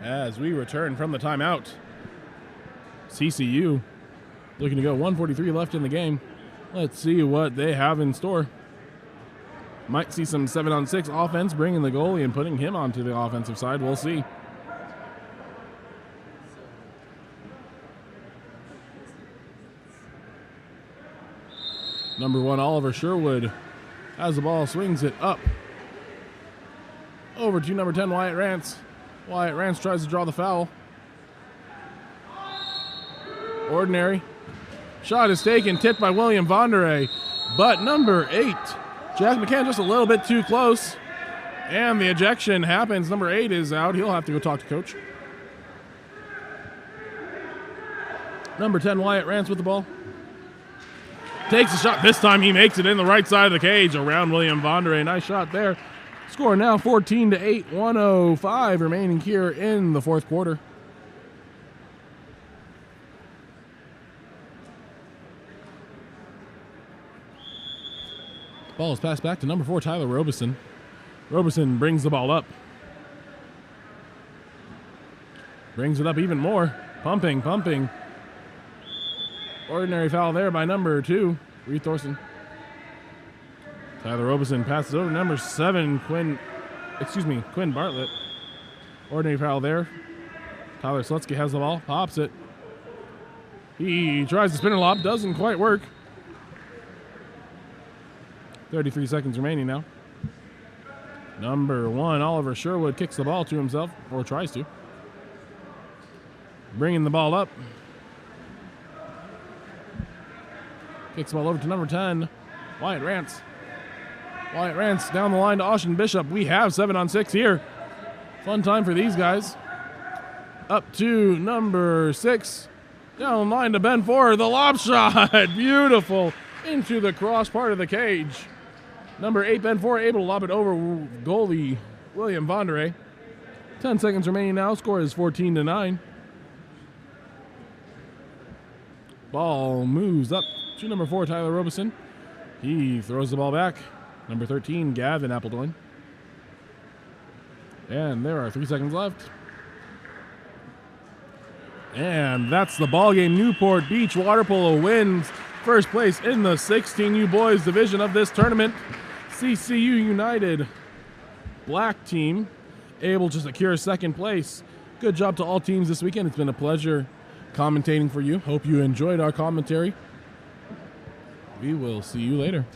as we return from the timeout. CCU looking to go, 1:43 left in the game. Let's see what they have in store. Might see some 7-on-6 offense, bringing the goalie and putting him onto the offensive side. We'll see. Number 1, Oliver Sherwood, as the ball swings it up. Over to number 10, Wyatt Rance. Wyatt Rance tries to draw the foul. Ordinary. Shot is taken, tipped by William Vonderay. But number 8, Jack McCann, just a little bit too close. And the ejection happens. Number 8 is out. He'll have to go talk to coach. Number 10, Wyatt Rance with the ball. Takes a shot. This time he makes it in the right side of the cage around William Vonderay. Nice shot there. Score now 14-8, 1:05 remaining here in the fourth quarter. Ball is passed back to number 4, Tyler Robeson. Robeson brings the ball up. Brings it up even more. Pumping. Ordinary foul there by number 2, Reed Thorson. Tyler Robeson passes over to number 7, Quinn Bartlett. Ordinary foul there. Tyler Slutsky has the ball, pops it. He tries the spinner lob, doesn't quite work. 33 seconds remaining now. Number 1, Oliver Sherwood kicks the ball to himself, or tries to. Bringing the ball up. Kicks the ball over to number 10, Wyatt Rance. Wyatt Rance down the line to Austin Bishop. We have 7-on-6 here. Fun time for these guys. Up to number 6. Down the line to Ben Ford. The lob shot. Beautiful. Into the cross part of the cage. Number 8, Ben Ford, able to lob it over goalie William Vonderay. 10 seconds remaining now. Score is 14-9. Ball moves up to number 4, Tyler Robeson. He throws the ball back. Number 13, Gavin Appledorn. And there are 3 seconds left. And that's the ball game. Newport Beach Water Polo wins first place in the 16U boys division of this tournament. CCU United black team able to secure second place. Good job to all teams this weekend. It's been a pleasure commentating for you. Hope you enjoyed our commentary. We will see you later.